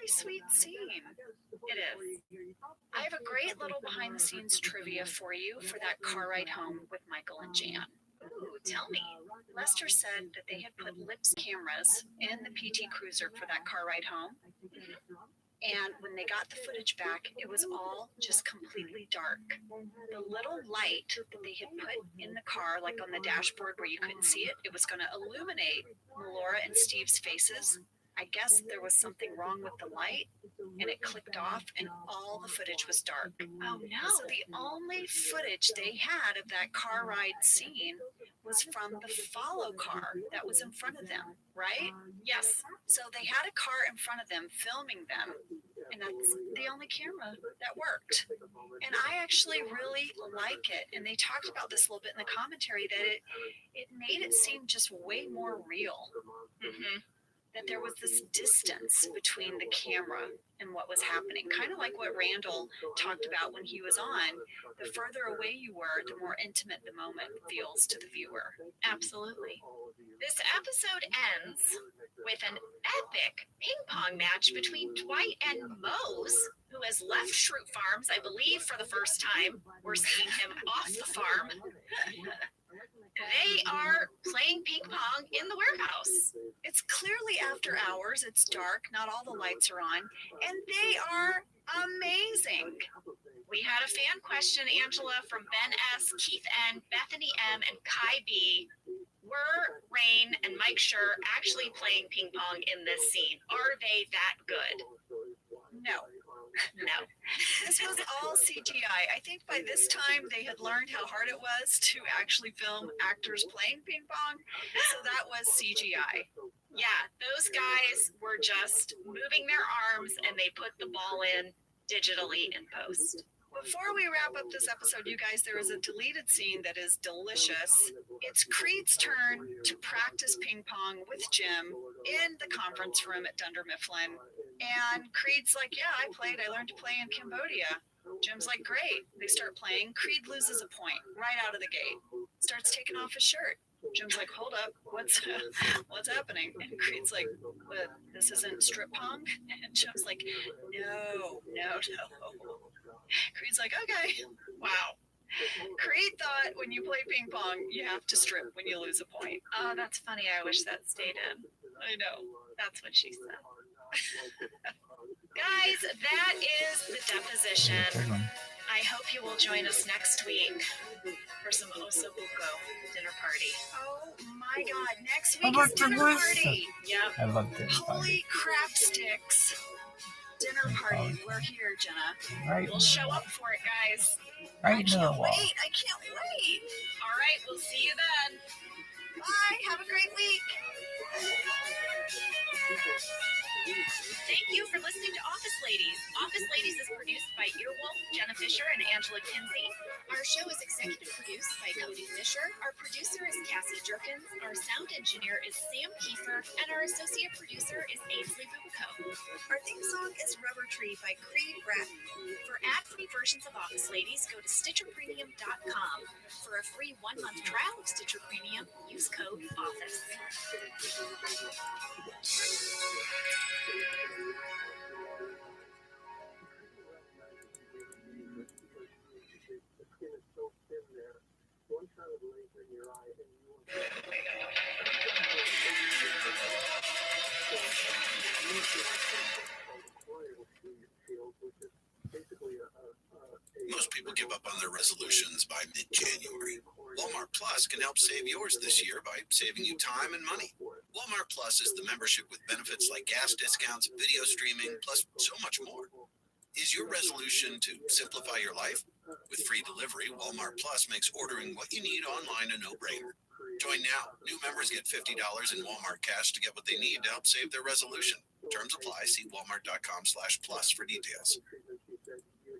sweet scene. It is. I have a great little behind-the-scenes trivia for you for that car ride home with Michael and Jan. Ooh, tell me. Lester said that they had put Lips cameras in the PT Cruiser for that car ride home. And when they got the footage back, it was all just completely dark. The little light that they had put in the car, like on the dashboard where you couldn't see it, it was going to illuminate Melora and Steve's faces. I guess there was something wrong with the light, and it clicked off, and all the footage was dark. Oh no. So the only footage they had of that car ride scene was from the follow car that was in front of them, right? Yes. So they had a car in front of them filming them, and that's the only camera that worked. And I actually really like it. And they talked about this a little bit in the commentary, that it made it seem just way more real. Mm-hmm. That there was this distance between the camera and what was happening. Kind of like what Randall talked about when he was on. The further away you were, the more intimate the moment feels to the viewer. Absolutely. This episode ends with an epic ping pong match between Dwight and Mose, who has left Shroot Farms, I believe, for the first time. We're seeing him off the farm. They are playing ping pong in the warehouse. It's clearly after hours. It's dark. Not all the lights are on. And they are amazing. We had a fan question, Angela, from Ben S., Keith N., Bethany M., and Kai B. Were Rain and Mike Schur actually playing ping pong in this scene? Are they that good? No. No. This was all CGI. I think by this time they had learned how hard it was to actually film actors playing ping pong. So that was CGI. Yeah, those guys were just moving their arms and they put the ball in digitally in post. Before we wrap up this episode, you guys, there is a deleted scene that is delicious. It's Creed's turn to practice ping pong with Jim in the conference room at Dunder Mifflin. And Creed's like, yeah, I learned to play in Cambodia. Jim's like, great. They start playing. Creed loses a point right out of the gate. Starts taking off his shirt. Jim's like, hold up, what's happening? And Creed's like, what, this isn't strip pong? And Jim's like, no. Creed's like, okay. Wow. Creed thought when you play ping pong, you have to strip when you lose a point. Oh, that's funny. I wish that stayed in. I know. That's what she said. Guys, that is the deposition. I hope you will join us next week for some Osobuco dinner party. Oh my God, next week is dinner party. Yep. I love dinner Holy party. crap sticks. Dinner party. We're here, Jenna. Right, We'll show up for it, guys. right in the wall. I can't wait. All right, we'll see you then. Bye. Have a great week. Thank you for listening to Office Ladies. Office Ladies is produced by Earwolf, Jenna Fisher, and Angela Kinsey. Our show is executive produced by Cody Fisher. Our producer is Cassie Jerkins. Our sound engineer is Sam Kiefer. And our associate producer is Ainsley Bubico. Our theme song is Rubber Tree by Creed Bratton. For ad-free versions of Office Ladies, go to StitcherPremium.com. For a free 1-month trial of Stitcher Premium, use code OFFICE. Most people give up on their resolutions by mid-January. Walmart Plus can help save yours this year by saving you time and money. Walmart Plus is the membership with benefits like gas discounts, video streaming, plus so much more. Is your resolution to simplify your life? With free delivery, Walmart Plus makes ordering what you need online a no-brainer. Join now. New members get $50 in Walmart cash to get what they need to help save their resolution. Terms apply. See walmart.com/plus for details.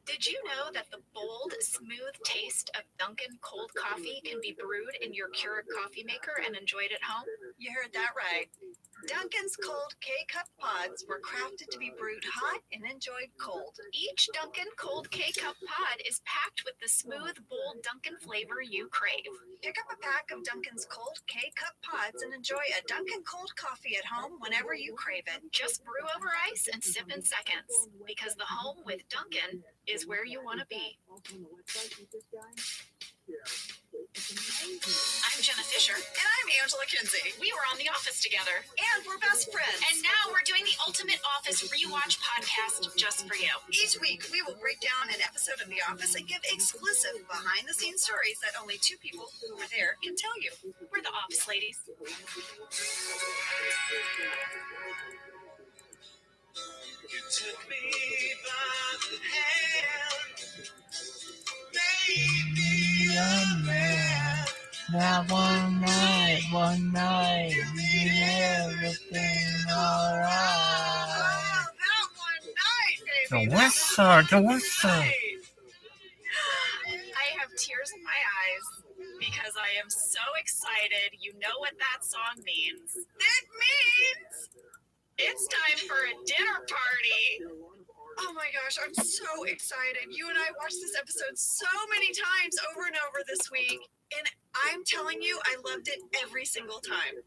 Did you know that the bold, smooth taste of Dunkin' cold coffee can be brewed in your Keurig coffee maker and enjoyed at home? You heard that right. Dunkin's cold K-Cup pods were crafted to be brewed hot and enjoyed cold. Each Dunkin' Cold K-Cup pod is packed with the smooth, bold Dunkin' flavor you crave. Pick up a pack of Dunkin's cold K-Cup pods and enjoy a Dunkin' cold coffee at home whenever you crave it. Just brew over ice and sip in seconds, because the home with Dunkin' is where you want to be. I'm Jenna Fisher. And I'm Angela Kinsey. We were on The Office together. And we're best friends. And now we're doing the Ultimate Office Rewatch podcast just for you. Each week, we will break down an episode of The Office and give exclusive behind-the-scenes stories that only two people who were there can tell you. We're the Office Ladies. You took me by the hand, made me a man. That one night, we did everything alright. Oh, that one night, baby. The whistle. I have tears in my eyes because I am so excited. You know what that song means. It means... It's time for a dinner party. Oh my gosh, I'm so excited. You and I watched this episode so many times over and over this week. And I'm telling you, I loved it every single time.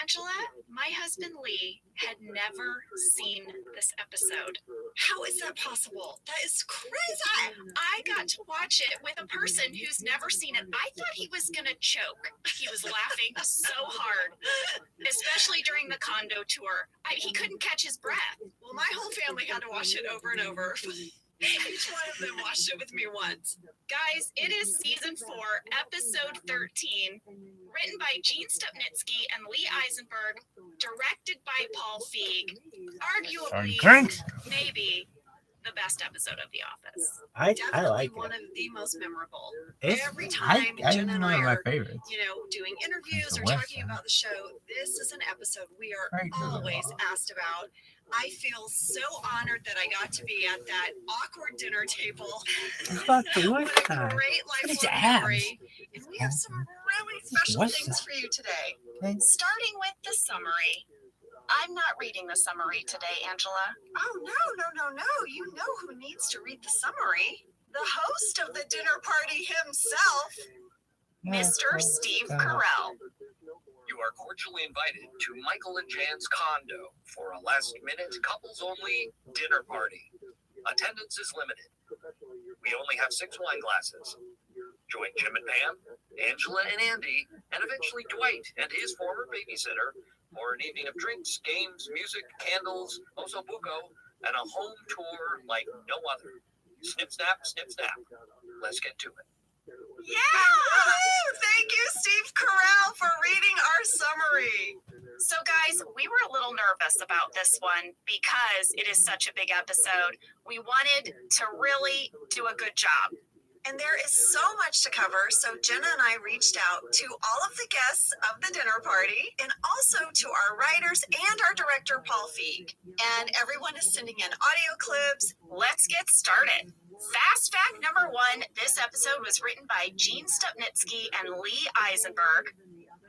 Angela, my husband Lee had never seen this episode. How is that possible? That is crazy. I got to watch it with a person who's never seen it. I thought he was going to choke. He was laughing so hard, especially during the condo tour. He couldn't catch his breath. Well, my whole family had to watch it over and over. Each one of them watched it with me once. Guys, it is season 4, episode 13, written by Gene Stupnitsky and Lee Eisenberg, directed by Paul Feig, arguably maybe the best episode of The Office. I Definitely like one it. of the most memorable. It's, Every time Jen and one I of my are, favorites. doing interviews It's or a talking Western. about the show, this is an episode we are Right to the always wall. asked about. I feel so honored that I got to be at that awkward dinner table. It's about the What a Western. great Look at lifelong your abs. memory. And we have some really special What's things that? for you today. Okay. Starting with the summary. I'm not reading the summary today, Angela. Oh, no. You know who needs to read the summary. The host of the dinner party himself. Mr. Steve Carell. You are cordially invited to Michael and Jan's condo for a last-minute couples-only dinner party. Attendance is limited. We only have 6 wine glasses. Join Jim and Pam, Angela and Andy, and eventually Dwight and his former babysitter for an evening of drinks, games, music, candles, oso buco, and a home tour like no other. Snip, snap, snip, snap. Let's get to it. Yeah! Thank you, Steve Carell, for reading our summary. So, guys, we were a little nervous about this one because it is such a big episode. We wanted to really do a good job. And there is so much to cover, so Jenna and I reached out to all of the guests of the dinner party and also to our writers and our director, Paul Feig. And everyone is sending in audio clips. Let's get started. Fast fact number 1, this episode was written by Gene Stupnitsky and Lee Eisenberg.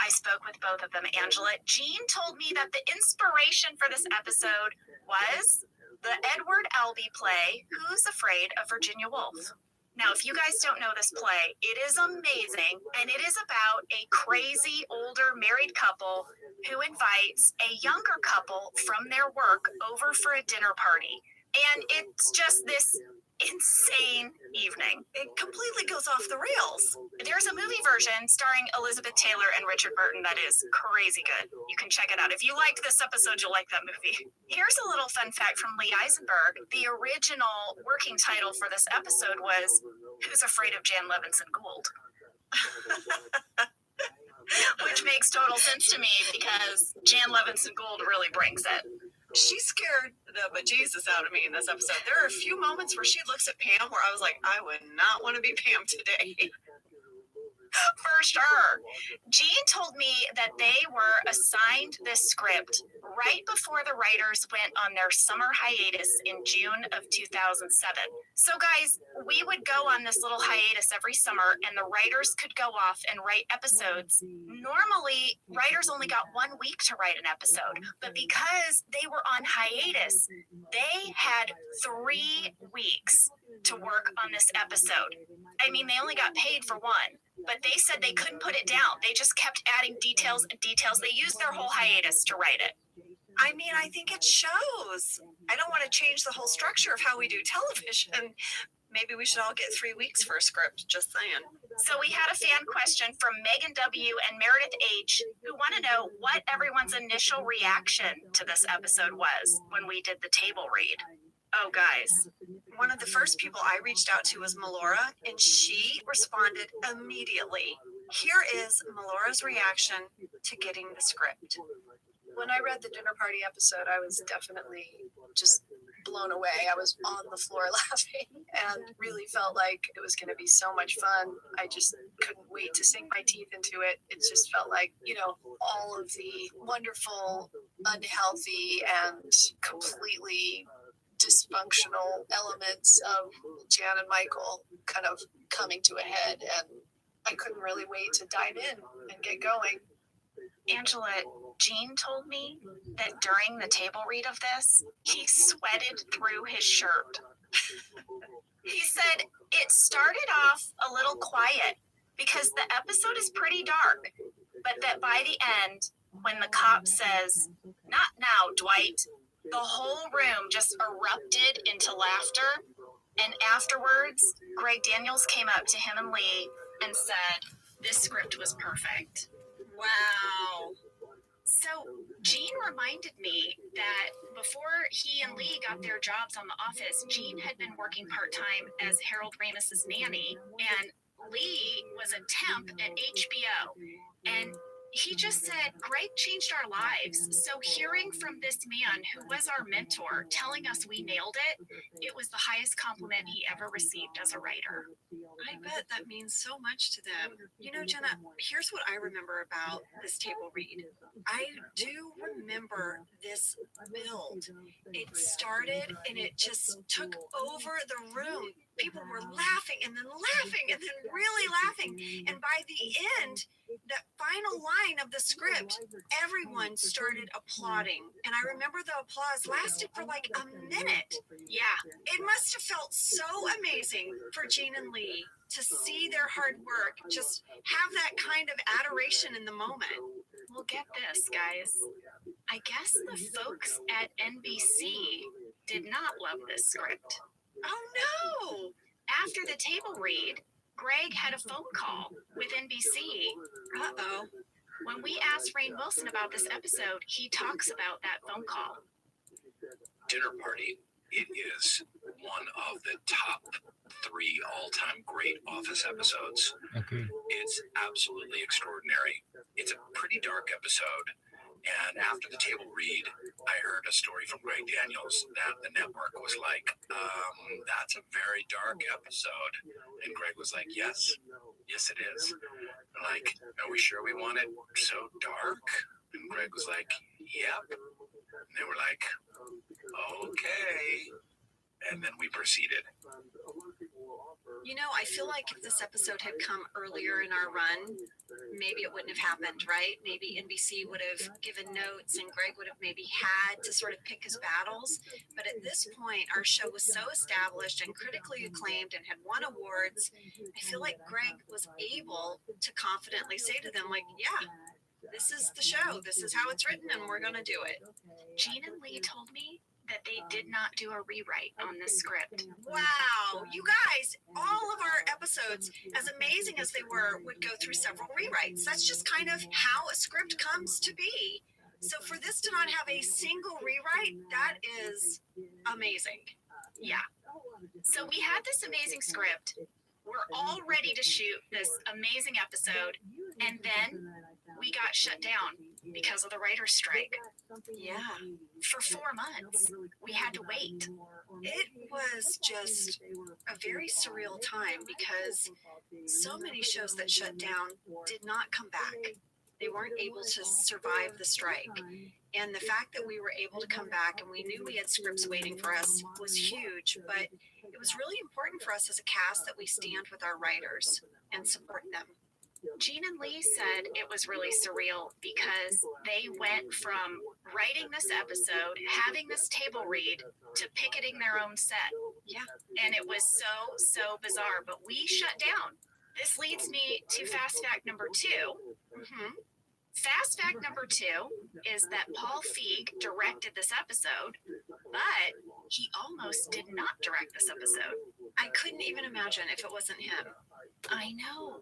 I spoke with both of them, Angela. Gene told me that the inspiration for this episode was the Edward Albee play, Who's Afraid of Virginia Woolf? Now, if you guys don't know this play, it is amazing, and it is about a crazy older married couple who invites a younger couple from their work over for a dinner party. And it's just this insane evening. It completely goes off the rails. There's a movie version starring Elizabeth Taylor and Richard Burton that is crazy good. You can check it out. If you liked this episode, you'll like that movie. Here's a little fun fact from Lee Eisenberg. The original working title for this episode was Who's Afraid of Jan Levinson Gould? Which makes total sense to me because Jan Levinson Gould really brings it. She scared the bejesus out of me in this episode. There are a few moments where she looks at Pam where I was like, I would not want to be Pam today. For sure. Jean told me that they were assigned this script right before the writers went on their summer hiatus in June of 2007. So, guys, we would go on this little hiatus every summer, and the writers could go off and write episodes. Normally, writers only got 1 week to write an episode, but because they were on hiatus, they had 3 weeks to work on this episode. I mean, they only got paid for one, but they said they couldn't put it down. They just kept adding details and details. They used their whole hiatus to write it. I mean, I think it shows. I don't want to change the whole structure of how we do television. Maybe we should all get 3 weeks for a script, just saying. So we had a fan question from Megan W. and Meredith H. who want to know what everyone's initial reaction to this episode was when we did the table read. Oh, guys. One of the first people I reached out to was Melora, and she responded immediately. Here is Melora's reaction to getting the script. When I read the dinner party episode, I was definitely just blown away. I was on the floor laughing and really felt like it was going to be so much fun. I just couldn't wait to sink my teeth into it. It just felt like, all of the wonderful, unhealthy, and completely dysfunctional elements of Jan and Michael kind of coming to a head. And I couldn't really wait to dive in and get going. Angela, Jean told me that during the table read of this, he sweated through his shirt. He said it started off a little quiet because the episode is pretty dark, but that by the end, when the cop says, "Not now, Dwight," the whole room just erupted into laughter. And afterwards, Greg Daniels came up to him and Lee and said, "This script was perfect." Wow. So Jean reminded me that before he and Lee got their jobs on The Office, Jean had been working part-time as Harold Ramis's nanny, and Lee was a temp at HBO. And he just said, Greg changed our lives. So hearing from this man who was our mentor telling us we nailed it, it was the highest compliment he ever received as a writer. I bet that means so much to them. Jenna, here's what I remember about this table read. I do remember this build. It started and it just took over the room. People were laughing and then laughing and then really laughing. And by the end, that final line of the script, everyone started applauding. And I remember the applause lasted for like a minute. Yeah. It must have felt so amazing for Jean and Lee to see their hard work, just have that kind of adoration in the moment. Well, get this, guys. I guess the folks at NBC did not love this script. Oh no! After the table read, Greg had a phone call with NBC. Uh-oh. When we asked Rainn Wilson about this episode, he talks about that phone call. Dinner Party, it is one of the top 3 all-time great Office episodes. Okay. It's absolutely extraordinary. It's a pretty dark episode. And after the table read, I heard a story from Greg Daniels that the network was like, that's a very dark episode. And Greg was like, yes it is. They're like, are we sure we want it so dark? And Greg was like, yep. And they were like, okay. And then we proceeded. I feel like if this episode had come earlier in our run, maybe it wouldn't have happened, right? Maybe NBC would have given notes and Greg would have maybe had to sort of pick his battles. But at this point, our show was so established and critically acclaimed and had won awards. I feel like Greg was able to confidently say to them, like, yeah, this is the show. This is how it's written and we're going to do it. Jean and Lee told me that they did not do a rewrite on this script. Wow, you guys, all of our episodes, as amazing as they were, would go through several rewrites. That's just kind of how a script comes to be. So for this to not have a single rewrite, that is amazing. Yeah. So we had this amazing script. We're all ready to shoot this amazing episode. And then we got shut down because of the writer's strike. Yeah. For 4 months, we had to wait. It was just a very surreal time because So many shows that shut down did not come back. They weren't able to survive the strike. And the fact that we were able to come back and we knew we had scripts waiting for us was huge, but it was really important for us as a cast that we stand with our writers and support them. Gene and Lee said it was really surreal because they went from writing this episode, having this table read, to picketing their own set. Yeah. And it was so bizarre, but we shut down. This leads me to fast fact number 2. Mm-hmm. Fast fact number 2 is that Paul Feig directed this episode, but he almost did not direct this episode. I couldn't even imagine if it wasn't him. I know.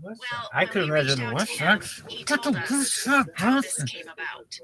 Well, I when could we reached imagine out what to him, sucks. he What told the us fuck, how this person? came about.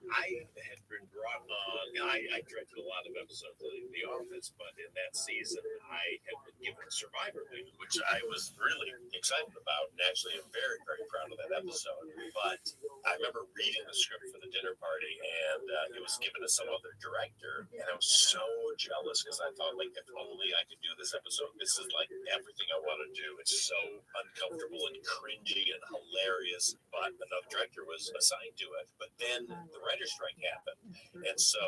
I had been brought on. I directed a lot of episodes of The Office, but in that season, I had been given a Survivor lead, which I was really excited about, and actually am very, very proud of that episode. But I remember reading the script for the dinner party, and it was given to some other director, and I was so jealous because I thought, like, if only I could do this episode. This is like everything I want to do. It's so uncomfortable and cringy and hilarious, but another director was assigned to it. But then the writer's strike happened, and so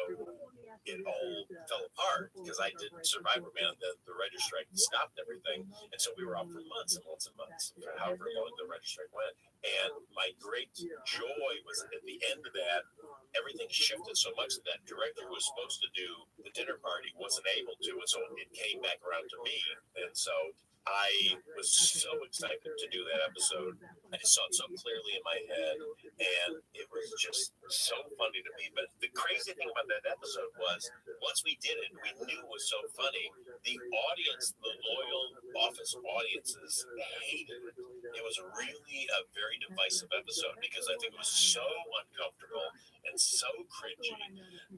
it all fell apart because I did Survivor Man. The writer's strike stopped everything, and so we were off for months and months and months, for however long the writer's strike went. And my great joy was at the end of that, everything shifted so much that that director who was supposed to do the dinner party wasn't able to, and so it came back around to me. And so I was so excited to do that episode. I just saw it so clearly in my head, and it was just so funny to me. But the crazy thing about that episode was, once we did it, we knew it was so funny. The audience, the loyal Office audiences, hated it. It was really a very divisive episode because I think it was so uncomfortable and so cringy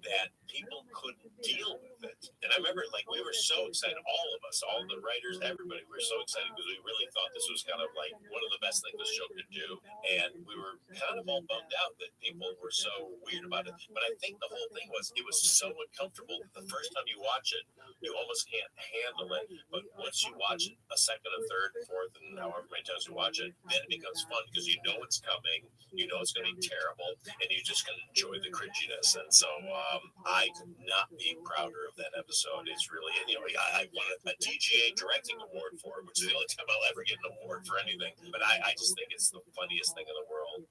that people couldn't deal with it. And I remember, like, we were so excited, all of us, all the writers, everybody, we were so excited because we really thought this was kind of like one of the best things this show could do. And we were kind of all bummed out that people were so weird about it. But I think the whole thing was, it was so uncomfortable. The first time you watch it, you almost can't handle it. But once you watch it a second, a third, fourth, and however many times you watch it, then it becomes fun because you know it's coming, you know it's going to be terrible, and you just can enjoy the cringiness. And so I could not be prouder of that episode. It's really, you know, I won a DGA directing award for it, which is the only time I'll ever get an award for anything. But I just think it's the funniest thing in the world.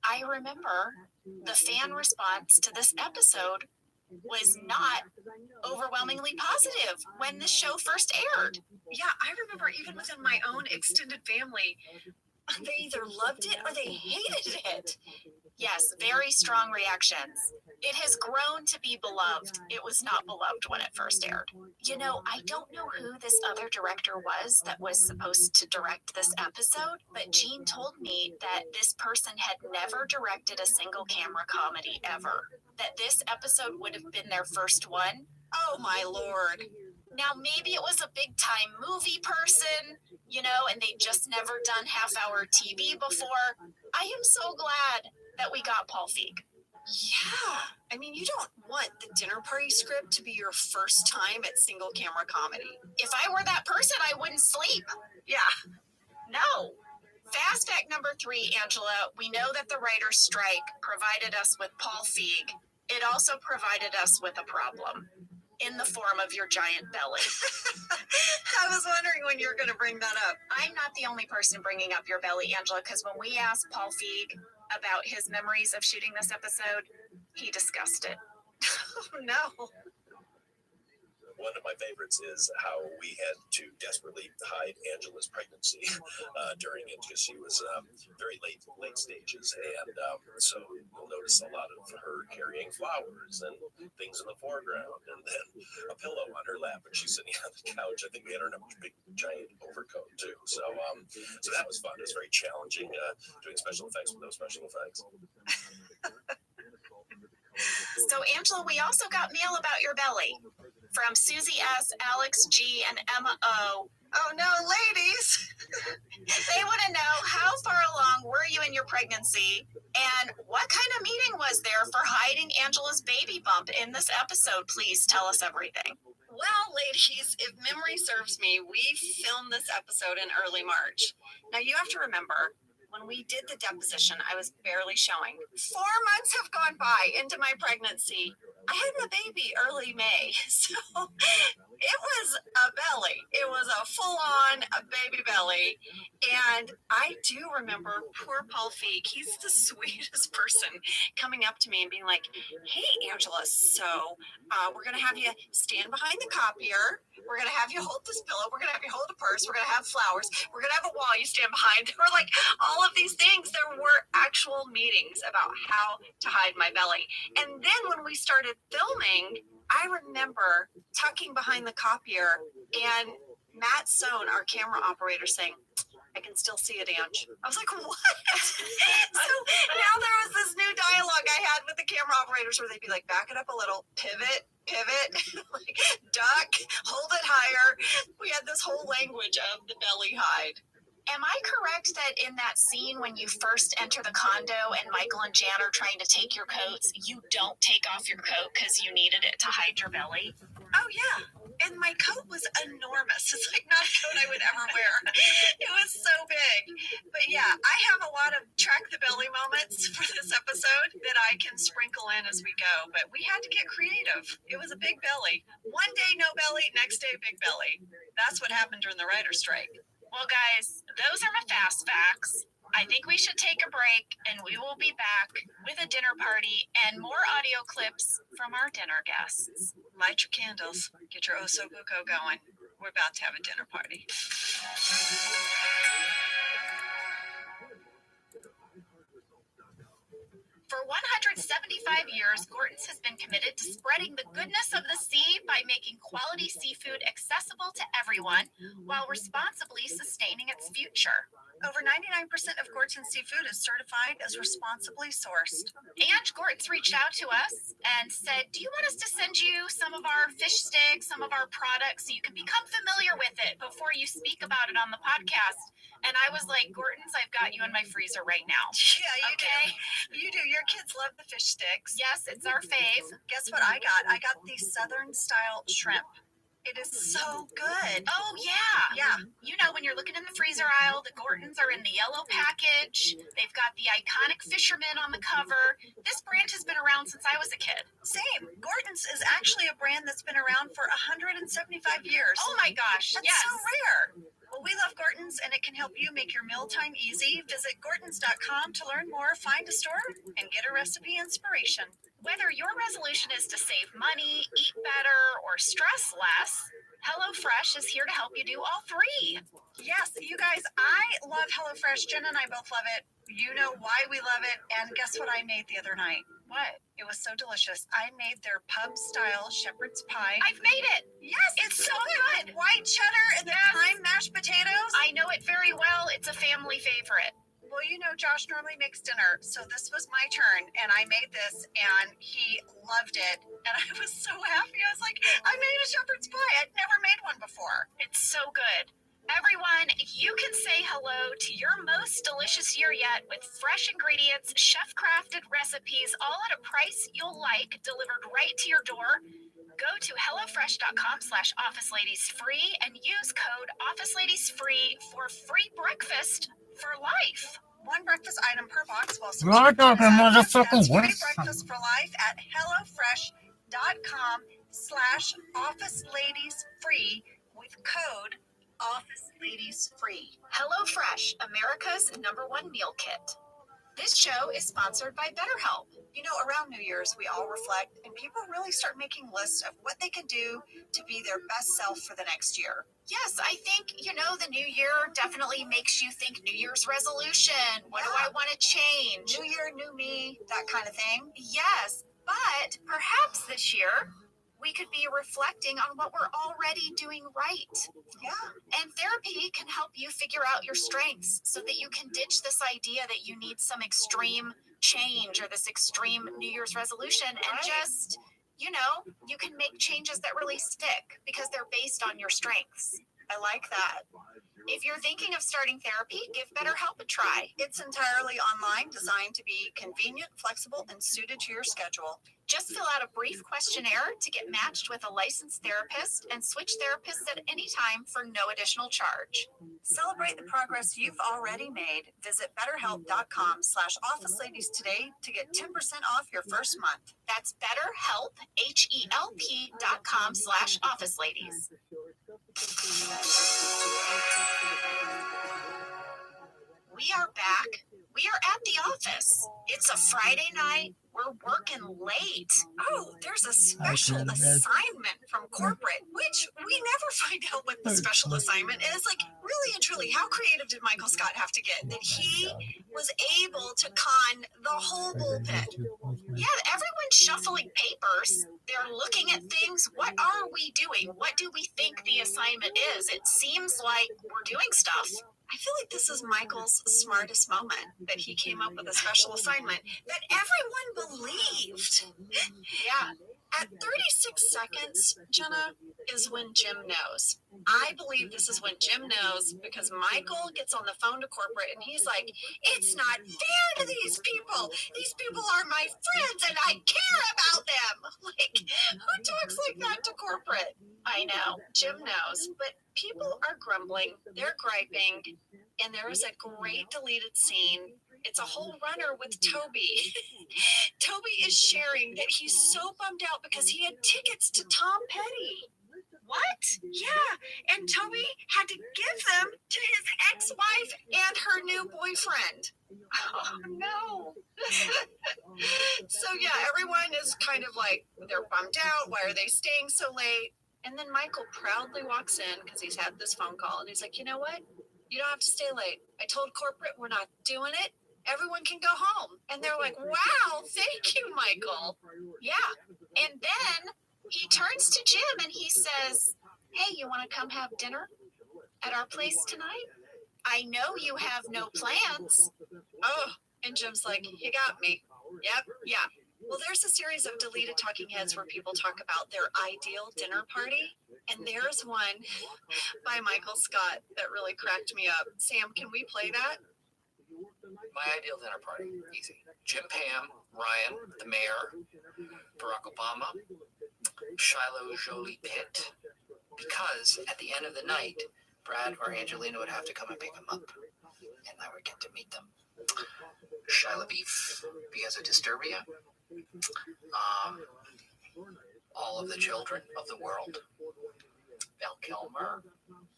I remember the fan response to this episode was not overwhelmingly positive when the show first aired. Yeah, I remember even within my own extended family, they either loved it or they hated it. Yes, very strong reactions. It has grown to be beloved. It was not beloved when it first aired. You know, I don't know who this other director was that was supposed to direct this episode, but Gene told me that this person had never directed a single camera comedy ever. That this episode would have been their first one. Oh my Lord. Now, maybe it was a big time movie person, you know, and they'd just never done half-hour TV before. I am so glad that we got Paul Feig. Yeah. I mean, you don't want the dinner party script to be your first time at single camera comedy. If I were that person, I wouldn't sleep. Yeah. No. Fast fact number 3, Angela, we know that the writer's strike provided us with Paul Feig. It also provided us with a problem in the form of your giant belly. I was wondering when you were going to bring that up. I'm not the only person bringing up your belly, Angela, because when we asked Paul Feig about his memories of shooting this episode, he discussed it. Oh, no. One of my favorites is how we had to desperately hide Angela's pregnancy during it because she was very late stages, and so you'll notice a lot of her carrying flowers and things in the foreground, and then a pillow on her lap, and she's sitting on the couch. I think we had her in a big giant overcoat too. So that was fun. It was very challenging doing special effects with no special effects. So, Angela, we also got mail about your belly from Susie S., Alex G., and Emma O. Oh no, ladies. They want to know, how far along were you in your pregnancy, and what kind of meeting was there for hiding Angela's baby bump in this episode? Please tell us everything. Well, ladies, if memory serves me, we filmed this episode in early March. Now, you have to remember, when we did the deposition, I was barely showing. 4 months have gone by into my pregnancy. I had my baby early May, so it was a belly. It was a full-on baby belly. And I do remember poor Paul Feig, he's the sweetest person, coming up to me and being like, hey, Angela, so we're going to have you stand behind the copier. We're going to have you hold this pillow. We're going to have you hold a purse. We're going to have flowers. We're going to have a wall you stand behind. We're like, all of these things. There were actual meetings about how to hide my belly. And then when we started filming, I remember tucking behind the copier and Matt Sohn, our camera operator, saying, I can still see it, Ange. I was like, what? So now there was this new dialogue I had with the camera operators where they'd be like, back it up a little, pivot, like, duck, hold it higher. We had this whole language of the belly hide. Am I correct that in that scene when you first enter the condo and Michael and Jan are trying to take your coats, you don't take off your coat because you needed it to hide your belly? Oh, yeah. And my coat was enormous. It's like not a coat I would ever wear. It was so big. But yeah, I have a lot of track the belly moments for this episode that I can sprinkle in as we go. But we had to get creative. It was a big belly. One day, no belly. Next day, big belly. That's what happened during the writer's strike. Well, guys, those are my fast facts. I think we should take a break, and we will be back with a dinner party and more audio clips from our dinner guests. Light your candles. Get your osobuco going. We're about to have a dinner party. For 175 years, Gorton's has been committed to spreading the goodness of the sea by making quality seafood accessible to everyone while responsibly sustaining its future. Over 99% of Gorton's seafood is certified as responsibly sourced. And Gorton's reached out to us and said, do you want us to send you some of our fish sticks, some of our products, so you can become familiar with it before you speak about it on the podcast? And I was like, Gorton's, I've got you in my freezer right now. Yeah, you do. You do. Your kids love the fish sticks. Yes, it's our fave. Guess what I got? I got the Southern style shrimp. It is so good. Oh, yeah. Yeah. You know, when you're looking in the freezer aisle, the Gortons are in the yellow package. They've got the iconic fisherman on the cover. This brand has been around since I was a kid. Same. Gorton's is actually a brand that's been around for 175 years. Oh, my gosh. That's so rare. Well, we love Gorton's, and it can help you make your mealtime easy. Visit Gortons.com to learn more, find a store, and get a recipe inspiration. Whether your resolution is to save money, eat better, or stress less, HelloFresh is here to help you do all three. Yes, you guys, I love HelloFresh. Jen and I both love it. You know why we love it. And guess what I made the other night? What? It was so delicious. I made their pub-style shepherd's pie. I've made it. Yes, it's so good. White cheddar and the thyme mashed potatoes. I know it very well. It's a family favorite. Well, you know, Josh normally makes dinner, so this was my turn, and I made this, and he loved it, and I was so happy. I was like, I made a shepherd's pie. I'd never made one before. It's so good. Everyone, you can say hello to your most delicious year yet with fresh ingredients, chef-crafted recipes, all at a price you'll like, delivered right to your door. Go to HelloFresh.com/OfficeLadiesFree and use code OfficeLadiesFree for free breakfast for life. One breakfast item per box while Right up, motherfucking free West. breakfast for life at HelloFresh.com/OfficeLadiesFree with code OfficeLadiesFree. HelloFresh, America's #1 meal kit. This show is sponsored by BetterHelp. You know, around New Year's, we all reflect, and people really start making lists of what they can do to be their best self for the next year. Yes, I think, you know, the new year definitely makes you think New Year's resolution. What do I want to change? New year, new me, that kind of thing. Yes, but perhaps this year, we could be reflecting on what we're already doing right. Yeah. And therapy can help you figure out your strengths so that you can ditch this idea that you need some extreme change or this extreme New Year's resolution and just, you know, you can make changes that really stick because they're based on your strengths. I like that. If you're thinking of starting therapy, give BetterHelp a try. It's entirely online, designed to be convenient, flexible, and suited to your schedule. Just fill out a brief questionnaire to get matched with a licensed therapist and switch therapists at any time for no additional charge. Celebrate the progress you've already made. Visit betterhelp.com/officeladies today to get 10% off your first month. That's BetterHelp, HELP.com/officeladies. We are back. We are at the office. It's a Friday night. We're working late. Oh, there's a special assignment from corporate, which we never find out what the special assignment is. Like, really and truly, how creative did Michael Scott have to get that he was able to con the whole bullpen? Yeah, everyone's shuffling papers. They're looking at things. What are we doing? What do we think the assignment is? It seems like we're doing stuff. I feel like this is Michael's smartest moment, that he came up with a special assignment that everyone believed. Yeah. At 36 seconds, Jenna, is when Jim knows. I believe this is when Jim knows because Michael gets on the phone to corporate and he's like, it's not fair to these people. These people are my friends and I care about them. Like, who talks like that to corporate? I know. Jim knows, but people are grumbling, they're griping, and there is a great deleted scene. It's a whole runner with Toby. Toby is sharing that he's so bummed out because he had tickets to Tom Petty. What? Yeah, and Toby had to give them to his ex-wife and her new boyfriend. Oh, no. So yeah, everyone is kind of like, they're bummed out. Why are they staying so late? And then Michael proudly walks in because he's had this phone call and he's like, you know what? You don't have to stay late. I told corporate we're not doing it. Everyone can go home. And they're like, wow, thank you, Michael. Yeah. And then he turns to Jim and he says, hey, you want to come have dinner at our place tonight? I know you have no plans. Oh, and Jim's like, you got me. Yep, yeah. Well, there's a series of deleted talking heads where people talk about their ideal dinner party. And there's one by Michael Scott that really cracked me up. Sam, can we play that? My ideal dinner party, easy. Jim, Pam, Ryan, the mayor, Barack Obama, Shiloh, Jolie, Pitt. Because at the end of the night, Brad or Angelina would have to come and pick them up, and I would get to meet them. Shiloh Beef, because of Disturbia. All of the children of the world. Val Kilmer,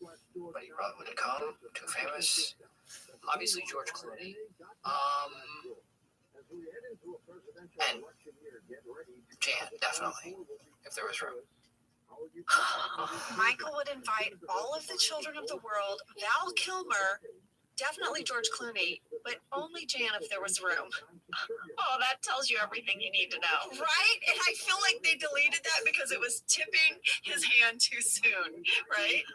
but he probably wouldn't come. Too famous. Obviously George Clooney. And Jan, definitely, if there was room. Michael would invite all of the children of the world, Val Kilmer, definitely George Clooney, but only Jan if there was room. Oh, that tells you everything you need to know. Right? And I feel like they deleted that because it was tipping his hand too soon, right?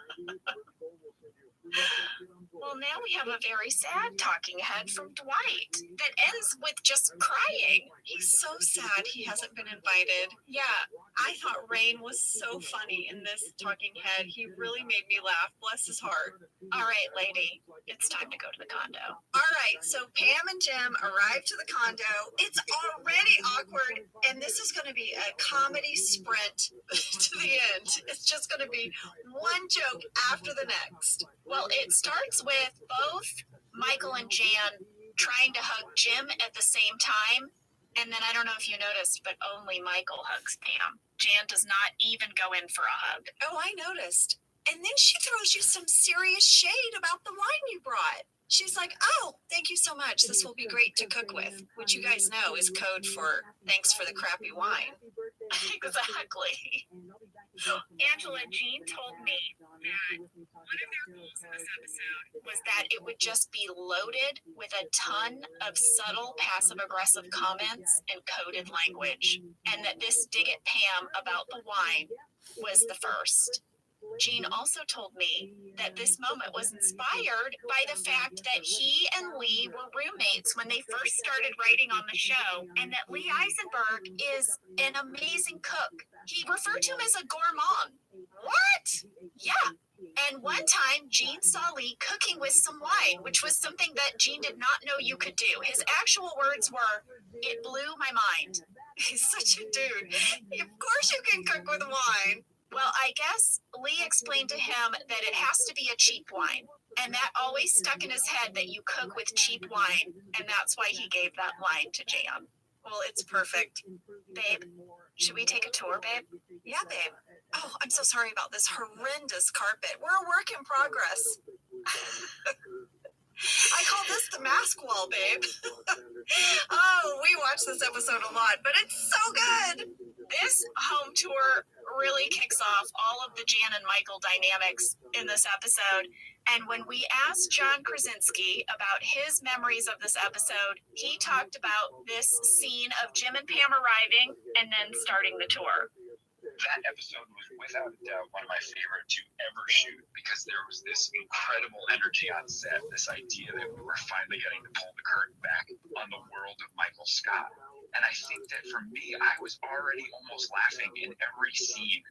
Well, now we have a very sad talking head from Dwight that ends with just crying. He's so sad he hasn't been invited. Yeah, I thought Rain was so funny in this talking head. He really made me laugh. Bless his heart. All right, lady, it's time to go to the condo. All right, so Pam and Jim arrive to the condo. It's already awkward, and this is going to be a comedy sprint to the end. It's just going to be one joke after the next. Well, it starts with both Michael and Jan trying to hug Jim at the same time. And then I don't know if you noticed, but only Michael hugs Pam. Jan does not even go in for a hug. Oh, I noticed. And then she throws you some serious shade about the wine you brought. She's like, oh, thank you so much. This will be great to cook with, which you guys know is code for thanks for the crappy wine. Exactly. Angela Jean told me that one of their goals in this episode was that it would just be loaded with a ton of subtle passive-aggressive comments and coded language, and that this dig at Pam about the wine was the first. Jean also told me that this moment was inspired by the fact that he and Lee were roommates when they first started writing on the show, and that Lee Eisenberg is an amazing cook. He referred to him as a gourmand. What? Yeah. And one time, Gene saw Lee cooking with some wine, which was something that Gene did not know you could do. His actual words were, "It blew my mind." He's such a dude. Of course you can cook with wine. Well, I guess Lee explained to him that it has to be a cheap wine. And that always stuck in his head that you cook with cheap wine. And that's why he gave that line to Jan. Well, it's perfect. Babe, should we take a tour, babe? Yeah, babe. Oh, I'm so sorry about this horrendous carpet. We're a work in progress. I call this the mask wall, babe. Oh, we watch this episode a lot, but it's so good. This home tour really kicks off all of the Jan and Michael dynamics in this episode. And when we asked John Krasinski about his memories of this episode, he talked about this scene of Jim and Pam arriving and then starting the tour. That episode was without a doubt one of my favorite to ever shoot because there was this incredible energy on set, this idea that we were finally getting to pull the curtain back on the world of Michael Scott. And I think that for me, I was already almost laughing in every scene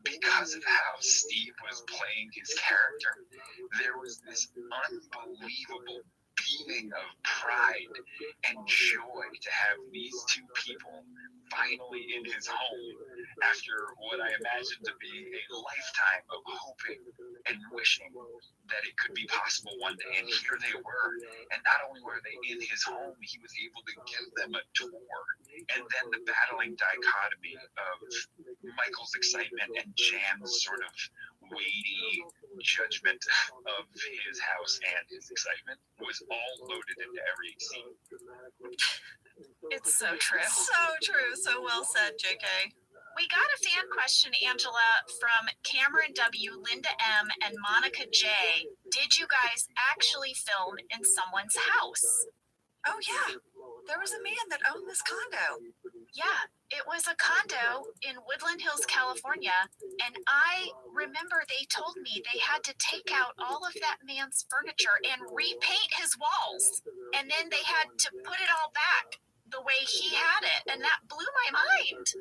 because of how Steve was playing his character. There was this unbelievable beaming of pride and joy to have these two people finally in his home after what I imagine to be a lifetime of hoping and wishing that it could be possible one day. And here they were. And not only were they in his home, he was able to give them a tour. And then the battling dichotomy of Michael's excitement and Jan's sort of weighty judgment of his house and his excitement was all loaded into every scene. It's so true. So true. So well said, JK. We got a fan question, Angela, from Cameron W., Linda M., and Monica J. Did you guys actually film in someone's house? Oh, yeah. There was a man that owned this condo. Yeah, it was a condo in Woodland Hills, California. And I remember they told me they had to take out all of that man's furniture and repaint his walls. And then they had to put it all back the way he had it. And that blew my mind.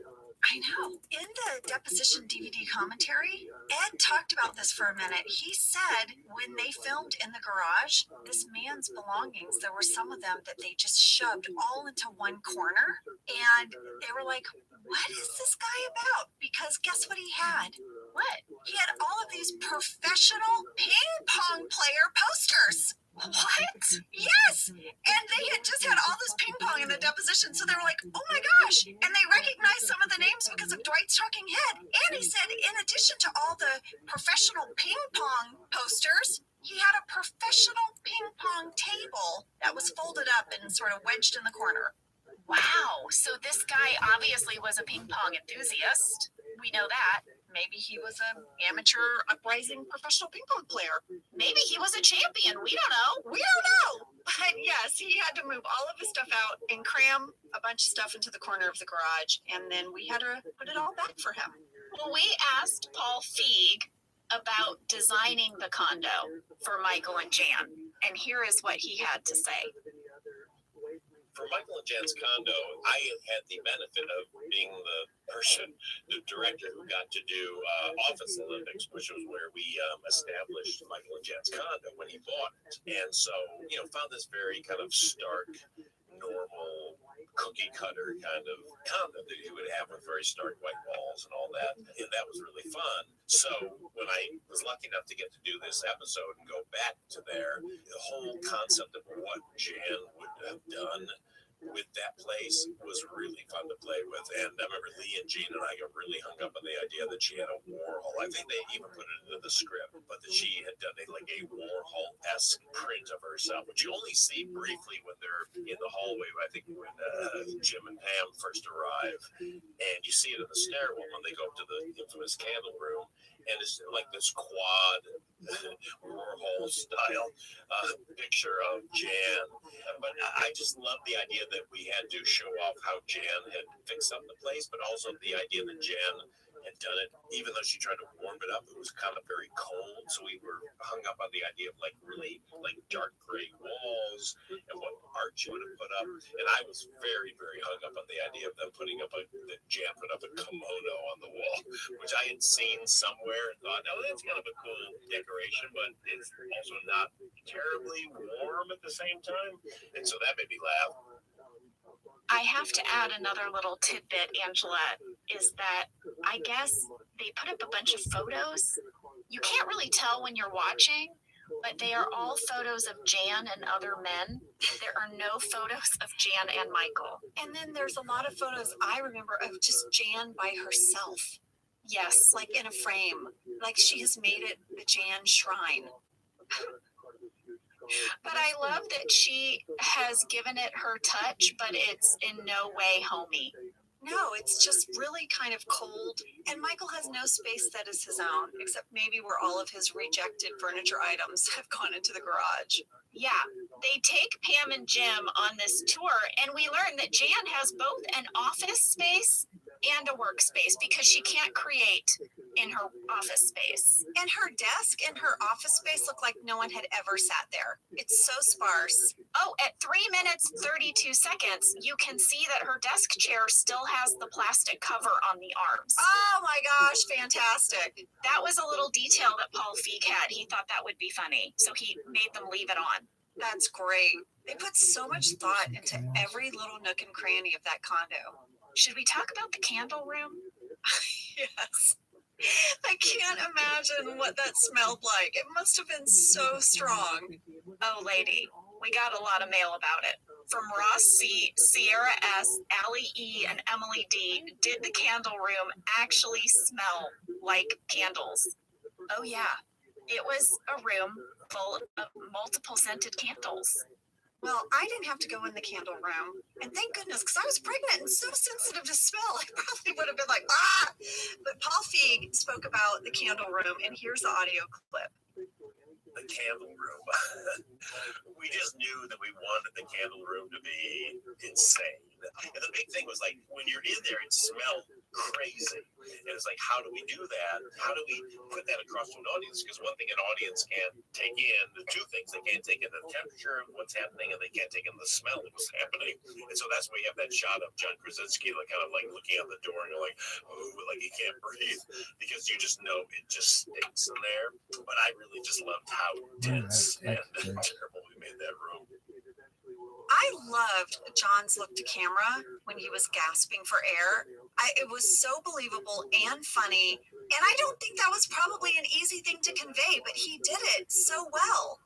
I know. In the deposition DVD commentary, Ed talked about this for a minute. He said when they filmed in the garage, this man's belongings, there were some of them that they just shoved all into one corner. And they were like, what is this guy about? Because guess what he had? What? He had all of these professional ping pong player posters. What? Yes! And they had just had all this ping pong in the deposition, so they were like, oh my gosh! And they recognized some of the names because of Dwight's talking head. And he said, in addition to all the professional ping pong posters, he had a professional ping pong table that was folded up and sort of wedged in the corner. Wow. So this guy obviously was a ping pong enthusiast. We know that. Maybe he was an amateur uprising professional ping pong player. Maybe he was a champion. We don't know. We don't know. But yes, he had to move all of his stuff out and cram a bunch of stuff into the corner of the garage. And then we had to put it all back for him. Well, we asked Paul Feig about designing the condo for Michael and Jan. And here is what he had to say. For Michael and Jan's condo, I had the benefit of being the director who got to do Office Olympics, which was where we established Michael and Jan's condo when he bought it. And so, found this very kind of stark, normal, cookie cutter kind of condo that you would have with very stark white walls and all that. And that was really fun. So when I was lucky enough to get to do this episode and go back to there, the whole concept of what Jan would have done with that place was really fun to play with. And I remember Lee and Gene and I got really hung up on the idea that she had a Warhol. I think they even put it into the script, but that she had done a Warhol-esque print of herself, which you only see briefly when they're in the hallway. I think when Jim and Pam first arrive, and you see it in the stairwell when they go up to the infamous candle room, and it's like this quad Warhol style picture of Jan. But I just love the idea that we had to show off how Jan had fixed up the place, but also the idea that Jan had done it, even though she tried to warm it up, it was kind of very cold. So we were hung up on the idea of really dark gray walls and what art you would have put up. And I was very, very hung up on the idea of them putting up that Jan put up a kimono on the wall. which I had seen somewhere and thought, oh, that's kind of a cool decoration, but it's also not terribly warm at the same time. And so that made me laugh. I have to add another little tidbit, Angela, is that I guess they put up a bunch of photos. You can't really tell when you're watching, but they are all photos of Jan and other men. There are no photos of Jan and Michael. And then there's a lot of photos I remember of just Jan by herself. Yes, like in a frame. Like she has made it the Jan shrine. But I love that she has given it her touch, but it's in no way homey. No, it's just really kind of cold. And Michael has no space that is his own, except maybe where all of his rejected furniture items have gone into the garage. Yeah, they take Pam and Jim on this tour, and we learn that Jan has both an office space and a workspace because she can't create in her office space. And her desk and her office space look like no one had ever sat there. It's so sparse. Oh, at 3 minutes, 32 seconds, you can see that her desk chair still has the plastic cover on the arms. Oh my gosh, fantastic. That was a little detail that Paul Feig had. He thought that would be funny, so he made them leave it on. That's great. They put so much thought into every little nook and cranny of that condo. Should we talk about the candle room? Yes. I can't imagine what that smelled like. It must have been so strong. Oh, lady, we got a lot of mail about it. From Ross C., Sierra S., Allie E., and Emily D., did the candle room actually smell like candles? Oh, yeah. It was a room full of multiple scented candles. Well, I didn't have to go in the candle room. And thank goodness, because I was pregnant and so sensitive to smell. I probably would have been like, ah! But Paul Feig spoke about the candle room, and here's the audio clip. The candle room. We just knew that we wanted the candle room to be insane. And the big thing was like, when you're in there, it smelled crazy. And it's like, how do we do that? How do we put that across to an audience? Because one thing an audience can't take in, the two things, they can't take in the temperature of what's happening, and they can't take in the smell of what's happening. And so that's why you have that shot of John Krasinski, like kind of like looking out the door and you're like, oh, like he can't breathe, because you just know it just stinks in there. But I really just loved how dense and terrible we made that room. I loved John's look to camera when he was gasping for air. It was so believable and funny. And I don't think that was probably an easy thing to convey, but he did it so well.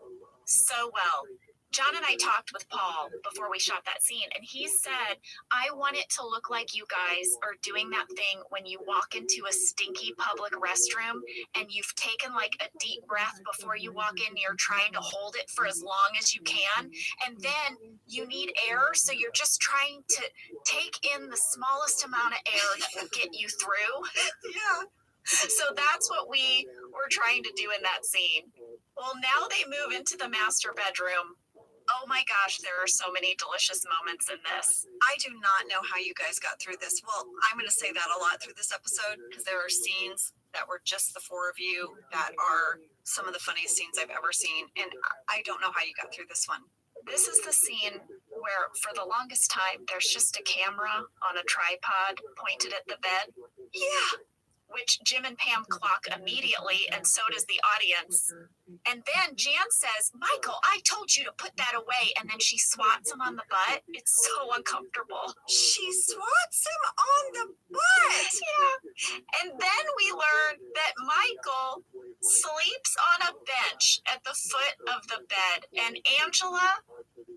So well. John and I talked with Paul before we shot that scene, and he said, I want it to look like you guys are doing that thing when you walk into a stinky public restroom and you've taken like a deep breath before you walk in. You're trying to hold it for as long as you can, and then you need air, so you're just trying to take in the smallest amount of air that will get you through. Yeah. So that's what we were trying to do in that scene. Well, now they move into the master bedroom. Oh my gosh, there are so many delicious moments in this. I do not know how you guys got through this. Well, I'm going to say that a lot through this episode because there are scenes that were just the four of you that are some of the funniest scenes I've ever seen. And I don't know how you got through this one. This is the scene where for the longest time, there's just a camera on a tripod pointed at the bed. Yeah. Which Jim and Pam clock immediately, and so does the audience. And then Jan says, Michael, I told you to put that away. And then she swats him on the butt. It's so uncomfortable. She swats him on the butt. Yeah. And then we learn that Michael sleeps on a bench at the foot of the bed. And Angela,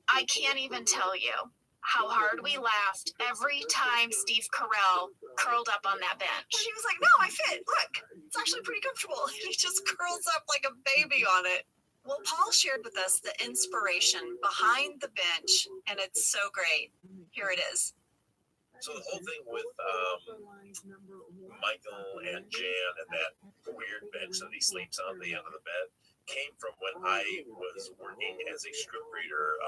I can't even tell you how hard we laughed every time Steve Carell curled up on that bench. She was like, no, I fit. Look, it's actually pretty comfortable. He just curls up like a baby on it. Well, Paul shared with us the inspiration behind the bench, and it's so great. Here it is. So the whole thing with Michael and Jan and that weird bench that he sleeps on the end of the bed came from when I was working as a scriptreader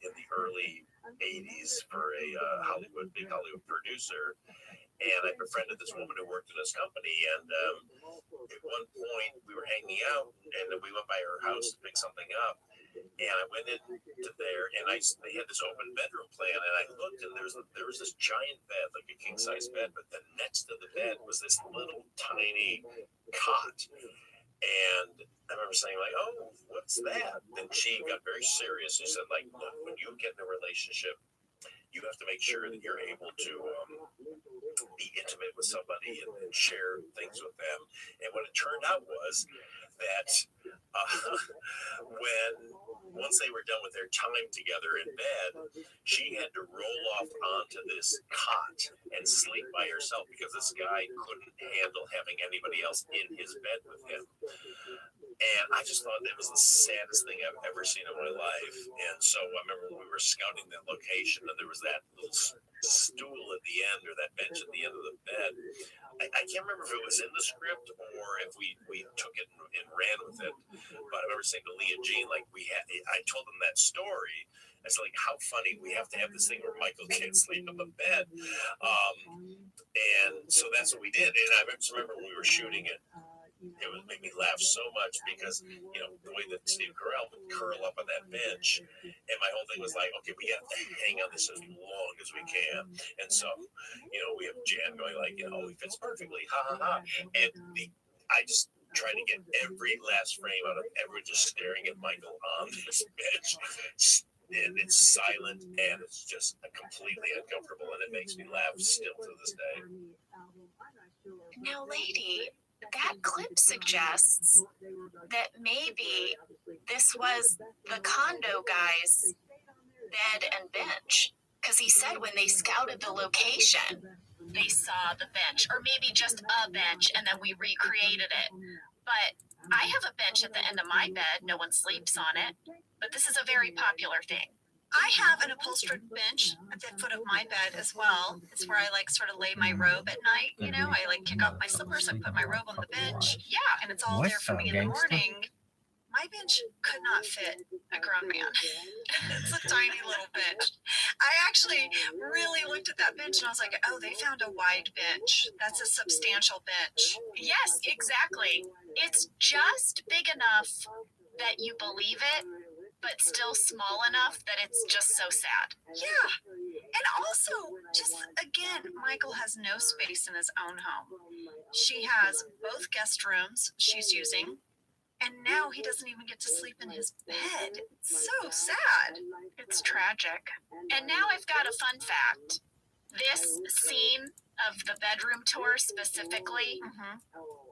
in the early 80s for a big Hollywood producer. And I befriended this woman who worked in his company. And at one point we were hanging out and we went by her house to pick something up. And I went into there, and they had this open bedroom plan, and I looked, and there was this giant bed, like a king size bed, but then next to the bed was this little tiny cot. And I remember saying, like, "Oh, what's that?" And she got very serious. She said, like, "Look, when you get in a relationship, you have to make sure that you're able to be intimate with somebody and share things with them." And what it turned out was that once they were done with their time together in bed, she had to roll off onto this cot and sleep by herself because this guy couldn't handle having anybody else in his bed with him. And I just thought it was the saddest thing I've ever seen in my life. And so I remember when we were scouting that location, and there was that little stool at the end, or that bench at the end of the bed. I can't remember if it was in the script or if we took it and ran with it. But I remember saying to Lee and Jean, like, I told them that story. It's like, how funny, we have to have this thing where Michael can't sleep in the bed. And so that's what we did. And I just remember when we were shooting it, it would make me laugh so much because, the way that Steve Carell would curl up on that bench. And my whole thing was like, okay, we have to hang on this as long as we can. And so, we have Jan going like, he fits perfectly, ha ha ha. And I just trying to get every last frame out of everyone just staring at Michael on this bench. And it's silent, and it's just completely uncomfortable, and it makes me laugh still to this day. Now, lady, that clip suggests that maybe this was the condo guy's bed and bench. Because he said when they scouted the location, they saw the bench, or maybe just a bench, and then we recreated it. But I have a bench at the end of my bed. No one sleeps on it. But this is a very popular thing. I have an upholstered bench at the foot of my bed as well. It's where I sort of lay my robe at night. I kick off my slippers, I put my robe on the bench. Yeah, and it's all there for me in the morning. My bench could not fit a grown man. It's a tiny little bench. I actually really looked at that bench and I was like, oh, they found a wide bench. That's a substantial bench. Yes, exactly. It's just big enough that you believe it, but still small enough that it's just so sad. Yeah. And also, just again, Michael has no space in his own home. She has both guest rooms she's using, and now he doesn't even get to sleep in his bed. It's so sad. It's tragic. And now I've got a fun fact. This scene of the bedroom tour specifically,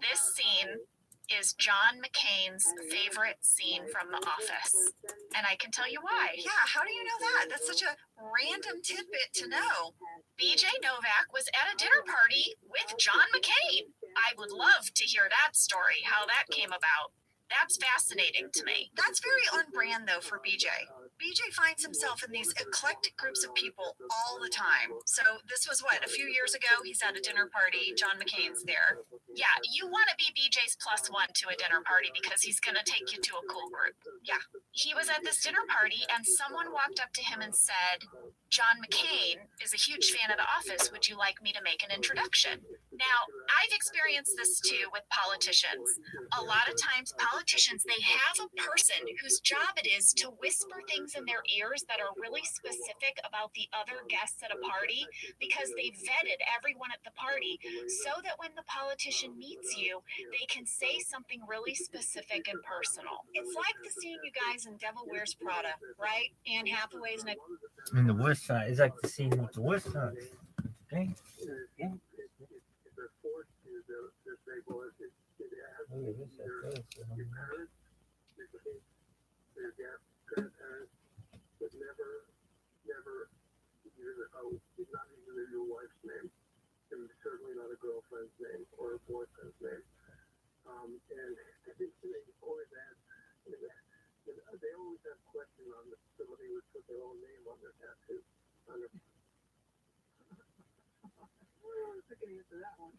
this scene is John McCain's favorite scene from The Office. And I can tell you why. Yeah, how do you know that? That's such a random tidbit to know. BJ Novak was at a dinner party with John McCain. I would love to hear that story, how that came about. That's fascinating to me. That's very on brand, though, for BJ. BJ finds himself in these eclectic groups of people all the time. So this was a few years ago? He's at a dinner party. John McCain's there. Yeah, you want to be BJ's +1 to a dinner party because he's going to take you to a cool group. Yeah. He was at this dinner party and someone walked up to him and said, John McCain is a huge fan of The Office. Would you like me to make an introduction? Now, I've experienced this too with politicians. A lot of times politicians, they have a person whose job it is to whisper things in their ears that are really specific about the other guests at a party because they vetted everyone at the party so that when the politician meets you, they can say something really specific and personal. It's like the scene, you guys, in Devil Wears Prada, right? Anne Hathaway's And the West Side. It's like the scene with the West Side. Okay. Yeah. Certainly not a girlfriend's name or a boyfriend's name. And I think they always ask, they always have questions on this. Somebody would put their own name on their tattoo. I can answer that one.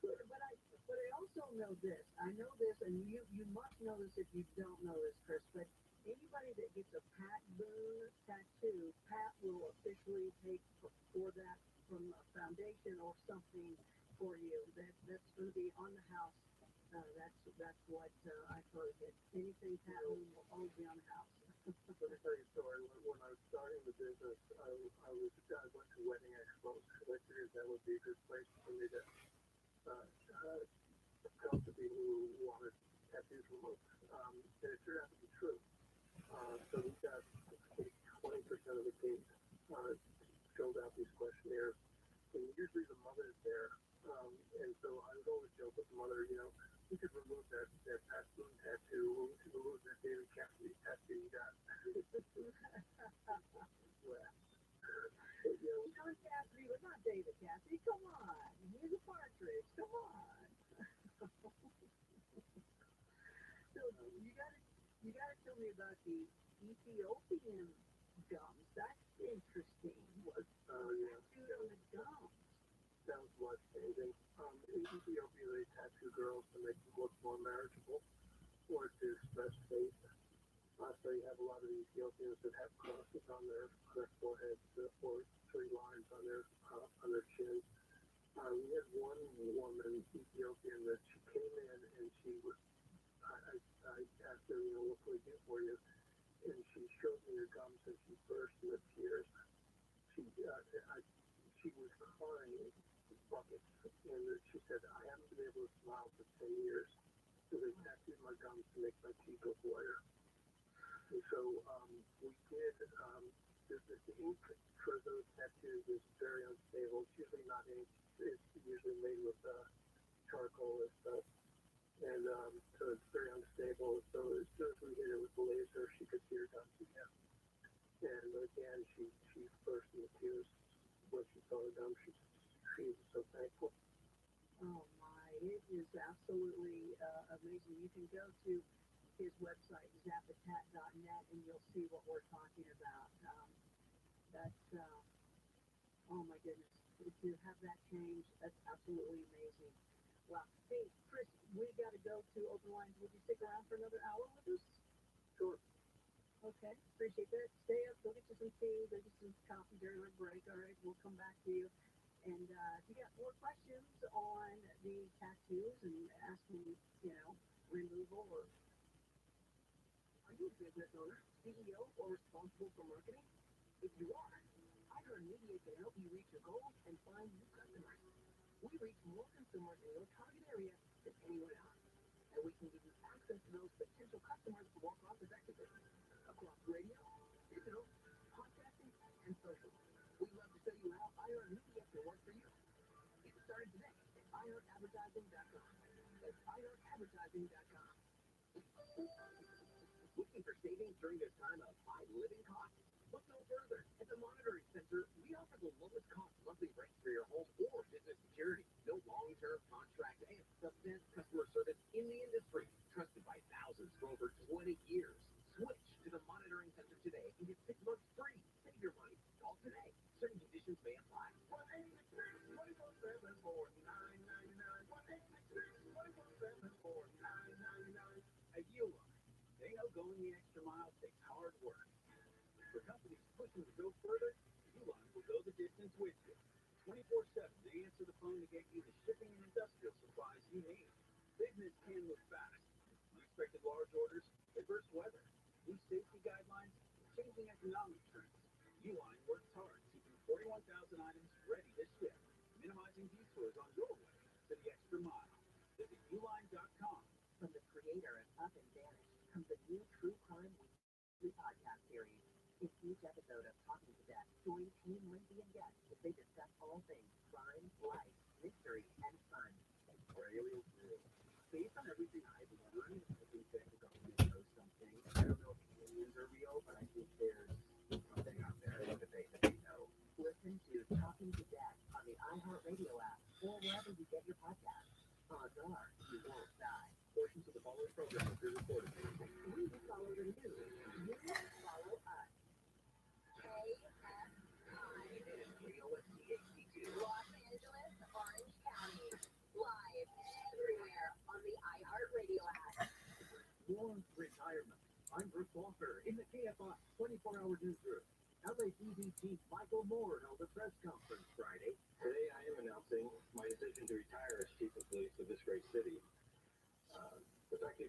But I also know this. I know this, and you must know this if you don't know this, Chris. But anybody that gets a Pat Boone tattoo, Pat will officially take for that from a foundation or something for you. That's going to be on the house That's what I've heard. That anything happening will always be on the house. Let me tell you a story. When I was starting the business, I went to wedding expos. I figured that would be a good place for me to talk to people who wanted tattoos removed. And it turned out to be true. So we got 20% of the team filled out these questionnaires. And usually the mother is there. And so I would always joke with the mother, we could remove that Pat Boone tattoo, or we could remove that David Cassidy tattoo you got. John Cassidy, but not David Cassidy. Come on. He's a partridge. Come on. So you gotta tell me about the Ethiopian gums. That's interesting. What? Tattooed on the gums. Sounds life-changing. In Ethiopia, they tattoo girls to make them look more marriageable or to express faith. So you have a lot of Ethiopians that have crosses on their foreheads or 3 lines on their chins. We had one woman, Ethiopian, that she came in and she was, I asked her, what can we do for you? And she showed me her gums and she burst into tears. She was crying buckets, and she said, I haven't been able to smile for 10 years, so they tattooed my gums to make my teeth look whiter. And so we did, the ink for those tattoos is very unstable. It's usually not ink, it's usually made with charcoal or stuff, and so it's very unstable. So as soon as we hit it with the laser, she could see her gums again. And again, she burst into tears when she saw her gums. She was so thankful. Oh my, it is absolutely amazing. You can go to his website, zappatat.net, and you'll see what we're talking about. Oh my goodness, to have that change, that's absolutely amazing. Wow. Hey, Chris, we got to go to open lines. Would you stick around for another hour with us? Sure. Okay, appreciate that. Stay up, go get you some tea, go get some coffee during our break. All right, we'll come back to you. And if you got more questions on the tattoos and asking, removal, or are you a business owner, CEO, or responsible for marketing? If you are, iHeartMedia can help you reach your goals and find new customers. We reach more consumers in your target area than anyone else, and we can give you access to those potential customers more cost-effectively across radio, digital, podcasting, and social. We'd love to show you how iHeartMedia can work for you. Get started today at iHeartAdvertising.com. That's iHeartAdvertising.com. Looking for savings during this time of high living costs? Look no further. At the Monitoring Center, we offer the lowest cost monthly rates for your home or business security. No long-term contract and substance customer service in the industry. Trusted by thousands for over 20 years. Switch to the Monitoring Center today and get 6 months free. Save your money. Call today. Certain conditions may apply. 1-866-24-7 for $9.99. 1-866-24-7 for $9.99. At Uline, they know going the extra mile takes hard work. For companies pushing to go further, Uline will go the distance with you. 24/7, they answer the phone to get you the shipping and industrial supplies you need. Business can move fast. Unexpected large orders, adverse weather, new safety guidelines, changing economic trends. Uline works hard, keeping 41,000 items ready to ship, minimizing detours on your way to the extra mile. Visit uline.com. From the creator of Up and Vanished comes a new true crime weekly podcast series. In each episode of Talking to Death, join Team Lindsay and guests as they discuss all things crime, life, mystery, and fun. Are aliens real? Based on everything I've learned, I think that the government knows something. I don't know if aliens are real, but I think there's something out there that they know. Listen to Talking to Death on the iHeartRadio app or wherever you get your podcasts. Odds are you won't die. Portions of the following program will be recorded. We follow the news. You follow us. Los Angeles, Orange County, live everywhere on the iHeartRadio app. Warm retirement. I'm Bruce Walker in the KFI 24-hour newsroom. LAPD Chief Michael Moore held a press conference Friday. Today I am announcing my decision to retire as Chief of Police of this great city.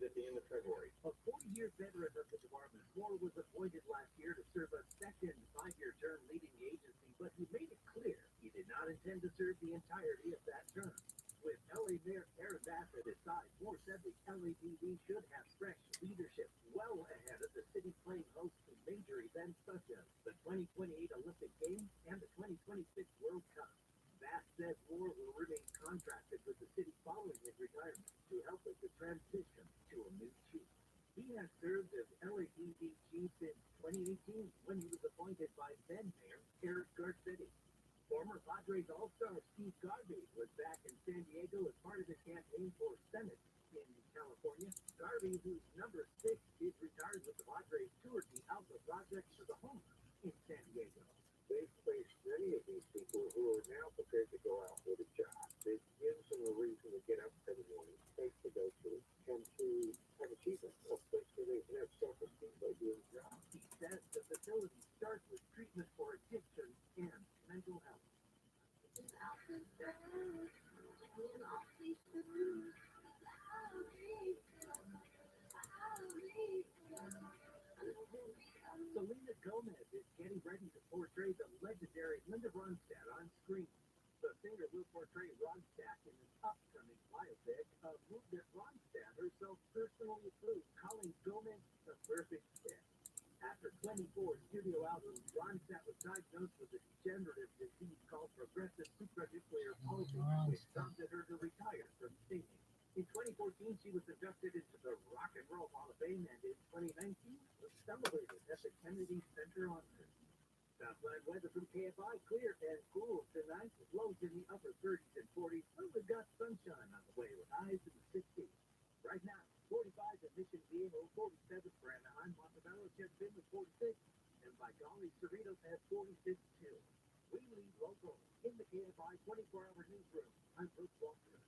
at the end of February. A 40-year veteran of the department, Moore was appointed last year to serve a second 5-year term leading the agency, but he made it clear he did not intend to serve the entirety of that term. With LA Mayor Aaron Bass at his side, Moore said the LAPD should have fresh leadership well ahead of the city playing host to major events such as the 2028 Olympic Games and the 2026 World Cup. Bass says Moore will remain contracted with the city following his retirement to help with the transition to a new chief. He has served as LAPD chief since 2018 when he was appointed by then Mayor Eric Garcetti. Former Padres All-Star Steve Garvey was back in San Diego as part of his campaign for Senate in California. Garvey, who's number 6, is retired with the Padres, toured the Alpha Project to the home in San Diego. They've placed many of these people who are now prepared to go out for the job. It gives them a reason to get up every morning, take to go to, and to have achievement, a place where they can have self-esteem by doing the job. He says the facility starts with treatment for addiction and mental health. Selena Gomez is getting ready to portray the legendary Linda Ronstadt on screen. The singer will portray Ronstadt in an upcoming biopic, a move that Ronstadt herself personally approved, calling Gomez the perfect fit. After 24 studio albums, Ronstadt was diagnosed with a degenerative disease called progressive supranuclear palsy, which prompted her to retire from singing. In 2014, she was inducted into the Rock and Roll Hall of Fame, and in 2019, was celebrated at the Kennedy Center on Earth. Southland weather from KFI, clear and cool tonight, with lows in the upper 30s and 40s, but we've got sunshine on the way with highs in the 60s. Right now, 45 at Mission Viejo, 47 for Anaheim, Montebello, Chesterfield with 46, and by golly, Cerritos has 46 too. We lead local in the KFI 24-hour newsroom. I'm Bruce Walker.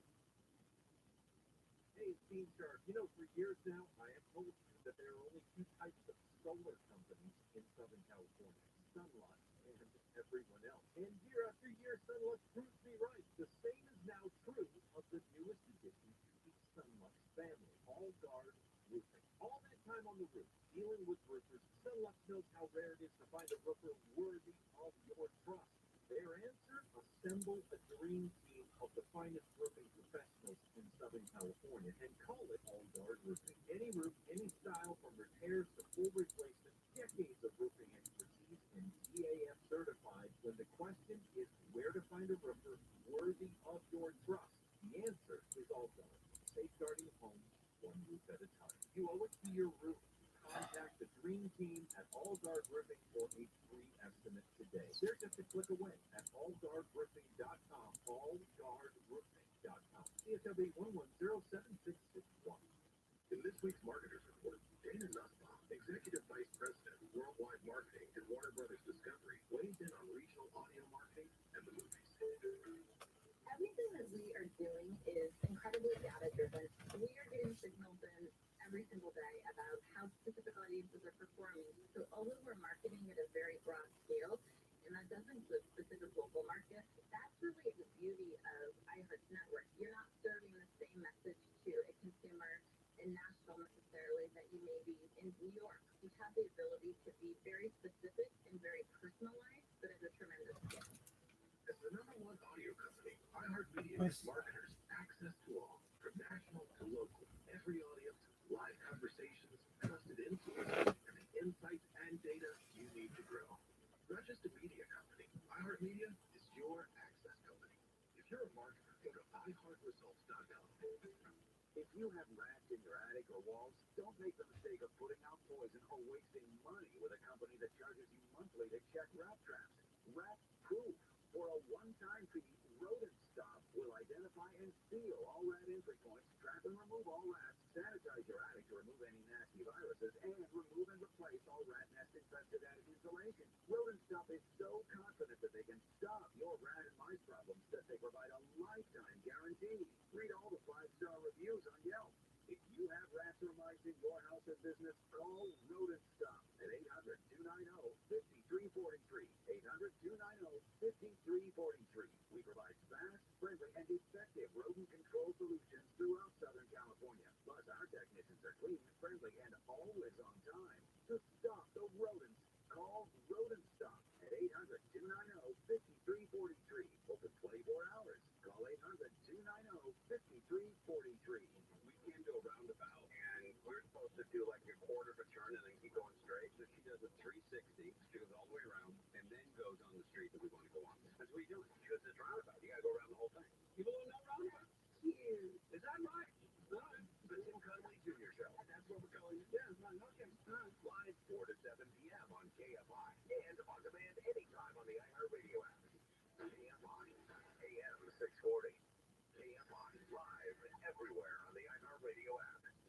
Hey, it's Dean Stark. You know, for years now, I have told you that there are only 2 types of solar companies in Southern California, Sunlight and everyone else. And year after year, Sunlight proves me right. The same is now true of the newest addition to the Sunlight family, All Guard Roofing. All that time on the roof, dealing with roofers, Sunlight knows how rare it is to find a roofer worthy of your trust. Their answer? Assemble a dream team of the finest roofing professionals in Southern California and call it All Guard Roofing. Any roof, any style, from repairs to full replacement, decades of roofing expertise and GAF certified. When the question is where to find a roofer worthy of your trust, the answer is All Guard. Safeguarding homes one roof at a time. You owe it to your roof. Contact the dream team at All Guard Roofing for a free estimate today. They're just a click away at allguardroofing.com. Allguardroofing.com. CSW 1107661. In this week's Marketers Report, Dana Nussbaum, Executive Vice President, Worldwide Marketing at Warner Brothers Discovery, weighs in on regional audio marketing and the movies. Everything that we are doing is incredibly data driven. We are getting signals in every single day about how specific audiences are performing. So although we're marketing at a very broad scale, and that does include specific local markets, that's really the beauty of iHeart's network. You're not serving the same message to a consumer in Nashville necessarily that you may be in New York. We have the ability to be very specific and very personalized, but at a tremendous scale. As the #1 audio company, iHeartMedia gives marketers access to all, from national to local. Every audience, live conversations, trusted influencers, and the insights and data you need to grow. Not just a media company, iHeartMedia is your access company. If you're a marketer, go to iHeartResults.com. If you have rats in your attic or walls, don't make the mistake of putting out poison or wasting money with a company that charges you monthly to check rat traps. Rat proof. For a one-time fee, Rodent Stop will identify and seal all rat entry points, trap and remove all rats, sanitize your attic to remove any nasty viruses, and remove and replace all rat nest infested attic insulation. Rodent Stop is so confident that they can stop your rat and mice problems that they provide a lifetime guarantee. Read all the 5-star reviews on Yelp. If you have rats or mice in your house or business, call Rodent Stop at 800-290-5343. 800-290-5343. We provide fast, friendly, and effective rodent control solutions throughout Southern California. Plus, our technicians are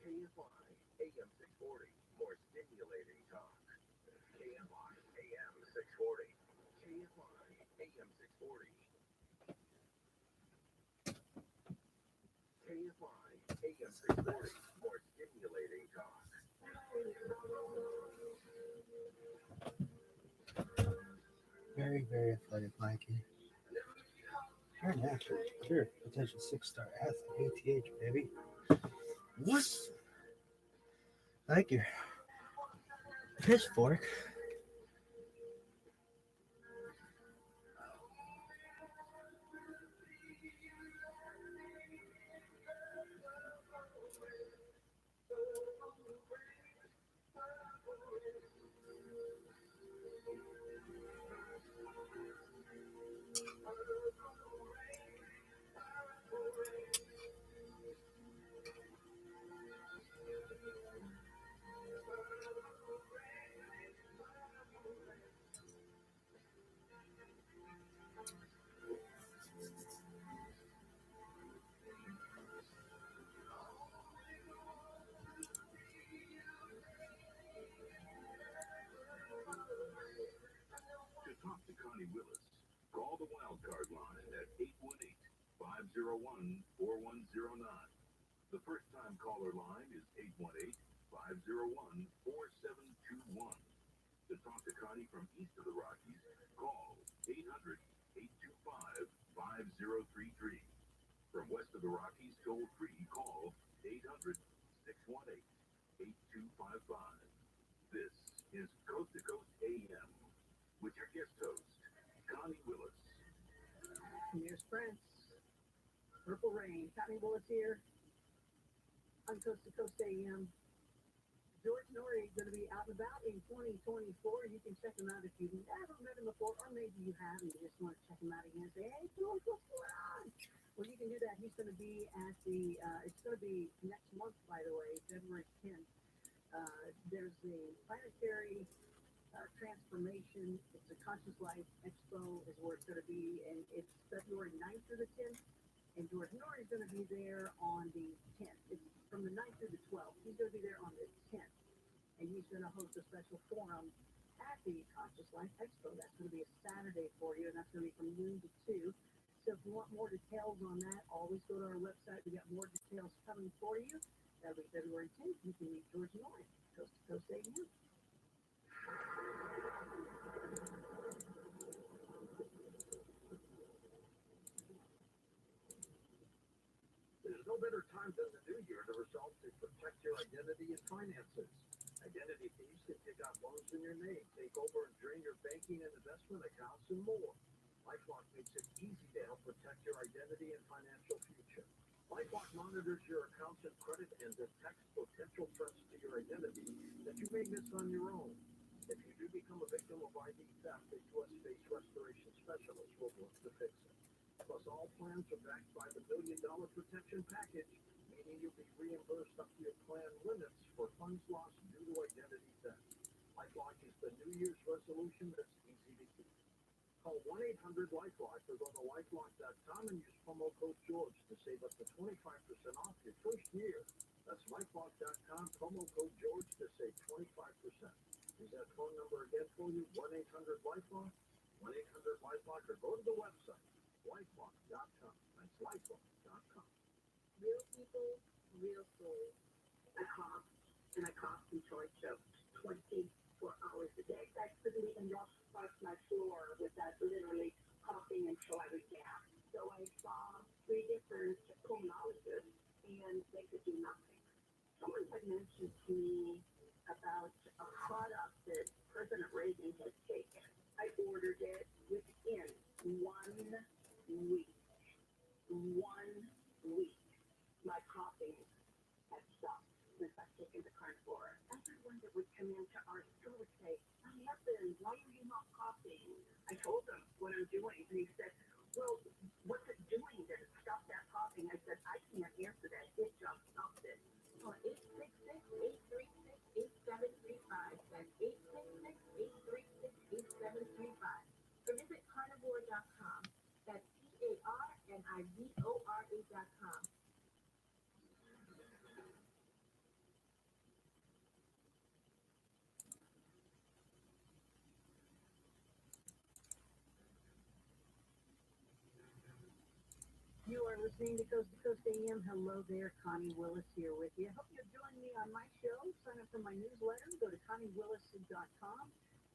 KFI AM 640, more stimulating talk. KFI AM 640. KFI AM 640. KFI AM 640, more stimulating talk. Very, very athletic, Mikey. You're an athlete. You're a potential 6-star athlete. ATH, baby. What? Like your pitchfork. To talk to Connie Willis, call the wildcard line at 818-501-4109. The first-time caller line is 818-501-4721. To talk to Connie from east of the Rockies, call 800-825-5033. From west of the Rockies, toll-free, call 800-618-8255. This is Coast to Coast AM with your guest host, Connie Willis. Here's Prince. Purple Rain. Connie Willis here on Coast to Coast AM. George Norrie going to be out and about in 2024. You can check him out if you've never met him before, or maybe you have and you just want to check him out again and say, hey, George, what's going on? Well, you can do that. He's going to be at the, it's going to be next month, by the way, February 10th. There's the Planetary Transformation. It's a Conscious Life Expo is where it's going to be, and it's February 9th through the 10th. And George Norrie is going to be there on the 10th. It's from the 9th through the 12th. He's going to be there on the 10th. And he's going to host a special forum at the Conscious Life Expo. That's going to be a Saturday for you, and that's going to be from noon to 2. So if you want more details on that, always go to our website. We got more details coming for you. That'll be February 10th. You can meet George Norrie, Coast to Coast AM. There's no better time than the new year to resolve to protect your identity and finances. Identity thieves can take out loans in your name, take over and drain your banking and investment accounts, and more. LifeLock makes it easy to help protect your identity and financial future. LifeLock monitors your accounts and credit and detects potential threats to your identity that you may miss on your own. If you do become a victim of ID theft, a US-based restoration specialist will work to fix it. Plus, all plans are backed by the $1 Million Protection Package, meaning you'll be reimbursed up to your plan limits for funds lost due to identity theft. LifeLock is the New Year's resolution that's easy to keep. Call 1-800-LifeLock or go to lifelock.com and use promo code George to save up to 25% off your first year. That's lifelock.com, promo code George to save 25%. Use that phone number again for you, 1-800-LifeLock, 1-800-LifeLock, or go to the website, lifelock.com. That's lifelock.com. Real people, real souls. I cough, and I cough until I choke 24 hours a day. I couldn't even walk across my floor without literally coughing until I would gag. So I saw 3 different pulmonologists, and they could do nothing. Someone had mentioned to me about a product that President Reagan had taken. I ordered it within 1 week. 1 week. My coughing had stopped since I've taken the carnivore. Everyone that would come into our store would say, what happened? Why are you not coughing? I told him what I'm doing, and he said, well, what's it doing that it stopped that coughing? I said, I can't answer that. It just stopped it. So 866-836-8735. That's 866-836-8735. So visit carnivore.com. That's carnivore.com. listening to Coast AM. Hello there, Connie Willis here with you. Hope you'll join me on my show. Sign up for my newsletter. Go to ConnieWillis.com.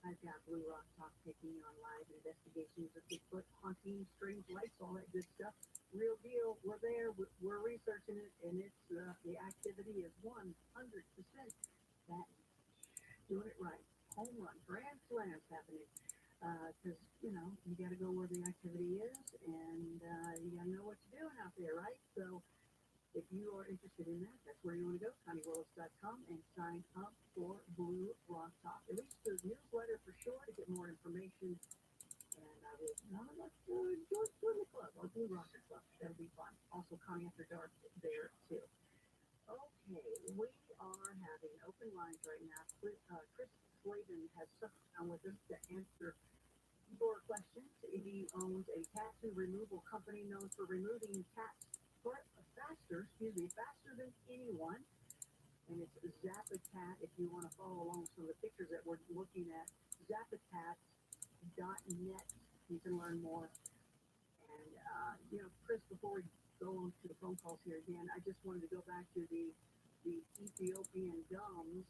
I've got Blue Rock Talk taking on live investigations of Bigfoot, haunting, strange lights, all that good stuff. Real deal. We're there. We're researching it, and it's the activity is 100% that doing it right. Home run, grand slams happening. Because, you got to go where the activity is, and you got to know what you're doing out there, right? So if you are interested in that, that's where you want to go, ConnieWillis.com, and sign up for Blue Rock Talk. At least the newsletter for sure to get more information. And I will join the club, our Blue Rocker Club. That'll be fun. Also, Connie After Dark there, too. Okay, we are having open lines right now. Chris Slavin has stuck down with us to answer your questions. He owns a tattoo removal company known for removing tats faster than anyone. And it's Zappatat. If you want to follow along some of the pictures that we're looking at, zappatat.net. You can learn more. And, Chris, before we go on to the phone calls here again, I just wanted to go back to the Ethiopian gums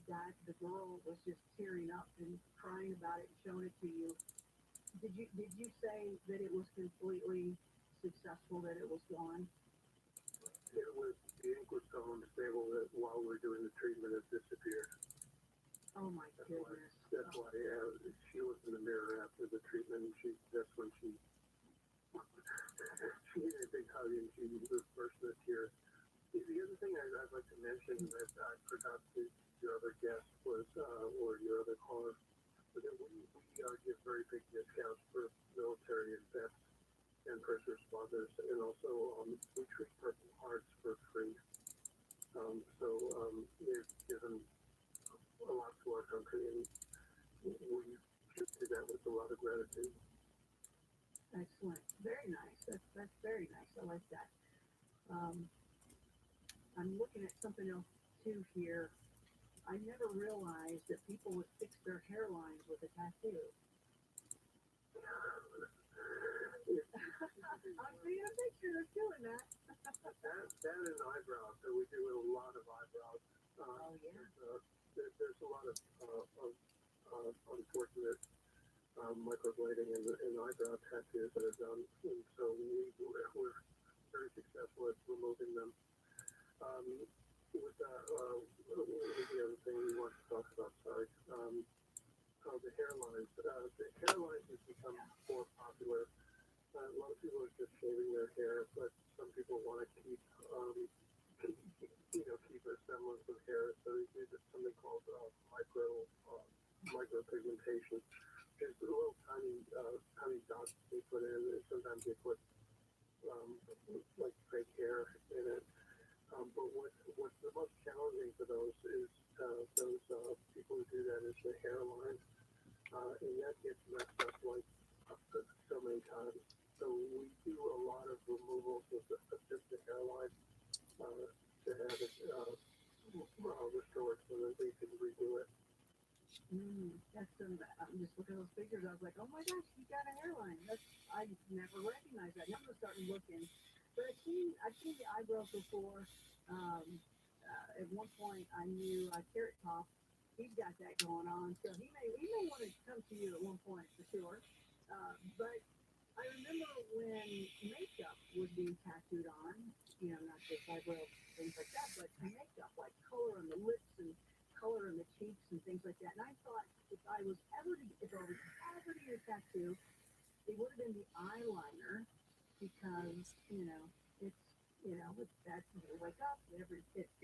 that the girl was just tearing up and crying about it and showing it to you. Did you say that it was completely successful, that it was gone? It was, the ink was so unstable that while we were doing the treatment, it disappeared. Oh my goodness. That's why she looked in the mirror after the treatment, and that's when she needed a big hug, and she burst into tears. The other thing I'd like to mention that I forgot to your other guest was, or your other caller, but that we give very big discounts for military and vets and first responders, and also we treat Purple Hearts for free. They've given a lot to our country, and we should do that with a lot of gratitude. Excellent. Very nice. That's very nice. I like that. I'm looking at something else too here. I never realized that people would fix their hairlines with a tattoo. I'm seeing a picture of doing that. that and eyebrows. So we do a lot of eyebrows. There's a lot of unfortunate microblading and eyebrow tattoos that are done, and so we're very successful at removing them. What was the other thing we want to talk about? Sorry. The hairlines. The hairlines has become more popular. A lot of people are just shaving their hair, but some people want to keep a semblance of hair, so they do something called micropigmentation. There's little tiny dots they put in, and sometimes they put like fake hair in it. But what's the most challenging for those is those people who do that is the hairline, and that gets messed up like so many times. So we do a lot of removals of just the hairline to have it restored so that they can redo it. I'm just looking at those pictures. I was like, oh my gosh, you got a hairline. I never recognized that. Now I'm gonna start looking. But I've seen the eyebrows before. At one point, I knew Carrot Top. He's got that going on, so he may want to come to you at one point for sure. But I remember when makeup was being tattooed on, not just eyebrow things like that, but makeup, like color on the lips and color on the cheeks and things like that. And I thought if I was ever to get a tattoo, it would have been the eyeliner, because with that, you wake up, it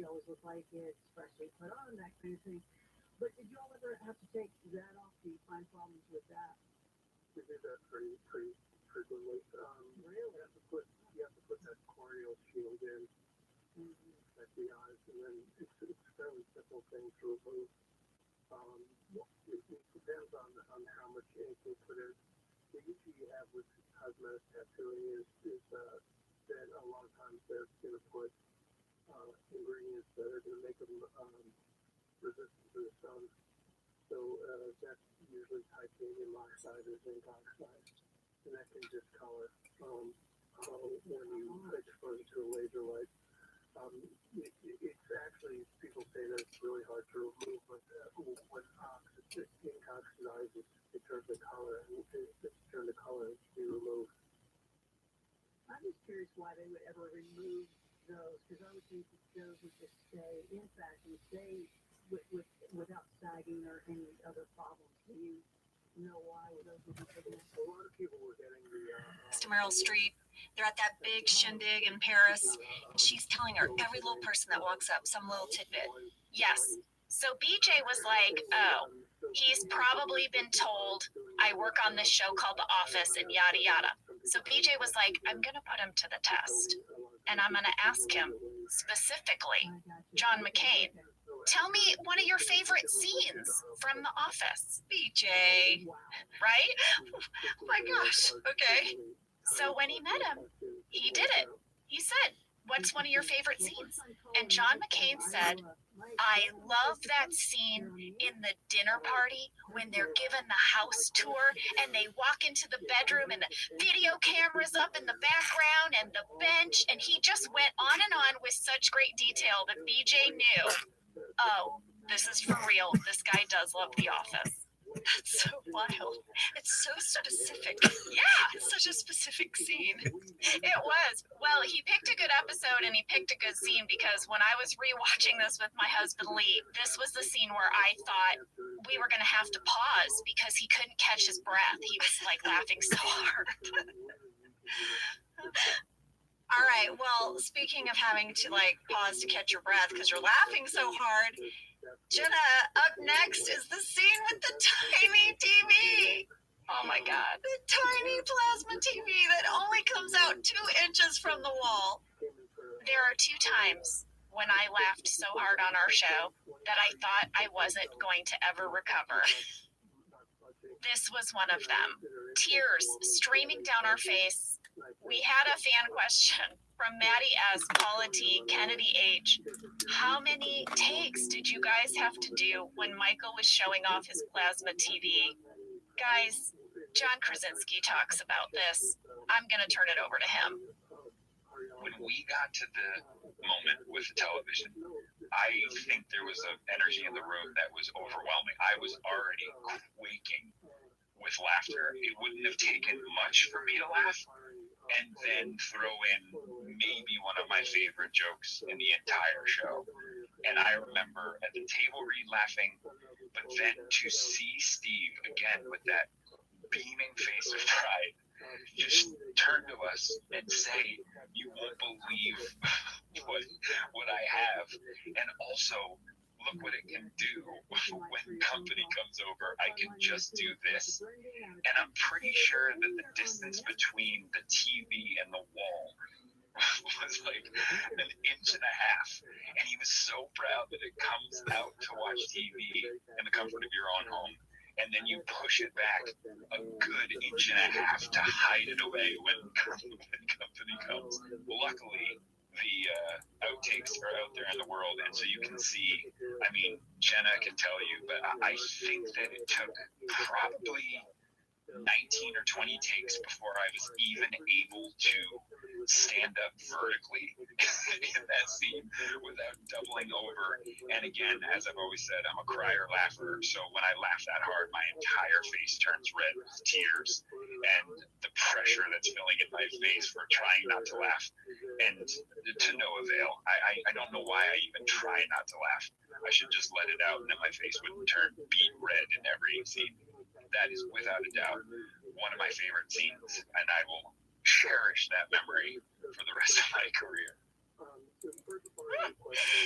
always looks like it's freshly put on, that kind of thing. But did you all ever have to take that off? Do you find problems with that? We do that pretty frequently. Really? You have to put that corneal shield in at the eyes, and then it's a fairly simple thing to remove. It depends on how much ink you put in. The issue you have with cosmetic tattooing is that a lot of times they're going to put ingredients that are going to make them resistant to the sun. So that's usually titanium oxide or zinc oxide, and that can discolor. when you expose it to a laser light. It's actually, people say that it's really hard to remove, but when ink oxidizes, it turns the color, and it's turned the color to be removed. I'm just curious why they would ever remove those, because I would think that those would just stay, in fact, and stay without sagging or any other problems. Do you know why those would be taken out? A lot of people were getting the To Meryl Streep. They're at that big shindig in Paris, and she's telling her every little person that walks up some little tidbit. Yes. So BJ was like, oh, he's probably been told I work on this show called The Office and yada yada. So BJ was like, I'm going to put him to the test. And I'm going to ask him specifically, John McCain, tell me one of your favorite scenes from The Office. BJ, Right? oh my gosh, okay. So when he met him, he did it. He said, what's one of your favorite scenes? And John McCain said, I love that scene in the dinner party when they're given the house tour and they walk into the bedroom and the video camera's up in the background and the bench. And he just went on and on with such great detail that BJ knew, oh, this is for real. This guy does love The Office. That's so wild. It's so specific. Yeah, it's such a specific scene. It was. Well, he picked a good episode and he picked a good scene because when I was rewatching this with my husband Lee, this was the scene where I thought we were going to have to pause because he couldn't catch his breath. He was like laughing so hard. All right, well, speaking of having to like pause to catch your breath because you're laughing so hard, Jenna, up next is the scene with the tiny TV. Oh my God. The tiny plasma TV that only comes out 2 inches from the wall. There are 2 times when I laughed so hard on our show that I thought I wasn't going to ever recover. This was one of them. Tears streaming down our face. We had a fan question from Maddie S, Paula T, Kennedy H. How many takes did you guys have to do when Michael was showing off his plasma TV? Guys, John Krasinski talks about this. I'm going to turn it over to him. When we got to the moment with the television, I think there was an energy in the room that was overwhelming. I was already quaking with laughter. It wouldn't have taken much for me to laugh. And then throw in maybe one of my favorite jokes in the entire show. And I remember at the table read laughing, but then to see Steve again with that beaming face of pride just turn to us and say, you won't believe what I have. And also, look what it can do when company comes over. I can just do this. And I'm pretty sure that the distance between the TV and the wall was like 1.5 inches. And he was so proud that it comes out to watch TV in the comfort of your own home. And then you push it back a good 1.5 inches to hide it away when company comes. Luckily, the outtakes are out there in the world, and so you can see, I mean, Jenna can tell you, but I think that it took probably 19 or 20 takes before I was even able to stand up vertically in that scene without doubling over. And again, as I've always said, I'm a crier laugher, so when I laugh that hard, my entire face turns red with tears and the pressure that's filling in my face for trying not to laugh, and to no avail. I don't know why I even try not to laugh. I should just let it out and then my face wouldn't turn beet red in every scene. That is without a doubt one of my favorite scenes, and I will cherish that memory for the rest of my career.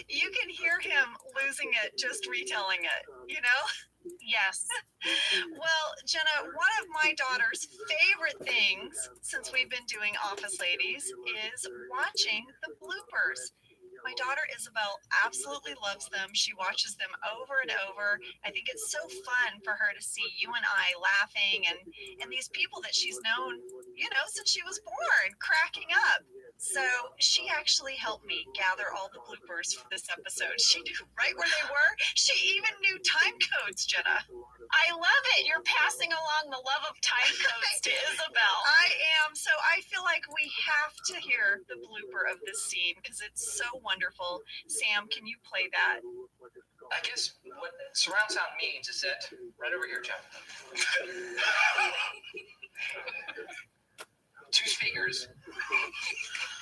You can hear him losing it just retelling it, you know? Yes. Well, Jenna, one of my daughter's favorite things since we've been doing Office Ladies is watching the bloopers. My daughter Isabel absolutely loves them. She watches them over and over. I think it's so fun for her to see you and I laughing and these people that she's known, you know, since she was born, cracking up. So she actually helped me gather all the bloopers for this episode. She knew right where they were. She even knew time codes, Jenna. I love it. You're passing along the love of time codes to Isabel. I am. So I feel like we have to hear the blooper of this scene because it's so wonderful. Sam, can you play that? I guess what surround sound means is that right over here, Jeff. Two speakers.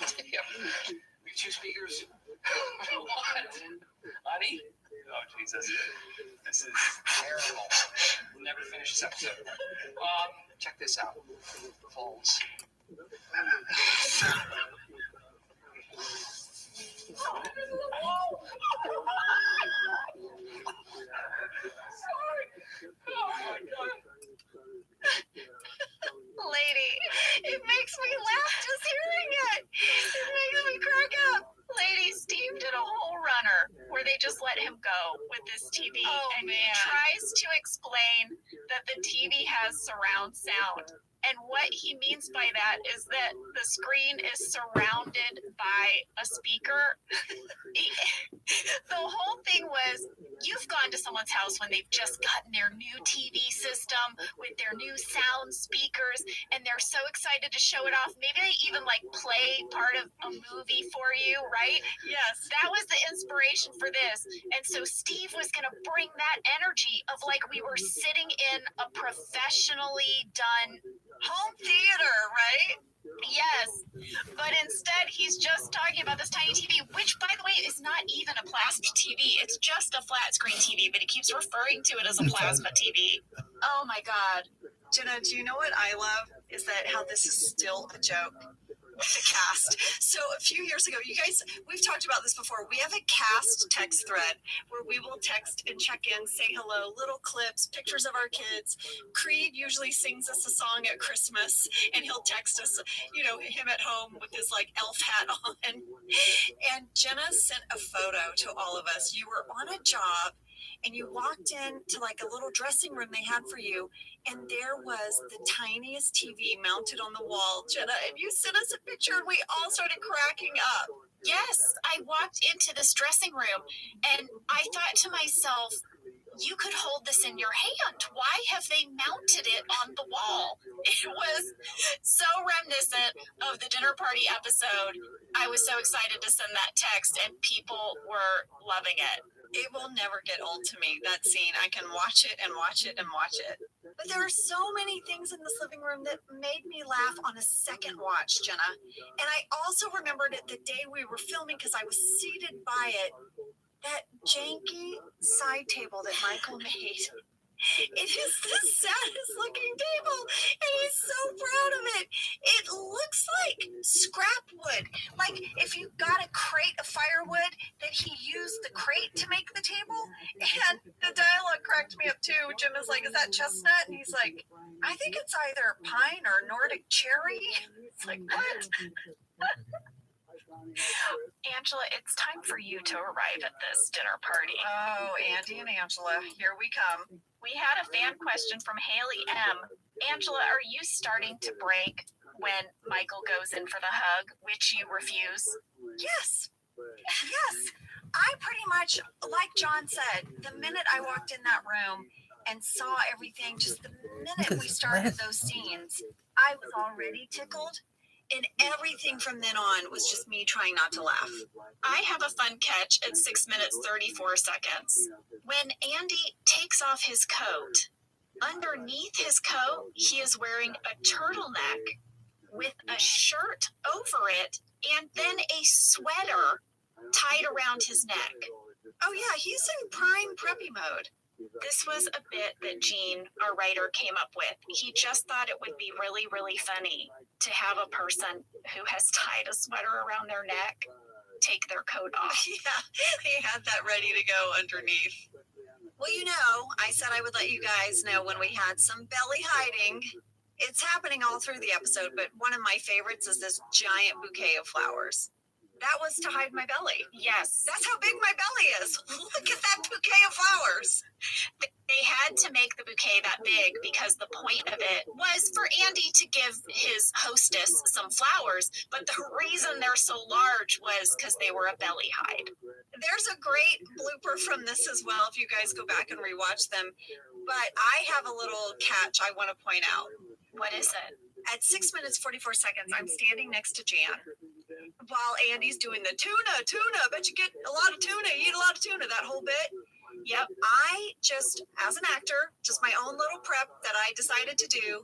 Yep. We have two speakers. What? Honey? Oh, Jesus. This is terrible. We'll never finish this episode. Check this out. Folds. Lady, it makes me laugh just hearing it. It makes me crack up. Lady, Steve did a whole runner where they just let him go with this TV. And he tries to explain that the TV has surround sound. And what he means by that is that the screen is surrounded by a speaker. The whole thing was, you've gone to someone's house when they've just gotten their new TV system with their new sound speakers, and they're so excited to show it off. Maybe they even like play part of a movie for you, right? Yes. That was the inspiration for this. And so Steve was going to bring that energy of like we were sitting in a professionally done Home theater, right? Yes, but instead he's just talking about this tiny TV, which, by the way, is not even a plasma TV. It's just a flat screen TV, but he keeps referring to it as a plasma TV. Oh my God. Jenna, do you know what I love? Is that how this is still a joke? The cast. So a few years ago, you guys, we've talked about this before. We have a cast text thread where we will text and check in, say hello, little clips, pictures of our kids. Creed usually sings us a song at Christmas, and he'll text us, you know, him at home with his like elf hat on. And Jenna sent a photo to all of us. You were on a job, and you walked into like a little dressing room they had for you, and there was the tiniest TV mounted on the wall, Jenna, and you sent us a picture, and we all started cracking up. Yes, I walked into this dressing room, and I thought to myself, you could hold this in your hand. Why have they mounted it on the wall? It was so reminiscent of the dinner party episode. I was so excited to send that text, and people were loving it. It will never get old to me, that scene. I can watch it and watch it and watch it. But there are so many things in this living room that made me laugh on a second watch, Jenna. And I also remembered it the day we were filming because I was seated by it. That janky side table that Michael made. It is the saddest looking table, and he's so proud of it. It looks like scrap wood. Like if you got a crate of firewood that he used the crate to make the table. And the dialogue cracked me up too. Jim is like, is that chestnut? And he's like, I think it's either pine or Nordic cherry. It's like, what? Angela, it's time for you to arrive at this dinner party. Oh, Andy and Angela, here we come. We had a fan question from Haley M. Angela, are you starting to break when Michael goes in for the hug, which you refuse? Yes. Yes. I pretty much, like John said, the minute I walked in that room and saw everything, just the minute we started those scenes, I was already tickled. And everything from then on was just me trying not to laugh. I have a fun catch at 6 minutes 34 seconds. When Andy takes off his coat, underneath his coat, he is wearing a turtleneck with a shirt over it and then a sweater tied around his neck. Oh yeah, he's in prime preppy mode. This was a bit that Gene, our writer, came up with. He just thought it would be really, really funny to have a person who has tied a sweater around their neck take their coat off. Yeah, he had that ready to go underneath. Well, you know, I said I would let you guys know when we had some belly hiding. It's happening all through the episode, but one of my favorites is this giant bouquet of flowers. That was to hide my belly. Yes. That's how big my belly is. Look at that bouquet of flowers. They had to make the bouquet that big because the point of it was for Andy to give his hostess some flowers, but the reason they're so large was because they were a belly hide. There's a great blooper from this as well if you guys go back and rewatch them. But I have a little catch I want to point out. What is it? At 6 minutes 44 seconds, I'm standing next to Jan while Andy's doing the tuna. Bet you get a lot of tuna. You eat a lot of tuna, that whole bit. Yep. I just, as an actor, just my own little prep that I decided to do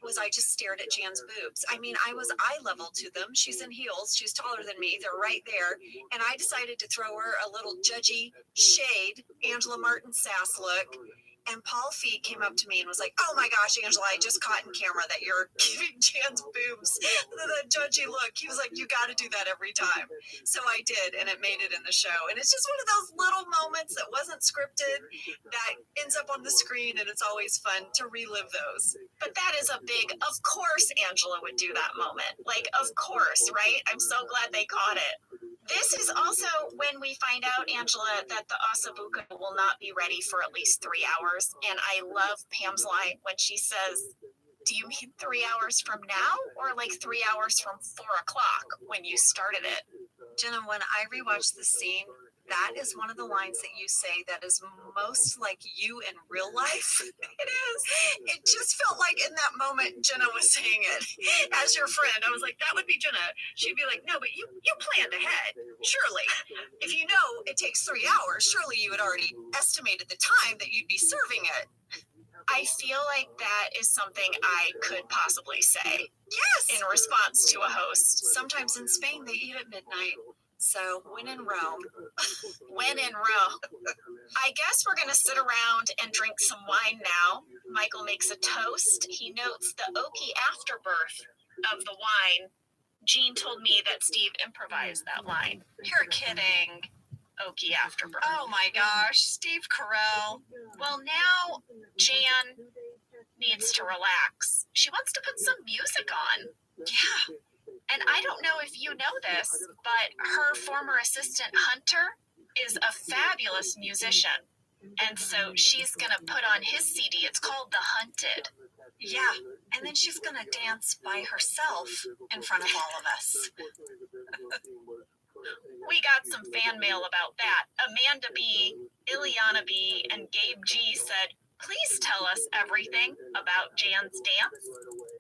was I just stared at Jan's boobs. I mean, I was eye level to them. She's in heels. She's taller than me. They're right there. And I decided to throw her a little judgy shade, Angela Martin sass look. And Paul Feig came up to me and was like, "Oh my gosh, Angela, I just caught in camera that you're giving Jan's boobs the judgy look." He was like, "You got to do that every time." So I did, and it made it in the show. And it's just one of those little moments that wasn't scripted that ends up on the screen, and it's always fun to relive those. But that is a big, of course Angela would do that moment. Like, of course, right? I'm so glad they caught it. This is also when we find out, Angela, that the Asabuca will not be ready for at least 3 hours. And I love Pam's line when she says, "Do you mean 3 hours from now or like 3 hours from 4 o'clock when you started it?" Jenna, when I rewatched the scene, that is one of the lines that you say that is most like you in real life. It is. It just felt like in that moment, Jenna was saying it. As your friend, I was like, that would be Jenna. She'd be like, "No, but you planned ahead. Surely. If you know it takes 3 hours, surely you had already estimated the time that you'd be serving it." I feel like that is something I could possibly say. Yes. In response to a host. Sometimes in Spain, they eat at midnight. So when in Rome. When in Rome. I guess we're going to sit around and drink some wine now. Michael makes a toast. He notes the oaky afterbirth of the wine. Jean told me that Steve improvised that line. You're kidding. Oaky afterbirth. Oh my gosh, Steve Carell. Well, now Jan needs to relax. She wants to put some music on. Yeah. And I don't know if you know this, but her former assistant Hunter is a fabulous musician. And so she's going to put on his CD. It's called The Hunted. Yeah. And then she's going to dance by herself in front of all of us. We got some fan mail about that. Amanda B, Ileana B, and Gabe G said, "Please tell us everything about Jan's dance."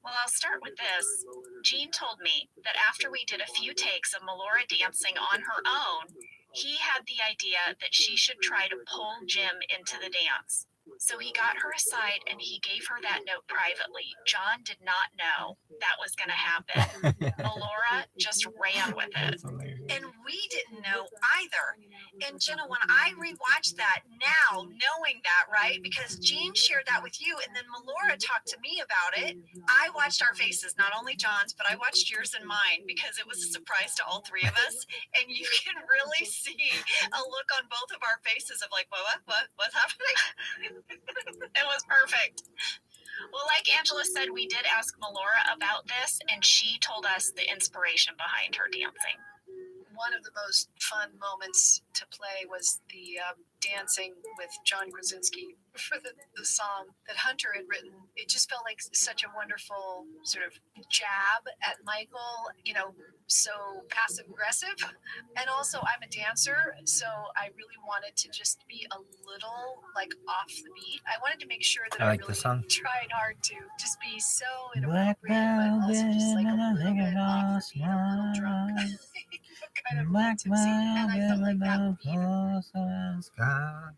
Well, I'll start with this. Jean told me that after we did a few takes of Melora dancing on her own, he had the idea that she should try to pull Jim into the dance. So he got her aside and he gave her that note privately. John did not know that was going to happen. Melora just ran with it. And we didn't know either. And Jenna, when I rewatched that now, knowing that, right? Because Jean shared that with you, and then Melora talked to me about it. I watched our faces, not only John's, but I watched yours and mine because it was a surprise to all three of us. And you can really see a look on both of our faces of like, what's happening? It was perfect. Well, like Angela said, we did ask Melora about this, and she told us the inspiration behind her dancing. One of the most fun moments to play was the dancing with John Krasinski for the song that Hunter had written. It just felt like such a wonderful sort of jab at Michael, you know, so passive aggressive. And also I'm a dancer, so I really wanted to just be a little like off the beat. I wanted to make sure that I like really the song. tried hard to just be so Black inappropriate, but also just like a little bit velvet off the beat, a little drunk. Kind of Black tipsy, and I felt like that would be sky.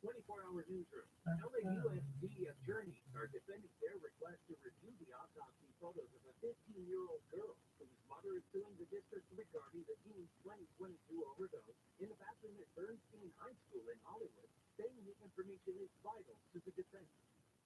24-hour newsroom. LAUSD attorneys are defending their request to review the autopsy photos of a 15-year-old girl whose mother is suing the district regarding the June 2022 overdose in the bathroom at Bernstein High School in Hollywood, saying the information is vital to the defense.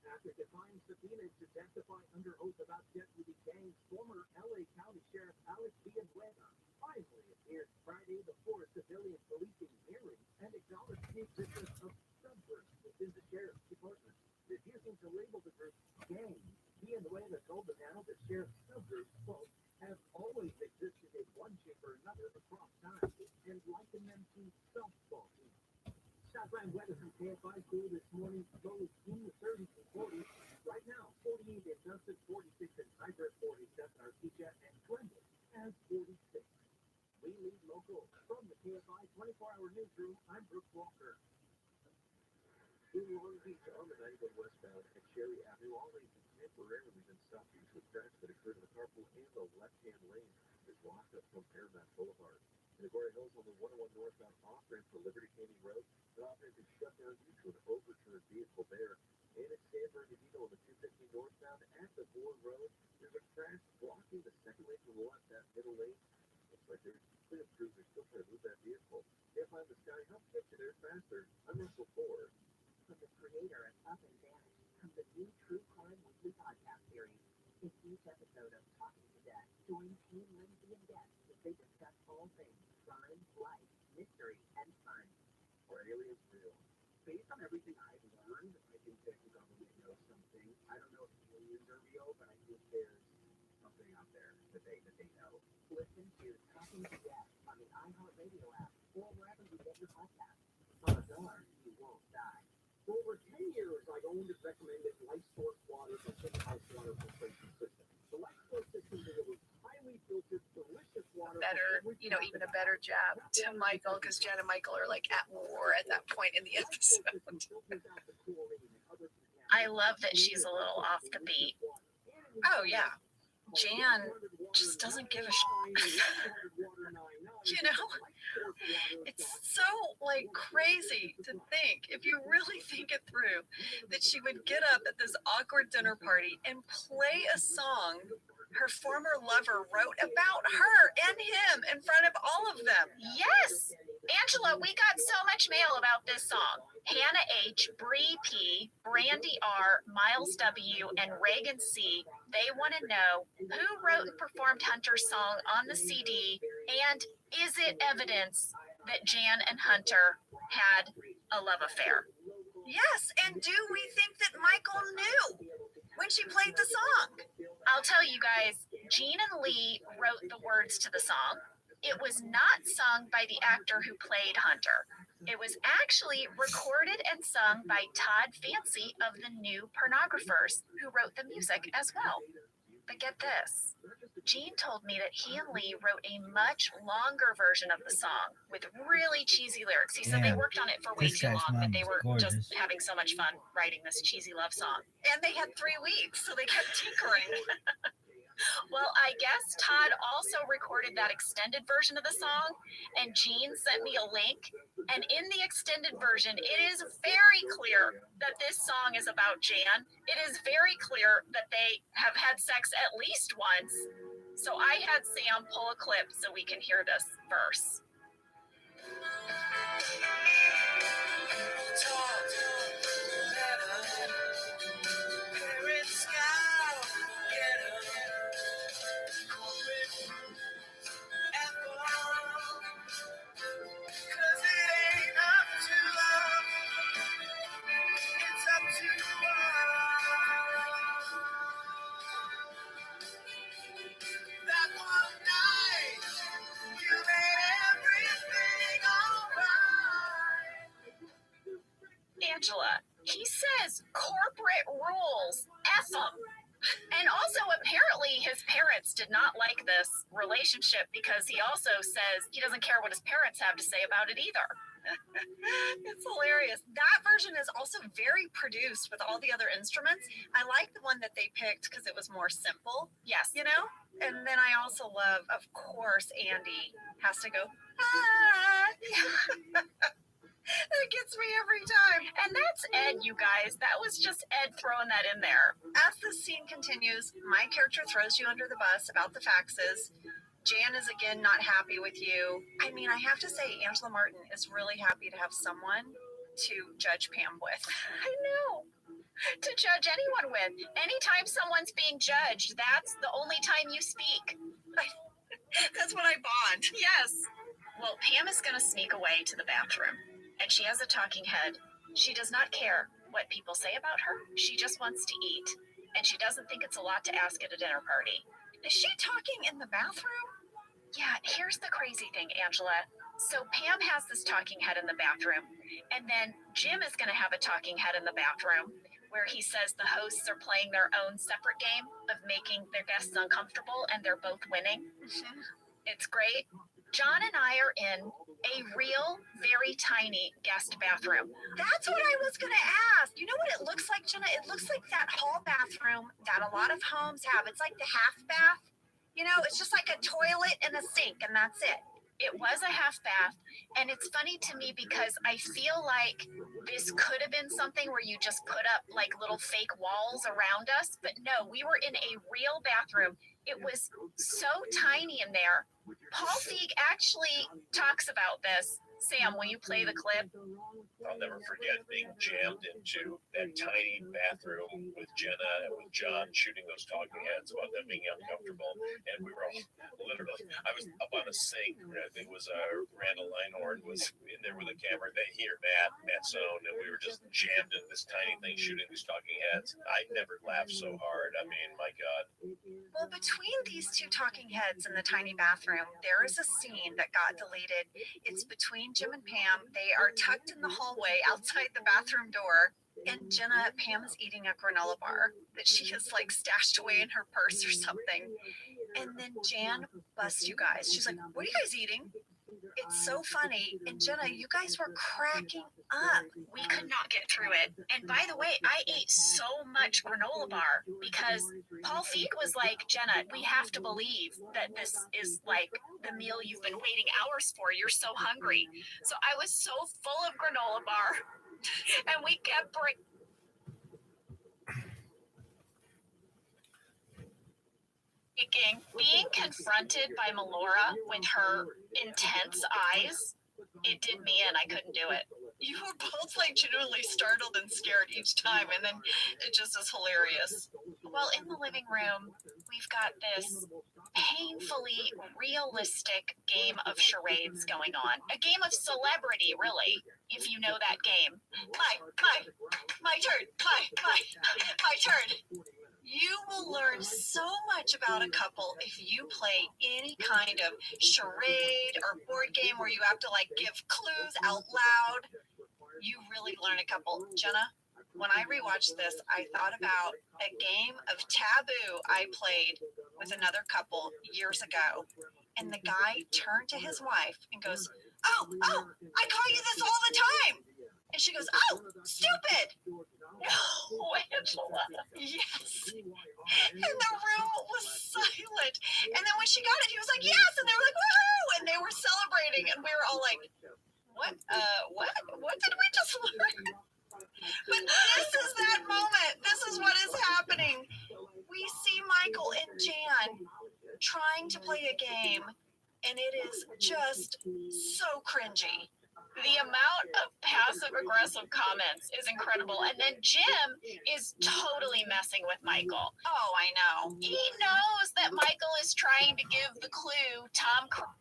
After defying subpoenas to testify under oath about Deputy Gang's former LA County Sheriff Alex Villanueva finally appeared Friday before a civilian policing hearing and acknowledged the existence of subgroups within the sheriff's department, refusing to label the group gang. Villanueva told the panel that shares subgroups, quote, have always existed in one shape or another across time and liken them to self-fault. Southland weather from KFI cool this morning, lows in the 30s and 40s. Right now, 48 in Dustin, 46 in Hybrid, 47 Artesia, and Glendon has 46. We lead local from the KFI 24-hour newsroom. I'm Brooke Walker. In Long Beach on the 91 westbound at Cherry Avenue, all lanes have temporarily been stopped due to cracks that occurred in the carpool and the left-hand lane is blocked up from Paramount Boulevard. In Agoura Hills on the 101 northbound off-ramp to Liberty Canyon Road, the off-ramp is shut down due to an overturned vehicle there. And at San Bernardino on the 215 northbound at the Bourne Road, there's a crash blocking the second lane from the left, that middle lane. Looks like there's clear crews are still trying to move that vehicle. Can't find the sky, help get you there faster. I'm Russell Ford. From the creator of Up and Vanished comes a new true crime weekly podcast series. In each episode of Talking to Death, join Team Lindsay and guests as they discuss all things crime, life, mystery, and fun. Are aliens real? Based on everything I've learned, I think that the government knows something. I don't know if aliens are real, but I think there's something out there that they know. Listen to Talking to Death on the iHeartRadio app or wherever you get your podcasts. Odds are you won't die. For over 10 years, I've owned and recommended Life Source Water and in-house water filtration system. The Life Source system delivers highly filtered, delicious water. Better, even a better jab to Michael, because Jen and Michael are like at war at that point in the episode. I love that she's a little off the beat. Oh yeah, Jan just doesn't give a it's so like crazy to think, if you really think it through, that she would get up at this awkward dinner party and play a song her former lover wrote about her and him in front of all of them. Yes! Angela, we got so much mail about this song. Hannah H., Bree P., Brandy R., Miles W., and Reagan C., they want to know who wrote and performed Hunter's song on the CD, and is it evidence that Jan and Hunter had a love affair? Yes, and do we think that Michael knew when she played the song? I'll tell you guys, Gene and Lee wrote the words to the song. It was not sung by the actor who played Hunter. It was actually recorded and sung by Todd Fancy of the New Pornographers, who wrote the music as well. But get this, Gene told me that he and Lee wrote a much longer version of the song with really cheesy lyrics. He said they worked on it for way too long, but they were just having so much fun writing this cheesy love song. And they had 3 weeks, so they kept tinkering. Well, I guess Todd also recorded that extended version of the song, and Gene sent me a link. And in the extended version, it is very clear that this song is about Jan. It is very clear that they have had sex at least once. So I had Sam pull a clip so we can hear this verse. Angela, he says corporate rules, F them. And also, apparently, his parents did not like this relationship because he also says he doesn't care what his parents have to say about it either. It's hilarious. That version is also very produced with all the other instruments. I like the one that they picked because it was more simple. Yes. And then I also love, of course, Andy has to go, ah. It gets me every time. And that's Ed, you guys. That was just Ed throwing that in there. As the scene continues, my character throws you under the bus about the faxes. Jan is again not happy with you. I mean, I have to say, Angela Martin is really happy to have someone to judge Pam with. I know. To judge anyone with. Anytime someone's being judged, that's the only time you speak. That's when I bond. Yes. Well, Pam is going to sneak away to the bathroom. And she has a talking head. She does not care what people say about her. She just wants to eat. and she doesn't think it's a lot to ask at a dinner party. Is she talking in the bathroom? Yeah, here's the crazy thing, Angela. So Pam has this talking head in the bathroom, and then Jim is going to have a talking head in the bathroom where he says the hosts are playing their own separate game of making their guests uncomfortable, and they're both winning. It's great. John and I are in a real, very tiny guest bathroom. That's what I was going to ask. You know what it looks like, Jenna? It looks like that hall bathroom that a lot of homes have. It's like the half bath. You know, it's just like a toilet and a sink, and that's it. It was a half bath, and it's funny to me because I feel like this could have been something where you just put up like little fake walls around us, but no, we were in a real bathroom. It was so tiny in there. Paul Feig actually talks about this. Sam, will you play the clip? I'll never forget being jammed into that tiny bathroom with Jenna and with John shooting those talking heads about them being uncomfortable. And we were all literally, I was up on a sink. I think it was Randall Linehorn was in there with a camera. Matt Zone, and we were just jammed in this tiny thing shooting these talking heads. I never laughed so hard. I mean, my God. Well, between these two talking heads in the tiny bathroom, there is a scene that got deleted. It's between Jim and Pam. They are tucked in the hallway outside the bathroom door. And Jenna, Pam is eating a granola bar that she has like stashed away in her purse or something. And then Jan busts you guys. She's like, "What are you guys eating?" It's so funny. And Jenna, you guys were cracking up. We could not get through it. And by the way, I ate so much granola bar because Paul Feig was like, "Jenna, we have to believe that this is like the meal you've been waiting hours for. You're so hungry." So I was so full of granola bar, and we kept being confronted by Melora with her intense eyes. It did me in. I couldn't do it. You were both like genuinely startled and scared each time, and then it just is hilarious. Well, in the living room, we've got this painfully realistic game of charades going on. A game of celebrity, really, if you know that game. My turn. My turn. You will learn so much about a couple if you play any kind of charade or board game where you have to like give clues out loud. You really learn a couple. Jenna, when I rewatched this, I thought about a game of Taboo I played with another couple years ago. And the guy turned to his wife and goes, Oh, I call you this all the time. And she goes, "Oh, stupid." No, Angela. Yes. And the room was silent. And then when she got it, he was like, "Yes." And they were like, "Woohoo!" And they were celebrating. And we were all like, what did we just learn? But this is that moment. This is what is happening. We see Michael and Jan trying to play a game, and it is just so cringy. The amount of passive-aggressive comments is incredible. And then Jim is totally messing with Michael. Oh, I know. He knows that Michael is trying to give the clue Tom Cruise.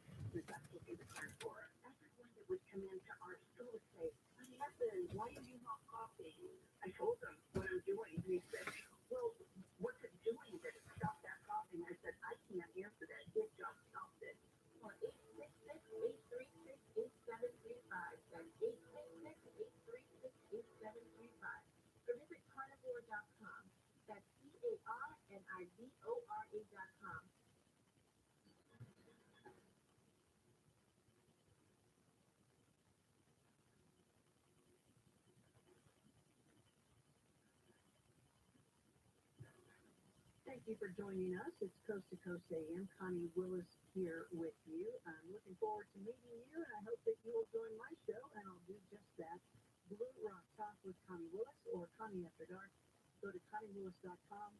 Why do you not coffee? I told him what I'm doing. And he said, "Well, what's it doing that it stopped that coughing?" I said, "I can't answer that. It just stopped it." Well, 866-836-8735. That's 866-836-8735. Or visit carnivore.com. That's CARNIVORA.com. Thank you for joining us. It's Coast to Coast AM. Connie Willis here with you. I'm looking forward to meeting you, and I hope that you will join my show, and I'll do just that. Blue Rock Talk with Connie Willis or Connie After Dark. Go to ConnieWillis.com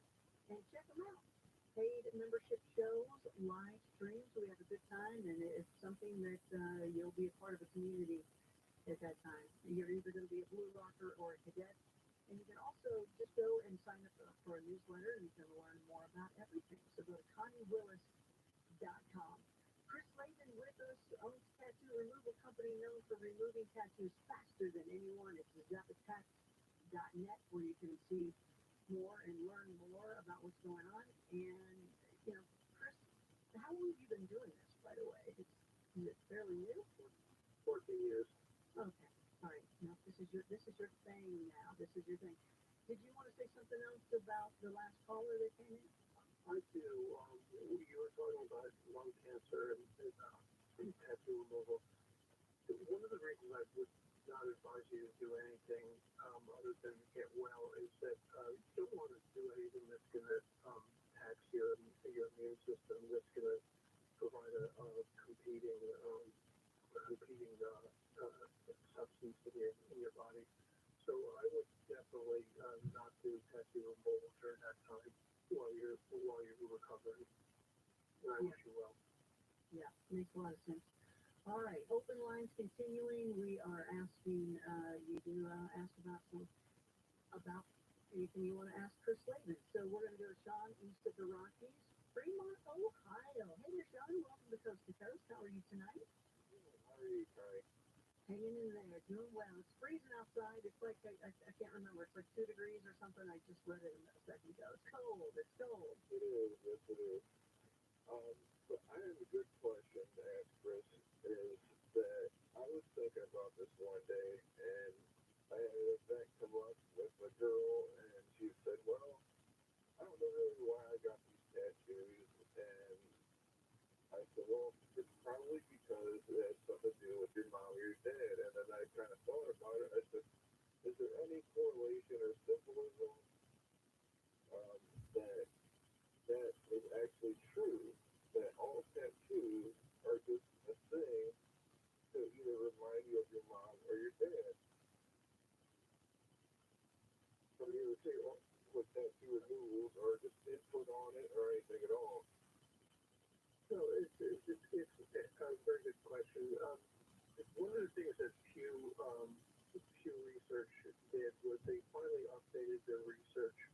and check them out. Paid membership shows, live streams. We have a good time, and it's something that you'll be a part of a community at that time. You're either going to be a Blue Rocker or a cadet. And you can also just go and sign up for a newsletter, and you can learn more about everything. So go to ConnieWillis.com. Chris Layden with us owns tattoo removal company known for removing tattoos faster than anyone. It's Zapatac.net, where you can see more and learn more about what's going on. And, Chris, how long have you been doing this, by the way? Is it fairly new? 14 years. Okay. All right. Now, this is your thing now. This is your thing. Did you want to say something else about the last caller that came in? I do. You were talking about lung cancer and tattoo removal. One of the reasons I would not advise you to do anything other than get well is that you don't want to do anything that's going to tax your immune system, that's going to provide a competing substance in your body. So I would definitely not do tattoo removal during that time while you're recovering. And I wish you well. Yeah, makes a lot of sense. All right, open lines continuing. We are asking, you asked about anything you want to ask Chris Slavin. So we're going to go to Sean east of the Rockies, Fremont, Ohio. Hey there, Sean. Welcome to Coast to Coast. How are you tonight? How are you, Carrie? Hanging in there, doing well. It's freezing outside. It's like, I can't remember. It's like 2 degrees or something. I just read it a second ago. It's cold. It's cold. It is. Yes, it is. But I have a good question to ask Chris. Is that I was thinking about this one day, and I had an event come up with a girl, and she said, "Well, I don't know really why I got these tattoos," and I said, "Well, it's probably because it has something to do with your mom or your dad." And then I kind of thought about it. I said, "Is there any correlation or symbolism that is actually true? That all tattoos are just a thing to either remind you of your mom or your dad?" Have you ever seen what tattoo removals or just input on it or anything at all? So it's a very good question. One of the things that Pew Research did was they finally updated their research,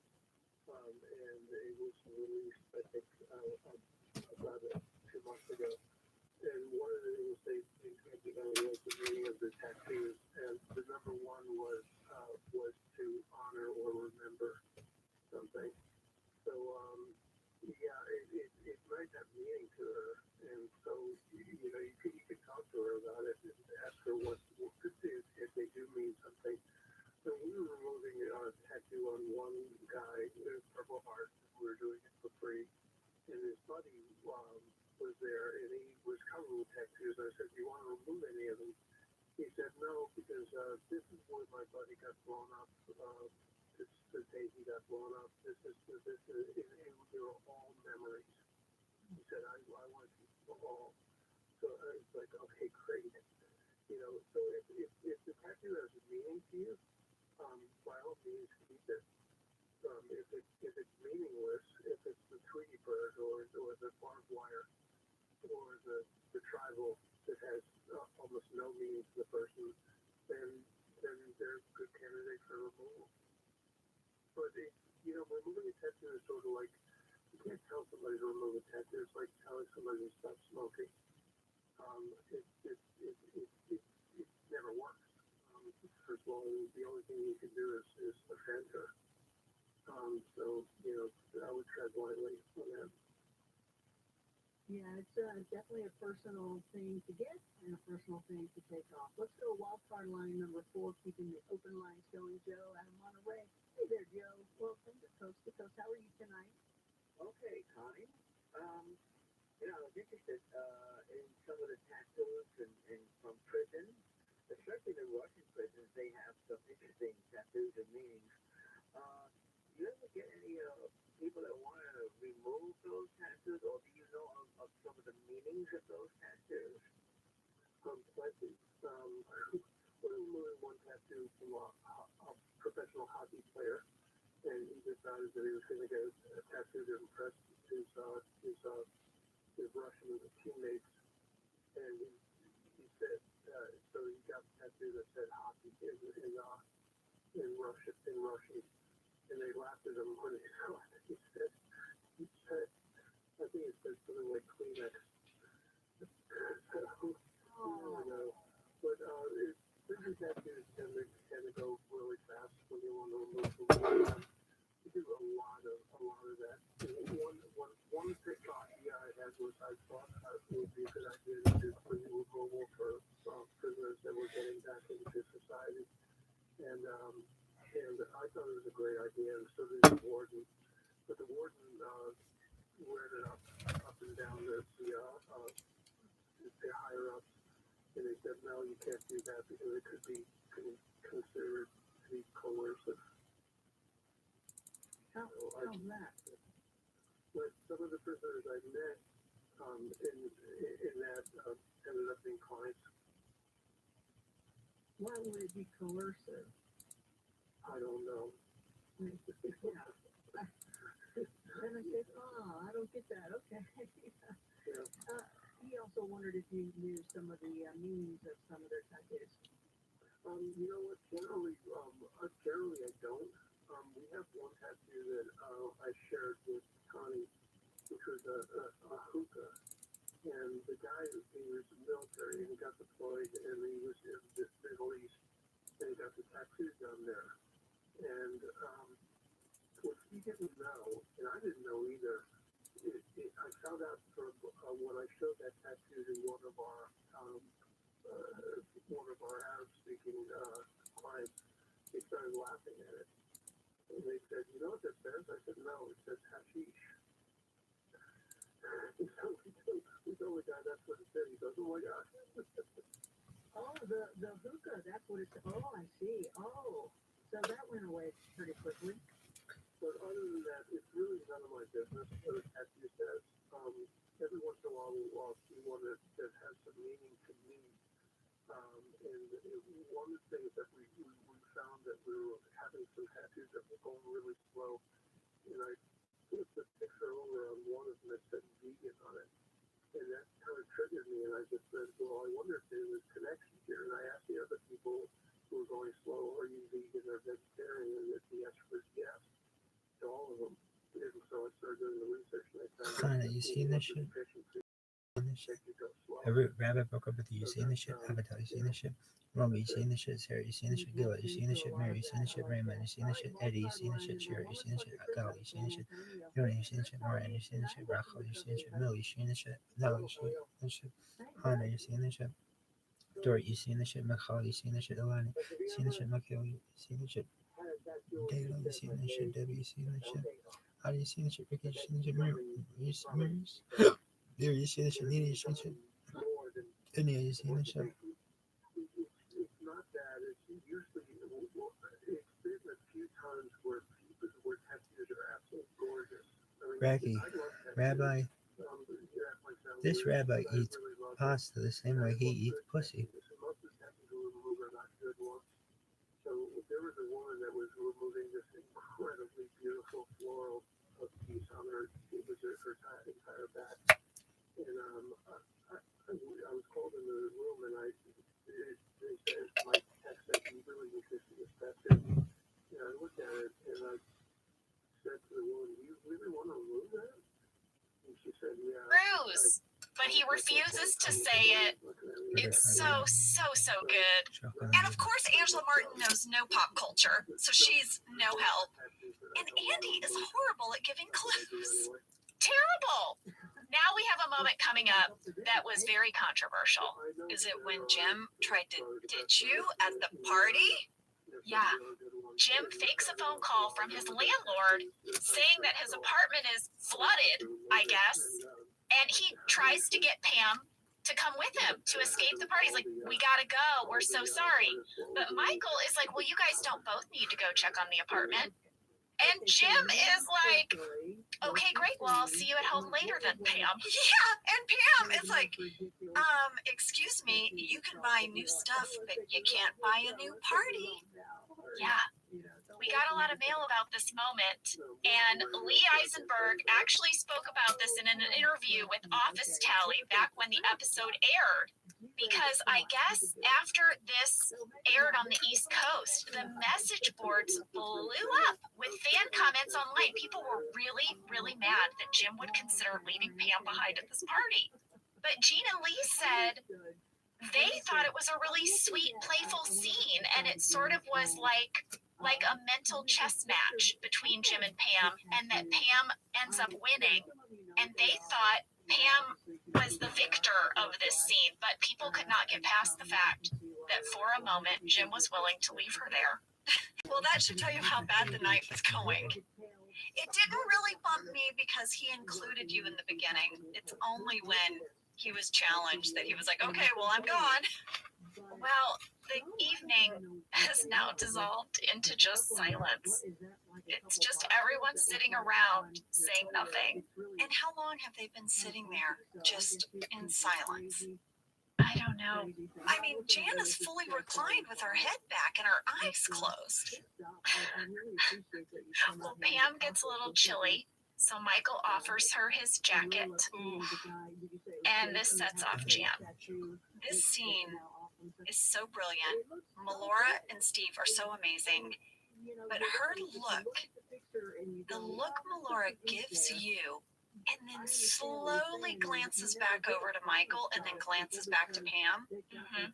and it was released, I think, about 2 months ago. And one of the things they talked about was the meaning of the tattoos, and the number one was to honor or remember something. So it might have meaning to her, and so you can talk to her about it and ask her what if they do mean something. So we were removing a tattoo on one guy, Purple Heart. We were doing it for free, and his buddy was there, and he was covered with tattoos. I said, "Do you want to remove any of them?" He said, "No, because this is where my buddy got blown up. This is the day he got blown up. This is they were all memories." He said, "I want to keep them all." So I was like, "Okay, great." So if the tattoo has a meaning to you, by all means keep it. If it's meaningless, if it's the Tweety bird or the barbed wire or the tribal that has almost no meaning to the person, then they're a good candidate for removal. But removing a tattoo is sort of like, you can't tell somebody to remove a tattoo. It's like telling somebody to stop smoking. It never works. First of all, the only thing you can do is offend her. So I would tread lightly on that. Yeah, it's definitely a personal thing to get and a personal thing to take off. Let's go to wildcard line number 4, keeping the open lines going. Joe out of Monterey. Hey there, Joe. Welcome to Coast to Coast. How are you tonight? Okay, Connie. I was interested in some of the tattoos and from prison, especially the Russian prisons. They have some interesting tattoos and meanings. Do you ever get any people that want to remove those tattoos, or do you know of some of the meanings of those tattoos? Plenty. We're removing one tattoo from a professional hockey player, and he decided that he was going to get a tattoo to impress his Russian teammates, and he said, so he got a tattoo that said hockey in Russian, and they laughed at him when he saw it. He said, I think it said something like Kleenex. But prison tattoos tend to go really fast when you want to remove them. do a lot of that. One thought I had was I thought it would be a good idea to do free removal for prisoners that were getting back into society, and I thought it was a great idea, and so did the warden. But the warden read it up and down the higher ups, and they said, no, you can't do that because it could be considered to be coercive. How's that? But some of the prisoners I met in that ended up being clients. Why would it be coercive? I don't know. Yeah. And I said, I don't get that. Okay. Yeah. He also wondered if you knew some of the meanings of some of their tattoos. You know what? Generally I don't. We have one tattoo that I shared with Connie, which was a hookah. And the guy, he was military, and he got deployed, and he was in the Middle East, and he got the tattoo done there. And what he didn't know, and I didn't know either, I found out from when I showed that tattoo to one of our Arab-speaking clients. They started laughing at it, and they said, "You know what that says?" I said, "No, it says hashish." And so we told the guy that's what it said. He goes, "Oh my God." Oh, the hookah, that's what it's, I see. Oh, so that went away pretty quickly. But other than that, it's really none of my business what a tattoo says. Every once in a while, we'll see one that has some meaning to me. And one of the things that we found that we were having some tattoos that were going really slow, and I put the picture over on one of them that said vegan on it. And that kind of triggered me, and I just said, well, I wonder if there was connection here. And I asked the other people who were going slow, are you vegan or vegetarian? And the answer was yes to all of them. And so I started doing the research, and I found Kinda, you seen this shit? Rabbi broke up with you. You seen this shit? Avatar, you seen this shit? Romy, you seen this shit? Sarah, you seen this shit? Gilla, you seen this shit? Mary, you seen this shit? Raymond, you seen this shit? Eddie, you seen this shit? Sherry, you seen this shit? Gal, you seen this shit? Yoni, you seen this shit? Moran, you seen this shit? Rachel, you seen this shit? Millie, you seen this shit? Nella, you seen this shit? Hannah, you seen this shit? Dory, you seen this shit? Michal, you seen this shit? Elani, you seen this shit? Michael, you seen this shit? Dale, you seen this shit? Debbie, you seen this shit? How do you see this shit? Ricky, you seen this shit? Mary, you seen this shit? There, you see this shit? Nina, you seen this shit? India, you seen this shit? It's not that. It's usually, it's been a few times where tattoos are absolutely gorgeous. Raggy, Rabbi, this rabbi eats pasta the same way he eats pussy. Most of the tattoos we remove are not good ones. So there was a woman that was removing this incredibly beautiful floral piece on her. It was her entire back. And I was called into the room, and they said, my text said, you really need to see this tattoo. And I looked at it, and I said to the woman, do you really want to remove that? And she said, yeah. Bruce, but he refuses to say it. It's so good. And of course, Angela Martin knows no pop culture, so she's no help. And Andy is horrible at giving clues. Terrible. Now we have a moment coming up that was very controversial. Is it when Jim tried to ditch you at the party? Yeah. Jim fakes a phone call from his landlord saying that his apartment is flooded, I guess. And he tries to get Pam to come with him to escape the party. He's like, we gotta go. We're so sorry. But Michael is like, well, you guys don't both need to go check on the apartment. And Jim is like, okay, great. Well, I'll see you at home later then, Pam. Yeah. And Pam is like, excuse me, you can buy new stuff, but you can't buy a new party. Yeah. We got a lot of mail about this moment, and Lee Eisenberg actually spoke about this in an interview with Office Tally back when the episode aired, because I guess after this aired on the East Coast, the message boards blew up with fan comments online. People were really, really mad that Jim would consider leaving Pam behind at this party. But Gene and Lee said they thought it was a really sweet, playful scene, and it sort of was like like a mental chess match between Jim and Pam, and that Pam ends up winning. And they thought Pam was the victor of this scene, but people could not get past the fact that for a moment Jim was willing to leave her there. Well, that should tell you how bad the night was going. It didn't really bump me because he included you in the beginning. It's only when he was challenged that he was like, okay, well, I'm gone. Well, the evening has now dissolved into just silence. It's just everyone sitting around saying nothing. And how long have they been sitting there just in silence? I don't know. I mean, Jan is fully reclined with her head back and her eyes closed. Well, Pam gets a little chilly, so Michael offers her his jacket. And this sets off Jan. This scene is so brilliant. Melora and Steve are so amazing. But her look, the look Melora gives you, and then slowly glances back over to Michael and then glances back to Pam.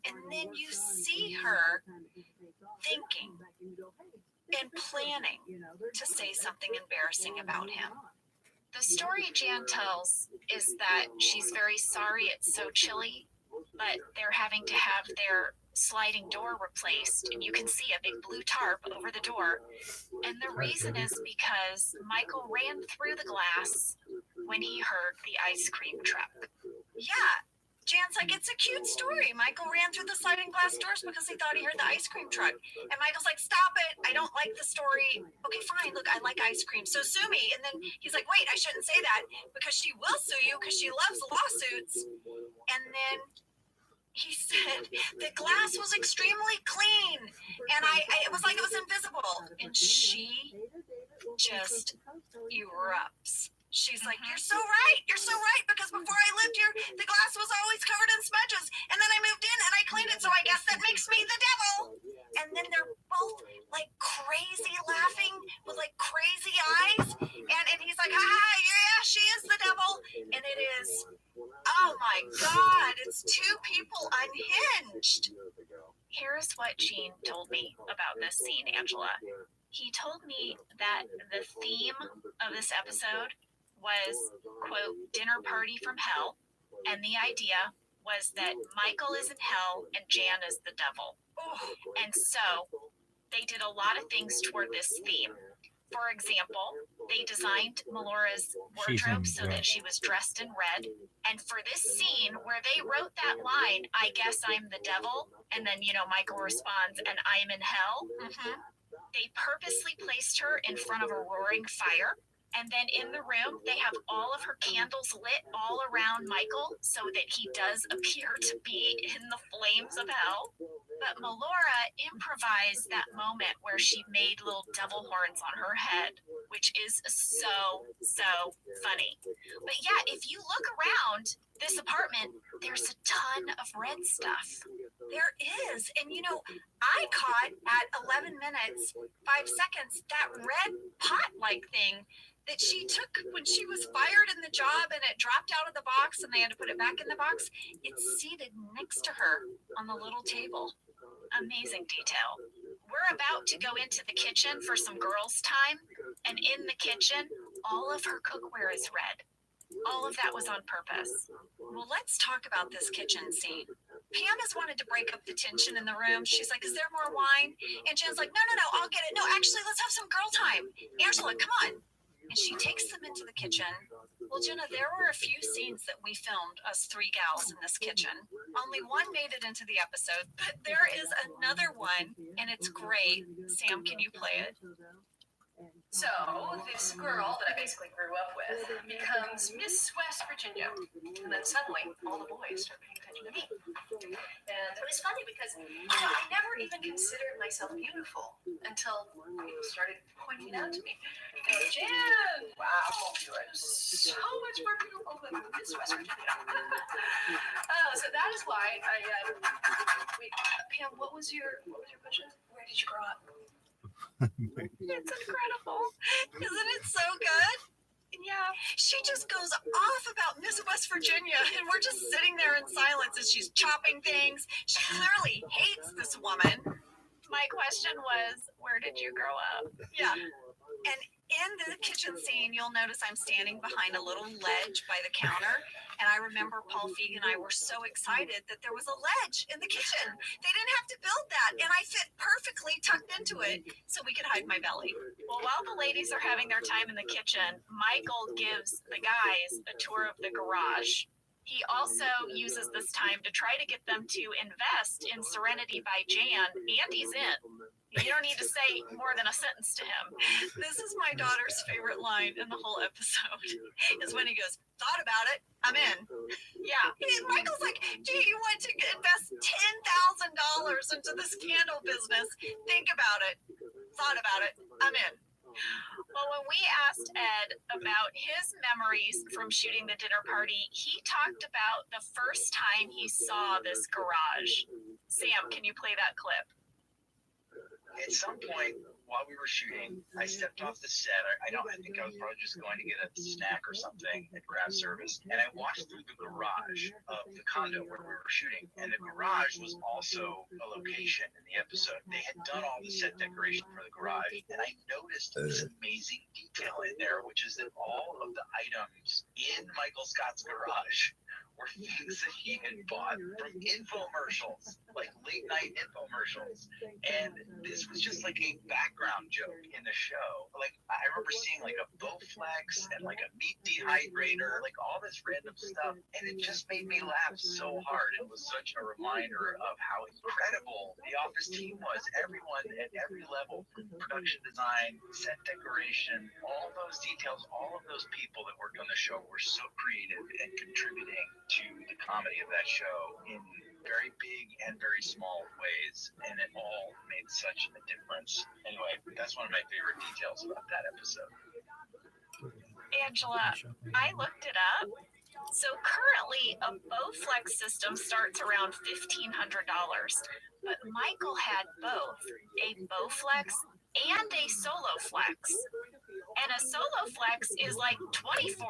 And then you see her thinking and planning to say something embarrassing about him. The story Jan tells is that she's very sorry it's so chilly, but they're having to have their sliding door replaced, and you can see a big blue tarp over the door. And the reason is because Michael ran through the glass when he heard the ice cream truck. Yeah. Jan's like, it's a cute story. Michael ran through the sliding glass doors because he thought he heard the ice cream truck. And Michael's like, stop it. I don't like the story. Okay, fine. Look, I like ice cream. So sue me. And then he's like, wait, I shouldn't say that because she will sue you because she loves lawsuits. And then he said the glass was extremely clean. And it was like it was invisible. And she just erupts. She's like, you're so right. You're so right. Because before I lived here, the glass was always covered in smudges. And then I moved in and I cleaned it. So I guess that makes me the devil. And then they're both like crazy laughing with like crazy eyes. And he's like, yeah, she is the devil. And it is, oh my God, it's two people unhinged. Here's what Gene told me about this scene, Angela. He told me that the theme of this episode was, quote, dinner party from hell. And the idea was that Michael is in hell and Jan is the devil. And so they did a lot of things toward this theme. For example, they designed Melora's wardrobe so that she was dressed in red. And for this scene where they wrote that line, I guess I'm the devil, and then, Michael responds, and I'm in hell, they purposely placed her in front of a roaring fire. And then in the room, they have all of her candles lit all around Michael so that he does appear to be in the flames of hell. But Melora improvised that moment where she made little devil horns on her head, which is so funny. But yeah, if you look around this apartment, there's a ton of red stuff. There is. And I caught at 11 minutes, 5 seconds, that red pot-like thing that she took when she was fired in the job and it dropped out of the box and they had to put it back in the box. It's seated next to her on the little table. Amazing detail. We're about to go into the kitchen for some girls' time. And in the kitchen, all of her cookware is red. All of that was on purpose. Well, let's talk about this kitchen scene. Pam has wanted to break up the tension in the room. She's like, is there more wine? And Jen's like, no, I'll get it. No, actually, let's have some girl time. Angela, come on. And she takes them into the kitchen. Well, Jenna, there were a few scenes that we filmed, us three gals in this kitchen. Only one made it into the episode, but there is another one, and it's great. Sam, can you play it? So this girl that I basically grew up with becomes Miss West Virginia, and then suddenly all the boys start paying attention to me. And it was funny because I never even considered myself beautiful until people started pointing it out to me. Jan, wow, you are so much more beautiful than Miss West Virginia. So that is why wait, Pam, what was your question? Where did you grow up? It's incredible. Isn't it so good? Yeah. She just goes off about Miss West Virginia, and we're just sitting there in silence as she's chopping things. She clearly hates this woman. My question was, where did you grow up? Yeah. And in the kitchen scene, you'll notice I'm standing behind a little ledge by the counter. And I remember Paul Feig and I were so excited that there was a ledge in the kitchen. They didn't have to build that. And I fit perfectly tucked into it so we could hide my belly. Well, while the ladies are having their time in the kitchen, Michael gives the guys a tour of the garage. He also uses this time to try to get them to invest in Serenity by Jan, and he's in. You don't need to say more than a sentence to him. This is my daughter's favorite line in the whole episode, is when he goes, thought about it, I'm in. Yeah. And Michael's like, gee, you want to invest $10,000 into this candle business. Think about it. Thought about it, I'm in. Well, when we asked Ed about his memories from shooting the dinner party, he talked about the first time he saw this garage. Sam, can you play that clip? At some point while we were shooting, I stepped off the set. I think I was probably just going to get a snack or something at craft service. And I walked through the garage of the condo where we were shooting. And the garage was also a location in the episode. They had done all the set decoration for the garage. And I noticed this amazing detail in there, which is that all of the items in Michael Scott's garage were things that he had bought from infomercials, like late night infomercials. And this was just like a background joke in the show. Like, I remember seeing like a Bowflex and like a meat dehydrator, like all this random stuff. And it just made me laugh so hard. It was such a reminder of how incredible the Office team was. Everyone at every level, from production design, set decoration, all those details, all of those people that worked on the show were so creative and contributing to the comedy of that show in very big and very small ways, and it all made such a difference. Anyway, that's one of my favorite details about that episode. Angela, I looked it up. So currently, a Bowflex system starts around $1,500, but Michael had both a Bowflex and a Soloflex. And a Soloflex is like $2,400.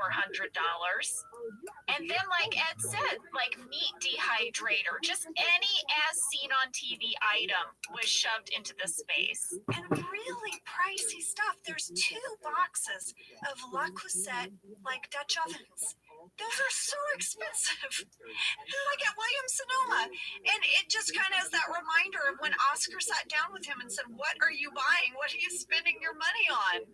And then, like Ed said, like meat dehydrator, just any as seen on TV item was shoved into the space. And really pricey stuff. There's 2 boxes of Le Creuset, like Dutch ovens. Those are so expensive. They're like at Williams Sonoma. And it just kind of is that reminder of when Oscar sat down with him and said, what are you buying? What are you spending your money on?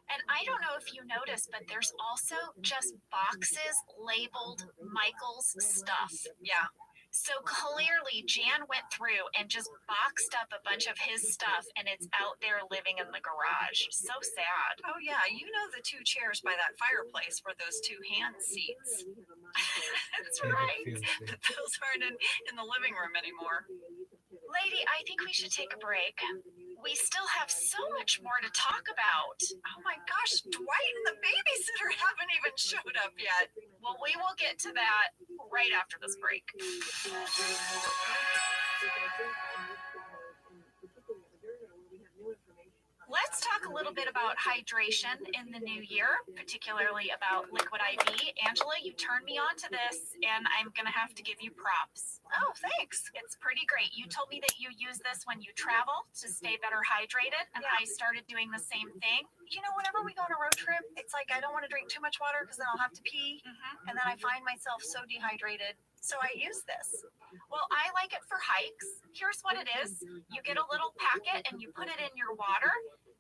And I don't know if you noticed, but there's also just boxes labeled Michael's stuff. Yeah. So clearly Jan went through and just boxed up a bunch of his stuff, and it's out there living in the garage. So sad. Oh yeah, you know the 2 chairs by that fireplace were those 2 hand seats. That's right. But those aren't in the living room anymore. Lady, I think we should take a break. We still have so much more to talk about. Oh my gosh, Dwight and the babysitter haven't even showed up yet. Well, we will get to that right after this break. Let's talk a little bit about hydration in the new year, particularly about Liquid IV. Angela, you turned me on to this, and I'm going to have to give you props. Oh, thanks. It's pretty great. You told me that you use this when you travel to stay better hydrated, and I started doing the same thing. You know, whenever we go on a road trip, it's like I don't want to drink too much water because then I'll have to pee. And then I find myself so dehydrated. So I use this. Well, I like it for hikes. Here's what it is. You get a little packet and you put it in your water.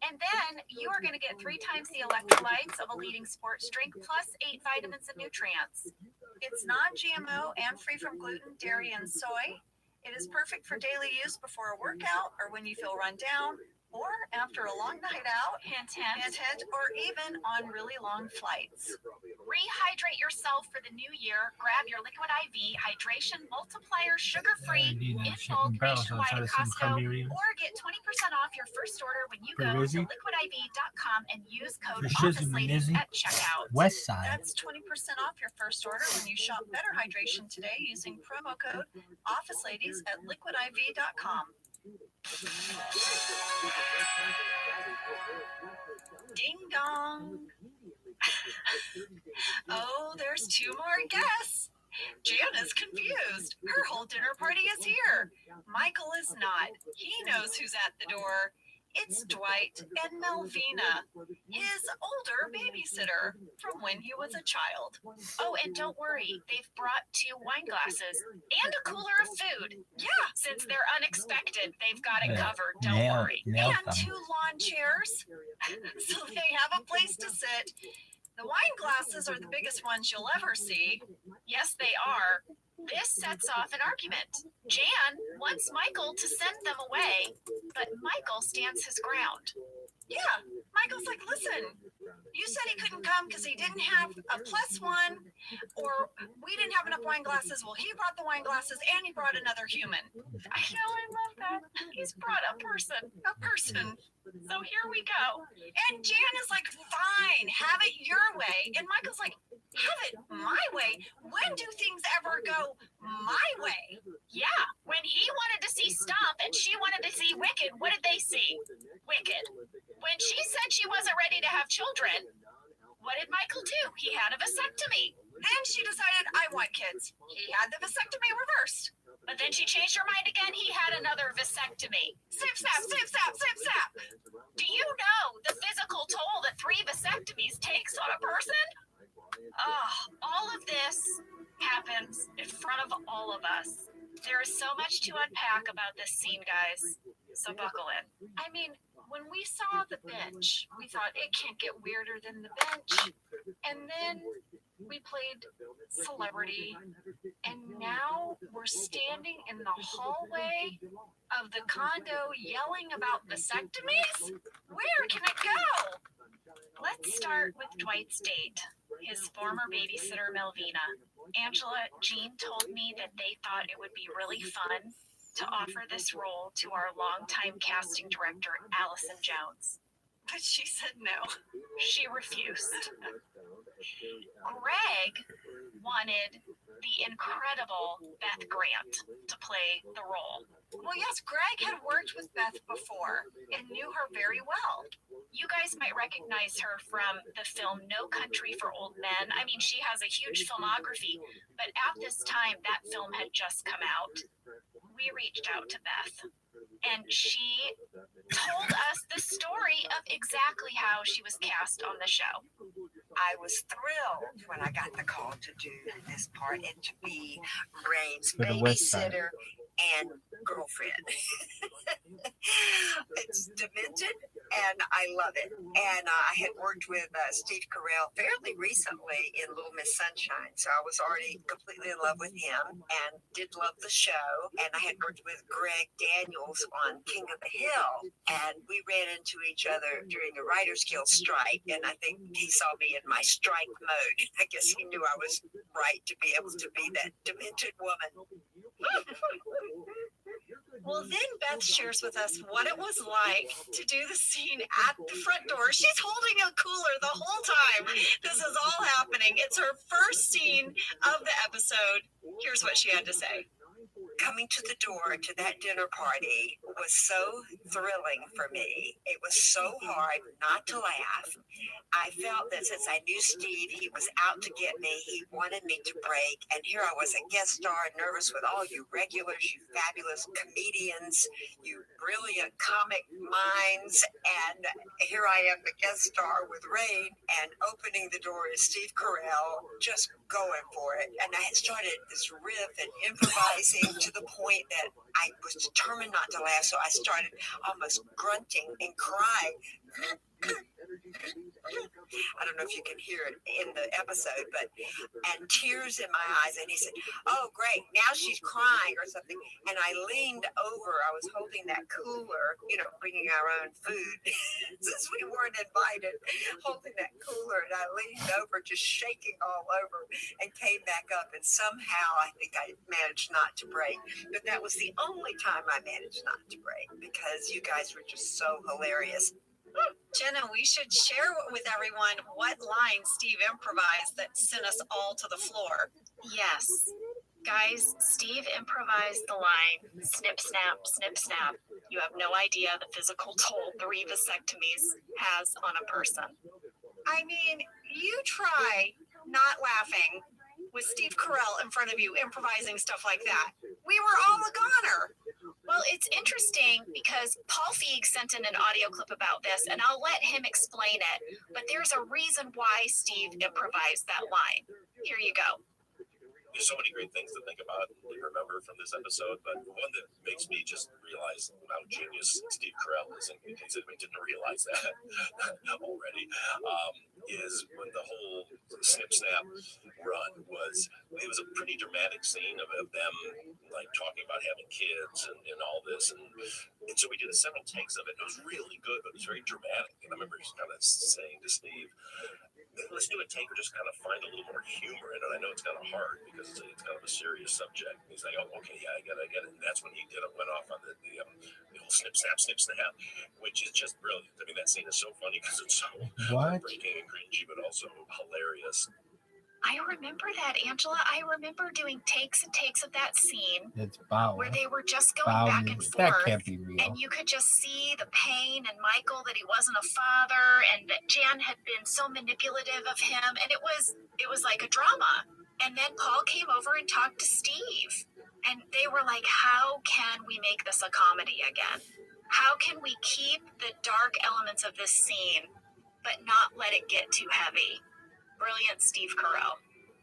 And then you are going to get 3 times the electrolytes of a leading sports drink, plus 8 vitamins and nutrients. It's non-GMO and free from gluten, dairy, and soy. It is perfect for daily use before a workout or when you feel run down, or after a long night out, hint, hint, hint, hint, or even on really long flights. Rehydrate yourself for the new year. Grab your Liquid IV Hydration Multiplier Sugar-Free in bulk nationwide at Costco, or get 20% off your first order when you go to liquidiv.com and use code OFFICELADIES at checkout. West Side. That's 20% off your first order when you shop Better Hydration today using promo code OFFICELADIES at liquidiv.com. Ding dong. Oh, there's 2 more guests. Janet is confused. Her whole dinner party is here. Michael is not. He knows who's at the door. It's Dwight and Melvina, his older babysitter from when he was a child. Oh, and don't worry, they've brought 2 wine glasses and a cooler of food. Yeah, Since they're unexpected, they've got it Yeah. covered. Don't worry. Nail and 2 lawn chairs, so they have a place to sit. The wine glasses are the biggest ones you'll ever see. Yes, they are. This sets off an argument. Jan wants Michael to send them away, but Michael stands his ground. Yeah, Michael's like, listen, you said he couldn't come because he didn't have a +1, or we didn't have enough wine glasses. Well, he brought the wine glasses and he brought another human. I know, I love that. He's brought a person. So here we go. And Jan is like, fine, have it your way. And Michael's like, have it my way? When do things ever go my way? Yeah, when he wanted to see Stomp and she wanted to see Wicked, what did they see? Wicked. When she said she wasn't ready to have children, what did Michael do? He had a vasectomy. Then she decided, I want kids. He had the vasectomy reversed. But then she changed her mind again. He had another vasectomy. Snip, snap, snip, snap, snip, snap. Do you know the physical toll that 3 vasectomies takes on a person? All of this happens in front of all of us. There is so much to unpack about this scene, guys. So buckle in. I mean, when we saw the bench, we thought it can't get weirder than the bench. And then we played celebrity. And now we're standing in the hallway of the condo yelling about vasectomies? Where can it go? Let's start with Dwight's date, his former babysitter, Melvina. Angela, Jean told me that they thought it would be really fun to offer this role to our longtime casting director, Allison Jones. But she said no. She refused. Greg wanted the incredible Beth Grant to play the role. Well, yes, Greg had worked with Beth before and knew her very well. You guys might recognize her from the film No Country for Old Men. I mean, she has a huge filmography, but at this time, that film had just come out. We reached out to Beth, and she told us the story of exactly how she was cast on the show. I was thrilled when I got the call to do this part and to be Rain's For the West Side. babysitter and girlfriend. It's demented and I love it. And I had worked with Steve Carell fairly recently in Little Miss Sunshine, so I was already completely in love with him and did love the show. And I had worked with Greg Daniels on King of the Hill, and we ran into each other during the Writers Guild strike, and I think he saw me in my strike mode. I guess he knew I was right to be able to be that demented woman. Well, then Beth shares with us what it was like to do the scene at the front door. She's holding a cooler the whole time this is all happening. It's her first scene of the episode. Here's what she had to say. Coming to the door to that dinner party was so thrilling for me. It was so hard not to laugh. I felt that since I knew Steve, he was out to get me. He wanted me to break. And here I was, a guest star, nervous with all you regulars, you fabulous comedians, you brilliant comic minds. And here I am, the guest star with Rain, and opening the door is Steve Carell, just going for it. And I had started this riff and improvising to the point that I was determined not to laugh, so I started almost grunting and crying. I don't know if you can hear it in the episode, and tears in my eyes. And he said, "Oh, great, now she's crying," or something. And I leaned over. I was holding that cooler, bringing our own food since we weren't invited, holding that cooler. And I leaned over, just shaking all over, and came back up. And somehow I think I managed not to break. But that was the only time I managed not to break, because you guys were just so hilarious. Jenna, we should share with everyone what line Steve improvised that sent us all to the floor. Yes. Guys, Steve improvised the line, snip, snap, snip, snap. You have no idea the physical toll 3 vasectomies has on a person. I mean, you try not laughing with Steve Carell in front of you improvising stuff like that? We were all a goner. Well, it's interesting because Paul Feig sent in an audio clip about this, and I'll let him explain it. But there's a reason why Steve improvised that line. Here you go. There's so many great things to think about and remember from this episode, but one that makes me just realize how genius Steve Carell is, in case anybody didn't realize that already, is when the whole snip snap run was, it was a pretty dramatic scene of them like talking about having kids and all this, and so we did 7 takes of it. It was really good, but it was very dramatic. And I remember just kind of saying to Steve, let's do a take or just kind of find a little more humor in it. I know it's kind of hard because it's kind of a serious subject. And he's like, oh, okay, yeah, I get it. And that's when he went off on the whole snip, snap, which is just brilliant. I mean, that scene is so funny because it's so heartbreaking and cringy, but also hilarious. I remember that, Angela. I remember doing takes and takes of that scene It's Bow. where they were just going back and forth. That can't be real. And you could just see the pain and Michael that he wasn't a father and that Jan had been so manipulative of him. And it was like a drama. And then Paul came over and talked to Steve. And they were like, how can we make this a comedy again? How can we keep the dark elements of this scene, but not let it get too heavy? Brilliant Steve Carell.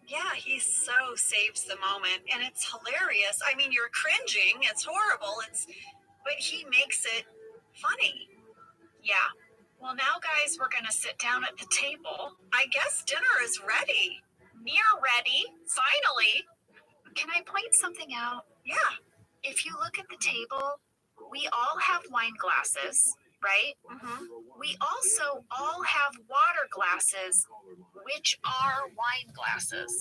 Yeah, he so saves the moment, and it's hilarious. I mean, you're cringing. It's horrible. But he makes it funny. Yeah. Well, now, guys, we're going to sit down at the table. I guess dinner is ready. Near ready. Finally. Can I point something out? Yeah. If you look at the table, we all have wine glasses, right? Mm-hmm. We also all have water glasses, which are wine glasses.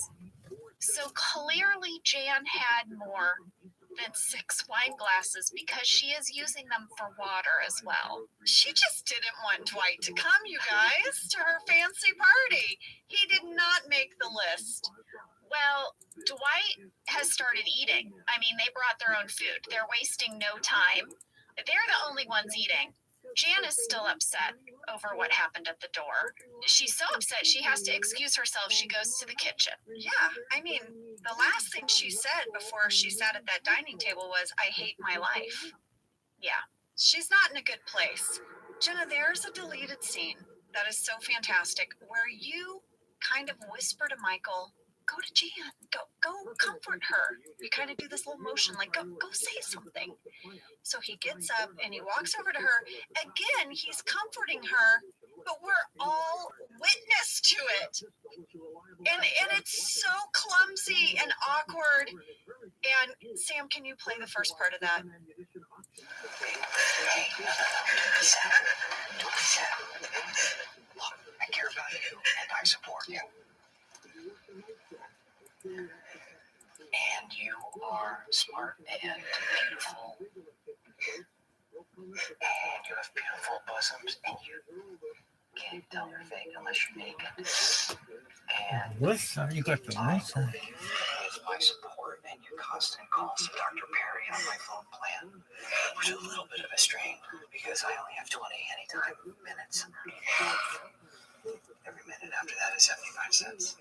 So clearly Jan had more than 6 wine glasses because she is using them for water as well. She just didn't want Dwight to come, you guys, to her fancy party. He did not make the list. Well, Dwight has started eating. I mean, they brought their own food. They're wasting no time. They're the only ones eating. Jan is still upset over what happened at the door. She's so upset she has to excuse herself. She goes to the kitchen. Yeah, I mean, the last thing she said before she sat at that dining table was, I hate my life. Yeah. She's not in a good place. Jenna, there's a deleted scene that is so fantastic where you kind of whisper to Michael, go to Jan, go comfort her. You kind of do this little motion like, go say something. So he gets up and he walks over to her. Again, he's comforting her, but we're all witness to it. And it's so clumsy and awkward. And Sam, can you play the first part of that? Look, I care about you and I support you. And you are smart and beautiful. And you have beautiful bosoms, and you can't tell your fate unless you're naked. And What side you got the right side? is my support and your constant calls to Dr. Perry on my phone plan, which is a little bit of a strain because I only have 20 anytime minutes. Every minute after that is 75 cents.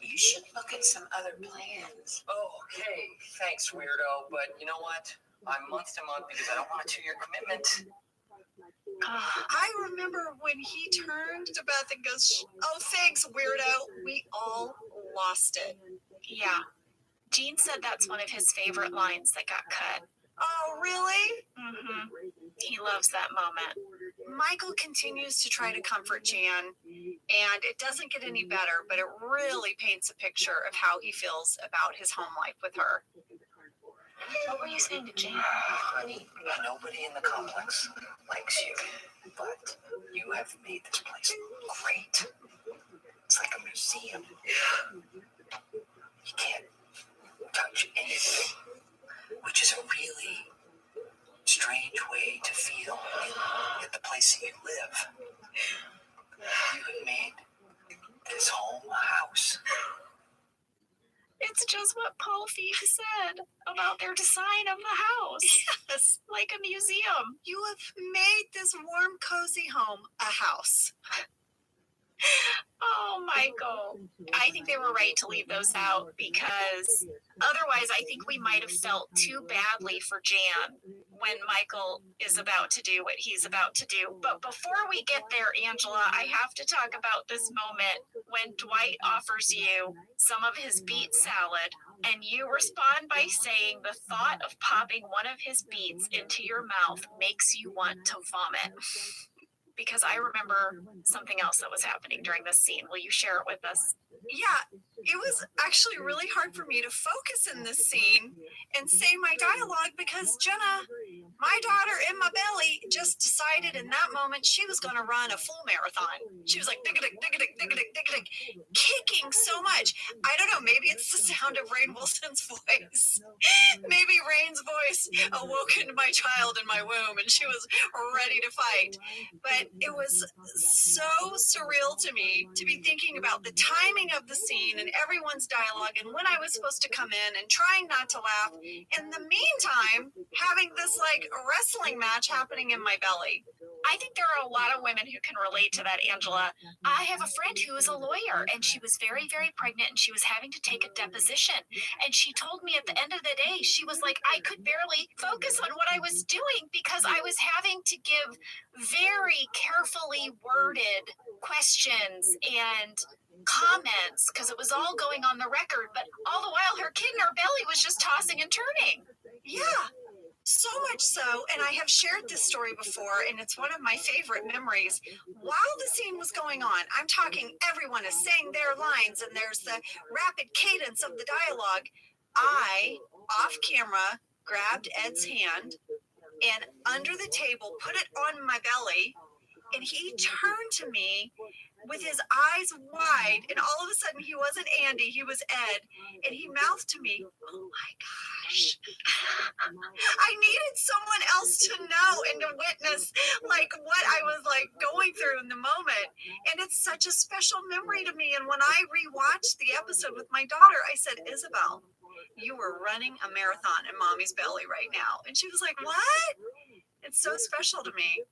You should look at some other plans. Oh, okay. Thanks, weirdo. But you know what? I'm month to month because I don't want a 2-year commitment. I remember when he turned to Beth and goes, oh, thanks, weirdo. We all lost it. Yeah. Gene said that's one of his favorite lines that got cut. Oh, really? Mm-hmm. He loves that moment. Michael continues to try to comfort Jan, and it doesn't get any better, but it really paints a picture of how he feels about his home life with her. What were you saying to Jan? Honey, nobody in the complex likes you, but you have made this place great. It's like a museum. You can't touch anything, which is a really strange way to feel at the place that you live. You have made this home a house. It's just what Paul Feig said about their design of the house. Yes. Like a museum. You have made this warm, cozy home a house. Oh, Michael. I think they were right to leave those out because otherwise I think we might have felt too badly for Jan when Michael is about to do what he's about to do. But before we get there, Angela, I have to talk about this moment when Dwight offers you some of his beet salad and you respond by saying the thought of popping one of his beets into your mouth makes you want to vomit. Because I remember something else that was happening during this scene. Will you share it with us? Yeah, it was actually really hard for me to focus in this scene and say my dialogue because Jenna, my daughter in my belly, just decided in that moment she was going to run a full marathon. She was like, dick-a-dick, dick-a-dick, dick-a-dick, dick-a-dick, kicking so much. I don't know, maybe it's the sound of Rainn Wilson's voice. Maybe Rain's voice awoke into my child in my womb and she was ready to fight. But it was so surreal to me to be thinking about the timing of the scene and everyone's dialogue and when I was supposed to come in and trying not to laugh. In the meantime, having this like wrestling match happening in my belly. I think there are a lot of women who can relate to that, Angela. I have a friend who is a lawyer and she was very, very pregnant and she was having to take a deposition. And she told me at the end of the day, she was like, I could barely focus on what I was doing because I was having to give very carefully worded questions and comments because it was all going on the record. But all the while, her kid in her belly was just tossing and turning. Yeah. So much so, and I have shared this story before, and it's one of my favorite memories. While the scene was going on, I'm talking, everyone is saying their lines, and there's the rapid cadence of the dialogue. I, off camera, grabbed Ed's hand and under the table put it on my belly, and he turned to me with his eyes wide, and all of a sudden he wasn't Andy, he was Ed, and he mouthed to me, oh my gosh. I needed someone else to know and to witness like what I was like going through in the moment. And it's such a special memory to me. And when I rewatched the episode with my daughter, I said, Isabel, you were running a marathon in mommy's belly right now. And she was like, what? It's so special to me.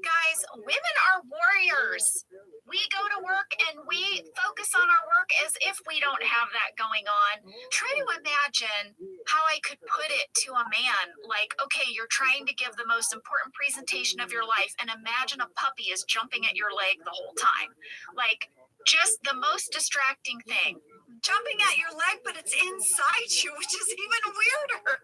Guys, women are warriors. We go to work and we focus on our work as if we don't have that going on. Try to imagine how I could put it to a man. Like, okay, you're trying to give the most important presentation of your life, and imagine a puppy is jumping at your leg the whole time. Like, just the most distracting thing. Jumping at your leg, but it's inside you, which is even weirder.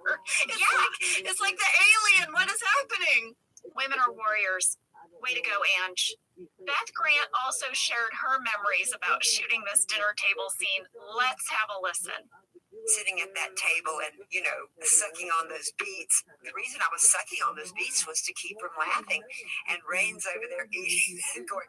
It's like the alien. What is happening? Women are warriors. Way to go, Ange. Beth Grant also shared her memories about shooting this dinner table scene. Let's have a listen. Sitting at that table and, sucking on those beets. The reason I was sucking on those beets was to keep from laughing. And Rain's over there eating and going,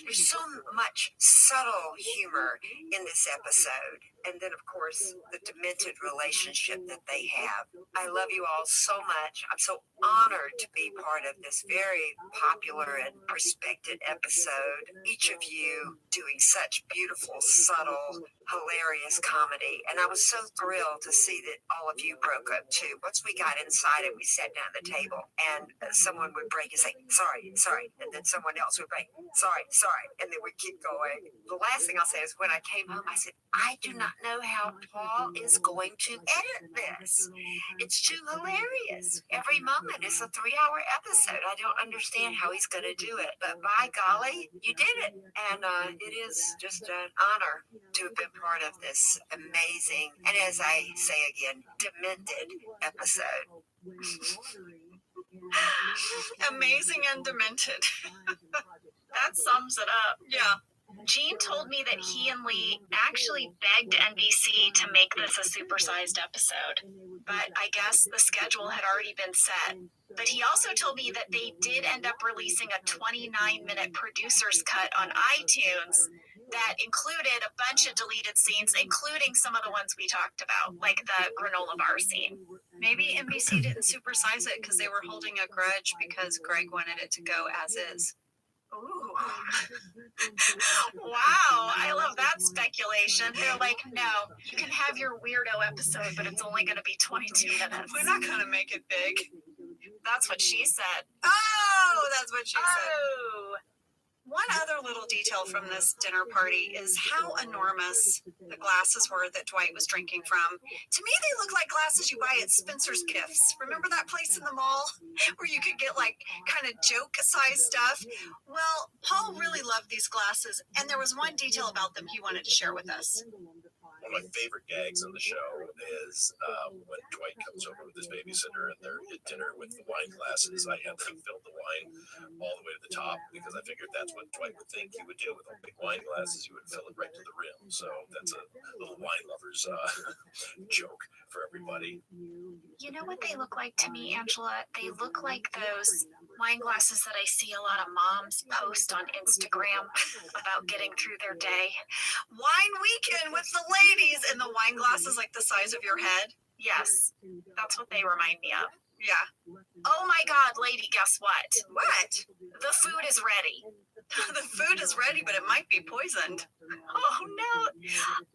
There's so much subtle humor in this episode. And then, of course, the demented relationship that they have. I love you all so much. I'm so honored to be part of this very popular and respected episode. Each of you doing such beautiful, subtle, hilarious comedy. And I was so thrilled to see that all of you broke up too. Once we got inside and we sat down at the table and someone would break and say, sorry, sorry. And then someone else would break, sorry, sorry. And then we keep going. The last thing I'll say is when I came home, I said, I do not know how Paul is going to edit this. It's too hilarious. Every moment is a 3-hour episode. I don't understand how he's going to do it. But by golly, you did it. And it is just an honor to have been part of this amazing, and as I say again, demented episode. Amazing and demented. That sums it up. Yeah. Gene told me that he and Lee actually begged NBC to make this a supersized episode, but I guess the schedule had already been set. But he also told me that they did end up releasing a 29-minute producer's cut on iTunes that included a bunch of deleted scenes, including some of the ones we talked about, like the granola bar scene. Maybe NBC didn't supersize it because they were holding a grudge because Greg wanted it to go as is. Ooh. Wow, I love that speculation. They're like, no, you can have your weirdo episode, but it's only going to be 22 minutes. We're not going to make it big. That's what she said. Oh, that's what she said. One other little detail from this dinner party is how enormous the glasses were that Dwight was drinking from. To me, they look like glasses you buy at Spencer's Gifts. Remember that place in the mall where you could get like kind of joke-sized stuff? Well, Paul really loved these glasses, and there was one detail about them he wanted to share with us. One of my favorite gags on the show is when Dwight comes over with his babysitter and they're at dinner with the wine glasses. I had them fill the wine all the way to the top because I figured that's what Dwight would think he would do with the big wine glasses. You would fill it right to the rim. So that's a little wine lover's joke for everybody. You know what they look like to me, Angela? They look like those wine glasses that I see a lot of moms post on Instagram about getting through their day. Wine weekend with the ladies, and the wine glasses like the size of your head. Yes, that's what they remind me of. Yeah. Oh my God, lady, guess what? What? The food is ready. The food is ready, but it might be poisoned. Oh no.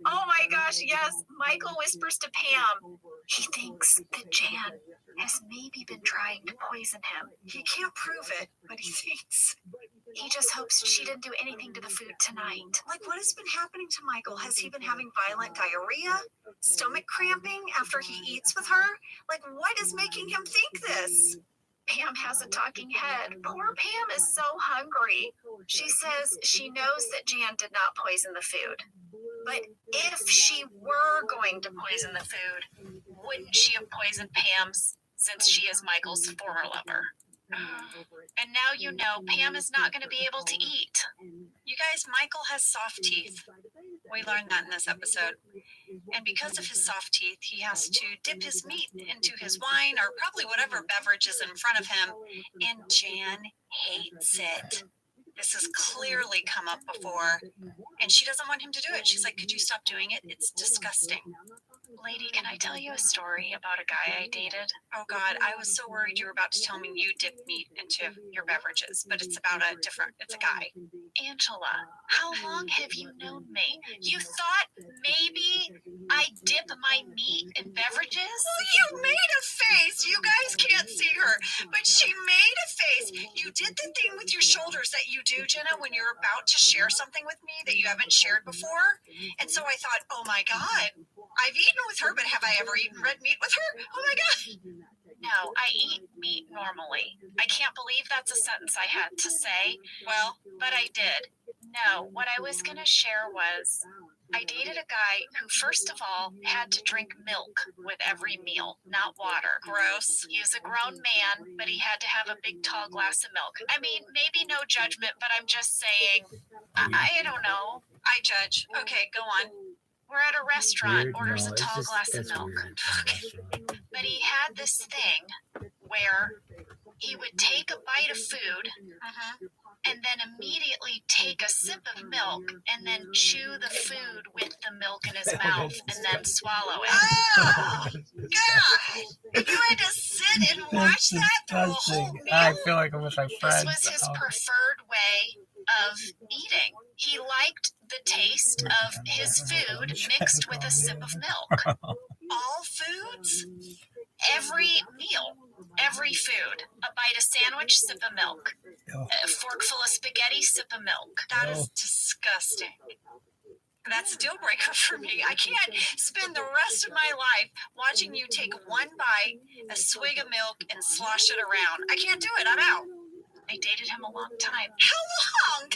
Oh my gosh, yes. Michael whispers to Pam. He thinks that Jan has maybe been trying to poison him. He can't prove it, but he thinks. He just hopes she didn't do anything to the food tonight. Like, what has been happening to Michael? Has he been having violent diarrhea? Stomach cramping after he eats with her? Like, what is making him think this? Pam has a talking head. Poor Pam is so hungry. She says she knows that Jan did not poison the food. But if she were going to poison the food, wouldn't she have poisoned Pam's since she is Michael's former lover? And now you know Pam is not going to be able to eat. You guys, Michael has soft teeth. We learned that in this episode. And because of his soft teeth, he has to dip his meat into his wine or probably whatever beverage is in front of him. And Jan hates it. This has clearly come up before. And she doesn't want him to do it. She's like, could you stop doing it? It's disgusting. Lady, can I tell you a story about a guy I dated? Oh God, I was so worried you were about to tell me you dip meat into your beverages, but it's about it's a guy. Angela, how long have you known me? You thought maybe I dip my meat in beverages? Well, you made a face. You guys can't see her, but she made a face. You did the thing with your shoulders that you do, Jenna, when you're about to share something with me that you haven't shared before. And so I thought, oh my God, I've eaten with her, but have I ever eaten red meat with her? Oh my God. No, I eat meat normally. I can't believe that's a sentence I had to say. Well, but I did. No, what I was going to share was I dated a guy who, first of all, had to drink milk with every meal, not water. Gross. He was a grown man, but he had to have a big, tall glass of milk. I mean, maybe no judgment, but I'm just saying, I don't know. I judge. Okay, go on. We're at a restaurant, Weird. orders No, a it's tall just- glass of that's milk. weird. But he had this thing where he would take a bite of food and then immediately take a sip of milk and then chew the food with the milk in his mouth and then swallow it. Oh, God. And you had to sit and watch that through a whole meal? I feel like I'm with my This friends. was his Oh. preferred way of eating. He liked the taste of his food mixed with a sip of milk. All foods? Every meal, every food. A bite of sandwich, sip of milk. A forkful of spaghetti, sip of milk. That is disgusting. That's a deal breaker for me. I can't spend the rest of my life watching you take one bite, a swig of milk, and slosh it around. I can't do it. I'm out. I dated him a long time. How long?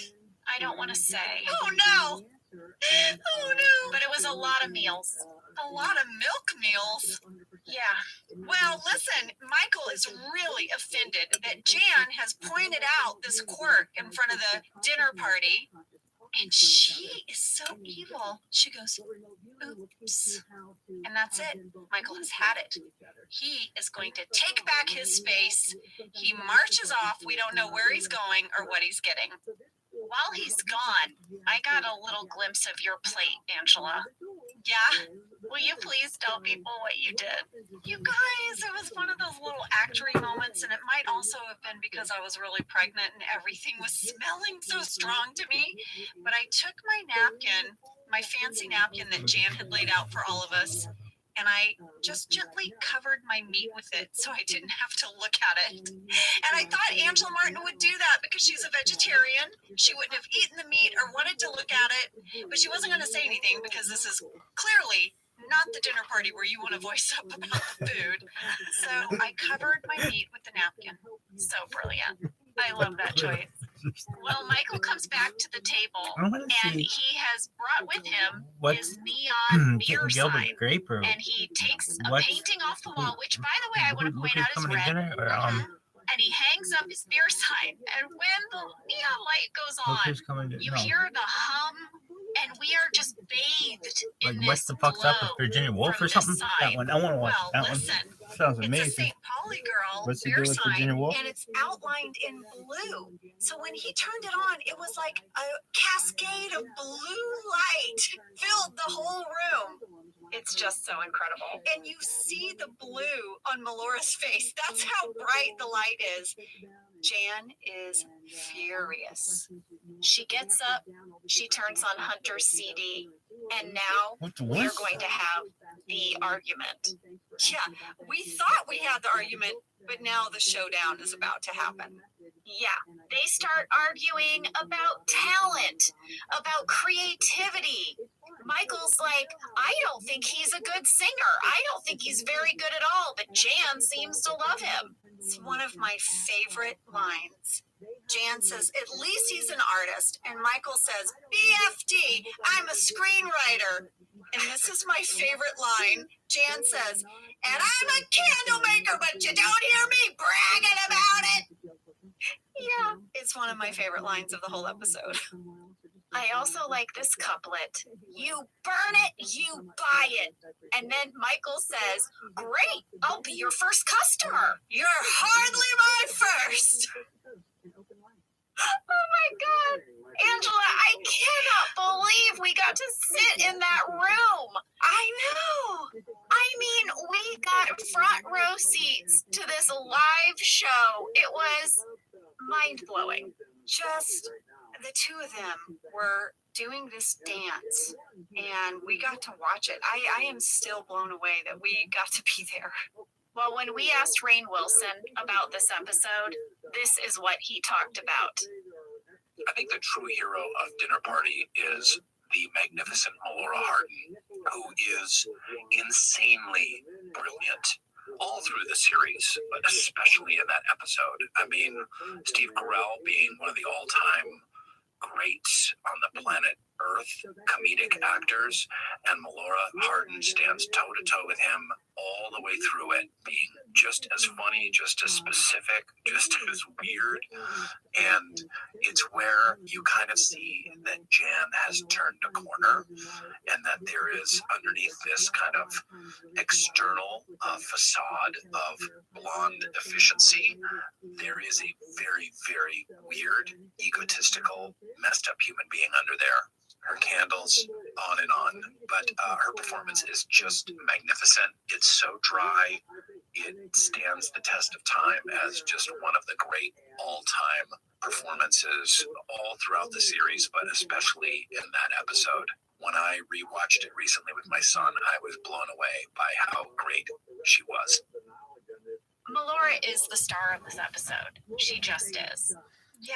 I don't want to say. Oh, no. Oh, no. But it was a lot of meals. A lot of milk meals. Yeah. Well, listen, Michael is really offended that Jan has pointed out this quirk in front of the dinner party. And she is so evil. She goes, oops. And that's it. Michael has had it. He is going to take back his space. He marches off. We don't know where he's going or what he's getting. While he's gone, I got a little glimpse of your plate, Angela. Yeah? Will you please tell people what you did? You guys, it was one of those little actory moments, and it might also have been because I was really pregnant and everything was smelling so strong to me. But I took my napkin, my fancy napkin that Jan had laid out for all of us, and I just gently covered my meat with it so I didn't have to look at it. And I thought Angela Martin would do that because she's a vegetarian. She wouldn't have eaten the meat or wanted to look at it, but she wasn't going to say anything because this is clearly not the dinner party where you want to voice up about the food. So I covered my meat with the napkin. So brilliant. I love that choice. Well, Michael comes back to the table, and he has brought with him his neon beer sign. Grape or And he takes a what? painting off the wall, which, by the way, I want to point out is coming to red. dinner or And he hangs up his beer sign. And when the neon light goes look on, who's coming to you no. hear the hum, and we are just bathed in Like what this the fuck's up with glow Virginia Woolf from or something? this That sign. one. I want to watch Well, that listen, one. Sounds it's a amazing. St. Pauli girl What's the beer deal with sign, Virginia Woolf? and it's outlined in blue. So when he turned it on, it was like a cascade of blue light filled the whole room. It's just so incredible. And you see the blue on Melora's face. That's how bright the light is. Jan is furious. She gets up, she turns on Hunter's CD, and now we're going to have the argument. Yeah, we thought we had the argument, but now the showdown is about to happen. Yeah, they start arguing about talent, about creativity. Michael's like, I don't think he's a good singer. I don't think he's very good at all, but Jan seems to love him. It's one of my favorite lines. Jan says, at least he's an artist. And Michael says, BFD, I'm a screenwriter. And this is my favorite line. Jan says, and I'm a candle maker, but you don't hear me bragging about it. Yeah, it's one of my favorite lines of the whole episode. I also like this couplet. You burn it, you buy it. And then Michael says, great, I'll be your first customer. You're hardly my first. Oh my God. Angela, I cannot believe we got to sit in that room. I know. I mean, we got front row seats to this live show. It was mind-blowing. Just the two of them were doing this dance, and we got to watch it. I am still blown away that we got to be there. Well, when we asked Rainn Wilson about this episode, this is what he talked about. I think the true hero of Dinner Party is the magnificent Melora Hardin, who is insanely brilliant all through the series, but especially in that episode. I mean, Steve Carell being one of the all-time greats on the planet Earth comedic actors, and Melora Hardin stands toe-to-toe with him all the way through it, being just as funny, just as specific, just as weird. And it's where you kind of see that Jan has turned a corner, and that there is underneath this kind of external facade of blonde efficiency, there is a very, very weird, egotistical, messed up human being under there. Her candles, on and on. But her performance is just magnificent. It's so dry. It stands the test of time as just one of the great all-time performances all throughout the series, but especially in that episode. When I rewatched it recently with my son, I was blown away by how great she was. Melora is the star of this episode. She just is. Yeah.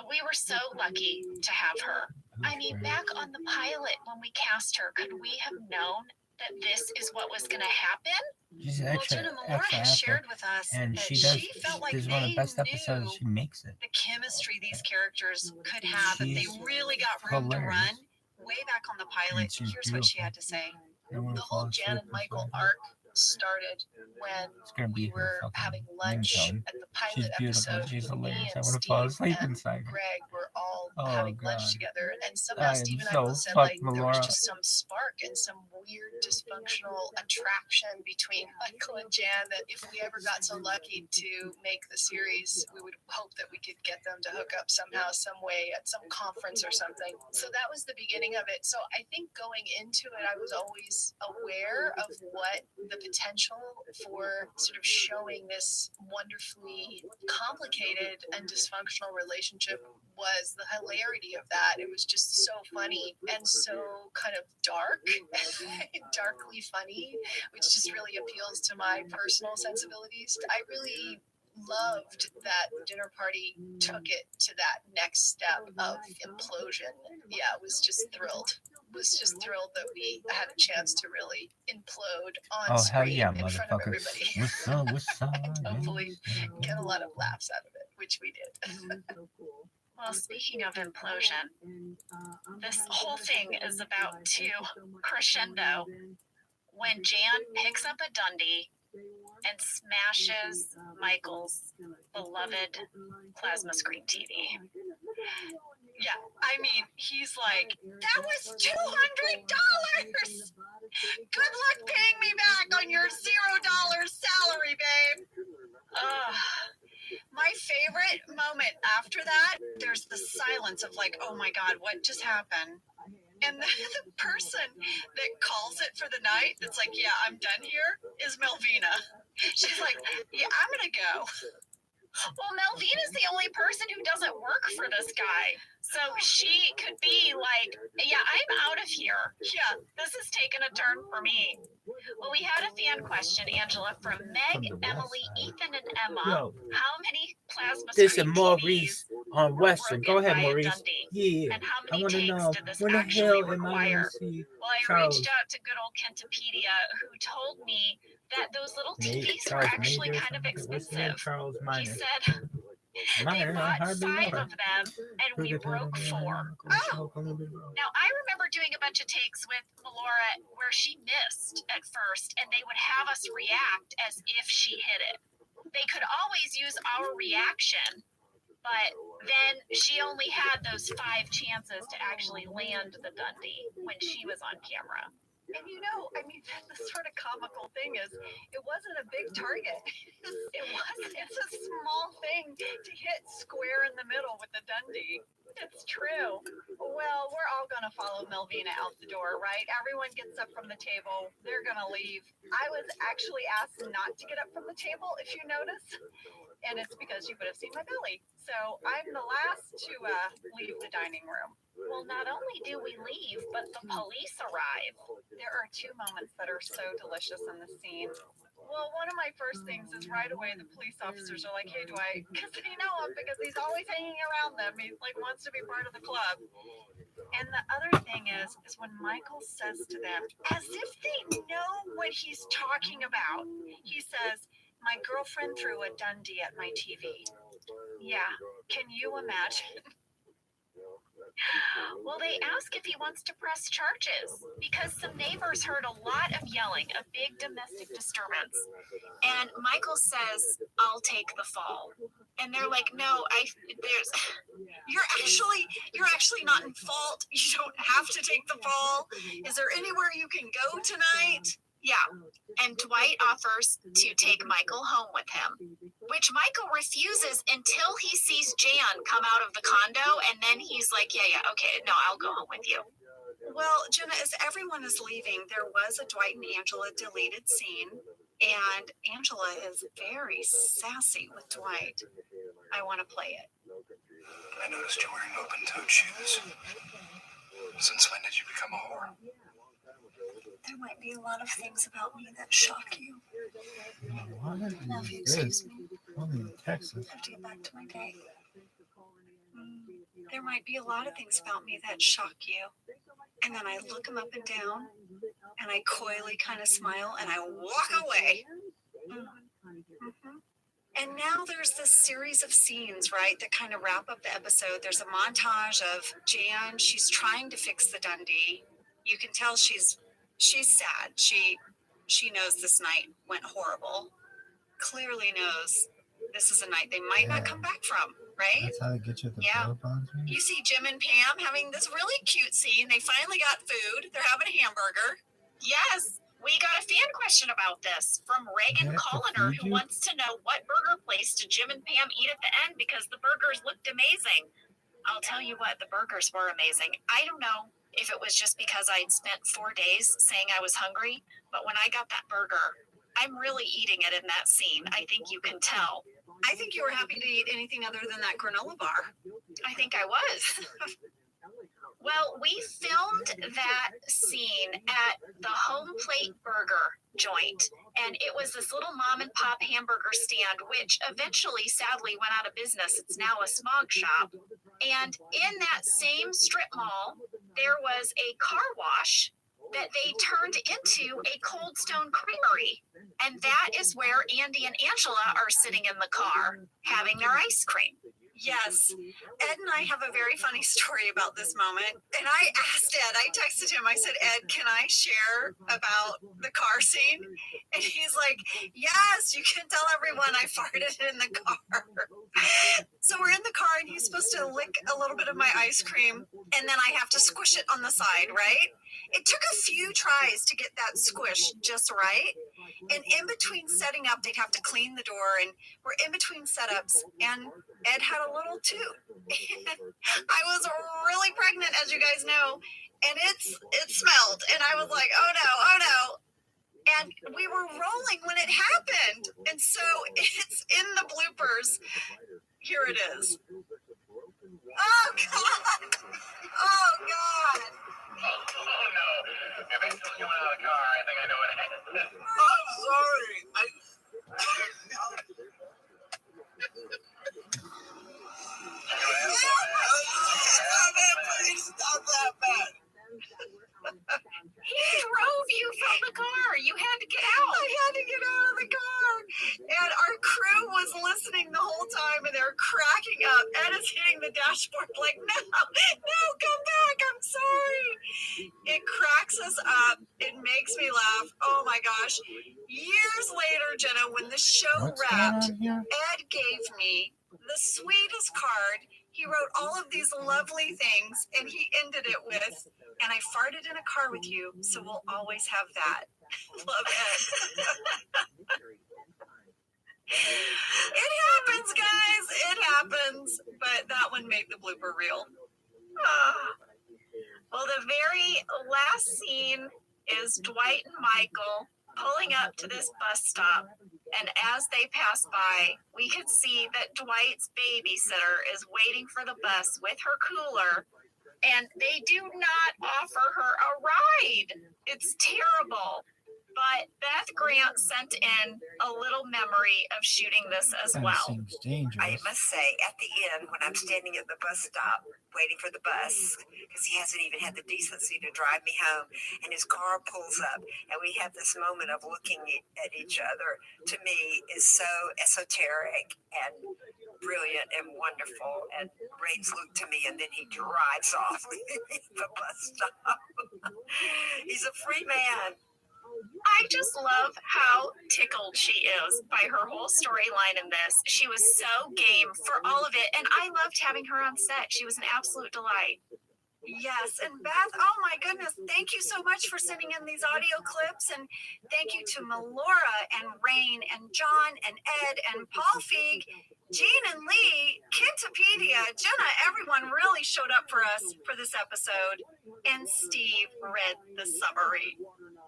We were so lucky to have her. I mean, back on the pilot when we cast her, could we have known that this is what was going to happen? She's Well, Jenna Melora has shared with us and that she does. she felt like This is one of the they best knew episodes. She makes it. the chemistry these characters could have if they She's really got room to hilarious. run. Way back on the pilot, And she's here's what she had to say. I don't want The to fall whole Jan asleep and Michael arc started when It's gonna be we were her having fucking lunch ringtone. at the She's pilot beautiful. episode. She's Me hilarious. I and want to fall Steve asleep and inside her. Greg were all Oh, having God. lunch together, and somehow I am Steve and I so both said fucked, like there was Melora. just some spark and some weird dysfunctional attraction between Michael and Jan that if we ever got so lucky to make the series, we would hope that we could get them to hook up somehow, some way at some conference or something. So that was the beginning of it. So I think going into it, I was always aware of what the potential for sort of showing this wonderfully complicated and dysfunctional relationship was. The hilarity of that, it was just so funny and so kind of dark darkly funny, which just really appeals to my personal sensibilities. I really loved that the dinner party took it to that next step of implosion. Yeah, was just thrilled that we had a chance to really implode on Oh, hell screen yeah, in front of motherfucker. everybody. What's up? What's up? And hopefully get a lot of laughs out of it, which we did. Well, speaking of implosion, this whole thing is about to crescendo when Jan picks up a Dundee and smashes Michael's beloved plasma screen TV. Yeah, I mean, he's like, that was $200. Good luck paying me back on your $0 salary, babe. My favorite moment after that, there's the silence of like, oh my God, what just happened? And the person that calls it for the night that's like, yeah, I'm done here, is Melvina. She's like, yeah, I'm going to go. Well, Melvina's the only person who doesn't work for this guy. So she could be like, yeah, I'm out of here. Yeah, This is taking a turn for me. Well, we had a fan question, Angela, from Meg, Emily, Ethan, and Emma. Yo. How many plasma This is screen Maurice TVs on were Western. Go broken ahead, by a Maurice. Dundee? Yeah. And how I many want to takes know did this when the actually hell am I going require? to see Well, I Charles? reached out to good old Kentopedia, who told me that those little TVs were Charles actually Major? kind of What's the name? expensive. Charles He Minor. said they Minor, I bought hardly know 5 her. of them, and we broke 4. Now, I remember doing a bunch of takes with Melora where she missed at first, and they would have us react as if she hit it. They could always use our reaction, but then she only had those 5 chances to actually land the Dundee when she was on camera. and you know, I mean, the sort of comical thing is, it wasn't a big target. It wasn't. It's a small thing to hit square in the middle with the Dundee. It's true. Well, we're all going to follow Melvina out the door, right? Everyone gets up from the table. They're going to leave. I was actually asked not to get up from the table, if you notice. And it's because you would have seen my belly. So I'm the last to leave the dining room. Well, not only do we leave, but the police arrive. There are 2 moments that are so delicious in the scene. Well, one of my first things is right away the police officers are like, hey, Dwight, because they know him because he's always hanging around them. He like wants to be part of the club. And the other thing is when Michael says to them, as if they know what he's talking about, he says, my girlfriend threw a Dundee at my TV. Yeah, can you imagine? Well, they ask if he wants to press charges because some neighbors heard a lot of yelling, a big domestic disturbance. And Michael says, I'll take the fall. And they're like, no, you're actually not in fault. You don't have to take the fall. Is there anywhere you can go tonight? Yeah. And Dwight offers to take Michael home with him, which Michael refuses until he sees Jan come out of the condo. And then he's like, yeah, okay, no, I'll go home with you. Well, Jenna, as everyone is leaving, there was a Dwight and Angela deleted scene, and Angela is very sassy with Dwight. I want to play it. I noticed you're wearing open-toed shoes. Since when did you become a whore? There might be a lot of things about me that shock you. Now, if you excuse me, Only in Texas. I have to get back to my day. There might be a lot of things about me that shock you. And then I look them up and down, and I coyly kind of smile, and I walk away. And now there's this series of scenes, right, that kind of wrap up the episode. There's a montage of Jan. She's trying to fix the Dundee. You can tell she's sad. She knows this night went horrible. Clearly knows this is a night they might not come back from, right? That's how they get you at the Yeah. bonds. You see Jim and Pam having this really cute scene. They finally got food. They're having a hamburger. Yes, we got a fan question about this from Reagan Colliner, who wants to know what burger place did Jim and Pam eat at the end because the burgers looked amazing. I'll tell you what, the burgers were amazing. I don't know if it was just because I'd spent 4 days saying I was hungry, but when I got that burger, I'm really eating it in that scene. I think you can tell. I think you were happy to eat anything other than that granola bar. I think I was. Well, we filmed that scene at the Home Plate Burger joint, and it was this little mom and pop hamburger stand, which eventually, sadly, went out of business. It's now a smog shop. And in that same strip mall, there was a car wash that they turned into a Cold Stone Creamery. And that is where Andy and Angela are sitting in the car having their ice cream. Yes. Ed and I have a very funny story about this moment. And I asked Ed, I texted him, I said, Ed, can I share about the car scene? And he's like, yes, you can tell everyone I farted in the car. So we're in the car and he's supposed to lick a little bit of my ice cream and then I have to squish it on the side, right? It took a few tries to get that squish just right. And in between setting up, they'd have to clean the door, and we're in between setups, and Ed had a little toot. I was really pregnant, as you guys know, and it smelled, and I was like, oh no. And we were rolling when it happened, and so it's in the bloopers. Here it is. Oh God! Oh God! Oh no! If it's still coming out of the car, I think I know what happened. I'm sorry. It's not that bad. He drove you from the car. You had to get out. I had to get out of the car. And our crew was listening the whole time and they're cracking up. Ed is hitting the dashboard like, no, come back. I'm sorry. It cracks us up. It makes me laugh. Oh my gosh. Years later, Jenna, when the show wrapped, Ed gave me the sweetest card. He wrote all of these lovely things and he ended it with, and I farted in a car with you, so we'll always have that. Love Ed. It happens, guys. It happens. But that one made the blooper reel. Well, the very last scene is Dwight and Michael pulling up to this bus stop. And as they pass by, we could see that Dwight's babysitter is waiting for the bus with her cooler, and they do not offer her a ride. It's terrible. But Beth Grant sent in a little memory of shooting this as That well. seems dangerous. I must say, at the end, when I'm standing at the bus stop waiting for the bus, because he hasn't even had the decency to drive me home, and his car pulls up, and we have this moment of looking at each other, to me, is so esoteric and brilliant and wonderful, and rains look to me, and then he drives off the bus stop. He's a free man. I just love how tickled she is by her whole storyline in this. She was so game for all of it, and I loved having her on set. She was an absolute delight. Yes, and Beth, oh my goodness, thank you so much for sending in these audio clips, and thank you to Melora and Rain and John and Ed and Paul Feig, Jean and Lee, Kintopedia, Jenna, everyone really showed up for us for this episode, and Steve read the summary.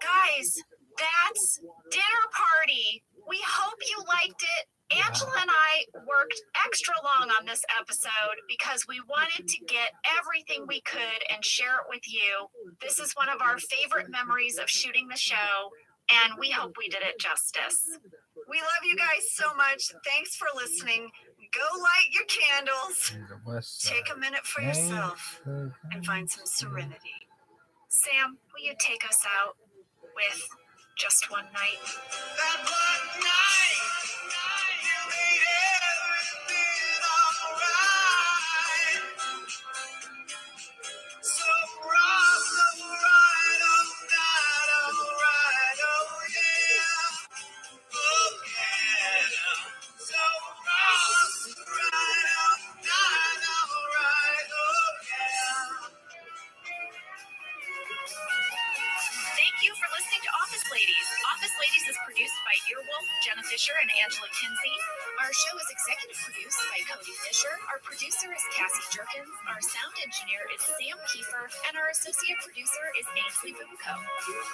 Guys, that's Dinner Party. We hope you liked it. Angela and I worked extra long on this episode because we wanted to get everything we could and share it with you. This is one of our favorite memories of shooting the show, and we hope we did it justice. We love you guys so much. Thanks for listening. Go light your candles. Take a minute for yourself and find some serenity. Sam, will you take us out with Just One Night? That one night, you made everything alright. So rock the ride all night, alright, oh yeah, oh yeah. So rock the ride all night, alright, oh yeah. Thank you for listening to Office Ladies. Office Ladies is produced by Earwolf, Jenna Fisher, and Angela Kinsey. Our show is executive produced by Cody Fisher. Our producer is Cassie Jerkins. Our sound engineer is Sam Kiefer. And our associate producer is Ainsley Bubuko.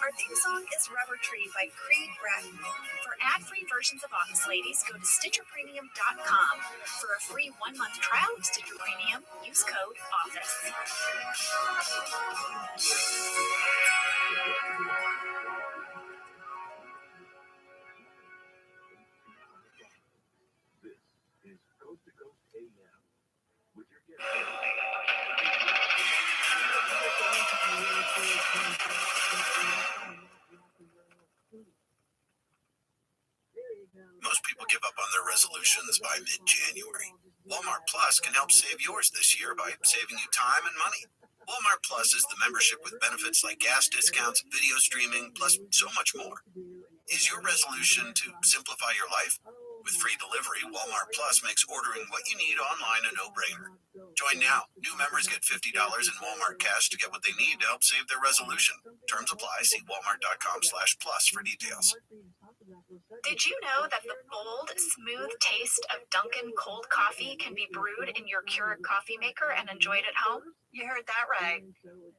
Our theme song is Rubber Tree by Creed Bratton. For ad-free versions of Office Ladies, go to StitcherPremium.com. For a free 1-month trial of Stitcher Premium, use code OFFICE. This is Coast to Coast AM with your guest. Most people give up on their resolutions by mid-January. Walmart Plus can help save yours this year by saving you time and money. Walmart Plus is the membership with benefits like gas discounts, video streaming, plus so much more. Is your resolution to simplify your life? With free delivery, Walmart Plus makes ordering what you need online a no-brainer. Join now. New members get $50 in Walmart cash to get what they need to help save their resolution. Terms apply. See walmart.com/plus for details. Did you know that the bold, smooth taste of Dunkin' cold coffee can be brewed in your Keurig coffee maker and enjoyed at home? You heard that right.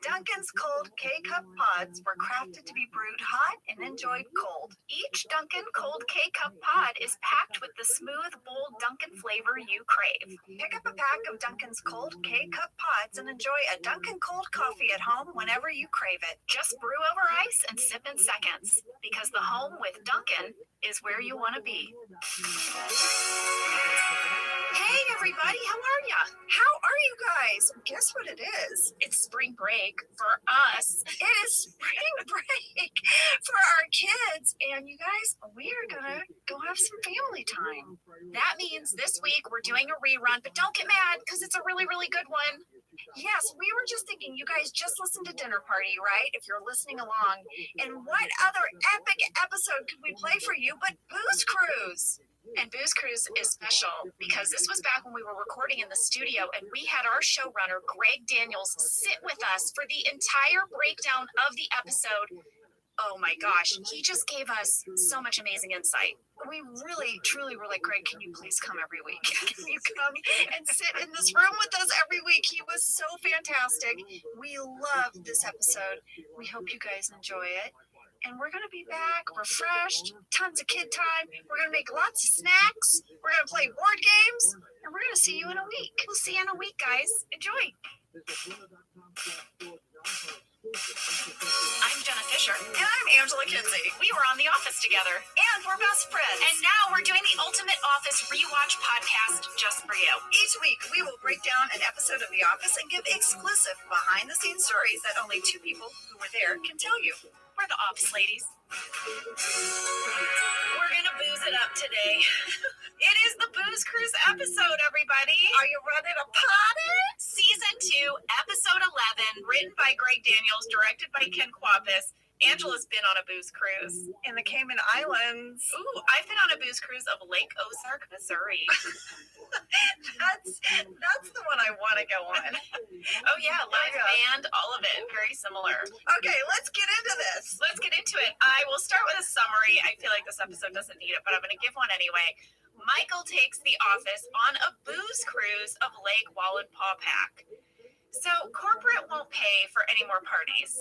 Dunkin's cold K-Cup pods were crafted to be brewed hot and enjoyed cold. Each Dunkin' cold K-Cup pod is packed with the smooth, bold Dunkin' flavor you crave. Pick up a pack of Dunkin's cold K-Cup pods and enjoy a Dunkin' cold coffee at home whenever you crave it. Just brew over ice and sip in seconds, because the home with Dunkin' is where you want to be. Hey everybody, how are ya? How are you guys? Guess what it is? It's spring break for us. It is spring break for our kids. And you guys, we are gonna go have some family time. That means this week we're doing a rerun, but don't get mad because it's a really, really good one. Yes, we were just thinking, you guys just listened to Dinner Party, right? If you're listening along. And what other epic episode could we play for you but Booze Cruise? And Booze Cruise is special because this was back when we were recording in the studio and we had our showrunner, Greg Daniels, sit with us for the entire breakdown of the episode. Oh my gosh, he just gave us so much amazing insight. We really, truly were like, Greg, can you please come every week? Can you come and sit in this room with us every week? He was so fantastic. We loved this episode. We hope you guys enjoy it. And we're going to be back refreshed, tons of kid time. We're going to make lots of snacks. We're going to play board games. And we're going to see you in a week. We'll see you in a week, guys. Enjoy. I'm Jenna Fisher. And I'm Angela Kinsey. We were on The Office together. And we're best friends. And now we're doing the Ultimate Office Rewatch podcast just for you. Each week, we will break down an episode of The Office and give exclusive behind-the-scenes stories that only two people who were there can tell you. We're the Office Ladies. We're gonna booze it up today. It is the Booze Cruise episode, everybody. Are you ready to party? Season 2, episode 11, written by Greg Daniels, directed by Ken Kwapis. Angela's been on a booze cruise. In the Cayman Islands. Ooh, I've been on a booze cruise of Lake Ozark, Missouri. That's the one I want to go on. Oh yeah, live band, all of it, very similar. Okay, let's get into this. Let's get into it. I will start with a summary. I feel like this episode doesn't need it, but I'm going to give one anyway. Michael takes the office on a booze cruise of Lake Wallenpaupack. So corporate won't pay for any more parties.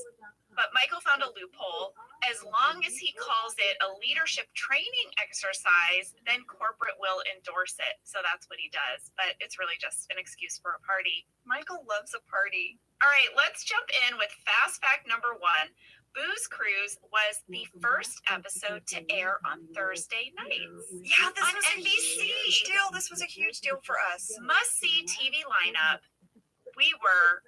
But Michael found a loophole. As long as he calls it a leadership training exercise, then corporate will endorse it. So that's what he does. But it's really just an excuse for a party. Michael loves a party. All right, let's jump in with fast fact number 1. Booze Cruise was the first episode to air on Thursday nights. Yeah, this on was NBC. a huge deal. This was a huge deal for us. Must-see TV lineup. We were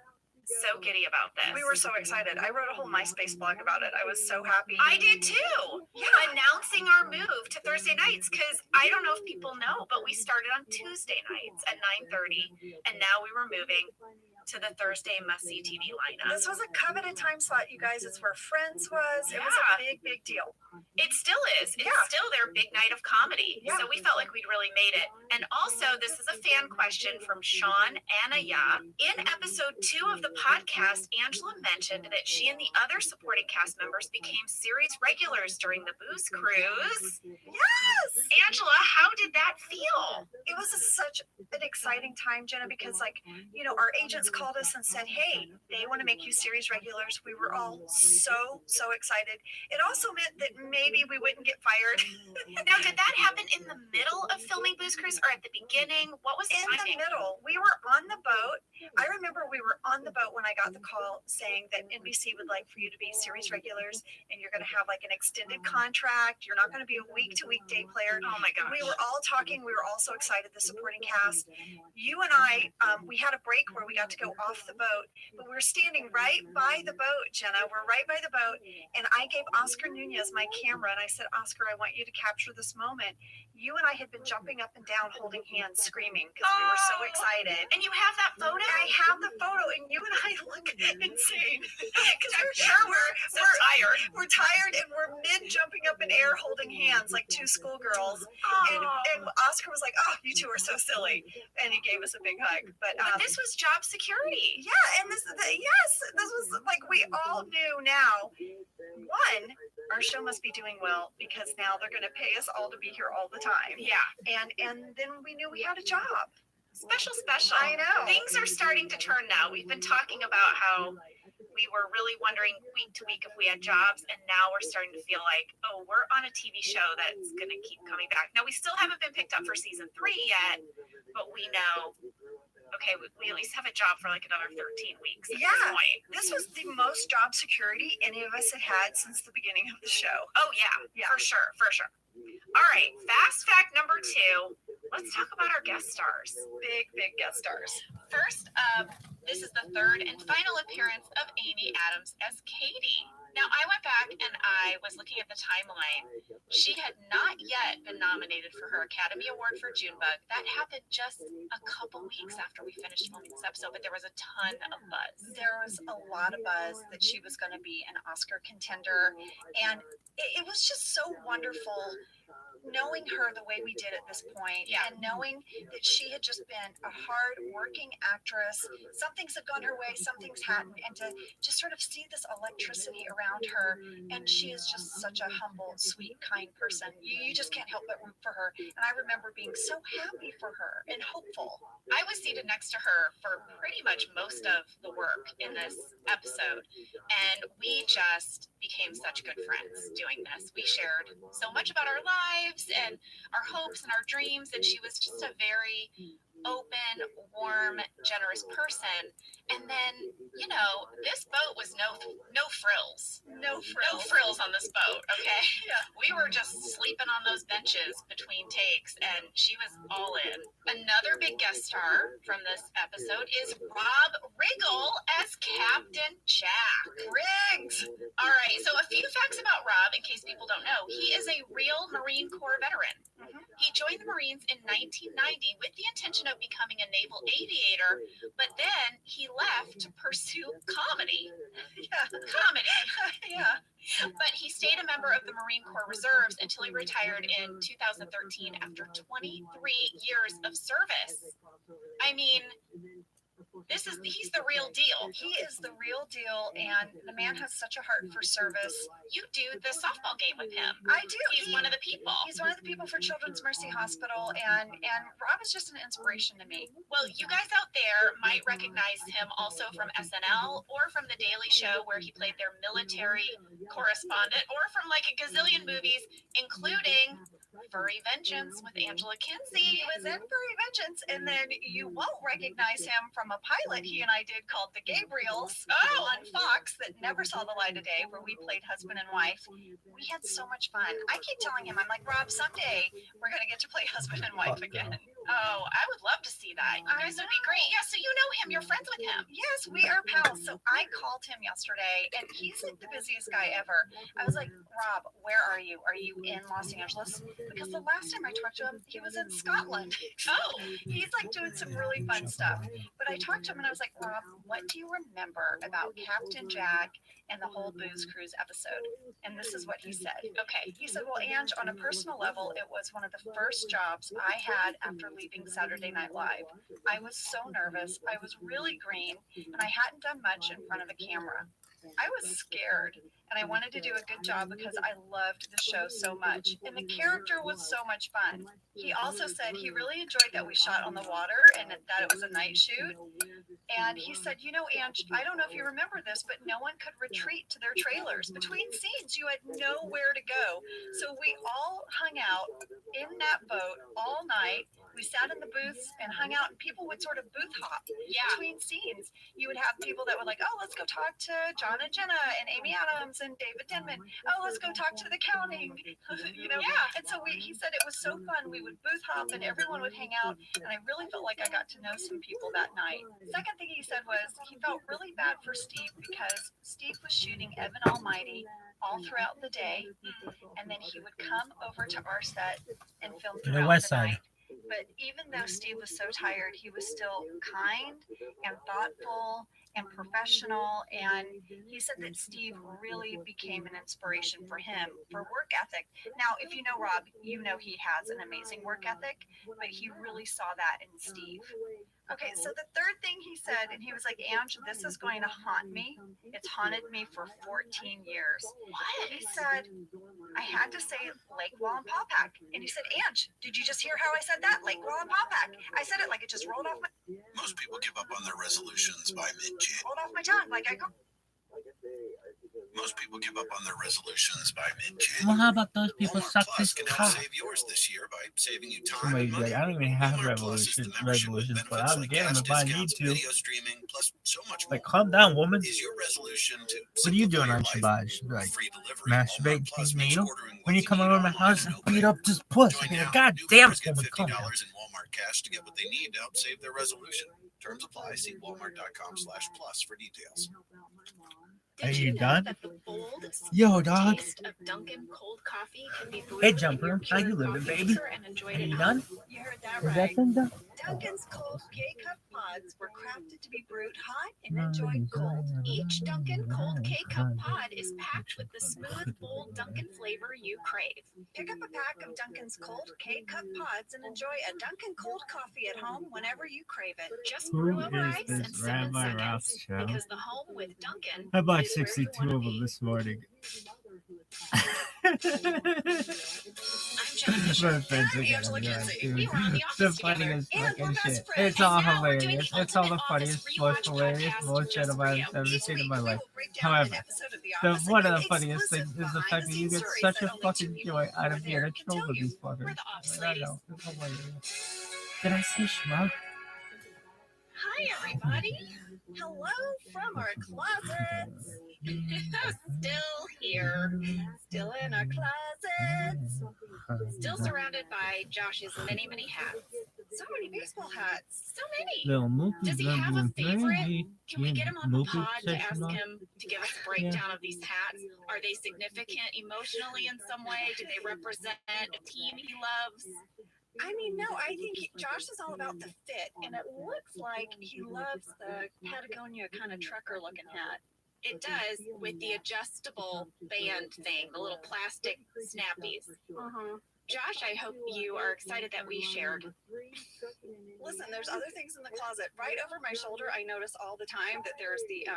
so giddy about this. We were so excited. I wrote a whole MySpace blog about it. I was so happy. I did too. Yeah. Announcing our move to Thursday nights, because I don't know if people know, but we started on Tuesday nights at 9:30, and now we were moving to the Thursday must-see TV lineup. This was a coveted time slot, you guys. It's where Friends was. It was a big, big deal. It still is. It's still their big night of comedy. So we felt like we'd really made it. And also, this is a fan question from Sean Anaya. In episode 2 of the podcast, Angela mentioned that she and the other supporting cast members became series regulars during the booze cruise. Yes! Angela, how did that feel? It was such an exciting time, Jenna, because our agents called us and said, hey, they want to make you series regulars. We were all so excited. It also meant that maybe we wouldn't get fired. Now, did that happen in the middle of filming Booze Cruise or at the beginning? What was the timing? The middle. We were on the boat. I remember we were on the boat when I got the call saying that NBC would like for you to be series regulars and you're going to have like an extended contract. You're not going to be a week-to-week day player. Oh my gosh. We were all talking. We were all so excited, the supporting cast. You and I, we had a break where we got to go off the boat, but we were standing right by the boat, Jenna. We're right by the boat. And I gave Oscar Nunez my camera and I said, Oscar, I want you to capture this moment. You and I had been jumping up and down, holding hands, screaming because we were so excited. And you have that photo? I have the photo, and you and I look insane because I'm sure we're tired. We're tired, and we're mid jumping up in air, holding hands like two schoolgirls. And Oscar was like, "Oh, you two are so silly," and he gave us a big hug. But this was job security. Yeah, and this was like we all knew now. One, our show must be doing well because now they're going to pay us all to be here all the time. Yeah. And then we knew we had a job. Special. I know. Things are starting to turn now. We've been talking about how we were really wondering week to week if we had jobs, and now we're starting to feel like, oh, we're on a TV show that's going to keep coming back. Now, we still haven't been picked up for season 3 yet, but we know, okay, we at least have a job for like another 13 weeks at this point. This was the most job security any of us had since the beginning of the show. Oh, yeah. For sure. All right, fast fact number 2. Let's talk about our guest stars. Big guest stars. First up, this is the third and final appearance of Amy Adams as Katie. Now, I went back and I was looking at the timeline. She had not yet been nominated for her Academy Award for Junebug. That happened just a couple weeks after we finished filming this episode, but there was a ton of buzz. There was a lot of buzz that she was going to be an Oscar contender, and it was just so wonderful knowing her the way we did at this point, and knowing that she had just been a hard-working actress. Some things had gone her way, some things hadn't, and to just sort of see this electricity around her, and she is just such a humble, sweet, kind person. You just can't help but root for her, and I remember being so happy for her and hopeful. I was seated next to her for pretty much most of the work in this episode, and we just became such good friends doing this. We shared so much about our lives and our hopes and our dreams, and she was just a very open, warm, generous person. And then, this boat was no frills. No frills on this boat, okay? Yeah. We were just sleeping on those benches between takes, and she was all in. Another big guest star from this episode is Rob Riggle as Captain Jack. Riggs! All right, so a few facts about Rob, in case people don't know. He is a real Marine Corps veteran. He joined the Marines in 1990 with the intention of becoming a naval aviator, but then he left to pursue comedy. But he stayed a member of the Marine Corps Reserves until he retired in 2013 after 23 years of service. I mean, he's the real deal. He is the real deal, and the man has such a heart for service. You do the softball game with him. I do. He's one of the people. He's one of the people for Children's Mercy Hospital, and Rob is just an inspiration to me. Well, you guys out there might recognize him also from SNL or from The Daily Show, where he played their military correspondent, or from like a gazillion movies, including Furry Vengeance with Angela Kinsey. He was in Furry Vengeance, and then you won't recognize him from a pilot he and I did called The Gabriels on Fox that never saw the light of day, where we played husband and wife. We had so much fun. I keep telling him, I'm like, Rob, someday we're going to get to play husband and wife again. Oh, I would love to see that. You guys would be great. Yeah, so you know him. You're friends with him. Yes, we are pals. So I called him yesterday, and he's like the busiest guy ever. I was like, Rob, where are you? Are you in Los Angeles? because the last time I talked to him, he was in Scotland. Oh, he's like doing some really fun stuff. But I talked to him and I was like, Rob, what do you remember about Captain Jack and the whole Booze Cruise episode? And this is what he said. Okay. He said, well, Ange, on a personal level, it was one of the first jobs I had after leaving Saturday Night Live. I was so nervous. I was really green, and I hadn't done much in front of a camera. I was scared, and I wanted to do a good job because I loved the show so much, and the character was so much fun. He also said he really enjoyed that we shot on the water and that it was a night shoot. And he said, you know, Ange, I don't know if you remember this, but no one could retreat to their trailers. Between scenes, you had nowhere to go. So we all hung out in that boat all night. We sat in the booths and hung out, and people would sort of booth hop between scenes. You would have people that were like, oh, let's go talk to John and Jenna and Amy Adams and David Denman. Oh, let's go talk to the counting, you know? Yeah. And so he said it was so fun. We would booth hop and everyone would hang out. And I really felt like I got to know some people that night. Second thing he said was he felt really bad for Steve because Steve was shooting Evan Almighty all throughout the day. And then he would come over to our set and film throughout West the Side. night. But even though Steve was so tired, he was still kind and thoughtful and professional. And he said that Steve really became an inspiration for him for work ethic. Now, if you know Rob, you know he has an amazing work ethic, but he really saw that in Steve. Okay, so the third thing he said, and he was like, Ange, this is going to haunt me. It's haunted me for 14 years. What? He said, I had to say Lake Wallenpaupack. And he said, Ange, did you just hear how I said that? Lake Wallenpaupack. I said it like it just rolled off my... Most people give up on their resolutions by mid-January. Rolled off my tongue, like I go... Most people give up on their resolutions by mid-January. Well, how about those people Walmart suck Plus this can help cock? save yours this year by saving you time Somebody's and money. like, I don't even have Walmart Plus is the resolutions, membership with but benefits I'll like get them cash if I need discounts, to. video streaming, plus so much more. Like, calm down, woman. Is your resolution to What are you doing on simplify your Shabbat? Should be life? like, Free delivery. masturbate, Walmart Plus taking makes you? ordering When you what come need over my online house and and no beat pay. up this puss, Join I mean, now. God New damn, members get woman, calm $50 down. in Walmart cash to get what they need to help save their resolution. Terms apply. See walmart.com/plus for details. Are Did you you know done? that the bold, Yo, dog. taste of Dunkin' cold coffee can be brewed Hey, in Jumper. your How you Keurig living, coffee baby? maker and enjoyed Are at you home? done? You heard that Is that right. thing done? Dunkin's cold K-Cup pods were crafted to be brewed hot and enjoyed cold. Each Dunkin' Cold K-Cup pod is packed with the smooth, bold Dunkin' flavor you crave. Pick up a pack of Dunkin's cold K-Cup pods and enjoy a Dunkin' cold coffee at home whenever you crave it. Just Who brew over is ice in this 7 Rabbi seconds. Rothschild? Because the home with Dunkin' I bought is where you 62 wanna of them be. this morning. I'm Jenna Fisher. My friends are Angela gonna Kinsey. be We like, were on the dude, the office together. funniest And we're fucking best shit. friends. It's all And now we're doing hilarious. the It's all the Ultimate funniest, Office most Rewatch hilarious podcast bullshit just for I've you. ever Each seen in week, my we life. will break down However, an episode of The the Office one and of the give funniest things exclusive is the fact that you behind-the-scenes get stories such that a only fucking two people joy who out were of being there a can troll tell with you. these fuckers. We're the Office I ladies. know. It's hilarious. Did I say schmuck? Hi, everybody. Hello from our closets. Still here. Still in our closets. Still surrounded by Josh's many, many hats. So many baseball hats. So many. Little Mookie Does he have a favorite? Can we get him on the Mookie pod to ask session on? him to give us a breakdown of these hats? Are they significant emotionally in some way? Do they represent a team he loves? I mean, no, I think Josh is all about the fit, and it looks like he loves the Patagonia kind of trucker looking hat. It does, with the adjustable band thing, the little plastic snappies. Josh, I hope you are excited that we shared. Listen, there's other things in the closet. Right over my shoulder, I notice all the time that there's the,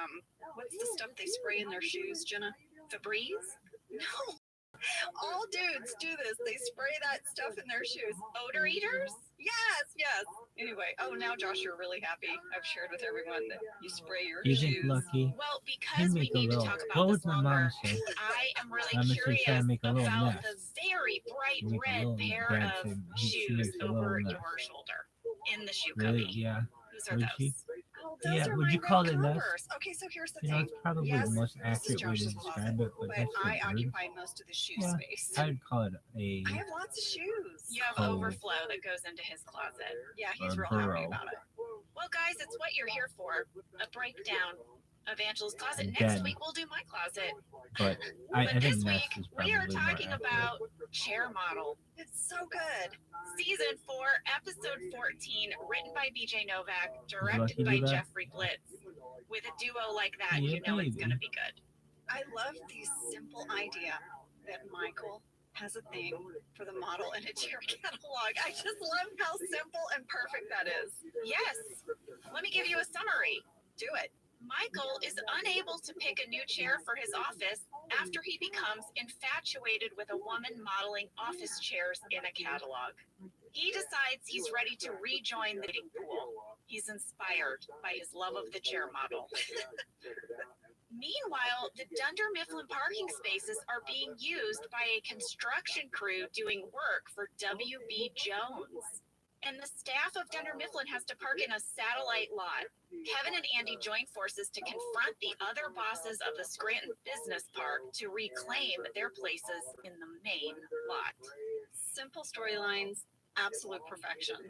what's the stuff they spray in their shoes, Jenna? Febreze? No. All dudes do this. They spray that stuff in their shoes. Odor eaters? Yes, yes. Anyway, oh, now Josh, you're really happy. I've shared with everyone that you spray your You shoes. think lucky? Well, Can because we make a need to little. talk What about would this my mom longer, say? I am really I'm just trying curious to make a little about mess. the very bright Make a red little pair dad of said she shoes makes a little over mess. your shoulder in the shoe Really? cubby. Yeah. Whose are Would those? she? Oh, those Yeah, are would my you red call it a mess? Converse. Okay, so here's the You know, thing. it's probably Yes, the most this is accurate way to Josh's describe closet, it, but but that's I so rude. occupy most of the shoe Yeah, space. I'd call it a I have lots of shoes. You have Oh. overflow that goes into his closet. Yeah, he's real burrow. happy about it. Well, guys, it's what you're here for. A breakdown of Angela's closet. Again. Next week, we'll do my closet. But But I this think week, Nest is we are probably more talking accurate. about Chair Model. It's so good. Season 4, Episode 14, written by BJ Novak, lucky directed by to that? Jeffrey Blitz. With a duo like that, Yeah, you know it's baby. going to be good. I love the simple idea that Michael has a thing for the model and a chair catalog. I just love how simple and perfect that is. Yes. Let me give you a summary. Do it. Michael is unable to pick a new chair for his office after he becomes infatuated with a woman modeling office chairs in a catalog. He decides he's ready to rejoin the dating pool. He's inspired by his love of the chair model. Meanwhile, the Dunder Mifflin parking spaces are being used by a construction crew doing work for W.B. Jones. And the staff of Dunder Mifflin has to park in a satellite lot. Kevin and Andy join forces to confront the other bosses of the Scranton Business Park to reclaim their places in the main lot. Simple storylines, absolute perfection.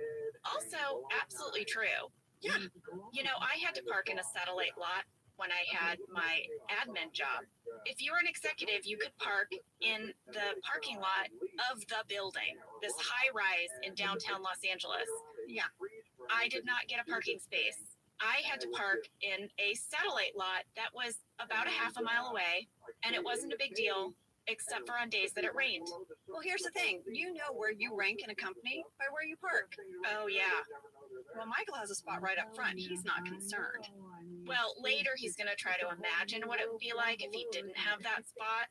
Also, absolutely true. Yeah. You know, I had to park in a satellite lot when I had my admin job. If you were an executive, you could park in the parking lot of the building, this high rise in downtown Los Angeles. Yeah. I did not get a parking space. I had to park in a satellite lot that was about a half a mile away, and it wasn't a big deal, except for on days that it rained. Well, here's the thing. You know where you rank in a company by where you park. Oh, yeah. Well, Michael has a spot right up front. He's not concerned. Well, later he's going to try to imagine what it would be like if he didn't have that spot.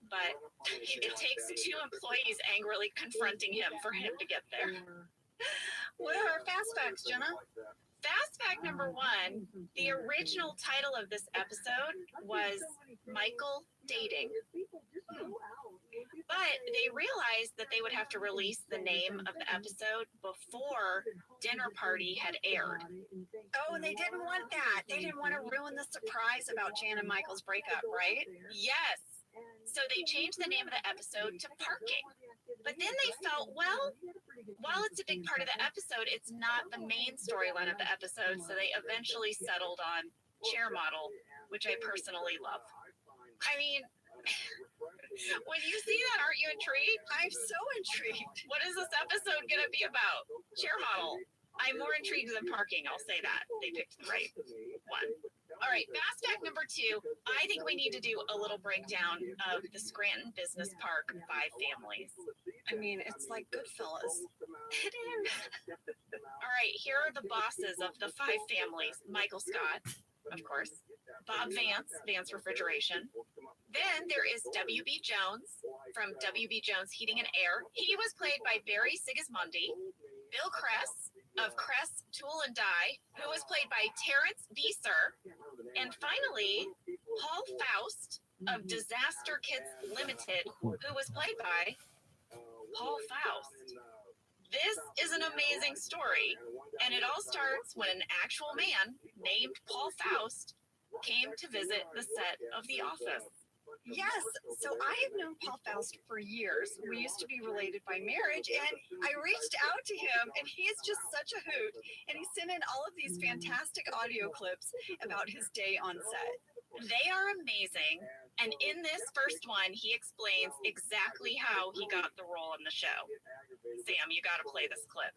But it takes 2 employees angrily confronting him for him to get there. What are our fast facts, Jenna? Fast fact number 1, the original title of this episode was Michael Dating. But they realized that they would have to release the name of the episode before Dinner Party had aired. Oh, and they didn't want that. They didn't want to ruin the surprise about Jan and Michael's breakup, right? Yes. So they changed the name of the episode to Parking. But then they felt, well, while it's a big part of the episode, it's not the main storyline of the episode. So they eventually settled on Chair Model, which I personally love. I mean, when you see that, aren't you intrigued? I'm so intrigued. What is this episode going to be about? Chair Model. I'm more intrigued than parking, I'll say that. They picked the right one. All right, fast fact number 2. I think we need to do a little breakdown of the Scranton Business Park 5 families. I mean, it's like Goodfellas. It is. All right, here are the bosses of the 5 families. Michael Scott, of course. Bob Vance, Vance Refrigeration. Then there is W.B. Jones from W.B. Jones Heating and Air. He was played by Barry Sigismondi. Bill Kress of Kress Tool and Die, who was played by Terrence Visser. And finally, Paul Faust of Disaster Kits Limited, who was played by Paul Faust. This is an amazing story, and it all starts when an actual man named Paul Faust came to visit the set of The Office. Yes, so I have known Paul Faust for years. We used to be related by marriage, and I reached out to him, and he's just such a hoot. And he sent in all of these fantastic audio clips about his day on set. They are amazing, and in this first one, he explains exactly how he got the role in the show. Sam, you got to play this clip.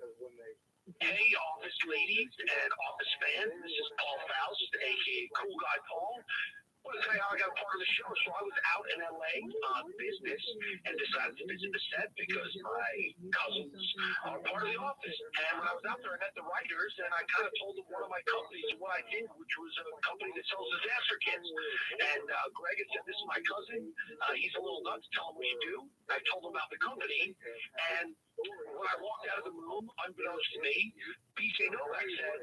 Hey, office ladies and office fans, this is Paul Faust, aka Cool Guy Paul. I want to tell you how I got a part of the show. So I was out in LA on business and decided to visit the set because my cousins are part of the office. And when I was out there, I met the writers, and I kind of told them one of my companies what I did, which was a company that sells disaster kits. And Greg had said, "This is my cousin. He's a little nuts. Tell him what you do." I told him about the company, and when I walked out of the room, unbeknownst to me, BJ Novak said,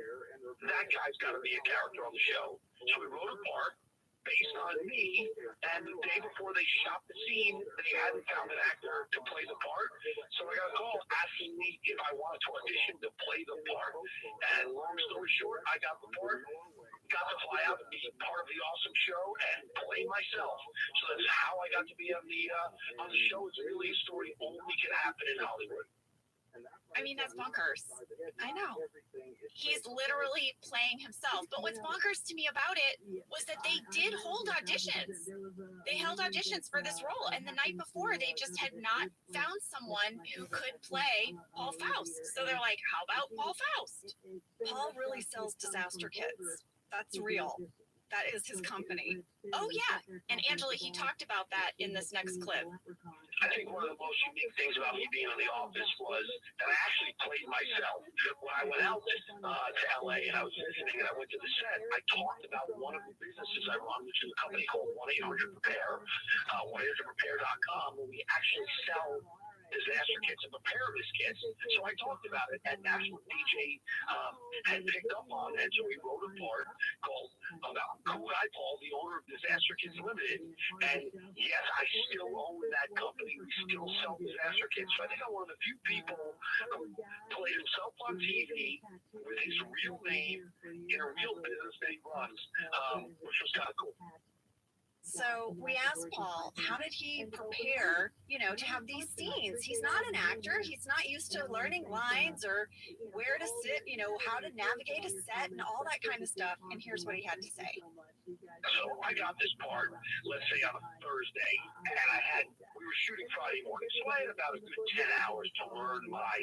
"That guy's got to be a character on the show." So we wrote a part based on me, and the day before they shot the scene, they hadn't found an actor to play the part, so I got a call asking me if I wanted to audition to play the part, and long story short, I got the part, got to fly out and be part of the awesome show and play myself. So that's how I got to be on the show. It's really a story only can happen in Hollywood. I mean, that's bonkers. I know. He's literally playing himself. But what's bonkers to me about it was that they did hold auditions. They held auditions for this role. And the night before, they just had not found someone who could play Paul Faust. So they're like, how about Paul Faust? Paul really sells disaster kits. That's real. That is his company. Oh, yeah. And Angela, he talked about that in this next clip. I think one of the most unique things about me being in the office was that I actually played myself. When I went out to LA and I was visiting and I went to the set, I talked about one of the businesses I run, which is a company called 1-800-PREPARE, 1-800-PREPARE.com, where we actually sell disaster kits and preparedness kits. So I talked about it, and that's what DJ had picked up on. And so we wrote a part called about Cool Guy Paul, the owner of Disaster Kits Limited. And yes, I still own that company. We still sell disaster kits. So I think I'm one of the few people who played himself on TV with his real name in a real business that he runs, which was kind of cool. So we asked Paul, how did he prepare, to have these scenes? He's not an actor. He's not used to learning lines or where to sit, how to navigate a set and all that kind of stuff. And here's what he had to say. So I got this part, let's say on a Thursday, and we were shooting Friday morning, so I had about a good 10 hours to learn my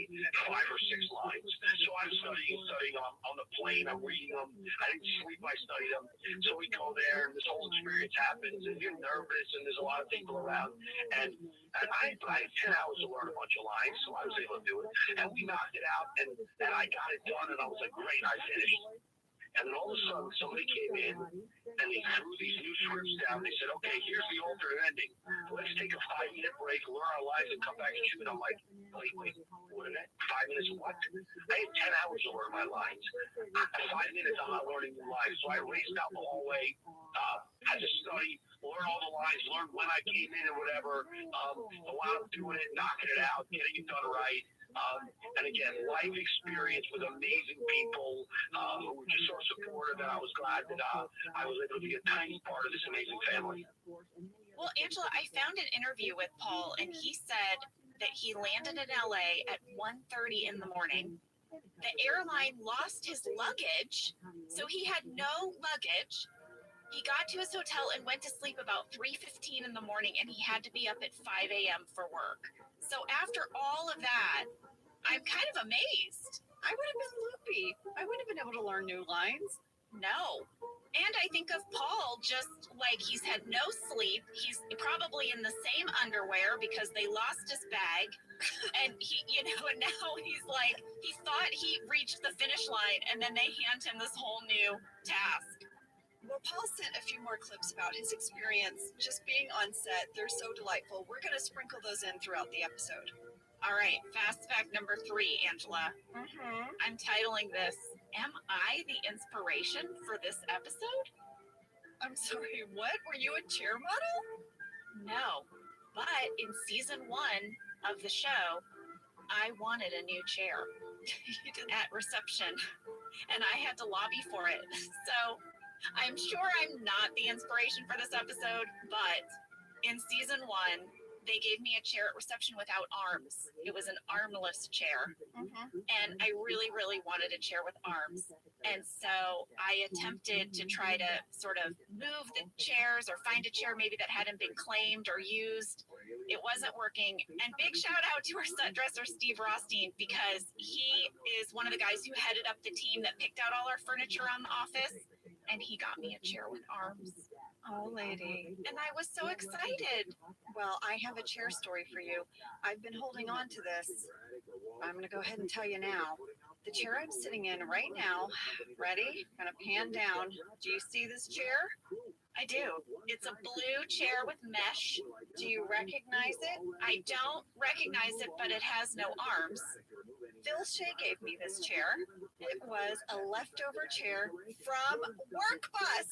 5 or 6 lines. So I'm studying on the plane, I'm reading them, I didn't sleep, I studied them. So we go there, and this whole experience happens, and you're nervous, and there's a lot of people around, and I had 10 hours to learn a bunch of lines, so I was able to do it, and we knocked it out, and I got it done, and I was like, great, I finished. And then all of a sudden, somebody came in, and they threw these new scripts down. They said, okay, here's the alternate ending. Let's take a 5-minute break, learn our lines, and come back and shoot. I'm like, wait, what is that? 5 minutes what? I had 10 hours to learn my lines. 5 minutes, I'm not learning new lines. So I raced out the hallway, had to study, learn all the lines, learn when I came in and whatever. I wound up doing it, knocking it out, getting it done right. And again, life experience with amazing people who were just so supportive, and I was glad that I was able to be a tiny part of this amazing family. Well, Angela, I found an interview with Paul, and he said that he landed in LA at 1:30 in the morning. The airline lost his luggage, so he had no luggage. He got to his hotel and went to sleep about 3:15 in the morning, and he had to be up at 5 a.m. for work. So after all of that, I'm kind of amazed. I would have been loopy. I wouldn't have been able to learn new lines. No. And I think of Paul just like he's had no sleep. He's probably in the same underwear because they lost his bag. And he, and now he's like, he thought he reached the finish line, and then they hand him this whole new task. Well, Paul sent a few more clips about his experience just being on set. They're so delightful. We're going to sprinkle those in throughout the episode. All right, fast fact number 3, Angela. I'm titling this, Am I the Inspiration for this episode? I'm sorry, what? Were you a chair model? No, but in season 1 of the show, I wanted a new chair at reception, and I had to lobby for it. So I'm sure I'm not the inspiration for this episode, but in season 1, they gave me a chair at reception without arms. It was an armless chair. And I really, really wanted a chair with arms. And so I attempted to try to sort of move the chairs or find a chair maybe that hadn't been claimed or used. It wasn't working. And big shout out to our set dresser, Steve Rothstein, because he is one of the guys who headed up the team that picked out all our furniture on the office. And he got me a chair with arms. Oh, lady. And I was so excited. Well, I have a chair story for you. I've been holding on to this. I'm going to go ahead and tell you now. The chair I'm sitting in right now, ready? I'm going to pan down. Do you see this chair? I do. It's a blue chair with mesh. Do you recognize it? I don't recognize it, but it has no arms. Phil Shea gave me this chair. It was a leftover chair from Work Bus.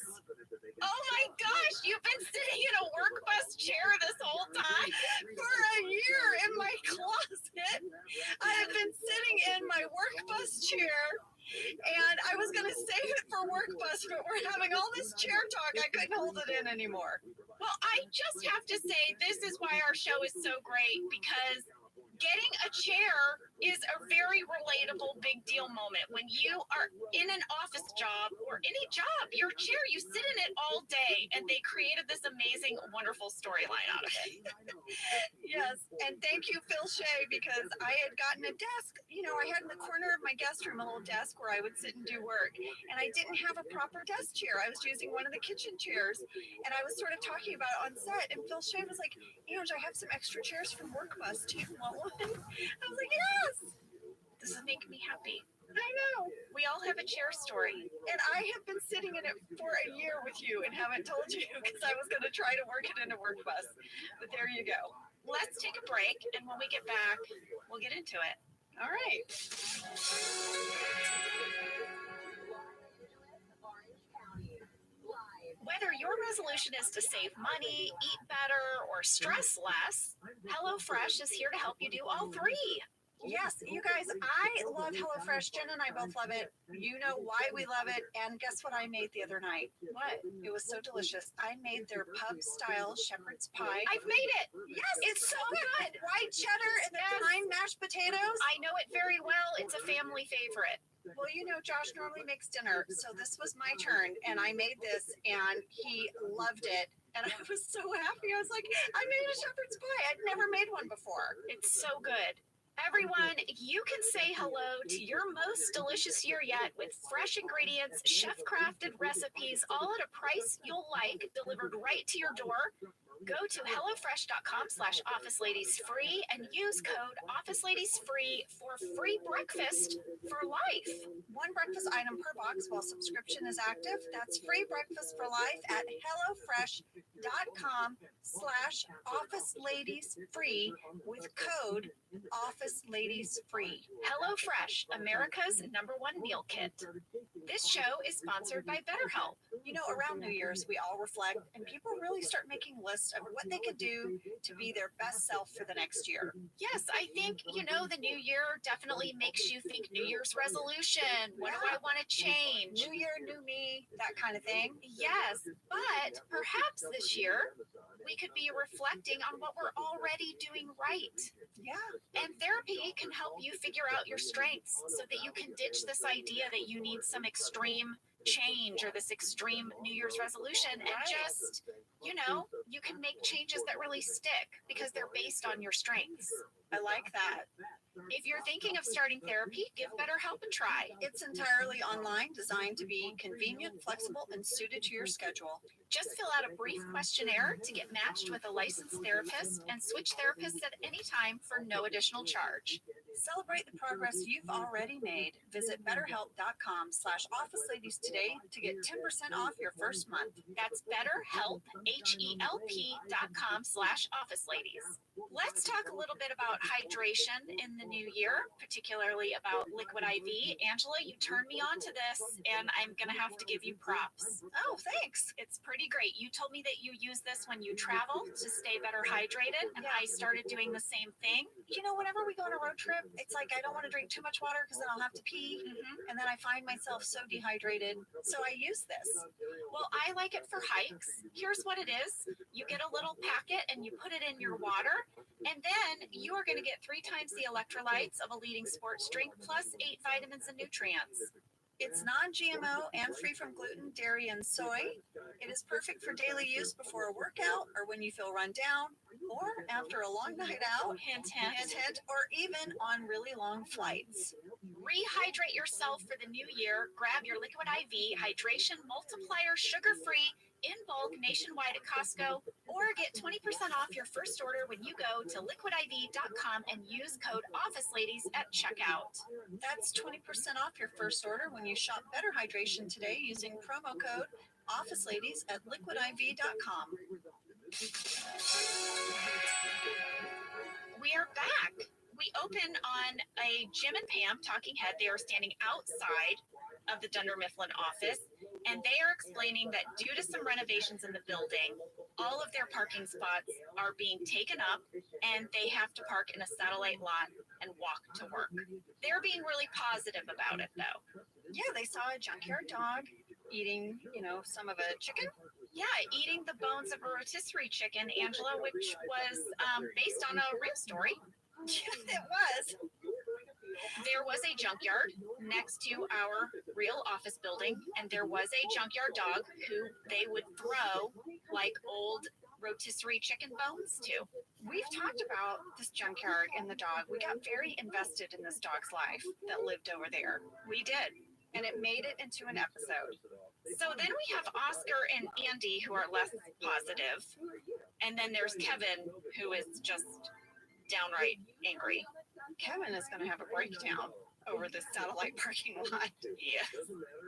Oh my gosh, you've been sitting in a Work Bus chair this whole time? For a year in my closet. I have been sitting in my Work Bus chair, and I was going to save it for Work Bus, but we're having all this chair talk. I couldn't hold it in anymore. Well, I just have to say, this is why our show is so great, because Getting a chair is a very relatable big deal moment when you are in an office job or any job. Your chair, you sit in it all day, and they created this amazing, wonderful storyline out of it. Yes, and thank you, Phil Shea, because I had gotten a desk. You know, I had in the corner of my guest room a little desk where I would sit and do work, and I didn't have a proper desk chair. I was using one of the kitchen chairs, and I was sort of talking about it on set, and Phil Shea was like, Ange, I have some extra chairs from Work Bus. Do you want one? I was like, yes! This is making me happy. I know. We all have a chair story. And I have been sitting in it for a year with you and haven't told you because I was going to try to work it into Work Bus. But there you go. Let's take a break, and when we get back, we'll get into it. All right. Whether your resolution is to save money, eat better, or stress less, HelloFresh is here to help you do all three. Yes, you guys, I love HelloFresh. Jen and I both love it. You know why we love it. And guess what I made the other night? What? It was so delicious. I made their pub-style shepherd's pie. I've made it. Yes, it's so good. White cheddar and the fine mashed potatoes. I know it very well. It's a family favorite. Well, you know, Josh normally makes dinner, so this was my turn, and I made this, and he loved it. And I was so happy. I was like, I made a shepherd's pie. I'd never made one before. It's so good. Everyone, you can say hello to your most delicious year yet with fresh ingredients, chef-crafted recipes, all at a price you'll like, delivered right to your door. Go to hellofresh.com/officeladiesfree and use code officeladiesfree for free breakfast for life. One breakfast item per box while subscription is active. That's free breakfast for life at hellofresh.com/officeladiesfree with code officeladiesfree. HelloFresh, America's #1 meal kit. This show is sponsored by BetterHelp. You know, around New Year's, we all reflect, and people really start making lists of what they could do to be their best self for the next year. Yes, I think, the new year definitely makes you think New Year's resolution. What do I want to change? New year, new me, that kind of thing. Yes, but perhaps this year we could be reflecting on what we're already doing right. Yeah. And therapy can help you figure out your strengths so that you can ditch this idea that you need some extreme change or this extreme New Year's resolution and just, you can make changes that really stick because they're based on your strengths. I like that. If you're thinking of starting therapy, give BetterHelp a try. It's entirely online, designed to be convenient, flexible, and suited to your schedule. Just fill out a brief questionnaire to get matched with a licensed therapist and switch therapists at any time for no additional charge. Celebrate the progress you've already made. Visit betterhelp.com/officeladies today to get 10% off your first month. That's BetterHelp, HELP.com/officeladies. Let's talk a little bit about hydration in the new year, particularly about Liquid IV. Angela, you turned me on to this, and I'm going to have to give you props. Oh, thanks. It's pretty great. You told me that you use this when you travel to stay better hydrated, and I started doing the same thing. You know, whenever we go on a road trip, it's like I don't want to drink too much water because then I'll have to pee, and then I find myself so dehydrated. So I use this. Well, I like it for hikes. Here's what it is. You get a little packet and you put it in your water, and then you are going to get 3 times the electrolytes of a leading sports drink plus 8 vitamins and nutrients. It's non-GMO and free from gluten, dairy, and soy. It is perfect for daily use before a workout or when you feel run down or after a long night out, hint, hint, or even on really long flights. Rehydrate yourself for the new year. Grab your Liquid IV Hydration Multiplier sugar-free in bulk nationwide at Costco, or get 20% off your first order when you go to liquidiv.com and use code OfficeLadies at checkout. That's 20% off your first order when you shop Better Hydration today using promo code OfficeLadies at liquidiv.com. We are back. We open on a Jim and Pam talking head. They are standing outside of the Dunder Mifflin office, and they are explaining that due to some renovations in the building, all of their parking spots are being taken up, and they have to park in a satellite lot and walk to work. They're being really positive about it, though. Yeah, they saw a junkyard dog eating, some of a chicken. Yeah, eating the bones of a rotisserie chicken, Angela, which was based on a real story. Yeah, it was. There was a junkyard next to our real office building, and there was a junkyard dog who they would throw like old rotisserie chicken bones to. We've talked about this junkyard and the dog. We got very invested in this dog's life that lived over there. We did. And it made it into an episode. So then we have Oscar and Andy who are less positive. And then there's Kevin who is just downright angry. Kevin is going to have a breakdown over this satellite parking lot. Yeah.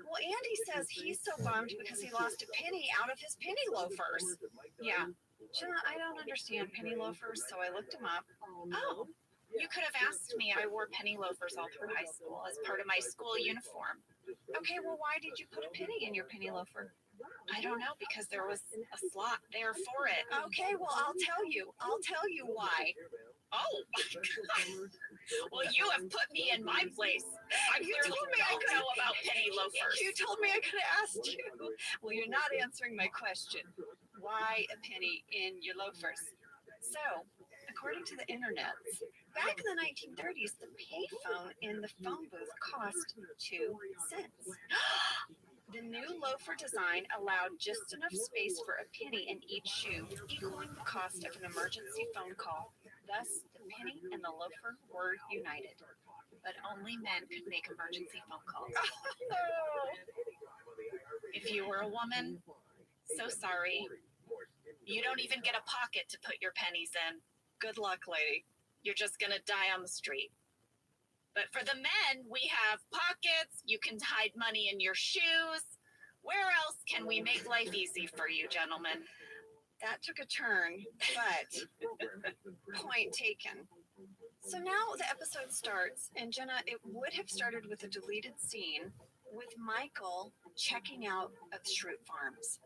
Well, Andy says he's so bummed because he lost a penny out of his penny loafers. Yeah. Jenna, I don't understand penny loafers, so I looked them up. Oh, you could have asked me. I wore penny loafers all through high school as part of my school uniform. Okay, well, why did you put a penny in your penny loafer? I don't know, because there was a slot there for it. Okay, well, I'll tell you. I'll tell you why. Oh, well, you have put me in my place. You told me I don't know about penny loafers. You told me I could have asked you. Well, you're not answering my question. Why a penny in your loafers? So, according to the internet, back in the 1930s, the payphone in the phone booth cost 2 cents. The new loafer design allowed just enough space for a penny in each shoe, equaling the cost of an emergency phone call. Thus, the penny and the loafer were united. But only men could make emergency phone calls. If you were a woman, so sorry. You don't even get a pocket to put your pennies in. Good luck, lady. You're just going to die on the street. But for the men, we have pockets. You can hide money in your shoes. Where else can we make life easy for you, gentlemen? That took a turn, but point taken. So now the episode starts, and Jenna, it would have started with a deleted scene with Michael checking out of Shroot Farms.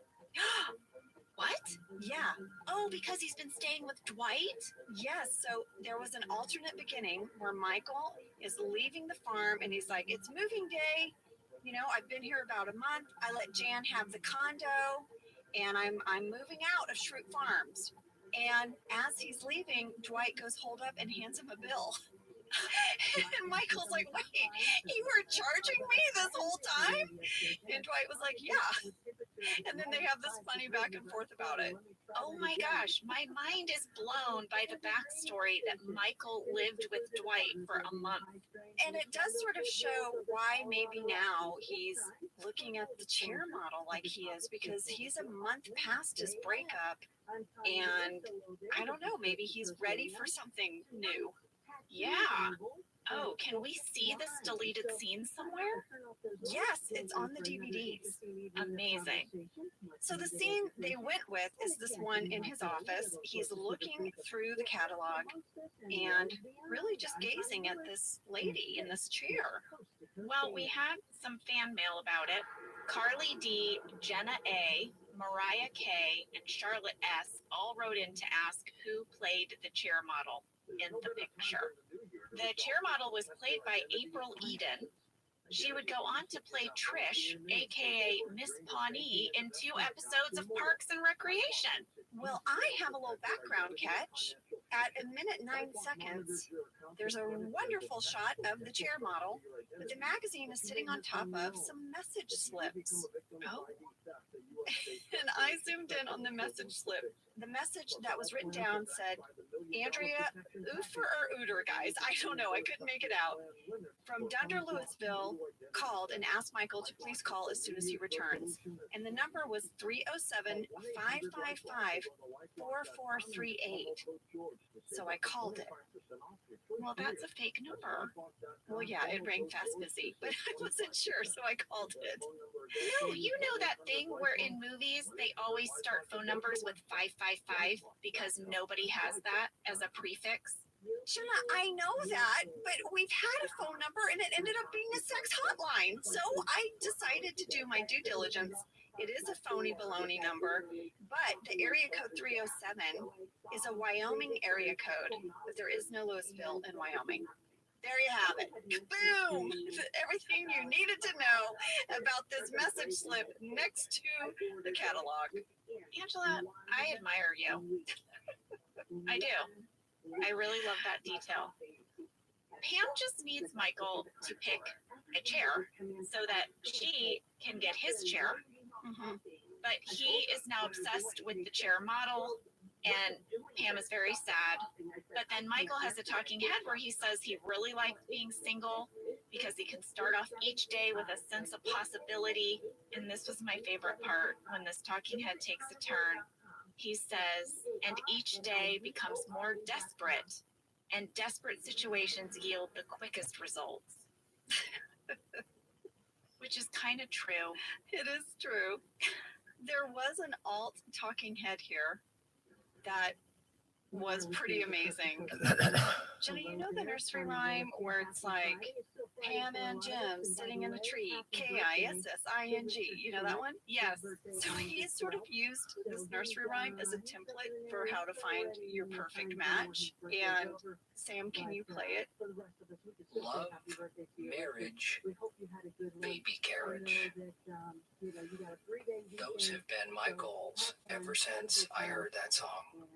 What? Yeah. Oh, because he's been staying with Dwight? Yes. So there was an alternate beginning where Michael is leaving the farm and he's like, it's moving day. You know, I've been here about a month. I let Jan have the condo and I'm moving out of Shroot Farms. And as he's leaving, Dwight goes, hold up, and hands him a bill. And Michael's like, wait, you were charging me this whole time? And Dwight was like, yeah. And then they have this funny back and forth about it. Oh my gosh, my mind is blown by the backstory that Michael lived with Dwight for a month. And it does sort of show why maybe now he's looking at the chair model like he is, because he's a month past his breakup. And I don't know, maybe he's ready for something new. Yeah. Oh, can we see this deleted scene somewhere? Yes, it's on the DVDs. Amazing. So the scene they went with is this one in his office. He's looking through the catalog and really just gazing at this lady in this chair. Well, we have some fan mail about it. Carly D, Jenna A, Mariah K, and Charlotte S all wrote in to ask who played the chair model in the picture. The chair model was played by April Eden. She would go on to play Trish, aka Miss Pawnee, in 2 episodes of Parks and Recreation. Well, I have a little background catch. At a minute 9 seconds, there's a wonderful shot of the chair model, but the magazine is sitting on top of some message slips. Oh. And I zoomed in on the message slip. The message that was written down said, Andrea, Oofer or Ooter, guys, I don't know, I couldn't make it out. From Dunder, Louisville, called and asked Michael to please call as soon as he returns. And the number was 307-555-4438. So I called it. Well, that's a fake number. Well, yeah, it rang fast busy, but I wasn't sure, so I called it. No, you know that thing where in movies they always start phone numbers with 555 because nobody has that as a prefix? Jenna, I know that, but we've had a phone number and it ended up being a sex hotline. So I decided to do my due diligence. It is a phony baloney number, but the area code 307 is a Wyoming area code, but there is no Louisville in Wyoming. There you have it. Boom! Everything you needed to know about this message slip next to the catalog. Angela, I admire you. I do. I really love that detail. Pam just needs Michael to pick a chair so that she can get his chair. Mhm. But he is now obsessed with the chair model, and Pam is very sad. But then Michael has a talking head where he says he really likes being single because he can start off each day with a sense of possibility. And this was my favorite part when this talking head takes a turn. He says, and each day becomes more desperate, and desperate situations yield the quickest results. Which is kind of true. It is true. There was an alt talking head here that was pretty amazing. Jenna, you know the nursery rhyme where it's like Pam and Jim sitting in a tree, Kissing. You know that one? Yes. So he sort of used this nursery rhyme as a template for how to find your perfect match. And Sam, can you play it? Love, marriage, baby carriage. Those have been my goals ever since I heard that song.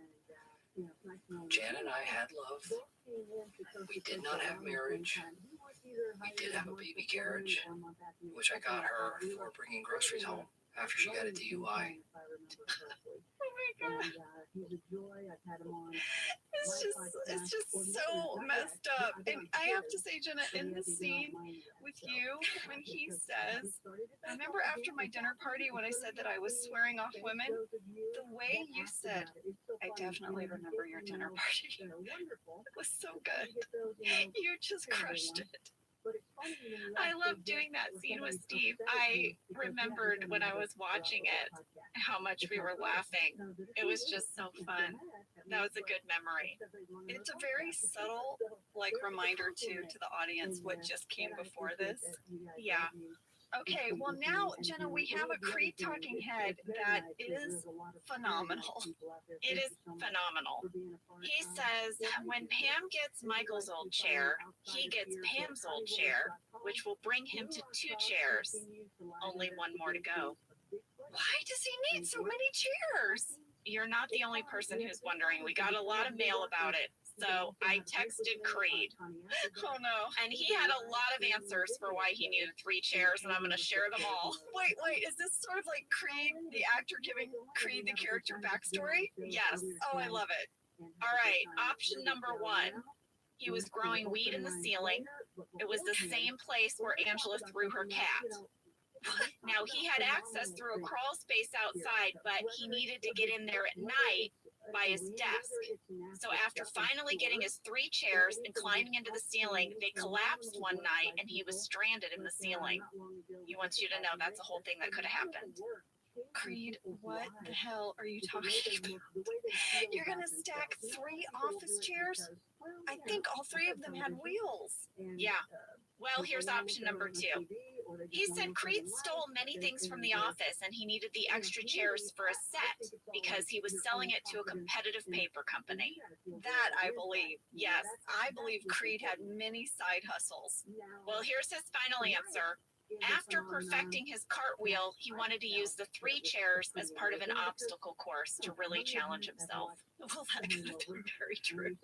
Jan and I had love. We did not have marriage. We did have a baby carriage, which I got her for bringing groceries home after she got a DUI. Oh my god. It's just so messed up. And I have to say, Jenna, in the scene with you, when he says, remember after my dinner party when I said that I was swearing off women? The way you said, I definitely remember your dinner party. It was so good. You just crushed it. I love doing that scene with Steve. I remembered when I was watching it how much we were laughing. It was just so fun. That was a good memory. It's a very subtle, reminder to the audience what just came before this. Yeah. Okay, well now, Jenna, we have a Creed talking head that is phenomenal. It is phenomenal. He says when Pam gets Michael's old chair, he gets Pam's old chair, which will bring him to 2 chairs. Only one more to go. Why does he need so many chairs? You're not the only person who's wondering. We got a lot of mail about it. So I texted Creed. Oh no. And he had a lot of answers for why he needed 3 chairs, and I'm going to share them all. Wait, is this sort of like Creed, the actor giving Creed the character backstory? Yes. Oh, I love it. All right, option number 1. He was growing weed in the ceiling. It was the same place where Angela threw her cat. Now, he had access through a crawl space outside, but he needed to get in there at night by his desk. So after finally getting his 3 chairs and climbing into the ceiling, they collapsed one night and he was stranded in the ceiling. He wants you to know that's a whole thing that could have happened. Creed, what the hell are you talking about? You're going to stack 3 office chairs? I think all 3 of them had wheels. Yeah. Well, here's option number 2. He said Creed stole many things from the office and he needed the extra chairs for a set because he was selling it to a competitive paper company. That I believe. Yes. I believe Creed had many side hustles. Well, here's his final answer. After perfecting his cartwheel, he wanted to use the 3 chairs as part of an obstacle course to really challenge himself. Well, that could have been very true.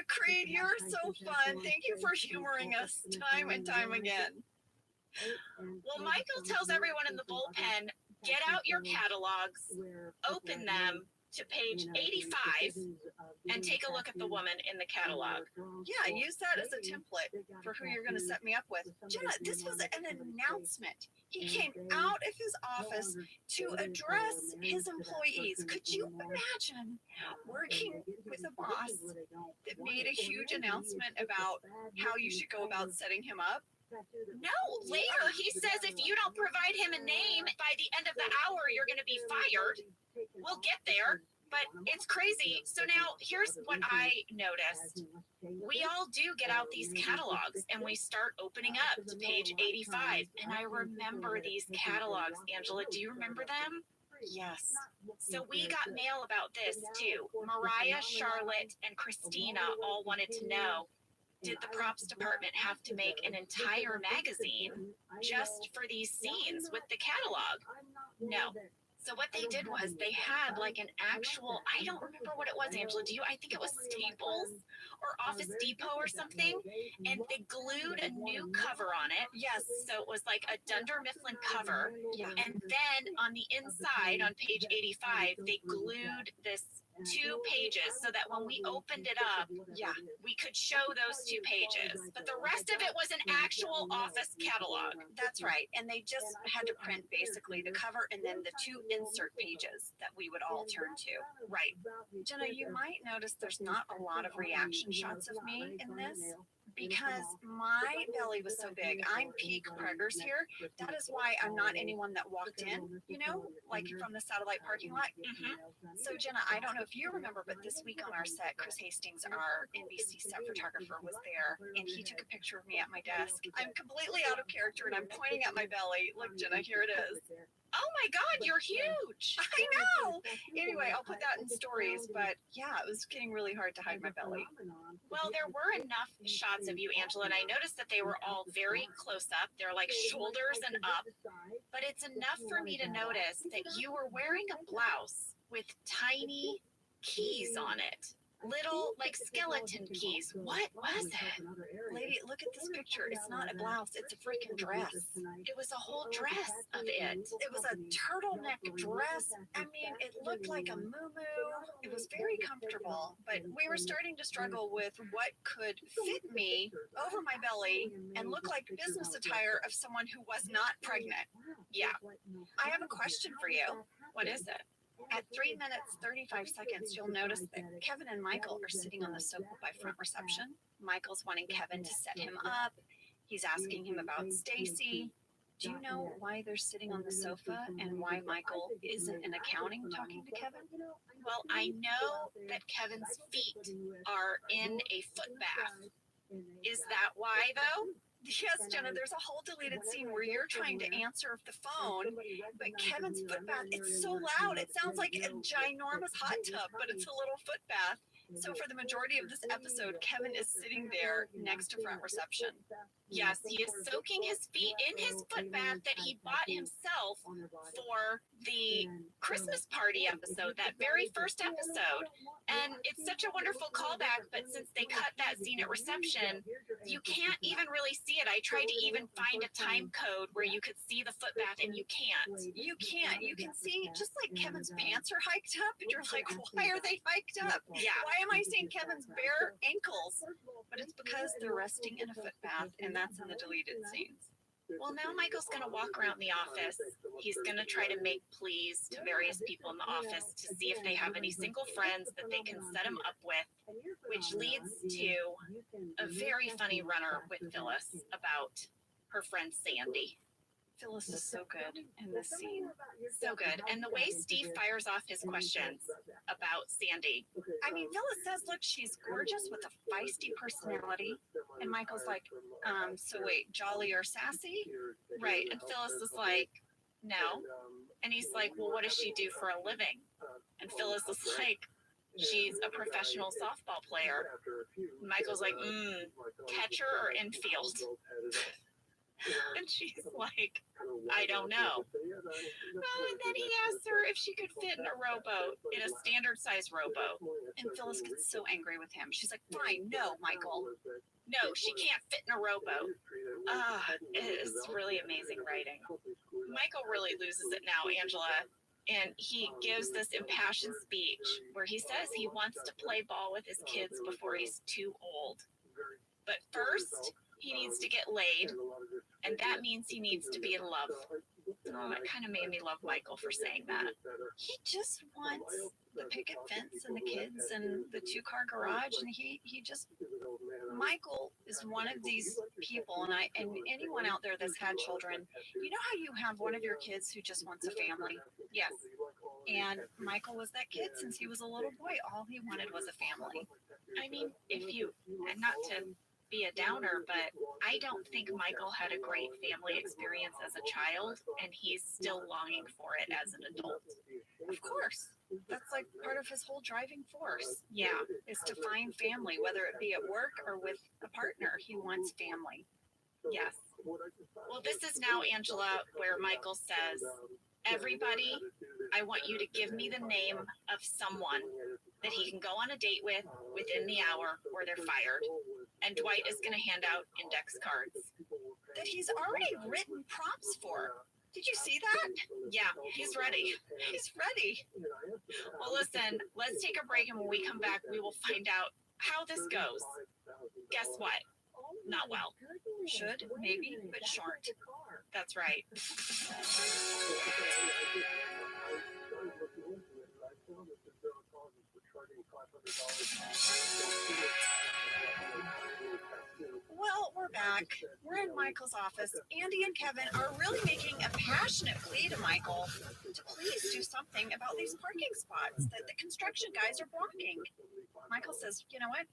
Creed, you're so fun. Thank you for humoring us time and time again. Well, Michael tells everyone in the bullpen, get out your catalogs, open them to page 85, and take a look at the woman in the catalog. Yeah, use that as a template for who you're going to set me up with. Jenna, this was an announcement. He came out of his office to address his employees. Could you imagine working with a boss that made a huge announcement about how you should go about setting him up? No, later he says if you don't provide him a name by the end of the hour, you're going to be fired. We'll get there, but it's crazy. So now here's what I noticed. We all do get out these catalogs and we start opening up to page 85. And I remember these catalogs. Angela, do you remember them? Yes. So we got mail about this too. Mariah, Charlotte, and Christina all wanted to know, did the props department have to make an entire magazine just for these scenes with the catalog? No. So what they did was they had like an actual, I don't remember what it was, Angela. Do you? I think it was Staples or Office Depot or something. And they glued a new cover on it. Yes. So it was like a Dunder Mifflin cover. Yeah. And then on the inside, on page 85, they glued this 2 pages so that when we opened it up, Yeah. we could show those 2 pages. But the rest of it was an actual office catalog. That's right. And they just had to print basically the cover and then the 2 insert pages that we would all turn to. Right. Jenna, you might notice there's not a lot of reaction shots of me in this because my belly was so big. I'm peak preggers here. That is why I'm not anyone that walked in, you know, like from the satellite parking lot. So Jenna, I don't know if you remember, but this week on our set, Chris Hastings, our NBC set photographer, was there and he took a picture of me at my desk. I'm completely out of character and I'm pointing at my belly. Look, Jenna, here it is. Oh my God, you're huge. I know. Anyway, I'll put that in stories, but yeah, it was getting really hard to hide my belly. Well, there were enough shots of you, Angela, and I noticed that they were all very close up. They're like shoulders and up, but it's enough for me to notice that you were wearing a blouse with tiny keys on it. Little like skeleton keys. What was it? Lady, look at this picture. It's not a blouse, it's a freaking dress. It was a whole dress of it. It was a turtleneck dress. I mean, it looked like a muumuu. It was very comfortable, but we were starting to struggle with what could fit me over my belly and look like business attire of someone who was not pregnant. Yeah. I have a question for you. What is it? At 3 minutes, 35 seconds, you'll notice that Kevin and Michael are sitting on the sofa by front reception. Michael's wanting Kevin to set him up. He's asking him about Stacy. Do you know why they're sitting on the sofa and why Michael isn't in accounting talking to Kevin? Well, I know that Kevin's feet are in a foot bath. Is that why though? Yes, Jenna, there's a whole deleted scene where you're trying to answer the phone, but Kevin's foot bath, it's so loud. It sounds like a ginormous hot tub, but it's a little foot bath. So for the majority of this episode, Kevin is sitting there next to front reception. Yes, he is soaking his feet in his foot bath that he bought himself for the Christmas party episode, that very first episode. And it's such a wonderful callback, but since they cut that scene at reception, you can't even really see it. I tried to even find a time code where you could see the foot bath and you can't. You can't. You can see just like Kevin's pants are hiked up and you're like, why are they hiked up? Yeah. Why am I seeing Kevin's bare ankles? But it's because they're resting in a foot bath and that's in the deleted scenes. Well, now Michael's going to walk around the office. He's going to try to make pleas to various people in the office to see if they have any single friends that they can set him up with, which leads to a very funny runner with Phyllis about her friend Sandy. Phyllis is so good in this scene. So good. And the way Steve fires off his questions about Sandy. I mean, Phyllis says, look, she's gorgeous with a feisty personality. And Michael's like, so wait, jolly or sassy? Right. And Phyllis is like, no. And he's like, well, what does she do for a living? And Phyllis is like, she's a professional softball player. Michael's like, catcher or infield? And she's like, I don't know. Well, and then he asks her if she could fit in a rowboat, in a standard size rowboat. And Phyllis gets so angry with him. She's like, fine, no, Michael. No, she can't fit in a rowboat. It's really amazing writing. Michael really loses it now, Angela. And he gives this impassioned speech where he says he wants to play ball with his kids before he's too old. But first, he needs to get laid, and that means he needs to be in love. Oh, it kind of made me love Michael for saying that. He just wants the picket fence and the kids and the 2-car garage, and he just Michael is one of these people, and anyone out there that's had children, you know how you have one of your kids who just wants a family? Yes. And Michael was that kid since he was a little boy. All he wanted was a family. I mean, if you, and not to be a downer, but I don't think Michael had a great family experience as a child, and he's still longing for it as an adult. Of course. That's like part of his whole driving force. Yeah. Is to find family, whether it be at work or with a partner. He wants family. Yes. Well, this is now, Angela, where Michael says, everybody I want you to give me the name of someone that he can go on a date with within the hour or they're fired. And Dwight is going to hand out index cards That he's already written prompts for. Did you see that? Yeah, he's ready. He's ready. Well, listen, let's take a break, and when we come back, we will find out how this goes. Guess what? Not well. Should, maybe, but short. That's right. Well, we're back. We're in Michael's office. Andy and Kevin are really making a passionate plea to Michael to please do something about these parking spots that the construction guys are blocking. Michael says, you know what?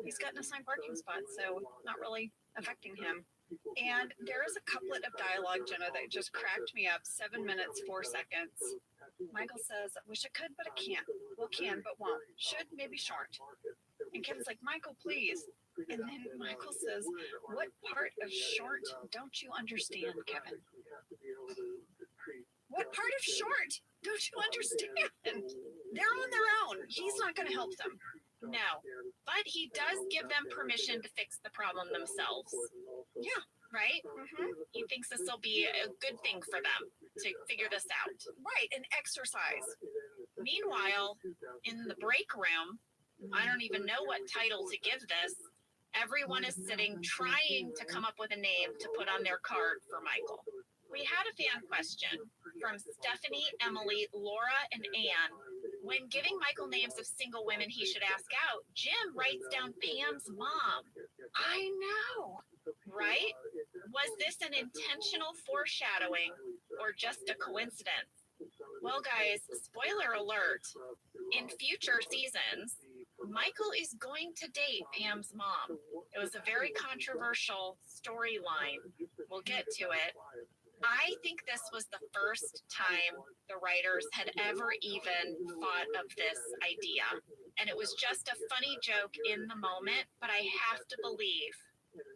He's got an assigned parking spot, so not really affecting him. And there is a couplet of dialogue, Jenna, that just cracked me up. 7 minutes, 4 seconds. Michael says, wish I could, but I can't. Well, can, but won't. Should, maybe short. And Kevin's like, Michael, please. And then Michael says, what part of short don't you understand, Kevin? What part of short don't you understand? They're on their own. He's not going to help them. No, but he does give them permission to fix the problem themselves. Yeah. Right? He thinks this will be a good thing for them to figure this out. Right, an exercise. Meanwhile, in the break room, I don't even know what title to give this. Everyone is sitting trying to come up with a name to put on their card for Michael. We had a fan question from Stephanie, Emily, Laura, and Anne. When giving Michael names of single women he should ask out, Jim writes down Pam's mom. I know. Right? Was this an intentional foreshadowing or just a coincidence? Well, guys, spoiler alert. In future seasons, Michael is going to date Pam's mom. It was a very controversial storyline. We'll get to it. I think this was the first time the writers had ever even thought of this idea. And it was just a funny joke in the moment, but I have to believe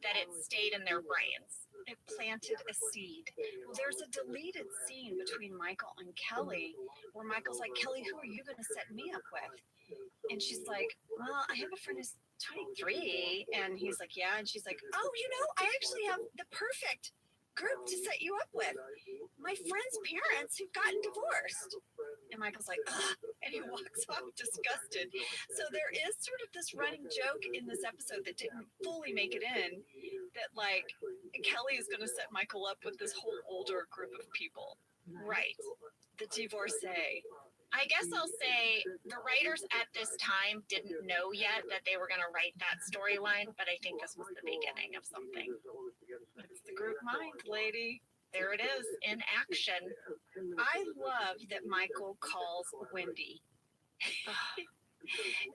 that it stayed in their brains. It planted a seed. Well, there's a deleted scene between Michael and Kelly where Michael's like, Kelly, who are you going to set me up with? And she's like, well, I have a friend who's 23. And he's like, yeah. And she's like, oh, you know, I actually have the perfect group to set you up with. My friend's parents who've gotten divorced. And Michael's like, ugh, and he walks off disgusted. So there is sort of this running joke in this episode that didn't fully make it in, that like Kelly is going to set Michael up with this whole older group of people. Right. The divorcee. I guess I'll say the writers at this time didn't know yet that they were going to write that storyline, but I think this was the beginning of something. It's the group mind, lady. There it is in action. I love that Michael calls Wendy.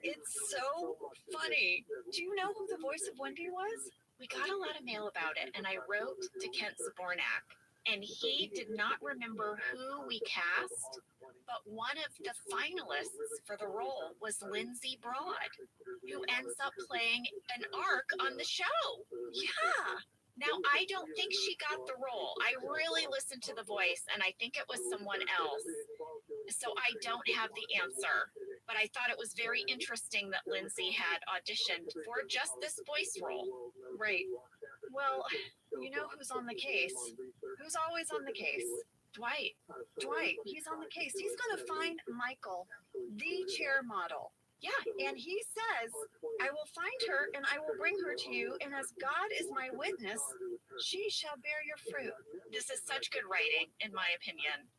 It's so funny. Do you know who the voice of Wendy was? We got a lot of mail about it, and I wrote to Kent Zabornak, and he did not remember who we cast, but one of the finalists for the role was Lindsay Broad, who ends up playing an arc on the show. Yeah. Now, I don't think she got the role. I really listened to the voice, and I think it was someone else. So I don't have the answer. But I thought it was very interesting that Lindsay had auditioned for just this voice role. Right. Well, you know who's on the case? Who's always on the case? Dwight. Dwight, he's on the case. He's going to find Michael, the chair model. Yeah, and he says, I will find her and I will bring her to you, and as God is my witness, she shall bear your fruit. This is such good writing, in my opinion,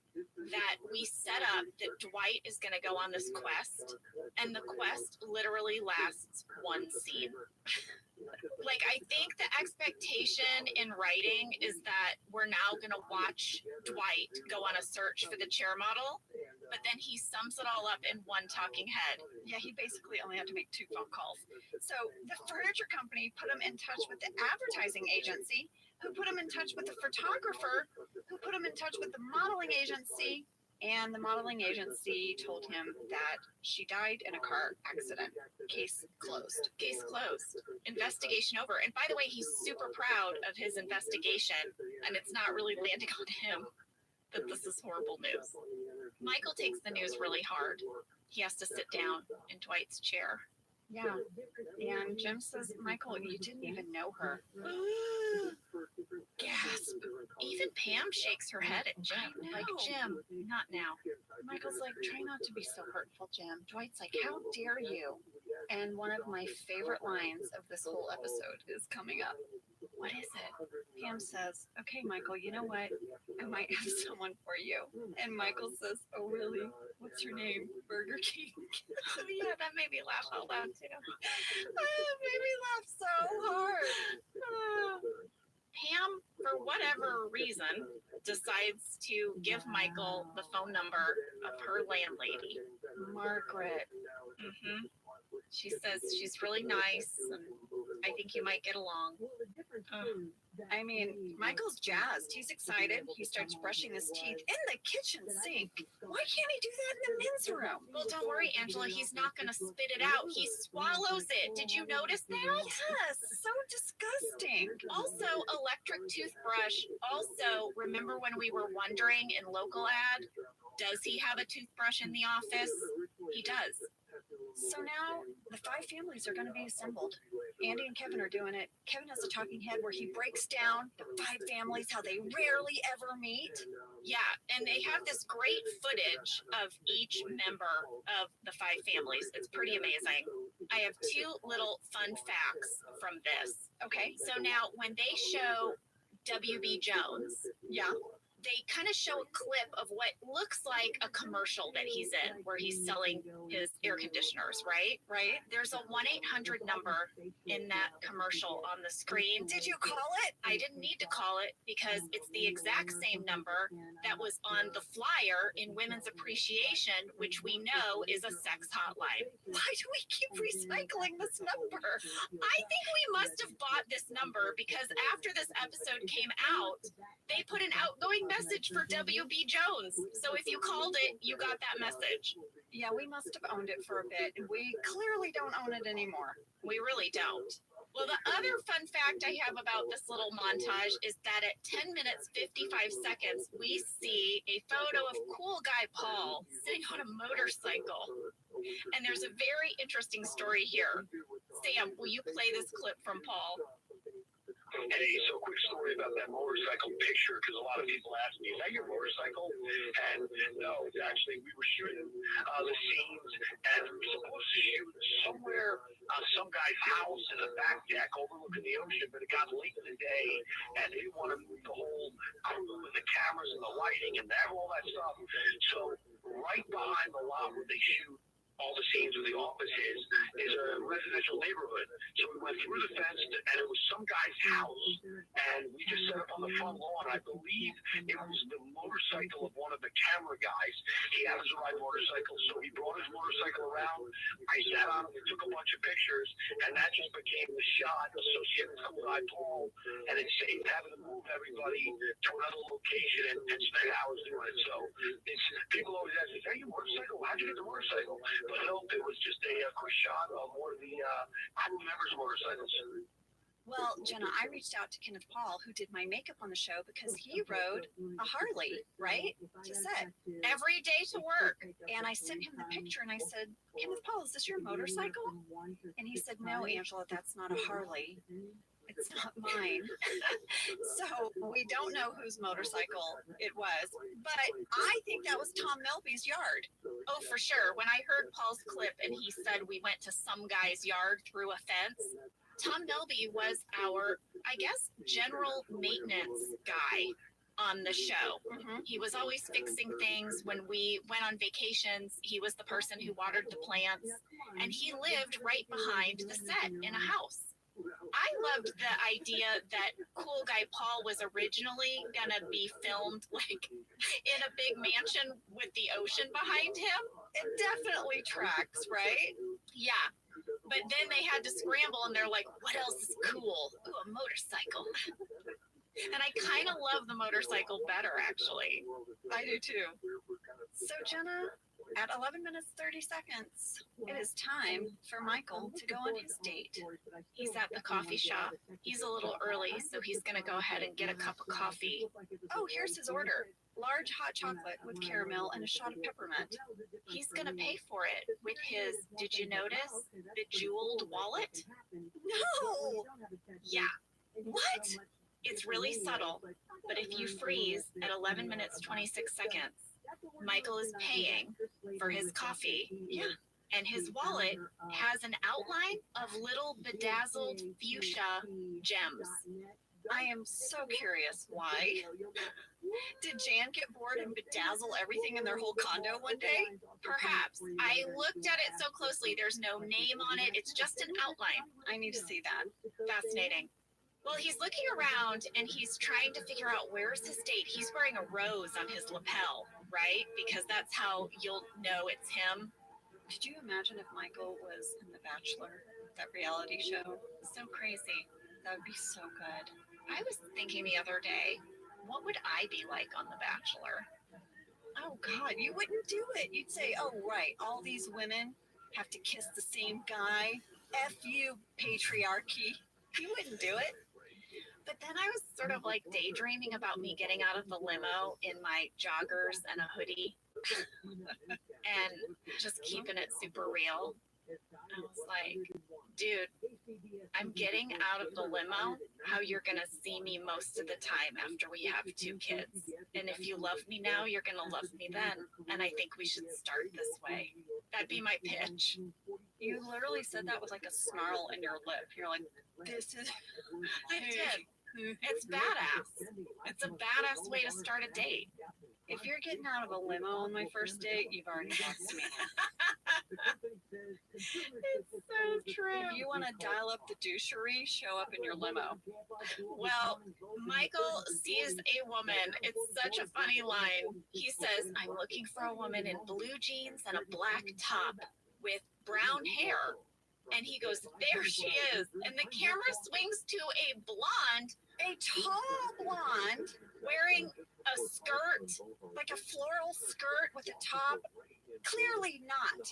that we set up that Dwight is going to go on this quest, and the quest literally lasts one scene. Like, I think the expectation in writing is that we're now going to watch Dwight go on a search for the chair model, but then he sums it all up in one talking head. Yeah, he basically only had to make 2 phone calls. So the furniture company put him in touch with the advertising agency, who put him in touch with the photographer, who put him in touch with the modeling agency, and the modeling agency told him that she died in a car accident. Case closed. Case closed. Investigation over. And by the way, he's super proud of his investigation, and it's not really landing on him that this is horrible news. Michael takes the news really hard. He has to sit down in Dwight's chair. Yeah. And Jim says, Michael, you didn't even know her. Gasp. Even Pam shakes her head at Jim. Like, Jim, not now. Michael's like, try not to be so hurtful, Jim. Dwight's like, how dare you? And one of my favorite lines of this whole episode is coming up. What is it? Pam says, okay, Michael, you know what? I might have someone for you. And Michael says, oh, really? What's your name? Burger King. Yeah, that made me laugh out loud, too. It made me laugh so hard. Pam, for whatever reason, decides to give Michael the phone number of her landlady, Margaret. Mm-hmm. She says she's really nice, and I think you might get along. I mean, Michael's jazzed. He's excited. He starts brushing his teeth in the kitchen sink. Why can't he do that in the men's room? Well, don't worry, Angela. He's not going to spit it out. He swallows it. Did you notice that? Yes, so disgusting. Also, electric toothbrush. Also, remember when we were wondering in local ad, does he have a toothbrush in the office? He does. So now the 5 families are going to be assembled. Andy and Kevin are doing it. Kevin has a talking head where he breaks down the 5 families, how they rarely ever meet. Yeah, and they have this great footage of each member of the 5 families. It's pretty amazing. I have 2 little fun facts from this. Okay. So now when they show WB Jones, yeah, they kind of show a clip of what looks like a commercial that he's in, where he's selling his air conditioners, right? Right. There's a 1-800 number in that commercial on the screen. Did you call it? I didn't need to call it because it's the exact same number that was on the flyer in Women's Appreciation, which we know is a sex hotline. Why do we keep recycling this number? I think we must have bought this number because after this episode came out, they put an outgoing message for WB Jones. So if you called it, you got that message. Yeah, we must have owned it for a bit. We clearly don't own it anymore. We really don't. Well, the other fun fact I have about this little montage is that at 10 minutes 55 seconds, we see a photo of cool guy Paul sitting on a motorcycle. And there's a very interesting story here. Sam, will you play this clip from Paul? Hey, so quick story about that motorcycle picture, because a lot of people ask me, is that your motorcycle? And no, actually, we were shooting the scenes, and we were supposed to shoot somewhere on some guy's house in a back deck overlooking the ocean, but it got late in the day, and they didn't want to move the whole crew and the cameras and the lighting and all that stuff. So right behind the lot where they shoot all the scenes of the office is a residential neighborhood. So we went through the fence, and it was some guy's house, and we just set up on the front lawn. I believe it was the motorcycle of one of the camera guys. He had his ride motorcycle, so he brought his motorcycle around. I sat on it, took a bunch of pictures, and that just became the shot associated with Cool Eye Paul, and it saved having to move everybody to another location and spend hours doing it. So people always ask, is that your motorcycle? How'd you get the motorcycle? But no, it was just a quick shot of one of the crew members' motorcycles. Well, Jenna, I reached out to Kenneth Paul, who did my makeup on the show, because he rode a Harley, right, to set Every day to work. And I sent him the picture, and I said, Kenneth Paul, is this your motorcycle? And he said, no, Angela, that's not a Harley. It's not mine. So we don't know whose motorcycle it was, but I think that was Tom Melby's yard. Oh, for sure. When I heard Paul's clip and he said we went to some guy's yard through a fence, Tom Melby was our, I guess, general maintenance guy on the show. Mm-hmm. He was always fixing things. When we went on vacations, he was the person who watered the plants, and he lived right behind the set in a house. I loved the idea that Cool Guy Paul was originally gonna be filmed like in a big mansion with the ocean behind him. It definitely tracks, right? Yeah. But then they had to scramble and they're like, what else is cool? Ooh, a motorcycle. And I kind of love the motorcycle better, actually. I do too. So Jenna, at 11 minutes 30 seconds, it is time for Michael to go on his date. He's at the coffee shop. He's a little early, so he's going to go ahead and get a cup of coffee. Oh, here's his order. large hot chocolate with caramel and a shot of peppermint. He's gonna pay for it with his, did you notice, bejeweled wallet? No! Yeah. What? It's really subtle, but if you freeze at 11 minutes 26 seconds, Michael is paying for his coffee. Yeah. And his wallet has an outline of little bedazzled fuchsia gems. I am so curious why. Did Jan get bored and bedazzle everything in their whole condo one day? Perhaps. I looked at it so closely. There's no name on it. It's just an outline. I need to see that. Fascinating. Well, he's looking around and he's trying to figure out where's his date. He's wearing a rose on his lapel, right? Because that's how you'll know it's him. Could you imagine if Michael was in The Bachelor, that reality show? So crazy. That would be so good. I was thinking the other day, what would I be like on The Bachelor? Oh God, you wouldn't do it. You'd say, oh right, all these women have to kiss the same guy. F you, patriarchy. You wouldn't do it. But then I was sort of like daydreaming about me getting out of the limo in my joggers and a hoodie and just keeping it super real. I was like, dude, I'm getting out of the limo how you're going to see me most of the time after we have 2 kids. And if you love me now, you're going to love me then. And I think we should start this way. That'd be my pitch. You literally said that with like a snarl in your lip. You're like, this is... I did. It's badass. It's a badass way to start a date. If you're getting out of a limo on my first date, you've already lost me. It's so true. If you want to dial up the douchery, show up in your limo. Well, Michael sees a woman. It's such a funny line. He says, I'm looking for a woman in blue jeans and a black top with brown hair. And he goes, there she is. And the camera swings to a blonde, a tall blonde, wearing a skirt, like a floral skirt with a top. Clearly not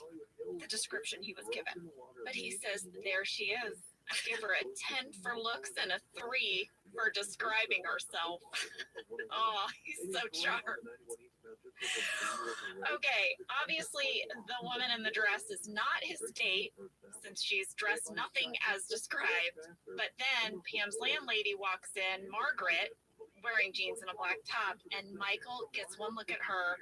the description he was given. But he says, there she is. I give her a 10 for looks and a 3 for describing herself. Oh, he's so charmed. Okay, obviously the woman in the dress is not his date since she's dressed nothing as described. But then Pam's landlady walks in, Margaret, wearing jeans and a black top, and Michael gets one look at her.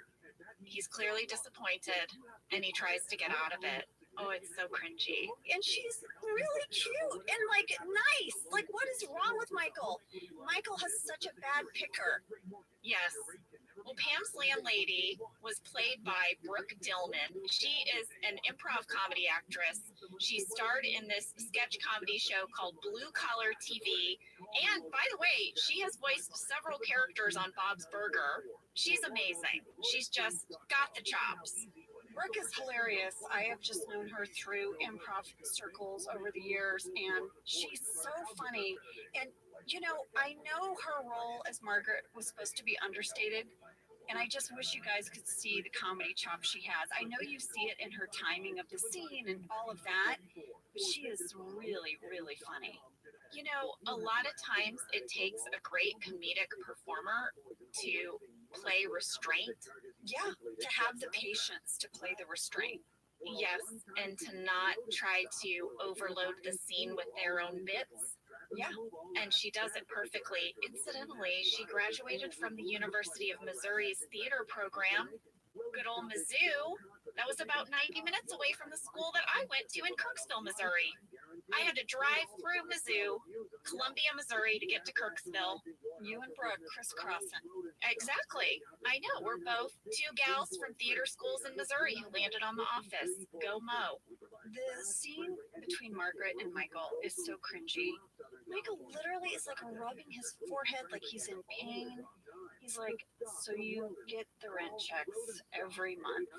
He's clearly disappointed, and he tries to get out of it. Oh, it's so cringy. And she's really cute and like nice. Like, what is wrong with Michael? Michael has such a bad picker. Yes. Well, Pam's landlady was played by Brooke Dillman. She is an improv comedy actress. She starred in this sketch comedy show called Blue Collar TV. And by the way, she has voiced several characters on Bob's Burger. She's amazing. She's just got the chops. Brooke is hilarious. I have just known her through improv circles over the years, and she's so funny. And, you know, I know her role as Margaret was supposed to be understated, and I just wish you guys could see the comedy chop she has. I know you see it in her timing of the scene and all of that, but she is really, really funny. You know, a lot of times it takes a great comedic performer to play restraint. Yeah, to have the patience to play the restraint. Yes, and to not try to overload the scene with their own bits. Yeah, and she does it perfectly. Incidentally, she graduated from the University of Missouri's theater program. Good old Mizzou. That was about 90 minutes away from the school that I went to in Kirksville, Missouri. I had to drive through Mizzou, Columbia, Missouri to get to Kirksville. You and Brooke crisscrossing. Exactly. I know. We're both 2 gals from theater schools in Missouri who landed on The Office. Go Mo. The scene between Margaret and Michael is so cringy. Michael literally is like rubbing his forehead like he's in pain. He's like, so you get the rent checks every month?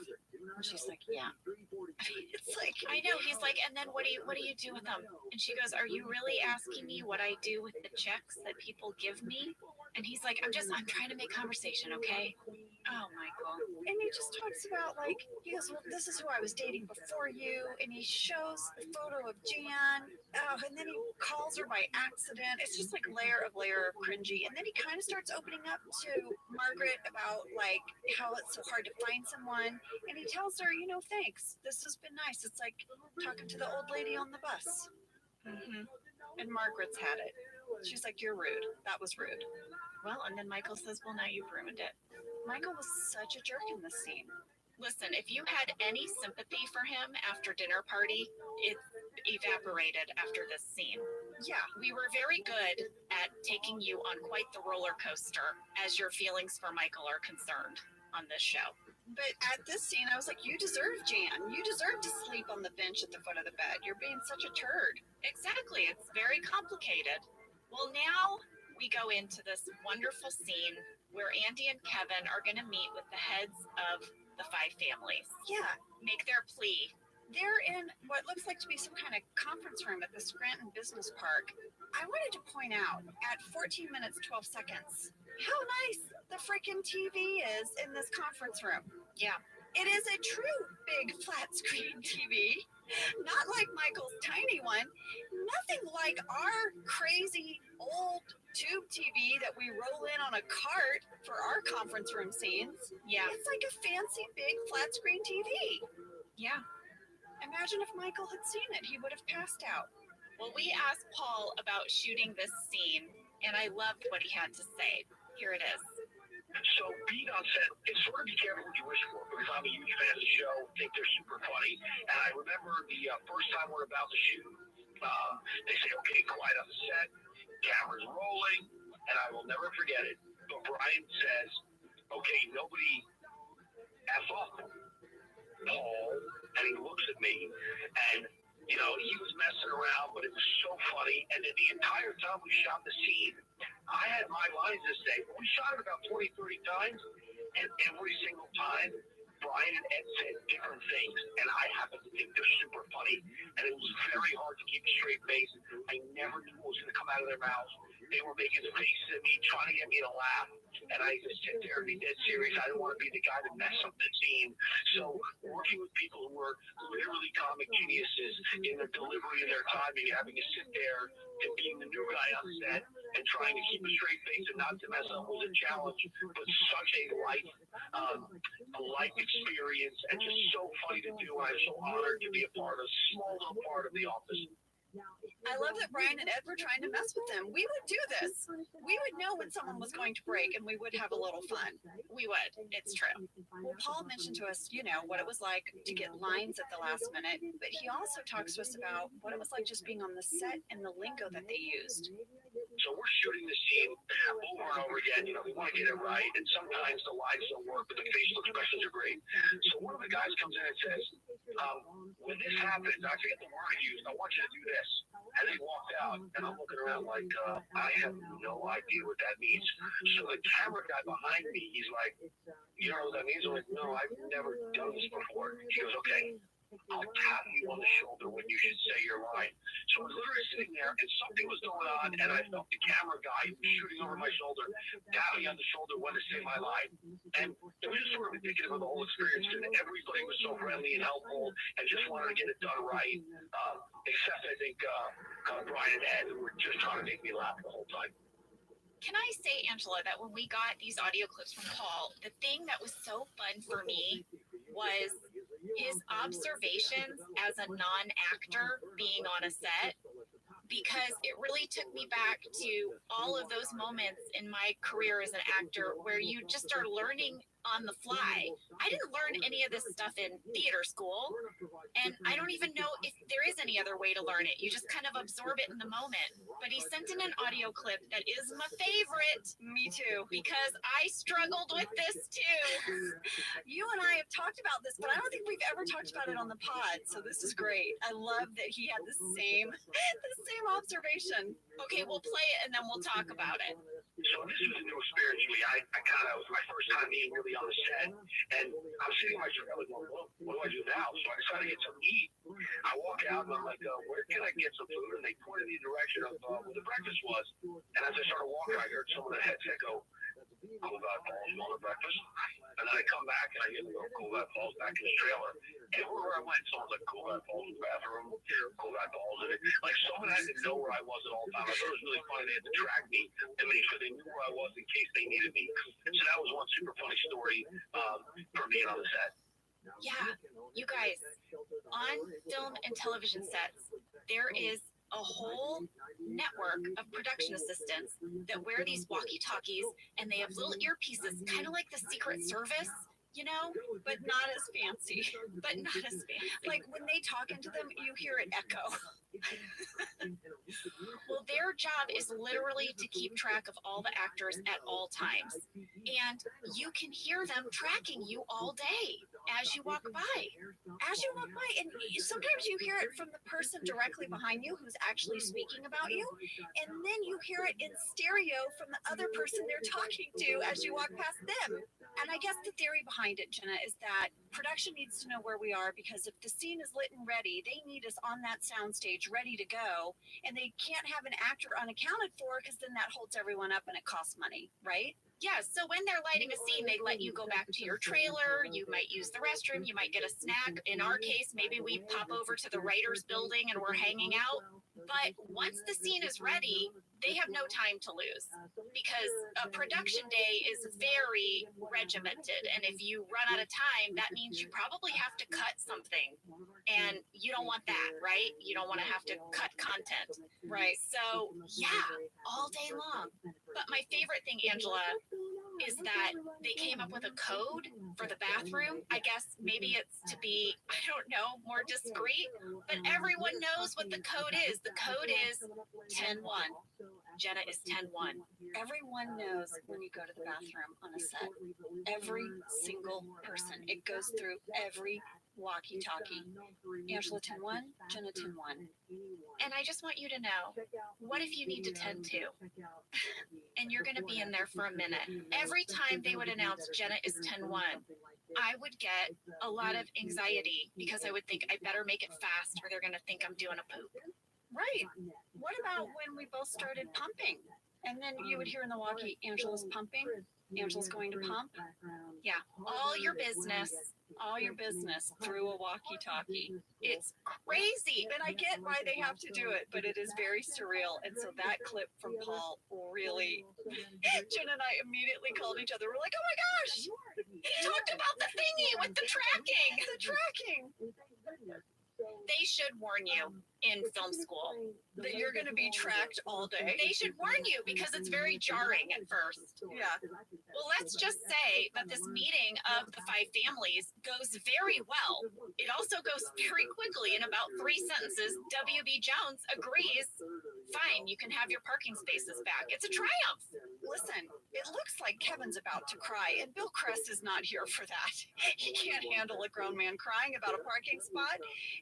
And she's like, yeah. It's like, I know. He's like, and then what do you do with them? And she goes, are you really asking me what I do with the checks that people give me? And he's like, I'm trying to make conversation, okay? Oh, Michael. And he just talks about, like, he goes, well, this is who I was dating before you. And he shows a photo of Jan. Oh, and then he calls her by accident. It's just like layer of cringy. And then he kind of starts opening up to Margaret about, like, how it's so hard to find someone. And he tells her, you know, thanks. This has been nice. It's like talking to the old lady on the bus. Mm-hmm. And Margaret's had it. She's like, you're rude. That was rude. Well, and then Michael says, well, now you've ruined it. Michael was such a jerk in this scene. Listen, if you had any sympathy for him after dinner party, it evaporated after this scene. Yeah, we were very good at taking you on quite the roller coaster as your feelings for Michael are concerned on this show. But at this scene, I was like, you deserve Jan. You deserve to sleep on the bench at the foot of the bed. You're being such a turd. Exactly. It's very complicated. Well, now we go into this wonderful scene where Andy and Kevin are going to meet with the heads of the 5 families. Yeah. Make their plea. They're in what looks like to be some kind of conference room at the Scranton Business Park. I wanted to point out at 14 minutes, 12 seconds, how nice the freaking TV is in this conference room. Yeah. It is a true big flat screen TV. Not like Michael's tiny one. Nothing like our crazy old tube TV that we roll in on a cart for our conference room scenes. Yeah. It's like a fancy big flat screen TV. Yeah. Imagine if Michael had seen it, he would have passed out. Well, we asked Paul about shooting this scene, and I loved what he had to say. Here it is. So being on set, it's sort of be careful what you wish for, because I'm a huge fan of the show, think they're super funny. And I remember the first time we're about to shoot, they say, okay, quiet on the set, camera's rolling, and I will never forget it. But Brian says, okay, nobody F off Paul, and he looks at me, and you know, he was messing around, but it was so funny. And then the entire time we shot the scene, I had my lines to say. We shot it about 20, 30 times, and every single time, Brian and Ed said different things, and I happen to think they're super funny. And it was very hard to keep a straight face. I never knew what was going to come out of their mouths. They were making faces at me, trying to get me to laugh. And I just sit there and be dead serious. I didn't want to be the guy that messed up the scene. So working with people who were literally comic geniuses in their delivery and their timing, having to sit there and being the new guy on set and trying to keep a straight face and not to mess up was a challenge, but such a life experience and just so funny to do. And I'm so honored to be a part of a small little part of The Office. I love that Brian and Ed were trying to mess with them. We would do this. We would know when someone was going to break, and we would have a little fun. We would. It's true. Well, Paul mentioned to us, you know, what it was like to get lines at the last minute, but he also talks to us about what it was like just being on the set and the lingo that they used. So we're shooting the scene over and over again. You know, we want to get it right, and sometimes the lines don't work, but the facial expressions are great. So one of the guys comes in and says, when this happens, I forget the word he used, I want you to do this. And they walked out, and I'm looking around like, I have no idea what that means. So the camera guy behind me, he's like, you know what that means? I'm like, no, I've never done this before. He goes, okay, I'll tap you on the shoulder when you should say your line. So we're literally sitting there, and something was going on, and I felt the camera guy shooting over my shoulder, tapping on the shoulder when to say my line. And it was just sort of indicative of the whole experience, and everybody was so friendly and helpful, and just wanted to get it done right. Except I think Brian and Ed were just trying to make me laugh the whole time. Can I say, Angela, that when we got these audio clips from Paul, the thing that was so fun for me was his observations as a non-actor being on a set, because it really took me back to all of those moments in my career as an actor where you just are learning on the fly. I didn't learn any of this stuff in theater school, and I don't even know if there is any other way to learn it. You just kind of absorb it in the moment. But he sent in an audio clip that is my favorite. Me too. Because I struggled with this too. You and I have talked about this, but I don't think we've ever talked about it on the pod, so this is great. I love that he had the same observation. Okay, we'll play it and then we'll talk about it. So this was a new experience for me. I kind of, it was my first time being really on the set, and I'm sitting in my chair like, well, what do I do now? So I decided to get some eat. I walk out and I'm like, where can I get some food? And they pointed me in the direction of where the breakfast was. And as I started walking, I heard someone at the headset go, Cool Guy Paul's going to breakfast. And then I come back and I get to go Cool Guy Paul's back in his trailer. Everywhere I went, someone's like Cool Guy Paul's in the bathroom, Cool Guy Paul's in it. Like someone had to know where I was at all times. I thought it was really funny. They had to track me and make sure they knew where I was in case they needed me. So that was one super funny story for me on the set. Yeah, you guys, on film and television sets, there is a whole network of production assistants that wear these walkie-talkies, and they have little earpieces, kind of like the Secret Service, you know, but not as fancy. but not as fancy. Like when they talk into them, you hear it echo. Well, their job is literally to keep track of all the actors at all times. And you can hear them tracking you all day as you walk by. And sometimes you hear it from the person directly behind you who's actually speaking about you. And then you hear it in stereo from the other person they're talking to as you walk past them. And I guess the theory behind it, Jenna, is that production needs to know where we are, because if the scene is lit and ready, they need us on that soundstage ready to go. And they can't have an actor unaccounted for, because then that holds everyone up and it costs money, right? Yeah, so when they're lighting a scene, they let you go back to your trailer. You might use the restroom. You might get a snack. In our case, maybe we pop over to the writer's building and we're hanging out. But once the scene is ready, they have no time to lose, because a production day is very regimented. And if you run out of time, that means you probably have to cut something. And you don't want that, right? You don't want to have to cut content. Right. So, yeah, all day long. But my favorite thing, Angela, is that they came up with a code for the bathroom. I guess maybe it's to be, I don't know, more discreet, but everyone knows what the code is. The code is 10-1. Jenna is 10-1. Everyone knows when you go to the bathroom on a set. Every single person. It goes through every walkie-talkie. Angela 10-1, Jenna 10-1. And I just want you to know, what if you need to 10-2? And you're going to be in there for a minute. Every time they would announce Jenna is 10-1, I would get a lot of anxiety, because I would think I better make it fast or they're going to think I'm doing a poop. Right. What about when we both started pumping? And then you would hear in the walkie, Angela's pumping, Angela's going to pump. Yeah, all your business Through a walkie-talkie. It's crazy. And I get why they have to do it, but it is very surreal. And so that clip from Paul really, Jen and I immediately called each other. We're like, oh my gosh, he talked about the thingy with the tracking. the tracking. They should warn you in film school That you're going to be tracked all day. They should warn you, because it's very jarring at first. Yeah. Well, let's just say that this meeting of the 5 families goes very well. It also goes very quickly. In about 3 sentences, W.B. Jones agrees, fine, you can have your parking spaces back. It's a triumph. Listen, it looks like Kevin's about to cry, and Bill Kress is not here for that. He can't handle a grown man crying about a parking spot.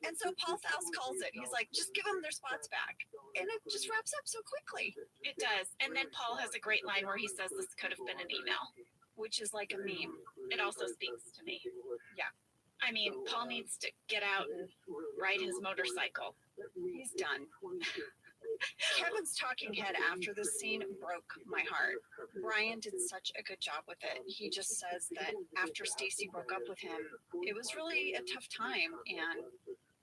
And so Paul Faust calls it. He's like, just give them their spots back. And it just wraps up so quickly. It does. And then Paul has a great line where he says this could have been an email, Which is like a meme. It also speaks to me. Yeah. I mean, Paul needs to get out and ride his motorcycle. He's done. Kevin's talking head after this scene broke my heart. Brian did such a good job with it. He just says that after Stacy broke up with him, it was really a tough time, and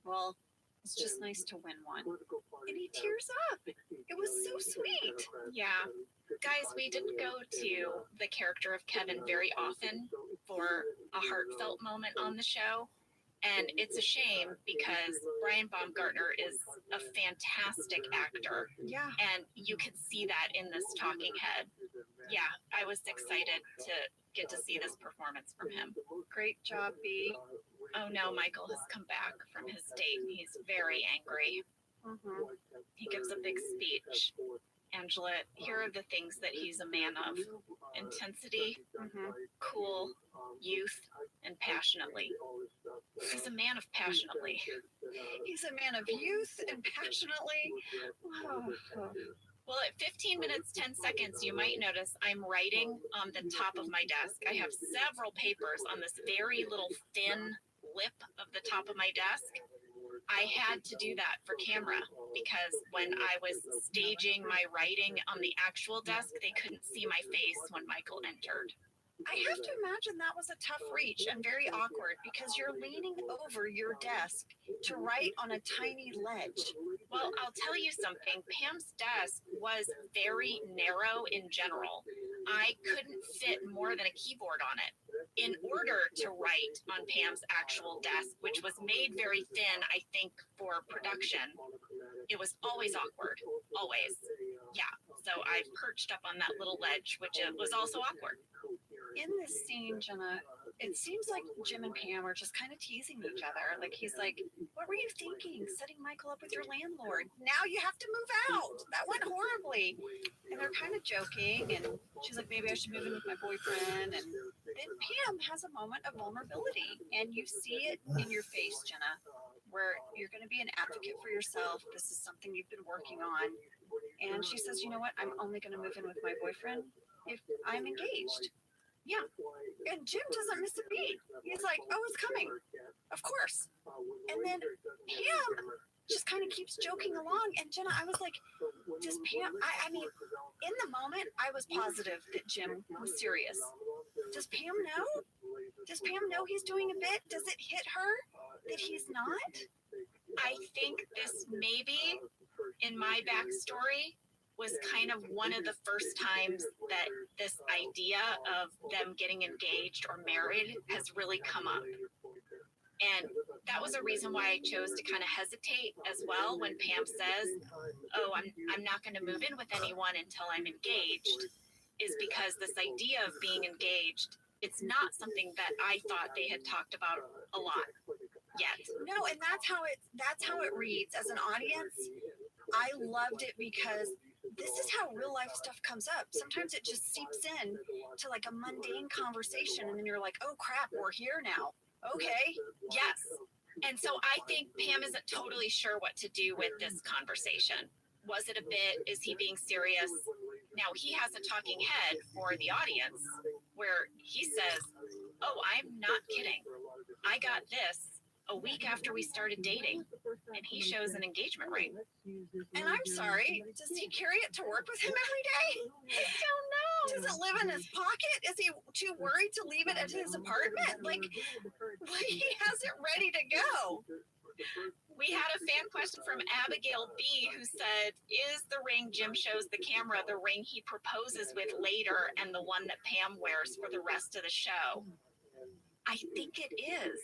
well, it's just nice to win one. And he tears up. It was so sweet. Yeah. Guys, we didn't go to the character of Kevin very often for a heartfelt moment on the show. And it's a shame, because Brian Baumgartner is a fantastic actor. Yeah. And you could see that in this talking head. Yeah, I was excited to get to see this performance from him. Great job, B. Oh no, Michael has come back from his date. He's very angry. Mm-hmm. He gives a big speech. Angela, here are the things that he's a man of: intensity, cool, youth, and passionately. He's a man of passionately. He's a man of youth and passionately. Oh. Well, at 15 minutes, 10 seconds, you might notice I'm writing on the top of my desk. I have several papers on this very little thin lip of the top of my desk. I had to do that for camera because when I was staging my writing on the actual desk, they couldn't see my face when Michael entered. I have to imagine that was a tough reach and very awkward because you're leaning over your desk to write on a tiny ledge. Well, I'll tell you something. Pam's desk was very narrow in general. I couldn't fit more than a keyboard on it. In order to write on Pam's actual desk, which was made very thin, I think, for production, it was always awkward. Always. Yeah. So I perched up on that little ledge, which was also awkward. In this scene, Jenna, it seems like Jim and Pam are just kind of teasing each other. Like he's like, "What were you thinking? Setting Michael up with your landlord? Now you have to move out. That went horribly." And they're kind of joking, and she's like, "Maybe I should move in with my boyfriend." And then Pam has a moment of vulnerability, and you see it in your face, Jenna, where you're going to be an advocate for yourself. This is something you've been working on. And she says, "You know what? I'm only going to move in with my boyfriend if I'm engaged." Yeah. And Jim doesn't miss a beat. He's like, "Oh, it's coming. Of course." And then Pam just kind of keeps joking along. And Jenna, I was like, does Pam, I mean, in the moment, I was positive that Jim was serious. Does Pam know? Does Pam know he's doing a bit? Does it hit her that he's not? I think this maybe, in my backstory, was kind of one of the first times that this idea of them getting engaged or married has really come up. And that was a reason why I chose to kind of hesitate as well when Pam says, "Oh, I'm not going to move in with anyone until I'm engaged," is because this idea of being engaged, it's not something that I thought they had talked about a lot yet. No, and that's how it reads as an audience. I loved it because this is how real life stuff comes up. Sometimes it just seeps in to like a mundane conversation, and then you're like, "Oh crap, we're here now." Okay. Yes. And so I think Pam isn't totally sure what to do with this conversation. Was it a bit? Is he being serious? Now he has a talking head for the audience where he says, "Oh, I'm not kidding. I got this a week after we started dating," and he shows an engagement ring. And I'm sorry, does he carry it to work with him every day? I don't know. Does it live in his pocket? Is he too worried to leave it at his apartment? Like, he has it ready to go. We had a fan question from Abigail B, who said, "Is the ring Jim shows the camera the ring he proposes with later and the one that Pam wears for the rest of the show?" I think it is.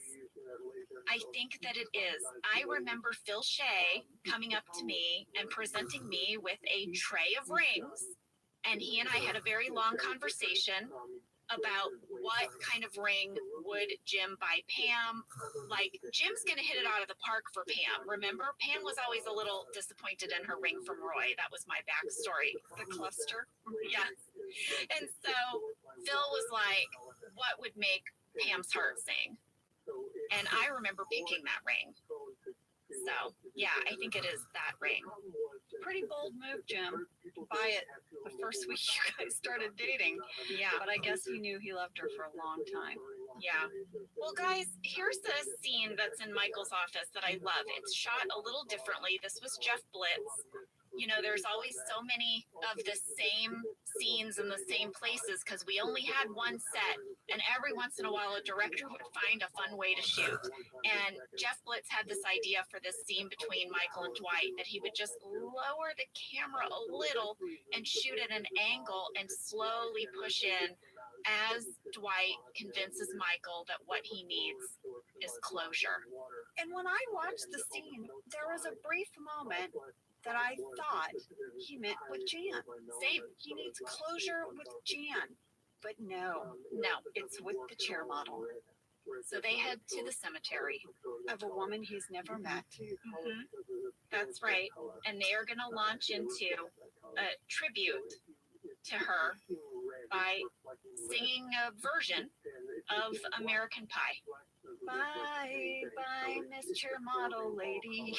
I think that it is. I remember Phil Shea coming up to me and presenting me with a tray of rings, and he and I had a very long conversation about what kind of ring would Jim buy Pam. Like, Jim's going to hit it out of the park for Pam. Remember, Pam was always a little disappointed in her ring from Roy. That was my backstory. The cluster. Yes. And so Phil was like, what would make Pam's heart sing? And I remember picking that ring. So, yeah, I think it is that ring. Pretty bold move, Jim. Buy it the first week you guys started dating. Yeah. But I guess he knew he loved her for a long time. Yeah. Well, guys, here's the scene that's in Michael's office that I love. It's shot a little differently. This was Jeff Blitz. You know, there's always so many of the same scenes in the same places because we only had one set, and every once in a while a director would find a fun way to shoot. And Jeff Blitz had this idea for this scene between Michael and Dwight that he would just lower the camera a little and shoot at an angle and slowly push in as Dwight convinces Michael that what he needs is closure. And when I watched the scene, there was a brief moment that I thought he meant with Jan. Same. He needs closure with Jan. But no, it's with the chair model. So they head to the cemetery Of a woman he's never met. Mm-hmm. That's right. And they are going to launch into a tribute to her by singing a version of American Pie. Bye, Miss Chair Model Lady.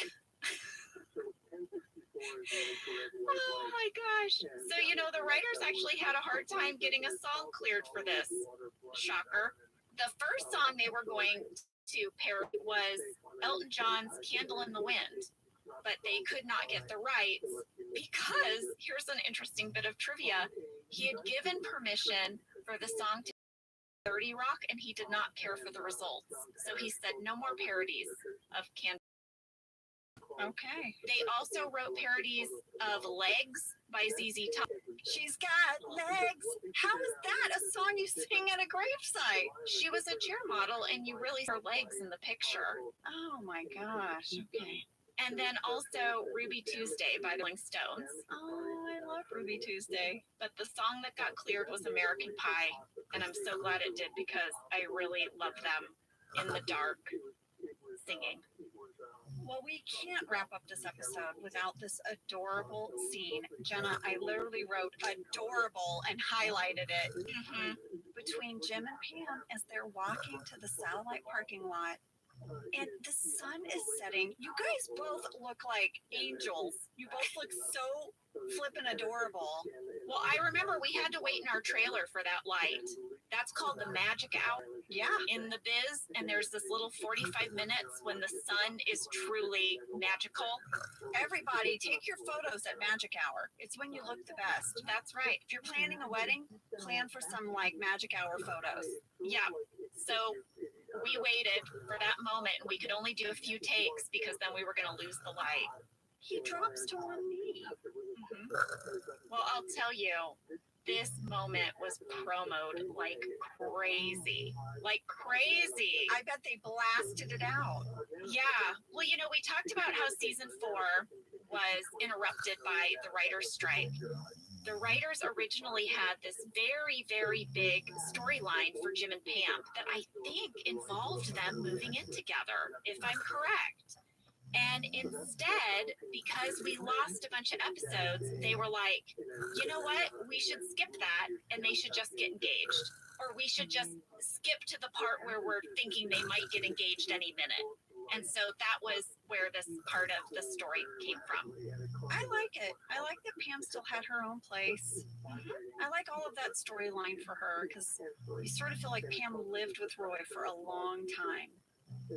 Oh my gosh. So, you know, the writers actually had a hard time getting a song cleared for this. Shocker. The first song they were going to pair was Elton John's Candle in the Wind, but they could not get the rights because here's an interesting bit of trivia. He had given permission for the song to 30 Rock, and he did not care for the results. So he said no more parodies of Candle. Okay. They also wrote parodies of Legs by ZZ Top. She's got legs. How is that a song you sing at a gravesite? She was a chair model, and you really saw her legs in the picture. Oh my gosh. Okay. And then also Ruby Tuesday by the Rolling Stones. Oh, I love Ruby Tuesday. But the song that got cleared was American Pie, and I'm so glad it did because I really love them in the dark singing. Well, we can't wrap up this episode without this adorable scene. Jenna, I literally wrote adorable and highlighted it. Between Jim and Pam as they're walking to the satellite parking lot. And the sun is setting. You guys both look like angels. You both look so flippin' adorable. Well, I remember we had to wait in our trailer for that light. That's called the magic hour. Yeah. In the biz, and there's this little 45 minutes when the sun is truly magical. Everybody, take your photos at magic hour. It's when you look the best. That's right. If you're planning a wedding, plan for some like magic hour photos. Yeah. So we waited for that moment, and we could only do a few takes because then we were going to lose the light. He drops to one knee. Well, I'll tell you, this moment was promoted like crazy. Like crazy. I bet they blasted it out. Yeah. Well, you know, we talked about how season 4 was interrupted by the writer's strike. The writers originally had this very, very big storyline for Jim and Pam that I think involved them moving in together, if I'm correct. And instead, because we lost a bunch of episodes, they were like, you know what? We should skip that and they should just get engaged. Or we should just skip to the part where we're thinking they might get engaged any minute. And so that was where this part of the story came from. I like it. I like that Pam still had her own place. I like all of that storyline for her because you sort of feel like Pam lived with Roy for a long time.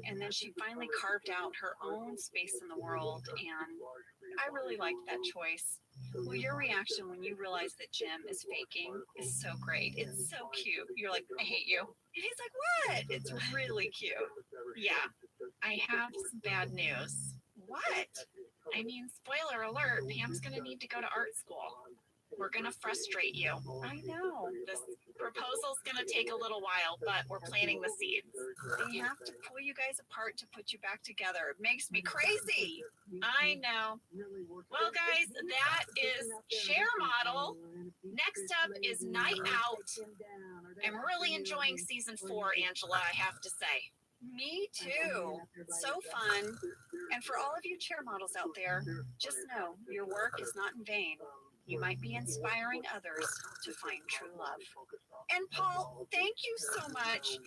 And then she finally carved out her own space in the world. And I really liked that choice. Well, your reaction when you realize that Jim is faking is so great. It's so cute. You're like, I hate you. And he's like, what? It's really cute. Yeah, I have some bad news. What? I mean, spoiler alert, Pam's going to need to go to art school. We're going to frustrate you. I know. This proposal's going to take a little while, but we're planting the seeds. They have to pull you guys apart to put you back together. It makes me crazy. I know. Well, guys, that is Share Model. Next up is Night Out. I'm really enjoying season 4, Angela, I have to say. Me too. So fun. And for all of you chair models out there, just know your work is not in vain. You might be inspiring others to find true love. And Paul, thank you so much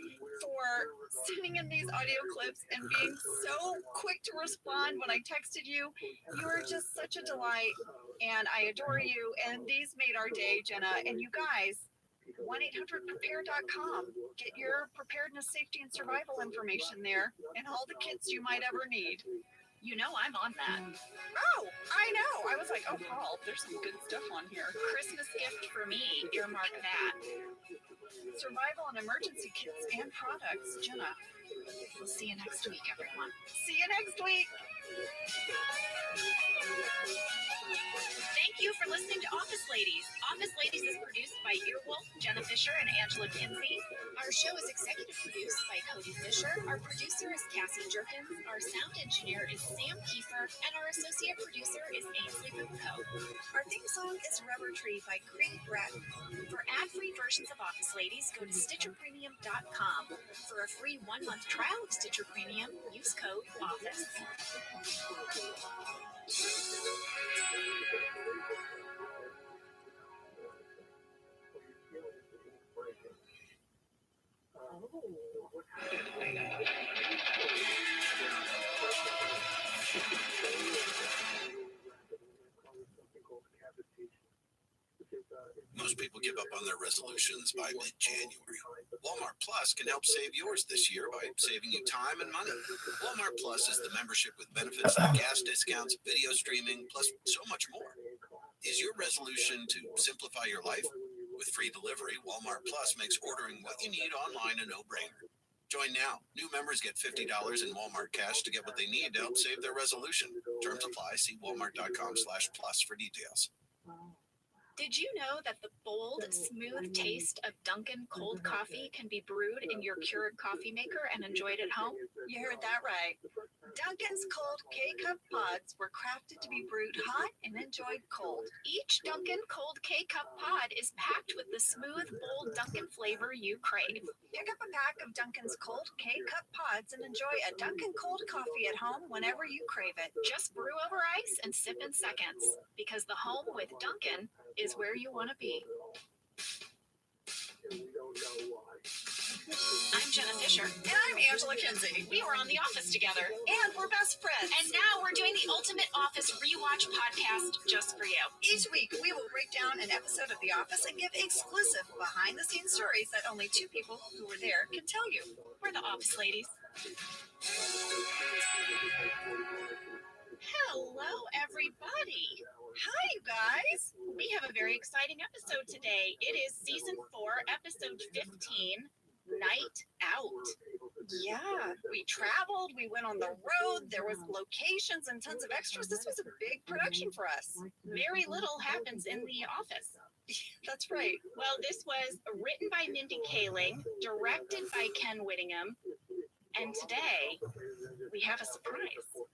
for sending in these audio clips and being so quick to respond when I texted you. You are just such a delight, and I adore you. And these made our day, Jenna. And you guys, 1-800-PREPARE.com. Get your preparedness, safety, and survival information there, and all the kits you might ever need. You know I'm on that. Oh, I know. I was like, oh, Paul, there's some good stuff on here. Christmas gift for me. Earmark that. Survival and emergency kits and products. Jenna. We'll see you next week, everyone. See you next week. Thank you for listening to Office Ladies. Office Ladies is produced by Earwolf, Jenna Fisher, and Angela Kinsey. Our show is executive produced by Cody Fisher. Our producer is Cassie Jerkins. Our sound engineer is Sam Kiefer. And our associate producer is Ainsley Bucco. Our theme song is Rubber Tree by Creed Bratton. For ad-free versions of Office Ladies, go to StitcherPremium.com. For a free 1-month trial of Stitcher Premium, use code OFFICE. Because Most people give up on their resolutions by mid-January. Walmart Plus can help save yours this year by saving you time and money. Walmart Plus is the membership with benefits like gas discounts, video streaming, plus so much more. Is your resolution to simplify your life? With free delivery, Walmart Plus makes ordering what you need online a no-brainer. Join now. New members get $50 in Walmart cash to get what they need to help save their resolution. Terms apply. See walmart.com/plus for details. Did you know that the bold, smooth taste of Dunkin' cold coffee can be brewed in your Keurig coffee maker and enjoyed at home? You heard that right. Dunkin's cold K-Cup pods were crafted to be brewed hot and enjoyed cold. Each Dunkin' cold K-Cup pod is packed with the smooth, bold Dunkin' flavor you crave. Pick up a pack of Dunkin's cold K-Cup pods and enjoy a Dunkin' cold coffee at home whenever you crave it. Just brew over ice and sip in seconds, because the home with Dunkin' is where you want to be. I'm Jenna Fisher. And I'm Angela Kinsey. We were on The Office together. And we're best friends. And now we're doing the Ultimate Office Rewatch podcast just for you. Each week, we will break down an episode of The Office and give exclusive behind-the-scenes stories that only two people who were there can tell you. We're the Office ladies. Hello, everybody. Hi, you guys. We have a very exciting episode today. It is season 4, episode 15, Night Out. Yeah, we traveled, we went on the road, there was locations and tons of extras. This was a big production for us. Very little happens in The Office. That's right. Well, this was written by Mindy Kaling, directed by Ken Whittingham, and today we have a surprise.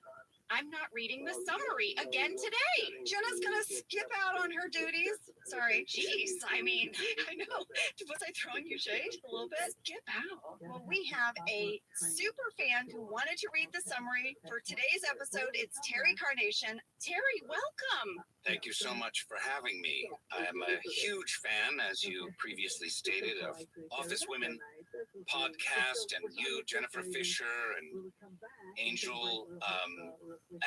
I'm not reading the summary again today. Jenna's gonna skip out on her duties. Sorry. Jeez, I mean, I know. Was I throwing you shade a little bit? Skip out. Well, we have a super fan who wanted to read the summary for today's episode. It's Terry Carnation. Terry, welcome. Thank you so much for having me. I am a huge fan, as you previously stated, of Office Women podcast, and you, Jennifer Fisher, and Angel,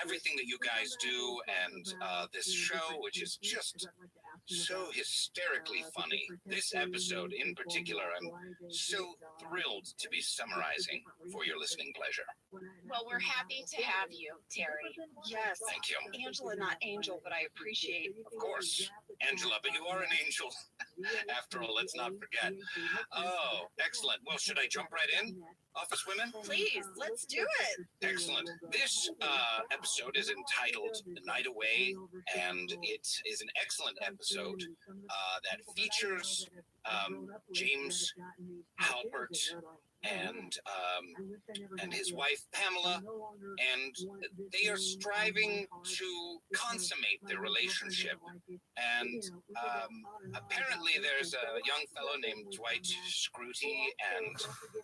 everything that you guys do, and this show, which is just so hysterically funny. This episode in particular, I'm so thrilled to be summarizing for your listening pleasure. Well, we're happy to have you, Terry. Yes. Thank you. Angela, not Angel, but I appreciate. Of course, Angela, but you are an angel. After all, let's not forget. Oh, excellent. Well, should I jump right in? Office Women? Please, let's do it. Excellent. This episode is entitled The Night Away, and it is an excellent episode that features James Halpert and his wife Pamela, and they are striving to consummate their relationship. And apparently there's a young fellow named Dwight Scrutiny and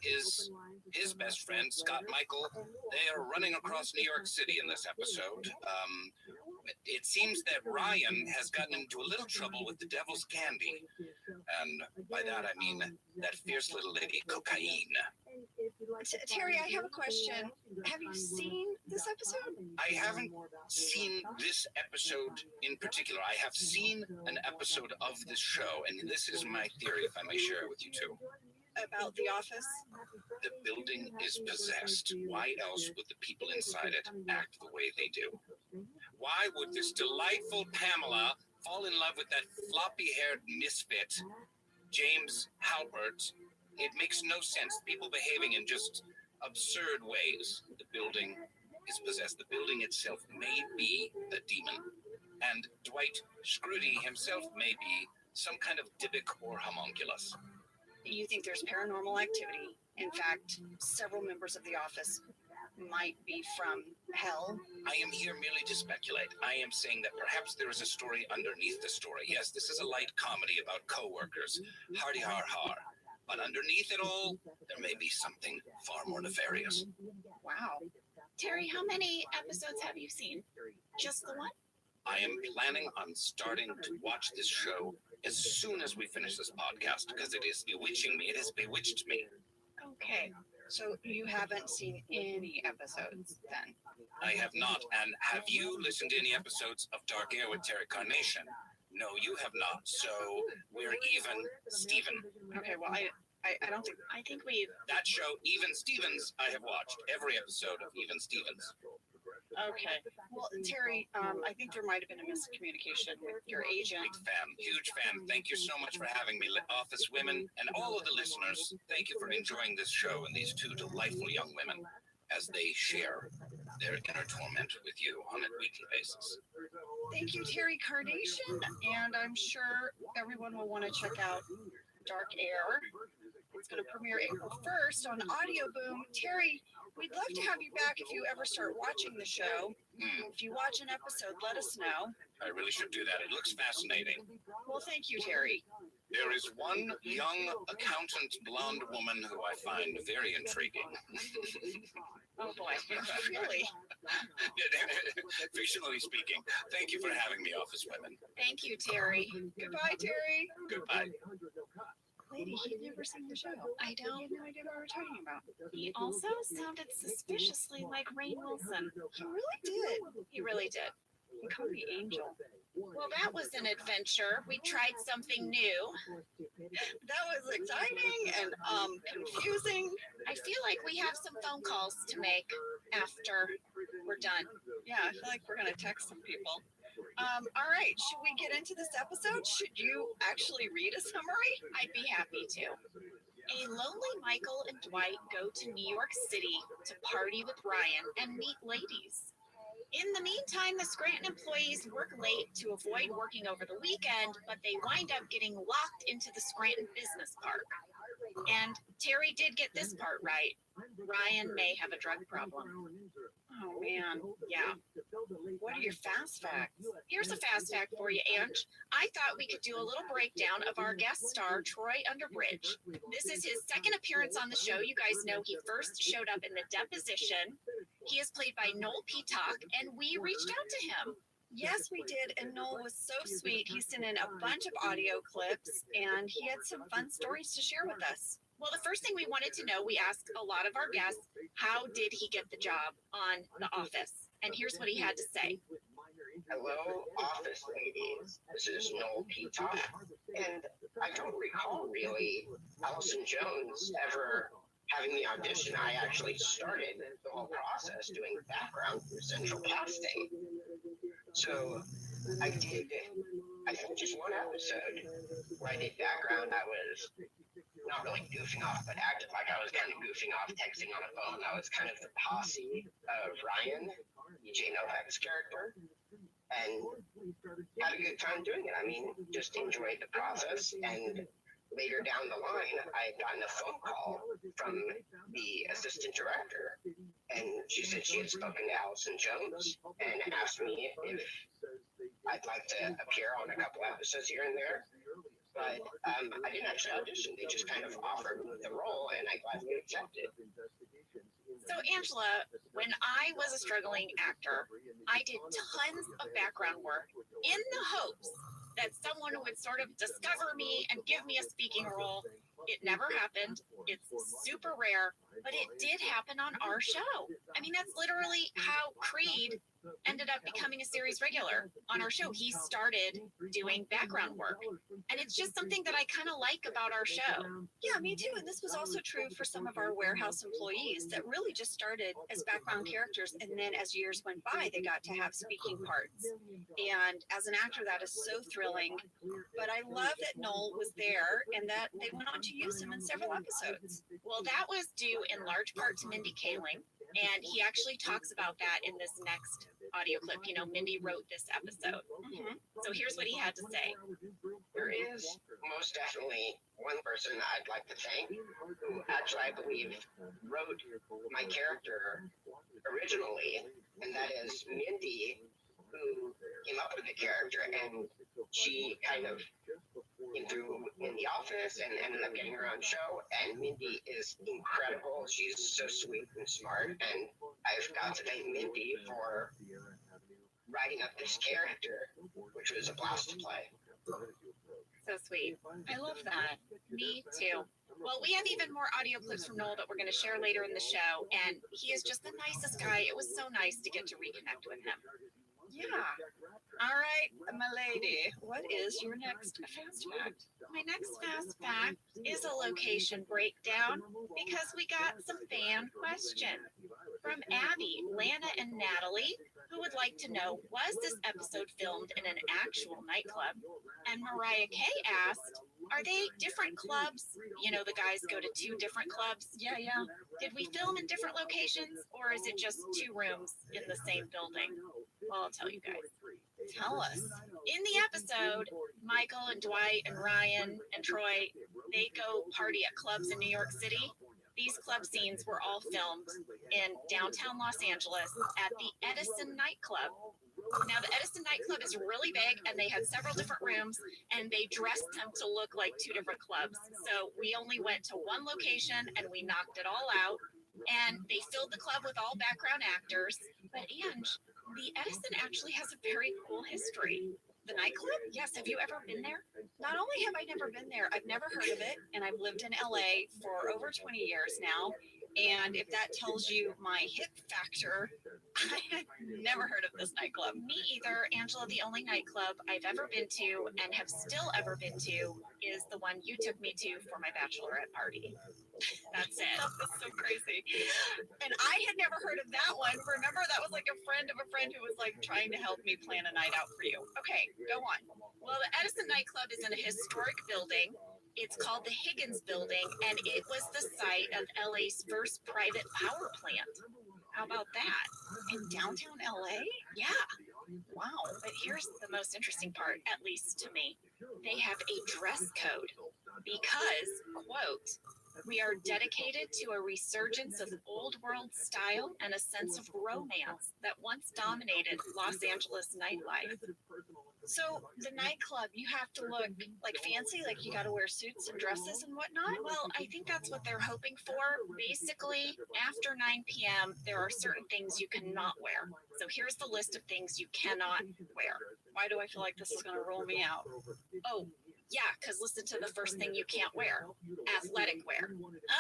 his best friend Scott Michael. They are running across New York City in this episode. It seems that Ryan has gotten into a little trouble with the devil's candy, and by that I mean that fierce little lady, cocaine. Terry, I have a question. Have you seen this episode? I haven't seen this episode in particular. I have seen an episode of this show, and this is my theory, if I may share it with you too. About The Office? The building is possessed. Why else would the people inside it act the way they do? Why would this delightful Pamela fall in love with that floppy-haired misfit, James Halpert? It makes no sense. People behaving in just absurd ways. The building is possessed. The building itself may be a demon. And Dwight Scrutiny himself may be some kind of Dybbuk or homunculus. You think there's paranormal activity? In fact, several members of The Office might be from hell? I am here merely to speculate. I am saying that perhaps there is a story underneath the story. Yes, this is a light comedy about co-workers. Hardy har har. But underneath it all, there may be something far more nefarious. Wow. Terry, how many episodes have you seen? Just the one? I am planning on starting to watch this show as soon as we finish this podcast, because it is bewitching me. It has bewitched me. Okay. So you haven't seen any episodes then? I have not. And have you listened to any episodes of Dark Air with Terry Carnation? No, you have not. So we're even, Steven. Okay, well, I don't think, I think we've. That show, Even Stevens, I have watched every episode of Even Stevens. okay. Well, Terry, I think there might have been a miscommunication with your agent. Big fan, huge fan. Thank you so much for having me, Office Women, and all of the listeners. Thank you for enjoying this show and these two delightful young women as they share their inner torment with you on a weekly basis. Thank you, Terry Carnation, and I'm sure everyone will want to check out Dark Air. It's going to premiere April 1st on Audio Boom. Terry, we'd love to have you back if you ever start watching the show. If you watch an episode, let us know. I really should do that. It looks fascinating. Well, thank you, Terry. There is one young accountant blonde woman who I find very intriguing. Oh boy, really? Fictionally speaking. Thank you for having me, Office Women. Thank you, Terry. Goodbye, Terry. Goodbye. Lady, he'd never seen the show. I don't. He had no idea what we were talking about. He also sounded suspiciously like Rainn Wilson. He really did. He really did. He called me Angel. Well, that was an adventure. We tried something new. That was exciting and confusing. I feel like we have some phone calls to make after we're done. Yeah, I feel like we're gonna text some people. All right, should we get into this episode? Should you actually read a summary? I'd be happy to. A lonely Michael and Dwight go to New York City to party with Ryan and meet ladies. In the meantime, the Scranton employees work late to avoid working over the weekend, but they wind up getting locked into the Scranton Business Park. And Terry did get this part right. Ryan may have a drug problem. Oh man, yeah. What are your fast facts? Here's a fast fact for you, Ange. I thought we could do a little breakdown of our guest star, Troy Underbridge. This is his second appearance on the show. You guys know he first showed up in the deposition. He is played by Noel Peacock, and we reached out to him. Yes, we did, and Noel was so sweet. He sent in a bunch of audio clips, and he had some fun stories to share with us. Well, the first thing we wanted to know, we asked a lot of our guests, how did he get the job on The Office? And here's what he had to say. Hello, office ladies. This is Noel Peacock, and I don't recall really Allison Jones ever having the audition. I actually started the whole process doing background through central casting. So I think just one episode where I did background. I was not really goofing off, but acted like I was kind of goofing off, texting on a phone. I was kind of the posse of Ryan, EJ Novak's character, and had a good time doing it. I mean, just enjoyed the process. And later down the line, I had gotten a phone call from the assistant director, and she said she had spoken to Allison Jones and asked me if I'd like to appear on a couple episodes here and there. But I didn't actually audition. They just kind of offered me the role, and I gladly accepted. So, Angela, when I was a struggling actor, I did tons of background work in the hopes that someone would sort of discover me and give me a speaking role. It never happened. It's super rare, but it did happen on our show. I mean, that's literally how Creed ended up becoming a series regular on our show. He started doing background work, and it's just something that I kind of like about our show. Yeah, me too. And this was also true for some of our warehouse employees that really just started as background characters. And then as years went by, they got to have speaking parts. And as an actor, that is so thrilling. But I love that Noel was there and that they went on to use him in several episodes. Well, that was due in large part to Mindy Kaling. And he actually talks about that in this next audio clip. You know, Mindy wrote this episode. So here's what he had to say. There is most definitely one person I'd like to thank, who actually I believe wrote my character originally, and that is Mindy, who came up with the character, and she kind of came through in the office and ended up getting her own show. And Mindy is incredible. She's so sweet and smart, and I've got to thank Mindy for writing up this character, which was a blast to play. So sweet. I love that. Me too. Well, we have even more audio clips from Noel that we're going to share later in the show, and he is just the nicest guy. It was so nice to get to reconnect with him. Yeah. All right, my lady, what is your next fast fact? My next fast fact is a location breakdown because we got some fan questions from Abby, Lana, and Natalie, who would like to know, was this episode filmed in an actual nightclub? And Mariah Kay asked, are they different clubs? You know, the guys go to 2 different clubs. Yeah. Did we film in different locations, or is it just 2 rooms in the same building? Well, I'll tell you guys. Tell us. In the episode, Michael and Dwight and Ryan and Troy, they go party at clubs in New York City. These club scenes were all filmed in downtown Los Angeles at the Edison nightclub. Now, the Edison nightclub is really big, and they had several different rooms, and they dressed them to look like 2 different clubs. So we only went to one location, and we knocked it all out. And they filled the club with all background actors. But Ange, the Edison actually has a very cool history. The nightclub? Yes. Have you ever been there? Not only have I never been there, I've never heard of it, and I've lived in LA for over 20 years now. And if that tells you my hip factor, I had never heard of this nightclub. Me either. Angela, the only nightclub I've ever been to and have still ever been to is the one you took me to for my bachelorette party. That's it. That's so crazy. And I had never heard of that one. Remember, that was like a friend of a friend who was like trying to help me plan a night out for you. Okay, go on. Well, the Edison nightclub is in a historic building. It's called the Higgins Building, and it was the site of LA's first private power plant. How about that? In downtown LA? Yeah. Wow. But here's the most interesting part, at least to me. They have a dress code because, quote, we are dedicated to a resurgence of old world style and a sense of romance that once dominated Los Angeles nightlife. So the nightclub, you have to look like fancy, like you got to wear suits and dresses and whatnot? Well, I think that's what they're hoping for. Basically, after 9 p.m., there are certain things you cannot wear. So here's the list of things you cannot wear. Why do I feel like this is going to roll me out? Oh, yeah, because listen to the first thing you can't wear. Athletic wear.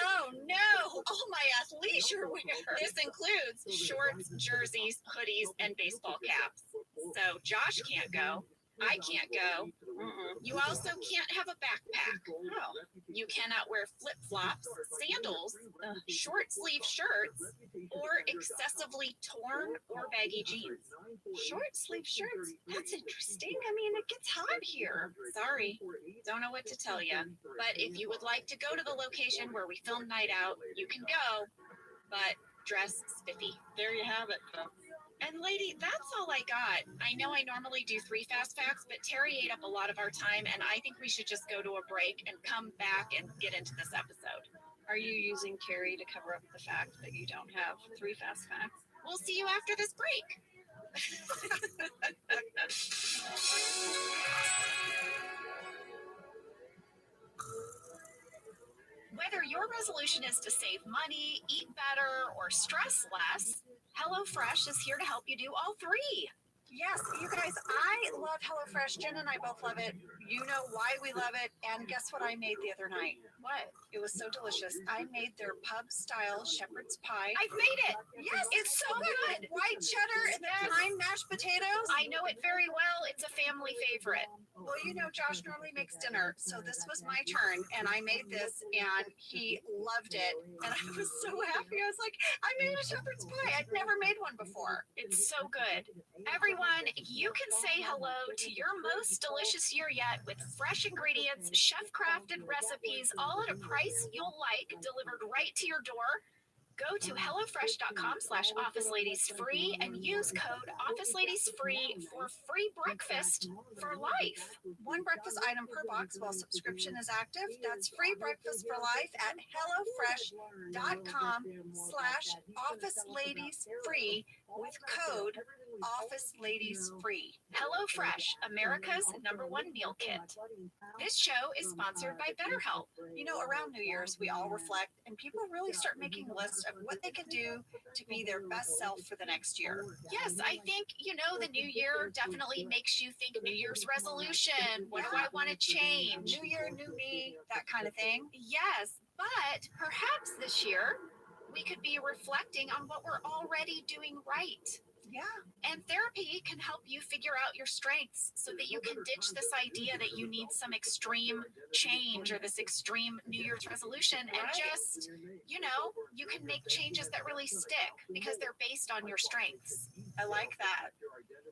Oh, no. Oh, my athleisure wear. This includes shorts, jerseys, hoodies, and baseball caps. So Josh can't go. I can't go. You also can't have a backpack. Oh. You cannot wear flip-flops, sandals, short sleeve shirts, or excessively torn or baggy jeans. Short sleeve shirts? That's interesting. I mean, it gets hot here. Sorry, don't know what to tell you. But if you would like to go to the location where we filmed Night Out, you can go, but dress spiffy. There you have it. And lady, that's all I got. I know I normally do 3 fast facts, but Terry ate up a lot of our time, and I think we should just go to a break and come back and get into this episode. Are you using Terry to cover up the fact that you don't have 3 fast facts? We'll see you after this break. Whether your resolution is to save money, eat better, or stress less, HelloFresh is here to help you do all 3. Yes, you guys, I love HelloFresh. Jen and I both love it. You know why we love it. And guess what I made the other night? What? It was so delicious. I made their pub-style shepherd's pie. I've made it. Yes, it's so good. White cheddar and the thyme mashed potatoes. I know it very well. It's a family favorite. Well, you know, Josh normally makes dinner, so this was my turn, and I made this, and he loved it, and I was so happy. I was like, I made a shepherd's pie. I'd never made one before. It's so good. Everyone, you can say hello to your most delicious year yet with fresh ingredients, chef-crafted recipes, all at a price you'll like, delivered right to your door. Go to HelloFresh.com/OfficeLadiesFree and use code OfficeLadiesFree for free breakfast for life. 1 breakfast item per box while subscription is active. That's free breakfast for life at HelloFresh.com/OfficeLadiesFree with code OfficeLadiesFree. HelloFresh, America's #1 meal kit. This show is sponsored by BetterHelp. You know, around New Year's, we all reflect, and people really start making lists of what they can do to be their best self for the next year. Yes, I think, the new year definitely makes you think New Year's resolution. What do I want to change? New year, new me, that kind of thing. Yes, but perhaps this year we could be reflecting on what we're already doing right. Yeah. And therapy can help you figure out your strengths so that you can ditch this idea that you need some extreme change or this extreme New Year's resolution and just, you know, you can make changes that really stick because they're based on your strengths. I like that.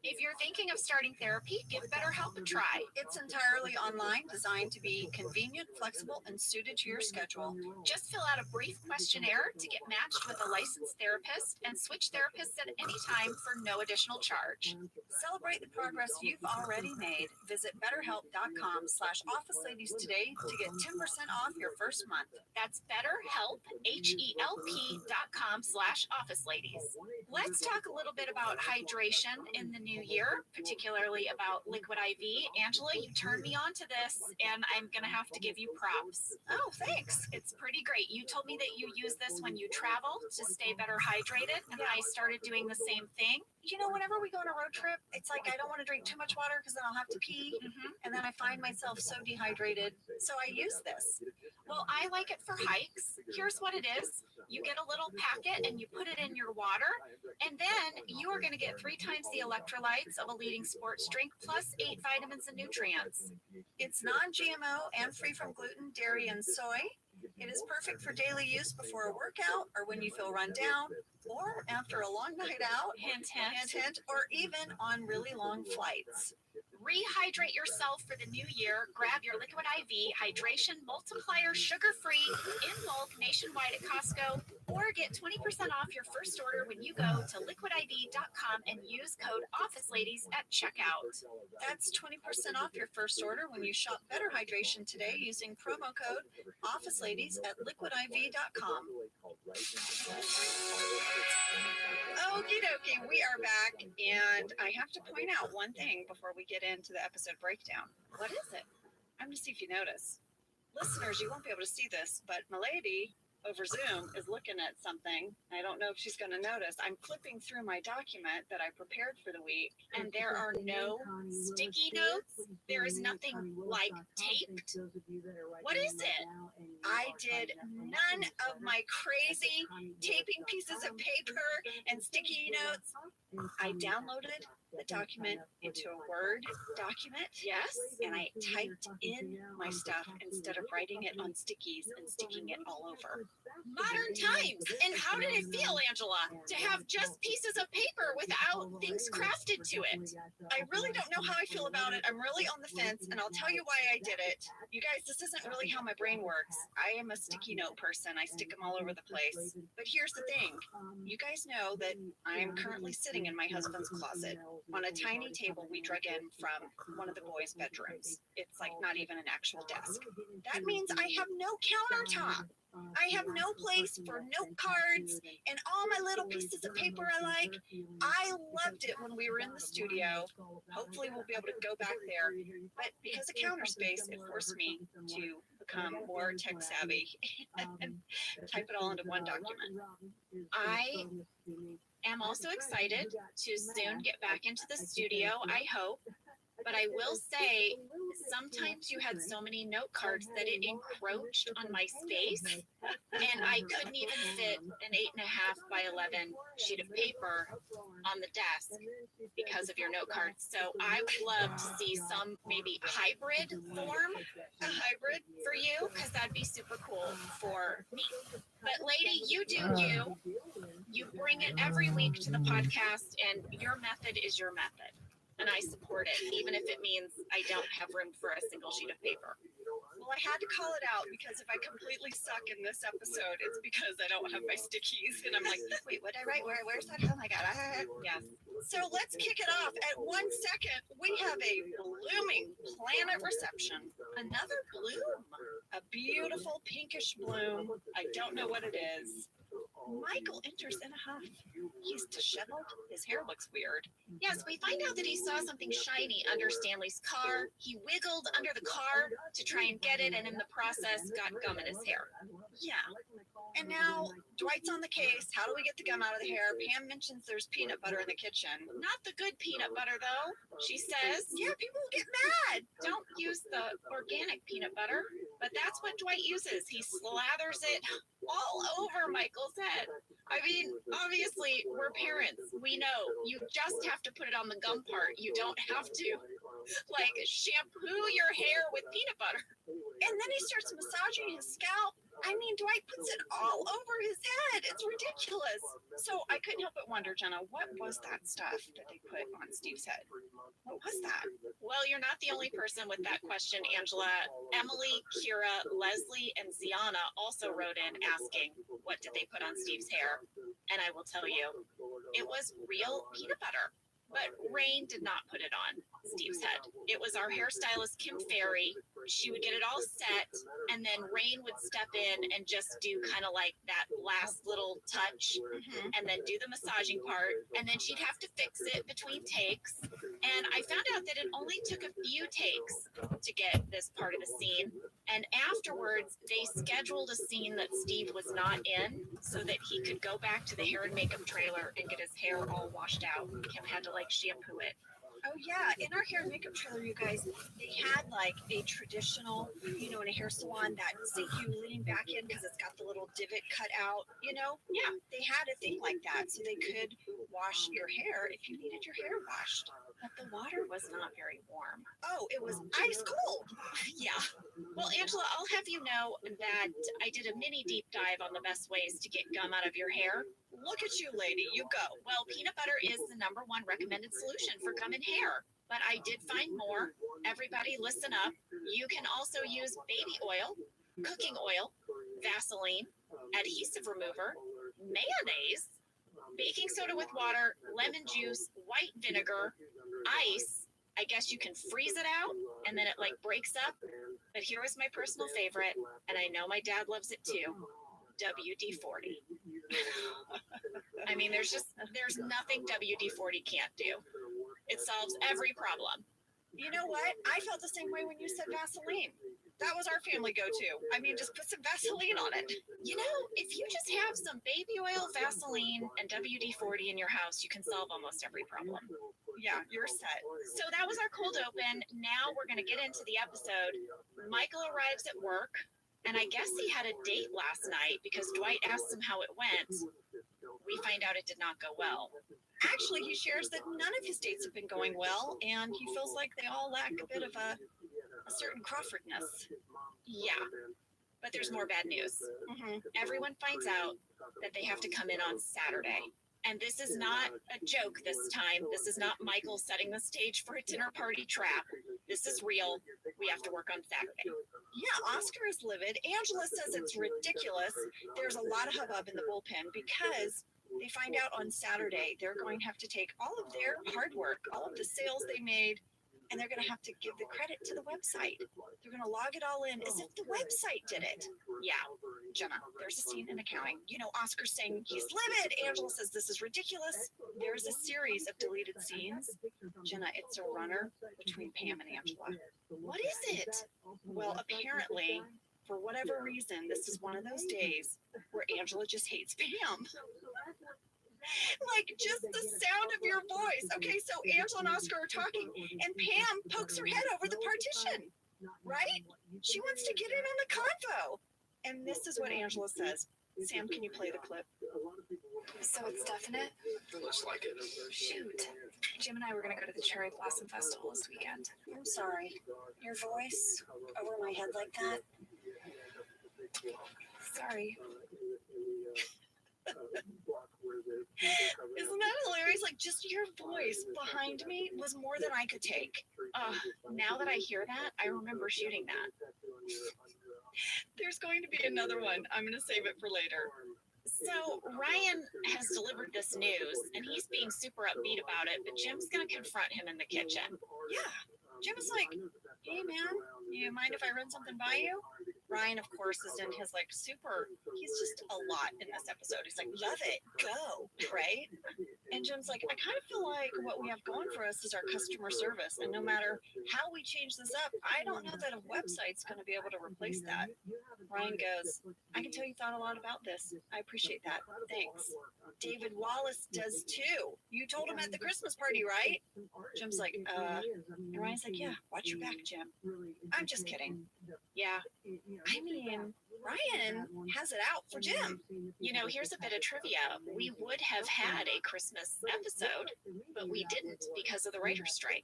If you're thinking of starting therapy, give BetterHelp a try. It's entirely online, designed to be convenient, flexible, and suited to your schedule. Just fill out a brief questionnaire to get matched with a licensed therapist and switch therapists at any time for no additional charge. Celebrate the progress you've already made. Visit betterhelp.com/officeladies today to get 10% off your first month. That's BetterHelp, HELP.com/officeladies. Let's talk a little bit about hydration in the new year, particularly about Liquid IV. Angela, you turned me on to this, and I'm going to have to give you props. Oh, thanks. It's pretty great. You told me that you use this when you travel to stay better hydrated, and I started doing the same thing. You know, whenever we go on a road trip, it's like I don't want to drink too much water because then I'll have to pee. And then I find myself so dehydrated. So I use this. Well, I like it for hikes. Here's what it is. You get a little packet and you put it in your water, and then you are going to get 3 times the electrolytes of a leading sports drink plus 8 vitamins and nutrients. It's non-GMO and free from gluten, dairy, and soy. It is perfect for daily use before a workout or when you feel run down or after a long night out, Hint, hint. hint, hint, or even on really long flights. Rehydrate yourself for the new year. Grab your Liquid IV Hydration Multiplier sugar-free in bulk nationwide at Costco, or get 20% off your first order when you go to liquidiv.com and use code OfficeLadies at checkout. That's 20% off your first order when you shop Better Hydration today using promo code OfficeLadies at liquidiv.com. Okie dokie, we are back, and I have to point out one thing before we get into the episode breakdown. What is it? I'm going to see if you notice. Listeners, you won't be able to see this, but Milady over Zoom is looking at something. I don't know if she's going to notice. I'm flipping through my document that I prepared for the week, And there are no sticky notes. There is nothing like taped. What is it? I did none of my crazy taping pieces of paper and sticky notes. I downloaded the document into a Word document. Yes. And I typed in my stuff instead of writing it on stickies and sticking it all over. Modern times. And how did it feel, Angela, to have just pieces of paper without things crafted to it? I really don't know how I feel about it. I'm really on the fence, and I'll tell you why I did it. You guys, this isn't really how my brain works. I am a sticky note person. I stick them all over the place. But here's the thing. You guys know that I am currently sitting in my husband's closet on a tiny table we drug in from one of the boys' bedrooms. It's like not even an actual desk. That means I have no countertop. I have no place for note cards and all my little pieces of paper I like. I loved it when we were in the studio. Hopefully we'll be able to go back there. But because of counter space, it forced me to become more tech savvy and type it all into one document. I am also excited to soon get back into the studio, I hope. But I will say, sometimes you had so many note cards that it encroached on my space, and I couldn't even fit an 8.5 by 11 sheet of paper on the desk because of your note cards. So I would love to see some maybe hybrid form, a hybrid for you, because that'd be super cool for me. But lady, you do you. You bring it every week to the podcast, and your method is your method. And I support it, even if it means I don't have room for a single sheet of paper. Well, I had to call it out because if I completely suck in this episode, it's because I don't have my stickies. And I'm like, wait, what did I write? Where's that? Oh my God. Yes. So let's kick it off. At 1 second, we have a blooming planet reception. Another bloom. A beautiful pinkish bloom. I don't know what it is. Michael enters in a huff. He's disheveled. His hair looks weird. Yes, we find out that he saw something shiny under Stanley's car. He wiggled under the car to try and get it, and in the process got gum in his hair. Yeah. And now Dwight's on the case. How do we get the gum out of the hair? Pam mentions there's peanut butter in the kitchen. Not the good peanut butter, though. She says, Yeah, people will get mad. don't use the organic peanut butter. But that's what Dwight uses. He slathers it all over Michael's head. I mean, obviously, we're parents. We know you just have to put it on the gum part. You don't have to, like, shampoo your hair with peanut butter. And then he starts massaging his scalp. I mean, Dwight puts it all over his head. It's ridiculous. So I couldn't help but wonder, Jenna, what was that stuff that they put on Steve's head? What was that? Well, you're not the only person with that question, Angela. Emily, Kira, Leslie, and Ziana also wrote in asking, what did they put on Steve's hair? And I will tell you, it was real peanut butter. But Rain did not put it on Steve's head. It was our hairstylist, Kim Ferry. She would get it all set, and then Rain would step in and just do kind of like that last little touch, and then do the massaging part, and then she'd have to fix it between takes. And I found out that it only took a few takes to get this part of the scene. And afterwards, they scheduled a scene that Steve was not in so that he could go back to the hair and makeup trailer and get his hair all washed out. Kim had to like shampoo it. Oh yeah, in our hair and makeup trailer, you guys, they had like a traditional, in a hair salon that see you lean back in because it's got the little divot cut out, Yeah, they had a thing like that so they could wash your hair if you needed your hair washed. But the water was not very warm. Oh, it was ice cold. Yeah. Well, Angela, I'll have you know that I did a mini deep dive on the best ways to get gum out of your hair. Look at you, lady. You go. Well, peanut butter is the #1 recommended solution for gum and hair. But I did find more. Everybody listen up. You can also use baby oil, cooking oil, Vaseline, adhesive remover, mayonnaise, baking soda with water, lemon juice, white vinegar, ice. I guess you can freeze it out and then it like breaks up. But here is my personal favorite, and I know my dad loves it too. WD-40. I mean, there's nothing WD-40 can't do. It solves every problem. You know what? I felt the same way when you said Vaseline. That was our family go-to. I mean, just put some Vaseline on it. If you just have some baby oil, Vaseline, and WD-40 in your house, you can solve almost every problem. Yeah, you're set. So that was our cold open. Now we're going to get into the episode. Michael arrives at work, and I guess he had a date last night because Dwight asked him how it went. We find out it did not go well. Actually, he shares that none of his dates have been going well, and he feels like they all lack a bit of a certain Crawfordness. Yeah, but there's more bad news. Everyone finds out that they have to come in on Saturday. And this is not a joke this time. This is not Michael setting the stage for a dinner party trap. This is real. We have to work on Saturday. Yeah, Oscar is livid. Angela says it's ridiculous. There's a lot of hubbub in the bullpen because they find out on Saturday they're going to have to take all of their hard work, all of the sales they made, and they're going to have to give the credit to the website. They're going to log it all in as if the website did it. Yeah. Jenna, there's a scene in accounting. Oscar's saying he's livid. Angela says this is ridiculous. There's a series of deleted scenes. Jenna, it's a runner between Pam and Angela. What is it? Well, apparently, for whatever reason, this is one of those days where Angela just hates Pam. Like just the sound of your voice. Okay, so Angela and Oscar are talking, and Pam pokes her head over the partition, right? She wants to get in on the convo. And this is what Angela says. Sam, can you play the clip? So it's definite? Looks like it. Shoot. Jim and I were going to go to the Cherry Blossom Festival this weekend. I'm sorry. Your voice over my head like that. Sorry. Isn't that hilarious? Like just your voice behind me was more than I could take. Now that I hear that, I remember shooting that. There's going to be another one. I'm going to save it for later. So Ryan has delivered this news, and he's being super upbeat about it, but Jim's going to confront him in the kitchen. Yeah. Jim is like, hey, man, you mind if I run something by you? Ryan, of course, is in his he's just a lot in this episode. He's like, love it, go, right? And Jim's like, I kind of feel like what we have going for us is our customer service. And no matter how we change this up, I don't know that a website's going to be able to replace that. Ryan goes, I can tell you thought a lot about this. I appreciate that. Thanks. David Wallace does too. You told him at the Christmas party, right? Jim's like, and Ryan's like, yeah, watch your back, Jim. I'm just kidding. Yeah. I mean, Ryan has it out for Jim. You know, here's a bit of trivia. We would have had a Christmas episode, but we didn't because of the writer's strike.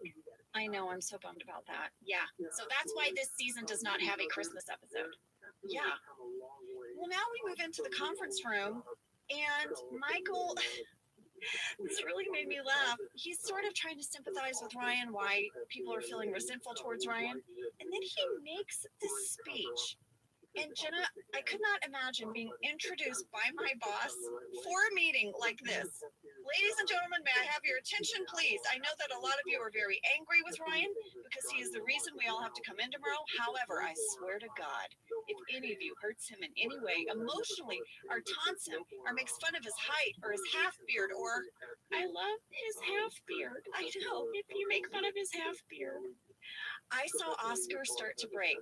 I know, I'm so bummed about that. Yeah, so that's why this season does not have a Christmas episode. Yeah. Well, now we move into the conference room, and Michael, this really made me laugh. He's sort of trying to sympathize with Ryan, why people are feeling resentful towards Ryan. And then he makes this speech. And Jenna, I could not imagine being introduced by my boss for a meeting like this. Ladies and gentlemen, may I have your attention, please? I know that a lot of you are very angry with Ryan because he is the reason we all have to come in tomorrow. However, I swear to God, if any of you hurts him in any way, emotionally, or taunts him, or makes fun of his height, or his half beard, or I love his half beard. I know, if you make fun of his half beard. I saw Oscar start to break.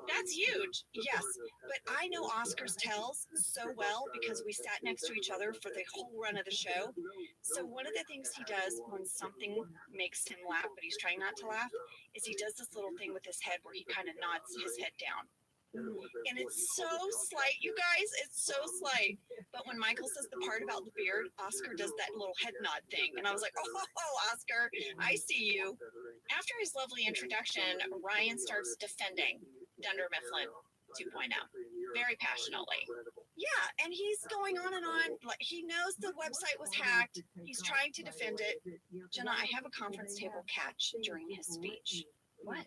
That's huge. Yes, but I know Oscar's tells so well because we sat next to each other for the whole run of the show. So one of the things he does when something makes him laugh, but he's trying not to laugh, is he does this little thing with his head where he kind of nods his head down. And it's so slight, you guys, it's so slight. But when Michael says the part about the beard, Oscar does that little head nod thing. And I was like, oh, Oscar, I see you. After his lovely introduction, Ryan starts defending Dunder Mifflin 2.0 very passionately. Yeah, and he's going on and on. Like, he knows the website was hacked. He's trying to defend it. Jenna, I have a conference table catch during his speech. What?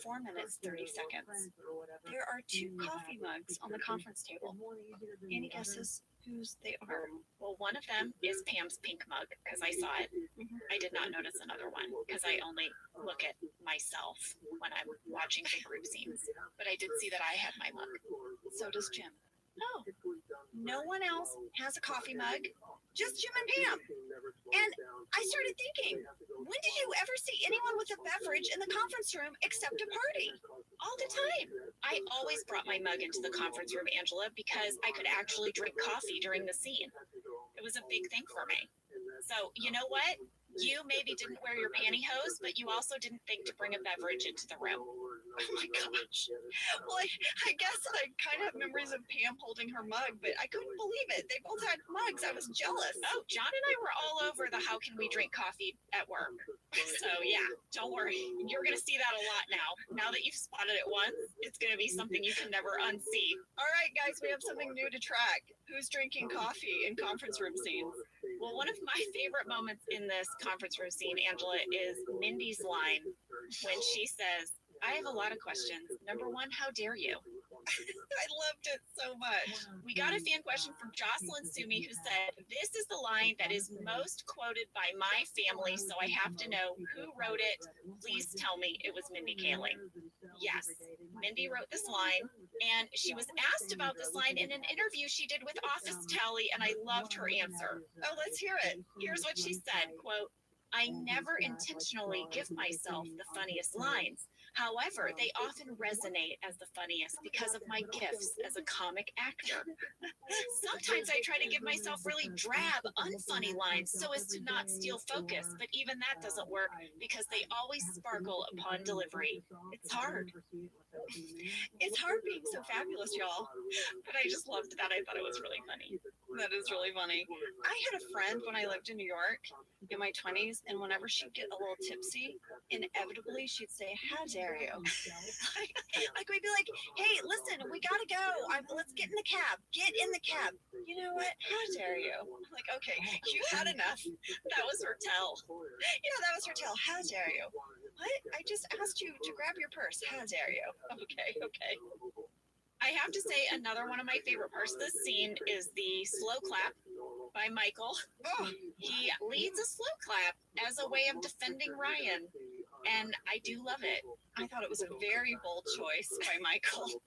4 minutes, 30 seconds. There are 2 coffee mugs on the conference table. Any guesses whose they are? Well, one of them is Pam's pink mug because I saw it. I did not notice another one because I only look at myself when I'm watching the group scenes. But I did see that I had my mug. So does Jim. Oh, No one else has a coffee mug, just Jim and Pam. And I started thinking, when did you ever see anyone with a beverage in the conference room except a party? all the time. I always brought my mug into the conference room, Angela, because I could actually drink coffee during the scene. It was a big thing for me. So, you know what? You maybe didn't wear your pantyhose, but you also didn't think to bring a beverage into the room. Oh my gosh. Well, I guess I kind of have memories of Pam holding her mug, but I couldn't believe it. They both had mugs. I was jealous. Oh, John and I were all over the how can we drink coffee at work. So yeah, don't worry. You're going to see that a lot now. Now that you've spotted it once, it's going to be something you can never unsee. All right, guys, we have something new to track. Who's drinking coffee in conference room scenes? Well, one of my favorite moments in this conference room scene, Angela, is Mindy's line when she says, I have a lot of questions. Number one, how dare you? I loved it so much. We got a fan question from Jocelyn Sumi who said, this is the line that is most quoted by my family, so I have to know who wrote it. Please tell me it was Mindy Kaling. Yes, Mindy wrote this line, and she was asked about this line in an interview she did with Office Tally, and I loved her answer. Oh, let's hear it. Here's what she said, quote, I never intentionally give myself the funniest lines. However, they often resonate as the funniest because of my gifts as a comic actor. Sometimes I try to give myself really drab, unfunny lines so as to not steal focus, but even that doesn't work because they always sparkle upon delivery. It's hard. It's hard being so fabulous, y'all. But I just loved that. I thought it was really funny. That is really funny. I had a friend when I lived in New York in my 20s, and whenever she'd get a little tipsy, inevitably she'd say, how dare you? Like we'd be like, hey, listen, we gotta go. Let's get in the cab. Get in the cab. You know what? How dare you? I'm like, okay, you had enough. That was her tell. Yeah, that was her tell. How dare you? What? I just asked you to grab your purse. How dare you? Okay. I have to say, another one of my favorite parts of this scene is the slow clap by Michael. He leads a slow clap as a way of defending Ryan, and I do love it. I thought it was a very bold choice by Michael.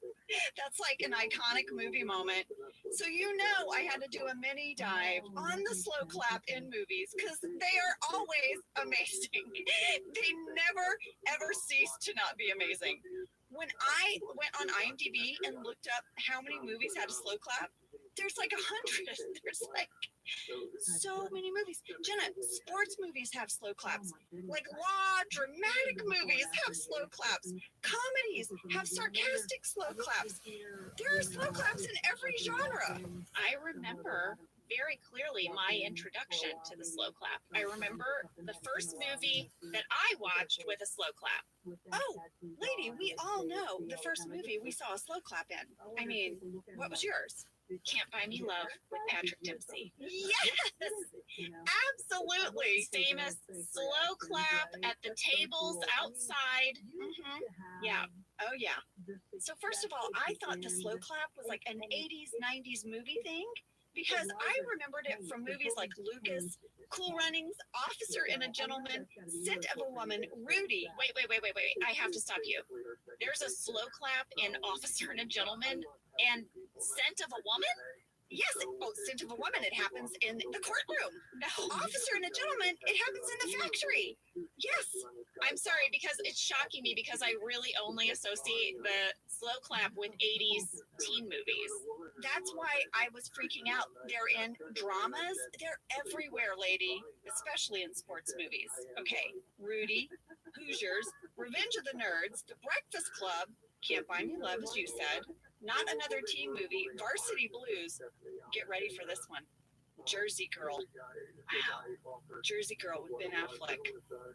That's like an iconic movie moment. So you know I had to do a mini dive on the slow clap in movies because they are always amazing. They never ever cease to not be amazing. When I went on IMDb and looked up how many movies had a slow clap, there's like 100. There's like so many movies. Jenna, sports movies have slow claps. Like dramatic movies have slow claps. Comedies have sarcastic slow claps. There are slow claps in every genre. I remember very clearly my introduction to the slow clap. I remember the first movie that I watched with a slow clap. Oh, lady, we all know the first movie we saw a slow clap in. I mean, what was yours? Can't Buy Me Love with Patrick Dempsey. Yes, absolutely. Famous slow clap at the tables outside. Mm-hmm. Yeah. Oh, yeah. So first of all, I thought the slow clap was like an 80s, 90s movie thing because I remembered it from movies like Lucas, Cool Runnings, Officer and a Gentleman, Scent of a Woman, Rudy. Wait. I have to stop you. There's a slow clap in Officer and a Gentleman and Scent of a Woman? Yes, Scent of a Woman, it happens in the courtroom. No, Officer and a Gentleman, it happens in the factory. Yes. I'm sorry because it's shocking me because I really only associate the slow clap with 80s teen movies. That's why I was freaking out. They're in dramas. They're everywhere, lady, especially in sports movies. Okay, Rudy, Hoosiers, Revenge of the Nerds, The Breakfast Club, Can't Buy Me Love, as you said, Not Another Teen Movie, Varsity Blues. Get ready for this one. Jersey Girl. Wow. Jersey Girl with Ben Affleck.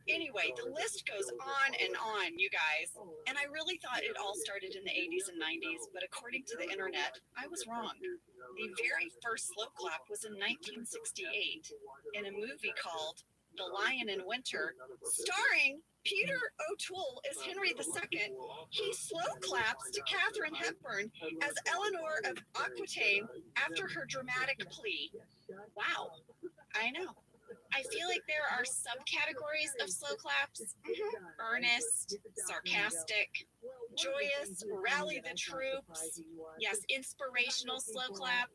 Anyway, the list goes on, you guys. And I really thought it all started in the 80s and 90s, but according to the internet, I was wrong. The very first slow clap was in 1968 in a movie called The Lion in Winter, starring Peter O'Toole as Henry II. He slow claps to Katharine Hepburn as Eleanor of Aquitaine after her dramatic plea. Wow, I know. I feel like there are subcategories of slow claps. Earnest, sarcastic, Joyous, rally the troops. yes, inspirational slow clap.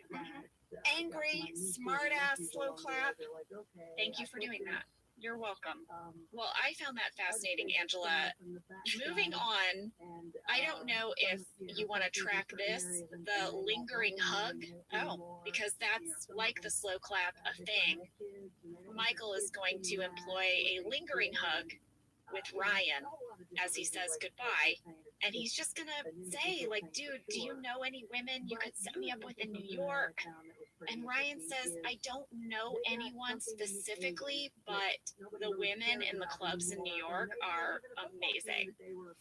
Angry, smart-ass slow clap. Thank you for doing that. You're welcome. Well, I found that fascinating, Angela. Moving on, I don't know if you want to track this, the lingering hug. Oh. Because that's like the slow clap, a thing. Michael is going to employ a lingering hug with Ryan as he says goodbye. And he's just going to say, like, dude, do you know any women you could set me up with in New York? And Ryan says, I don't know anyone specifically, but the women in the clubs in New York are amazing.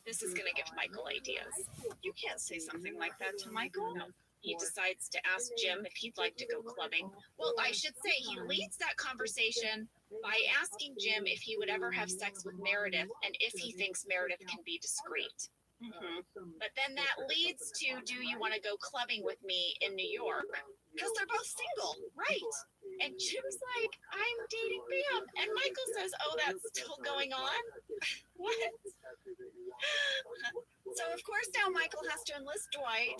This is going to give Michael ideas. You can't say something like that to Michael. No. He decides to ask Jim if he'd like to go clubbing. Well, I should say he leads that conversation by asking Jim if he would ever have sex with Meredith and if he thinks Meredith can be discreet. But then that leads to, do you want to go clubbing with me in New York? Because they're both single. Right. And Jim's like, I'm dating Bam. And Michael says, oh, that's still going on? What? So, of course, now Michael has to enlist Dwight.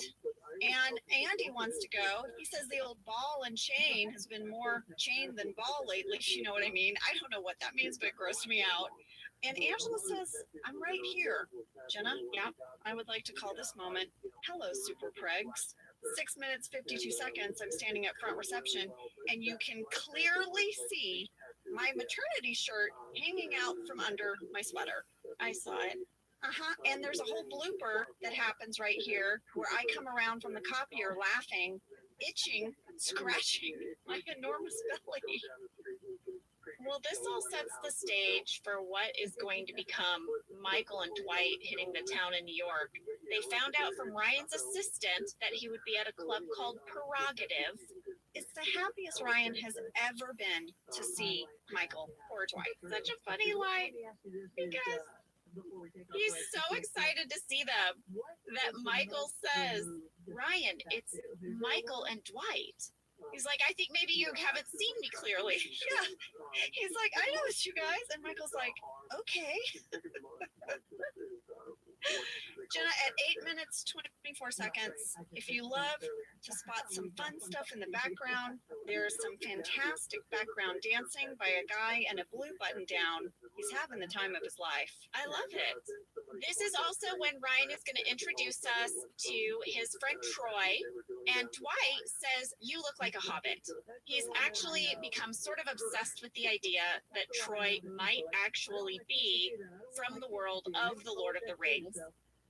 And Andy wants to go. He says the old ball and chain has been more chain than ball lately. You know what I mean? I don't know what that means, but it grossed me out. And Angela says, I'm right here. Jenna, yeah, I would like to call this moment, hello, super pregs. 6 minutes, 52 seconds, I'm standing at front reception, and you can clearly see my maternity shirt hanging out from under my sweater. I saw it. And there's a whole blooper that happens right here where I come around from the copier laughing, itching, scratching my enormous belly. Well, this all sets the stage for what is going to become Michael and Dwight hitting the town in New York. They found out from Ryan's assistant that he would be at a club called Prerogative. It's the happiest Ryan has ever been to see Michael or Dwight. Such a funny line because he's so excited to see them that Michael says, Ryan, it's Michael and Dwight. He's like, I think maybe you haven't seen me clearly. Yeah. He's like, I know it's you guys. And Michael's like, okay. Jenna, at 8 minutes, 24 seconds, if you love to spot some fun stuff in the background, there's some fantastic background dancing by a guy in a blue button down. He's having the time of his life. I love it. This is also when Ryan is going to introduce us to his friend Troy, and Dwight says, "You look like a hobbit." He's actually become sort of obsessed with the idea that Troy might actually be from the world of the Lord of the Rings.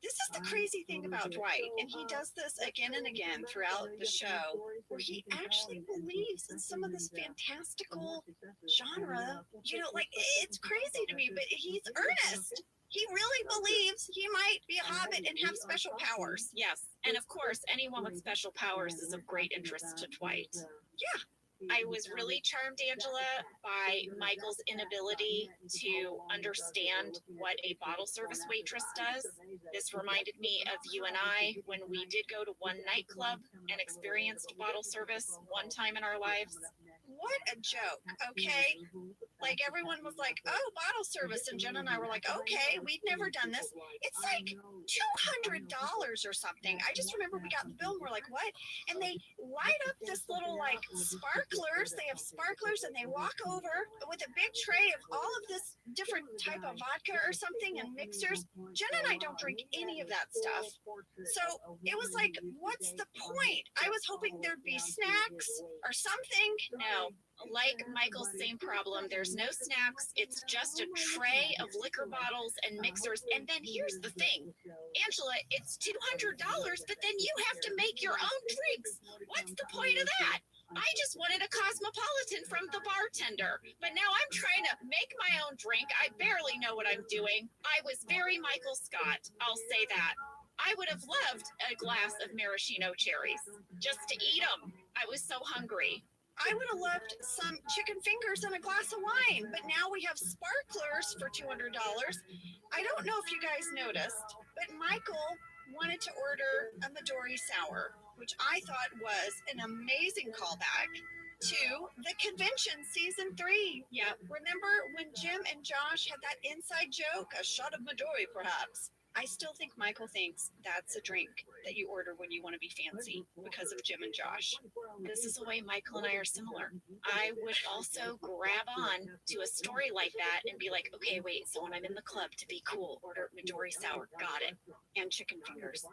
This is the crazy thing about Dwight, and he does this again and again throughout the show, where he actually believes in some of this fantastical genre. You know, like, it's crazy to me, but he's earnest. He really believes he might be a hobbit and have special powers. Yes, and of course, anyone with special powers is of great interest to Dwight. Yeah. I was really charmed, Angela, by Michael's inability to understand what a bottle service waitress does. This reminded me of you and I when we did go to one nightclub and experienced bottle service one time in our lives. What a joke, okay? Like, everyone was like, oh, bottle service. And Jenna and I were like, okay, we've never done this. It's like $200 or something. I just remember we got the bill and we're like, what? And they light up this little, like, sparklers. They have sparklers and they walk over with a big tray of all of this different type of vodka or something and mixers. Jenna and I don't drink any of that stuff. So it was like, what's the point? I was hoping there'd be snacks or something. No. Like Michael's same problem, there's no snacks. It's just a tray of liquor bottles and mixers. And then here's the thing, Angela, it's $200, but then you have to make your own drinks. What's the point of that? I just wanted a cosmopolitan from the bartender, but now I'm trying to make my own drink. I barely know what I'm doing. I was very Michael Scott, I'll say that. I would have loved a glass of maraschino cherries just to eat them. I was so hungry. I would have loved some chicken fingers and a glass of wine, but now we have sparklers for $200. I don't know if you guys noticed, but Michael wanted to order a Midori sour, which I thought was an amazing callback to the convention season 3. Yeah, remember when Jim and Josh had that inside joke, a shot of Midori perhaps? I still think Michael thinks that's a drink that you order when you want to be fancy because of Jim and Josh. This is the way Michael and I are similar. I would also grab on to a story like that and be like, okay, wait, so when I'm in the club to be cool, order Midori sour, got it, and chicken fingers.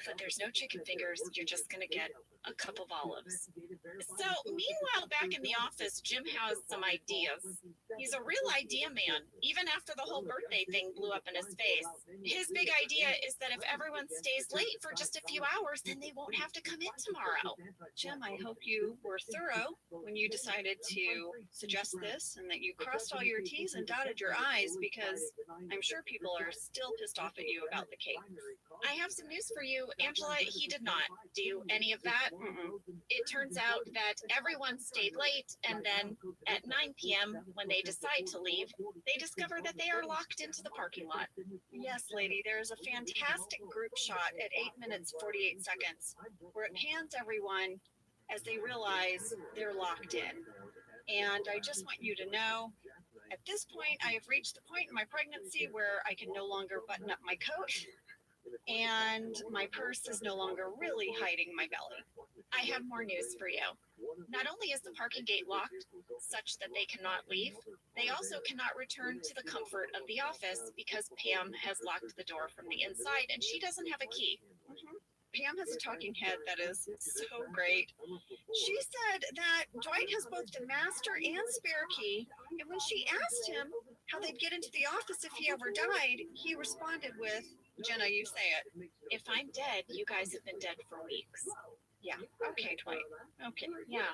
But there's no chicken fingers, you're just going to get a cup of olives. So meanwhile, back in the office, Jim has some ideas. He's a real idea man, even after the whole birthday thing blew up in his face. His big idea is that if everyone stays late for just a few hours, then they won't have to come in tomorrow. Jim, I hope you were thorough when you decided to suggest this and that you crossed all your T's and dotted your I's, because I'm sure people are still pissed off at you about the cake. I have some news for you, Angela. He did not do any of that. It turns out that everyone stayed late, and then at 9 p.m., when they decide to leave, they discover that they are locked into the parking lot. Yes, lady, there is a fantastic group shot at 8 minutes 48 seconds where it pans everyone as they realize they're locked in. And I just want you to know, at this point, I have reached the point in my pregnancy where I can no longer button up my coat and my purse is no longer really hiding my belly. I have more news for you. Not only is the parking gate locked, such that they cannot leave, they also cannot return to the comfort of the office because Pam has locked the door from the inside and she doesn't have a key. Pam has a talking head that is so great. She said that Dwight has both the master and spare key, and when she asked him how they'd get into the office if he ever died, he responded with, Jenna, you say it. If I'm dead, you guys have been dead for weeks. Yeah, okay, Dwight. Okay. Yeah.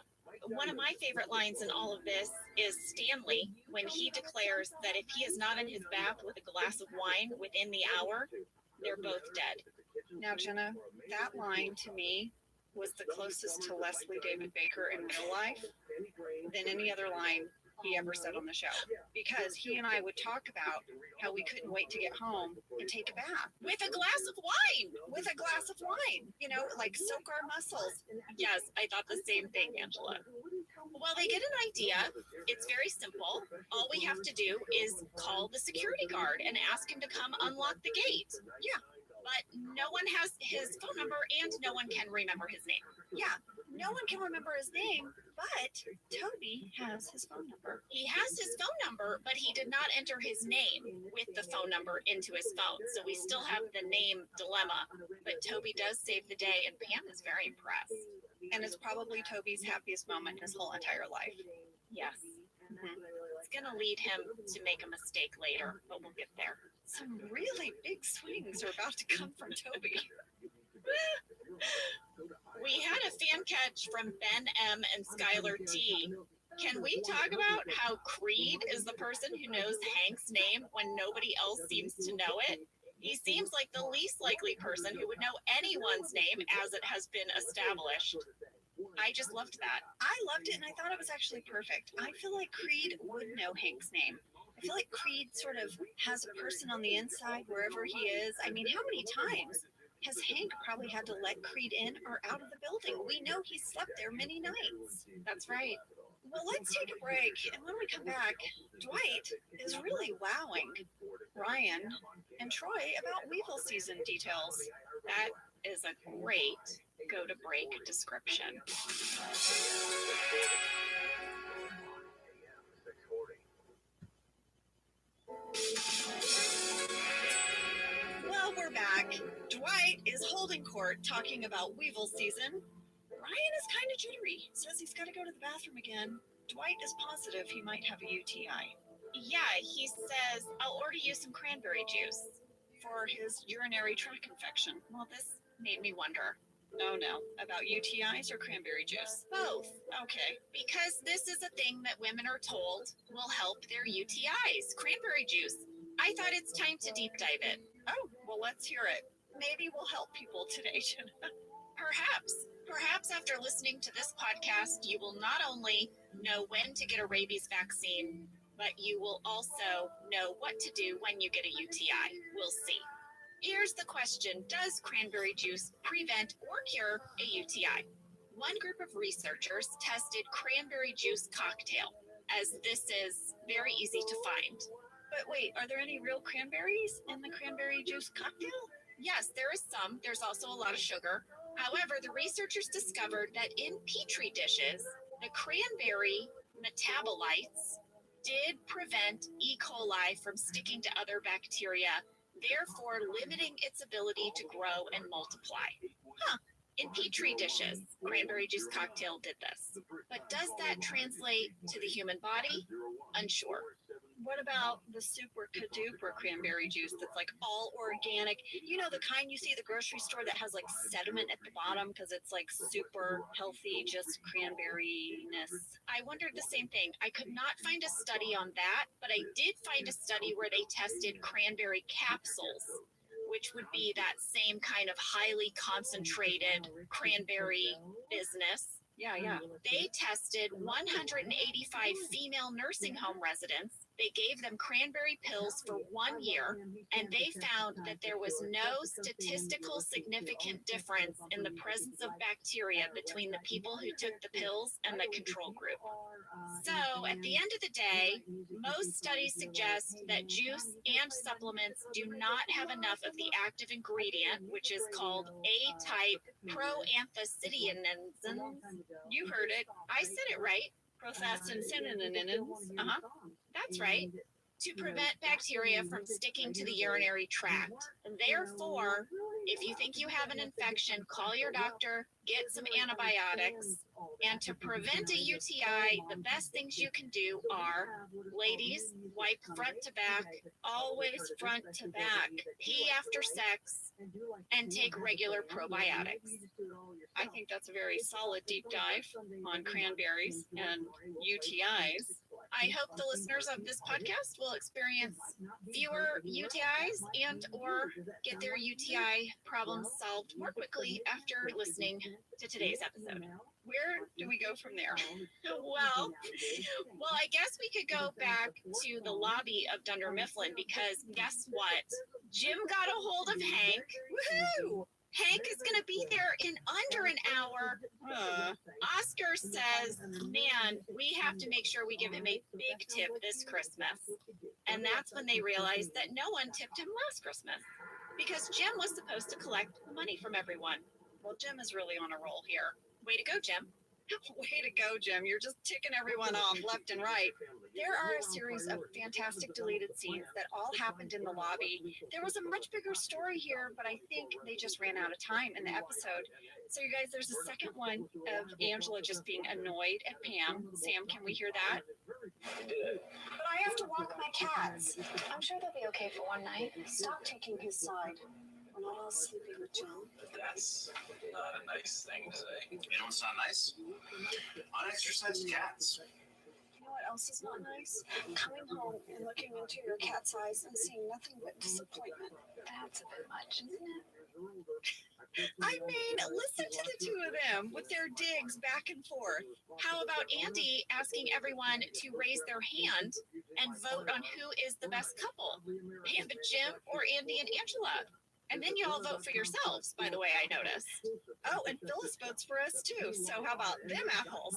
One of my favorite lines in all of this is Stanley when he declares that if he is not in his bath with a glass of wine within the hour, they're both dead. Now, Jenna, that line to me was the closest to Leslie David Baker in real life than any other line he ever said on the show, because he and I would talk about how we couldn't wait to get home and take a bath with a glass of wine. With a glass of wine, you know, like soak our muscles. Yes, I thought the same thing, Angela. Well, they get an idea. It's very simple. All we have to do is call the security guard and ask him to come unlock the gate. Yeah. But but no one has his phone number and no one can remember his name. Yeah, no one can remember his name, but Toby has his phone number. He has his phone number, but he did not enter his name with the phone number into his phone. So we still have the name dilemma, but Toby does save the day and Pam is very impressed. And it's probably Toby's happiest moment in his whole entire life. Yes. It's going to lead him to make a mistake later, but we'll get there. Some really big swings are about to come from Toby. We had a fan catch from Ben M and Skylar T. Can we talk about how Creed is the person who knows Hank's name when nobody else seems to know it? He seems like the least likely person who would know anyone's name as it has been established. I just loved that. I loved it and I thought it was actually perfect. I feel like Creed would know Hank's name. I feel like Creed sort of has a person on the inside wherever he is. I mean, how many times has Hank probably had to let Creed in or out of the building? We know he slept there many nights. That's right. Well, let's take a break, and when we come back, Dwight is really wowing Ryan and Troy about Weevil season details. That is a great go-to-break description. Well, we're back. Dwight is holding court talking about Weevil season. Ryan is kind of jittery. Says he's got to go to the bathroom again. Dwight is positive he might have a UTI. Yeah, he says, I'll order you some cranberry juice. For his urinary tract infection. Well, this made me wonder. Oh no, about UTIs or cranberry juice? Both. Okay. Because this is a thing that women are told will help their UTIs. Cranberry juice. I thought it's time to deep dive it. Oh, well, let's hear it. Maybe we'll help people today, Jenna. Perhaps after listening to this podcast, you will not only know when to get a rabies vaccine, but you will also know what to do when you get a UTI. We'll see. Here's the question. Does cranberry juice prevent or cure a UTI? One group of researchers tested cranberry juice cocktail, as this is very easy to find. But wait, are there any real cranberries in the cranberry juice cocktail? Yes, there is some. There's also a lot of sugar. However, the researchers discovered that in petri dishes, the cranberry metabolites did prevent E. coli from sticking to other bacteria, therefore limiting its ability to grow and multiply. In petri dishes, cranberry juice cocktail did this. But does that translate to the human body? Unsure. What about the super duper cranberry juice that's like all organic? You know, the kind you see at the grocery store that has like sediment at the bottom because it's like super healthy, just cranberry-ness. I wondered the same thing. I could not find a study on that, but I did find a study where they tested cranberry capsules, which would be that same kind of highly concentrated cranberry business. Yeah. They tested 185 female nursing home residents. They gave them cranberry pills for 1 year, and they found that there was no statistical significant difference in the presence of bacteria between the people who took the pills and the control group. So, at the end of the day, most studies suggest that juice and supplements do not have enough of the active ingredient, which is called A-type proanthocyanins. You heard it. I said it right. Prothacin-synonyms. That's right. To prevent bacteria from sticking to the urinary tract. Therefore, if you think you have an infection, call your doctor, get some antibiotics. And to prevent a UTI, the best things you can do are, ladies, wipe front to back, always front to back, pee after sex, and take regular probiotics. I think that's a very solid deep dive on cranberries and UTIs. I hope the listeners of this podcast will experience fewer UTIs and or get their UTI problems solved more quickly after listening to today's episode. Where do we go from there? Well, I guess we could go back to the lobby of Dunder Mifflin because guess what? Jim got a hold of Hank. Woohoo! Hank is going to be there in under an hour. Oscar says, man, we have to make sure we give him a big tip this Christmas. And that's when they realized that no one tipped him last Christmas because Jim was supposed to collect money from everyone. Well, Jim is really on a roll here. Way to go, Jim. Way to go, Jim. You're just ticking everyone off left and right. There are a series of fantastic deleted scenes that all happened in the lobby. There was a much bigger story here, but I think they just ran out of time in the episode. So you guys, there's a second one of Angela just being annoyed at Pam. Sam, can we hear that? But I have to walk my cats. I'm sure they'll be okay for one night. Stop taking his side. We're not all sleeping with John. That's not a nice thing to say. You know what's not nice? Unexercised cats. You know what else is not nice? Coming home and looking into your cat's eyes and seeing nothing but disappointment. That's a bit much, isn't it? I mean, listen to the two of them with their digs back and forth. How about Andy asking everyone to raise their hand and vote on who is the best couple? Pam and Jim or Andy and Angela? And then you all vote for yourselves, by the way, I noticed. Oh, and Phyllis votes for us too. So how about them apples?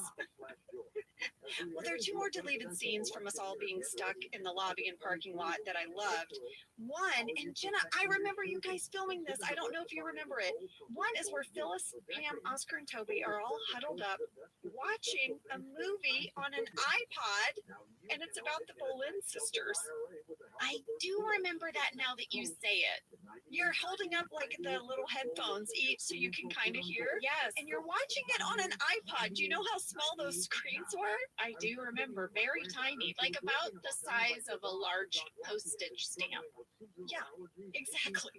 Well, there are two more deleted scenes from us all being stuck in the lobby and parking lot that I loved. One, and Jenna, I remember you guys filming this. I don't know if you remember it. One is where Phyllis, Pam, Oscar, and Toby are all huddled up watching a movie on an iPod, and it's about the Boleyn sisters. I do remember that now that you say it. You're holding up like the little headphones each so you can kind of hear. Yes. And you're watching it on an iPod. Do you know how small those screens were? I do remember, very tiny, like about the size of a large postage stamp. Yeah, exactly.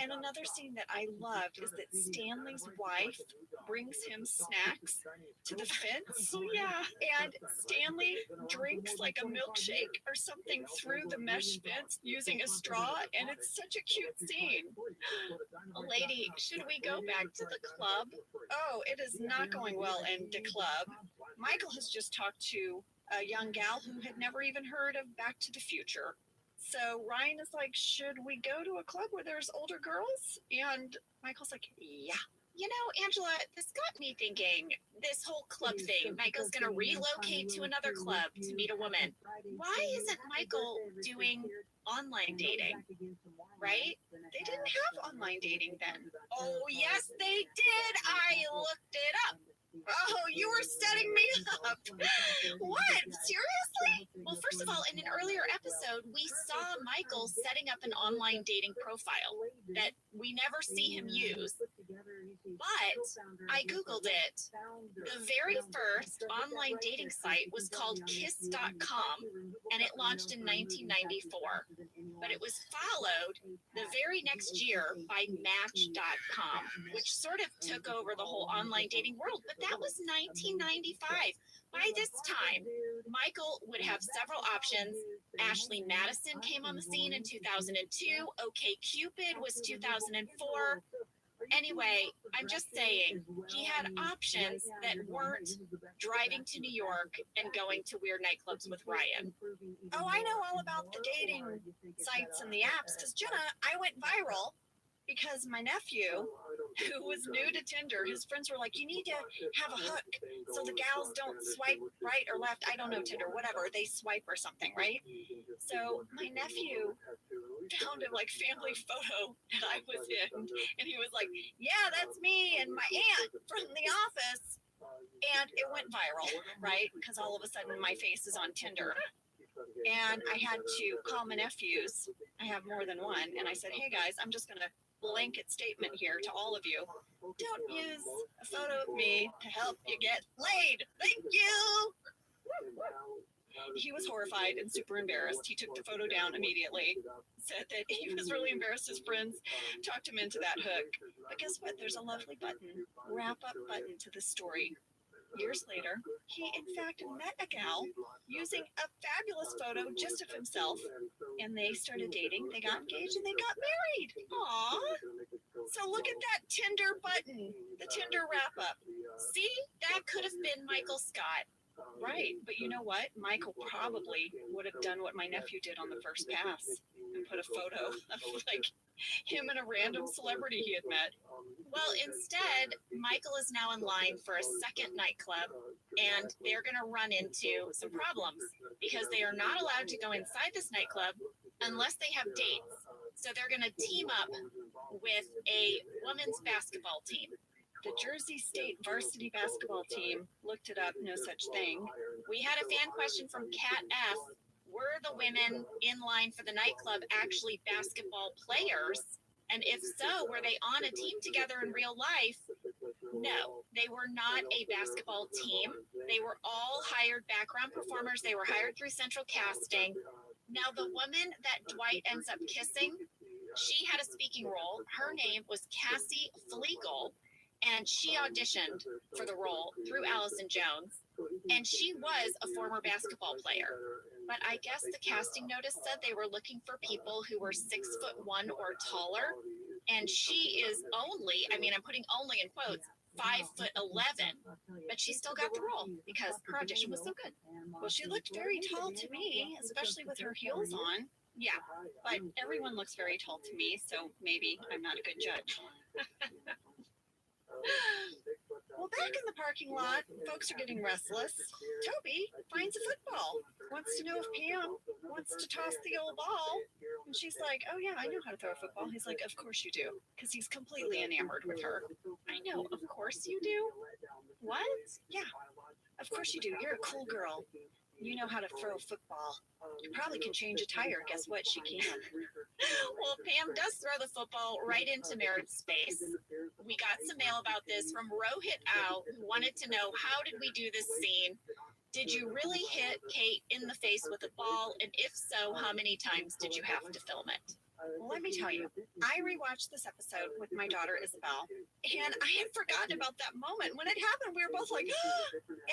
And another scene that I loved is that Stanley's wife brings him snacks to the fence. Oh, yeah. And Stanley drinks like a milkshake or something through the mesh fence using a straw, and it's such a cute scene. Lady, should we go back to the club? Oh, it is not going well in the club. Michael has just talked to a young gal who had never even heard of Back to the Future. So Ryan is like, should we go to a club where there's older girls? And Michael's like, yeah. You know, Angela, this got me thinking, this whole club thing, Michael's going to relocate to another club to meet a woman. Why isn't Michael doing online dating? Right? They didn't have online dating then. Oh, yes, they did. I looked it up. Oh, you were setting me up. What? Seriously? Well, first of all, in an earlier episode, we saw Michael setting up an online dating profile that we never see him use. But I Googled it. The very first online dating site was called kiss.com, and it launched in 1994. But it was followed the very next year by match.com, which sort of took over the whole online dating world. But that was 1995. By this time, Michael would have several options. Ashley Madison came on the scene in 2002. OkCupid was 2004. Anyway, I'm just saying, he had options that weren't driving to New York and going to weird nightclubs with Ryan. Oh, I know all about the dating sites and the apps because Jenna, I went viral because my nephew, who was new to Tinder, his friends were like, you need to have a hook so the gals don't swipe right or left. I don't know Tinder, whatever. They swipe or something, right? So my nephew found a like family photo that I was in, and he was like, yeah, that's me and my aunt from the office. And it went viral, right? Because all of a sudden my face is on Tinder. And I had to call my nephews. I have more than one. And I said, hey guys, I'm just going to blanket statement here to all of you. Don't use a photo of me to help you get laid. Thank you. He was horrified and super embarrassed. He took the photo down immediately, said that he was really embarrassed his friends talked him into that hook. But guess what? There's a lovely button, wrap up button to the story. Years later, he in fact met a gal using a fabulous photo just of himself, and they started dating, they got engaged, and they got married. Aww. So look at that Tinder button, the Tinder wrap up. See, that could have been Michael Scott. Right, but you know what? Michael probably would have done what my nephew did on the first pass and put a photo of like him and a random celebrity he had met. Well, instead, Michael is now in line for a second nightclub, and they're going to run into some problems because they are not allowed to go inside this nightclub unless they have dates. So they're going to team up with a women's basketball team. The Jersey State varsity basketball team looked it up, no such thing. We had a fan question from Kat F. Were the women in line for the nightclub actually basketball players? And if so, were they on a team together in real life? No, they were not a basketball team. They were all hired background performers. They were hired through Central Casting. Now, the woman that Dwight ends up kissing, she had a speaking role. Her name was Cassie Flegel, and she auditioned for the role through Allison Jones. And she was a former basketball player. But I guess the casting notice said they were looking for people who were 6'1" or taller. And she is only, I mean, I'm putting only in quotes, 5'11". But she still got the role because her audition was so good. Well, she looked very tall to me, especially with her heels on. Yeah, but everyone looks very tall to me, so maybe I'm not a good judge. Well, back in the parking lot, folks are getting restless. Toby finds a football, wants to know if Pam wants to toss the old ball. And she's like, oh yeah, I know how to throw a football. He's like, of course you do, because he's completely enamored with her. I know, of course you do. What? Yeah, of course you do. You're a cool girl. You know how to throw a football. You probably can change a tire. Guess what? She can. Well, Pam does throw the football right into Meredith's face. We got some mail about this from Rohit Al, who wanted to know, how did we do this scene? Did you really hit Kate in the face with a ball? And if so, how many times did you have to film it? Well, let me tell you, I rewatched this episode with my daughter Isabel, and I had forgotten about that moment. When it happened, we were both like,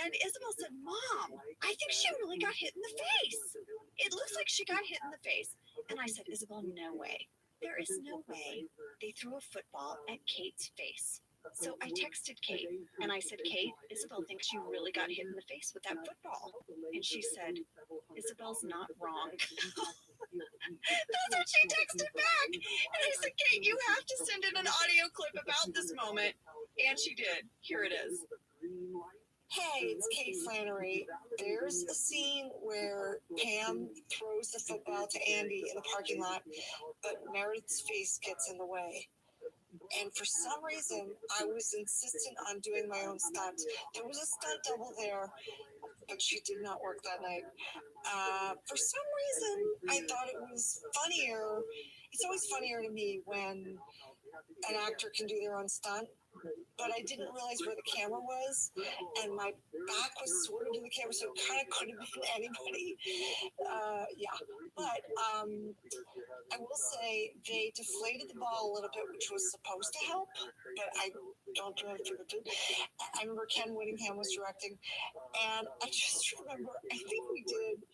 and Isabel said, Mom, I think she really got hit in the face. It looks like she got hit in the face. And I said, Isabel, no way. There is no way they threw a football at Kate's face. So I texted Kate, and I said, Kate, Isabel thinks you really got hit in the face with that football. And she said, Isabel's not wrong. That's what she texted back. And I said, Kate, you have to send in an audio clip about this moment. And she did. Here it is. Hey, it's Kate Flannery. There's a scene where Pam throws the football to Andy in the parking lot, but Meredith's face gets in the way. And for some reason, I was insistent on doing my own stunt. There was a stunt double there, but she did not work that night. For some reason, I thought it was funnier. It's always funnier to me when an actor can do their own stunt, but I didn't realize where the camera was, and my back was sort of to the camera, so it kind of could have been anybody. Yeah, but I will say they deflated the ball a little bit, which was supposed to help, but I don't really think it did. I remember Ken Whittingham was directing, and I just remember, I think we did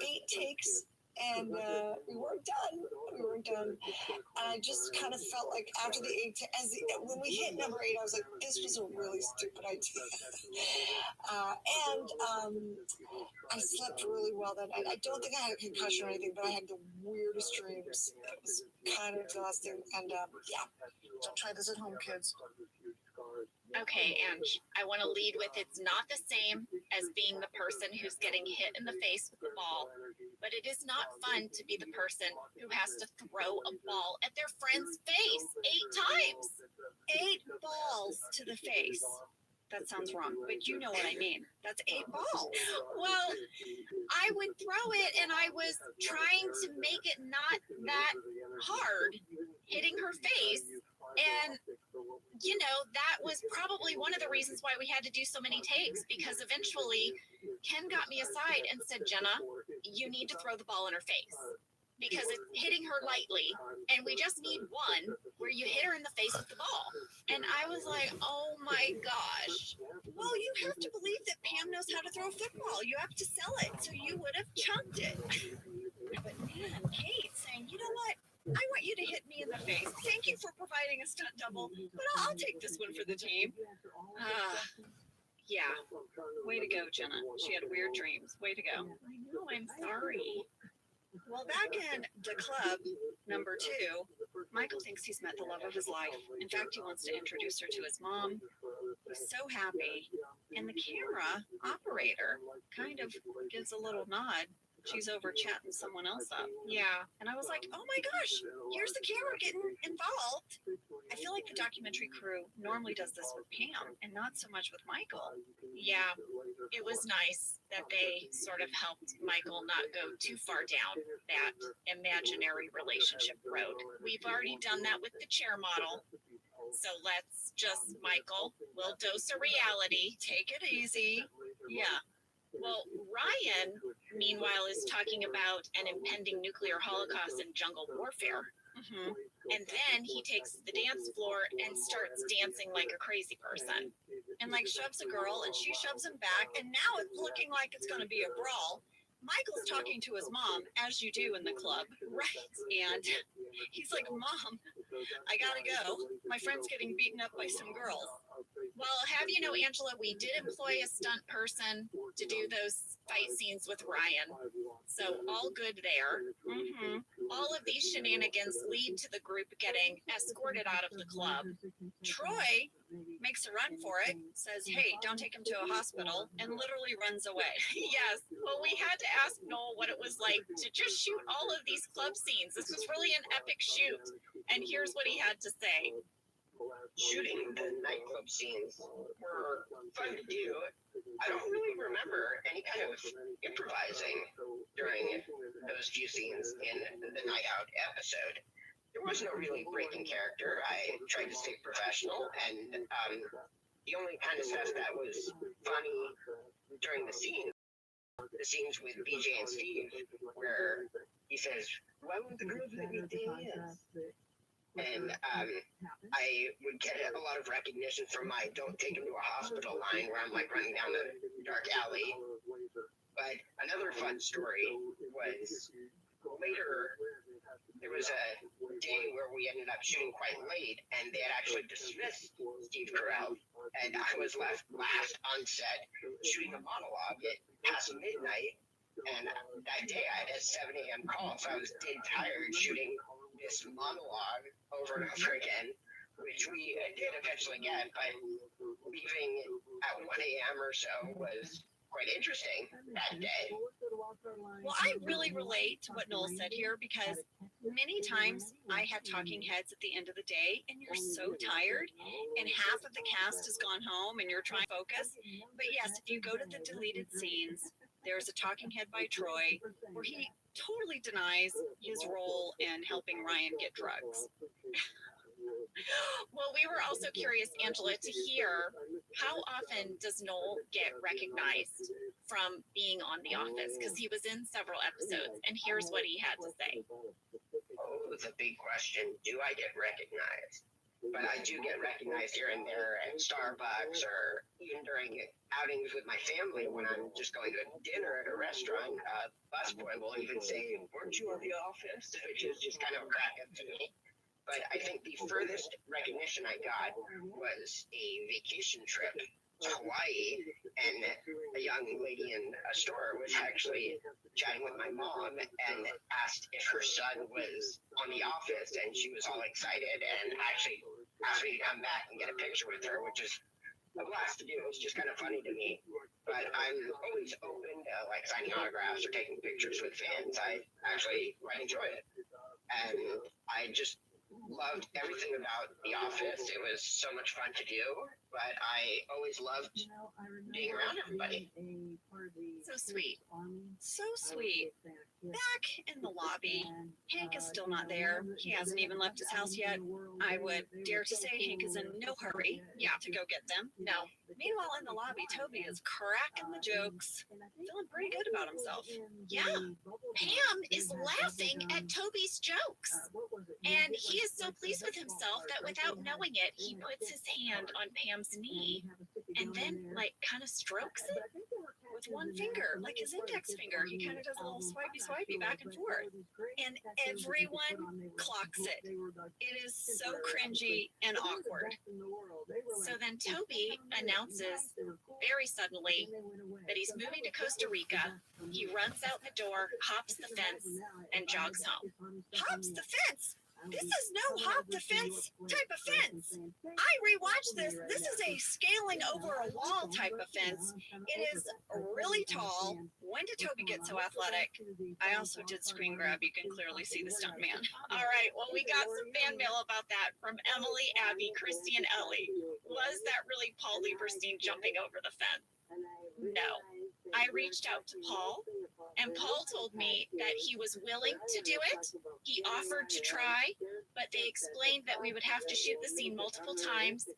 8 takes, and we weren't done. And I just kind of felt like after the 8, when we hit number 8, I was like, this was a really stupid idea. I slept really well that night. I don't think I had a concussion or anything, but I had the weirdest dreams. It was kind of exhausting. And yeah, don't try this at home, kids. Okay, Ange, I want to lead with it's not the same as being the person who's getting hit in the face with the ball, but it is not fun to be the person who has to throw a ball at their friend's face 8 times. 8 balls to the face. That sounds wrong, but you know what I mean. That's 8 balls. Well, I would throw it, and I was trying to make it not that hard, hitting her face, and you know, that was probably one of the reasons why we had to do so many takes, because eventually Ken got me aside and said, Jenna, you need to throw the ball in her face because it's hitting her lightly, and we just need one where you hit her in the face with the ball. And I was like, oh my gosh. Well, you have to believe that Pam knows how to throw a football. You have to sell it, so you would have chunked it. But man, Kate saying, you know what? I want you to hit me in the face. Thank you for providing a stunt double, but I'll take this one for the team. Yeah. Way to go, Jenna. She had weird dreams. Way to go. I know, I'm sorry. Well, back in the club number 2, Michael thinks he's met the love of his life. In fact, he wants to introduce her to his mom. He's so happy. And the camera operator kind of gives a little nod. She's over chatting someone else up. Yeah. And I was like, oh my gosh, here's the camera getting involved. I feel like the documentary crew normally does this with Pam and not so much with Michael. Yeah. It was nice that they sort of helped Michael not go too far down that imaginary relationship road. We've already done that with the chair model. So let's just, Michael, we'll dose of reality. Take it easy. Yeah. Well, Ryan, meanwhile, is talking about an impending nuclear holocaust and jungle warfare. Mm-hmm. And then he takes the dance floor and starts dancing like a crazy person. And like shoves a girl and she shoves him back. And now it's looking like it's going to be a brawl. Michael's talking to his mom, as you do in the club. Right. And he's like, Mom, I gotta go. My friend's getting beaten up by some girls. Well, have you know, Angela, we did employ a stunt person to do those fight scenes with Ryan. So all good there. Mm-hmm. All of these shenanigans lead to the group getting escorted out of the club. Troy makes a run for it, says, hey, don't take him to a hospital, and literally runs away. Yes. Well, we had to ask Noel what it was like to just shoot all of these club scenes. This was really an epic shoot. And here's what he had to say. Shooting the nightclub scenes were fun to do. I don't really remember any kind of improvising during those few scenes in the Night Out episode. There was no really breaking character. I tried to stay professional, and the only kind of stuff that was funny during the scenes with BJ and Steve, where he says, "Why won't the girls let me dance?" And I would get a lot of recognition from my "don't take him to a hospital" line, where I'm like running down the dark alley. But another fun story was later. There was a day where we ended up shooting quite late, and they had actually dismissed Steve Carell, and I was left last on set shooting a monologue at past midnight. And that day I had a 7 a.m. call, so I was dead tired shooting this monologue over and over again, which we did eventually get, but leaving at 1 a.m. or so was quite interesting that day. Well, I really relate to what Noel said here, because many times I had talking heads at the end of the day and you're so tired and half of the cast has gone home and you're trying to focus. But yes, if you go to the deleted scenes, there's a talking head by Troy where he totally denies his role in helping Ryan get drugs. Well, we were also curious, Angela, to hear how often does Noel get recognized from being on The Office? Because he was in several episodes, and here's what he had to say. Oh, it's a big question. Do I get recognized? But I do get recognized here and there at Starbucks, or even during outings with my family when I'm just going to dinner at a restaurant. Busboy will even say, "Weren't you on The Office?" Which is just kind of a crack up to me. But I think the furthest recognition I got was a vacation trip to Hawaii, and a young lady in a store was actually chatting with my mom and asked if her son was on The Office, and she was all excited and actually asked me to come back and get a picture with her, which is a blast to do. It's just kind of funny to me. But I'm always open to like signing autographs or taking pictures with fans. I actually quite enjoy it. And I just loved everything about The Office. It was so much fun to do, but I always loved being around everybody. So sweet. So sweet. Back in the lobby, Hank is still not there. He hasn't even left his house yet. I would dare to say Hank is in no hurry to go get them. No. Meanwhile, in the lobby, Toby is cracking the jokes, feeling pretty good about himself. Yeah. Pam is laughing at Toby's jokes. And he is so pleased with himself that without knowing it, he puts his hand on Pam's knee and then, like, kind of strokes it. with one finger, like his index finger. He kind of does a little swipey back and forth. And everyone clocks it. It is so cringy and awkward. So then Toby announces very suddenly that he's moving to Costa Rica. He runs out the door, hops the fence, and jogs home. Hops the fence? This is no hop the fence type of fence. I rewatched this. This is a scaling over a wall type of fence. It is really tall. When did Toby get so athletic? I also did screen grab. You can clearly see the stuntman. All right, well, we got some fan mail about that from Emily, Abby, Christy, and Ellie. Was that really Paul Lieberstein jumping over the fence? No. I reached out to Paul, and Paul told me that he was willing to do it. He offered to try, but they explained that we would have to shoot the scene multiple times,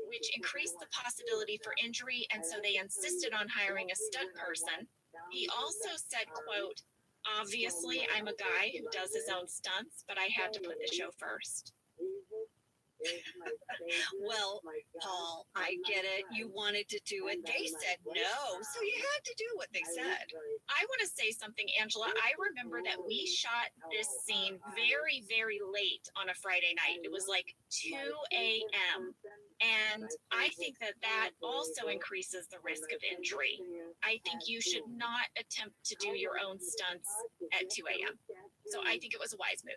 which increased the possibility for injury, and so they insisted on hiring a stunt person. He also said, quote, "Obviously, I'm a guy who does his own stunts, but I had to put the show first." Well, Paul, I get it. You wanted to do it. They said no, so you had to do what they said. I want to say something, Angela. I remember that we shot this scene very, very late on a Friday night. It was like 2 a.m. And I think that that also increases the risk of injury. I think you should not attempt to do your own stunts at 2 a.m. So I think it was a wise move.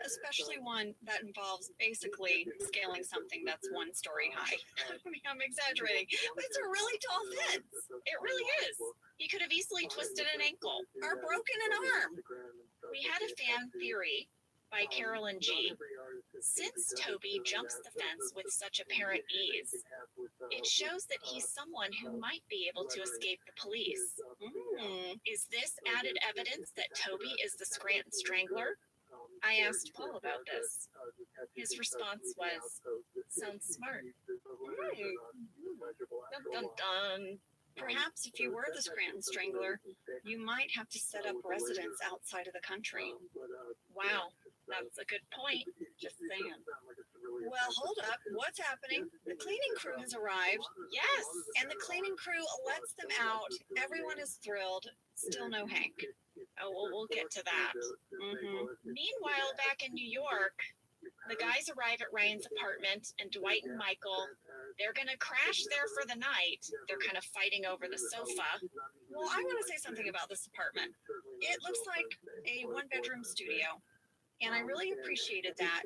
Especially one that involves basically scaling something that's 1 story high. I mean, I'm exaggerating, but it's a really tall fence. It really is. You could have easily twisted an ankle or broken an arm. We had a fan theory by Carolyn G. Since Toby jumps the fence with such apparent ease, it shows that he's someone who might be able to escape the police. Is this added evidence that Toby is the Scranton Strangler? I asked Paul about this. His response was, "Sounds smart." Dun, dun, dun. Perhaps if you were the Scranton Strangler, you might have to set up residence outside of the country. Wow, that's a good point. Just saying. Well, hold up. What's happening? The cleaning crew has arrived. Yes. And the cleaning crew lets them out. Everyone is thrilled. Still no Hank. Oh, well, we'll get to that. Meanwhile, back in New York, the guys arrive at Ryan's apartment, and Dwight and Michael, they're going to crash there for the night. They're kind of fighting over the sofa. Well, I want to say something about this apartment. It looks like a 1-bedroom studio. And I really appreciated that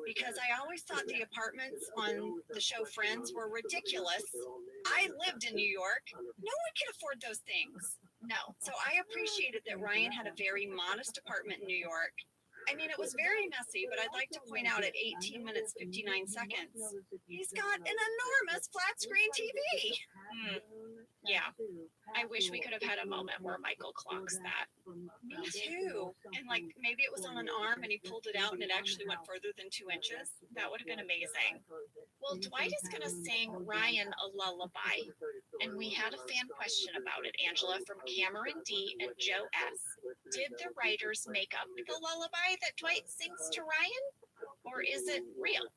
because I always thought the apartments on the show Friends were ridiculous. I lived in New York. No one can afford those things. No. So I appreciated that Ryan had a very modest apartment in New York. I mean, it was very messy, but I'd like to point out at 18 minutes, 59 seconds, he's got an enormous flat screen TV. Yeah. I wish we could have had a moment where Michael clocks that. Me too. And like maybe it was on an arm and he pulled it out and it actually went further than 2 inches. That would have been amazing. Well, Dwight is going to sing Ryan a lullaby. And we had a fan question about it, Angela, from Cameron D. and Joe S. Did the writers make up the lullaby that Dwight sings to Ryan? Or is it real?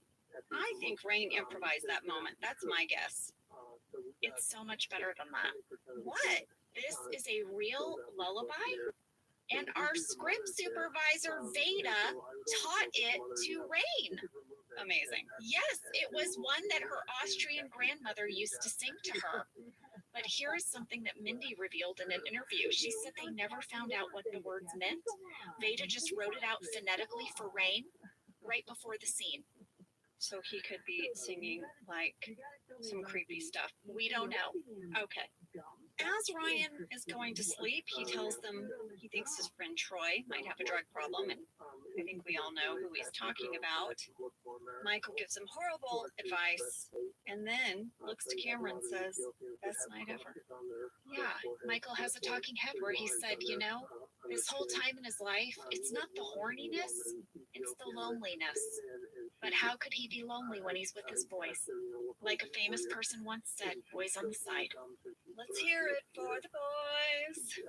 I think Rain improvised that moment. That's my guess. It's so much better than that. What? This is a real lullaby? And our script supervisor, Veda, taught it to Rain. Amazing. Yes, it was one that her Austrian grandmother used to sing to her. But here is something that Mindy revealed in an interview. She said they never found out what the words meant. Veda just wrote it out phonetically for Rain right before the scene. So he could be singing like some creepy stuff. We don't know. Okay. As Ryan is going to sleep, he tells them he thinks his friend Troy might have a drug problem, and I think we all know who he's talking about. Michael gives him horrible advice, and then looks to camera and says, "Best night ever." Yeah, Michael has a talking head where he said, you know, this whole time in his life, it's not the horniness, it's the loneliness. But how could he be lonely when he's with his boys? Like a famous person once said, boys on the side. Let's hear it for the boys.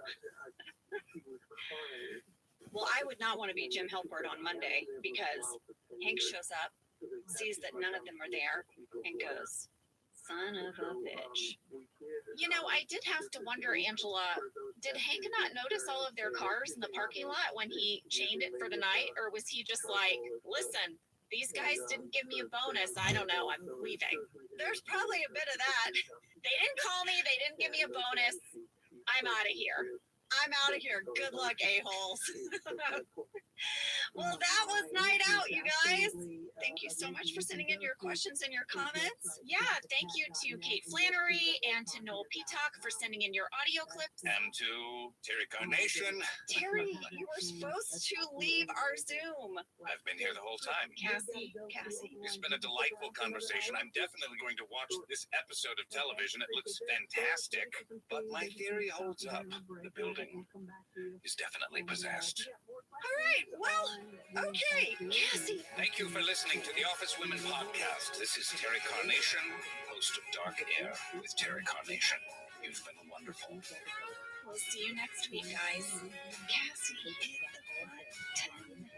Well, I would not want to be Jim Halpert on Monday because Hank shows up, sees that none of them are there, and goes, Son of a bitch. You know, I did have to wonder, Angela, did Hank not notice all of their cars in the parking lot when he chained it for the night? Or was he just like, listen, these guys didn't give me a bonus. I don't know. I'm leaving. There's probably a bit of that. They didn't call me. They didn't give me a bonus. I'm out of here. I'm out of here. Good luck, a-holes. Well, that was Night Out, you guys. Thank you so much for sending in your questions and your comments. Yeah, thank you to Kate Flannery and to Noel Peacock for sending in your audio clips. And to Terry Carnation. Terry, you were supposed to leave our Zoom. I've been here the whole time. Cassie. It's been a delightful conversation. I'm definitely going to watch this episode of television. It looks fantastic, but my theory holds up. The building is definitely possessed. All right, well, okay, Cassie. Thank you for listening to the Office Women Podcast. This is Terry Carnation, host of Dark Air with Terry Carnation. You've been wonderful. We'll see you next week, guys. Cassie, hit the button.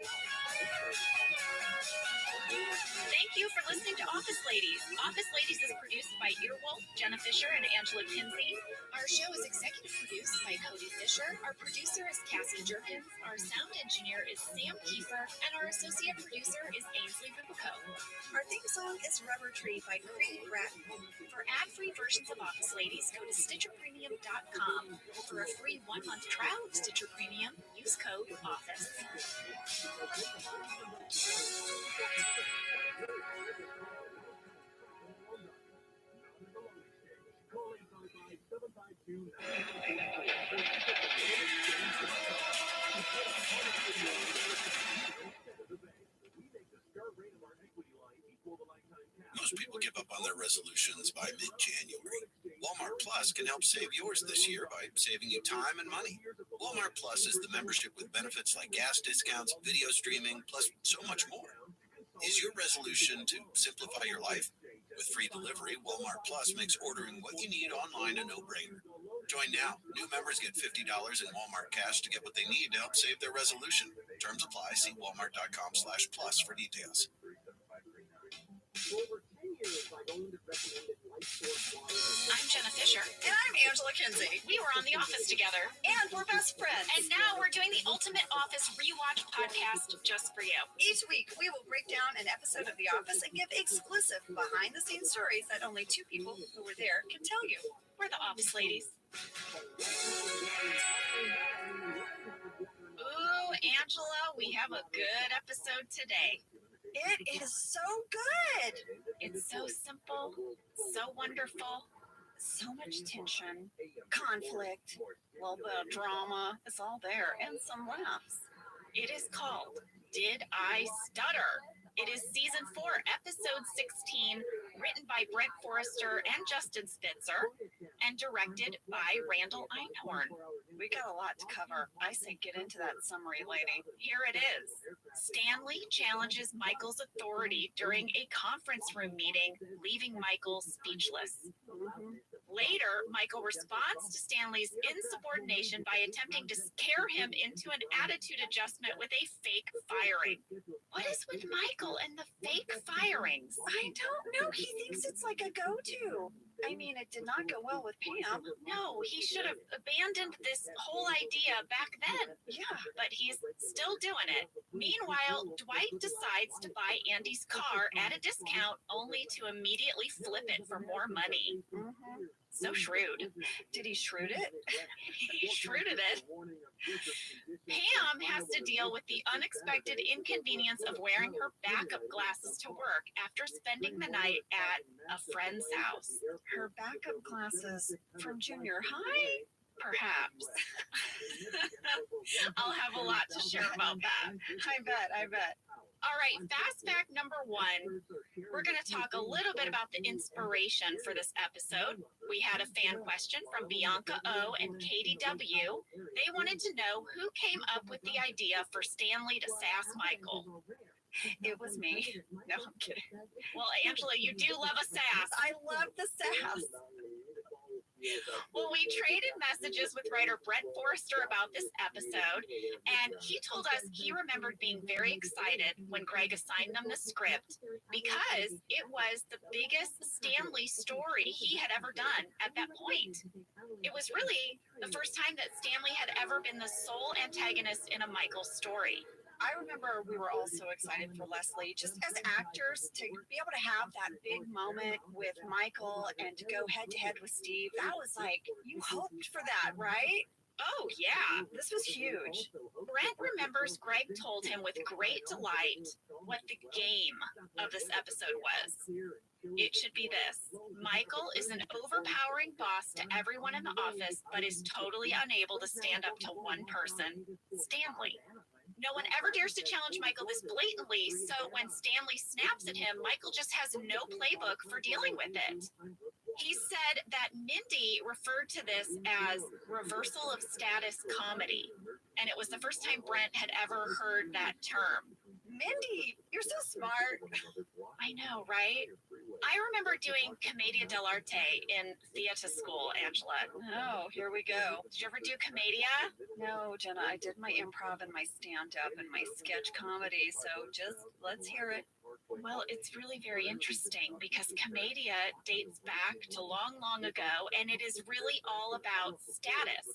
Thank you for listening to Office Ladies. Office Ladies is produced by Earwolf, Jenna Fisher, and Angela Kinsey. Our show is executive produced by Cody Fisher. Our producer is Cassie Jerkins. Our sound engineer is Sam Kiefer. And our associate producer is Ainsley Bibico. Our theme song is Rubber Tree by Craig Bratton. For ad-free versions of Office Ladies, go to StitcherPremium.com. For a free 1-month trial of Stitcher Premium, use code OFFICE. Most people give up on their resolutions by mid-January. Walmart Plus can help save yours this year by saving you time and money. Walmart Plus is the membership with benefits like gas discounts, video streaming, plus so much more. Is your resolution to simplify your life? With free delivery, Walmart Plus makes ordering what you need online a no-brainer. Join now. New members get $50 in Walmart cash to get what they need to help save their resolution. Terms apply. See walmart.com/plus for details. I'm Jenna Fisher. And I'm Angela Kinsey. We were on The Office together. And we're best friends. And now we're doing the Ultimate Office Rewatch podcast just for you. Each week, we will break down an episode of The Office and give exclusive behind-the-scenes stories that only two people who were there can tell you. We're the Office Ladies. Ooh, Angela, we have a good episode today. It is so good. It's so simple, so wonderful, so much tension, conflict, a little bit of drama. It's all there, and some laughs. It is called Did I Stutter? It is season 4, episode 16, written by Brent Forrester and Justin Spitzer, and directed by Randall Einhorn. We got a lot to cover. I say get into that summary, lady. Here it is. Stanley challenges Michael's authority during a conference room meeting, leaving Michael speechless. Later, Michael responds to Stanley's insubordination by attempting to scare him into an attitude adjustment with a fake firing. What is with Michael and the fake firings? I don't know. He thinks it's like a go-to. I mean, it did not go well with Pam. No, he should have abandoned this whole idea back then. Yeah, but he's still doing it. Meanwhile, Dwight decides to buy Andy's car at a discount only to immediately flip it for more money. So shrewd. Did he shrewd it? He shrewded it. Pam has to deal with the unexpected inconvenience of wearing her backup glasses to work after spending the night at a friend's house. Her backup glasses from junior high? Perhaps. I'll have a lot to share about that. I bet. All right, fast fact number 1. We're going to talk a little bit about the inspiration for this episode. We had a fan question from Bianca O and Katie W. They wanted to know who came up with the idea for Stanley to sass Michael. It was me. No, I'm kidding. Well, Angela, you do love a sass. I love the sass. Well, we traded messages with writer Brett Forrester about this episode, and he told us he remembered being very excited when Greg assigned them the script because it was the biggest Stan Lee story he had ever done at that point. It was really the first time that Stan Lee had ever been the sole antagonist in a Michael story. I remember we were all so excited for Leslie, just as actors, to be able to have that big moment with Michael and to go head to head with Steve. That was like, you hoped for that, right? Oh, yeah, this was huge. Brent remembers Greg told him with great delight what the game of this episode was. It should be this: Michael is an overpowering boss to everyone in the office, but is totally unable to stand up to one person, Stanley. No one ever dares to challenge Michael this blatantly, so when Stanley snaps at him, Michael just has no playbook for dealing with it. He said that Mindy referred to this as reversal of status comedy, and it was the first time Brent had ever heard that term. Mindy, you're so smart. I know, right? I remember doing Commedia dell'arte in theater school, Angela. Oh, here we go. Did you ever do Commedia? No, Jenna, I did my improv and my stand-up and my sketch comedy, so just let's hear it. Well, it's really very interesting because Commedia dates back to long, long ago, and it is really all about status.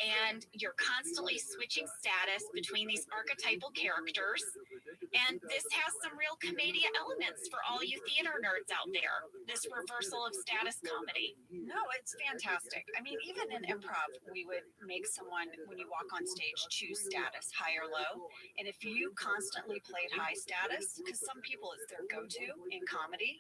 And you're constantly switching status between these archetypal characters. And this has some real Commedia elements for all you theater nerds out there, this reversal of status comedy. No, it's fantastic. I mean, even in improv, we would make someone, when you walk on stage, choose status, high or low. And if you constantly played high status, because some people it's their go-to in comedy,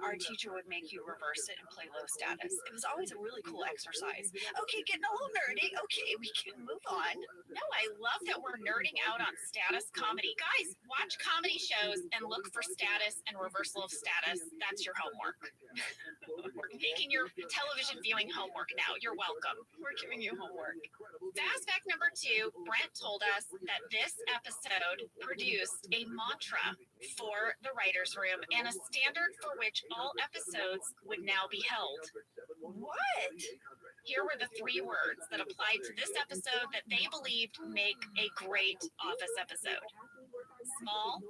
our teacher would make you reverse it and play low status. It was always a really cool exercise. Okay, getting a little nerdy. Okay, we can move on. No, I love that we're nerding out on status comedy. Guys, watch comedy shows and look for status and reversal of status. That's your homework. We're making your television viewing homework now. You're welcome. We're giving you homework. Fast fact number 2, Brent told us that this episode produced a mantra for the writer's room and a standard for which all episodes would now be held. What? Here were the 3 words that applied to this episode that they believed make a great Office episode: small,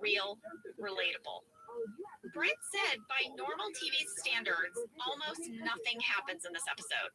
real, relatable. Brent said by normal TV standards, almost nothing happens in this episode.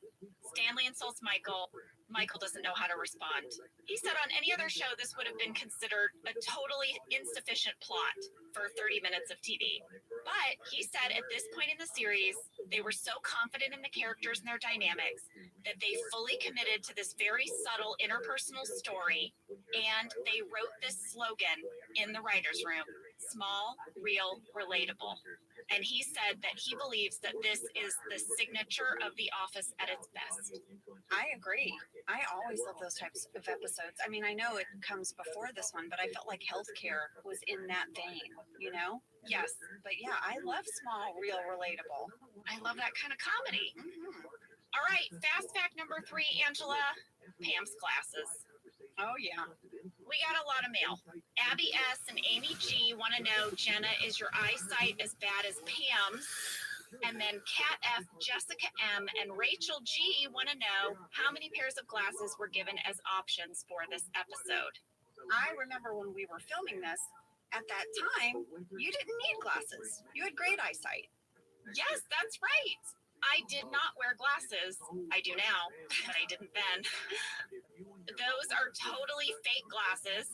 Stanley insults Michael. Michael doesn't know how to respond. He said on any other show, this would have been considered a totally insufficient plot for 30 minutes of TV. But he said at this point in the series, they were so confident in the characters and their dynamics that they fully committed to this very subtle interpersonal story, and they wrote this slogan in the writer's room: small, real, relatable. And he said that he believes that this is the signature of The Office at its best. I agree. I always love those types of episodes. I mean, I know it comes before this one, but I felt like healthcare was in that vein, you know? Yes, but yeah, I love small, real, relatable. I love that kind of comedy. All right, fast fact number 3, Angela: Pam's glasses. Oh, yeah. We got a lot of mail. Abby S. and Amy G. want to know, Jenna, is your eyesight as bad as Pam's? And then Kat F., Jessica M., and Rachel G. want to know how many pairs of glasses were given as options for this episode. I remember when we were filming this, at that time, you didn't need glasses. You had great eyesight. Yes, that's right. I did not wear glasses. I do now, but I didn't then. Those are totally fake glasses.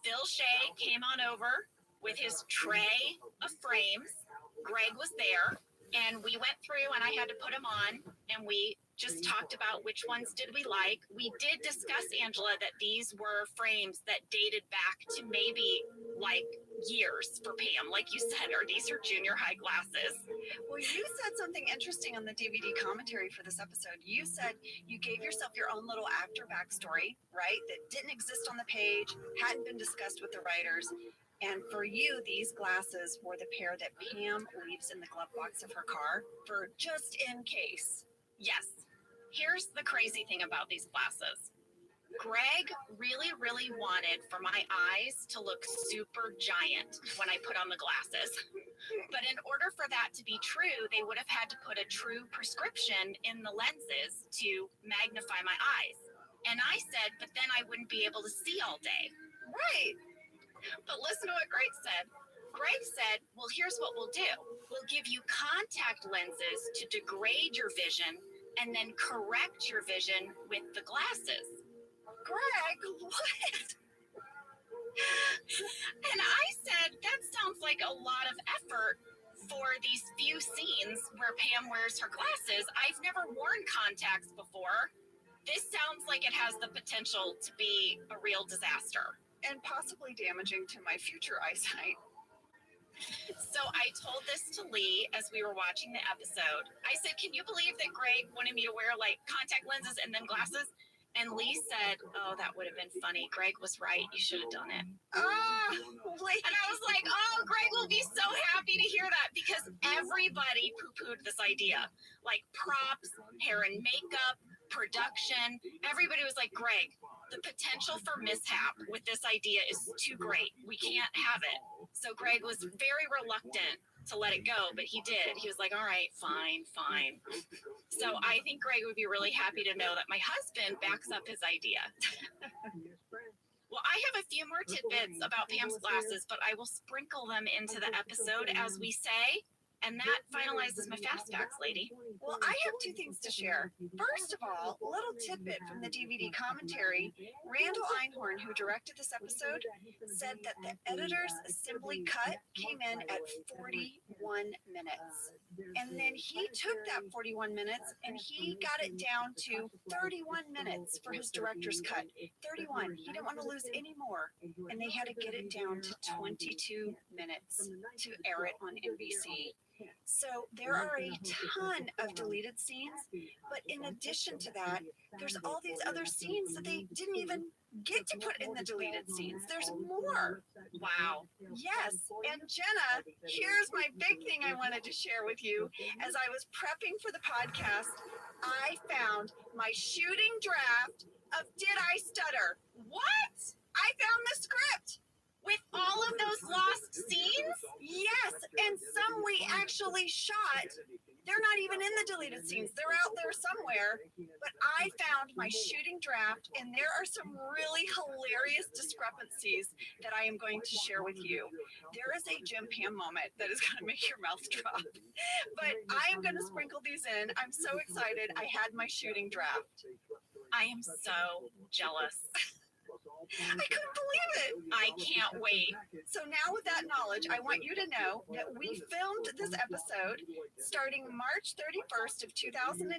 Phil Shea came on over with his tray of frames. Greg was there, and we went through and I had to put them on, and we just talked about which ones did we like. We did discuss, Angela, that these were frames that dated back to maybe like years for Pam. Like you said, or these are junior high glasses. Well, you said something interesting on the DVD commentary for this episode. You said you gave yourself your own little actor backstory, right? That didn't exist on the page, hadn't been discussed with the writers. And for you, these glasses were the pair that Pam leaves in the glove box of her car for just in case. Yes. Here's the crazy thing about these glasses. Greg really, really wanted for my eyes to look super giant when I put on the glasses. But in order for that to be true, they would have had to put a true prescription in the lenses to magnify my eyes. And I said, but then I wouldn't be able to see all day. Right. But listen to what Greg said. Greg said, well, here's what we'll do. We'll give you contact lenses to degrade your vision and then correct your vision with the glasses. Greg, what? And I said, that sounds like a lot of effort for these few scenes where Pam wears her glasses. I've never worn contacts before. This sounds like it has the potential to be a real disaster. And possibly damaging to my future eyesight. So I told this to Lee as we were watching the episode. I said, can you believe that Greg wanted me to wear like contact lenses and then glasses? And Lee said, oh, that would have been funny. Greg was right. You should have done it. Lee. And I was like, oh, Greg will be so happy to hear that because everybody poo-pooed this idea. Like props, hair and makeup, production. Everybody was like, Greg, the potential for mishap with this idea is too great. We can't have it. So Greg was very reluctant to let it go, but he did. He was like, all right, fine. So I think Greg would be really happy to know that my husband backs up his idea. Well, I have a few more tidbits about Pam's glasses, but I will sprinkle them into the episode as we say. And that finalizes my fast facts, lady. Well, I have two things to share. First of all, a little tidbit from the DVD commentary. Randall Einhorn, who directed this episode, said that the editor's assembly cut came in at 41 minutes. And then he took that 41 minutes and he got it down to 31 minutes for his director's cut. 31. He didn't want to lose any more. And they had to get it down to 22 minutes to air it on NBC. So there are a ton of deleted scenes, but in addition to that, there's all these other scenes that they didn't even get to put in the deleted scenes. There's more. Wow. Yes. And Jenna, here's my big thing I wanted to share with you. As I was prepping for the podcast, I found my shooting draft of Did I Stutter? What? I found the script. With all of those lost scenes? Yes, and some we actually shot. They're not even in the deleted scenes. They're out there somewhere. But I found my shooting draft, and there are some really hilarious discrepancies that I am going to share with you. There is a Jim Pam moment that is going to make your mouth drop. But I am going to sprinkle these in. I'm so excited. I had my shooting draft. I am so jealous. I couldn't believe it. I can't wait. So now with that knowledge, I want you to know that we filmed this episode starting March 31st of 2008.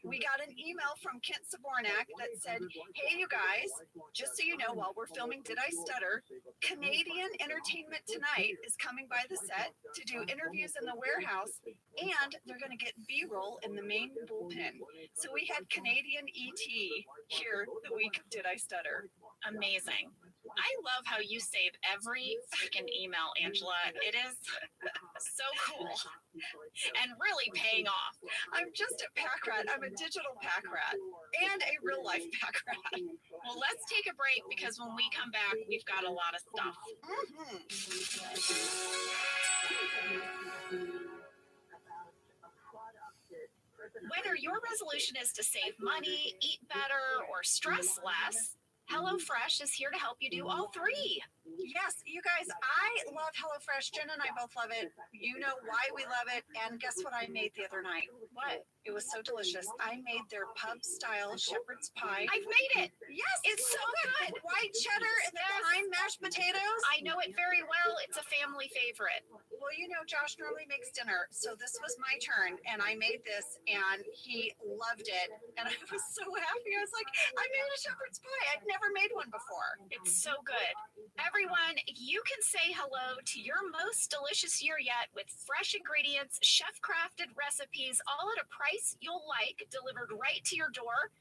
We got an email from Kent Sabornak that said, hey, you guys, just so you know, while we're filming Did I Stutter, Canadian Entertainment Tonight is coming by the set to do interviews in the warehouse, and they're going to get B-roll in the main bullpen. So we had Canadian ET here the week of Did I Stutter. Amazing. I love how you save every freaking email, Angela. It is so cool and really paying off. I'm just a pack rat. I'm a digital pack rat and a real life pack rat. Well, let's take a break because when we come back, we've got a lot of stuff. Whether your resolution is to save money, eat better, or stress less, HelloFresh is here to help you do all three. Yes, you guys, I love HelloFresh. Jen and I both love it. You know why we love it. And guess what I made the other night? What? It was so delicious. I made their pub-style shepherd's pie. I've made it. Yes, it's so good. White cheddar and the thyme mashed potatoes. I know it very well. It's a family favorite. Well, you know, Josh normally makes dinner, so this was my turn, and I made this, and he loved it, and I was so happy. I was like, I made a shepherd's pie. I'd never made one before. It's so good. Everyone, you can say hello to your most delicious year yet with fresh ingredients, chef-crafted recipes, all at a price you'll like, delivered right to your door.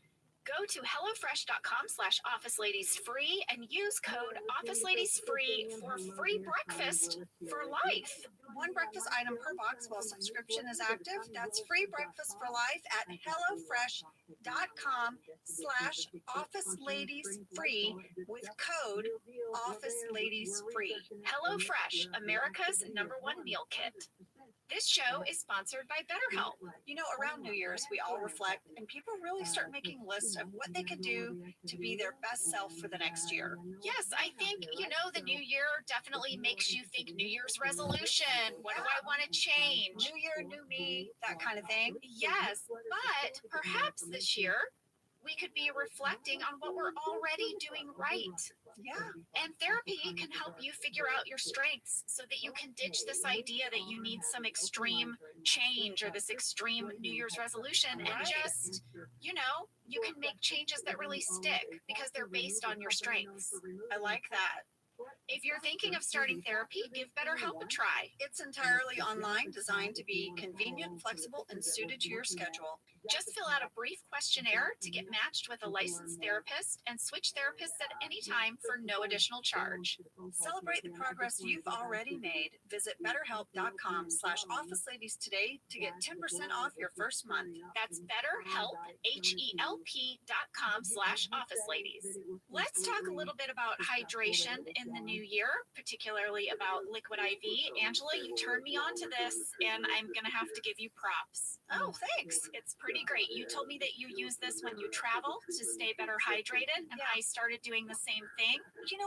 Go to hellofresh.com/officeladiesfree and use code officeladiesfree for free breakfast for life. One breakfast item per box while subscription is active. That's free breakfast for life at hellofresh.com/officeladiesfree with code officeladiesfree. HelloFresh, America's #1 meal kit. This show is sponsored by BetterHelp. You know, around New Year's, we all reflect and people really start making lists of what they could do to be their best self for the next year. Yes, I think, the new year definitely makes you think New Year's resolution. What do I want to change? New year, new me, that kind of thing. Yes, but perhaps this year we could be reflecting on what we're already doing right. Yeah. And therapy can help you figure out your strengths so that you can ditch this idea that you need some extreme change or this extreme New Year's resolution and just, you can make changes that really stick because they're based on your strengths. I like that. If you're thinking of starting therapy, give BetterHelp a try. It's entirely online, designed to be convenient, flexible, and suited to your schedule. Just fill out a brief questionnaire to get matched with a licensed therapist and switch therapists at any time for no additional charge. Celebrate the progress you've already made. Visit betterhelp.com/officeladies today to get 10% off your first month. That's BetterHelp, HELP.com/officeladies. Let's talk a little bit about hydration in the new year, particularly about liquid IV. Angela, you turned me on to this, and I'm going to have to give you props. Oh, thanks. It's pretty great. You told me that you use this when you travel to stay better hydrated, and I started doing the same thing.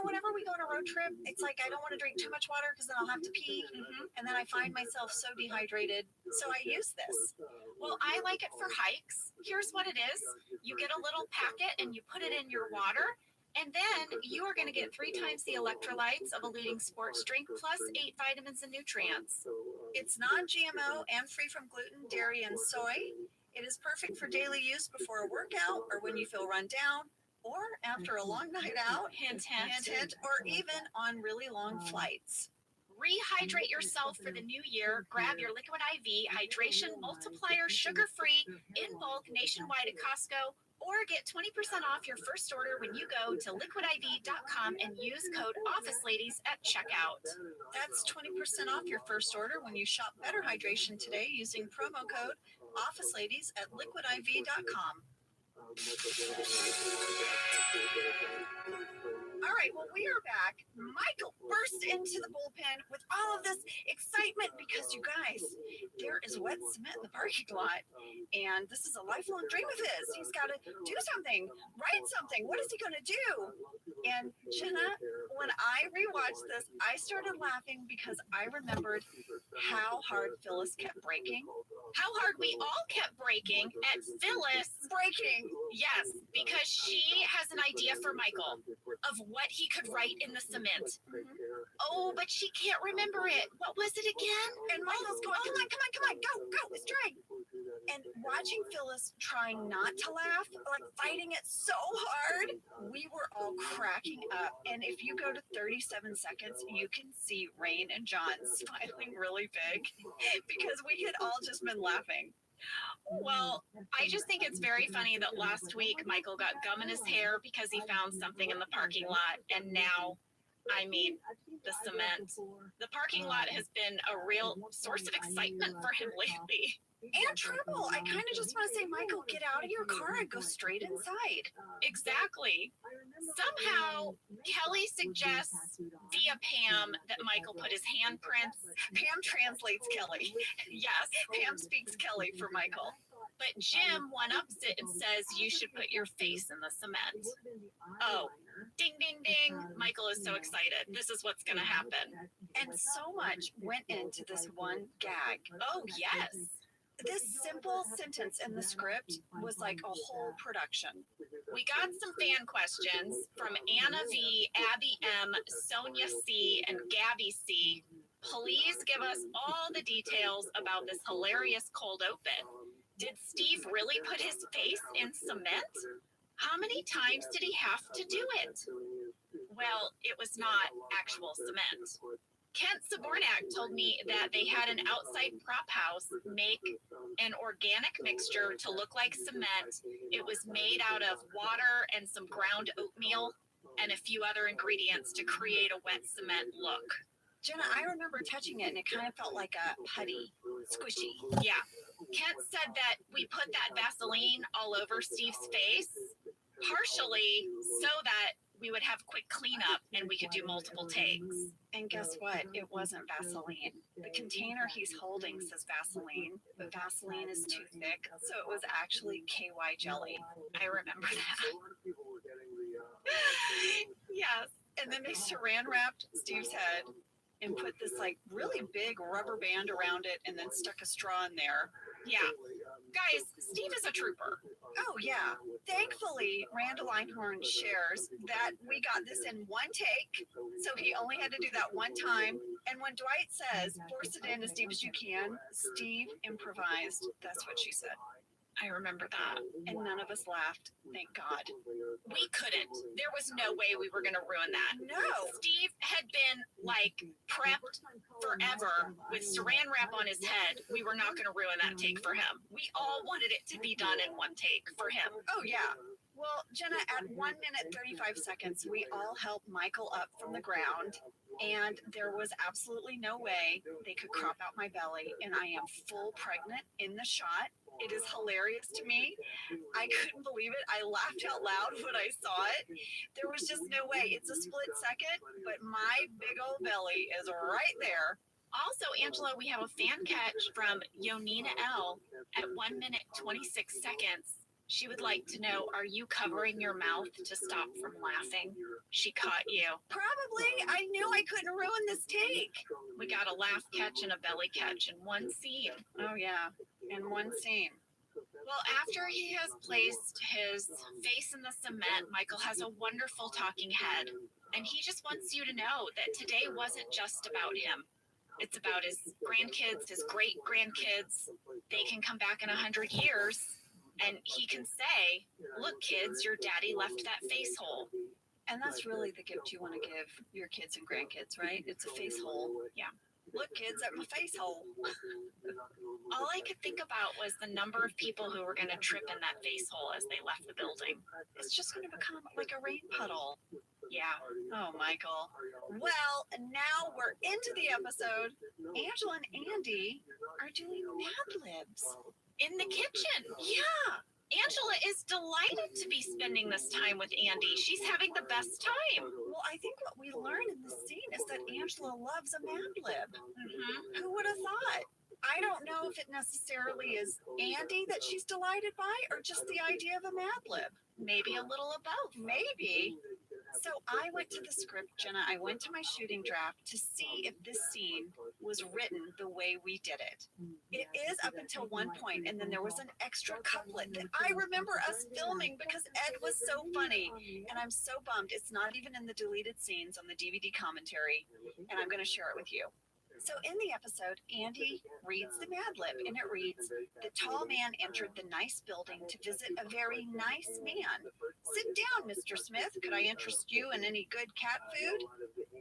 Whenever we go on a road trip, it's like I don't want to drink too much water because then I'll have to pee, and then I find myself so dehydrated. So I use this. Well, I like it for hikes. Here's what it is. You get a little packet and you put it in your water, and then you are going to get 3 times the electrolytes of a leading sports drink plus 8 vitamins and nutrients. It's non-GMO and free from gluten, dairy, and soy. It is perfect for daily use before a workout or when you feel run down or after a long night out, hint, hint, hint, or even on really long flights. Rehydrate yourself for the new year. Grab your Liquid IV Hydration Multiplier sugar-free in bulk nationwide at Costco, or get 20% off your first order when you go to liquidiv.com and use code OfficeLadies at checkout. That's 20% off your first order when you shop Better Hydration today using promo code OfficeLadies at liquidiv.com. All right, well, we are back. Michael burst into the bullpen with all of this excitement because, you guys, there is wet cement in the parking lot, and this is a lifelong dream of his. He's got to do something, write something. What is he going to do? And Jenna, when I rewatched this, I started laughing because I remembered how hard Phyllis kept breaking. How hard we all kept breaking at Phyllis. Breaking. Yes, because she has an idea for Michael of what he could write in the cement. Oh, but she can't remember it. What was it again? And Michael's going, come on, go, it's trying. And watching Phyllis trying not to laugh, like fighting it so hard, we were all cracking up. And if you go to 37 seconds, you can see Rain and John smiling really big because we had all just been laughing. Well, I just think it's very funny that last week Michael got gum in his hair because he found something in the parking lot, and now, the cement. The parking lot has been a real source of excitement for him lately. And trouble. I kind of just want to say, Michael, get out of your car and go straight inside. Exactly. Somehow, Kelly suggests via Pam that Michael put his handprints. Pam translates Kelly. Yes, Pam speaks Kelly for Michael. But Jim one-ups it and says you should put your face in the cement. Oh, ding, ding, ding. Michael is so excited. This is what's going to happen. And so much went into this one gag. Oh, yes. This simple sentence in the script was like a whole production. We got some fan questions from Anna V, Abby M, Sonia C, and Gabby C. Please give us all the details about this hilarious cold open. Did Steve really put his face in cement? How many times did he have to do it? Well, it was not actual cement. Kent Sabornak told me that they had an outside prop house make an organic mixture to look like cement. It was made out of water and some ground oatmeal and a few other ingredients to create a wet cement look. Jenna, I remember touching it and it kind of felt like a putty, squishy. Yeah. Kent said that we put that Vaseline all over Steve's face, partially so that we would have quick cleanup and we could do multiple takes. And guess what? It wasn't Vaseline. The container he's holding says Vaseline, but Vaseline is too thick, so it was actually KY jelly. I remember that. Yes. And then they saran wrapped Steve's head and put this like really big rubber band around it and then stuck a straw in there. Yeah. Guys, Steve is a trooper. Oh, yeah. Thankfully, Randall Einhorn shares that we got this in one take, so he only had to do that one time. And when Dwight says, force it in as deep as you can, Steve improvised. That's what she said. I remember that. And none of us laughed. Thank God. We couldn't. There was no way we were going to ruin that. No. Steve had been like prepped forever with saran wrap on his head. We were not going to ruin that take for him. We all wanted it to be done in one take for him. Oh, yeah. Well, Jenna, at 1 minute 35 seconds, we all helped Michael up from the ground, and there was absolutely no way they could crop out my belly, and I am full pregnant in the shot. It is hilarious to me. I couldn't believe it. I laughed out loud when I saw it. There was just no way. It's a split second, but my big old belly is right there. Also, Angela, we have a fan catch from Yonina L at 1 minute 26 seconds. She would like to know, are you covering your mouth to stop from laughing? She caught you. Probably. I knew I couldn't ruin this take. We got a laugh catch and a belly catch in one scene. Oh, yeah. In one scene. Well, after he has placed his face in the cement, Michael has a wonderful talking head. And he just wants you to know that today wasn't just about him. It's about his grandkids, his great-grandkids. They can come back in 100 years. And he can say, look, kids, your daddy left that face hole. And that's really the gift you want to give your kids and grandkids, right? It's a face hole. Yeah. Look, kids, at my face hole. All I could think about was the number of people who were going to trip in that face hole as they left the building. It's just going to become like a rain puddle. Yeah. Oh, Michael. Well, now we're into the episode. Angela and Andy are doing Mad Libs. In the kitchen. Yeah. Angela is delighted to be spending this time with Andy. She's having the best time. Well, I think what we learn in this scene is that Angela loves a Mad Lib. Mm-hmm. Who would have thought? I don't know if it necessarily is Andy that she's delighted by or just the idea of a Mad Lib. Maybe a little of both. Maybe. So I went to the script, Jenna. I went to my shooting draft to see if this scene was written the way we did it. It is up until one point, and then there was an extra couplet that I remember us filming because Ed was so funny. And I'm so bummed it's not even in the deleted scenes on the DVD commentary, and I'm going to share it with you. So in the episode, Andy reads the Mad Lib, and it reads, "The tall man entered the nice building to visit a very nice man. Sit down, Mr. Smith. Could I interest you in any good cat food?"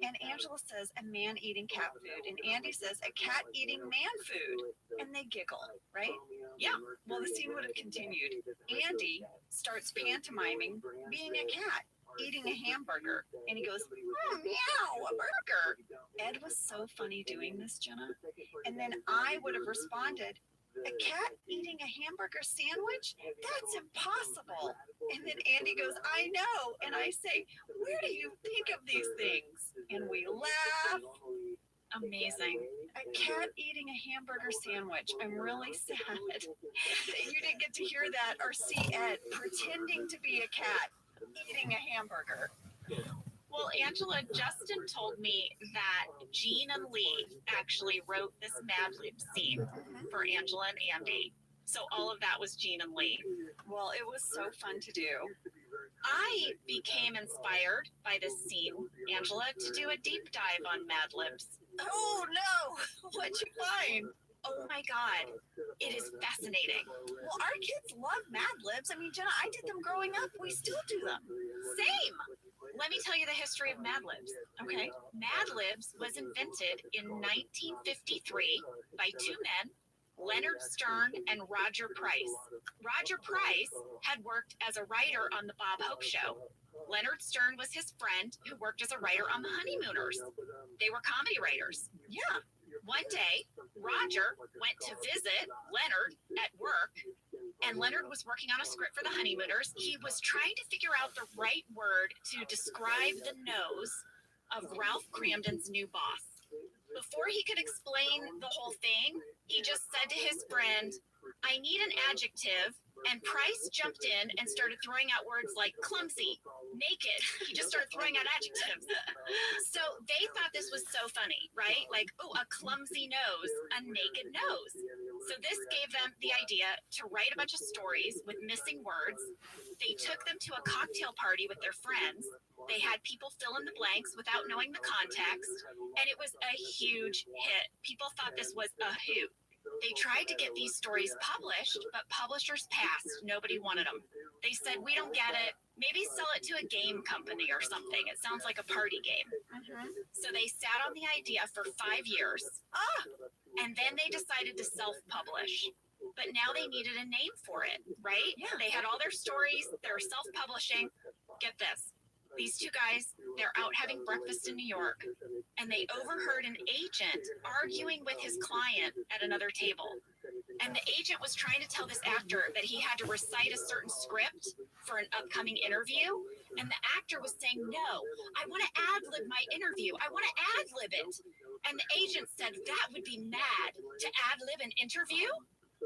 And Angela says, "A man eating cat food." And Andy says, "A cat eating man food." And they giggle, right? Yeah. Well, the scene would have continued. Andy starts pantomiming being a cat eating a hamburger, and he goes, "Meow, a burger." Ed was so funny doing this, Jenna. And then I would have responded, "A cat eating a hamburger sandwich? That's impossible." And then Andy goes, "I know." And I say, "Where do you think of these things?" And we laugh. Amazing. A cat eating a hamburger sandwich. I'm really sad that you didn't get to hear that or see Ed pretending to be a cat eating a hamburger. Well, Angela, Justin told me that Jean and Lee actually wrote this Mad Lib scene for Angela and Andy. So all of that was Jean and Lee. Well, it was so fun to do. I became inspired by this scene, Angela, to do a deep dive on Mad Libs. Oh, no. What'd you find? Oh my God, it is fascinating. Well, our kids love Mad Libs. I mean, Jenna, I did them growing up. We still do them. Same. let me tell you the history of Mad Libs. Okay, Mad Libs was invented in 1953 by two men, Leonard Stern and Roger Price. Roger Price had worked as a writer on the Bob Hope Show. Leonard Stern was his friend who worked as a writer on The Honeymooners. They were comedy writers. Yeah. One day, Roger went to visit Leonard at work, and Leonard was working on a script for The Honeymooners. He was trying to figure out the right word to describe the nose of Ralph Cramden's new boss. Before he could explain the whole thing, he just said to his friend, I need an adjective, and Price jumped in and started throwing out words like clumsy, naked. He just started throwing out adjectives. So they thought this was so funny, right? Like, oh, a clumsy nose, a naked nose. So this gave them the idea to write a bunch of stories with missing words. They took them to a cocktail party with their friends. They had people fill in the blanks without knowing the context, and it was a huge hit. People thought this was a hoot. They tried to get these stories published, but publishers passed. Nobody wanted them. They said, we don't get it. Maybe sell it to a game company or something. It sounds like a party game. So they sat on the idea for 5 years. And then they decided to self-publish. But now they needed a name for it, right? Yeah. They had all their stories. They were self-publishing. Get this. These two guys, they're out having breakfast in New York, and they overheard an agent arguing with his client at another table. And the agent was trying to tell this actor that he had to recite a certain script for an upcoming interview. And the actor was saying, no, I want to ad-lib my interview. I want to ad-lib it. And the agent said that would be mad to ad-lib an interview.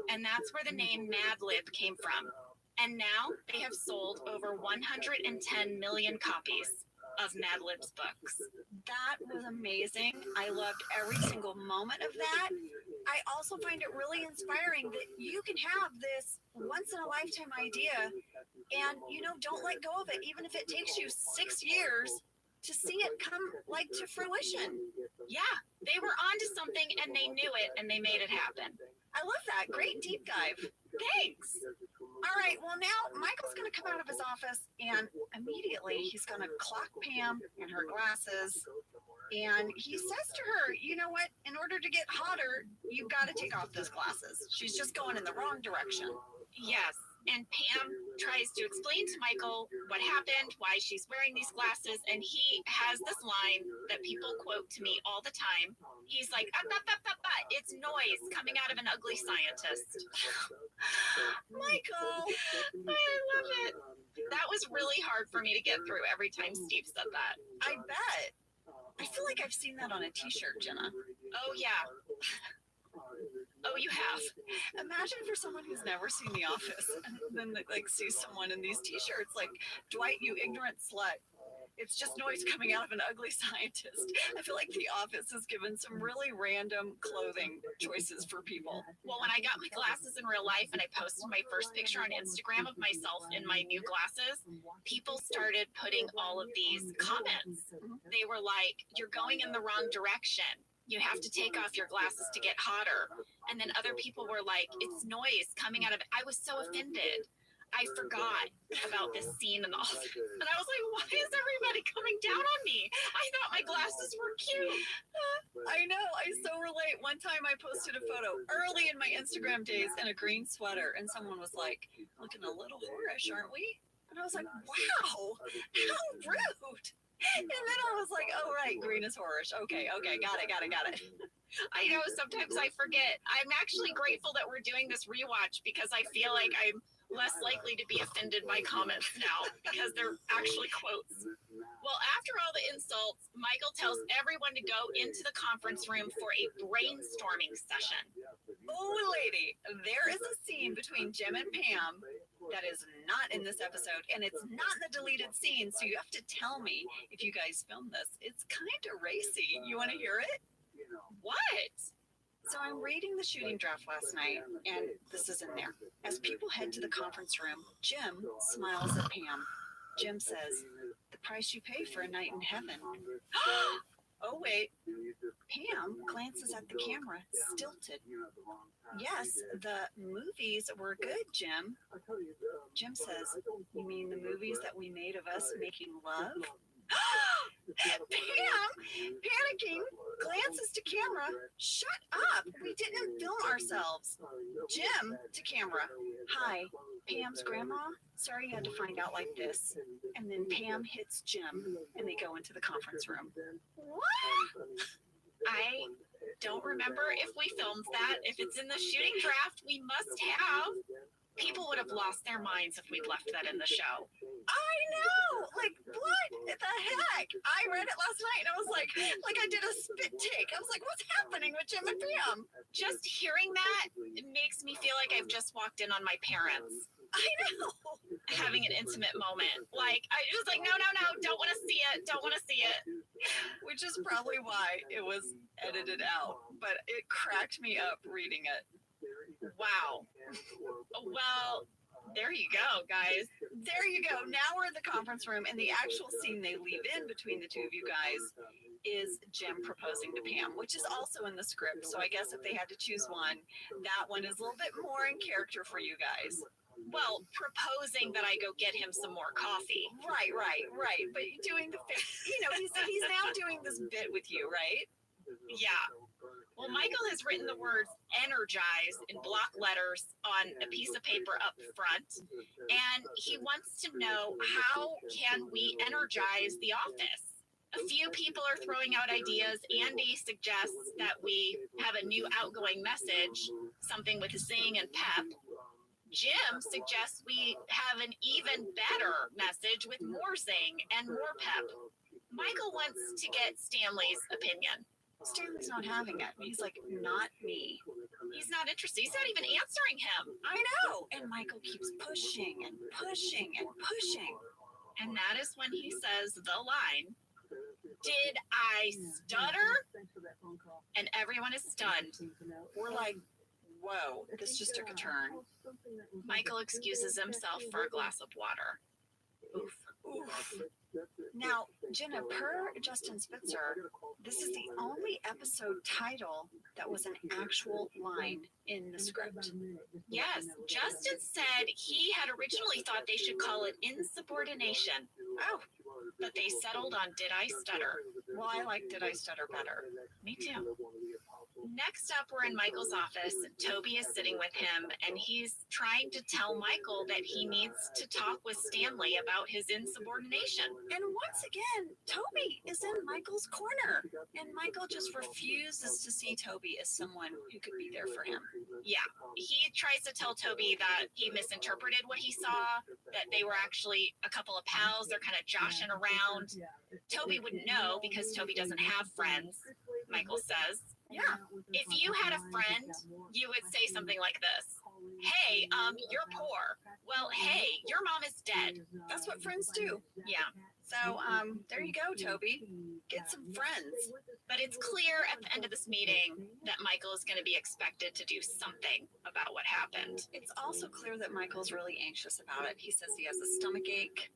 And that's where the name Mad Lib came from. And now they have sold over 110 million copies of Mad Lib's books. That was amazing. I loved every single moment of that. I also find it really inspiring that you can have this once in a lifetime idea and, don't let go of it, even if it takes you 6 years to see it come to fruition. Yeah, they were onto something and they knew it and they made it happen. I love that. Great deep dive. Thanks. All right. Well, now Michael's going to come out of his office and immediately he's going to clock Pam in her glasses. And he says to her, you know what? In order to get hotter, you've got to take off those glasses. She's just going in the wrong direction. Yes. And Pam tries to explain to Michael what happened, why she's wearing these glasses, and he has this line that people quote to me all the time. He's like, it's noise coming out of an ugly scientist. Michael, I love it. That was really hard for me to get through every time Steve said that. I bet. I feel like I've seen that on a t-shirt, Jenna. Oh, yeah. Oh, you have. Imagine for someone who's never seen The Office and then sees someone in these t-shirts like, Dwight, you ignorant slut. It's just noise coming out of an ugly scientist. I feel like The Office has given some really random clothing choices for people. Well, when I got my glasses in real life and I posted my first picture on Instagram of myself in my new glasses, people started putting all of these comments. They were like, you're going in the wrong direction. You have to take off your glasses to get hotter. And then other people were like, it's noise coming out of it. I was so offended. I forgot about this scene in the office. And I was like, why is everybody coming down on me? I thought my glasses were cute. I know. I so relate. One time I posted a photo early in my Instagram days in a green sweater. And someone was like, looking a little whorish, aren't we? And I was like, wow, how rude. And then I was like, oh, right, green is whorish. Okay, got it. I know, sometimes I forget. I'm actually grateful that we're doing this rewatch because I feel like I'm less likely to be offended by comments now because they're actually quotes. Well, after all the insults, Michael tells everyone to go into the conference room for a brainstorming session. Oh, lady, there is a scene between Jim and Pam that is not in this episode, and it's not in the deleted scene, so you have to tell me if you guys filmed this. It's kind of racy. You want to hear it? What? So I'm reading the shooting draft last night, and this is in there. As people head to the conference room, Jim smiles at Pam. Jim says, the price you pay for a night in heaven. Oh, wait. Pam glances at the camera, stilted. Yes, the movies were good, Jim. Jim says, you mean the movies that we made of us making love? Pam, panicking, glances to camera. Shut up! We didn't film ourselves. Jim to camera. Hi, Pam's grandma. Sorry you had to find out like this. And then Pam hits Jim, and they go into the conference room. What? I don't remember if we filmed that. If it's in the shooting draft, we must have. People would have lost their minds if we'd left that in the show. I know! Like, what the heck? I read it last night and I was like I did a spit take. I was like, what's happening with Jim and Pam? Just hearing that, it makes me feel like I've just walked in on my parents. I know. Having an intimate moment. Like, I was like, no, don't want to see it. Don't want to see it. Which is probably why it was edited out. But it cracked me up reading it. Wow. Well, there you go, guys. There you go. Now we're in the conference room, and the actual scene they leave in between the two of you guys is Jim proposing to Pam, which is also in the script. So I guess if they had to choose one, that one is a little bit more in character for you guys. Well, proposing that I go get him some more coffee. Right. But doing the, he's now doing this bit with you, right? Yeah. Well, Michael has written the words energize in block letters on a piece of paper up front, and he wants to know how can we energize the office. A few people are throwing out ideas. Andy suggests that we have a new outgoing message, something with zing and pep. Jim suggests we have an even better message with more zing and more pep. Michael wants to get Stanley's opinion. Stanley's not having it. He's like, not me. He's not interested. He's not even answering him. I know. And Michael keeps pushing and pushing and pushing. And that is when he says the line, did I stutter? And everyone is stunned. We're like, whoa, this just took a turn. Michael excuses himself for a glass of water. Oof. Now, Jenna, per Justin Spitzer, this is the only episode title that was an actual line in the script. Yes, Justin said he had originally thought they should call it insubordination. Oh, but they settled on Did I Stutter? Well, I like Did I Stutter better. Me too. Next up, we're in Michael's office, and Toby is sitting with him, and he's trying to tell Michael that he needs to talk with Stanley about his insubordination. And once again, Toby is in Michael's corner, and Michael just refuses to see Toby as someone who could be there for him. Yeah, he tries to tell Toby that he misinterpreted what he saw, that they were actually a couple of pals, they're kind of joshing around. Toby wouldn't know because Toby doesn't have friends, Michael says. Yeah. If you had a friend, you would say something like this. Hey, you're poor. Well, hey, your mom is dead. That's what friends do. Yeah. So, there you go, Toby. Get some friends. But it's clear at the end of this meeting that Michael is going to be expected to do something about what happened. It's also clear that Michael's really anxious about it. He says he has a stomach ache.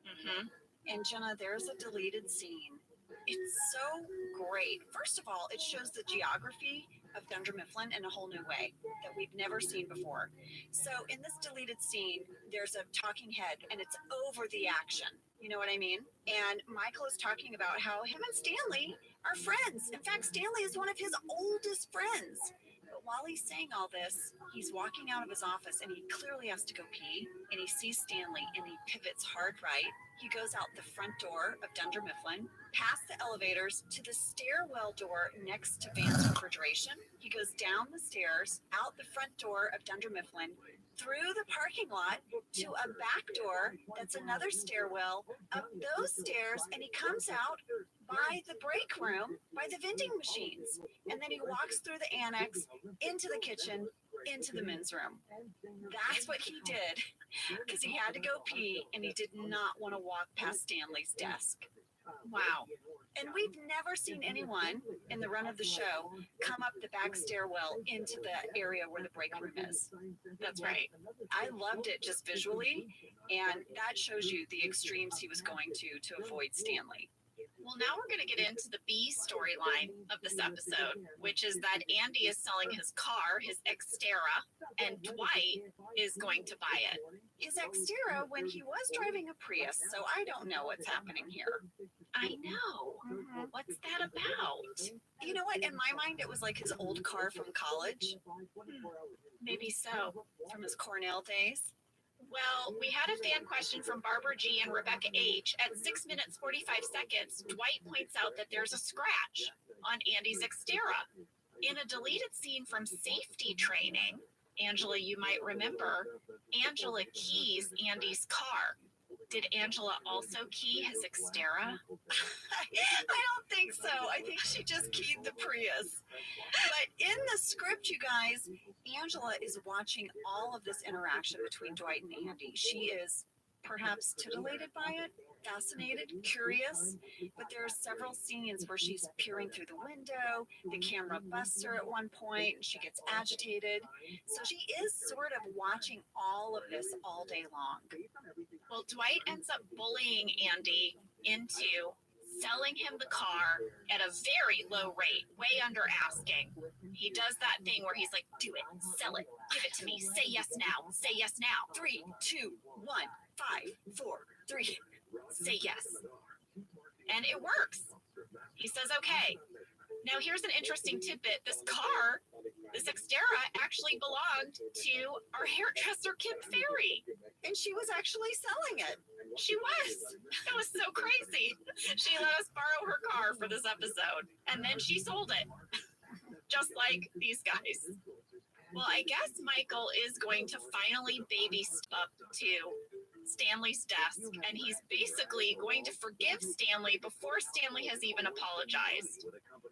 Mm-hmm. And Jenna, there's a deleted scene. It's so great. First of all, it shows the geography of Dunder Mifflin in a whole new way that we've never seen before. So in this deleted scene, there's a talking head and it's over the action. You know what I mean? And Michael is talking about how him and Stanley are friends. In fact, Stanley is one of his oldest friends. But while he's saying all this, he's walking out of his office and he clearly has to go pee. And he sees Stanley and he pivots hard right. He goes out the front door of Dunder Mifflin, past the elevators to the stairwell door next to Van's refrigeration. He goes down the stairs, out the front door of Dunder Mifflin, through the parking lot to a back door that's another stairwell, up those stairs, and he comes out by the break room, by the vending machines. And then he walks through the annex, into the kitchen, into the men's room. That's what he did, because he had to go pee, and he did not want to walk past Stanley's desk. Wow. And we've never seen anyone in the run of the show come up the back stairwell into the area where the break room is. That's right. I loved it just visually, and that shows you the extremes he was going to avoid Stanley. Well, now we're going to get into the B storyline of this episode, which is that Andy is selling his car, his Xterra, and Dwight is going to buy it. His Xterra when he was driving a Prius, so I don't know what's happening here. I know. What's that about? You know what? In my mind, it was like his old car from college. Maybe so. From his Cornell days. Well, we had a fan question from Barbara G and Rebecca H. At 6 minutes 45 seconds, Dwight points out that there's a scratch on Andy's Xterra. In a deleted scene from Safety Training, Angela, you might remember, Angela keys Andy's car. Did Angela also key his Xterra? I don't think so. I think she just keyed the Prius. But in the script, you guys, Angela is watching all of this interaction between Dwight and Andy. She is perhaps titillated by it, fascinated, curious, but there are several scenes where she's peering through the window, the camera busts her at one point, and she gets agitated. So she is sort of watching all of this all day long. Well, Dwight ends up bullying Andy into selling him the car at a very low rate, way under asking. He does that thing where he's like, do it, sell it, give it to me, say yes now, say yes now. 3, 2, 1, 5, 4, 3. Say yes. And it works. He says, okay. Now here's an interesting tidbit. This car, this Xterra, actually belonged to our hairdresser, Kim Ferry. And she was actually selling it. She was. It was so crazy. She let us borrow her car for this episode. And then she sold it. Just like these guys. Well, I guess Michael is going to finally baby up to Stanley's desk, and he's basically going to forgive Stanley before Stanley has even apologized.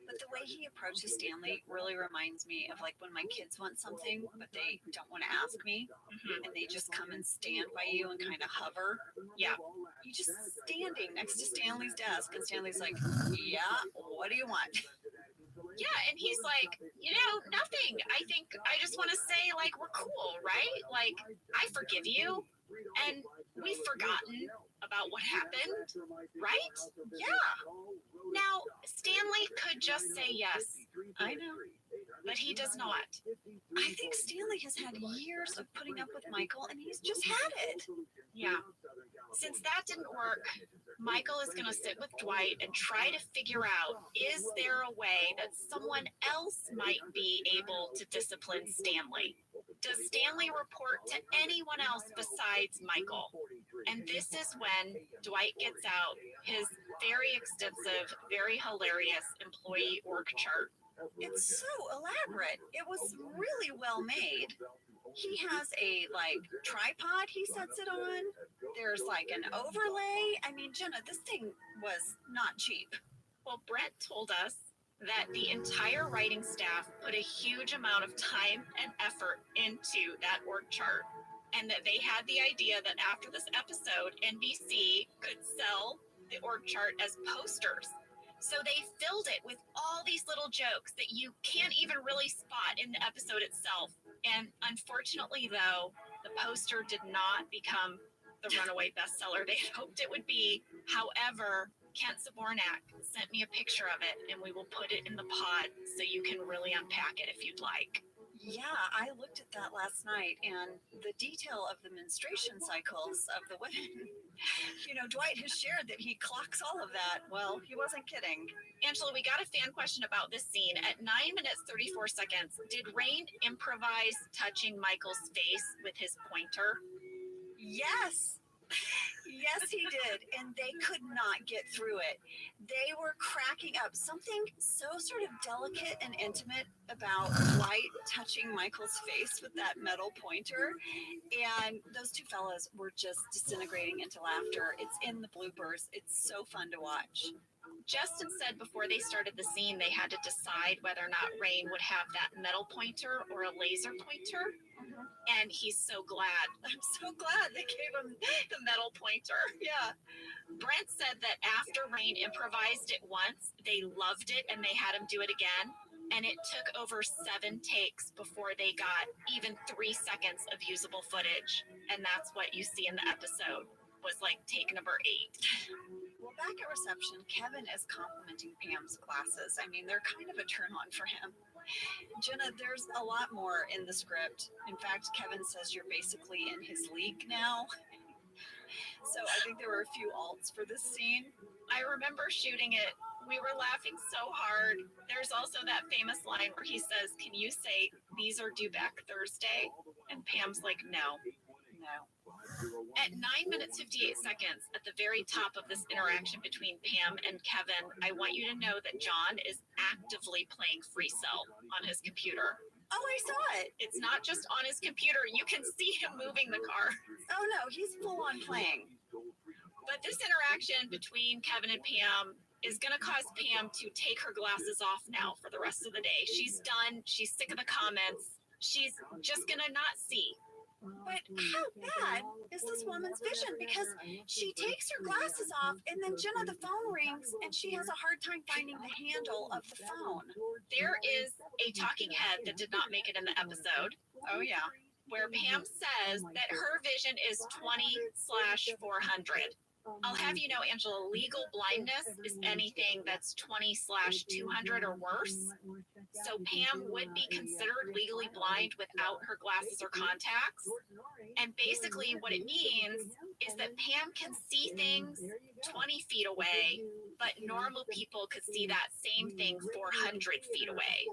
But the way he approaches Stanley really reminds me of like when my kids want something, but they don't want to ask me, and they just come and stand by you and kind of hover. Yeah. You just standing next to Stanley's desk, and Stanley's like, yeah, what do you want? Yeah, and he's like, nothing. I think I just want to say, like, we're cool, right? Like, I forgive you. And we've forgotten about what happened, right? Yeah. Now, Stanley could just say yes. I know. But he does not. I think Stanley has had years of putting up with Michael, and he's just had it. Yeah. Since that didn't work, Michael is going to sit with Dwight and try to figure out, is there a way that someone else might be able to discipline Stanley? Does Stanley report to anyone else besides Michael? And this is when Dwight gets out his very extensive, very hilarious employee org chart. It's so elaborate. It was really well made. He has a like tripod he sets it on. There's like an overlay. I mean, Jenna, this thing was not cheap. Well, Brent told us that the entire writing staff put a huge amount of time and effort into that org chart, and that they had the idea that after this episode, NBC could sell the org chart as posters. So they filled it with all these little jokes that you can't even really spot in the episode itself. And unfortunately, though, the poster did not become the runaway bestseller they had hoped it would be. However, Kent Zabornak sent me a picture of it, and we will put it in the pod so you can really unpack it if you'd like. Yeah, I looked at that last night, and the detail of the menstruation cycles of the women. Dwight has shared that he clocks all of that. Well, he wasn't kidding. Angela, we got a fan question about this scene. At 9 minutes 34 seconds, did Rain improvise touching Michael's face with his pointer? Yes. Yes, he did. And they could not get through it. They were cracking up. Something so sort of delicate and intimate about Dwight touching Michael's face with that metal pointer. And those two fellas were just disintegrating into laughter. It's in the bloopers. It's so fun to watch. Justin said before they started the scene, they had to decide whether or not Rain would have that metal pointer or a laser pointer. And he's so glad. I'm so glad they gave him the metal pointer. Yeah. Brent said that after Rain improvised it once, they loved it and they had him do it again. And it took over 7 takes before they got even 3 seconds of usable footage. And that's what you see in the episode, was like take number 8. Well, back at reception, Kevin is complimenting Pam's glasses. I mean, they're kind of a turn on for him. Jenna, there's a lot more in the script. In fact, Kevin says you're basically in his league now. So I think there were a few alts for this scene. I remember shooting it. We were laughing so hard. There's also that famous line where he says, "Can you say these are due back Thursday?" And Pam's like, "No, no." At 9 minutes 58 seconds, at the very top of this interaction between Pam and Kevin, I want you to know that John is actively playing Free Cell on his computer. Oh, I saw it. It's not just on his computer. You can see him moving the car. Oh, no, he's full on playing. But this interaction between Kevin and Pam is going to cause Pam to take her glasses off now for the rest of the day. She's done. She's sick of the comments. She's just going to not see. But how bad is this woman's vision? Because she takes her glasses off and then Jenna, the phone rings and she has a hard time finding the handle of the phone. There is a talking head that did not make it in the episode. Oh, yeah. Where Pam says that her vision is 20/400. I'll have you know, Angela, legal blindness is anything that's 20/200 or worse. So Pam would be considered legally blind without her glasses or contacts. And basically what it means is that Pam can see things 20 feet away, but normal people could see that same thing 400 feet away.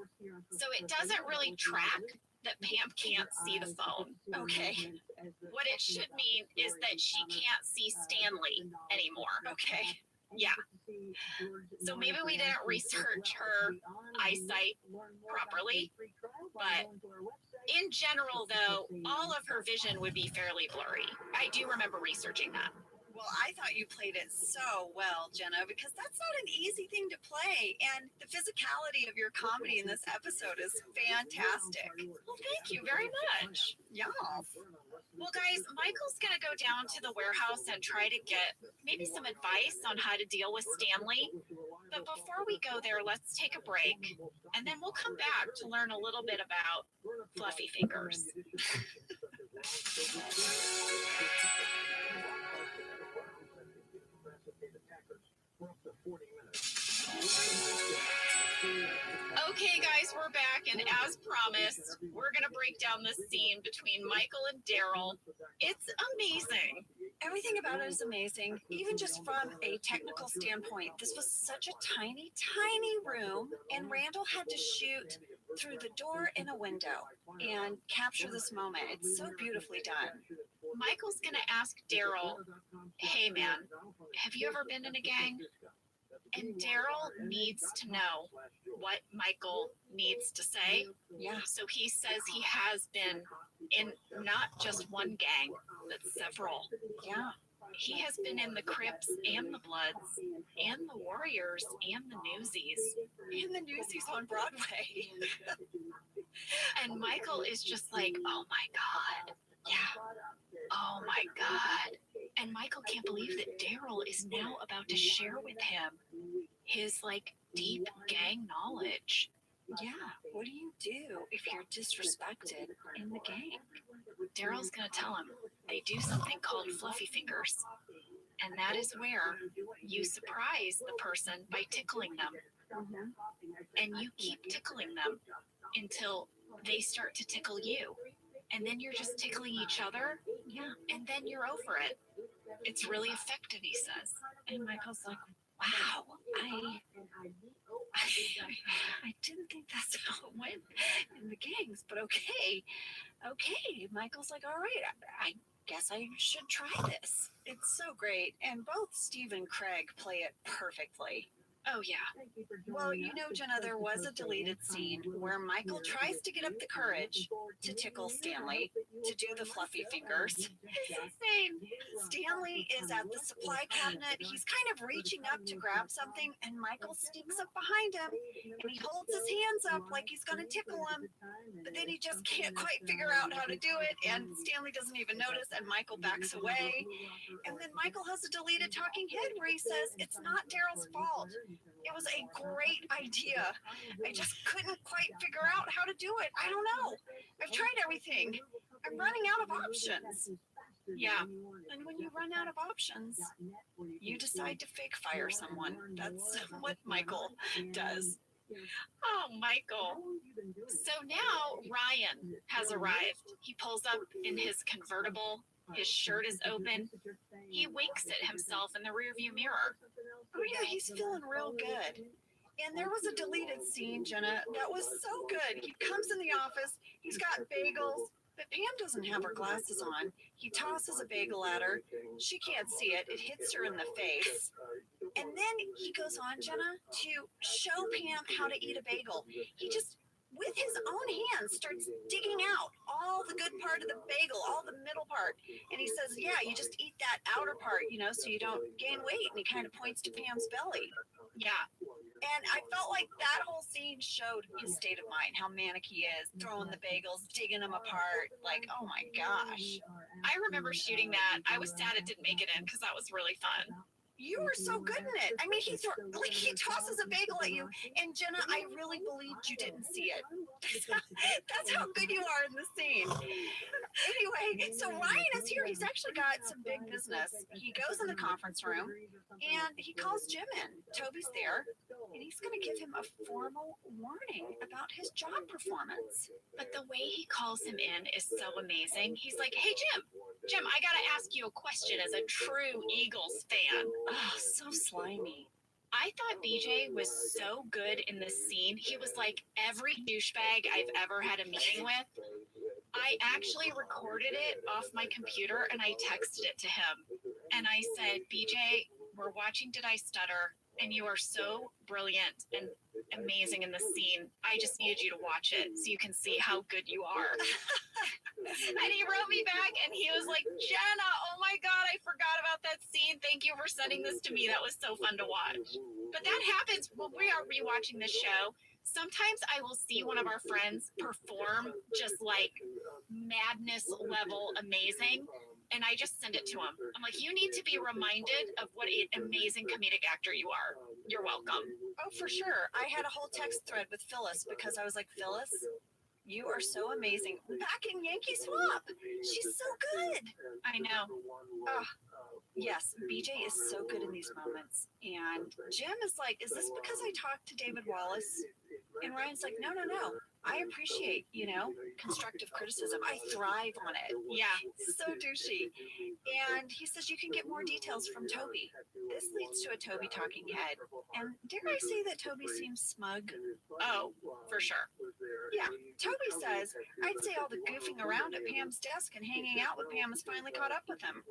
So it doesn't really track that Pam can't see the phone. Okay. What it should mean is that she can't see Stanley anymore. Okay. Yeah. So maybe we didn't research her eyesight properly, but in general, though, all of her vision would be fairly blurry. I do remember researching that. Well, I thought you played it so well, Jenna, because that's not an easy thing to play. And the physicality of your comedy in this episode is fantastic. Well, thank you very much. Yeah. Well, guys, Michael's going to go down to the warehouse and try to get maybe some advice on how to deal with Stanley. But before we go there, let's take a break. And then we'll come back to learn a little bit about Fluffy Fingers. Okay, guys, we're back, and as promised, we're going to break down this scene between Michael and Daryl. It's amazing. Everything about it is amazing, even just from a technical standpoint. This was such a tiny, tiny room, and Randall had to shoot through the door and a window and capture this moment. It's so beautifully done. Michael's going to ask Daryl, "Hey, man, have you ever been in a gang?" And Daryl needs to know what Michael needs to say. Yeah. So he says he has been in not just one gang, but several. Yeah. He has been in the Crips and the Bloods and the Warriors and the Newsies. And the Newsies on Broadway. And Michael is just like, "Oh my God. Yeah. Oh my God." And Michael can't believe that Daryl is now about to share with him his deep gang knowledge. Yeah, what do you do if you're disrespected in the gang? Daryl's gonna tell him they do something called Fluffy Fingers. And that is where you surprise the person by tickling them. And you keep tickling them until they start to tickle you. And then you're just tickling each other. Yeah. And then you're over it. It's really effective, he says. And Michael's like, "Wow, I didn't think that's how it went in the gangs, but okay. Okay." Michael's like, "All right, I guess I should try this." It's so great. And both Steve and Craig play it perfectly. Oh, yeah. Well, you know, Jenna, there was a deleted scene where Michael tries to get up the courage to tickle Stanley to do the Fluffy Fingers. It's insane. Stanley is at the supply cabinet. He's kind of reaching up to grab something, and Michael sneaks up behind him, and he holds his hands up like he's going to tickle him. But then he just can't quite figure out how to do it, and Stanley doesn't even notice, and Michael backs away. And then Michael has a deleted talking head where he says, "It's not Daryl's fault. It was a great idea. I just couldn't quite figure out how to do it. I don't know. I've tried everything. I'm running out of options." Yeah. And when you run out of options, you decide to fake fire someone. That's what Michael does. Oh, Michael. So now Ryan has arrived. He pulls up in his convertible His shirt is open. He winks at himself in the rearview mirror. Oh yeah, he's feeling real good. And there was a deleted scene, Jenna, that was so good. He comes in the office, he's got bagels, but Pam doesn't have her glasses on. He tosses a bagel at her. She can't see it. It hits her in the face. And then he goes on, Jenna, to show Pam how to eat a bagel. He just, with his own hands, starts digging out all the good part of the bagel, all the middle part. And he says, yeah, you just eat that outer part, so you don't gain weight. And he kind of points to Pam's belly. Yeah. And I felt like that whole scene showed his state of mind, how manic he is, throwing the bagels, digging them apart. Like, oh my gosh. I remember shooting that. I was sad it didn't make it in because that was really fun. You were so good in it. I mean, he tosses a bagel at you, and Jenna, I really believed you didn't see it. That's how good you are in the scene. Anyway, so Ryan is here. He's actually got some big business. He goes in the conference room, and he calls Jim in. Toby's there, and he's going to give him a formal warning about his job performance. But the way he calls him in is so amazing. He's like, hey, Jim, I got to ask you a question as a true Eagles fan. Oh, so slimy. I thought BJ was so good in this scene. He was like every douchebag I've ever had a meeting with. I actually recorded it off my computer and I texted it to him. And I said, BJ, we're watching Did I Stutter? And you are so brilliant and amazing in this scene. I just needed you to watch it so you can see how good you are. And he wrote me back and he was like, Jenna, oh my God, I forgot about that scene. Thank you for sending this to me. That was so fun to watch. But that happens when we are rewatching this show. Sometimes I will see one of our friends perform just like madness level amazing. And I just send it to him. I'm like, you need to be reminded of what an amazing comedic actor you are. You're welcome. Oh, for sure. I had a whole text thread with Phyllis because I was like, Phyllis, you are so amazing. Back in Yankee Swamp. She's so good. I know. Oh, yes, BJ is so good in these moments. And Jim is like, is this because I talked to David Wallace? And Ryan's like, no. I appreciate, constructive criticism. I thrive on it. Yeah. So douchey. And he says you can get more details from Toby. This leads to a Toby talking head. And dare I say that Toby seems smug? Oh, for sure. Yeah. Toby says, I'd say all the goofing around at Pam's desk and hanging out with Pam has finally caught up with him.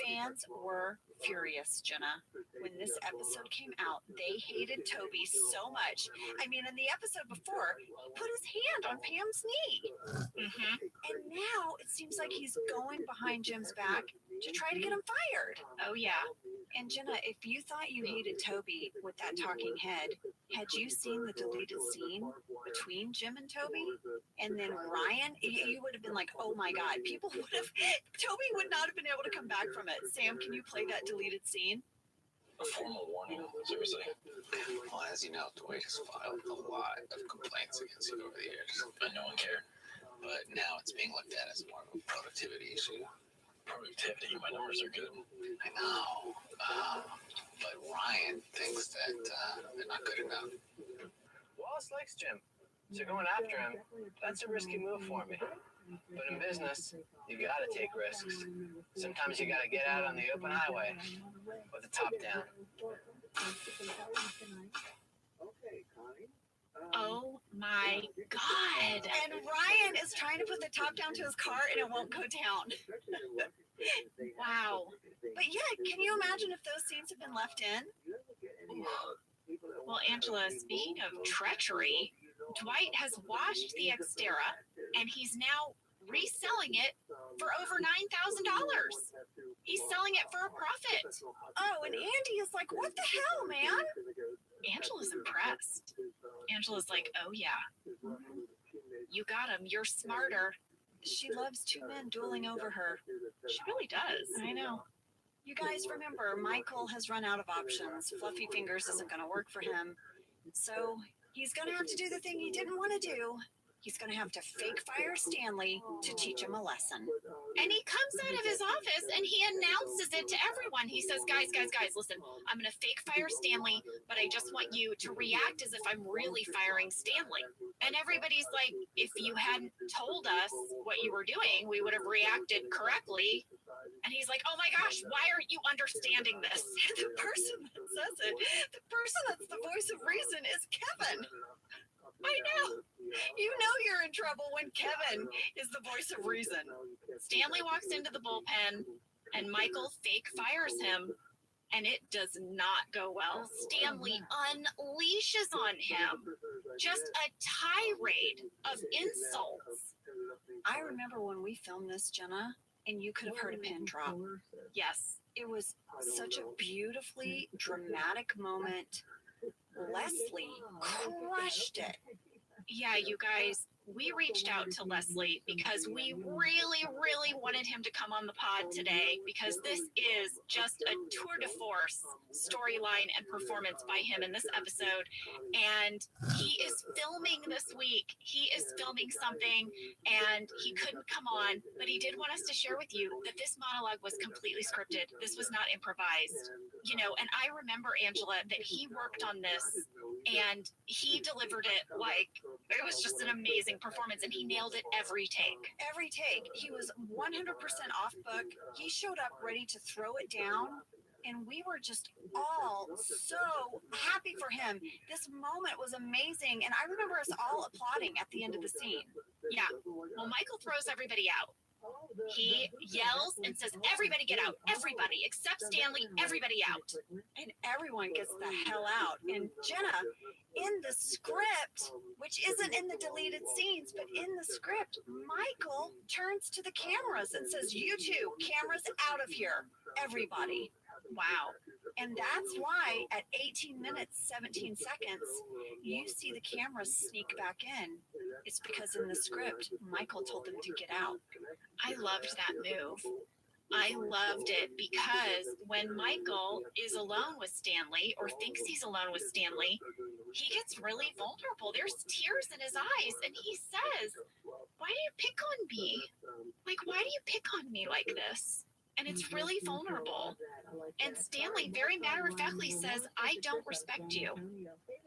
Fans were furious, Jenna. When this episode came out, they hated Toby so much. I mean, in the episode before, he put his hand on Pam's knee. Mm-hmm. And now it seems like he's going behind Jim's back to try to get him fired. Oh, yeah. And Jenna, if you thought you hated Toby with that talking head, had you seen the deleted scene between Jim and Toby? And then Ryan, you would have been like, oh my God, Toby would not have been able to come back from it. Sam, can you play that deleted scene? A formal warning, seriously. Well, as you know, Dwight has filed a lot of complaints against you over the years, but no one cared. But now it's being looked at as more of a productivity issue. Productivity? My numbers are good. I know. But Ryan thinks that they're not good enough. Wallace likes Jim, so going after him, that's a risky move for me. But in business, you gotta take risks. Sometimes you gotta get out on the open highway with the top down. Oh my God. And Ryan is trying to put the top down to his car and it won't go down. Wow. But yeah, can you imagine if those scenes had been left in? Well, Angela, speaking of treachery, Dwight has washed the Xterra and he's now reselling it for over $9,000. He's selling it for a profit. Oh, and Andy is like, what the hell, man? Angela's impressed. Angela's like, oh yeah, you got him. You're smarter. She loves two men dueling over her. She really does. I know. You guys remember, Michael has run out of options. Fluffy Fingers isn't going to work for him. So he's going to have to do the thing he didn't want to do He's going to have to fake fire Stanley to teach him a lesson. And he comes out of his office and he announces it to everyone. He says, guys, listen, I'm going to fake fire Stanley, but I just want you to react as if I'm really firing Stanley. And everybody's like, if you hadn't told us what you were doing, we would have reacted correctly. And he's like, oh my gosh, why aren't you understanding this? The person that says it, the person that's the voice of reason is Kevin. I know. You know you're in trouble when Kevin is the voice of reason. Stanley walks into the bullpen and Michael fake fires him, and it does not go well. Stanley unleashes on him just a tirade of insults. I remember when we filmed this, Jenna, and you could have heard a pin drop. Yes. It was such a beautifully dramatic moment. Leslie crushed it. Yeah, you guys, we reached out to Leslie because we really wanted him to come on the pod today, because this is just a tour de force storyline and performance by him in this episode. And he is filming this week. He is filming something and he couldn't come on, but he did want us to share with you that this monologue was completely scripted. This was not improvised, you know. And I remember, Angela, that he worked on this and he delivered it like it was just an amazing performance, and he nailed it every take. Every take. He was 100% off book. He showed up ready to throw it down, and we were just all so happy for him. This moment was amazing, and I remember us all applauding at the end of the scene. Yeah. Well, Michael throws everybody out. He yells and says, everybody get out. Everybody, except Stanley, everybody out. And everyone gets the hell out. And Jenna, in the script, which isn't in the deleted scenes, but in the script, Michael turns to the cameras and says, you two, cameras out of here. Everybody. Wow. And that's why at 18 minutes, 17 seconds, you see the cameras sneak back in. It's because in the script, Michael told them to get out. I loved that move. I loved it because when Michael is alone with Stanley, or thinks he's alone with Stanley, he gets really vulnerable. There's tears in his eyes, and he says, why do you pick on me? Like, why do you pick on me like this? And it's really vulnerable. And Stanley very matter-of-factly says, I don't respect you.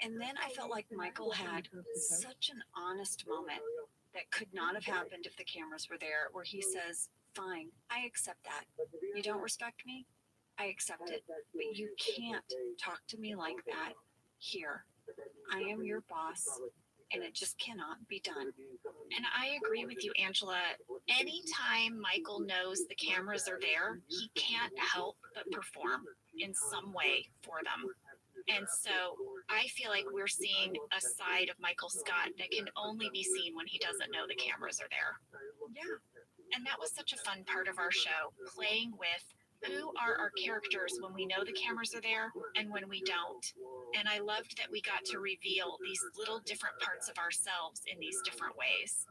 And then I felt like Michael had such an honest moment that could not have happened if the cameras were there, where he says, fine, I accept that. You don't respect me? I accept it. But you can't talk to me like that here. I am your boss, and it just cannot be done. And I agree with you, Angela. Anytime Michael knows the cameras are there, he can't help but perform in some way for them. And so I feel like we're seeing a side of Michael Scott that can only be seen when he doesn't know the cameras are there. Yeah. And that was such a fun part of our show, playing with who are our characters when we know the cameras are there and when we don't. And I loved that we got to reveal these little different parts of ourselves in these different ways.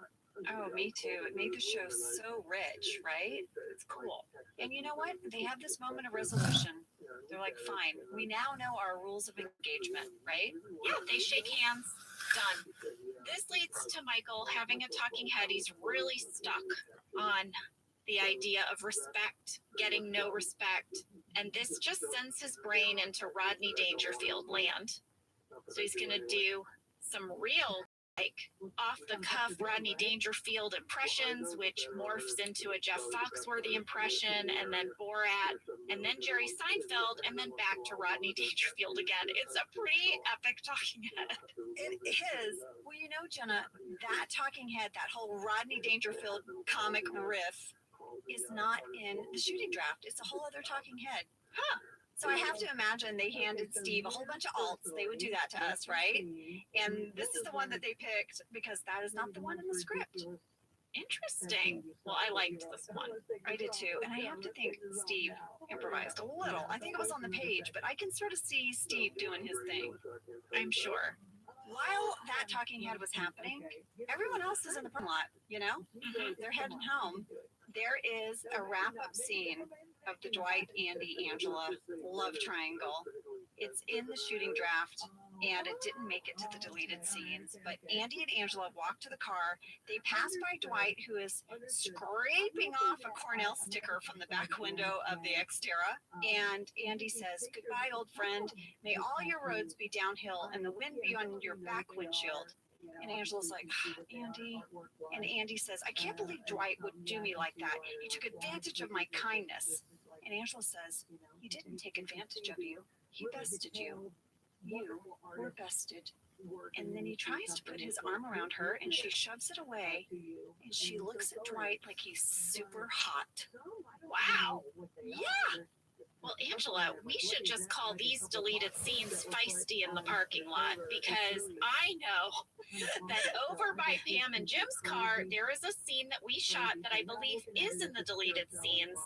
Oh, me too. It made the show so rich, right? It's cool. And you know what? They have this moment of resolution. They're like, fine, we now know our rules of engagement, right? Yeah, they shake hands. Done. This leads to Michael having a talking head. He's really stuck on the idea of respect, getting no respect. And this just sends his brain into Rodney Dangerfield land. So he's going to do some real, like, off-the-cuff Rodney Dangerfield impressions, which morphs into a Jeff Foxworthy impression, and then Borat, and then Jerry Seinfeld, and then back to Rodney Dangerfield again. It's a pretty epic talking head. It is. Well, you know, Jenna, that talking head, that whole Rodney Dangerfield comic riff is not in the shooting draft. It's a whole other talking head. Huh. So I have to imagine they handed Steve a whole bunch of alts. They would do that to us, right? And this is the one that they picked because that is not the one in the script. Interesting. Well, I liked this one. I did too. And I have to think Steve improvised a little. I think it was on the page, but I can sort of see Steve doing his thing. I'm sure. While that talking head was happening, everyone else is in the parking lot, you know? Mm-hmm. They're heading home. There is a wrap-up scene of the Dwight, Andy, Angela love triangle. It's in the shooting draft. and it didn't make it to the deleted scenes. But Andy and Angela walk to the car. They pass by Dwight, who is scraping off a Cornell sticker from the back window of the Xterra. And Andy says, "Goodbye, old friend. May all your roads be downhill and the wind be on your back windshield." And Angela's like, "Andy." And Andy says, "I can't believe Dwight would do me like that. He took advantage of my kindness." And Angela says, "He didn't take advantage of you. He bested you. You were bested." And then he tries to put his arm around her, and she shoves it away. And she looks at Dwight like he's super hot. Wow. Yeah. Well, Angela, we should just call these deleted scenes feisty in the parking lot, because I know that over by Pam and Jim's car, there is a scene that we shot that I believe is in the deleted scenes,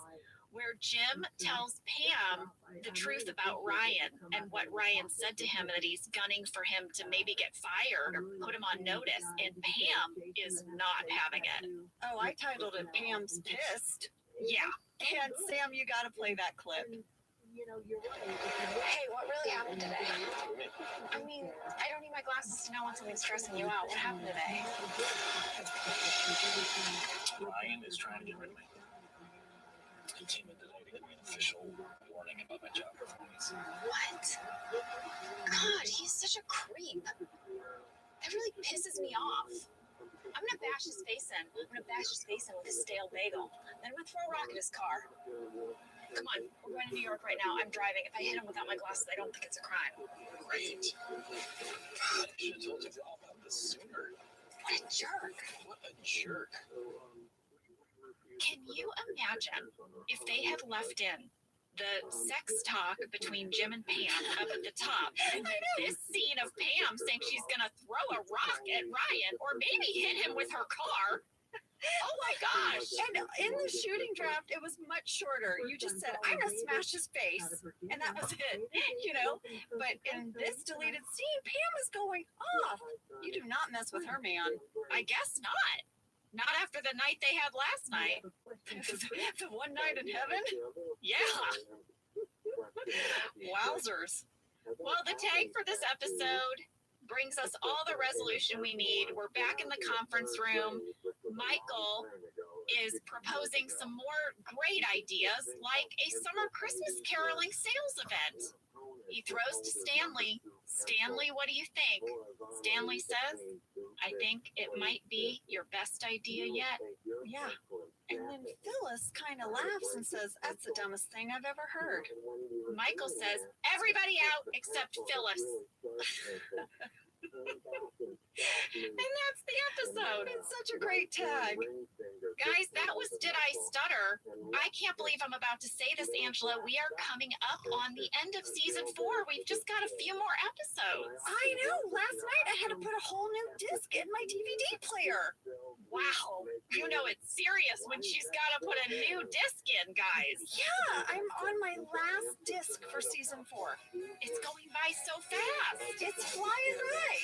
where Jim tells Pam the truth about Ryan and what Ryan said to him, that he's gunning for him to maybe get fired or put him on notice, and Pam is not having it. Oh, I titled it Pam's Pissed. Yeah. And Sam, you got to play that clip. Hey, what really happened today? I mean, I don't need my glasses to know when something's stressing you out. What happened today? Ryan is trying to get rid of me. He came in today to give me an official warning about my job performance. What? God, he's such a creep. That really pisses me off. I'm gonna bash his face in. I'm gonna bash his face in with a stale bagel. Then I'm gonna throw a rock at his car. Come on, we're going to New York right now. I'm driving. If I hit him without my glasses, I don't think it's a crime. Great. I should have told you all about this sooner. What a jerk. What a jerk. Can you imagine if they had left in the sex talk between Jim and Pam up at the top, and then this scene of Pam saying she's gonna throw a rock at Ryan or maybe hit him with her car? Oh my gosh! And in the shooting draft, it was much shorter. You just said, "I'm gonna smash his face," and that was it, you know. But in this deleted scene, Pam is going off. You do not mess with her, man. I guess not. Not after the night they had last night. The one night in heaven? Yeah. Wowzers. Well, the tag for this episode brings us all the resolution we need. We're back in the conference room. Michael is proposing some more great ideas, like a summer Christmas caroling sales event. He throws to Stanley. "Stanley, what do you think?" Stanley says, "I think it might be your best idea yet." Yeah. And then Phyllis kind of laughs and says, "That's the dumbest thing I've ever heard." Michael says, "Everybody out except Phyllis." And that's the episode. It's such a great tag. Guys, that was Did I Stutter? I can't believe I'm about to say this, Angela. We are coming up on the end of season 4. We've just got a few more episodes. I know. Last night I had to put a whole new disc in my DVD player. Wow. You know it's serious when she's got to put a new disc in, guys. Yeah, I'm on my last disc for season 4. It's going by so fast. It's flying by.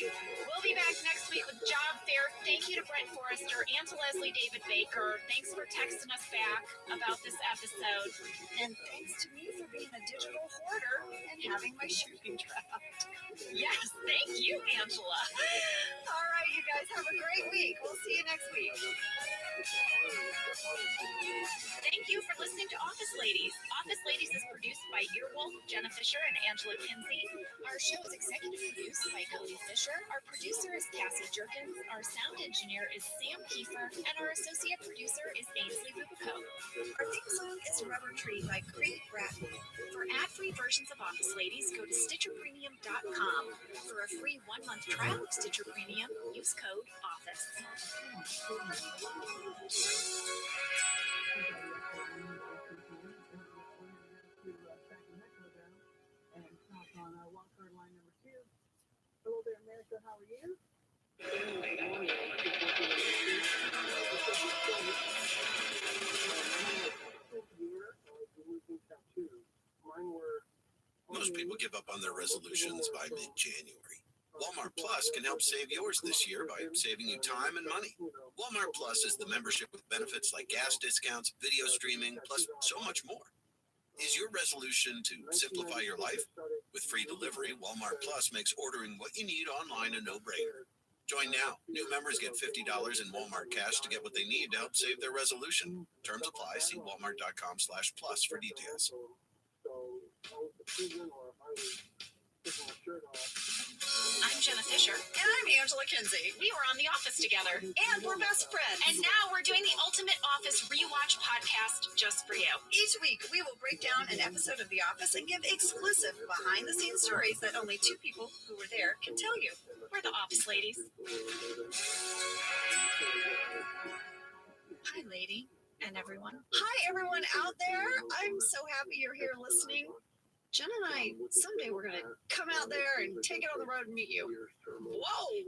We'll be back next week with Job Fair. Thank you to Brent Forrester and to Leslie David Baker. Thanks for texting us back about this episode. And thanks to me for being a digital hoarder and having my shooting draft. Yes, thank you, Angela. All right, you guys have a great week. We'll see you next week. Thank you for listening to Office Ladies. Office Ladies is produced by Earwolf, Jenna Fisher, and Angela Kinsey. Our show is executive produced by Cody Fisher. Our producer is Cassie Jerkins. Our sound engineer is Sam Kiefer. And our associate producer is Ainsley Rubico. Our theme song is Rubber Tree by Craig Bratton. For ad-free versions of Office Ladies, go to StitcherPremium.com. For a free 1-month trial of Stitcher Premium, use code OFFICE. And stop on Walker line number 2. Hello there, America. How are you? Most people give up on their resolutions by mid-January. Walmart Plus can help save yours this year by saving you time and money. Walmart Plus is the membership with benefits like gas discounts, video streaming, plus so much more. Is your resolution to simplify your life? With free delivery, Walmart Plus makes ordering what you need online a no-brainer. Join now. New members get $50 in Walmart cash to get what they need to help save their resolution. Terms apply. See walmart.com/plus for details. I'm Jenna Fisher. And I'm Angela Kinsey. We were on The Office together. And we're best friends. And now we're doing the Ultimate Office Rewatch podcast just for you. Each week, we will break down an episode of The Office and give exclusive behind-the-scenes stories that only two people who were there can tell you. We're the Office Ladies. Hi, lady, and everyone. Hi, everyone out there. I'm so happy you're here listening. Jen and I, someday we're going to come out there and take it on the road and meet you. Whoa!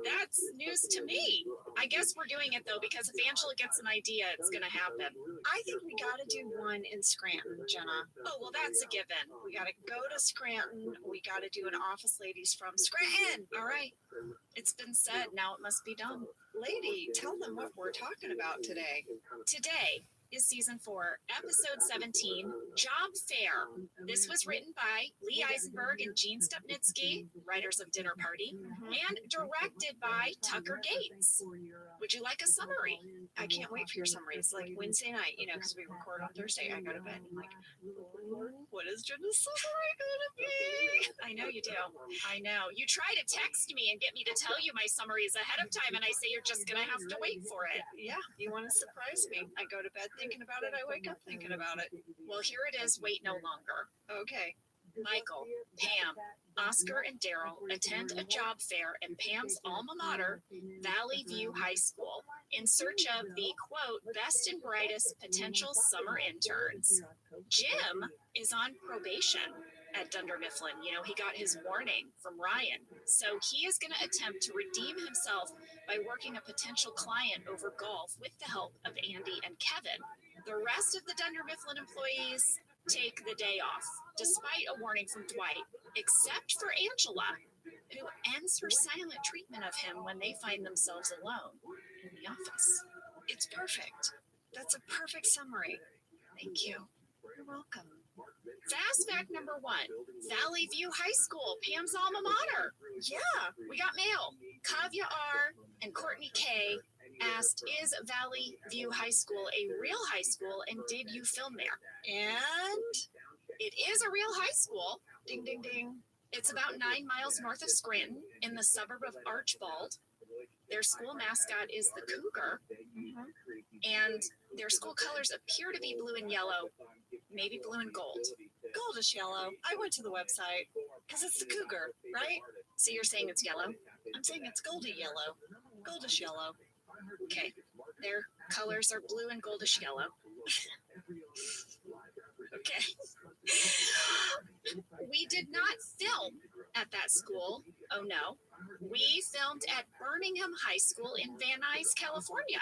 That's news to me. I guess we're doing it, though, because if Angela gets an idea, it's going to happen. I think we got to do one in Scranton, Jenna. Oh, well, that's a given. We got to go to Scranton. We got to do an Office Ladies from Scranton. All right. It's been said. Now it must be done. Lady, tell them what we're talking about today. Today is season 4, episode 17, Job Fair. This was written by Lee Eisenberg and Gene Stupnitsky, writers of Dinner Party, and directed by Tucker Gates. Would you like a summary? I can't wait for your summaries. Like Wednesday night, because we record on Thursday, I go to bed and I'm like, what is Jenna's summary going to be? I know you do. I know. You try to text me and get me to tell you my summaries ahead of time, and I say you're just going to have to wait for it. Yeah, you want to surprise me. I go to bed thinking about it. I wake up thinking about it. Well, here it is. Wait no longer. Okay. Michael, Pam, Oscar, and Daryl attend a job fair in Pam's alma mater, Valley View High School, in search of the, quote, best and brightest potential summer interns. Jim is on probation at Dunder Mifflin. He got his warning from Ryan. So he is going to attempt to redeem himself by working a potential client over golf with the help of Andy and Kevin. The rest of the Dunder Mifflin employees take the day off, despite a warning from Dwight, except for Angela, who ends her silent treatment of him when they find themselves alone in the office. It's perfect. That's a perfect summary. Thank you. You're welcome. Fast fact number 1, Valley View High School, Pam's alma mater. Yeah, we got mail. Kavya R. and Courtney K. asked, is Valley View High School a real high school, and did you film there? And it is a real high school. Ding, ding, ding. It's about 9 miles north of Scranton in the suburb of Archbald. Their school mascot is the cougar, and their school colors appear to be blue and yellow, maybe blue and gold. Goldish yellow. I went to the website because it's the cougar, right? So you're saying it's yellow? I'm saying it's goldy yellow. Goldish yellow. Okay. Their colors are blue and goldish yellow. Okay. We did not film at that school. Oh no. We filmed at Birmingham High School in Van Nuys, California.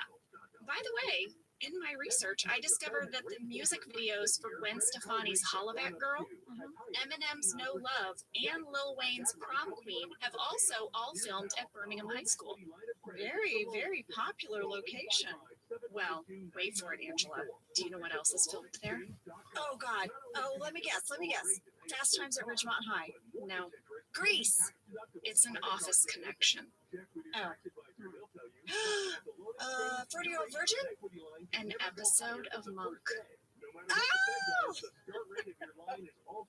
By the way, in my research, I discovered that the music videos for Gwen Stefani's Hollaback Girl, Eminem's No Love, and Lil Wayne's Prom Queen have also all filmed at Birmingham High School. Very, very popular location. Well, wait for it, Angela. Do you know what else is filmed there? Oh, God. Oh, let me guess. Fast Times at Ridgemont High. No. Grease. It's an Office connection. Oh. 40-Year-Old Virgin? An episode of Monk. Oh!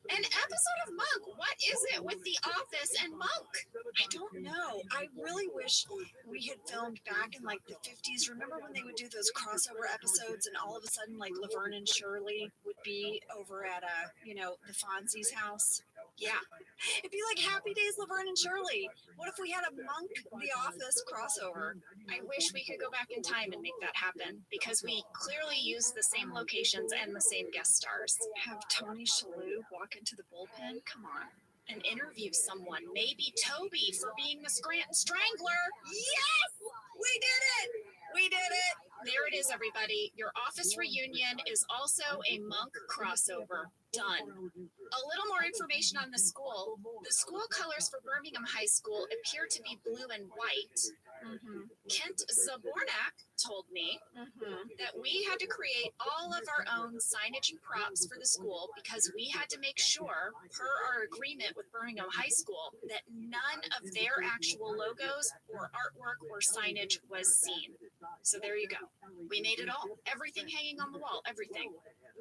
An episode of Monk? What is it with The Office and Monk? I don't know. I really wish we had filmed back in like the 50s. Remember when they would do those crossover episodes and all of a sudden like Laverne and Shirley would be over at the Fonzie's house? Yeah. It'd be like Happy Days, Laverne and Shirley. What if we had a Monk The Office crossover? I wish we could go back in time and make that happen, because we clearly use the same locations and the same guest stars. Have Tony Shalhoub walk into the bullpen? Come on. And interview someone, maybe Toby for being the Scranton Strangler. Yes! We did it! We did it! There it is, everybody. Your Office reunion is also a Monk crossover. done. A little more information on the school. The school colors for Birmingham High School appear to be blue and white. Kent Zabornak told me that we had to create all of our own signage and props for the school because we had to make sure, per our agreement with Birmingham High School, that none of their actual logos or artwork or signage was seen. So there you go. We made it all. Everything hanging on the wall. Everything.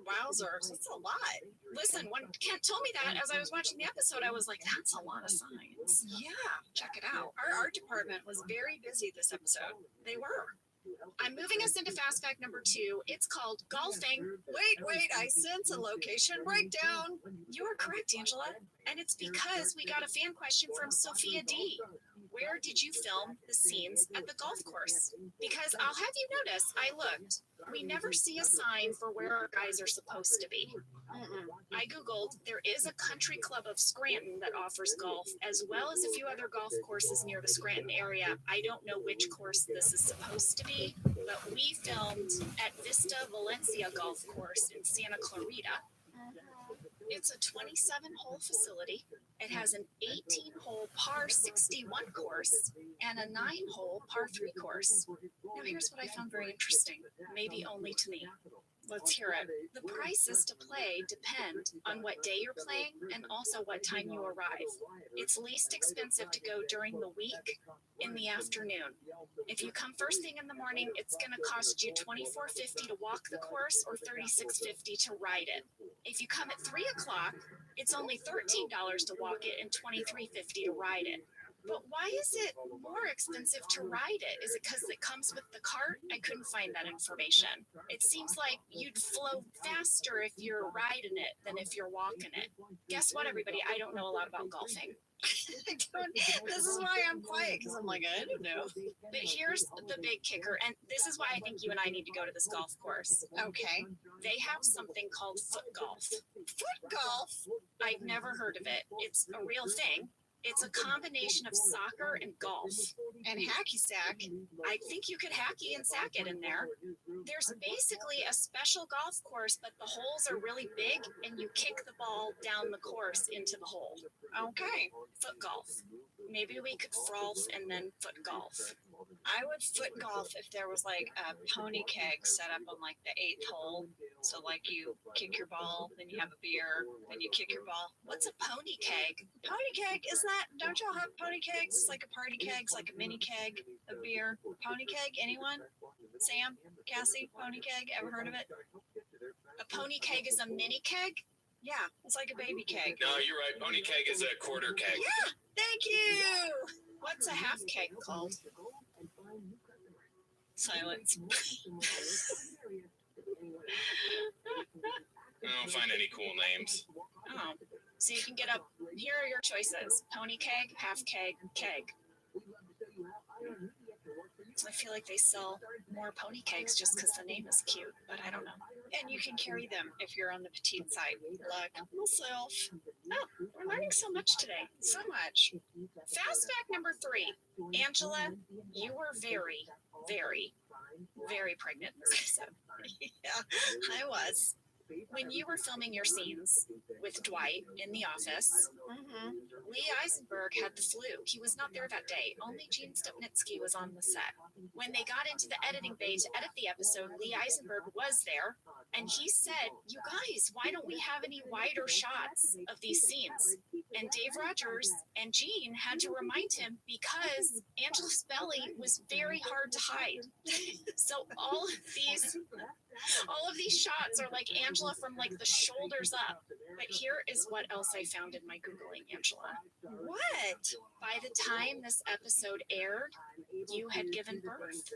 Wowzers. That's a lot. Listen, when Kent told me that as I was watching the episode, I was like, that's a lot of signs. Yeah, check it out. Our art department was very busy this episode. They were. I'm moving us into fast fact number 2. It's called golfing. Wait, I sense a location breakdown. You are correct, Angela. And it's because we got a fan question from Sophia D. Where did you film the scenes at the golf course? Because I'll have you notice, I looked. We never see a sign for where our guys are supposed to be. I Googled, there is a country club of Scranton that offers golf, as well as a few other golf courses near the Scranton area. I don't know which course this is supposed to be, but we filmed at Vista Valencia Golf Course in Santa Clarita. It's a 27-hole facility. It has an 18-hole par 61 course and a 9-hole par 3 course. Now here's what I found very interesting, maybe only to me. Let's hear it. The prices to play depend on what day you're playing and also what time you arrive. It's least expensive to go during the week in the afternoon. If you come first thing in the morning, it's going to cost you $24.50 to walk the course or $36.50 to ride it. If you come at 3 o'clock, it's only $13 to walk it and $23.50 to ride it. But why is it more expensive to ride it? Is it because it comes with the cart? I couldn't find that information. It seems like you'd flow faster if you're riding it than if you're walking it. Guess what, everybody? I don't know a lot about golfing. This is why I'm quiet, because I'm like, I don't know. But here's the big kicker, and this is why I think you and I need to go to this golf course. Okay. They have something called foot golf. Foot golf? I've never heard of it. It's a real thing. It's a combination of soccer and golf. And hacky sack. I think you could hacky and sack it in there. There's basically a special golf course, but the holes are really big and you kick the ball down the course into the hole. Okay. Foot golf. Maybe we could frolf and then foot golf. I would foot golf if there was like a pony keg set up on like the 8th hole. So like you kick your ball, then you have a beer, then you kick your ball. What's a pony keg? Pony keg, isn't that, don't y'all have pony kegs? It's like a party keg, it's like a mini keg of beer. Pony keg, anyone? Sam, Cassie, pony keg, ever heard of it? A pony keg is a mini keg? Yeah, it's like a baby keg. No, you're right. Pony keg is a quarter keg. Yeah, thank you. What's a half keg called? Silence. I don't find any cool names. Oh, so you can get up. Here are your choices: pony keg, half keg, keg. So I feel like they sell more pony kegs just because the name is cute, but I don't know. And you can carry them if you're on the petite side, like myself. Oh, we're learning so much today. So much. Fast fact number 3. Angela, you were very, very, very pregnant this episode. Yeah, I was. When you were filming your scenes with Dwight in the office, Lee Eisenberg had the flu. He was not there that day. Only Gene Stupnitsky was on the set. When they got into the editing bay to edit the episode, Lee Eisenberg was there, and he said, "You guys, why don't we have any wider shots of these scenes?" And Dave Rogers and Gene had to remind him because Angela's belly was very hard to hide. So all of these shots are like Angela from like the shoulders up. But here is what else I found in my Googling, Angela. What? By the time this episode aired, you had given birth.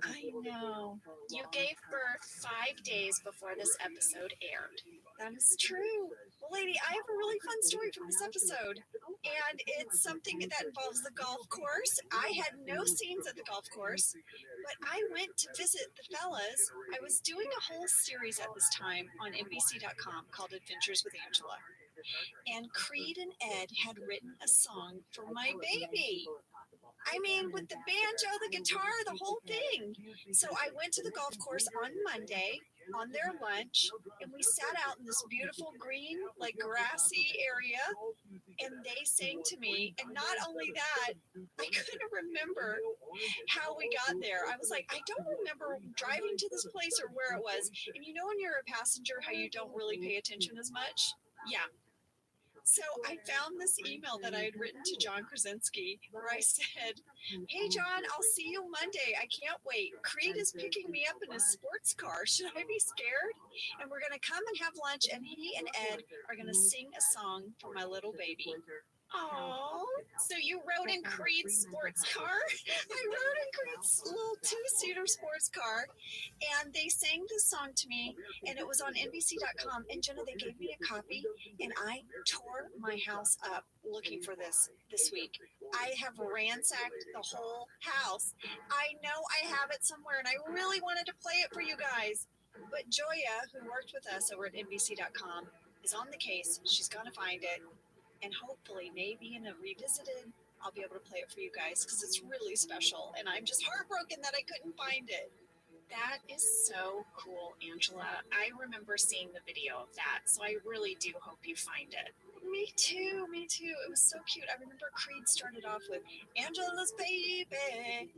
I know. You gave birth 5 days before this episode aired. That is true. Well, lady, I have a really fun story from this episode. And it's something that involves the golf course. I had no scenes at the golf course, but I went to visit the fellas. I was doing a whole series at this time on NBC.com called Adventures with Angela. And Creed and Ed had written a song for my baby. I mean, with the banjo, the guitar, the whole thing. So I went to the golf course on Monday, on their lunch, and we sat out in this beautiful green, like grassy area, and they sang to me. And not only that, I couldn't remember how we got there. I was like, I don't remember driving to this place or where it was. And you know when you're a passenger, how you don't really pay attention as much? Yeah. So I found this email that I had written to John Krasinski where I said, hey, John, I'll see you Monday. I can't wait. Creed is picking me up in his sports car. Should I be scared? And we're going to come and have lunch, and he and Ed are going to sing a song for my little baby. Oh, so you rode in Creed's sports car? I rode in Creed's little two-seater sports car, and they sang this song to me, and it was on NBC.com. And Jenna, they gave me a copy, and I tore my house up looking for this week. I have ransacked the whole house. I know I have it somewhere, and I really wanted to play it for you guys. But Joya, who worked with us over at NBC.com, is on the case. She's going to find it. And hopefully, maybe in a revisited, I'll be able to play it for you guys because it's really special. And I'm just heartbroken that I couldn't find it. That is so cool, Angela. I remember seeing the video of that, so I really do hope you find it. Me too, me too. It was so cute. I remember Creed started off with Angela's baby.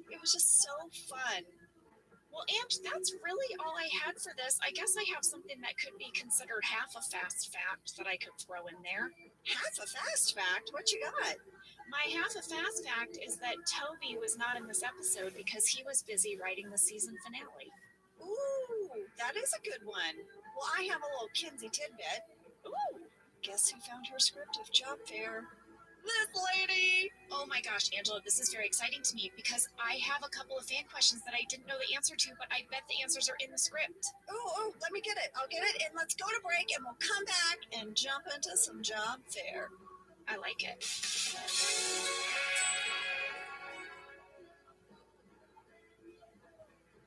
It was just so fun. Well, Ange, that's really all I had for this. I guess I have something that could be considered half a fast fact that I could throw in there. Half a fast fact? What you got? My half a fast fact is that Toby was not in this episode because he was busy writing the season finale. Ooh, that is a good one. Well, I have a little Kinsey tidbit. Ooh, guess who found her script of Job Fair? This lady! Oh my gosh, Angela, this is very exciting to me because I have a couple of fan questions that I didn't know the answer to, but I bet the answers are in the script. Oh, let me get it. I'll get it, and let's go to break, and we'll come back and jump into some Job Fair. I like it.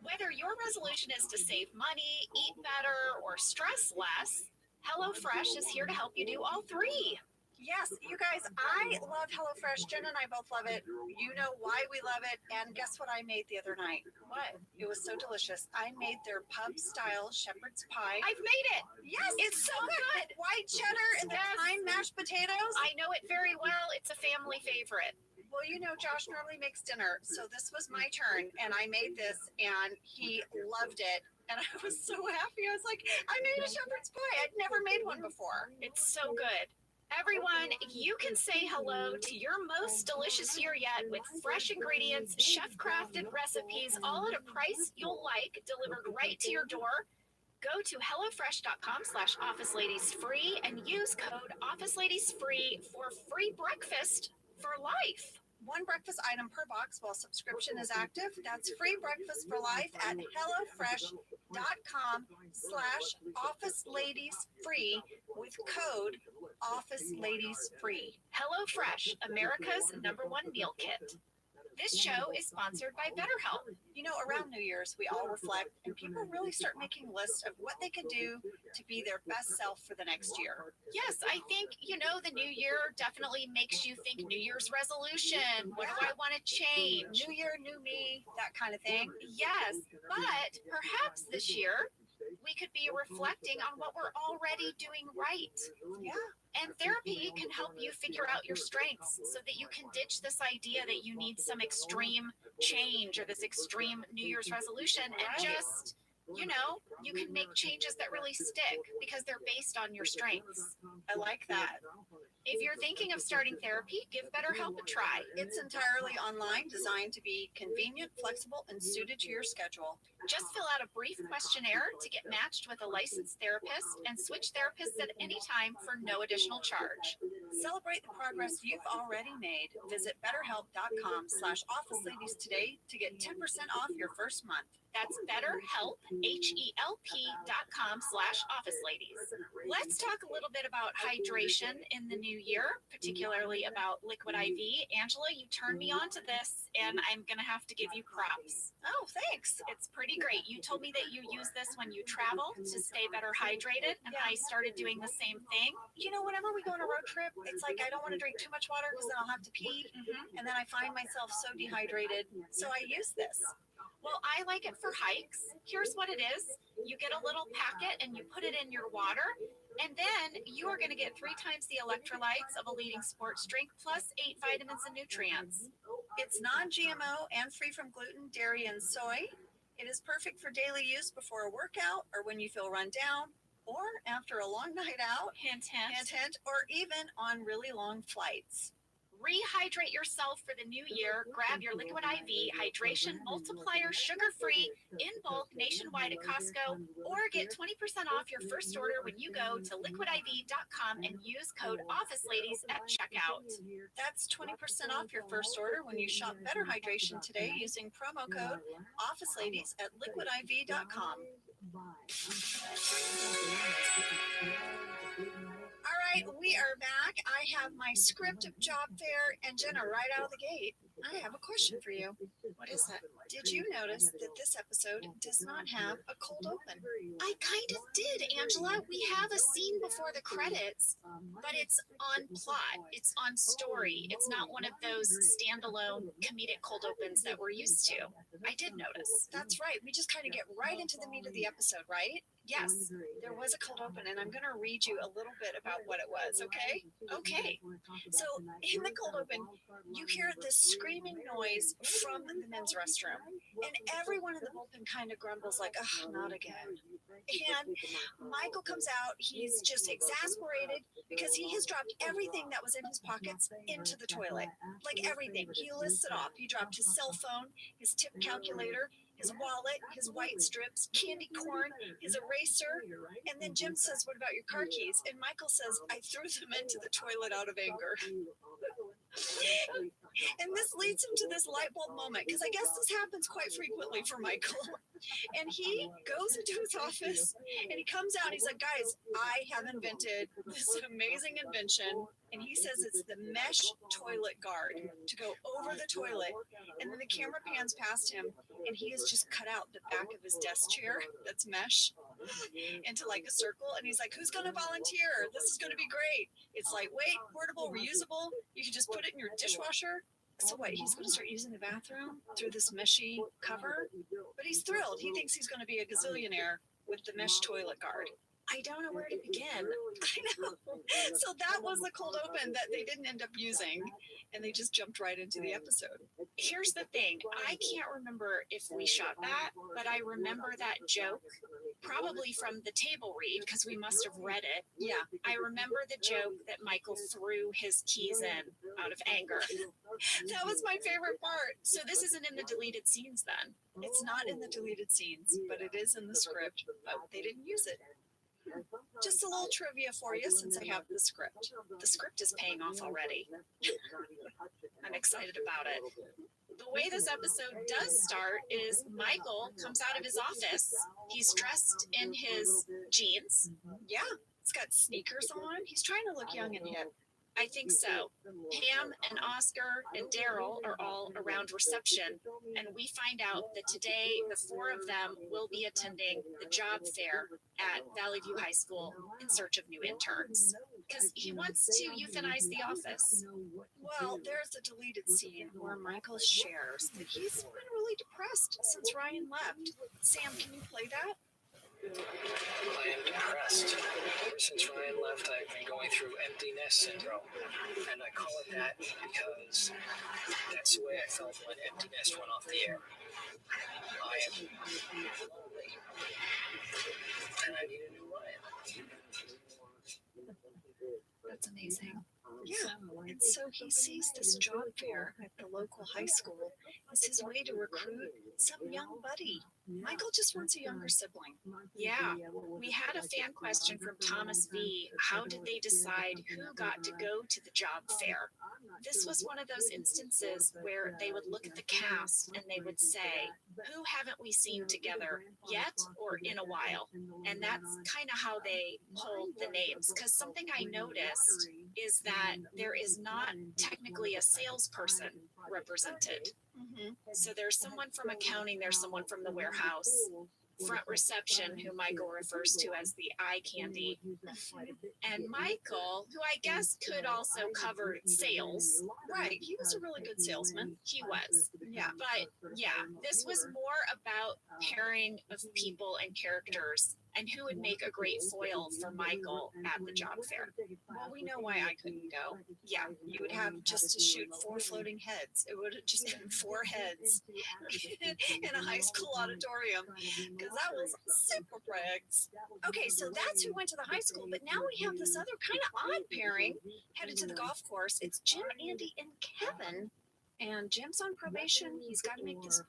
Whether your resolution is to save money, eat better, or stress less, HelloFresh is here to help you do all three. Yes, you guys, I love HelloFresh. Jen and I both love it. You know why we love it. And guess what I made the other night? What? It was so delicious. I made their pub-style shepherd's pie. I've made it. Yes, it's so good. White cheddar and the thyme mashed potatoes. I know it very well. It's a family favorite. Well, you know, Josh normally makes dinner, so this was my turn, and I made this, and he loved it. And I was so happy. I was like, I made a shepherd's pie. I'd never made one before. It's so good. Everyone, you can say hello to your most delicious year yet with fresh ingredients, chef-crafted recipes, all at a price you'll like, delivered right to your door. Go to hellofresh.com/officeladiesfree and use code officeladiesfree for free breakfast for life. One breakfast item per box while subscription is active. That's free breakfast for life at hellofresh.com/officeladiesfree with code officeladiesfree. HelloFresh, America's #1 meal kit. This show is sponsored by BetterHelp. You know, around New Year's, we all reflect, and people really start making lists of what they can do to be their best self for the next year. Yes, I think, you know, the new year definitely makes you think New Year's resolution. What do I want to change? New year, new me, that kind of thing. Yes, but perhaps this year, we could be reflecting on what we're already doing right. Yeah. And therapy can help you figure out your strengths so that you can ditch this idea that you need some extreme change or this extreme New Year's resolution and just, you know, you can make changes that really stick because they're based on your strengths. I like that. If you're thinking of starting therapy, give BetterHelp a try. It's entirely online, designed to be convenient, flexible, and suited to your schedule. Just fill out a brief questionnaire to get matched with a licensed therapist and switch therapists at any time for no additional charge. Celebrate the progress you've already made. Visit betterhelp.com/officeladies today to get 10% off your first month. That's BetterHelp, HELP.com/officeladies. Let's talk a little bit about hydration in the new year, particularly about liquid IV. Angela, you turned me on to this, and I'm going to have to give you props. Oh, thanks. It's pretty great. You told me that you use this when you travel to stay better hydrated, and I started doing the same thing. You know, whenever we go on a road trip, it's like I don't want to drink too much water because then I'll have to pee, and then I find myself so dehydrated. So I use this. Well, I like it for hikes. Here's what it is. You get a little packet and you put it in your water, and then you are going to get 3 times the electrolytes of a leading sports drink plus 8 vitamins and nutrients. It's non-GMO and free from gluten, dairy, and soy. It is perfect for daily use before a workout or when you feel run down or after a long night out, Hint, hint. hint, hint, or even on really long flights. Rehydrate yourself for the new year. Grab your Liquid IV Hydration Multiplier sugar-free in bulk nationwide at Costco, or get 20% off your first order when you go to liquidiv.com and use code OfficeLadies at checkout. That's 20% off your first order when you shop Better Hydration today using promo code OfficeLadies at liquidiv.com. All right, we are back. I have my script of job fair, and Jenna, right out of the gate, I have a question for you. What is that? Did you notice that this episode does not have a cold open? I kind of did, Angela. We have a scene before the credits, but it's on plot. It's on story. It's not one of those standalone comedic cold opens that we're used to. I did notice. That's right. We just kind of get right into the meat of the episode, right? Yes. There was a cold open, and I'm going to read you a little bit about what it was, okay? Okay. So, in the cold open, you hear this screaming noise from the men's restroom, and everyone in the bullpen kind of grumbles, like, ugh, not again. And Michael comes out. He's just exasperated because he has dropped everything that was in his pockets into the toilet. Like everything. He lists it off. He dropped his cell phone, his tip calculator, his wallet, his white strips, candy corn, his eraser. And then Jim says, what about your car keys? And Michael says, I threw them into the toilet out of anger. And this leads him to this light bulb moment, because I guess this happens quite frequently for Michael. And he goes into his office and he comes out and he's like, guys, I have invented this amazing invention. And he says it's the mesh toilet guard to go over the toilet. And then the camera pans past him and he has just cut out the back of his desk chair that's mesh into like a circle. And he's like, who's going to volunteer? This is going to be great. It's lightweight, portable, reusable. You can just put it in your dishwasher. So what, he's going to start using the bathroom through this meshy cover? But he's thrilled. He thinks he's going to be a gazillionaire with the mesh toilet guard. I don't know where to begin. I know. So that was the cold open that they didn't end up using, and they just jumped right into the episode. Here's the thing. I can't remember if we shot that, but I remember that joke, probably from the table read, because we must have read it. Yeah. I remember the joke that Michael threw his keys in out of anger. That was my favorite part. So this isn't in the deleted scenes then? It's not in the deleted scenes, but it is in the script. But they didn't use it. Just a little trivia for you since I have the script. The script is paying off already. I'm excited about it. The way this episode does start is Michael comes out of his office. He's dressed in his jeans. Yeah, he's got sneakers on. He's trying to look young and hip. I think so. Pam and Oscar and Daryl are all around reception, and we find out that today the 4 of them will be attending the job fair at Valley View High School in search of new interns, because he wants to euthanize the office. Well, there's a deleted scene where Michael shares that he's been really depressed since Ryan left. Sam, can you play that? I am depressed. Since Ryan left, I've been going through emptiness syndrome. And I call it that because that's the way I felt when emptiness went off the air. I am lonely. And I need a new Ryan. That's amazing. Yeah, and so he sees this job fair at the local high school as his way to recruit some young buddy. Michael just wants a younger sibling. Yeah, we had a fan question from Thomas V. How did they decide who got to go to the job fair? This was one of those instances where they would look at the cast and they would say, who haven't we seen together yet or in a while? And that's kind of how they pulled the names. Because something I noticed is that there is not technically a salesperson represented. Mm-hmm. So there's someone from accounting, there's someone from the warehouse, front reception, who Michael refers to as the eye candy. And Michael, who I guess could also cover sales. Right. He was a really good salesman. He was. Yeah. But yeah, this was more about pairing of people and characters and who would make a great foil for Michael at the job fair. Well, we know why I couldn't go. Yeah, You would have just to shoot 4 floating heads. It would have just been 4 heads in a high school auditorium because that was super brags. Okay, so that's who went to the high school, but now we have this other kind of odd pairing headed to the golf course. It's Jim, Andy, and Kevin. And Jim's on probation. He's got to make this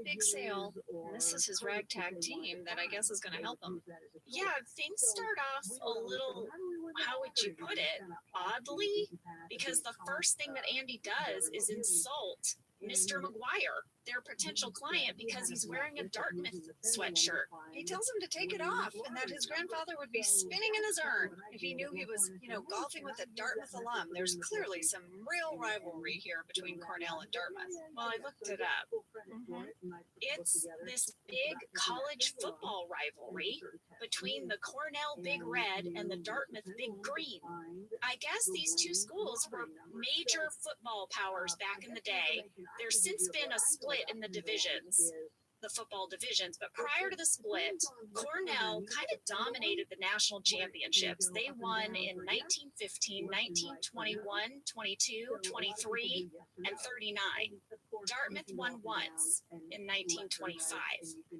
big sale. And this is his ragtag team that I guess is going to help him. Yeah, things start off a little, how would you put it, oddly, because the first thing that Andy does is insult Mr. McGuire, their potential client, because he's wearing a Dartmouth sweatshirt. He tells him to take it off and that his grandfather would be spinning in his urn if he knew he was, golfing with a Dartmouth alum. There's clearly some real rivalry here between Cornell and Dartmouth. Well, I looked it up. It's this big college football rivalry between the Cornell Big Red and the Dartmouth Big Green. I guess these two schools were major football powers back in the day. There's since been a split in the divisions, the football divisions, but prior to the split, Cornell kind of dominated the national championships. They won in 1915, 1921, 22, 23, and 39. Dartmouth won once in 1925.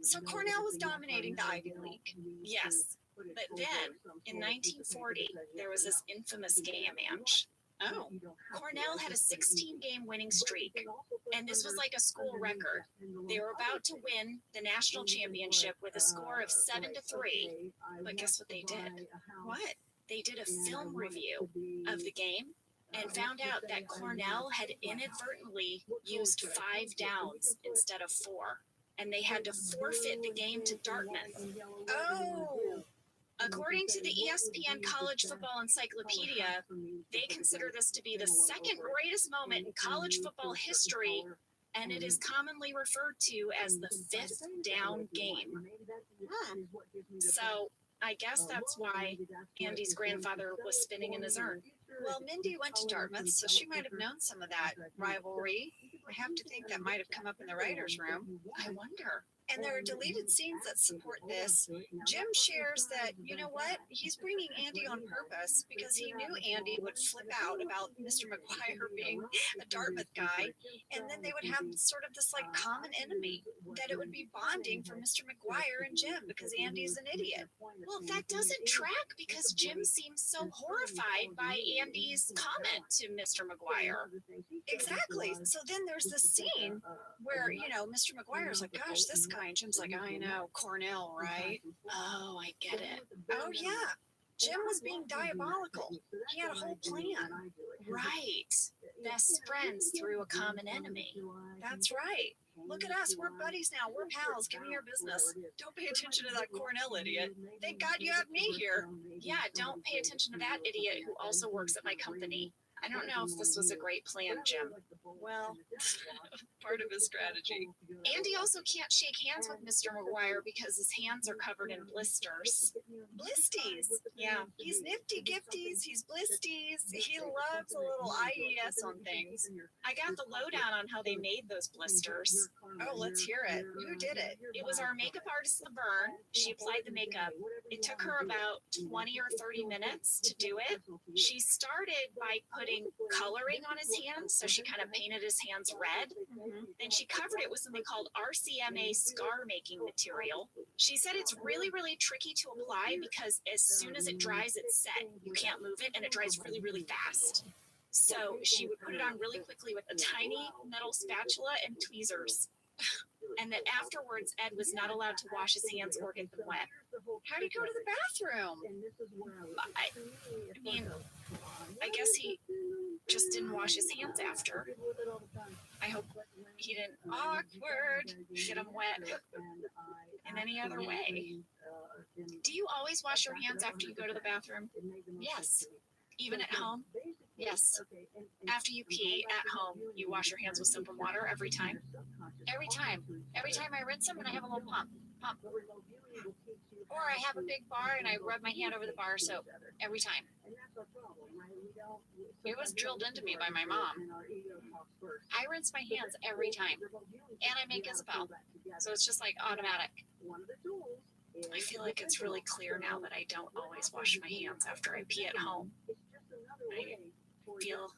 So Cornell was dominating the Ivy League. Yes, but then in 1940, there was this infamous gay match. Oh, Cornell had a 16-game winning streak, and this was like a school record. They were about to win the national championship with a score of 7-3, but guess what they did? what? They did a film review of the game and found out that Cornell had inadvertently used 5 downs instead of 4, and they had to forfeit the game to Dartmouth. Oh, According to the ESPN College Football Encyclopedia, they consider this to be the second greatest moment in college football history, and it is commonly referred to as the 5th down game. So I guess that's why Andy's grandfather was spinning in his urn. well, Mindy went to Dartmouth, so she might have known some of that rivalry. I have to think that might have come up in the writer's room. I wonder. And there are deleted scenes that support this. Jim shares that, you know what, he's bringing Andy on purpose because he knew Andy would flip out about Mr. McGuire being a Dartmouth guy, and then they would have sort of this like common enemy, that it would be bonding for Mr. McGuire and Jim because Andy's an idiot. Well, that doesn't track because Jim seems so horrified by Andy's comment to Mr. McGuire. Exactly. So then there's this scene where, Mr. McGuire's like, gosh, this guy, and Jim's like, I know, Cornell, right? Oh, I get it. Oh, yeah. Jim was being diabolical. He had a whole plan. Right. Best friends through a common enemy. That's right. Look at us. We're buddies now. We're pals. Give me your business. Don't pay attention to that Cornell idiot. Thank God you have me here. Yeah, don't pay attention to that idiot who also works at my company. I don't know if this was a great plan, Jim. Well, part of his strategy. Andy also can't shake hands with Mr. McGuire because his hands are covered in blisters. Blisties. Yeah. He's nifty gifties. He's blisties. He loves a little IES on things. I got the lowdown on how they made those blisters. Oh, let's hear it. Who did it? It was our makeup artist, Laverne. She applied the makeup. It took her about 20 or 30 minutes to do it. She started by putting coloring on his hands, so she kind of painted his hands red. Then she covered it with something called RCMA scar making material. She said it's really, really tricky to apply because as soon as it dries, it's set. You can't move it, and it dries really, really fast. So she would put it on really quickly with a tiny metal spatula and tweezers. And that afterwards, Ed was not allowed to wash his hands or get them wet. How'd he go to the bathroom? I mean, I guess he just didn't wash his hands after. I hope he didn't get them wet in any other way. Do you always wash your hands after you go to the bathroom? Yes. Even at home? Yes. After you pee at home, you wash your hands with soap and water every time? Every time. Every time I rinse them and I have a little pump pump. Or I have a big bar and I rub my hand over the bar soap every time. It was drilled into me by my mom. I rinse my hands every time. And I make Isabel. So it's just like automatic. I feel like it's really clear now that I don't always wash my hands after I pee at home. I feel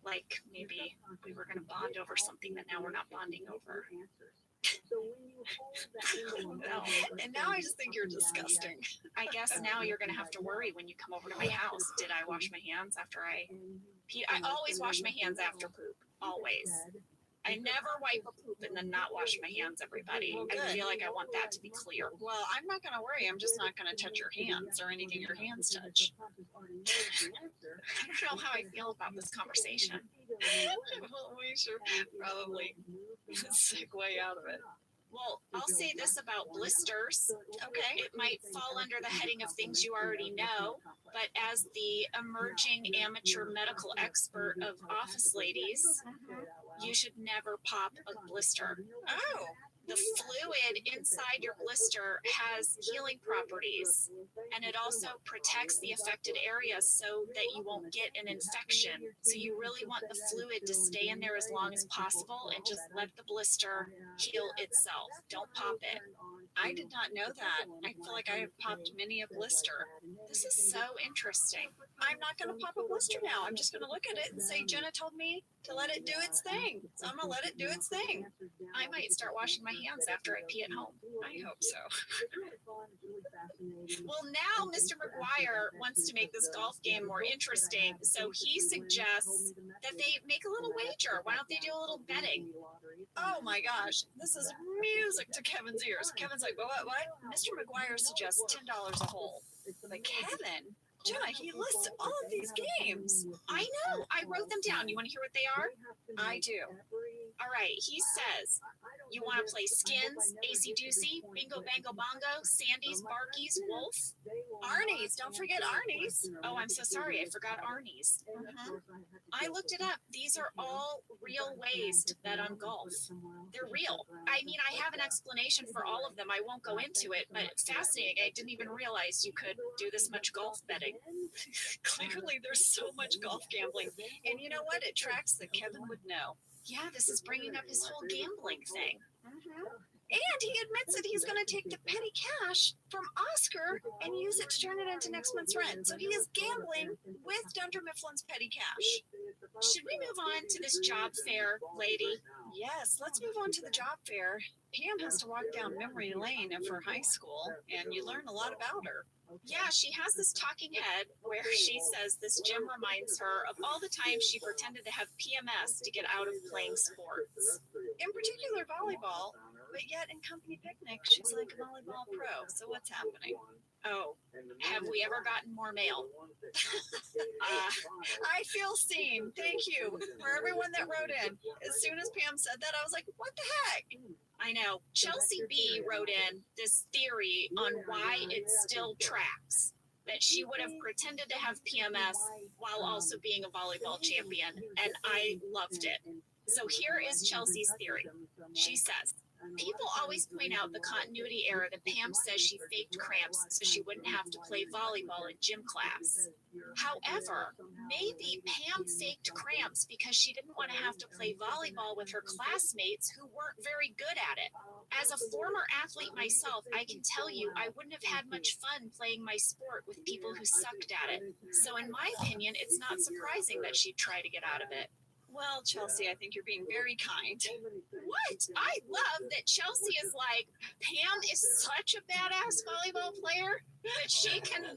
like maybe we were going to bond over something that now we're not bonding over. No. And now I just think you're disgusting. I guess now you're going to have to worry when you come over to my house. Did I wash my hands after I pee? I always wash my hands after poop. Always. I never wipe a poop and then not wash my hands, everybody. I feel like I want that to be clear. Well, I'm not going to worry. I'm just not going to touch your hands or anything your hands touch. I don't know how I feel about this conversation. Well, we should probably segue out of it. Well, I'll say this about blisters. Okay. It might fall under the heading of things you already know, but as the emerging amateur medical expert of office ladies, you should never pop a blister. Oh. The fluid inside your blister has healing properties, and it also protects the affected areas so that you won't get an infection. So you really want the fluid to stay in there as long as possible and just let the blister heal itself. Don't pop it. I did not know that. I feel like I have popped many a blister. This is so interesting. I'm not going to pop a blister now. I'm just going to look at it and say, Jenna told me to let it do its thing. So I'm going to let it do its thing. I might start washing my hands after I pee at home. I hope so. Well, now Mr. McGuire wants to make this golf game more interesting. So he suggests that they make a little wager. Why don't they do a little betting? Oh my gosh, this is music to Kevin's ears. Kevin's like, what? Mr. McGuire suggests $10 a hole. But Kevin, Jenna, he lists all of these games. I know. I wrote them down. You want to hear what they are? I do. All right. He says, you want to play Skins, AC Doocy, Bingo Bango Bongo, Sandy's, Barky's, Wolf? Arnie's. Don't forget Arnie's. Oh, I'm so sorry. I forgot Arnie's. I looked it up. These are all real ways to bet on golf. They're real. I mean, I have an explanation for all of them. I won't go into it, but it's fascinating. I didn't even realize you could do this much golf betting. Clearly, there's so much golf gambling. And you know what? It tracks that Kevin would know. Yeah, this is bringing up his whole gambling thing. And he admits that he's going to take the petty cash from Oscar and use it to turn it into next month's rent. So he is gambling with Dunder Mifflin's petty cash. Should we move on to this job fair, lady? Yes, let's move on to the job fair. Pam has to walk down memory lane of her high school, and you learn a lot about her. Yeah, she has this talking head where she says this gym reminds her of all the times she pretended to have PMS to get out of playing sports. In particular, volleyball, but yet in company picnic, she's like a volleyball pro. So what's happening? Oh, have we ever gotten more mail? I feel seen. Thank you for everyone that wrote in. As soon as Pam said that, I was like, what the heck? I know. Chelsea B wrote in this theory on why it still tracks. That she would have pretended to have PMS while also being a volleyball champion. And I loved it. So here is Chelsea's theory. She says, people always point out the continuity error that Pam says she faked cramps so she wouldn't have to play volleyball in gym class. However, maybe Pam faked cramps because she didn't want to have to play volleyball with her classmates who weren't very good at it. As a former athlete myself, I can tell you I wouldn't have had much fun playing my sport with people who sucked at it. So in my opinion, it's not surprising that she'd try to get out of it. Well, Chelsea, I think you're being very kind. What? I love that Chelsea is like, Pam is such a badass volleyball player that she cannot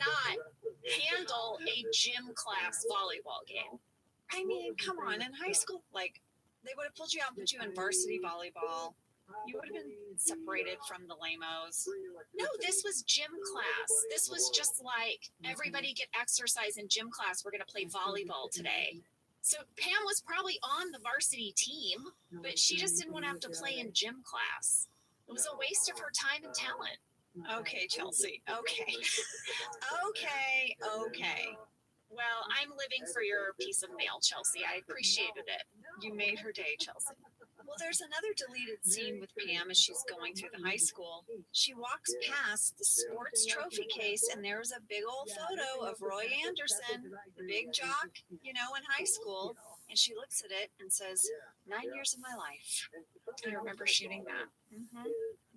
handle a gym class volleyball game. I mean, come on. In high school, like, they would have pulled you out and put you in varsity volleyball. You would have been separated from the lamos. No, this was gym class. This was just like, everybody get exercise in gym class. We're going to play volleyball today. So Pam was probably on the varsity team, but she just didn't want to have to play in gym class. It was a waste of her time and talent. Okay, Chelsea. Okay. Okay. Well, I'm living for your piece of mail, Chelsea. I appreciated it. You made her day, Chelsea. Well, there's another deleted scene with Pam as she's going through the high school. She walks past the sports trophy case, and there's a big old photo of Roy Anderson, the big jock, in high school. And she looks at it and says, 9 years of my life. I remember shooting that.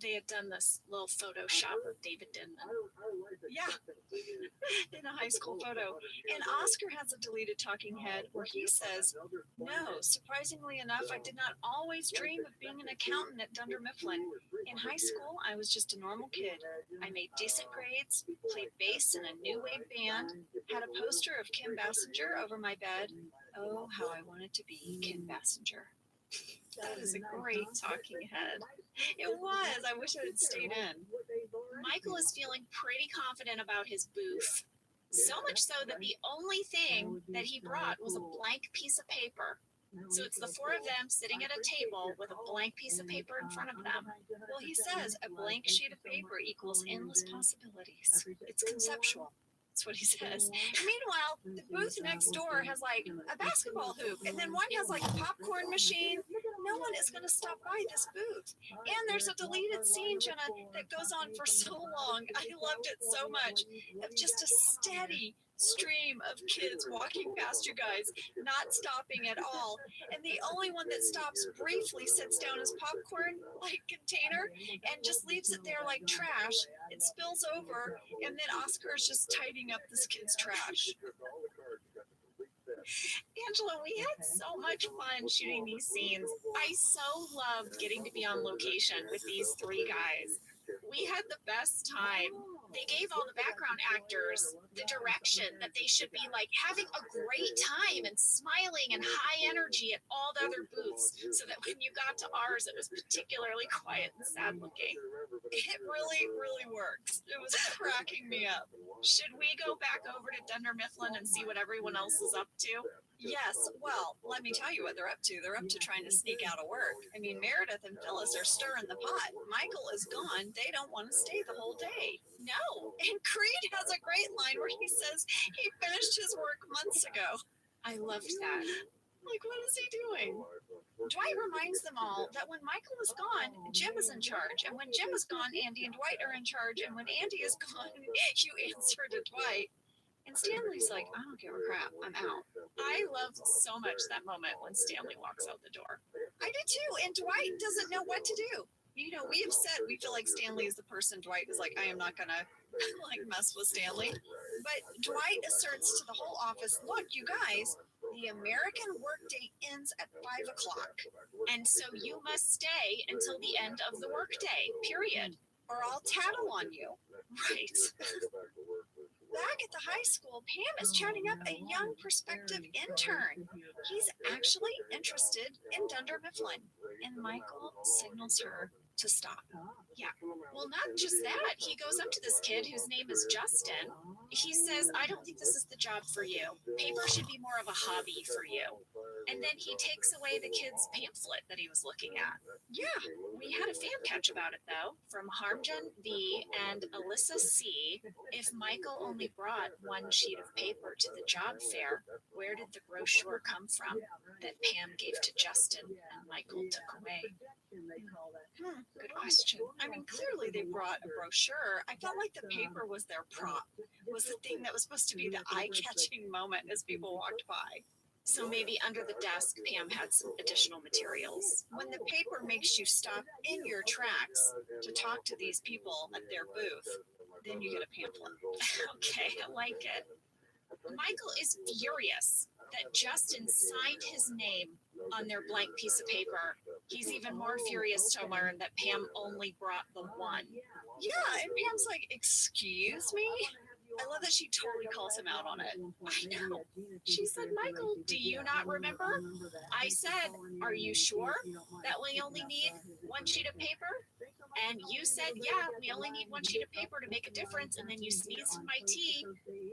They had done this little Photoshop of David Denman. Yeah, in a high school photo. And Oscar has a deleted talking head where he says, no, surprisingly enough, I did not always dream of being an accountant at Dunder Mifflin. In high school, I was just a normal kid. I made decent grades, played bass in a new wave band, had a poster of Kim Basinger over my bed. Oh, how I wanted to be Kim Basinger. That is a great talking head. It was. I wish it had stayed in. Michael is feeling pretty confident about his booth. So much so that the only thing that he brought was a blank piece of paper. So it's the four of them sitting at a table with a blank piece of paper in front of them. Well, he says a blank sheet of paper equals endless possibilities. It's conceptual. That's what he says. Meanwhile, the booth next door has like a basketball hoop, and then one has like a popcorn machine. No one is going to stop by this booth. And there's a deleted scene, Jenna, that goes on for so long. I loved it so much. Of just a steady stream of kids walking past you guys, not stopping at all. And the only one that stops briefly sits down his popcorn like container and just leaves it there like trash. It spills over, and then Oscar's just tidying up this kid's trash. Angela, we had so much fun shooting these scenes. I so loved getting to be on location with these three guys. We had the best time. They gave all the background actors the direction that they should be like having a great time and smiling and high energy at all the other booths, so that when you got to ours, it was particularly quiet and sad looking. It really, really works. It was cracking me up. Should we go back over to Dunder Mifflin and see what everyone else is up to? Yes, well, let me tell you what they're up to. They're up to trying to sneak out of work. I mean, Meredith and Phyllis are stirring the pot. Michael is gone. They don't want to stay the whole day. No. And Creed has a great line where he says he finished his work months ago. I loved that. Like, what is he doing? Dwight reminds them all that when Michael is gone, Jim is in charge. And when Jim is gone, Andy and Dwight are in charge. And when Andy is gone, you answer to Dwight. And Stanley's like, I don't give a crap. I'm out. I loved so much that moment when Stanley walks out the door. I did too. And Dwight doesn't know what to do. We have said we feel like Stanley is the person. Dwight is like, I am not going to mess with Stanley. But Dwight asserts to the whole office, look, you guys, the American workday ends at 5 o'clock. And so you must stay until the end of the workday, period. Or I'll tattle on you. Right. Back at the high school, Pam is chatting up a young prospective intern. He's actually interested in Dunder Mifflin, and Michael signals her to stop. Yeah. Well, not just that. He goes up to this kid whose name is Justin. He says, I don't think this is the job for you. Paper should be more of a hobby for you. And then he takes away the kid's pamphlet that he was looking at. Yeah. We had a fan catch about it, though, from Harmjan V and Alyssa C. If Michael only brought one sheet of paper to the job fair, where did the brochure come from that Pam gave to Justin and Michael took away? Good question. I mean, clearly they brought a brochure. I felt like the paper was their prop, was the thing that was supposed to be the eye-catching moment as people walked by. So maybe under the desk, Pam had some additional materials. When the paper makes you stop in your tracks to talk to these people at their booth, then you get a pamphlet. Okay, I like it. Michael is furious that Justin signed his name on their blank piece of paper. He's even more furious to learn that Pam only brought the one. Yeah, and Pam's like, excuse me? I love that she totally calls him out on it. I know. She said, Michael, do you not remember? I said, are you sure that we only need one sheet of paper? And you said, yeah, we only need one sheet of paper to make a difference. And then you sneezed in my tea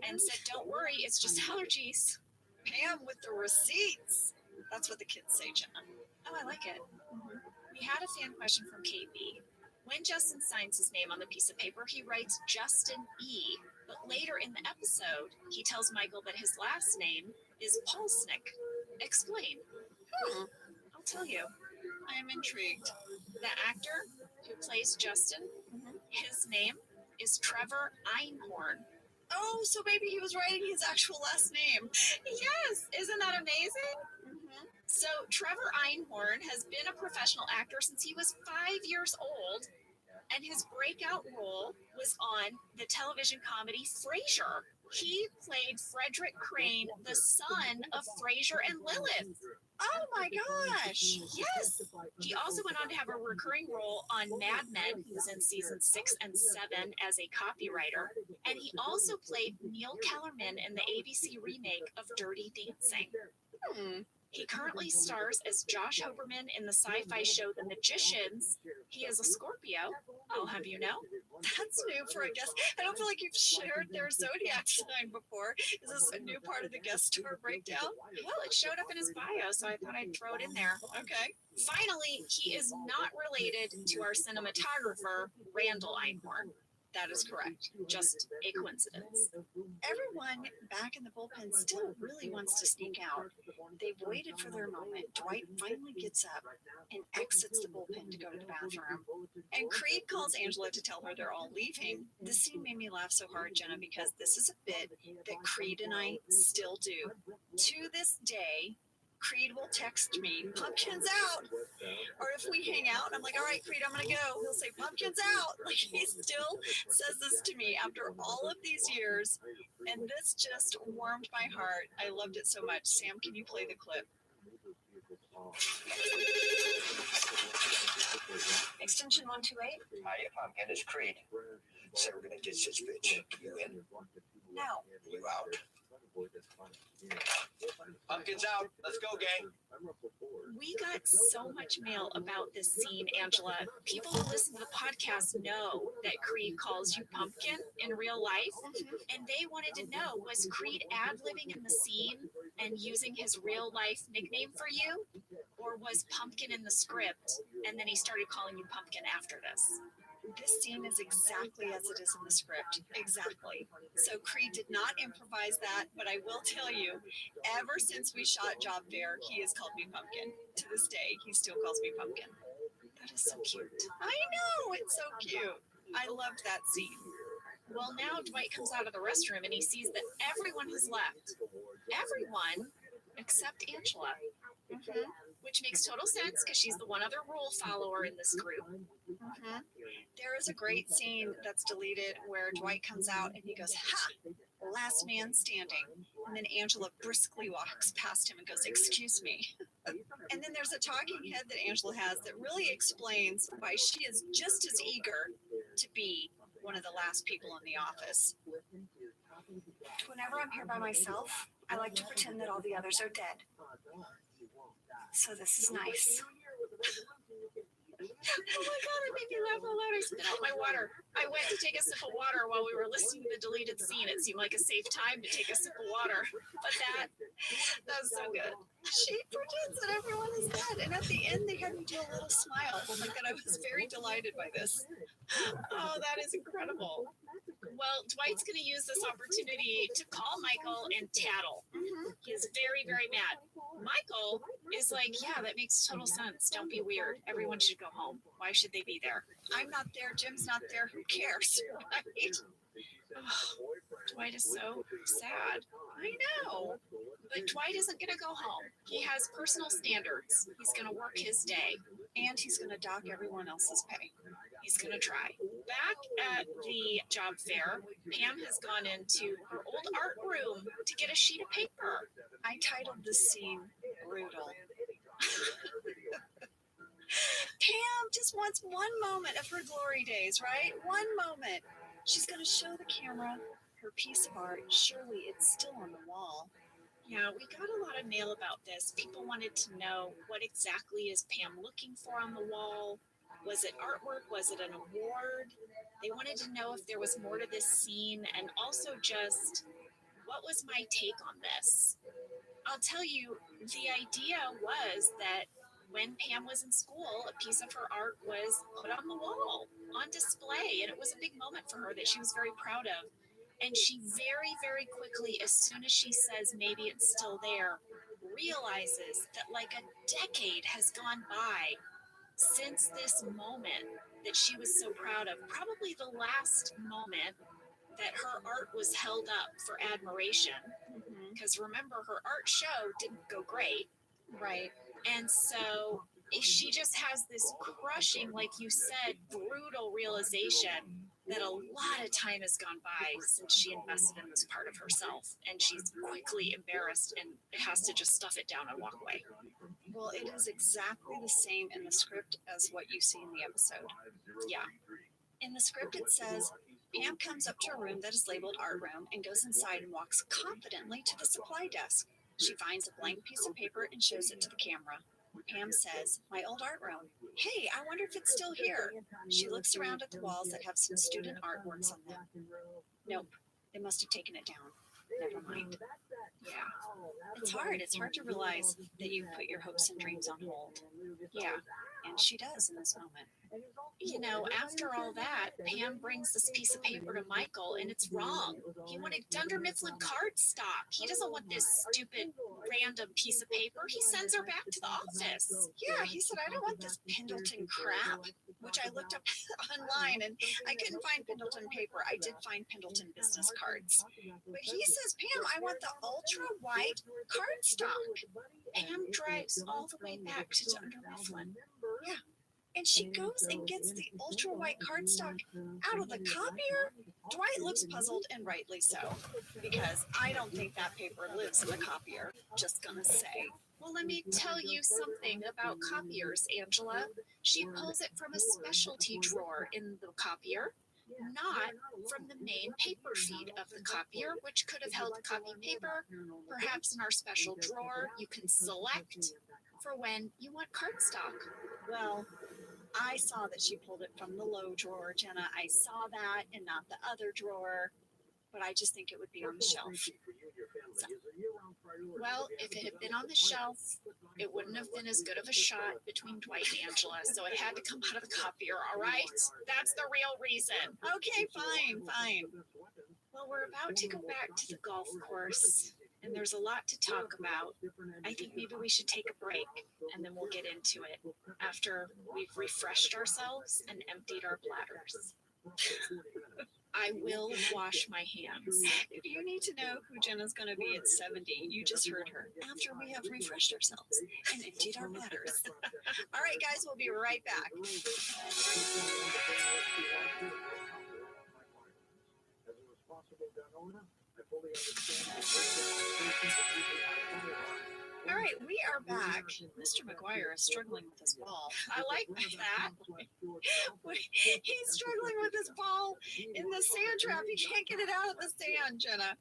and said, don't worry, it's just allergies. Pam with the receipts. That's what the kids say, Jenna. Oh, I like it. We had a fan question from KB. When Justin signs his name on the piece of paper, he writes Justin E. But later in the episode, he tells Michael that his last name is Paulsnick. Explain. I'll tell you. I'm intrigued. The actor who plays Justin, his name is Trevor Einhorn. Oh, so maybe he was writing his actual last name. Yes, isn't that amazing? So Trevor Einhorn has been a professional actor since he was 5 years old, and his breakout role was on the television comedy Frasier. He played Frederick Crane, the son of Frasier and Lilith. Oh my gosh! Yes. He also went on to have a recurring role on Mad Men. He was in season 6 and 7 as a copywriter. And he also played Neil Kellerman in the ABC remake of Dirty Dancing. He currently stars as Josh Hoberman in the sci-fi show The Magicians. He is a Scorpio. I'll have you know. That's new for a guest. I don't feel like you've shared their zodiac sign before. Is this a new part of the guest star breakdown? Well, it showed up in his bio, so I thought I'd throw it in there. Okay. Finally, he is not related to our cinematographer, Randall Einhorn. That is correct. Just a coincidence. Everyone back in the bullpen still really wants to sneak out. They've waited for their moment. Dwight finally gets up and exits the bullpen to go to the bathroom. And Creed calls Angela to tell her they're all leaving. This scene made me laugh so hard, Jenna, because this is a bit that Creed and I still do. To this day, Creed will text me, "Pumpkin's out." Or if we hang out, I'm like, "All right, Creed, I'm going to go." He'll say, "Pumpkin's out." Like, he still says this to me after all of these years. And this just warmed my heart. I loved it so much. Sam, can you play the clip? Extension 128. Hi, Pumpkin, it's Creed. Say we're gonna ditch this bitch. You in? No. You out? Pumpkin's out. Let's go, gang. We got so much mail about this scene, Angela. People who listen to the podcast know that Creed calls you Pumpkin in real life. And they wanted to know, was Creed ad-libbing in the scene and using his real life nickname for you? Or was Pumpkin in the script and then he started calling you Pumpkin after this? This scene is exactly as it is in the script. Exactly. So Creed did not improvise that, but I will tell you, ever since we shot Job Fair, he has called me Pumpkin. To this day, he still calls me Pumpkin. That is so cute. I know, it's so cute. I loved that scene. Well, now Dwight comes out of the restroom and he sees that everyone has left. Everyone except Angela. Which makes total sense because she's the one other rule follower in this group. There is a great scene that's deleted where Dwight comes out and he goes, "Ha! Last man standing." And then Angela briskly walks past him and goes, "Excuse me." And then there's a talking head that Angela has that really explains why she is just as eager to be one of the last people in the office. Whenever I'm here by myself, I like to pretend that all the others are dead. So this is nice. Oh my god, it made me laugh out loud. I spit out my water. I went to take a sip of water while we were listening to the deleted scene. It seemed like a safe time to take a sip of water. But that was so good. She pretends that everyone is dead. And at the end, they had me do a little smile. Like that, I was very delighted by this. Oh, that is incredible. Well, Dwight's going to use this opportunity to call Michael and tattle. He is very, very mad. Michael is like, yeah, that makes total sense. Don't be weird. Everyone should go home. Why should they be there? I'm not there. Jim's not there. Who cares? Right? Oh, Dwight is so sad. I know. But Dwight isn't going to go home. He has personal standards. He's going to work his day. And he's going to dock everyone else's pay. He's going to try. Back at the job fair, Pam has gone into her old art room to get a sheet of paper. I titled this scene Brutal. Pam just wants one moment of her glory days, right? One moment. She's going to show the camera her piece of art. Surely it's still on the wall. Yeah, we got a lot of mail about this. People wanted to know, what exactly is Pam looking for on the wall? Was it artwork? Was it an award? They wanted to know if there was more to this scene, and also just, what was my take on this? I'll tell you, the idea was that when Pam was in school, a piece of her art was put on the wall, on display, and it was a big moment for her that she was very proud of. And she very, very quickly, as soon as she says maybe it's still there, realizes that like a decade has gone by since this moment that she was so proud of, probably the last moment that her art was held up for admiration. Because remember, her art show didn't go great. Right. And so she just has this crushing, like you said, brutal realization that a lot of time has gone by since she invested in this part of herself. And she's quickly embarrassed and has to just stuff it down and walk away. Well, it is exactly the same in the script as what you see in the episode. Yeah. In the script, it says, Pam comes up to a room that is labeled art room and goes inside and walks confidently to the supply desk. She finds a blank piece of paper and shows it to the camera. Pam says, my old art room. Hey, I wonder if it's still here. She looks around at the walls that have some student artworks on them. Nope, they must have taken it down. Never mind. Yeah, it's hard. It's hard to realize that you put your hopes and dreams on hold. Yeah, and she does in this moment. You know, after all that, Pam brings this piece of paper to Michael, and it's wrong. He wanted Dunder Mifflin cardstock. He doesn't want this stupid random piece of paper. He sends her back to the office. Yeah, he said, I don't want this Pendleton crap, which I looked up online, and I couldn't find Pendleton paper. I did find Pendleton business cards. But he says, Pam, I want the ultra white cardstock. Pam drives all the way back to Dunder Mifflin. Yeah. And she goes and gets the ultra white cardstock out of the copier. Dwight looks puzzled, and rightly so, because I don't think that paper lives in the copier. Just gonna say. Well, let me tell you something about copiers, Angela. She pulls it from a specialty drawer in the copier, not from the main paper feed of the copier, which could have held copy paper. Perhaps in our special drawer, you can select for when you want cardstock. Well, I saw that she pulled it from the low drawer, Jenna. I saw that and not the other drawer, but I just think it would be on the shelf. So, well, if it had been on the shelf, it wouldn't have been as good of a shot between Dwight and Angela, so it had to come out of the copier, all right? That's the real reason. Okay, fine. Well, we're about to go back to the golf course, and there's a lot to talk about. I think maybe we should take a break, and then we'll get into it after we've refreshed ourselves and emptied our bladders. I will wash my hands. If you need to know who Jenna's going to be at 70, you just heard her. After we have refreshed ourselves and emptied our bladders. All right, guys, we'll be right back. All right, we are back. Mr. McGuire is struggling with his ball. I like that. He's struggling with his ball in the sand trap. He can't get it out of the sand, Jenna.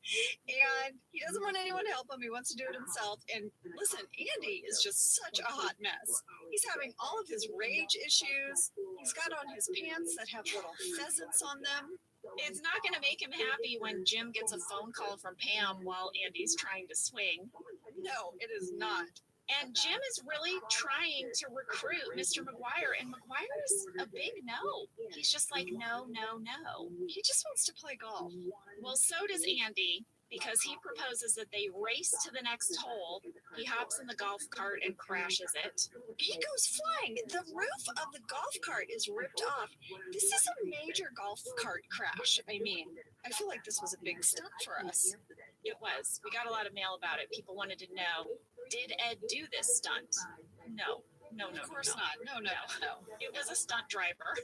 And he doesn't want anyone to help him. He wants to do it himself. And listen, Andy is just such a hot mess. He's having all of his rage issues. He's got on his pants that have little pheasants on them. It's not going to make him happy when Jim gets a phone call from Pam while Andy's trying to swing. No, it is not. And Jim is really trying to recruit Mr. McGuire, and McGuire is a big no. He's just like, no. He just wants to play golf. Well, so does Andy, because he proposes that they race to the next hole. He hops in the golf cart and crashes it. He goes flying. The roof of the golf cart is ripped off. This is a major golf cart crash. I mean, I feel like this was a big stunt for us. It was. We got a lot of mail about it. People wanted to know, did Ed do this stunt? No. Of course not. No. It was a stunt driver.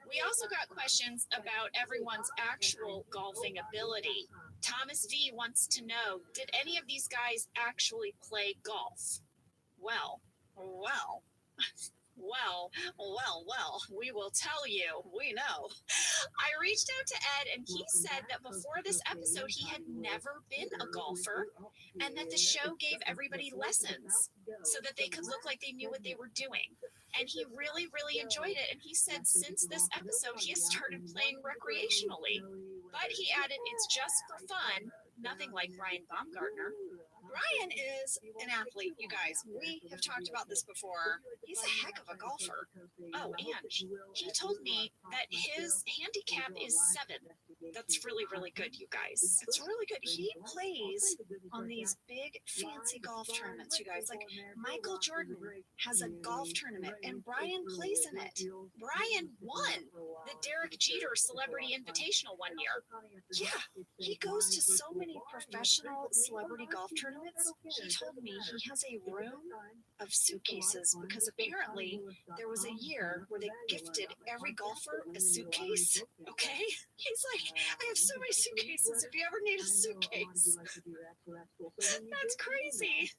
We also got questions about everyone's actual golfing ability. Thomas V wants to know, did any of these guys actually play golf? Well, we will tell you. We know. I reached out to Ed, and he said that before this episode, he had never been a golfer, and that the show gave everybody lessons so that they could look like they knew what they were doing. And he really, really enjoyed it. And he said since this episode, he has started playing recreationally. But he added, it's just for fun, nothing like Brian Baumgartner. Brian is an athlete, you guys. We have talked about this before. He's a heck of a golfer. Oh, and he told me that his handicap is 7. That's really, really good, you guys. It's really good. He plays on these big, fancy golf tournaments, you guys. Like, Michael Jordan has a golf tournament, and Brian plays in it. Brian won the Derek Jeter Celebrity Invitational one year. Yeah, he goes to so many professional celebrity golf tournaments. He told me he has a room of suitcases because apparently there was a year where they gifted every golfer a suitcase. Okay? He's like, I have so many suitcases. If you ever need a suitcase, that's crazy.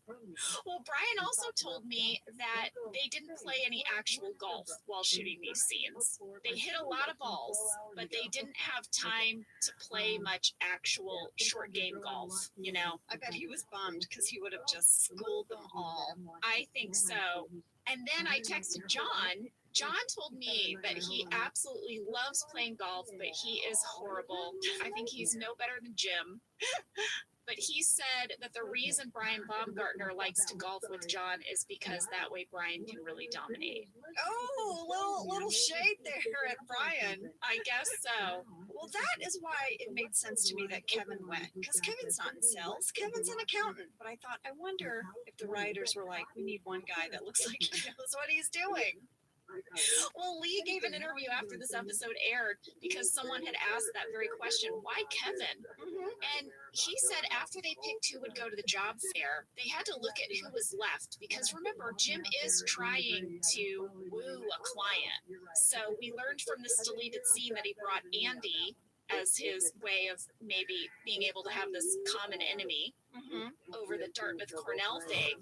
Well, Brian also told me that they didn't play any actual golf while shooting these scenes. They hit a lot of balls, but they didn't have time to play much actual short game golf. You know, I bet he was bummed because he would have just schooled them all. I think so. And then I texted John. John told me that he absolutely loves playing golf, but he is horrible. I think he's no better than Jim. But he said that the reason Brian Baumgartner likes to golf with John is because that way Brian can really dominate. Oh, little shade there at Brian. I guess so. Well, that is why it made sense to me that Kevin went, because Kevin's not in sales. Kevin's an accountant. But I thought, I wonder if the writers were like, we need one guy that looks like he knows what he's doing. Well, Lee gave an interview after this episode aired because someone had asked that very question, why Kevin? And he said after they picked who would go to the job fair, they had to look at who was left because remember, Jim is trying to woo a client. So we learned from this deleted scene that he brought Andy as his way of maybe being able to have this common enemy over the Dartmouth Cornell thing.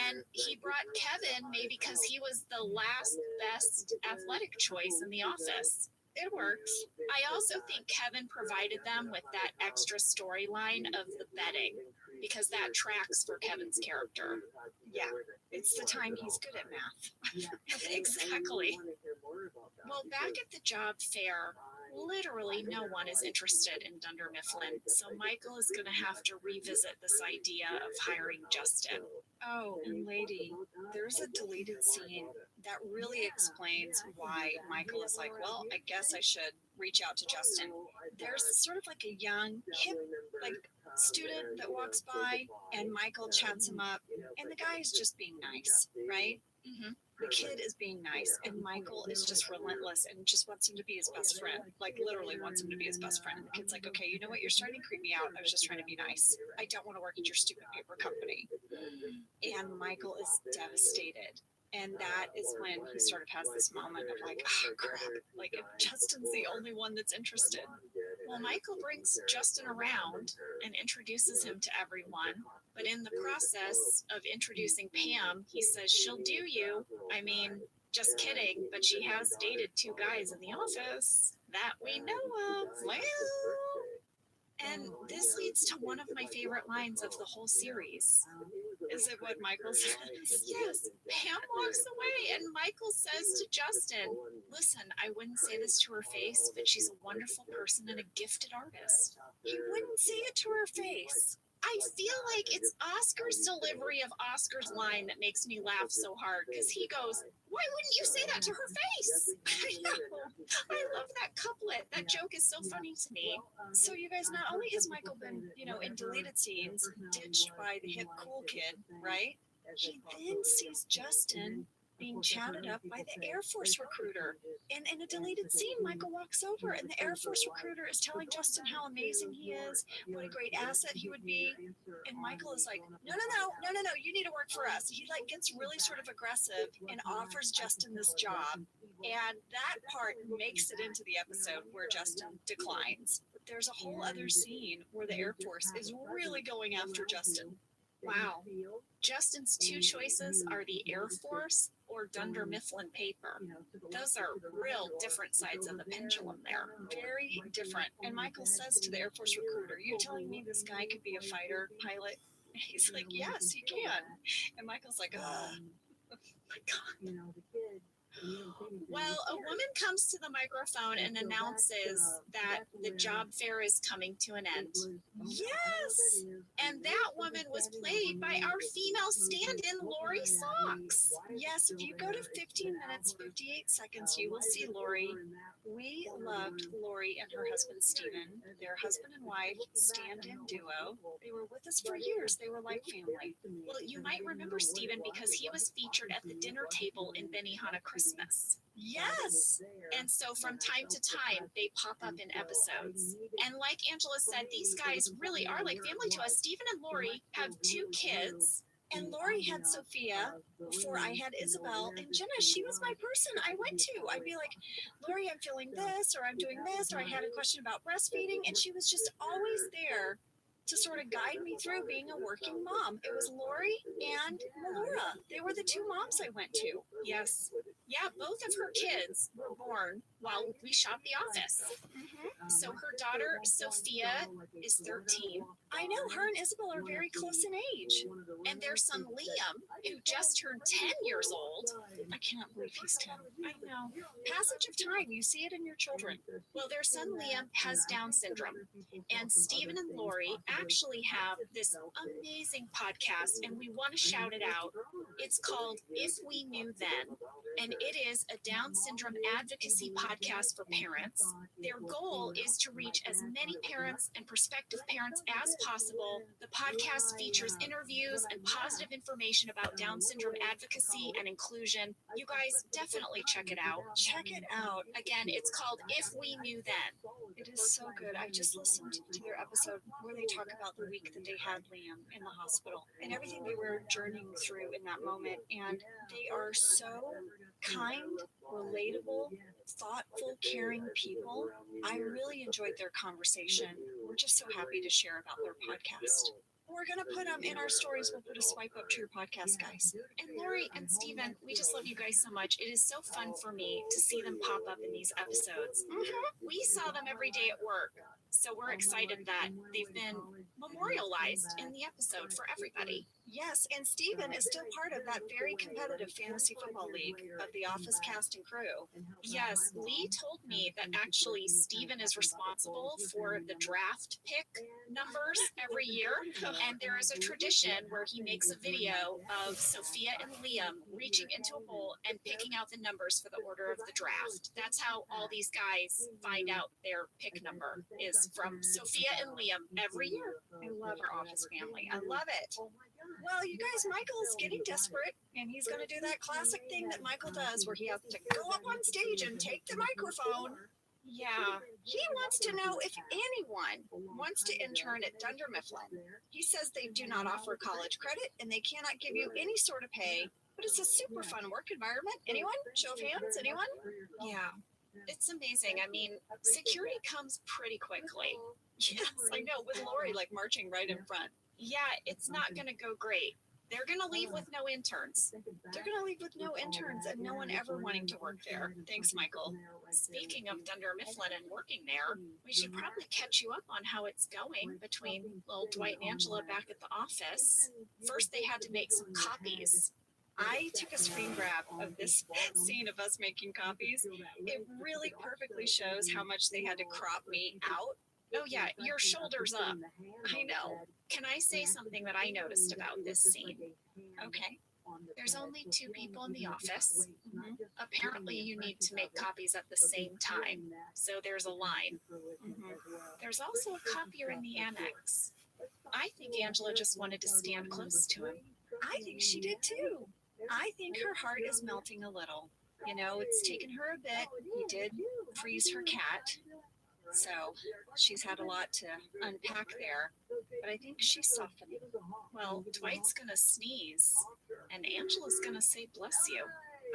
And he brought Kevin maybe because he was the last best athletic choice in the office. It worked. I also think Kevin provided them with that extra storyline of the betting because that tracks for Kevin's character. Yeah, it's the time he's good at math. Exactly. Well, back at the job fair, literally no one is interested in Dunder Mifflin, so Michael is going to have to revisit this idea of hiring Justin. Oh, and lady, there's a deleted scene that really explains why Michael is like, well, I guess I should reach out to Justin. There's sort of like a young, hip, like student that walks by, and Michael chats him up, and the guy is just being nice, right? The kid is being nice, and Michael is just relentless and just wants him to be his best friend. Like, literally wants him to be his best friend. And the kid's like, okay, you know what? You're starting to creep me out. I was just trying to be nice. I don't want to work at your stupid paper company. And Michael is devastated. And that is when he sort of has this moment of like, oh, crap. Like, if Justin's the only one that's interested. Well, Michael brings Justin around and introduces him to everyone. But in the process of introducing Pam, he says, she'll do you. I mean, just kidding, but she has dated two guys in the office that we know of. Well, and this leads to one of my favorite lines of the whole series. Is it what Michael says? Yes. Pam walks away and Michael says to Justin, listen, I wouldn't say this to her face, but she's a wonderful person and a gifted artist. He wouldn't say it to her face. I feel like it's Oscar's delivery of Oscar's line that makes me laugh so hard because he goes, why wouldn't you say that to her face? I know. I love that couplet. That joke is so funny to me. So you guys, not only has Michael been, in deleted scenes, ditched by the hip cool kid, right? He then sees Justin being chatted up by the Air Force recruiter. And in a deleted scene, Michael walks over and the Air Force recruiter is telling Justin how amazing he is, what a great asset he would be. And Michael is like, no, you need to work for us. He gets really sort of aggressive and offers Justin this job. And that part makes it into the episode where Justin declines. But there's a whole other scene where the Air Force is really going after Justin. Wow. Justin's two choices are the Air Force or Dunder Mifflin paper. Those are real different sides of the pendulum there. Very different. And Michael says to the Air Force recruiter, you're telling me this guy could be a fighter pilot? And he's like, yes, he can. And Michael's like, oh my God. Well, a woman comes to the microphone and announces that the job fair is coming to an end. Yes! And that woman was played by our female stand-in, Lori Socks. Yes, if you go to 15 minutes, 58 seconds, you will see Lori. We loved Lori and her husband, Steven. Their husband and wife stand-in duo. They were with us for years. They were like family. Well, you might remember Steven because he was featured at the dinner table in Benihana Christmas. Yes! And so from time to time, they pop up in episodes. And like Angela said, these guys really are like family to us. Stephen and Lori have 2 kids. And Lori had Sophia before I had Isabel. And Jenna, she was my person I went to. I'd be like, Lori, I'm feeling this, or I'm doing this, or I had a question about breastfeeding. And she was just always there to sort of guide me through being a working mom. It was Lori and Melora. They were the 2 moms I went to. Yes. Yeah, both of her kids were born while we shot The Office. So her daughter, Sophia, is 13. I know, her and Isabel are very close in age. And their son, Liam, who just turned 10 years old. I cannot believe he's 10. I know. Passage of time, you see it in your children. Well, their son, Liam, has Down syndrome. And Stephen and Lori actually have this amazing podcast, and we want to shout it out. It's called If We Knew Then. And it is a Down syndrome advocacy podcast for parents. Their goal is to reach as many parents and prospective parents as possible. The podcast features interviews and positive information about Down syndrome advocacy and inclusion. You guys definitely check it out. Check it out. Again, it's called If We Knew Then. It is so good. I just listened to their episode where they talk about the week that they had Liam in the hospital and everything they were journeying through in that moment. And they are so kind, relatable, thoughtful, caring people. I really enjoyed their conversation. We're just so happy to share about their podcast. We're going to put them in our stories. We'll put a swipe up to your podcast, guys. And Lori and Steven, we just love you guys so much. It is so fun for me to see them pop up in these episodes. We saw them every day at work. So we're excited that they've been memorialized in the episode for everybody. Yes, and Steven is still part of that very competitive fantasy football league of the Office cast and crew. Yes, Lee told me that actually Steven is responsible for the draft pick numbers every year. And there is a tradition where he makes a video of Sophia and Liam reaching into a bowl and picking out the numbers for the order of the draft. That's how all these guys find out their pick number is from Sophia and Liam every year. I love our Office family. I love it. Well, you guys, Michael is getting desperate, and he's going to do that classic thing that Michael does where he has to go up on stage and take the microphone. Yeah, he wants to know if anyone wants to intern at Dunder Mifflin. He says they do not offer college credit, and they cannot give you any sort of pay, but it's a super fun work environment. Anyone? Show of hands, anyone? Yeah. It's amazing. I mean, security comes pretty quickly. Yes, I know, with Lori like marching right in front. Yeah, it's not going to go great. They're going to leave with no interns. They're going to leave with no interns and no one ever wanting to work there. Thanks, Michael. Speaking of Dunder Mifflin and working there, we should probably catch you up on how it's going between little Dwight and Angela back at the office. First, they had to make some copies. I took a screen grab of this scene of us making copies. It really perfectly shows how much they had to crop me out. Oh yeah, your shoulders up. I know. Can I say something that I noticed about this scene? Okay. There's only 2 people in the office. Apparently you need to make copies at the same time. So there's a line. There's also a copier in the annex. I think Angela just wanted to stand close to him. I think she did too. I think her heart is melting a little. You know, it's taken her a bit. He did freeze her cat. So she's had a lot to unpack there, but I think she's softening. Well, Dwight's gonna sneeze, and Angela's gonna say, bless you.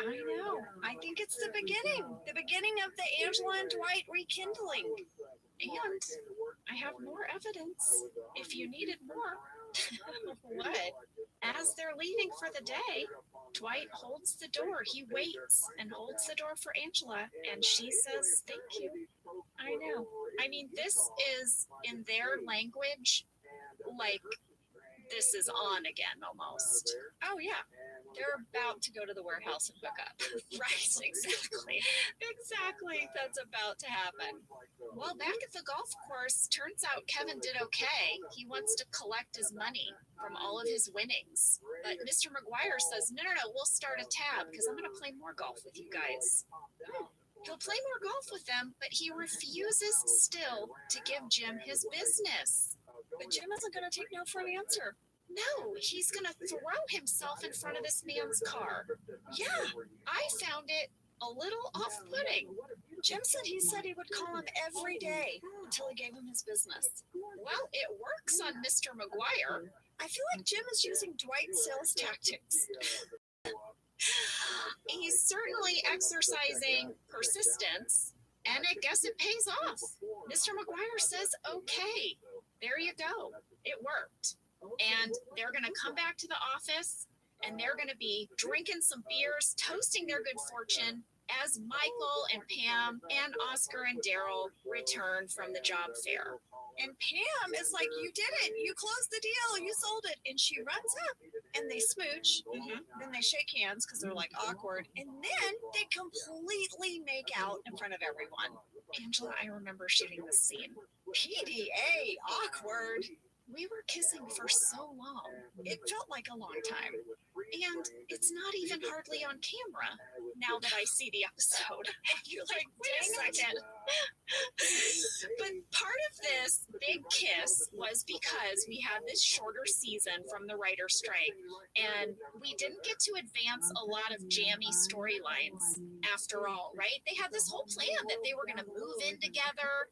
I know. I think it's the beginning of the Angela and Dwight rekindling. And I have more evidence if you needed more. What? As they're leaving for the day, Dwight holds the door. He waits and holds the door for Angela, and she says, thank you. I know. I mean, this is in their language, like, this is on again almost. Oh, yeah. They're about to go to the warehouse and hook up. Right, exactly. Exactly. That's about to happen. Well, back at the golf course, turns out Kevin did okay. He wants to collect his money from all of his winnings. But Mr. McGuire says, no, we'll start a tab because I'm going to play more golf with you guys. He'll play more golf with them, but he refuses still to give Jim his business. But Jim isn't going to take no for an answer. No, he's going to throw himself in front of this man's car. Yeah, I found it a little off-putting. Jim said he would call him every day until he gave him his business. Well, it works on Mr. McGuire. I feel like Jim is using Dwight's sales tactics. He's certainly exercising persistence, and I guess it pays off. Mr. McGuire says, okay, there you go. It worked. And they're going to come back to the office, and they're going to be drinking some beers, toasting their good fortune as Michael and Pam and Oscar and Daryl return from the job fair. And Pam is like, you did it. You closed the deal. You sold it. And she runs up and they smooch. Then they shake hands because they're like awkward. And then they completely make out in front of everyone. Angela, I remember shooting this scene. PDA, awkward. We were kissing for so long. It felt like a long time. And it's not even hardly on camera now that I see the episode. You're like, wait a second. But part of this big kiss was because we had this shorter season from the writer's strike, and we didn't get to advance a lot of jammy storylines after all, right? They had this whole plan that they were going to move in together.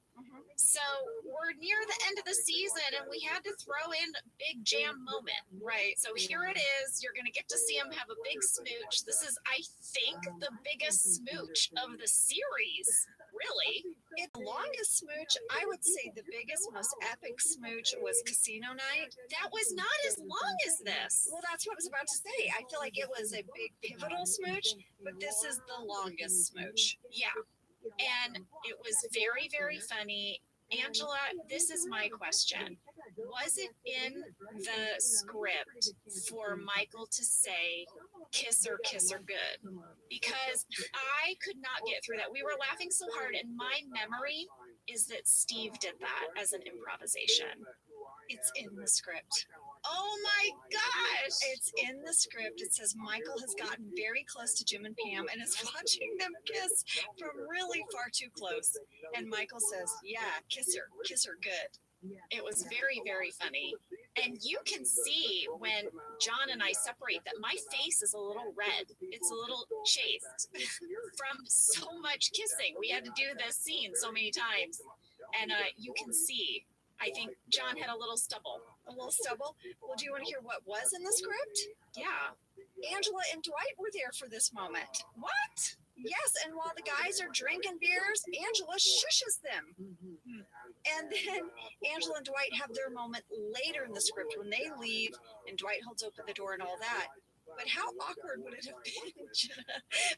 So we're near the end of the season, and we had to throw in a big jam moment. Right. So here it is. You're going to get to see them have a big smooch. This is, I think, the biggest smooch of the series. Really? The longest smooch, I would say the biggest, most epic smooch was Casino Night. That was not as long as this. Well, that's what I was about to say. I feel like it was a big pivotal smooch, but this is the longest smooch. Yeah. And it was very, very funny. Angela, this is my question. Was it in the script for Michael to say, kiss her good? Because I could not get through that. We were laughing so hard, and my memory is that Steve did that as an improvisation. It's in the script. Oh my gosh! It's in the script. It says Michael has gotten very close to Jim and Pam and is watching them kiss from really far too close. And Michael says, yeah, kiss her good. It was very, very funny. And you can see when John and I separate that my face is a little red. It's a little chafed from so much kissing. We had to do this scene so many times. And you can see, I think John had a little stubble. A little stubble? Well, do you want to hear what was in the script? Yeah. Angela and Dwight were there for this moment. What? Yes, and while the guys are drinking beers, Angela shushes them. And then Angela and Dwight have their moment later in the script when they leave and Dwight holds open the door and all that. But how awkward would it have been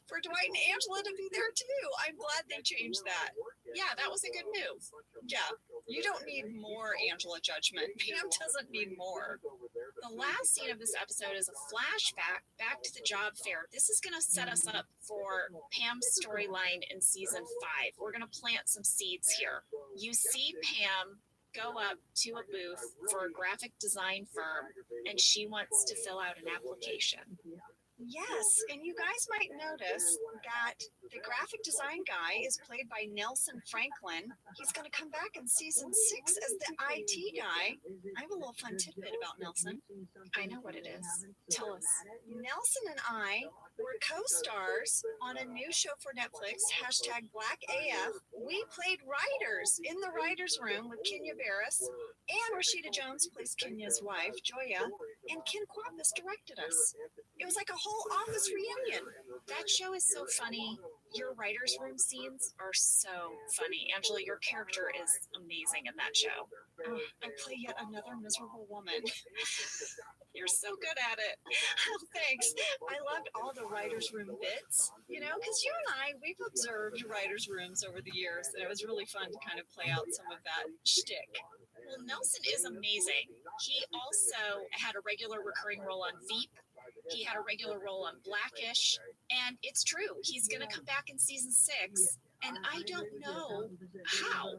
for Dwight and Angela to be there too? I'm glad they changed that. Yeah, that was a good move. Yeah, you don't need more Angela judgment. Pam doesn't need more. The last scene of this episode is a flashback back to the job fair. This is going to set us up for Pam's storyline in season 5. We're going to plant some seeds here. You see Pam go up to a booth for a graphic design firm, and she wants to fill out an application. Yes, and you guys might notice that the graphic design guy is played by Nelson Franklin. He's going to come back in season 6 as the IT guy. I have a little fun tidbit about Nelson. I know what it is. Tell us. Nelson and I were co-stars on a new show for Netflix, #BlackAF. We played writers in the writer's room with Kenya Barris, and Rashida Jones plays Kenya's wife, Joya, and Ken Kwapis directed us. It was like a whole office reunion. That show is so funny. Your writer's room scenes are so funny. Angela, your character is amazing in that show. Oh, I play yet another miserable woman. You're so good at it. Oh, thanks. I loved all the writer's room bits, because you and I, we've observed writer's rooms over the years, and it was really fun to kind of play out some of that shtick. Well, Nelson is amazing. He also had a regular recurring role on Veep, He had a regular role on Blackish, and it's true. He's going to come back in season 6, and I don't know how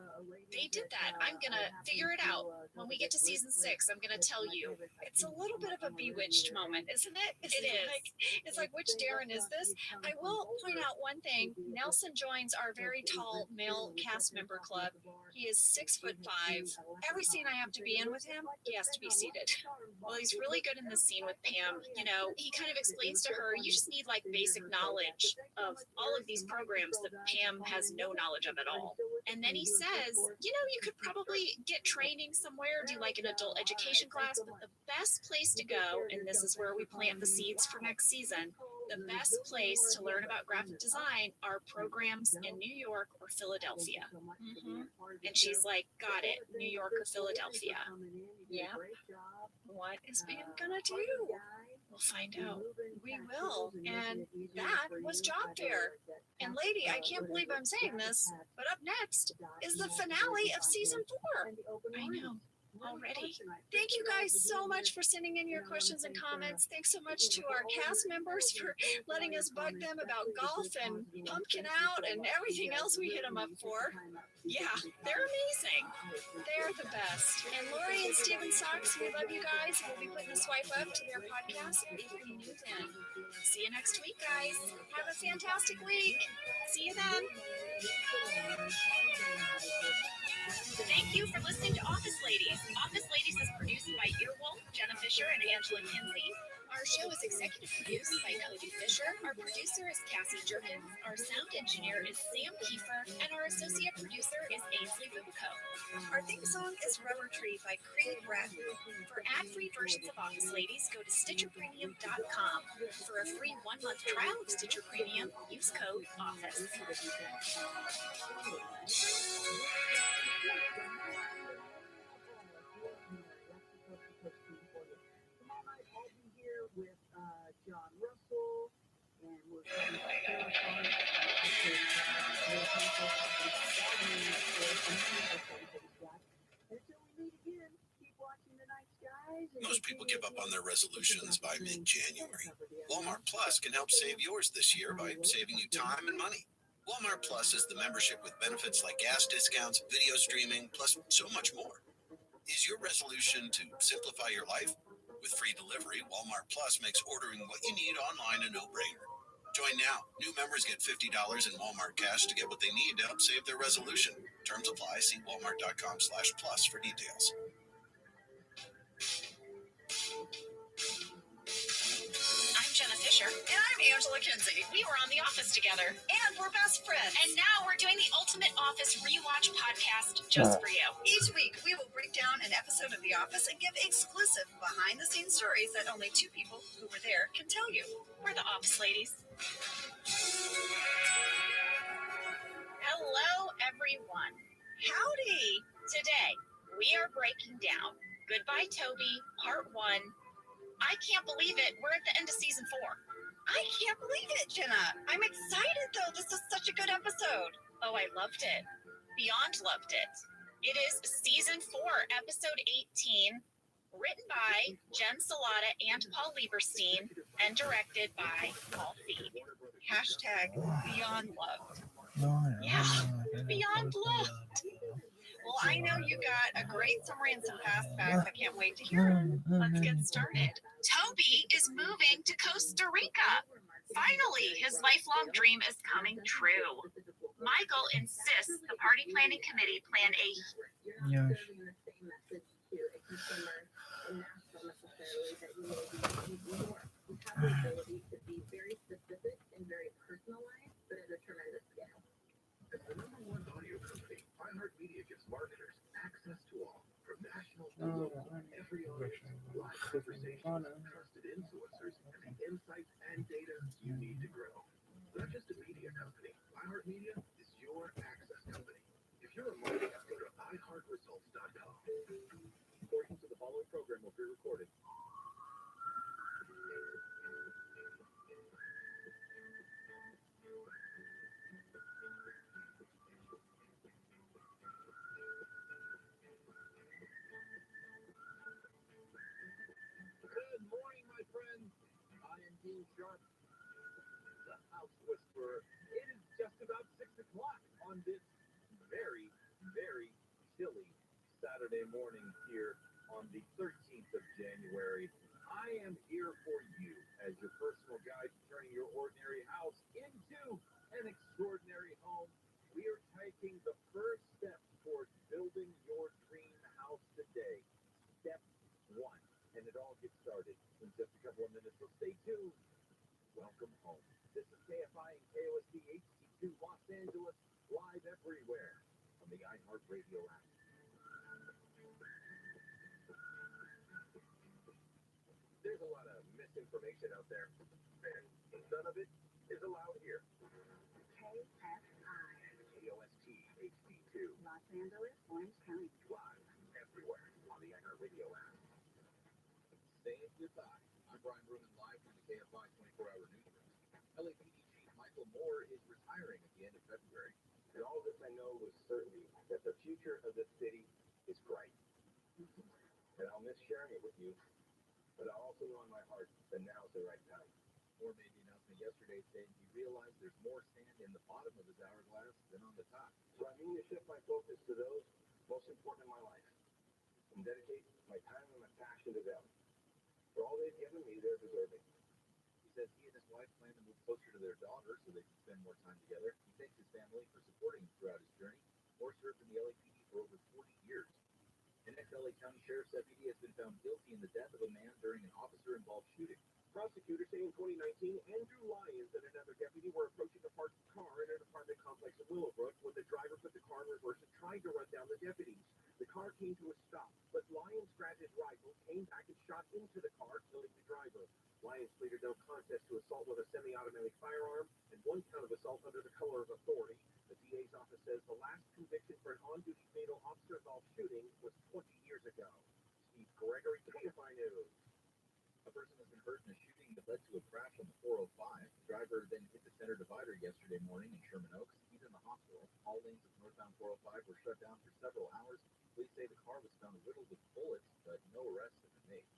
they did that. I'm going to figure it out. When we get to season 6, I'm going to tell you. It's a little bit of a Bewitched moment, isn't it? It is. It's like, which Darren is this? I will point out one thing. Nelson joins our very tall male cast member club. He is 6'5". Every scene I have to be in with him, he has to be seated. Well, he's really good in this scene with Pam. You know, he kind of explains to her, you just need like basic knowledge of all of these programs that Pam has no knowledge of at all. And then he says, you know, you could probably get training somewhere, do like an adult education class, but the best place to go, and this is where we plant the seeds for next season, the best place to learn about graphic design are programs in New York or Philadelphia. And she's like, got it, New York or Philadelphia. Yeah. What is Pam gonna do? We'll find out. We will. And that was Job Fair. And lady, I can't believe I'm saying this, but up next is the finale of season 4. I know. Already. Thank you guys so much for sending in your questions and comments. Thanks so much to our cast members for letting us bug them about golf and pumpkin out and everything else we hit them up for. Yeah, they're amazing. They're the best. And Lori and Steven Socks, we love you guys. We'll be putting a swipe up to their podcast if you knew then. See you next week, guys. Have a fantastic week. See you then. Thank you for listening to Office Ladies. Office Ladies is produced by Earwolf, Jenna Fisher, and Angela Kinsey. Our show is executive produced by Cody Fisher. Our producer is Cassie Jerkins. Our sound engineer is Sam Kiefer. And our associate producer is Ainsley Bubico. Our theme song is Rubber Tree by Creed Bratton. For ad-free versions of Office Ladies, go to StitcherPremium.com. For a free 1-month trial of Stitcher Premium, use code OFFICE. With John Russell, and we're going to until we meet again, keep watching the night skies. Most people give up on their resolutions by mid-January. Walmart Plus can help save yours this year by saving you time and money. Walmart Plus is the membership with benefits like gas discounts, video streaming, plus so much more. Is your resolution to simplify your life? With free delivery, Walmart Plus makes ordering what you need online a no-brainer. Join now. New members get $50 in Walmart cash to get what they need to help save their resolution. Terms apply. See walmart.com/plus for details. I'm Jenna Fisher. And I'm Angela Kinsey. We were on The Office together. And we're best friends. And now we're doing the Ultimate Office Rewatch podcast just for you. Each week, we will break down an episode of The Office and give exclusive behind-the-scenes stories that only 2 people who were there can tell you. We're the Office Ladies. Hello, everyone. Howdy. Today, we are breaking down Goodbye Toby, Part 1. I can't believe it. We're at the end of season 4. I can't believe it, Jenna. I'm excited, though. This is such a good episode. Oh, I loved it. Beyond loved it. It is season 4, episode 18, written by Jen Salata and Paul Lieberstein, and directed by Paul Feig. Hashtag Beyond Loved. Yeah, Beyond Loved. Well, I know you got a great summary and some fast facts. I can't wait to hear them. Let's get started. Toby is moving to Costa Rica. Finally, his lifelong dream is coming true. Michael insists the party planning committee plan a... iHeartMedia gives marketers access to all, from national to local, every audition, live conversations, trusted influencers, and the insights and data you need to grow. Not just a media company, iHeartMedia is your access company. If you're a marketer, go to iHeartResults.com. Portions of the following program will be recorded. Good morning, my friends. I Keen Sharp, the House Whisperer. It is just about 6 o'clock on this very, very chilly Saturday morning here on the 13th of January. I am here for you as your personal guide to turning your ordinary house into an extraordinary home. We are taking the first step towards building your dream house today. Step 1. And it all gets started in just a couple of minutes, so stay tuned. Welcome home. This is KFI and KOSD HD2 Los Angeles, live everywhere on the iHeartRadio app. There's a lot of misinformation out there, and none of it is allowed here. KFI. KOST HD2. Los Angeles, Orange County. Live everywhere on the iHeartRadio app. Stay in your thigh. I'm Brian Bruman, live from the KFI 24-hour newsroom. LAPD Chief Michael Moore is retiring at the end of February. And all this I know with certainty that the future of this city is bright. And I'll miss sharing it with you, but I also know in my heart that now is the right time. Moore made the announcement yesterday saying he realized there's more sand in the bottom of his hourglass than on the top. So I'm going to shift my focus to those most important in my life and dedicate my time and my passion to them. For all they've given me, they're deserving. He says he and his wife plan to move closer to their daughter so they can spend more time together. He thanks his family for supporting him throughout his journey. Moore served in the LAPD for over 40 years. An ex-LA County Sheriff's deputy has been found guilty in the death of a man during an officer-involved shooting. Prosecutors say in 2019, Andrew Lyons and another deputy were approaching a parked car in an apartment complex in Willowbrook when the driver put the car in reverse and tried to run down the deputies. The car came to a stop, but Lyons grabbed his rifle, came back and shot into the car, killing the driver. Lyons pleaded no contest to assault with a semi-automatic firearm and one count of assault under the color of authority. The DA's office says the last conviction for an on-duty fatal officer-involved shooting was 20 years ago. Steve Gregory, KFI News. A person has been hurt in a shooting that led to a crash on the 405. The driver then hit the center divider yesterday morning in Sherman Oaks. He's in the hospital. All lanes of northbound 405 were shut down for several hours. Police say the car was found riddled with bullets, but no arrests have been made.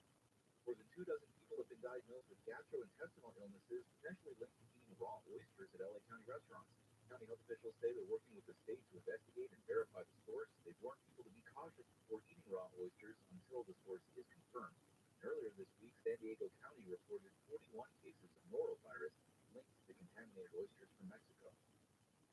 More than 2 dozen people have been diagnosed with gastrointestinal illnesses, potentially linked to eating raw oysters at LA County restaurants. County health officials say they're working with the state to investigate and verify the source. They've warned people to be cautious before eating raw oysters until the source is confirmed. Earlier this week, San Diego County reported 41 cases of norovirus linked to the contaminated oysters from Mexico.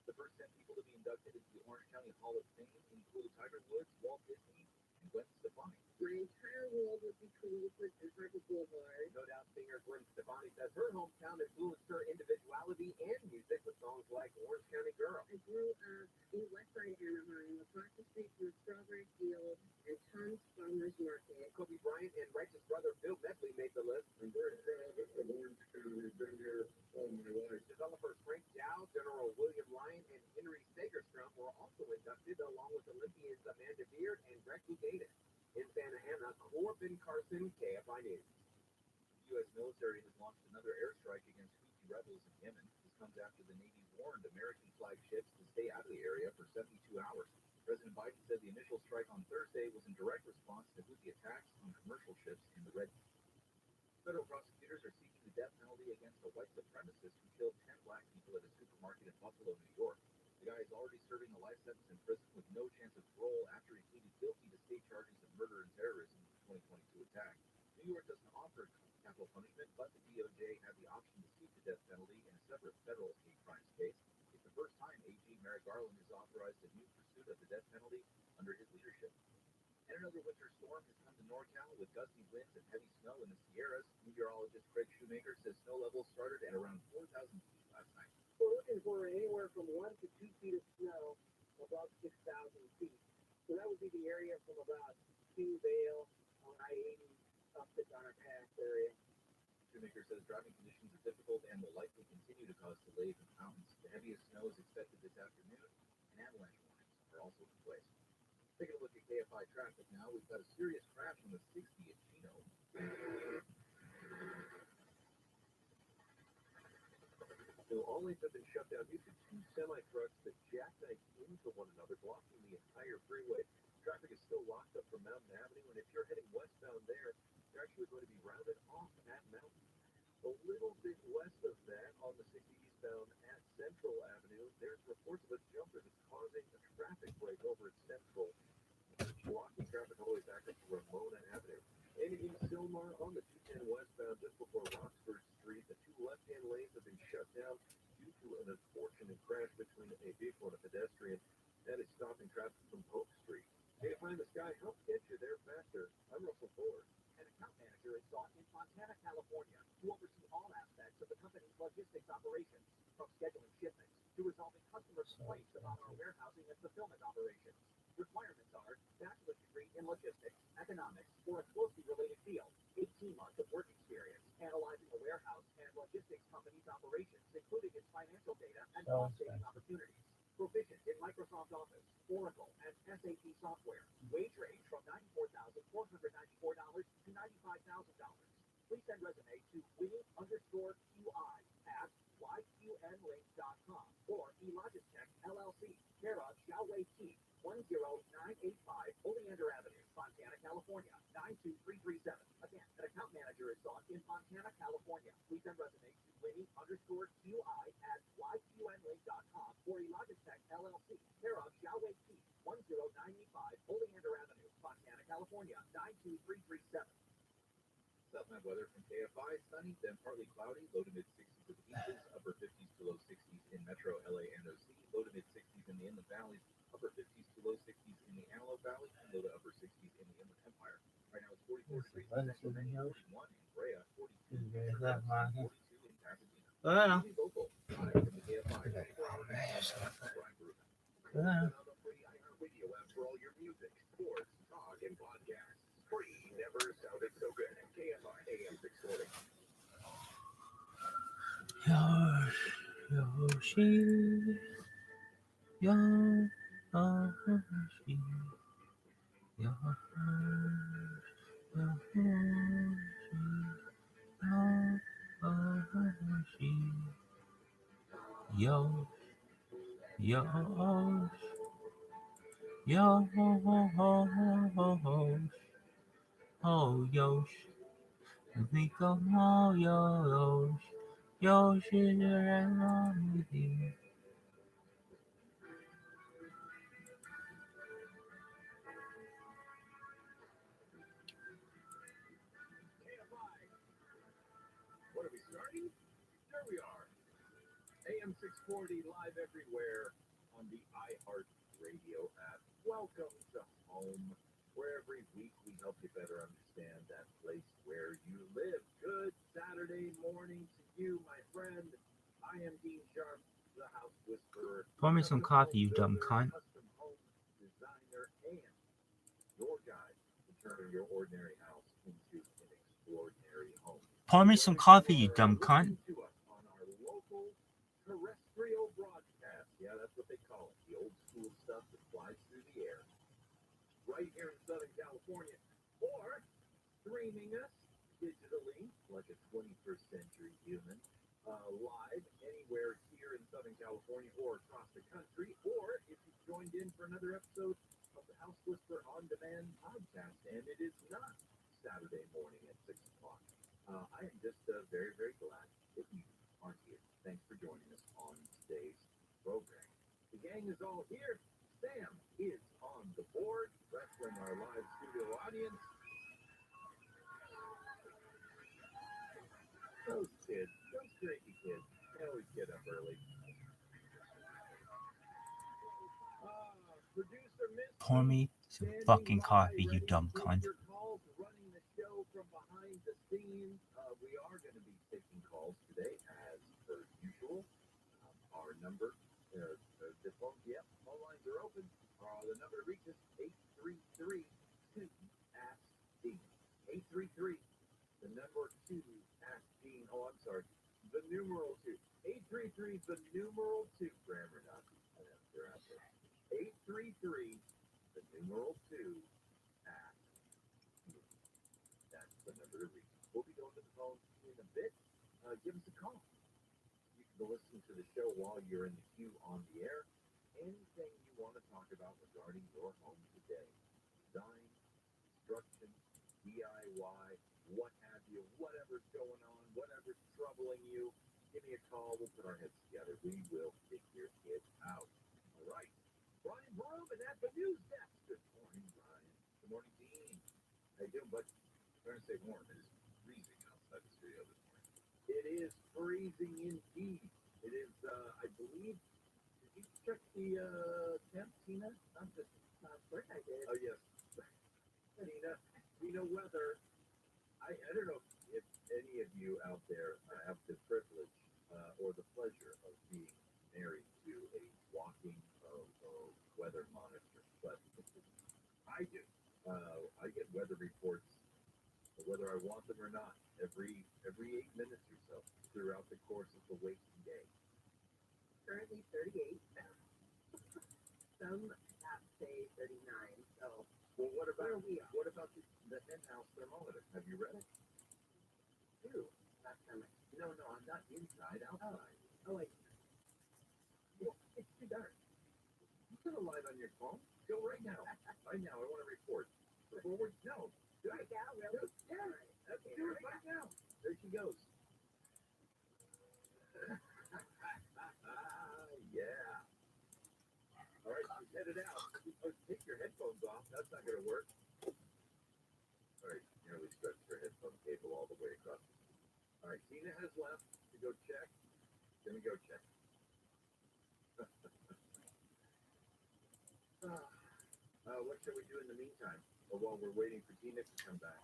The first 10 people to be inducted into the Orange County Hall of Fame include Tiger Woods, Walt Disney, and Gwen Stefani. My entire world would be Cleveland and Harvard Boulevard. No doubt singer Gwen Stefani says her hometown influenced her individuality and music with songs like Orange County Girl. I grew up in West Side Anaheim, across the street from the Strawberry Field and Tom's Farmers Market. Kobe Bryant and Righteous brother Bill Medley made the list. I'm very proud of Orange County. I've been here all my life. Developers Frank Dow, General William Lyon, and Henry Sagerstrom were also inducted, along with Olympians Amanda Beard and Greg Louganis. In Santa Ana, Corbin Carson, KFI News. The U.S. military has launched another airstrike against Houthi rebels in Yemen. This comes after the Navy warned American flag ships to stay out of the area for 72 hours. President Biden said the initial strike on Thursday was in direct response to Houthi attacks on commercial ships in the Red Sea. Federal prosecutors are seeking the death penalty against a white supremacist who killed 10 black people at a supermarket in Buffalo, New York. The guy is already serving a life sentence in prison with no chance of parole after he pleaded guilty to state charges of murder and terrorism in the 2022 attack. New York doesn't offer capital punishment, but the DOJ had the option to seek the death penalty in a separate federal hate crimes case. It's the first time AG Merrick Garland has authorized a new pursuit of the death penalty under his leadership. And another winter storm has come to NorCal with gusty winds and heavy snow in the Sierras. Meteorologist Craig Shoemaker says snow levels started at around 4,000 feet last night. We're looking for anywhere from 1 to 2 feet of snow above 6,000 feet. So that would be the area from about Q Vale on I-80 up to Donner Pass area. Shoemaker says driving conditions are difficult and will likely continue to cause delays in the mountains. The heaviest snow is expected this afternoon, and avalanche warnings are also in place. Taking a look at KFI traffic now, we've got a serious crash on the 60 at Chino. So all lanes have been shut down due to 2 semi-trucks that jackknifed into one another, blocking the entire freeway. Traffic is still locked up from Mountain Avenue, and if you're heading westbound there, you're actually going to be rounded off at Mountain. A little bit economics or a closely related field. 18 months of work experience analyzing a warehouse and logistics company's operations, including its financial data and cost-saving opportunities. Proficient in Microsoft Office, Oracle, and SAP software. Wage range from $94,494 to $95,000. Please send resume to Winnie_QI at yqnlink.com or eLogistech LLC, care of Xiaowei T, 10985 Oleander Avenue, Fontana, California, 92337. Again, an account manager is sought in Fontana, California. Please send resume to Winnie_QI at yqnlink.com or eLogistech LLC, care of Xiaowei T, 10985 Oleander Avenue, Fontana, California, 92337. Southbound weather from KFI, sunny, then partly cloudy, low to mid 60s in the beaches, upper 50s to low 60s in Metro LA and OC, low to mid 60s in the inland valleys, upper 50s to low 60s in the Antelope Valley, and low to upper 60s in the Inland Empire. Right now it's 44 degrees in Pennsylvania, 41 in Brea, 42 in Pasadena. Bueno. Local, live from the KFI 24-hour Brian Bruno. On the free iHeartRadio app for all your music, sports, talk, and podcasts. Free never sounded so good. KFI AM 640. What are we starting? There we are. AM 640 live everywhere on the iHeartRadio app. Welcome to home, where every week we help you better understand that place where you live. Good Saturday morning to you, my friend. I am Dean Sharp, the House Whisperer. Pour me some coffee, you dumb cunt. Custom home designer and your guide to turning your ordinary house into an extraordinary home. Pour me some coffee, you dumb cunt. To us on our local terrestrial broadcast. Yeah, that's what they call it. The old school stuff that flies through the air. Right here in Southern California. Or streaming us digitally like a 21st century human. Live anywhere here in Southern California or across the country. Or if you joined in for another episode of the House Whisper On Demand podcast. And it is not Saturday morning at 6 o'clock. I am just very, very glad that you are here. Thanks for joining us on today's program. The gang is all here. Sam is on the board, wrestling our live studio audience. Those kids, those crazy kids, they always get up early. Producer Miss Pour me some fucking coffee, you dumb cunt. running the show from behind the scenes. We are going to be taking calls today, as per usual. Our number, the phone, yep, phone lines are open. The number to reach us, 833-2-ASK-DEAN. 833, the number 2-ASK-DEAN. Oh, I'm sorry, the numeral 2. 833, the numeral 2. Grammar not. They're out there. 833, the numeral 2-ASK-DEAN. That's the number to reach. We'll be going to the phone in a bit. Give us a call. You can listen to the show while you're in the queue on the air. Anything you want to talk about regarding your home today. Design, construction, DIY, what have you, whatever's going on, whatever's troubling you, give me a call. We'll put our heads together. We will figure it out. All right. Brian Broman at the news desk. Good morning, Brian. Good morning, Dean. How you doing, bud? I'm trying to stay warm. It is freezing outside the studio this morning. It is freezing indeed. It is, I believe, did you check the temp, Tina? I'm just, of course I did. Oh, yes. Tina weather. I don't know if any of you out there have the privilege or the pleasure of being married to a walking weather monitor, but I do. I get weather reports whether I want them or not, every 8 minutes or so throughout the course of the waking day. Currently 38. Some apps say 39. So Well, what about where we are. what about the hen house thermometer? Have you read it? Ew. Last time No, I'm not inside, outside. oh wait. It's too dark. You put a light on your phone. Go right now. Right now, I want to report. Before no. Do it. Right now, really? Yeah. Okay. Do it right now. There she goes. Yeah. All right, she's headed out. Oh, take your headphones off. That's not going to work. All right, nearly stretched her headphone cable all the way across. All right, Tina has left to go check. Let me go check. What shall we do in the meantime? Or while we're waiting for Tina to come back?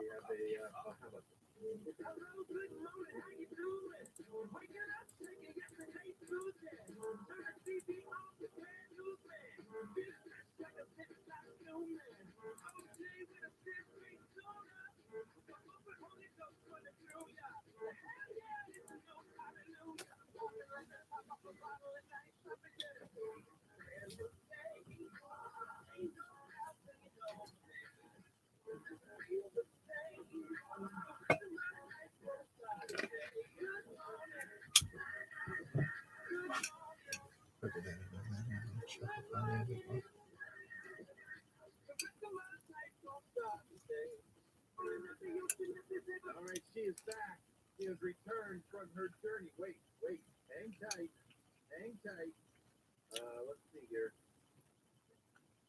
We have how about this? Hello, good morning. How you doing? Waking up, shaking yesterday Tuesday. Turn the TV off, the brand new man. This is like a pit-stop snowman. OJ with a 10-string tuna. The open Holy Ghost running through ya. Hell yeah, it's a no hallelujah. Walking like a pop up a bottle and I ain't stopping yet. And the day he ain't no house and you know. Feel the same. All right, she is back. She has returned from her journey. Wait, hang tight. Let's see here.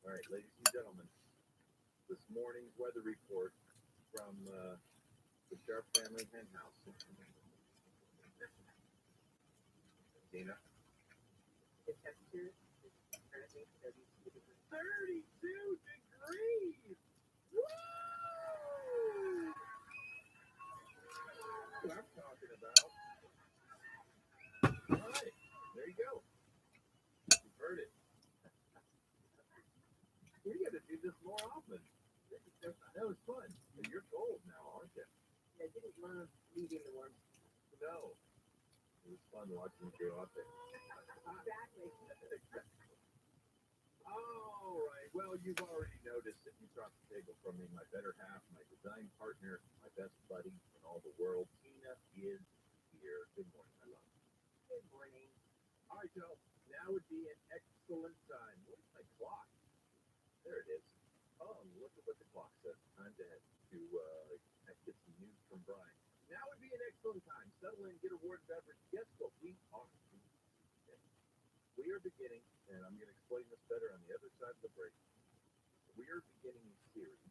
All right, ladies and gentlemen, this morning's weather report from the Sharp Family Hen House. Tina? The temperature is currently 32 degrees. 32 degrees! Woo! What I'm talking about. All right, there you go. You've heard it. We got to do this more often. That was fun. And you're cold now, aren't you? I didn't love leaving the warm. No. It was fun watching you go out there. Exactly. All right. Well, you've already noticed that you across the table from me, my better half, my design partner, my best buddy in all the world, Tina, is here. Good morning, my love. Good morning. All right, so now would be an excellent time. Where's my clock? There it is. Oh, look at what the clock says. Time to head to get some news from Brian. Now would be an excellent time. Settle in, get a word beverage. Guess what we are doing today? We are beginning, and I'm going to explain this better on the other side of the break. We are beginning a series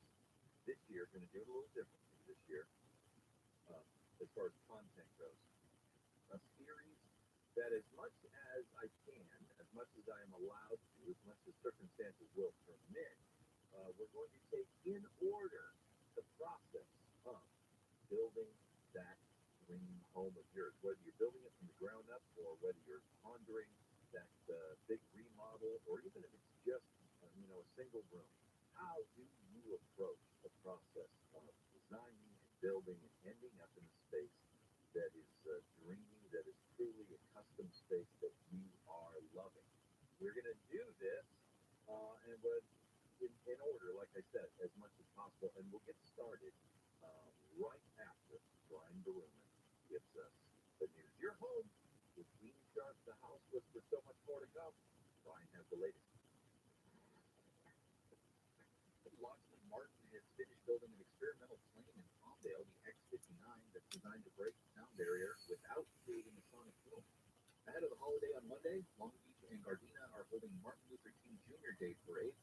this year. Going to do it a little differently this year as far as content goes. A series that, as much as I can, as much as I am allowed to, as much as circumstances will permit, we're going to take in order the process of building that dream home of yours, whether you're building it from the ground up or whether you're pondering that big remodel, or even if it's just a single room. How do you approach the process of designing and building and ending up in a space that is dreamy, that is truly a custom space that you are loving? We're going to do this and in order, like I said, as much as possible, and we'll get started right after Brian Baruman gives us the news. Your home with Dean Sharp, the house with for so much more to come. Brian has the latest. Lockheed Martin has finished building an experimental plane in Palmdale, the X-59, that's designed to break the sound barrier without creating a sonic boom. Ahead of the holiday on Monday, Long Beach and Gardena are holding Martin Luther King Jr. Day parades,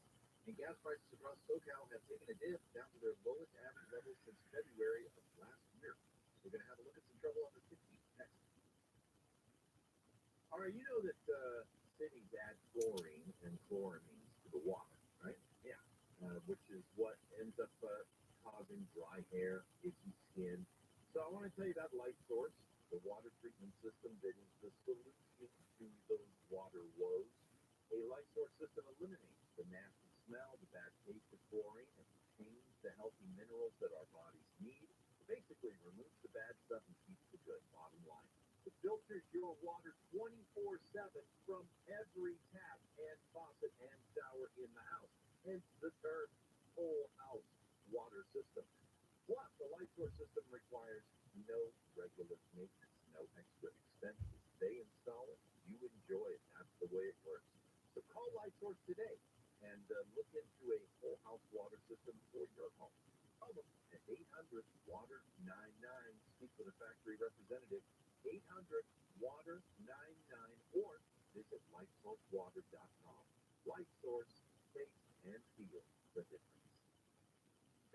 and gas prices across SoCal have taken a dip down to their lowest average level since February of last year. We're going to have a look at some trouble on the 15th next. All right, you know that cities add chlorine and chloramines to the water, right? Yeah. Which is what ends up causing dry hair, itchy skin. So I want to tell you about Light Source, the water treatment system that is the solution to those water woes. A Light Source system eliminates the nasty smell, the bad taste of chlorine, and retains the healthy minerals that our bodies need. Basically, removes the bad stuff and keeps the good, bottom line. It filters your water 24/7 from every tap and faucet and shower in the house. Hence the term whole house water system. Plus, the light source system requires no regular maintenance, no extra expenses. They install it, you enjoy it. That's the way it works. So call Light Source today and look into a whole house water system for your home. Call them at 800-WATER-99. Speak with a factory representative. 800-WATER-99 or visit lightsourcewater.com. Light Source, taste and feel the difference.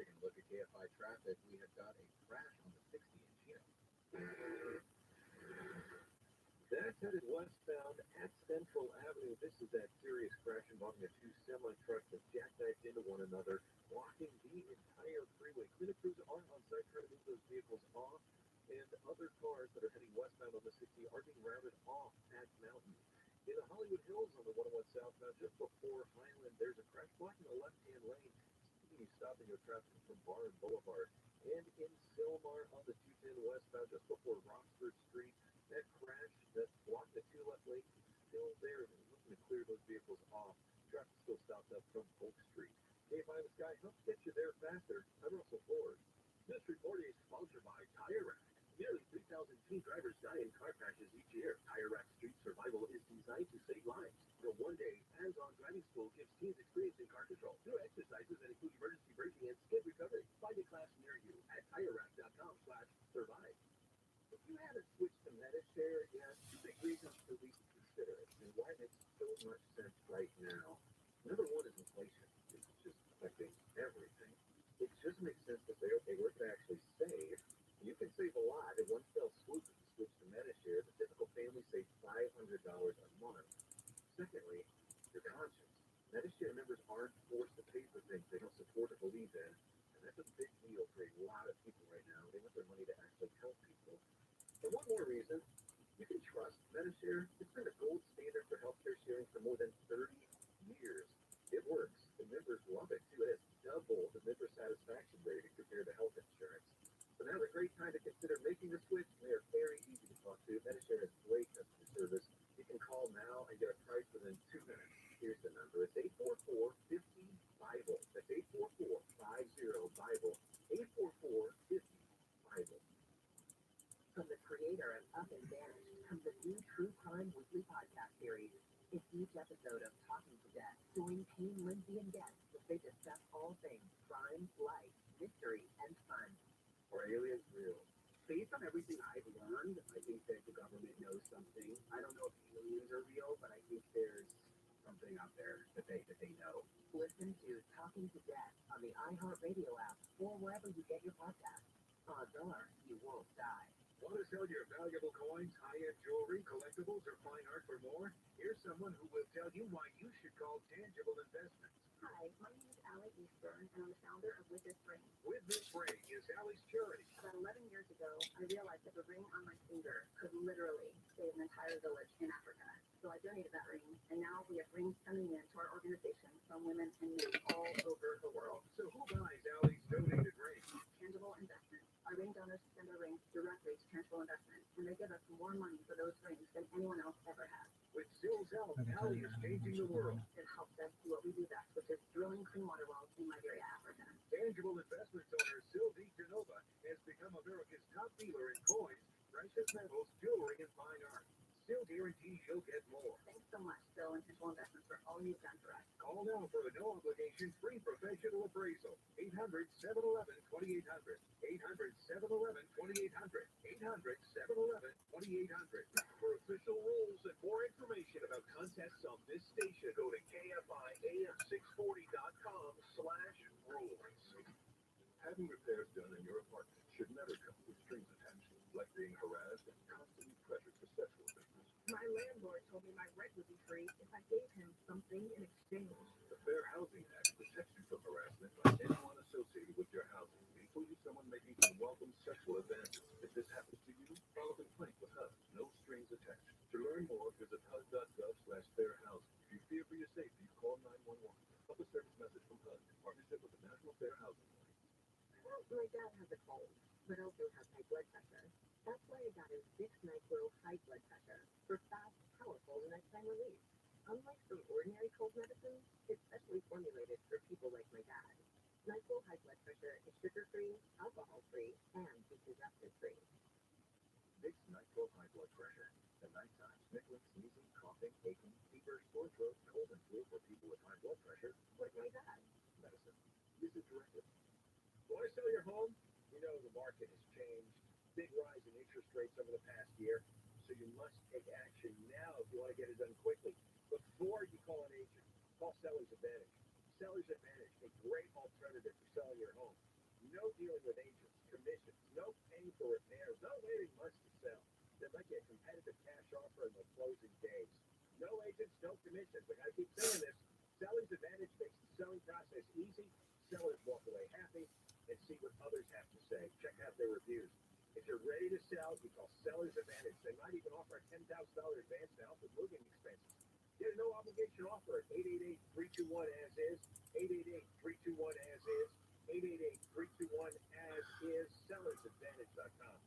Taking a look at KFI traffic, we have got a crash on the 60 in Chino. That's headed westbound at Central Avenue. This is that serious crash involving two semi-trucks that jackknifed into one another, blocking the entire freeway. Cleanup crews are on site trying to move those vehicles off, and other cars that are heading westbound on the 60 are being routed off at Mountain. In the Hollywood Hills on the 101 southbound, just before Highland, there's a crash blocking the left-hand lane. You stopping your traffic from Bar and Boulevard. And in Sylmar on the 210 westbound, just before Roxford Street, that crash that blocked the two left lanes is still there. They're looking to clear those vehicles off. Traffic still stopped up from Oak Street. KFI in the Sky helps get you there faster. I'm Russell Ford. This report is sponsored by Tire Rack. Nearly 3,000 teen drivers die in car crashes each year. Tire Rack Street Survival is designed to save lives. The one-day hands-on driving school gives teens experience in car control through exercises that include emergency braking and skid recovery. Find a class near you at TireRack.com/survive. If you haven't switched to Metashare yet, two big reasons to at least consider it and why it makes so much sense right now. Number one is inflation. It's just affecting everything. It just makes sense to say, okay, we're going to actually save. You can save a lot in one fell swoop if you switch to Metashare. The typical family saves $500 a month. Secondly, your conscience. Metashare members aren't forced to pay for things they don't support or believe in, and that's a big deal for a lot of people right now. They want their money to actually help people. And one more reason, you can trust Metashare. It's been the gold standard for healthcare sharing for more than 30 years. It works. The members love it too. It has double the member satisfaction rating compared to health insurance. So now's a great time to consider making the switch. They are very easy to talk to. Metashare has great customer service. You can call now and get a price within 2 minutes. Here's the number. It's 844-50-BIBLE. That's 844-50-BIBLE. 844-50-BIBLE. From the creator of Up and Vanished comes a new true crime weekly podcast series. In each episode of Talking to Death, join Kane, Lindsay, and guests as they discuss all things crime, life, mystery, and fun. Are aliens real? Based on everything I've learned, I think that the government knows something. I don't know if aliens are real, but I think there's something out there that they know. Listen to Talking to Death on the iHeartRadio app or wherever you get your podcasts. Odds are you won't die. Want to sell your valuable coins, high-end jewelry, collectibles, or fine art for more? Here's someone who will tell you why you should call Tangible Investments. Hi, my name is Allie Eastburn, and I'm the founder of With This Ring. With This Ring is Allie's charity. About 11 years ago, I realized that the ring on my finger could literally save an entire village in Africa. So I donated that ring, and now we have rings coming in to our organization from women and men all over the world. So who buys Allie's donated ring? Tangible Investments. Our ring donors send their rings directly to Tangible Investments, and they give us more money for those rings than anyone else ever has. With Sill's help, Allie is changing the world. It helps us do what we do best, which is drilling clean water wells in Liberia, Africa. Tangible Investments owner Sylvie Genova has become America's top dealer in coins, precious metals, jewelry, and fine art. Still guarantees you'll get more. Thanks so much, Bill and Tangible Investments, for all you've done for us. Call now for a no-obligation free professional appraisal. 800-711-2800. 800-711-2800. 800-711-2800. For official rules and more information about contests on this station, go to KFIAM640.com/rules. Having repairs done in your apartment should never come with strings attached, like being harassed and constantly pressured for sexual business. My landlord told me my rent would be free if I gave him something in exchange. The Fair Housing Act protects you from harassment by anyone associated with your housing, including someone making unwelcome sexual advances. If this happens to you, file a complaint with HUD. No strings attached. To learn more, visit HUD.gov/fairhousing. If you fear for your safety, call 911. Public service message from HUD in partnership with the National Fair Housing Alliance. My dad has a cold. but also has high blood pressure. That's why I got him Vicks NyQuil High Blood Pressure for fast, powerful nighttime relief. Unlike some ordinary cold medicines, it's specially formulated for people like my dad. NyQuil High Blood Pressure is sugar-free, alcohol-free, and decongestant-free. Vicks NyQuil High Blood Pressure. At nighttime, sniffling, sneezing, coughing, aching, fever, sore throat, cold, and flu for people with high blood pressure, Like my dad. medicine. Use it directly. Want to sell your home? You know the market has changed. Big rise in interest rates over the past year, so you must take action now if you want to get it done quickly. Before you call an agent, call Seller's Advantage. Seller's Advantage, a great alternative for selling your home. No dealing with agents, commissions, no paying for repairs, no waiting months to sell. They might get a competitive cash offer and they'll close in days. No agents, no commissions. I gotta keep saying this. Seller's Advantage makes the selling process easy. Sellers walk away happy and see what others have to say. Check out their reviews. If you're ready to sell, you call Seller's Advantage. They might even offer a $10,000 advance to help with moving expenses. Get a no obligation offer at 888-321-AS-IS, 888-321-AS-IS, 888-321-AS-IS, sellersadvantage.com.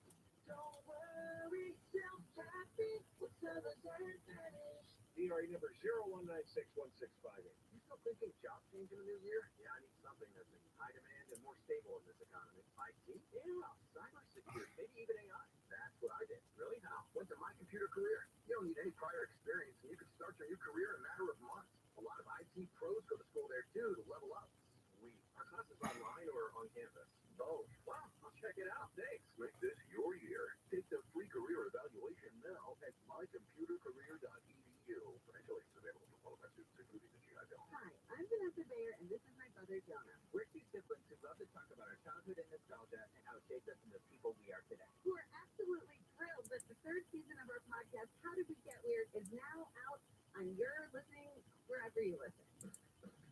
Don't worry, self-traffic with Seller's Advantage. DRE number 01961658. You still thinking job change in the new year? Yeah, I need something that's in high demand and more stable in this economy. IT? Yeah, cybersecurity, maybe even AI. That's what I did. Really? How? Went to My Computer Career. You don't need any prior experience, and you can start your new career in a matter of months. A lot of IT pros go to school there too to level up. Sweet. Are classes online or on campus? Both. Wow, I'll check it out. Thanks. Make this your year. Take the free career evaluation now at mycomputercareer.edu. Credentialing is available for qualified students, including the GI Bill. Hi, I'm Vanessa Bayer, and this is my brother Jonah. We're two siblings who love to talk about our childhood and nostalgia and how it shaped us into the people we are today. We're absolutely thrilled that the third season of our podcast, How Did We Get Weird, is now out on your listening wherever you listen.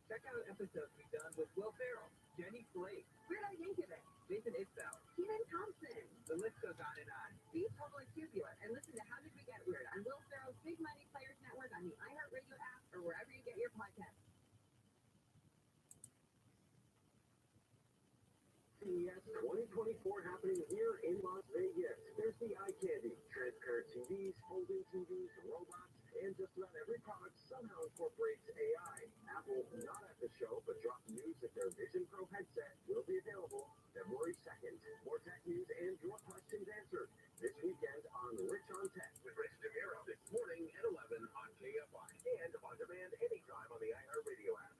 Check out episodes we've done with Will Ferrell, Jenny Slate, Weird Al Yankovic, Jason Isbell. Kenan Thompson, The list goes on and on. Be totally tubular, and listen to How Did We Get Weird on Will Ferrell's Big Money Players Network on the iHeartRadio app or wherever you get your podcasts. CES 2024 happening here in Las Vegas. There's the eye candy, transparent TVs, folding TVs, robots, and just about every product somehow incorporates AI. Apple not at the show, but dropped news that their Vision Pro headset will be available February 2nd. More tech news and your questions answered this weekend on Rich on Tech with Rich DeMiro this morning at 11 on KFI and on demand anytime on the iHeartRadio app.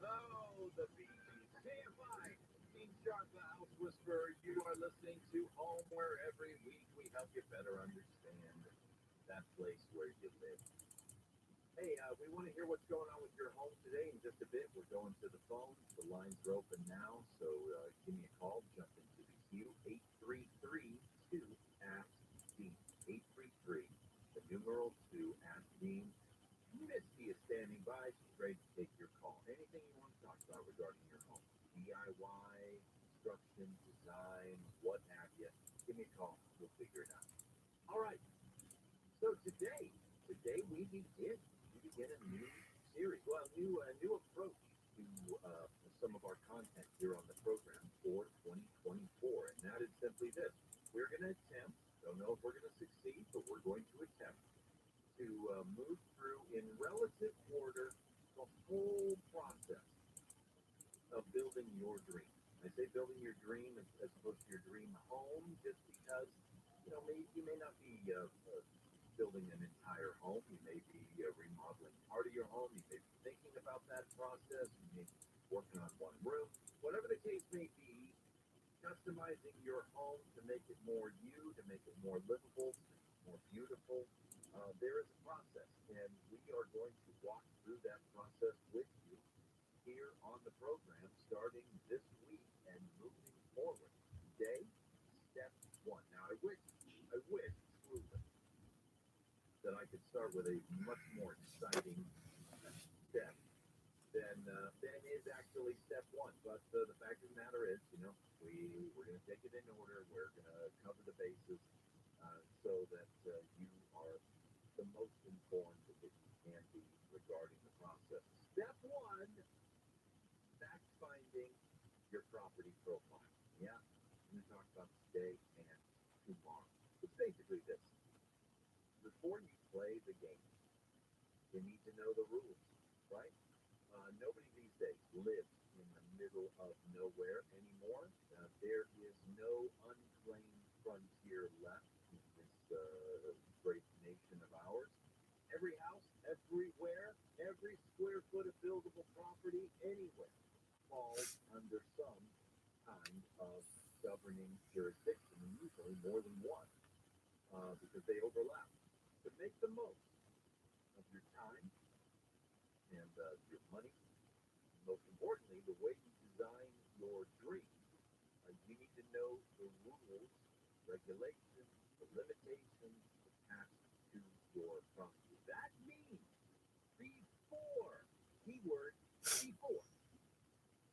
Oh, the Bee Gees. KFI. King Shark, the House Whisperer. You are listening to Home, where every week we help you better understand that place where you live. Hey, we want to hear what's going on with your home today in just a bit. We're going to the phones. The lines are open now, so give me a call. Jump into the queue. 833-2-ASK-DEAN. 833, the numeral 2-ASK-DEAN. Misty is standing by. She's ready to take your call. Anything you want to talk about regarding your home. DIY, construction, design, what have you. Give me a call. We'll figure it out. All right. So today we begin a new series. Well, a new approach to some of our content here on the program for 2024. And that is simply this. We're going to attempt, don't know if we're going to succeed, but we're going to attempt to move through in relative order the whole process of building your dream. I say building your dream as opposed to your dream home, just because you may not be building an entire home. You may be remodeling part of your home. You may be thinking about that process. You may be working on one room. Whatever the case may be, customizing your home to make it more you, to make it more livable, to make it more beautiful. There is a process, and we are going to walk through that process with you here on the program starting this week and moving forward. Today, step one. twist smoothly. That I could start with a much more exciting step than is actually step one. But the fact of the matter is, we're going to take it in order. We're going to cover the bases so that you are the most informed that you can be regarding the process. Step one, fact finding your property profile. Yeah, I'm going to talk about today and tomorrow. It's basically this. Before you play the game, you need to know the rules, right? Nobody these days lives in the middle of nowhere anymore. There is no unclaimed frontier left in this great nation of ours. Every house, everywhere, every square foot of buildable property anywhere falls under some kind of governing jurisdiction, and usually more than one, because they overlap. To make the most of your time and your money, most importantly, the way you design your dream, you need to know the rules, regulations, the limitations attached to your property. That means before, keyword before,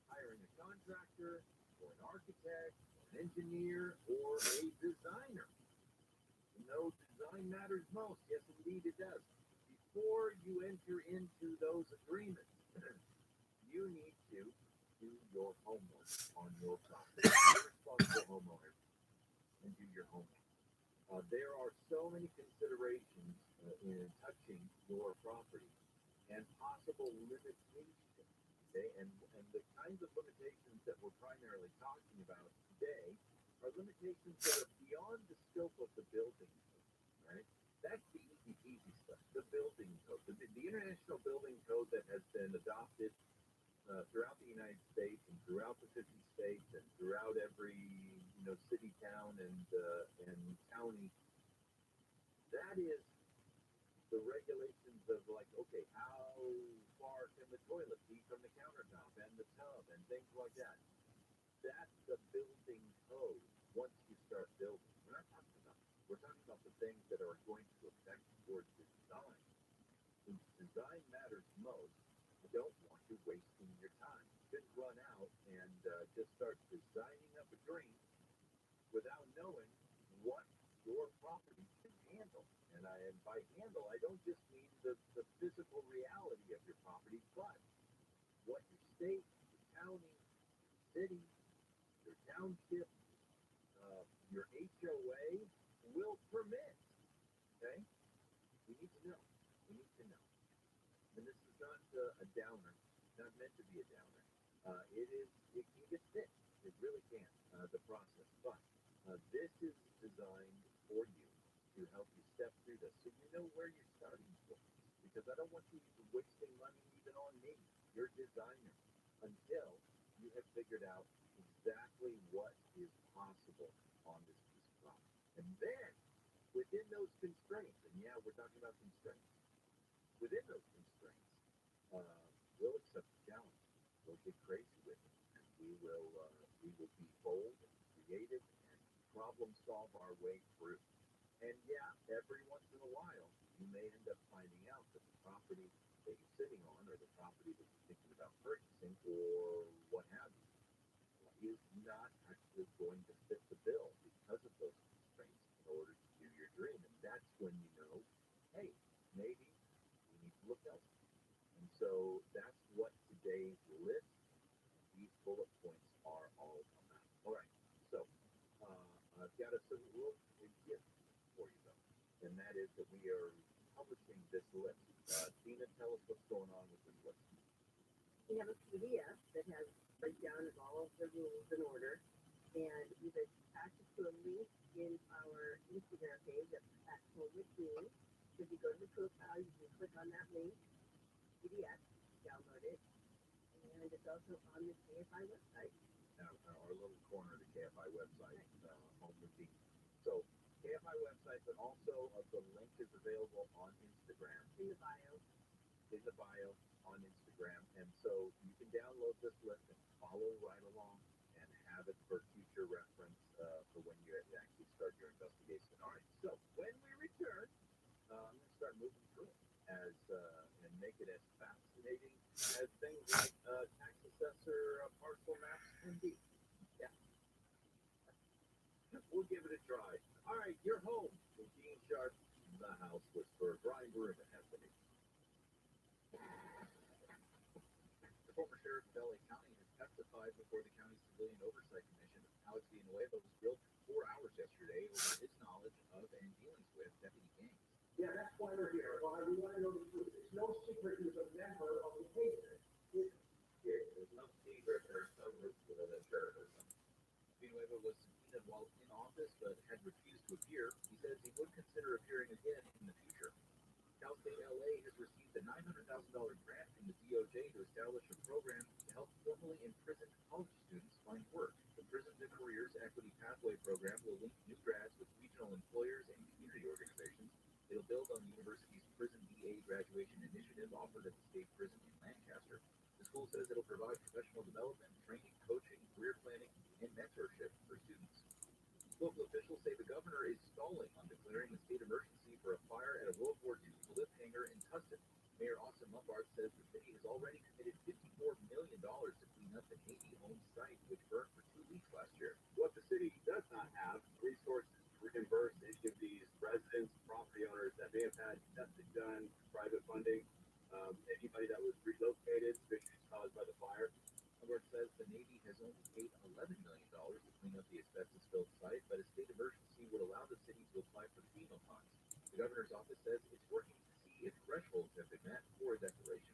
hiring a contractor or an architect, an engineer, or a designer. No, design matters most. Yes, indeed it does. Before you enter into those agreements, you need to do your homework on your property. You're responsible homeowner and do your homework. There are so many considerations in touching your property and possible limitations. Okay, and the kinds of limitations that we're primarily talking about today are limitations that are beyond the scope of the building code, right? That's the easy peasy stuff, the building code, the international building code that has been adopted throughout the United States and throughout the 50 states and throughout every city, town, and county. That is the regulations of okay, how far can the toilet be from the countertop and the tub and things like that. That's the building code. Once you start building, we're talking about the things that are going to affect your design. Since design matters most, you don't want you wasting your time. You shouldn't run out and just start designing up a dream without knowing what your property can handle. And by handle, I don't just mean the physical reality of your property, but what your state, your county, city, your township, your HOA will permit. Okay? We need to know. We need to know. And this is not a downer. It's not meant to be a downer. It can get thick. It really can, the process. But this is designed for you to help you step through this so you know where you're starting from. Because I don't want you wasting money even on me, your designer, until you have figured out exactly what is possible on this piece of property. And then, within those constraints, and yeah, we're talking about constraints, within those constraints, we'll accept the challenge. We'll get crazy with it. And we will be bold and creative and problem solve our way through. And yeah, every once in a while, you may end up finding out that the property that you're sitting on or the property that you're thinking about purchasing or what have you is not actually going to fit the bill because of those constraints in order to do your dream. And that's when you know, hey, maybe we need to look elsewhere. And so that's what today's list, these bullet points are all about. All right, so I've got a little gift for you though, and that is that we are publishing this list. Tina, tell us what's going on with this list. We have a PDF that has a breakdown of all of the rules in order, and we've attached it to a link in our Instagram page at Home with Dean. If you go to the profile, you can click on that link, PDF, download it, and it's also on the KFI website. Our little corner of the KFI website, Home with Dean. So, KFI website, but also the link is available on Instagram. In the bio. In the bio on Instagram. And so you can download this list and follow right along and have it for future reference for when you actually start your investigation. All right, so as and make it as fascinating as things like tax assessor parcel maps can be. Yeah. We'll give it a try. All right, you're home. With Gene Sharp, the House Whisperer, Brian Broom, and Anthony. The former sheriff of LA County has testified before the county civilian oversight commission. Alex Villanueva was grilled for 4 hours yesterday over his knowledge of and dealings with deputy gangs. Yeah, that's why we're here. Well, we want to know the truth. It's no secret he was a member of the case. There's no secret. There's no room for the terrorism. Villanueva was subpoenaed while in office, but had refused to appear. He says he would consider appearing again in the future. Cal State LA has received a $900,000 grant from the DOJ to establish a program to help formerly imprisoned college students find work. The Prison to Careers Equity Pathway Program will link new grads with regional employers and community organizations. It'll build on the university's Prison BA graduation initiative offered at the state prison in Lancaster. The school says it'll provide professional development, training, coaching, career planning, and mentorship for students. Local officials say the governor is stalling on declaring a state emergency for a fire at a World War II lift hangar in Tustin. Mayor Austin Lombard says the city has already committed $54 million to clean up the Navy-owned site, which burned for 2 weeks last year. What the city does not have resources to reimburse any of these residents, property owners that may have had septic done, private funding, anybody that was relocated, issues caused by the fire. Lombard says the Navy has only paid $11 million to clean up the asbestos-filled site, but a state emergency would allow the city to apply for the FEMA funds. The governor's office says it's working to see if thresholds have been met for a declaration.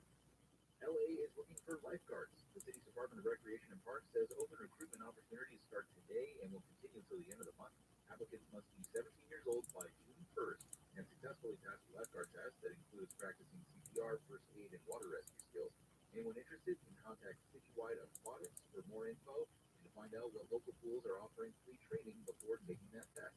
LA is looking for lifeguards. The city's Department of Recreation and Parks says open recruitment opportunities start today and will continue until the end of the month. Applicants must be 17 years old by June 1st and successfully pass the lifeguard test that includes practicing CPR, first aid, and water rescue skills. Anyone interested can contact Citywide Aquatics for more info and to find out what local pools are offering free training before taking that test.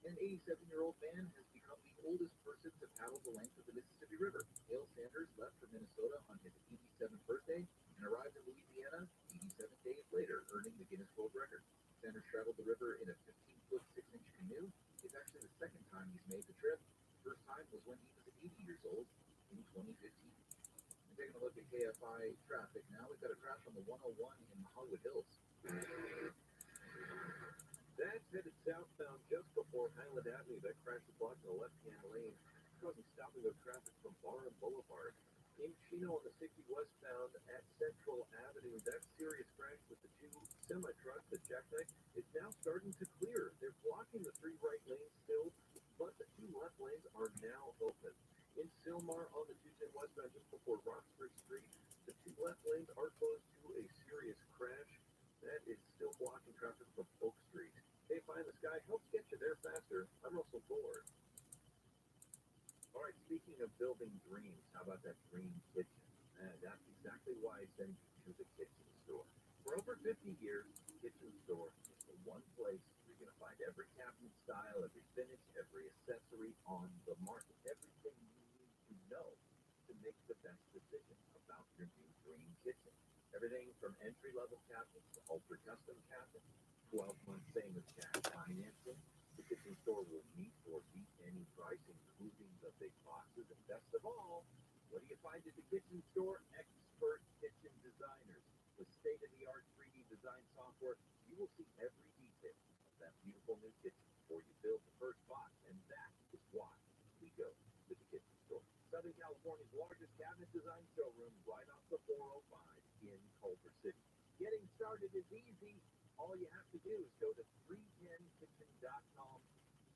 An 87-year-old man has become the oldest person to paddle the length of the Mississippi River. Dale Sanders left for Minnesota on his 87th birthday and arrived in Louisiana 87 days later, earning the Guinness World Record. Sanders traveled the river in a 15-foot, 6-inch canoe. It's actually the second time he's made the trip. The first time was when he was 80 years old in 2015. And taking a look at KFI traffic now, we've got a crash on the 101 in the Hollywood Hills. That's headed southbound just before Highland Avenue. That crash is blocking the left-hand lane, causing stopping of traffic from Barham Boulevard. In Chino on the 60 westbound at Central Avenue, that serious crash with the two semi-trucks that jackknifed is now starting to clear. They're blocking the 3 right lanes still, but the 2 left lanes are now open. In Sylmar on the 210 westbound just before Roxbury Street, the 2 left lanes are closed to a serious crash. That is still blocking traffic from Oak Street. Hey, Find the Sky helps get you there faster. I'm Russell Ford. All right, speaking of building dreams, how about that dream kitchen? That's exactly why I send you to the kitchen store. For over 50 years, the kitchen store is the one place you're going to find every cabinet style, every finish, every accessory on the market. Everything you need to know to make the best decision about your new dream kitchen. Everything from entry-level cabinets to ultra-custom cabinets, 12 months same as cash financing. The kitchen store will meet or beat any price, including the big boxes. And best of all, what do you find at the kitchen store? Expert kitchen designers. With state-of-the-art 3D design software, you will see every detail of that beautiful new kitchen before you build the first box. And that is why we go to the kitchen store. Southern California's largest cabinet design showroom right off the 405 in Culver City. Getting started is easy. All you have to do is go to 310kitchen.com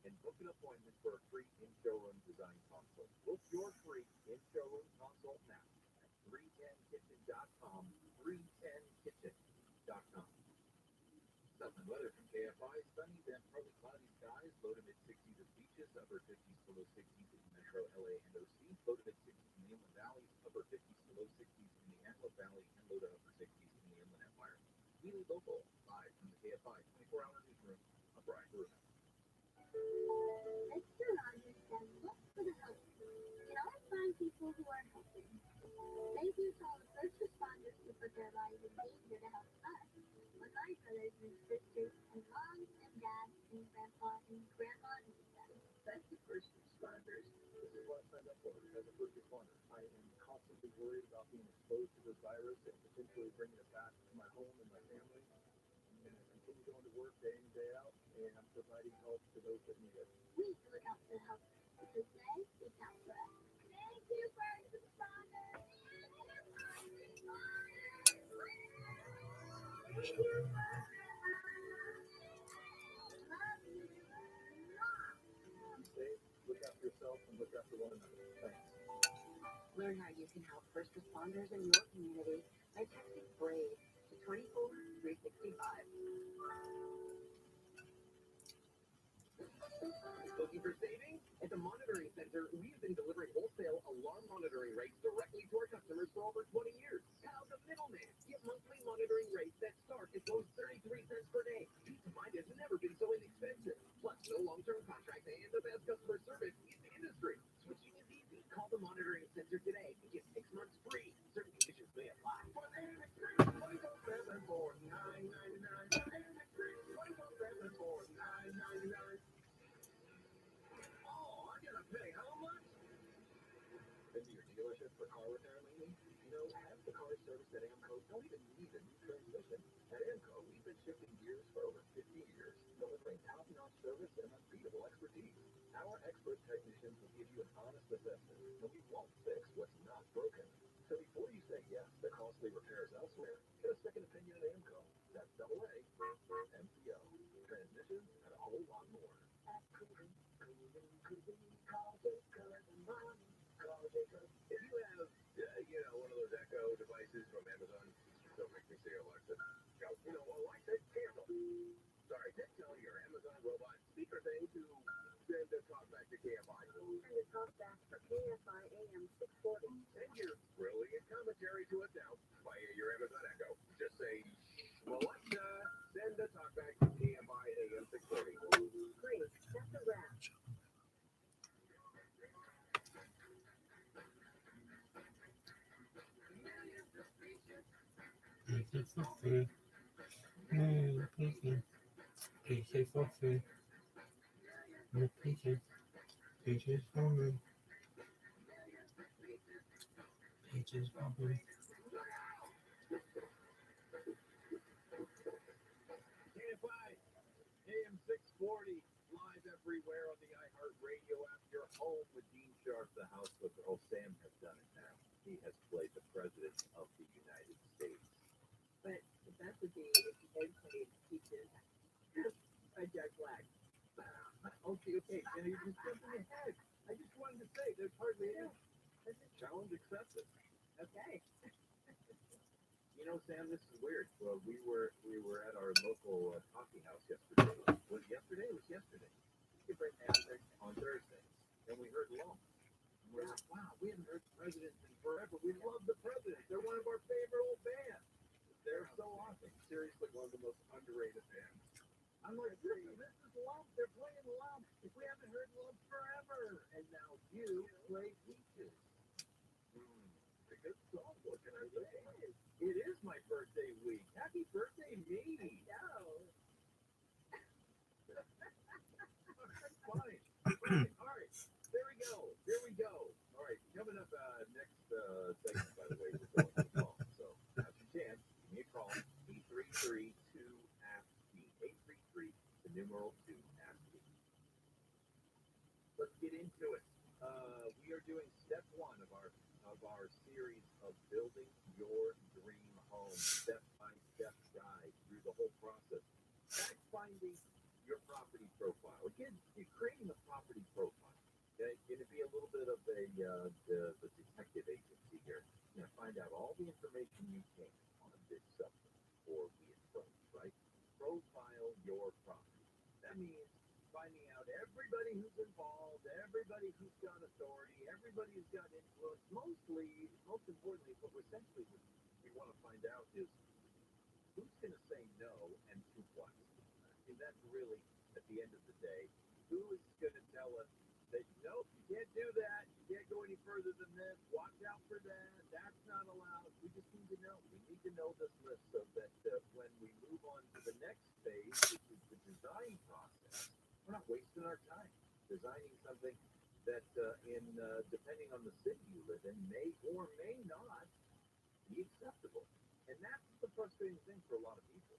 and book an appointment for a free in-showroom design consult. Book your free in-showroom consult now at 310kitchen.com, 310kitchen.com. Southern weather from KFI, sunny then partly cloudy skies, low to mid-60s at beaches, upper 50s to low 60s in Metro LA and OC, low to mid-60s in the Inland Valley, upper 50s to low 60s in the Antelope Valley, and low to upper 60s in the Inland Empire. Really local, live from the KFI 24-hour newsroom. I'm Brian Brewer. Extra largest and look for the help. Can always find people who are helping. Thank you to all the first responders who put their lives in danger to help us. When my brothers and sisters and moms and dads and grandpa and grandma need them. Thank you, first responders. This is what I signed up for as a first responder. work day in, day out, and providing help to those that need it. We look out for help because they look out for us. Thank you, first responders. Be safe, look after yourself, and look after one another. Thanks. Learn how you can help first responders in your community by texting BRAVE to 24365. Looking for savings? At the Monitoring Center, we've been delivering wholesale alarm monitoring rates directly to our customers for over 20 years. How the middleman get monthly monitoring rates that start at those 33 cents per day. Peace of mind has never been so inexpensive. Plus, no long-term contracts and the best customer service in the industry. Switching is easy. Call the Monitoring Center today and get 6 months free. Certain conditions may apply. For the Oh, I gotta pay how much? Been to your dealership for car repair lately? You know, half the car service at AMCO don't even need a new transmission. At AMCO, we've been shifting gears for over 50 years, delivering top-notch service and unbeatable expertise. Our expert technicians will give you an honest assessment, and we won't fix what's not broken. So before you say yes to costly repairs elsewhere, get a second opinion at AMCO. That's AA, MCO, transmissions, and a whole lot more. If you have, one of those Echo devices from Amazon, don't make me say Alexa. Alexa, cancel. Sorry, just tell your Amazon robot speaker thing to send the talk back to KFI. Send the talk back for KFI AM 640. Send your brilliant commentary to us now via your Amazon Echo. Just say, Alexa, send the talk back to KFI AM 640. Great, that's a wrap. Pages for free. Pages for free. No pages. Pages for me. Pages for me. KFI AM 640 live everywhere on the iHeartRadio app. Your home with Dean Sharp, the house flipper. Oh, Sam has done it now. He has played the President of the United States. But the best would be if you had played Peaches by Jack Black. Okay. Now you're just jumping ahead. I just wanted to say there's hardly any challenge accepted. Okay. Sam, this is weird. Well, we were at our local coffee house yesterday. Was it yesterday? It was yesterday. On Thursday, and we heard Long. And we're like, wow, we haven't heard the President in forever. We love the President. They're one of our favorite old bands. They're so awesome. Seriously, one of the most underrated bands. I'm like, this is Love. They're playing Love. If we haven't heard Love forever, and now you play Peaches. It's a good song. What can I say? It is my birthday week. Happy birthday, me. Fine. All right. There we go. All right. Coming up next segment, by the way, we're going to call. So, now's your chance. Give me a call. 833-2-ASK-ME. 833, the numeral 2-ASK-ME. Let's get into it. We are doing step 1 of our series of building your dream home, step-by-step guide through the whole process. That's finding your property profile. Again, you're creating a property profile. Okay? Going to be a little bit of the detective agency here. You're going to find out all the information you can on this subject before we approach, right? Profile your property. That means finding out everybody who's involved, everybody who's got authority, everybody who's got influence. Most importantly, what we want to find out is who's going to say no and to what. And that's really, at the end of the day, who is going to tell us that, nope, you can't do that, you can't go any further than this, watch out for that, that's not allowed. We just need to know. We need to know this list so that when we move on to the next phase, which is the design process, we're not wasting our time designing something that, depending on the city you live in, may or may not be acceptable. And that's the frustrating thing for a lot of people.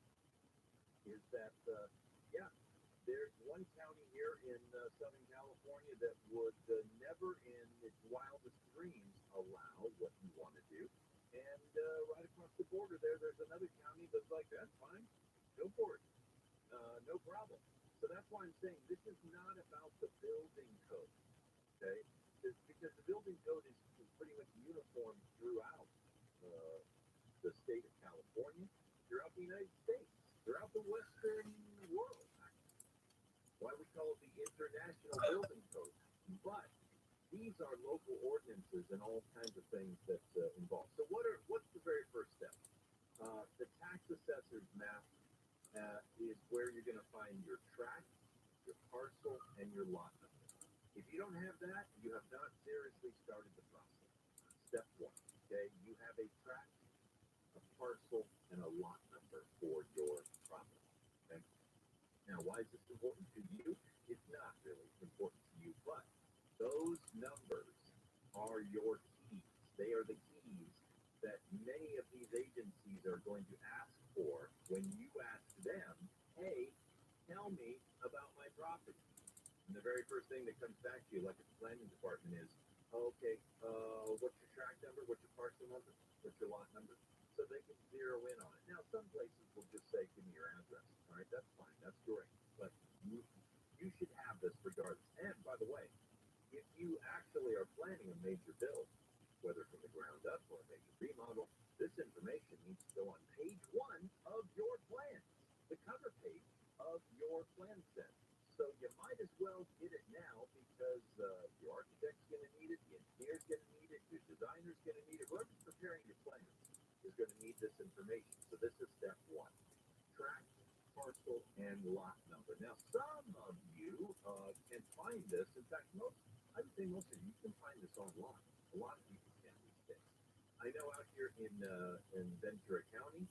is that, yeah, there's one county here in Southern California that would never in its wildest dreams allow what you want to do. And right across the border there's another county that's like, that's fine, go for it, no problem. So that's why I'm saying this is not about the building code, okay? Because the building code is pretty much uniform throughout the state of California, throughout the United States, throughout the Western world. Why we call it the International Building Code. But these are local ordinances and all kinds of things that involve. So what's the very first step? The tax assessor's map is where you're going to find your tract, your parcel, and your lot number. If you don't have that, you have not seriously started the process. Step one, okay? You have a tract, a parcel, and a lot number for your property, okay? Now, why is this important to you? It's not really important to you, but those numbers are your keys. They are the keys that many of these agencies are going to ask for when you ask them, hey, tell me about my property. And the very first thing that comes back to you, like at the planning department, is, okay, what's your tract number? What's your parcel number? What's your lot number? So they can zero in on it. Now, some places will just say, give me your address. All right, that's fine. That's great. But you should have this regardless. And by the way, if you actually are planning a major build, whether from the ground up or a major remodel, this information needs to go on page 1 of your plan, the cover page of your plan set. So you might as well get it now because your architect's going to need it, the engineer's going to need it, your designer's going to need it, whoever's preparing your plans is going to need this information. So this is step 1, tract, parcel, and lot number. Now, some of you can find this. In fact, I would say most of you can find this online. A lot of people can these days. I know out here in Ventura County,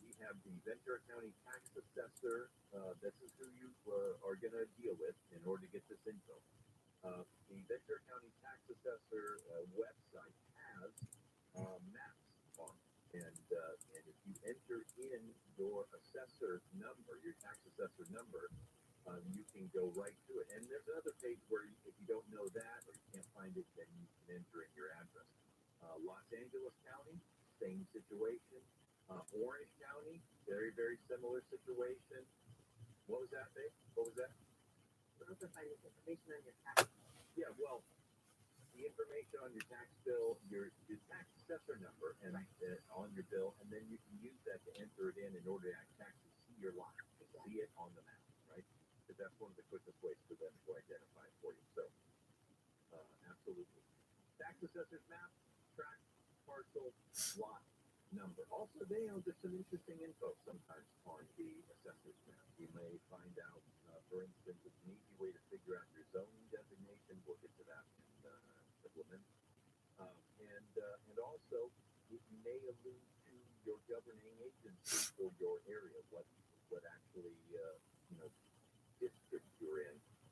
we have the Ventura County Tax Assessor. This is who you are going to deal with in order to get this info. The Ventura County Tax Assessor website has maps on it. And if you enter in your assessor number, your tax assessor number, you can go right to it. And there's another page where if you don't know that or you can't find it, then you can enter in your address. Los Angeles County, same situation. Orange County, very, very similar situation. What was that, babe? What was that? Also find this information on your tax. Yeah, well, the information on your tax bill, your tax assessor number, and on your bill, and then you can use that to enter it in order to actually see your lot, see it on the map, right? Because that's one of the quickest ways for them to identify it for you. So, absolutely. Tax assessor's map, tract, parcel, lot number. Also, there's some interesting info sometimes on the assessor's map. You may find out, for instance, it's an easy way to figure out your zoning designation. We'll get to that in a couple of minutes. And also, it may allude to your governing agency for your area, what actually, district you're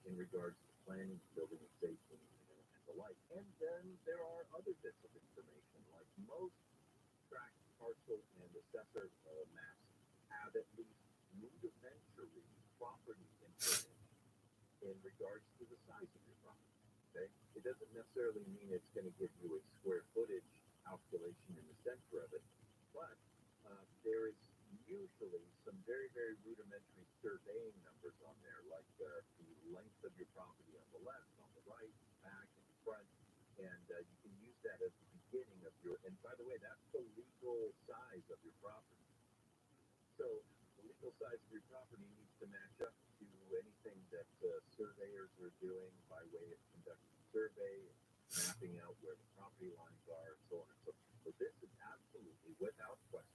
in regards to planning, building, and safety, and the like. And then there are other bits of information, like most tract, parcel, and assessor maps have at least rudimentary property information in regards to the size of your property. Okay? It doesn't necessarily mean it's going to give you a square footage calculation in the center of it, but there is usually some very, very rudimentary surveying numbers on there, like the length of your property on the left, on the right, back, and front, and you can use that as the beginning of your, and by the way, that's the legal size of your property. So the legal size of your property needs to match up to anything that surveyors are doing by way of conducting a survey, mapping out where the property lines are, and so on and so forth. So this is absolutely, without question,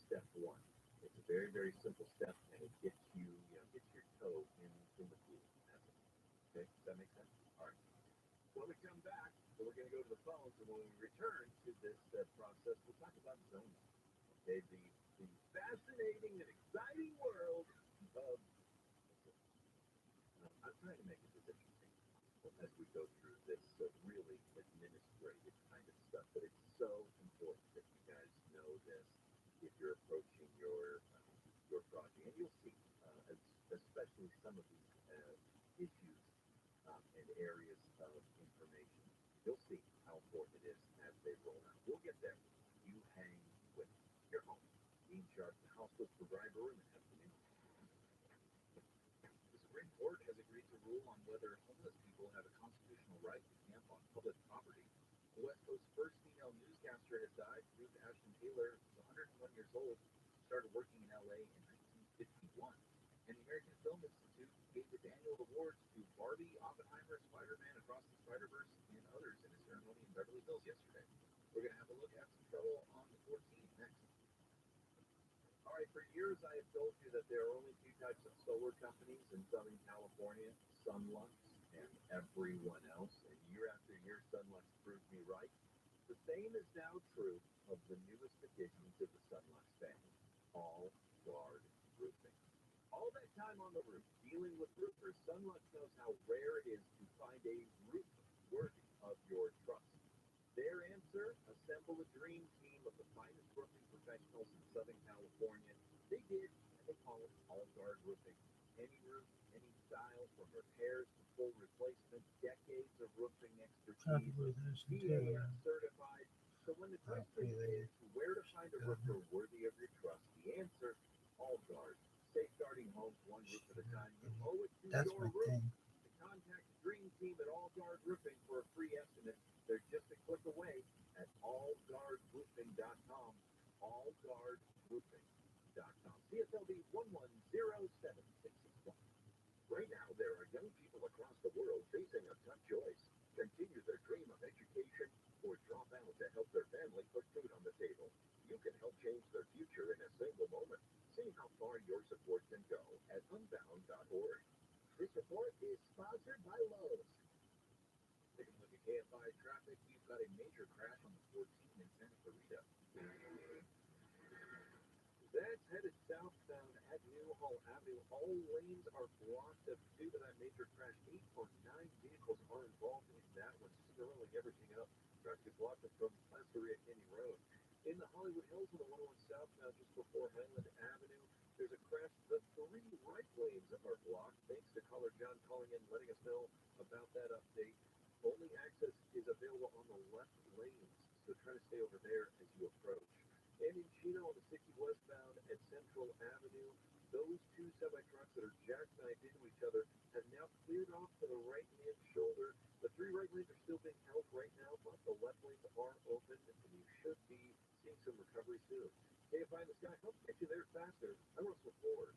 step 1. It's a very, very simple step, and it gets you, gets your toe in the pool. Okay, does that make sense? All right. When we come back, so we're going to go to the phones, and when we return to this process, we'll talk about zoning. Okay, the fascinating and exciting world of. I'm trying to make it as interesting as we go through this really administrative kind of stuff, but it's so important that you guys know this if you're approaching your your project, and you'll see, especially some of these issues and areas of information. You'll see how important it is as they roll out. We'll get there. You hang with your home. The House Prescriber Room in Pennsylvania. The Supreme Court has agreed to rule on whether homeless people have a constitutional right to camp on public property. The West Coast's first female newscaster has died. Ruth Ashton Taylor is 101 years old, started working in LA in 1951. And the American Film Institute gave its annual awards to Barbie, Oppenheimer, Spider-Man, Across the Spider-Verse, and others in a ceremony in Beverly Hills yesterday. We're going to have a look at some trouble on the 14th next. All right, for years I have told you that there are only two types of solar companies in Southern California, Sunlux and everyone else. And year after year, Sunlux proved me right. The same is now true of the newest addition to the Sunlux family, All Guard Roofing. All that time on the roof, dealing with roofers, Sunlux knows how rare it is to find a roof worthy of your trust. Their answer? Assemble a dream team of the finest roofing professionals in Southern California. They did, and they call it All Guard Roofing. Any roof, any style, from repairs to full replacement, decades of roofing expertise, PAF certified. So when the question is where to find a roofer worthy of your trust, the answer, All Guard. Safeguarding homes one roof at a time. You owe it to your roof. To contact the dream team at All Guard Roofing for a free estimate. They're just a click away at allguardroofing.com. Allguardroofing.com. CSLB 1107661. Right now, there are young people across the world facing a tough choice. Continue their dream of education or drop out to help their family put food on the table. You can help change their future in a single moment. See how far your support can go at unbound.org. This report is sponsored by Lowe's. Taking a look at KFI traffic, we've got a major crash on the 14 in Santa Clarita. That's headed southbound at Newhall Avenue. All lanes are blocked due to that major crash. 8 or 9 vehicles are involved in that one, snarling everything up. Traffic is blocked from Plasteria Canyon Road. In the Hollywood Hills on the 101 southbound just before Highland Avenue, there's a crash. The 3 right lanes are blocked. Thanks to caller John calling in, letting us know about that update. Only access is available on the left lanes, so try to stay over there as you approach. And in Chino on the 60 westbound at Central Avenue, those 2 semi-trucks that are jackknifed into each other have now cleared off to the right-hand shoulder. The 3 right lanes are still being held right now, but the left lanes are open, and you should be seeing some recovery soon. KFI in the Sky helps get you there faster. I'm Russell Ford.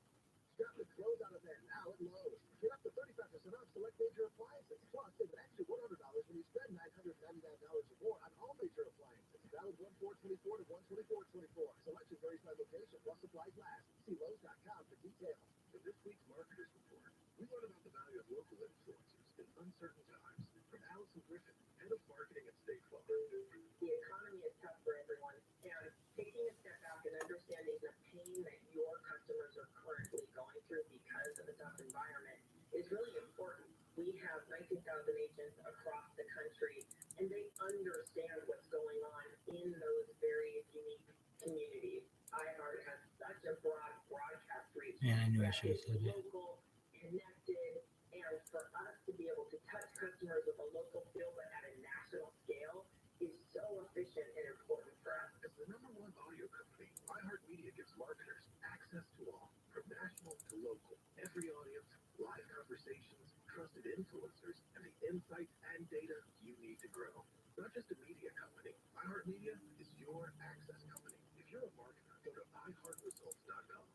Got the closeout event now at Lowe's. Get up to 35% off select major appliances. Plus, save an extra $100 when you spend $999 or more on all major appliances. Valid 1/4/24 to 1/24/24. Selection varies by location, plus supplies last. See Lowe's.com for details. In this week's Marketers Report, we learn about the value of local influencers in uncertain times. From Allison Griffin, head of marketing at State Farm. The economy is tough for everyone, and taking a step back and understanding the pain that your customers are currently going through because of a tough environment is really important. We have 19,000 agents across the country, and they understand what's going on in those very unique communities. iHeart has such a broad broadcast reach. Yeah, I knew I that should have is said it. local, connected, and for us to be able to touch customers with a local feel but at a national scale is so efficient and important for us. As the #1 audio company, iHeartMedia gives marketers access to all, from national to local. Every audience, live conversations, trusted influencers, and the insights and data you need to grow. Not just a media company, iHeartMedia is your access company. If you're a marketer, go to iHeartResults.com.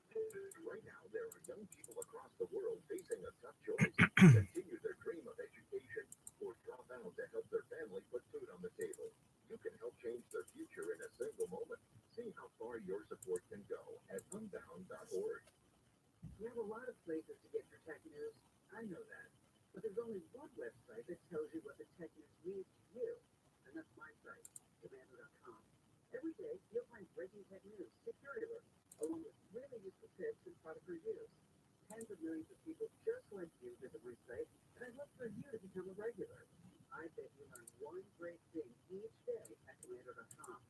Right now, there are young people across the world facing a tough choice. Continue their dream of education or drop out to help their family put food on the table. You can help change their future in a single moment. See how far your support can go at unbound.org. You have a lot of places to get your tech news. I know that. But there's only one website that tells you what the tech news means to you. And that's my site, commando.com. Every day, you'll find breaking tech news, security alerts, along with really useful tips and product reviews. Tens of millions of people just like you visit my site, and I'd love for you to become a regular. I bet you learn one great thing each day at commando.com.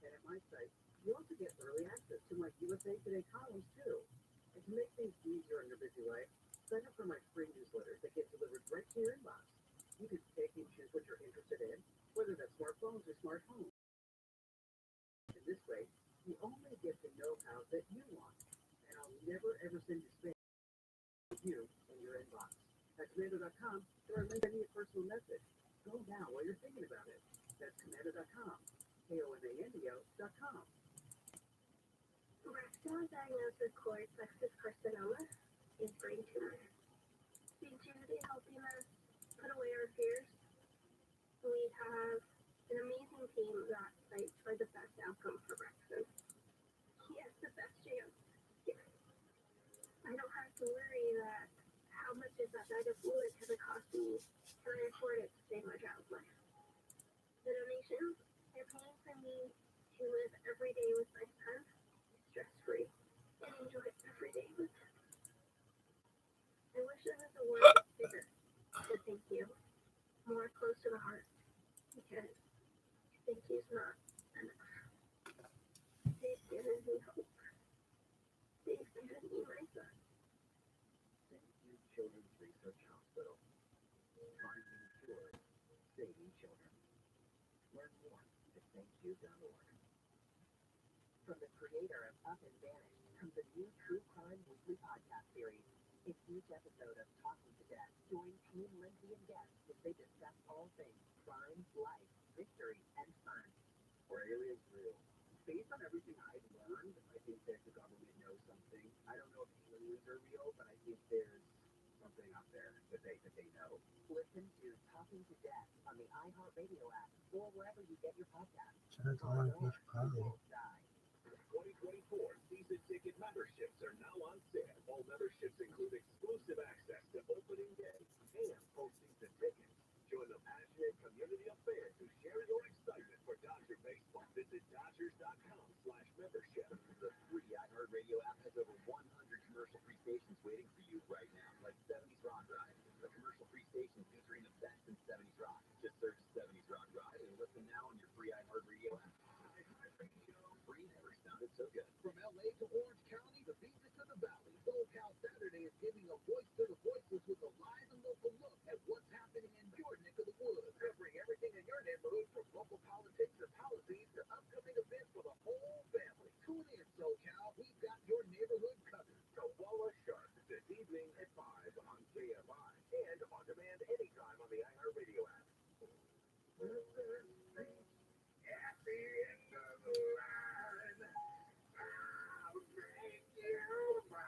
And at my site, you also get early access to my USA Today columns, too. And to make things easier in your busy life, sign up for my free newsletters that get delivered right to your inbox. You can pick and choose what you're interested in, whether that's smartphones or smart homes. In this way, you only get the know-how that you want, and I'll never ever send you spam with you in your inbox. At commando.com, there are links to a personal message. Go now while you're thinking about it. That's commando.com, KOMANDO.com. Braxton was diagnosed with cord plexus carcinoma, a brain tumor. They seem to be helping us put away our fears. We have an amazing team that fights for the best outcome for Braxton. He has the best chance. Yes. I don't have to worry that how much is that bag of fluid going to cost me? Can I afford it to save my child's life? The donations are paying for me to live every day with my son, stress-free, and enjoy every day with him. I wish there was a word bigger to thank you, more close to the heart, because thank you's not enough. They've given me hope. They've given me my son. Thank you, Children's Research Hospital. Finding cures, saving children. Learn more at thankyou.org. From the creator of Up and Vanished comes a new true crime weekly podcast series. In each episode of Talking to Death, join Team Lindsay and guests as they discuss all things crime, life, mystery, and fun. Are aliens real? Based on everything I've learned, I think that the government knows something. I don't know if aliens are real, but I think there's something out there that they know. Listen to Talking to Death on the iHeartRadio app or wherever you get your podcasts. That's one piece probably. 2024 season ticket memberships are now on sale. All memberships include exclusive access to opening day and postseason tickets. Join the passionate community of fans who share your excitement for Dodger baseball. Visit Dodgers.com/membership. The free iHeartRadio app has over 100 commercial-free stations waiting for you right now, like 70s Rock Ride, a commercial-free station featuring the best in 70s rock. Just search 70s Rock Ride and listen now on your free iHeartRadio app. Free never sounded so good. From LA to Orange County, the beaches to the valley, SoCal Saturday is giving a voice to the voiceless with a live and local look at what's happening in your neck of the woods. Covering everything in your neighborhood, from local politics and policies to upcoming events for the whole family. Tune in, SoCal. We've got your neighborhood covered. Koala Shark this evening at 5 on KFI and on demand anytime on the iHeartRadio app. At the end of the line, I'll make you mine.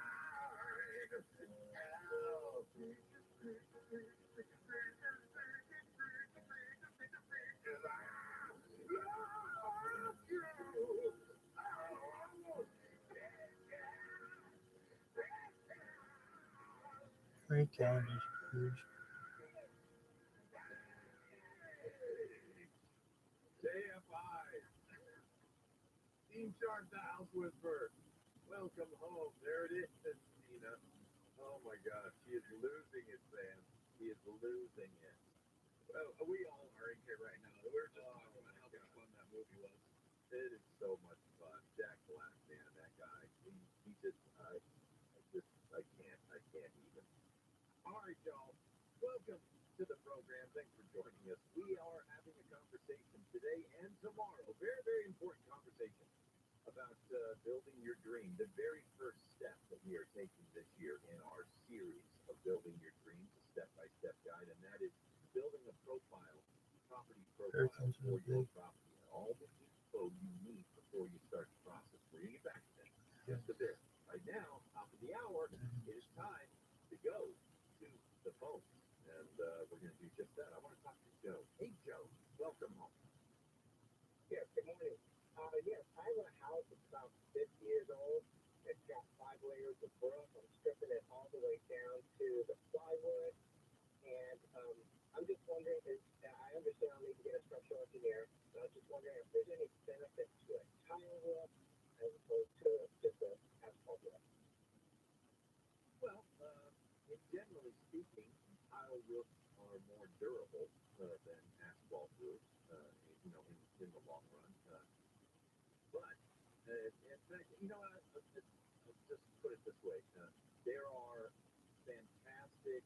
Free candy, huge. KFI. Team Shark, the house whisperer. Welcome home. There it is, Nina. Oh my gosh, she is losing it, Sam. She is losing it. Well, we all are in here right now. We're just talking about how much fun that movie was. It is so much fun. Jack Black, man, that guy. He just, I can't even. All right, y'all. Welcome to the program. Thanks for joining us. We are having a conversation today and tomorrow. Very, very important conversation about building your dream. The very first step that we are taking this year in our series of building your dreams, a step-by-step guide, and that is building a property profile for your property. And all the info you need before you start the process. We're going to get back to that just a bit. Right now, top of the hour, it is time to go to the phone. And we're going to do just that. I want to talk to Joe. Hey, Joe, welcome home. Yes, good morning. Yes, I have a house that's about 50 years old. It's got 5 layers of roof. I'm stripping it all the way down to the plywood. And I'm just wondering, I understand I'll need to get a structural engineer, but I was just wondering if there's any benefit to a tile roof as opposed to just an asphalt roof. Well, generally speaking, tile roofs are more durable than asphalt roofs, in the long run. But in fact, I'll just put it this way. There are fantastic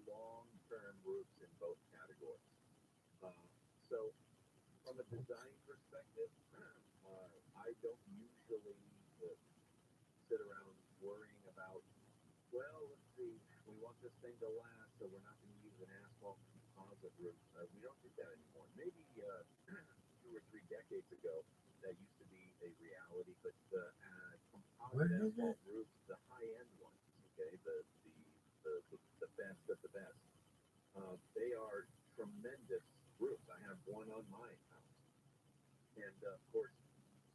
long-term roofs in both categories. So from a design perspective, I don't usually sit around worrying about, well, let's see, we want this thing to last, so we're not going to use an asphalt composite roof. We don't do that anymore. Maybe 2 or 3 decades ago, that used to be a reality, but composite asphalt roofs, the high-end ones, okay, the best of the best, they are tremendous roofs. I have one on my house. And, of course,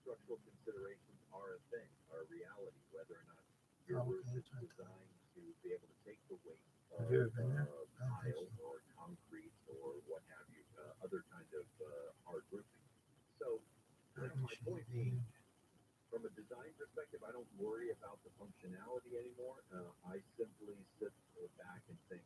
structural considerations are a thing, are a reality, whether or not your roof is designed to be able to take the weight of tile or concrete or what have you, other kind of hard roofing. So, my point being, from a design perspective, I don't worry about the functionality anymore. I simply sit back and think,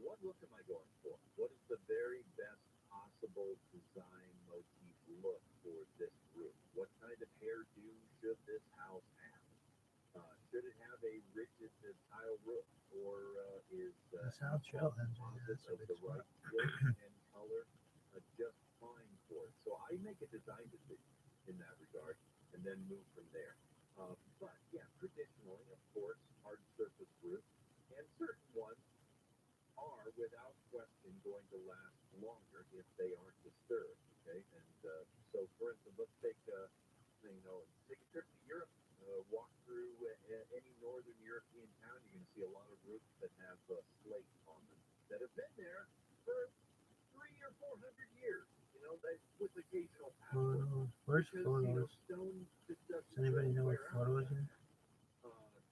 what look am I going for? What is the very best possible design motif look for this roof? What kind of hairdo should this house have? Should it have a rigid tile roof, or is composite of the right width and color just fine for it? So I make a design decision in that regard, and then move from there. But yeah, traditionally, of course, hard surface roofs, and certain ones are without question going to last longer if they aren't disturbed. Okay, and so for instance, let's take take a trip to Europe. Walk through any northern European town, you're going to see a lot of roofs that have slate on them that have been there for 300 or 400 years. You know, they with occasional patchwork. Where's Because, photos? stone just doesn't Does anybody know what wear out. photos are?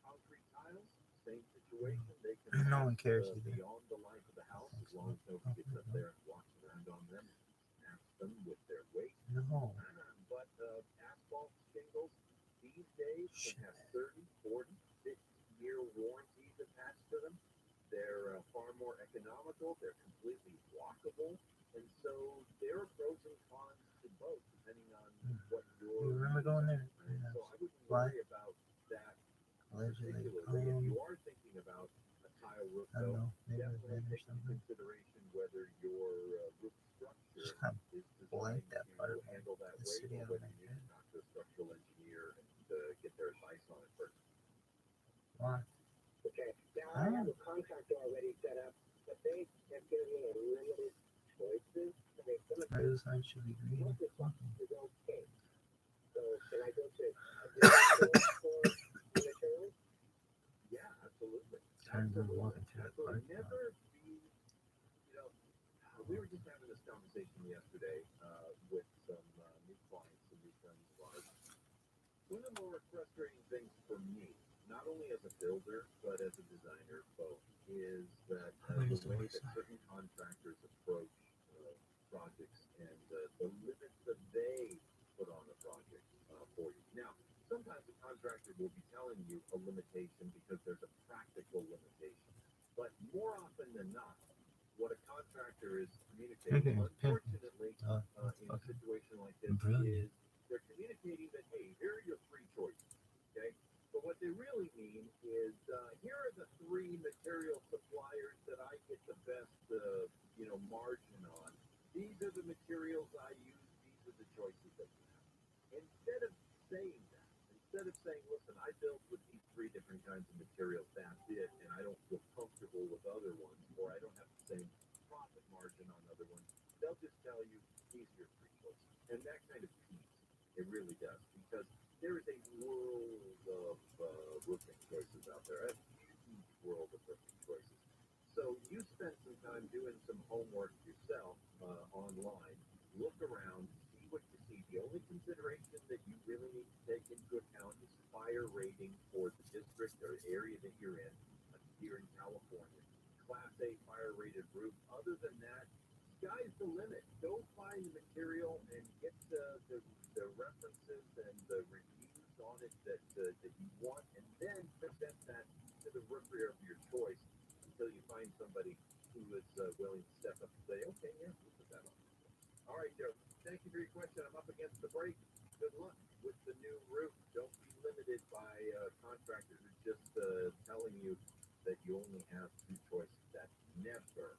Concrete tiles, same situation. They can No one cares last, either. beyond the life of the house, as long as nobody gets up there and walks around on them, snaps them with their weight. No. But asphalt shingles these days can have 30, 40, 50-year warranties attached to them. They're far more economical. They're completely walkable. And so there are pros and cons to both, depending on what your. You remember going there? So I wouldn't Why? worry about that Allegedly. particularly. If you are thinking about a tile roof, I don't though, know. Maybe it was definitely then or take into something. consideration whether your roof structure Just kind of is blank designed that part to of handle that the weight, city or out of whether my you need head. to talk to a structural engineer and get their advice on it first. Why? Okay, now I have a contractor already set up, but they have given me a limited choices. I mean, some of Those signs should be green. this is okay. So can I go to a different store for materials? Yeah, absolutely. Turns on walking through that park. Never be, we were just having this conversation yesterday with some new clients, some new friends of ours. One of the more frustrating things for me, not only as a builder, but as a designer both, is that the way that certain contractors approach projects and the limits that they put on a project for you. Now, sometimes the contractor will be telling you a limitation because there's a practical limitation. But more often than not, what a contractor is communicating, unfortunately, in a situation like this, is they're communicating that, hey, here are your 3 choices, okay? But what they really mean is, here are the 3 material suppliers that I get the best, margin on. These are the materials I use. These are the choices that you have. Instead of saying that, instead of saying, listen, I build with these 3 different kinds of materials, that's it, and I don't feel comfortable with other ones, or I don't have the same profit margin on other ones, they'll just tell you, these are your 3 choices. And that kind of peaks. It really does, because there is a world of roofing choices out there, a huge world of roofing choices. So you spend some time doing some homework yourself online, look around, see what you see. The only consideration that you really need to take into account is fire rating for the district or area that you're in, here in California. Class A fire rated roof. Other than that, sky's the limit. Go find the material and get the references and the reviews on it that you want, and then present that to the roofer of your choice until you find somebody who is willing to step up and say, okay, yeah, we'll put that on. All right, Joe, thank you for your question. I'm up against the break. Good luck with the new roof. Don't be limited limited by contractors who just telling you that you only have two choices. That's never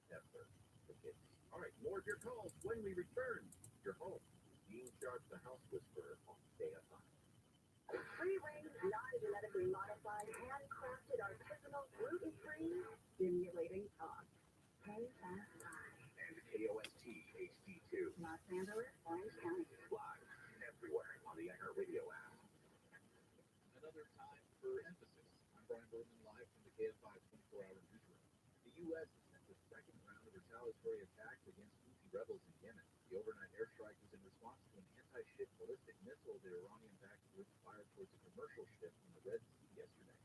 the case. All right, more of your calls when we return. Your home, Gene Sharp, the House Whisperer on Stay Up High. Free-range, non-genetically modified, handcrafted, artisanal, gluten-free, stimulating talk. KSI. And KOST HD2. Los Angeles, Orange County. Live everywhere on the iHeartRadio app. Another time for emphasis. I'm Brian Berman, live from the KFI 24-hour newsroom. The U.S. has sent the second round of retaliatory attacks against Houthi rebels in Yemen. The overnight airstrike was in response to an anti-ship ballistic missile that Iranian-backed group fired towards a commercial ship in the Red Sea yesterday.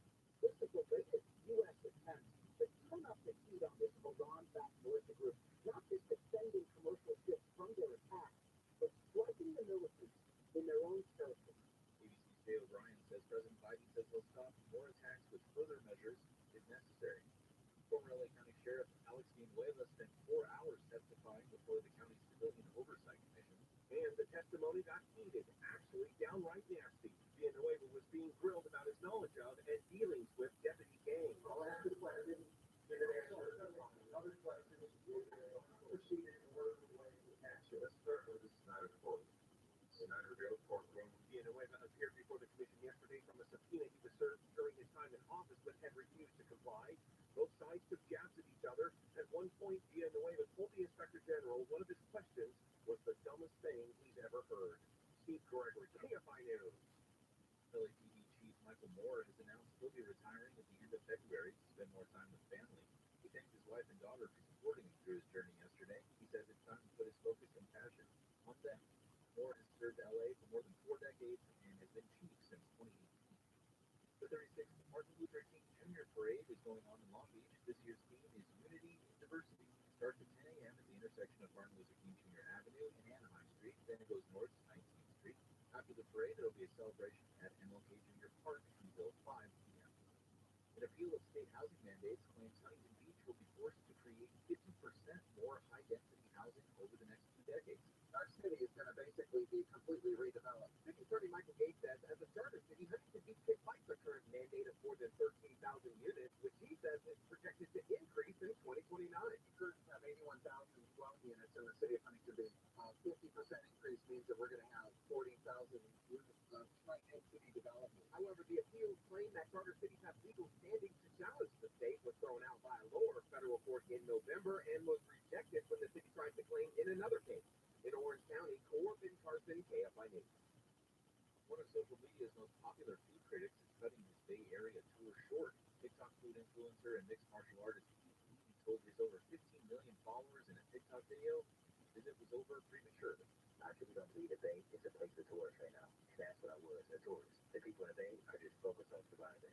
This is the latest U.S. attacks that turn up the heat on this Iran-backed militia group, not just defending commercial ships from their attacks, but striking the militants in their own territory. ABC's Jay O'Brien says President Biden says he'll stop more attacks with further measures if necessary. Former LA County Sheriff Alex Villanueva spent 4 hours testifying before the county's Civilian Oversight Commission. And the testimony got heated, actually downright nasty. Villanueva was being grilled about his knowledge of and dealings with Deputy Gang. I'll ask the question. Other questions proceeded in word of way to action. Let's start with the Snyder Court. Snyderville courtroom. Villanueva appeared before the commission yesterday from a subpoena he was served during his time in office but had refused to comply. Both sides took jabs at each other. At one point, Villanueva told the Inspector General one of his questions was the dumbest thing he's ever heard. Steve Gregory, KFI News. LAPD Chief Michael Moore has announced he'll be retiring at the end of February to spend more time with family. He thanked his wife and daughter for supporting him through his journey yesterday. He says it's time to put his focus and passion on them. Moore has served LA for more than 4 decades and has been chief since 2018. The 36th Martin Luther King Jr. Parade is going on in Long Beach. This year's theme is Unity in Diversity. It starts at 10 a.m. at the intersection of Martin Luther King Jr. Avenue and Anaheim Street. Then it goes north to 19th Street. After the parade, there will be a celebration at MLK Jr. Park until 5 p.m. An appeal of state housing mandates claims Huntington Beach will be forced to create 50% more high-density housing over the next 2 decades. Our city is going to basically be completely redeveloped. City Attorney Michael Gates says, as a charter city, Huntington Beach could fight the current mandate of more than 13,000 units, which he says is projected to increase in 2029. We currently have 81,000 dwelling units in the city of Huntington Beach. 50% increase means that we're going to have 40,000 units of high-density development. However, the appeals claim that charter cities have legal standing to challenge the state was thrown out by a lower federal court in November and was rejected when the city tried to claim in another case. In Orange County, Corbin Carson, KFI News. One of social media's most popular food critics is cutting his Bay Area tour short. TikTok food influencer and mixed martial artist Keith Lee told his over 15 million followers in a TikTok video his visit was over prematurely. Actually, we don't need a Bay. It's a place for tourists right now. That's what I was, a tourist. The people in the Bay are just focused on surviving.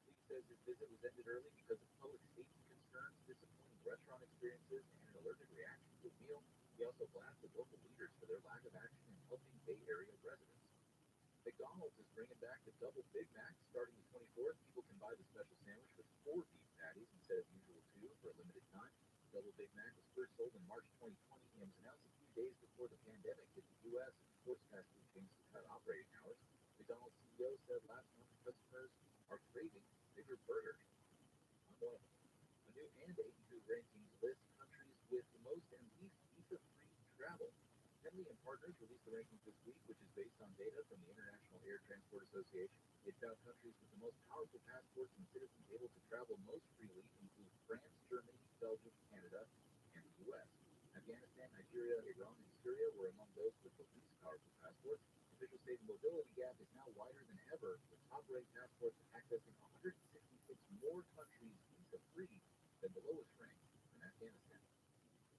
Lee says his visit was ended early because of public safety concerns, disappointing restaurant experiences, and an allergic reaction to a meal. He also blasted local leaders for their lack of action in helping Bay Area residents. McDonald's is bringing back the double Big Mac starting the 24th. People can buy the special sandwich with 4 beef patties instead of usual 2 for a limited time. The double Big Mac was first sold in March 2020 and was announced a few days before the pandemic hit the U.S. and forced fast food chains to cut operating hours. McDonald's CEO said last month customers are craving bigger burgers. Unbelievable. A new mandate to rankings lists countries with the most and least visa-free travel. Henley and Partners released the rankings this week, which is based on data from the International Air Transport Association. It found countries with the most powerful passports and citizens able to travel most freely include France, Germany, Belgium, Canada, and the U.S. Afghanistan, Nigeria, Iran, and Syria were among those with the least powerful passports. Officials say the mobility gap is now wider than ever, with top-ranked passports accessing 166 more countries visa-free than the lowest ranked in Afghanistan.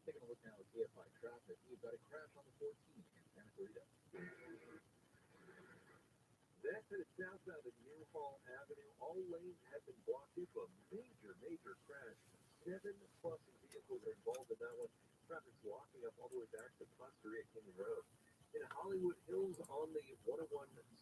Taking a look now at KFI traffic, we've got a crash on the 14 in Santa Clarita. That's headed southbound at Newhall Avenue. All lanes have been blocked due to a major crash. 7+ vehicles are involved in that one. Traffic's locking up all the way back to Costeria King Road. In Hollywood Hills on the 101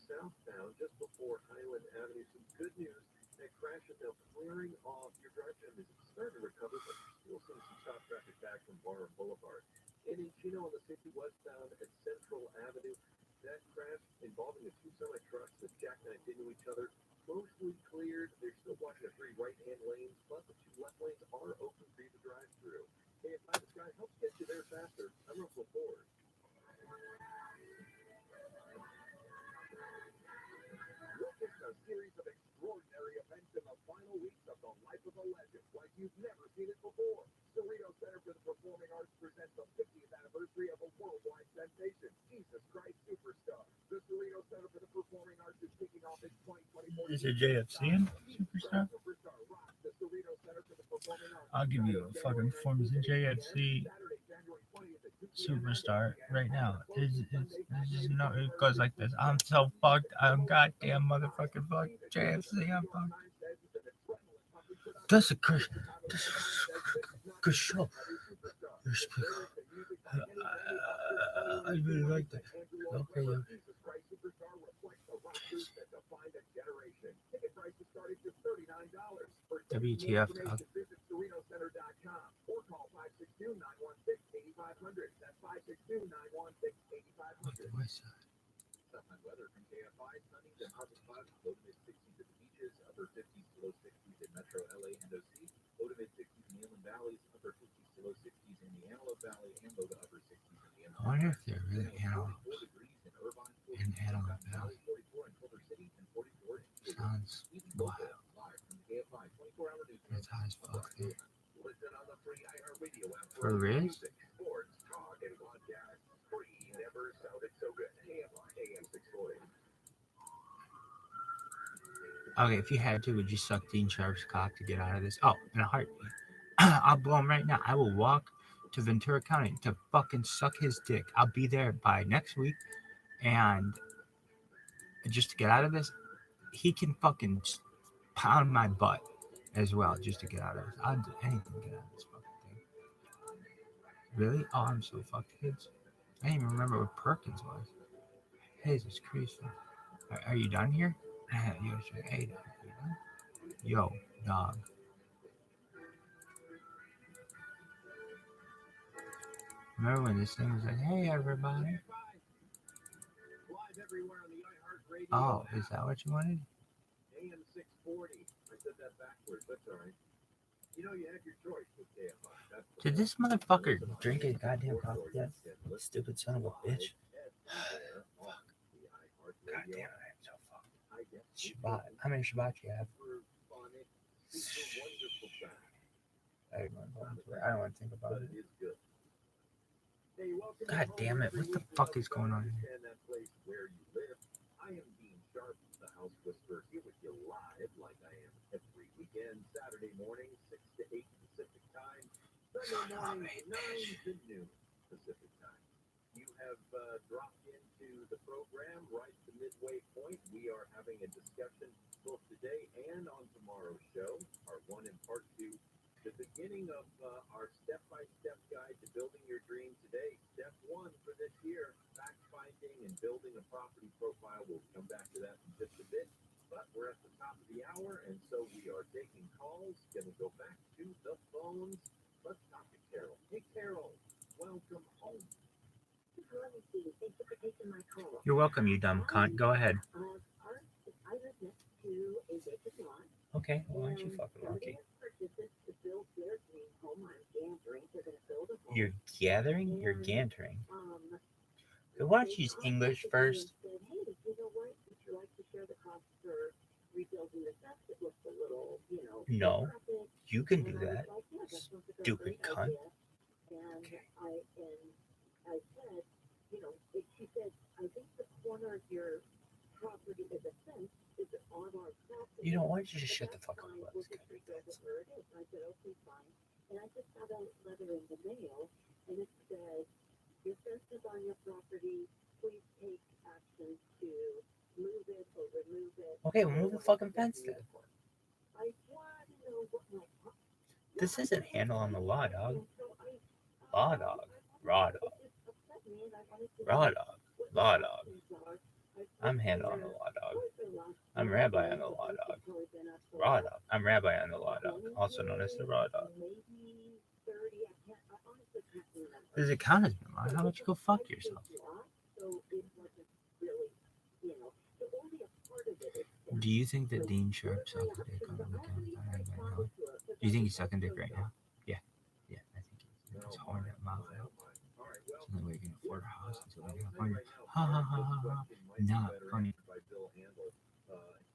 southbound, just before Highland Avenue, some good news. That crash is now clearing off. Your drive time is starting to recover, but you're still seeing some stop traffic back from Bar Boulevard. And in Chino on the 60 westbound at Central Avenue, that crash involving the 2 semi trucks that jackknifed lanes are open for you to drive through. KFI the Sky helps get you there faster. I'm Russell Ford. Witness a series of extraordinary events in the final weeks of the life of a legend like you've never seen it before. Cerrito Center for the Performing Arts presents the 50th anniversary of a worldwide sensation, Jesus Christ Superstar. The Cerrito Center for the Performing Arts is kicking off its 2024. Is it JFC in Superstar? I'll give you a fucking performance in JFC Superstar right now. It's just, no, it goes like this. I'm so fucked. I'm goddamn motherfucking fucked. JFC, I'm fucked. That's a good show. I really like that. Okay, yeah. WTF, dog. Weather from KFI, sunny to partly cloudy, low to mid 60s at the beaches, upper 50s to low 60s in Metro LA and OC, low to mid 60s in the Inland Valleys, upper 50s to low 60s in the Antelope Valley, and low to upper 60s in the Inland. I wonder if they're really antelopes in Antelope Valley. Sounds wild. It's hot as fuck there. For real? Okay, if you had to, would you suck Dean Sharp's cock to get out of this? Oh, in a heartbeat. I'll blow him right now. I will walk to Ventura County to fucking suck his dick. I'll be there by next week. And just to get out of this, he can fucking pound my butt as well just to get out of this. I'll do anything to get out of this fucking thing. Really? Oh, I'm so fucked, kids. I didn't even remember what Perkins was. Jesus Christ. Are you done here? Hey, yo, dog. Remember when this thing was like, hey, everybody? Oh, is that what you wanted? AM 640. I said that backwards. That's all right. You know, you have your choice with KFI. Did this motherfucker drink his goddamn coffee yet? Stupid son of a bitch. Fuck. God damn it, I'm so fucked. Shabbat. How many Shabbats you have? I don't want to think about it. God damn it, what the fuck is going on here? I am Dean Sharp, the House Whisperer, here with you live like I am every weekend, Saturday morning, 6 to 8 Pacific time, Sunday morning, 9 to noon Pacific time. You have dropped into the program right at the midway point. We are having a discussion both today and on tomorrow's show, part 1 and part 2. The beginning of our step-by-step guide to building your dream today. Step 1 for this year, fact-finding and building a property profile. We'll come back to that in just a bit. But we're at the top of the hour, and so we are taking calls. Going to go back to the phones. Let's talk to Carol. Hey, Carol, welcome home. Thank you for taking my call. You're welcome, you dumb cunt. Go ahead. I live next to a vacant lot. Okay, well, aren't you fucking lucky? You're gathering? You're gantering. Okay, why don't you use English first? No, you can do that, stupid cunt. Okay. I said, she said, I think the corner of your property is a fence. Is it on our property? You know, why don't you just shut the fuck up about this guy? I said, okay, fine. And I just got a letter in the mail, and it said, your fence is on your property. Please take action to move it or remove it. Okay, well, move the fucking fence then. I want to know what my... This isn't handle on the law, dog. Law dog. Raw dog. Raw dog. Law dog. I'm handle on the law dog. I'm rabbi on the law dog. Raw dog. I'm rabbi on the law dog, also known as the raw dog. Does it count as law? How about you go fuck yourself? Do you think that Dean Sharp sucked a dick on the weekend? You think he's sucking dick right now? Yeah. Yeah, I think he's holding that mouth out. So that way you can afford a house until they have money. Ha ha ha ha ha. Not funny. By Bill Handel.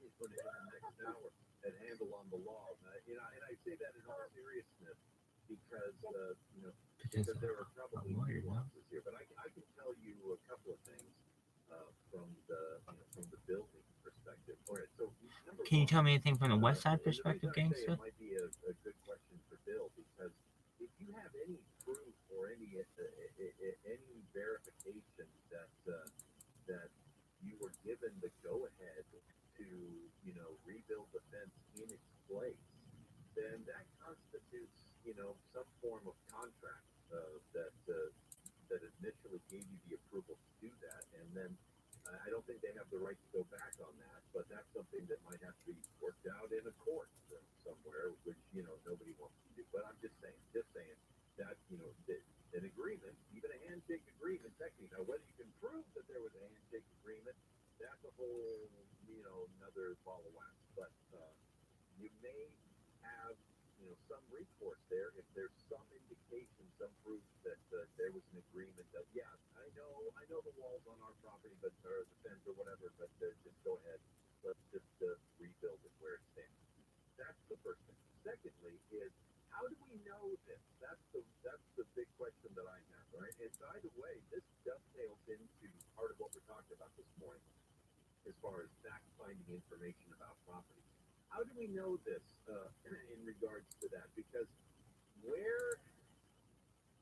He's going to have the next hour at Handel on the Law. And I say that in all seriousness because there are probably nuances here. But I can tell you a couple of things from the building perspective. All right, so can you tell me anything from the West Side perspective, gangster? It might be a good question for Bill because if you have any proof or any verification that you were given the go-ahead to rebuild the fence in its place, then that constitutes some form of contract that initially gave you the approval to do that, and then I don't think they have the right to go back on that, but that's something that might have to be worked out in a court somewhere, which nobody wants to do. But I'm just saying that an agreement, even a handshake agreement, technically. Now, whether you can prove that there was a handshake agreement, that's a whole another ball of wax. But you may have some recourse there if there's some indication, some proof that there was an agreement that I know the walls on our property, or the fence or whatever, but just go ahead, let's just rebuild it where it stands. That's the first thing. Secondly, is how do we know this? That's the big question that I have, right? And by the way, this dovetails into part of what we're talking about this morning, as far as fact-finding information about property. How do we know this in regards to that? Because where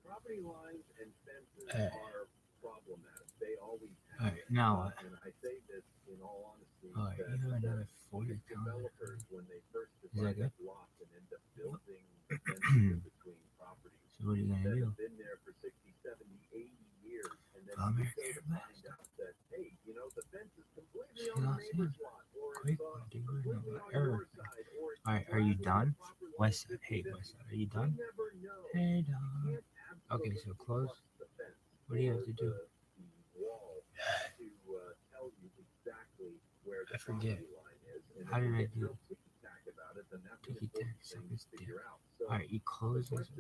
property lines and fences are problematic, they always have. Now, and I say this in all honesty, you have another 40 developers, when they first Is that divide good? up lots and end up building fences between properties So what are you that gonna do? have been there for 60, 70, 80 years, and then Come you here, go to find out that, hey, the fence is completely on the neighbor's lot, or it's completely on your side, or it's Alright, are you done? West Side, hey West Side, are you done? Hey dog. Okay, so close. What do you have to do? I forget. How did I do? Ticky tack, suck this dick. Alright, you close this.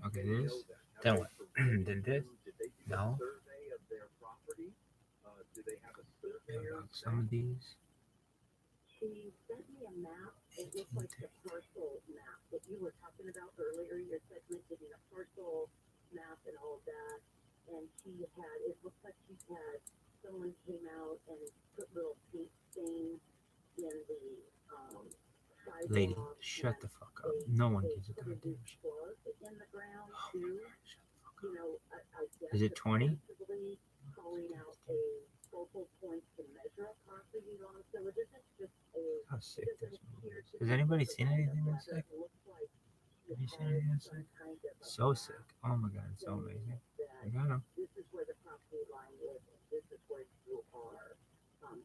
Okay, this. Then what? Then this? No. Some of these. She sent me a map. It looks like the parcel map that you were talking about earlier. Your segment giving a parcel map and all of that. And it looks like someone came out and put little paint stains in the sidewalk. Lady, shut the fuck up. No one gives a goddamn shit. In the ground too. I guess Is it 20? Calling out a focal point to measure a property line. So it isn't just How sick this movie is. Has anybody seen anything that's sick? Have you seen anything that's sick? So sick. Oh my god, it's so amazing. I got him. This is where the property line is. This is where you are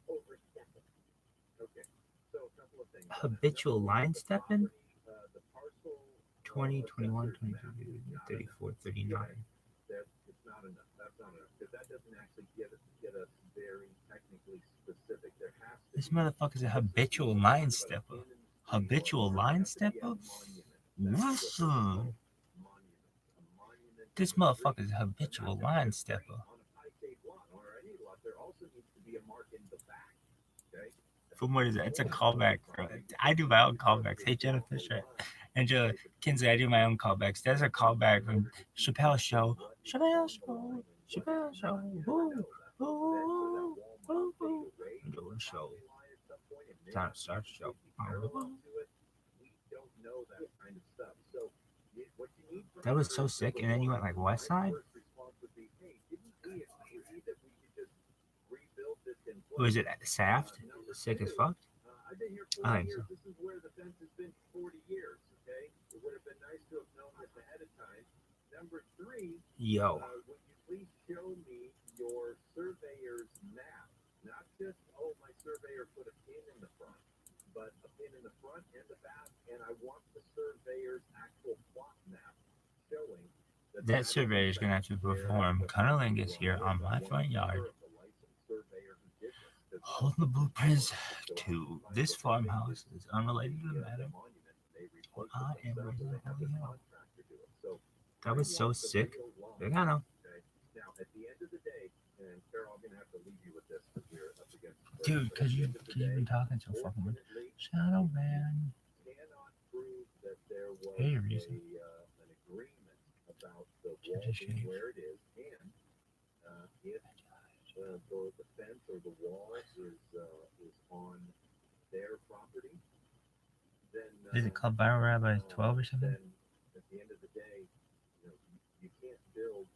overstepping. Okay. So a couple of things. Habitual line stepping? 20, 21, 22, 34, 39. It's not enough. That's not enough. Because that doesn't actually get us very technically specific. There has to This motherfucker's a habitual line stepper. Habitual line stepper? Listen. This motherfucker's a habitual line stepper. From what is that? It's a callback. I do my own callbacks. Hey, Jennifer Fisher. Angela Kinsey, I do my own callbacks. That's a callback from Chappelle's Show. Chappelle's Show. Chappelle's Show. Woo. Woo. Woo. Woo. I'm doing a show. Time to start the show. That was so sick. And then you went like West Side? Was it Saft? Sick as fuck? I think so. This is where the fence has been for 40 years, okay? It would have been nice to have known this ahead of time. Number 3, Yo. Would you please show me your surveyor's map? Not just, my surveyor put a pin in the front, but a pin in the front and the back, and I want the surveyor's actual plot map showing That surveyor is going to have to perform cunnilingus here on my front yard. Hold the blueprints to this farmhouse is unrelated to the matter. I am raising a holy hell. That was so sick. I don't know. Now, at the end of the day, and Carol, I'm gonna have to leave you with this because we're up against. Dude, because you've been talking so fucking much. Shadow Man. Cannot prove that there was Hey, reason. an agreement about the wall being where it is, and if the fence or the wall is on their property, then Is it called ViralRabbi 12 or something? then at the end of the day, you can't build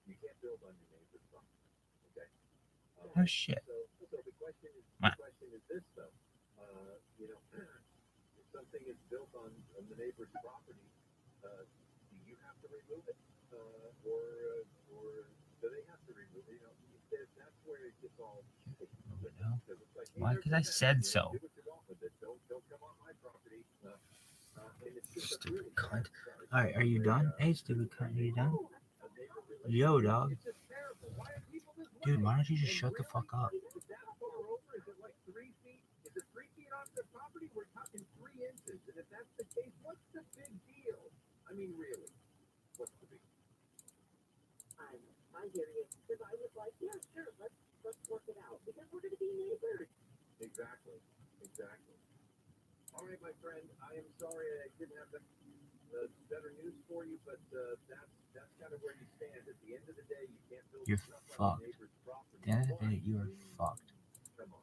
you can't build on your neighbor's property. Okay. Oh shit. So the question is this though, if something is built on the neighbor's property, do you have to remove it, or do they have to remove it? That's where it gets all. Why? Because I said so. Don't come on my property. Stupid cunt. Alright, are you done? Hey, stupid cunt, are you done? Yo, dog. Dude, why don't you just shut the fuck up? Is it like 3 feet? Is it 3 feet off the property? We're talking 3 inches. And if that's the case, what's the big deal? I mean, really, what's the big deal? I hear you. Because I was like, yeah, sure, let's work it out. Because we're going to be neighbors. Exactly. All right, my friend, I am sorry I didn't have the better news for you, but that's kind of where you stand. At the end of the day, you can't build You're stuff on fucked. your neighbor's property. At the end of the day, you are fucked.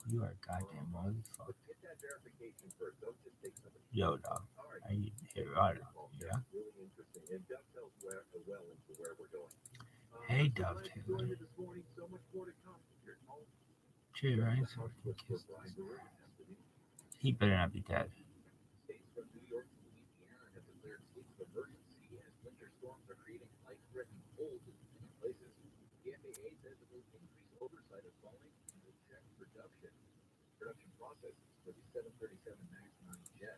You are goddamn really fucked. Get that verification first. Don't just take somebody. Yo, dog. Are you here? I don't know. Yeah? Really interesting. And dovetails well into where we're going. Hey, Dovetail. This morning, so much more to come. Gee, Ryan, he better not be dead. States from New York to Louisiana have declared states of emergency as winter storms are creating life-threatening cold in many places. The FAA says it will increase oversight of Boeing and will check production processes for the 737 MAX 9 jet.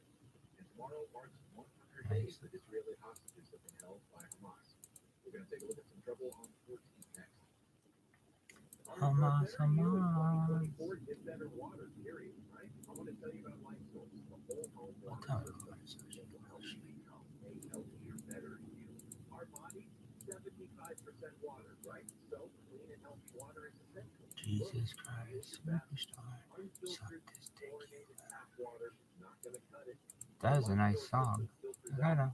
And tomorrow marks 100 days that Israeli hostages have been held by Hamas. We're going to take a look at some trouble on 14 next. Hamas. Get better water, period, right? I want to tell you about Life Source, the whole home water system that will help you become a healthier, better you. Our body, 75% water, right? So clean and healthy water is essential. Jesus Christ, superstar. Suck this dick. Water, not going to cut it. That is a nice song. I know.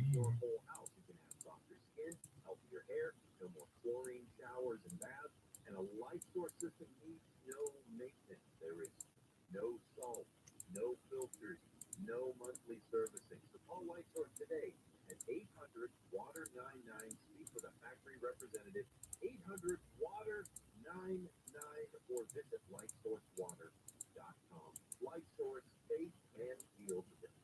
Your whole house, you can have softer skin, healthier hair, no more chlorine showers and baths, and a Life Source system needs no maintenance. There is no salt, no filters, no monthly servicing. So call Life Source today at 800-WATER-99. Speak with a factory representative. 800-WATER-99 or visit likeforlike.com. Life Source, faith and feel the difference.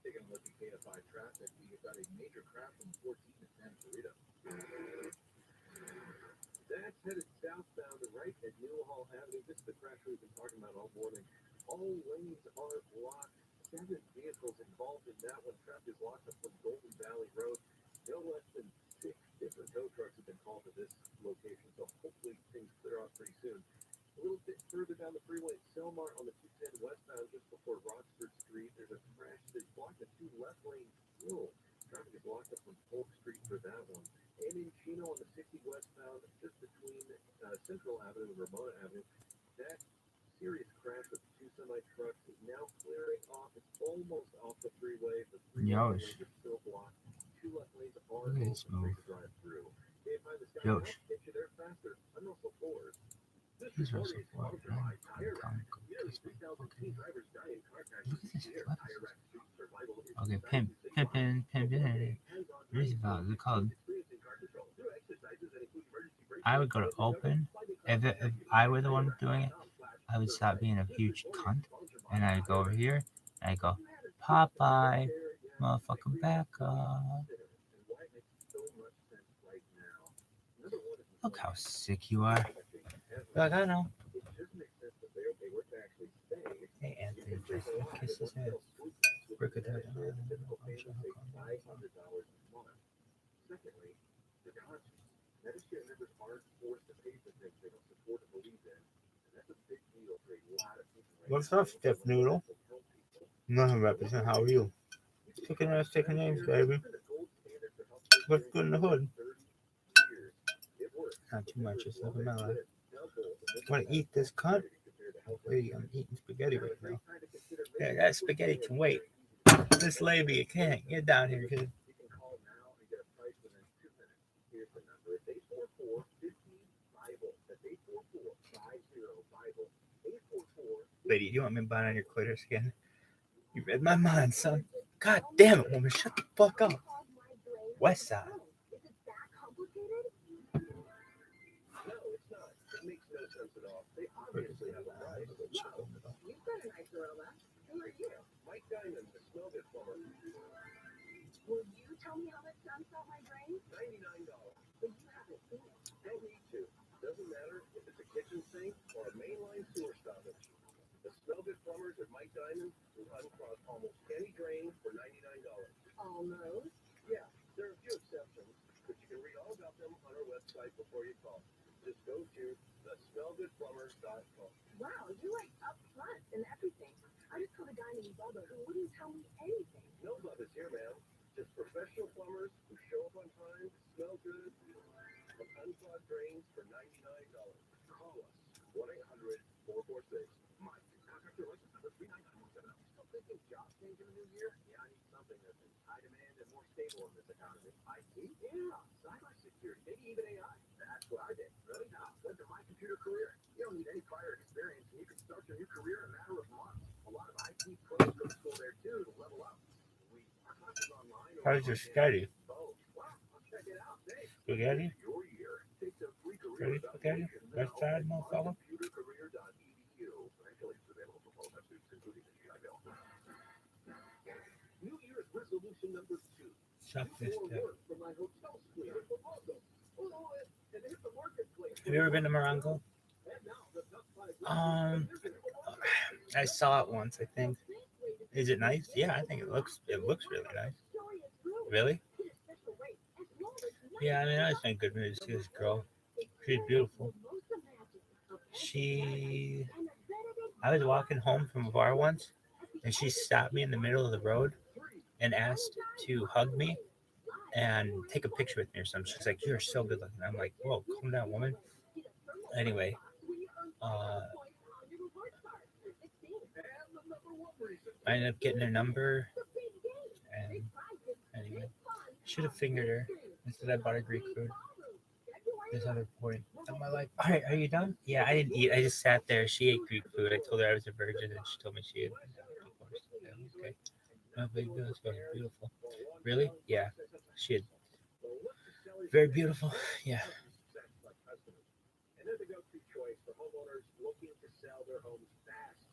Taking a look at KFI traffic, we've got a major crash from 14 to Santa Clarita. That's headed southbound right at Newhall Avenue. This is the crash we've been talking about all morning. All lanes are blocked. 7 vehicles involved in that one. Traffic is locked up from Golden Valley Road. No less than 6 different tow trucks have been called to this location, so hopefully things clear off pretty soon. A little bit further down the freeway at Selmar on the 210 westbound, just before Rothschild Street, there's a crash that's blocked the 2 left lanes still. Traffic is locked up from Polk Street for that one. And in Chino on the 60 westbound, just between Central Avenue and Ramona Avenue, that serious crash with 2 semi-trucks is now clearing off. It's almost off the freeway. The 3 left lanes are still blocked. 2 left lanes are open to drive through. Yosh. Get you there faster. I'm Russell Ford. He's Russell Ford. Okay, pimpin'. What is it called? Is it called? I would go to open. If I were the one doing it, I would stop being a huge cunt. And I'd go over here. And I'd go, Popeye, motherfucker, back up. Look how sick you are. Like, I know. Hey, Anthony, kiss his head. Break it down. Secondly, the conscience. Medicare members aren't forced to pay for things they don't support or believe in. What's up, Stiff Noodle? Nothing represent. How are you? Taking ass, taking names, baby. What's good in the hood? Not too much. Just living my life. Want to eat this cunt? Lady, I'm eating spaghetti right now. Yeah, that spaghetti can wait. This lady, you can't. Get down here, kid. Lady, do you want me to bite on your clitoris again? You read my mind, son. God damn it, woman. Shut the fuck up. West Side. Mike Diamond, the smell good plumber. Will you tell me how much sounds out my brain? $99. But you haven't seen it. Don't need to. Doesn't matter if it's a kitchen sink or a mainline sewer stoppage. The smell good plumbers at Mike Diamond will unclog almost any drain for $99. Almost? Yeah, there are a few exceptions, but you can read all about them on our website before you call. Just go to thesmellgoodplumber.com. Wow, you're like upfront and everything. I just called a guy named Bubba who wouldn't tell me anything. No Bubba's here, ma'am. Just professional plumbers who show up on time, smell good, and unclog drains for $99. Call us. 1-800-446. Mike, contractor license number 39917. Still thinking job change in the new year? Yeah, I need something that's in high demand and more stable in this economy. IT? Yeah, cybersecurity, maybe even AI. That's what I did. Really? Now, went to my computer career. You don't need any prior experience, and you can start your new career in a matter of months. A lot of IT pros go to school there too to level up. Our classes online. How's your study? Wow, check it out. Thanks. Spaghetti? Your year. Take the free Ready, spaghetti? West Side, motherfucker? computercareer.edu. Actually, it's available for both students, including the GI Bill. New Year's resolution number 2. Suck this dick. For my hotel suite. And here's the marketplace. Have you ever been to Morongo? I saw it once, I think. Is it nice? Yeah, I think it looks really nice. Really? Yeah, I mean, I was in a good mood to see this girl. She's beautiful. I was walking home from a bar once, and she stopped me in the middle of the road and asked to hug me and take a picture with me or something. She's like, "You're so good looking." I'm like, "Whoa, calm down, woman." Anyway, I ended up getting her number, and anyway, should have fingered her. Instead, I bought her Greek food. This other point of my life. All right, are you done? Yeah, I didn't eat. I just sat there. She ate Greek food. I told her I was a virgin, and she told me she had. Yeah, okay. No big deal. It's beautiful. Really? Yeah. She had. Very beautiful. Yeah. And they're the go-to choice for homeowners looking to sell their homes fast.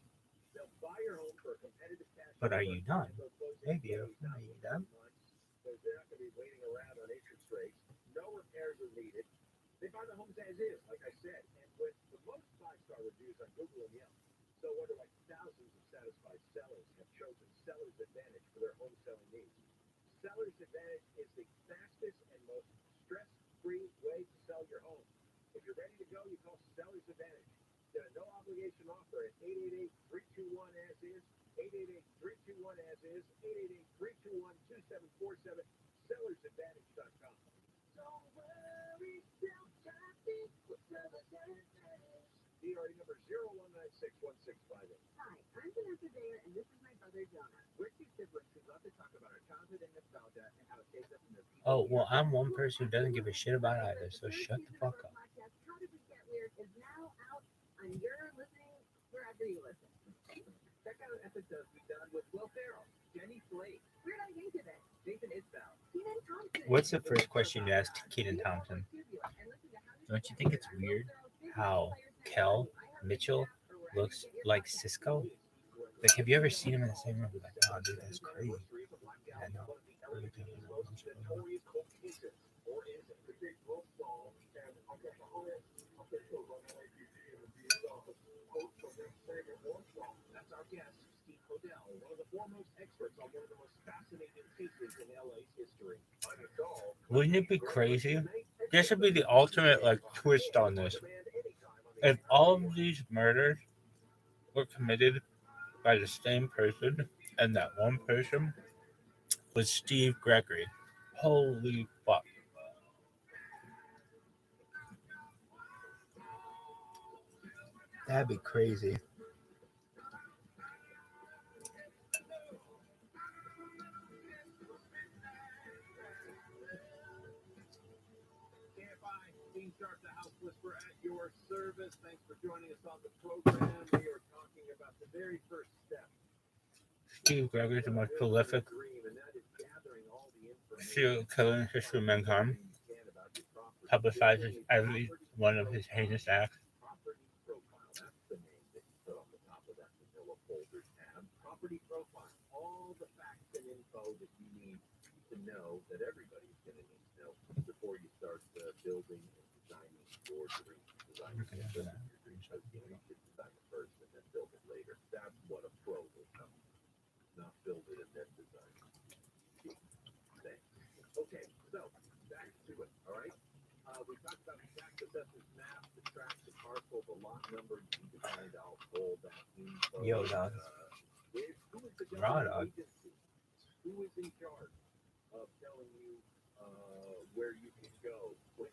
They'll buy your home for a competitive cash. But are you done? Hey, beautiful. Are you done? Because they're not going to be waiting around on interest rates. No repairs are needed. They buy the homes as is, like I said, and with the most 5-star reviews on Google and Yelp. So whether like thousands of satisfied sellers have chosen Seller's Advantage for their home selling needs. Seller's Advantage is the fastest and most stress-free way to sell your home. If you're ready to go, you call Seller's Advantage. Get a no-obligation offer at 888-321-AS-IS, 888-321-AS-IS, 888-321-2747, sellersadvantage.com. Don't worry, don't traffic with Seller's Advantage. DRE number 01961658. Hi, I'm Vanessa Bayer, and this is my brother Jonah. We're two siblings who love to talk about our childhood and nostalgia and how it shaped us in the people. Oh, well, I'm one person who doesn't give a shit about either, so shut the fuck up. How Did We Get Weird is now out on your listening wherever you listen. Check out episodes we've done with Will Ferrell, Jenny Slate, Weird Al Yankovic, Jason Isbell, Kenan Thompson. What's the first question you asked Kenan Thompson? Don't you think it's weird how Kel Mitchell looks like Cisco? Like, have you ever seen him in the same room? Like, oh, dude, that's crazy. I know. That's our guest, Steve Hodel, one of the foremost experts on one of the most fascinating cases in LA's history. Wouldn't it be crazy? This would be the ultimate, like, twist on this. If all of these murders were committed by the same person, and that one person was Steve Gregory, holy fuck. That'd be crazy. Team Sharp, the House Whisperer at your service. Thanks for joining us on the program. We are talking about the very first step. Steve Gregory is the most prolific serial killer in history of mankind. Publicizes every one of his heinous acts. Property profile, all the facts and info that you need to know, that everybody's going to need to know before you start building and designing your dream. Designing your dream, because you should design it first and then build it later. That's what a pro will come. Not build it and then design it. Okay, so back to it. All right. We talked about the tax assessor's map, the tract, the parcel, the lot number. You need to find out all that info. Yo, dog. Who is the Raw government dog. agency? Who is in charge of telling you where you can go when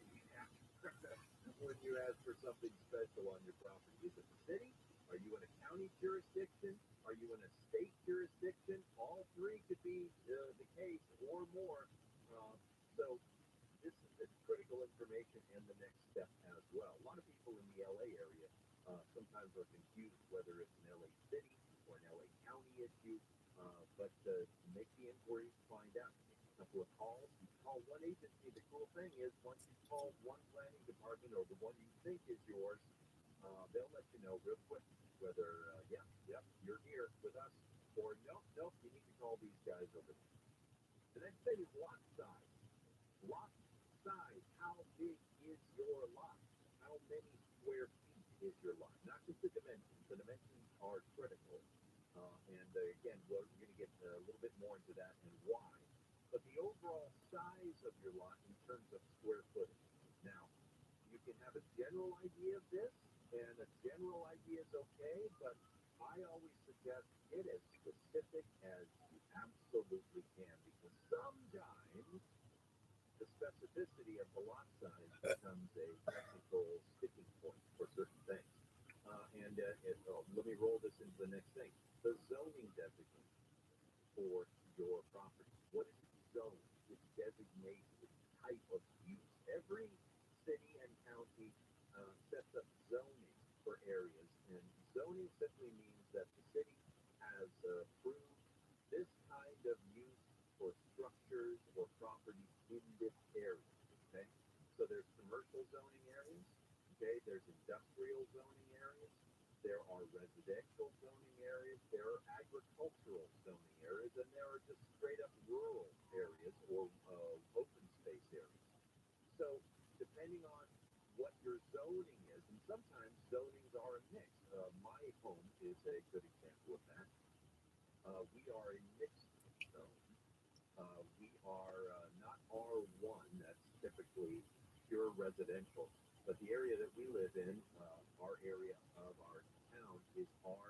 you ask for something special on your property? Is it the city? Are you in a county jurisdiction? Are you in a state jurisdiction? All three could be the case or more. So this is critical information and the next step as well. A lot of people in the LA area sometimes are confused whether it's an LA city or an LA county issue, but make the inquiries, find out. Make a couple of calls. You call one agency. The cool thing is once you call one planning department or the one you think is yours, they'll let you know real quick whether, you're here with us, or nope, you need to call these guys over there. The next thing is lot size. Lot size. How big is your lot? How many square feet is your lot? Not just the dimensions. The dimensions are critical. And again, we're going to get a little bit more into that and why. But the overall size of your lot in terms of square footage. Now, you can have a general idea of this, and a general idea is okay, but I always suggest get as specific as you absolutely can, because sometimes the specificity of the lot size becomes a technical sticking point for certain things. Let me roll this into the next thing. The zoning designation for your property. What is zone? It designates the type of use. Every city and county sets up zoning for areas, and zoning simply means that the city has approved this kind of use for structures or properties in this area. Okay, so there's commercial zoning areas. Okay, there's industrial zoning areas. There are residential zoning areas. There are agricultural zoning areas, and there are just straight up rural areas or open space areas. So depending on what your zoning is, and sometimes zonings are a mix. My home is a good example of that. We are a mixed zone. We are not R1, that's typically pure residential, but the area that we live in, our area of our town is RA.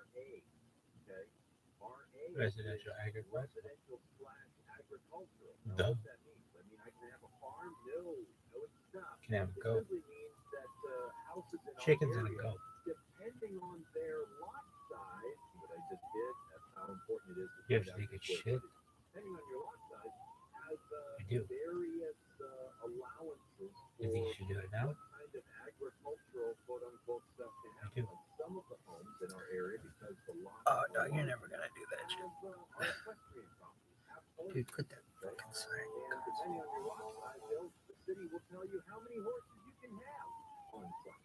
Okay, RA Residential agriculture. Residential / agricultural. Duh. What that means? I mean, I can have a farm? No, it's not. Can have a It goat. simply means that houses in Chickens our and a area, goat. depending on their lot size, what I just did, that's how important it is to You have find to out take a the square shit. footage. Depending on your lot size, has I do. various allowances You think you for should do it now? what kind of agricultural quote-unquote stuff can I happen. do. Like some of the homes in our area, because the lots Oh, no, are you're large, never gonna do that shit. are equestrian properties. Have Dude, horses, put that okay? fucking sign. And depending on your lot size, the city will tell you how many horses you can have on site.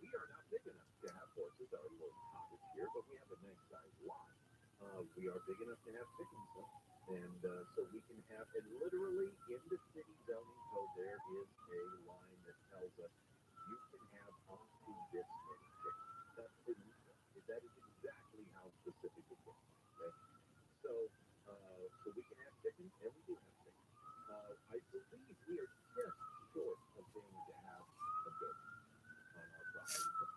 We are not big enough to have horses, our little cottage here, but we have a nice sized lot. We are big enough to have chickens, though. And so we can have, and literally in the city zoning code, there is a line that tells us you can have up to this many chickens. That's illegal. That is exactly how specific it gets. Okay? So we can have chickens, and we do have chickens. I believe we are just short of being able to have a goat on our property.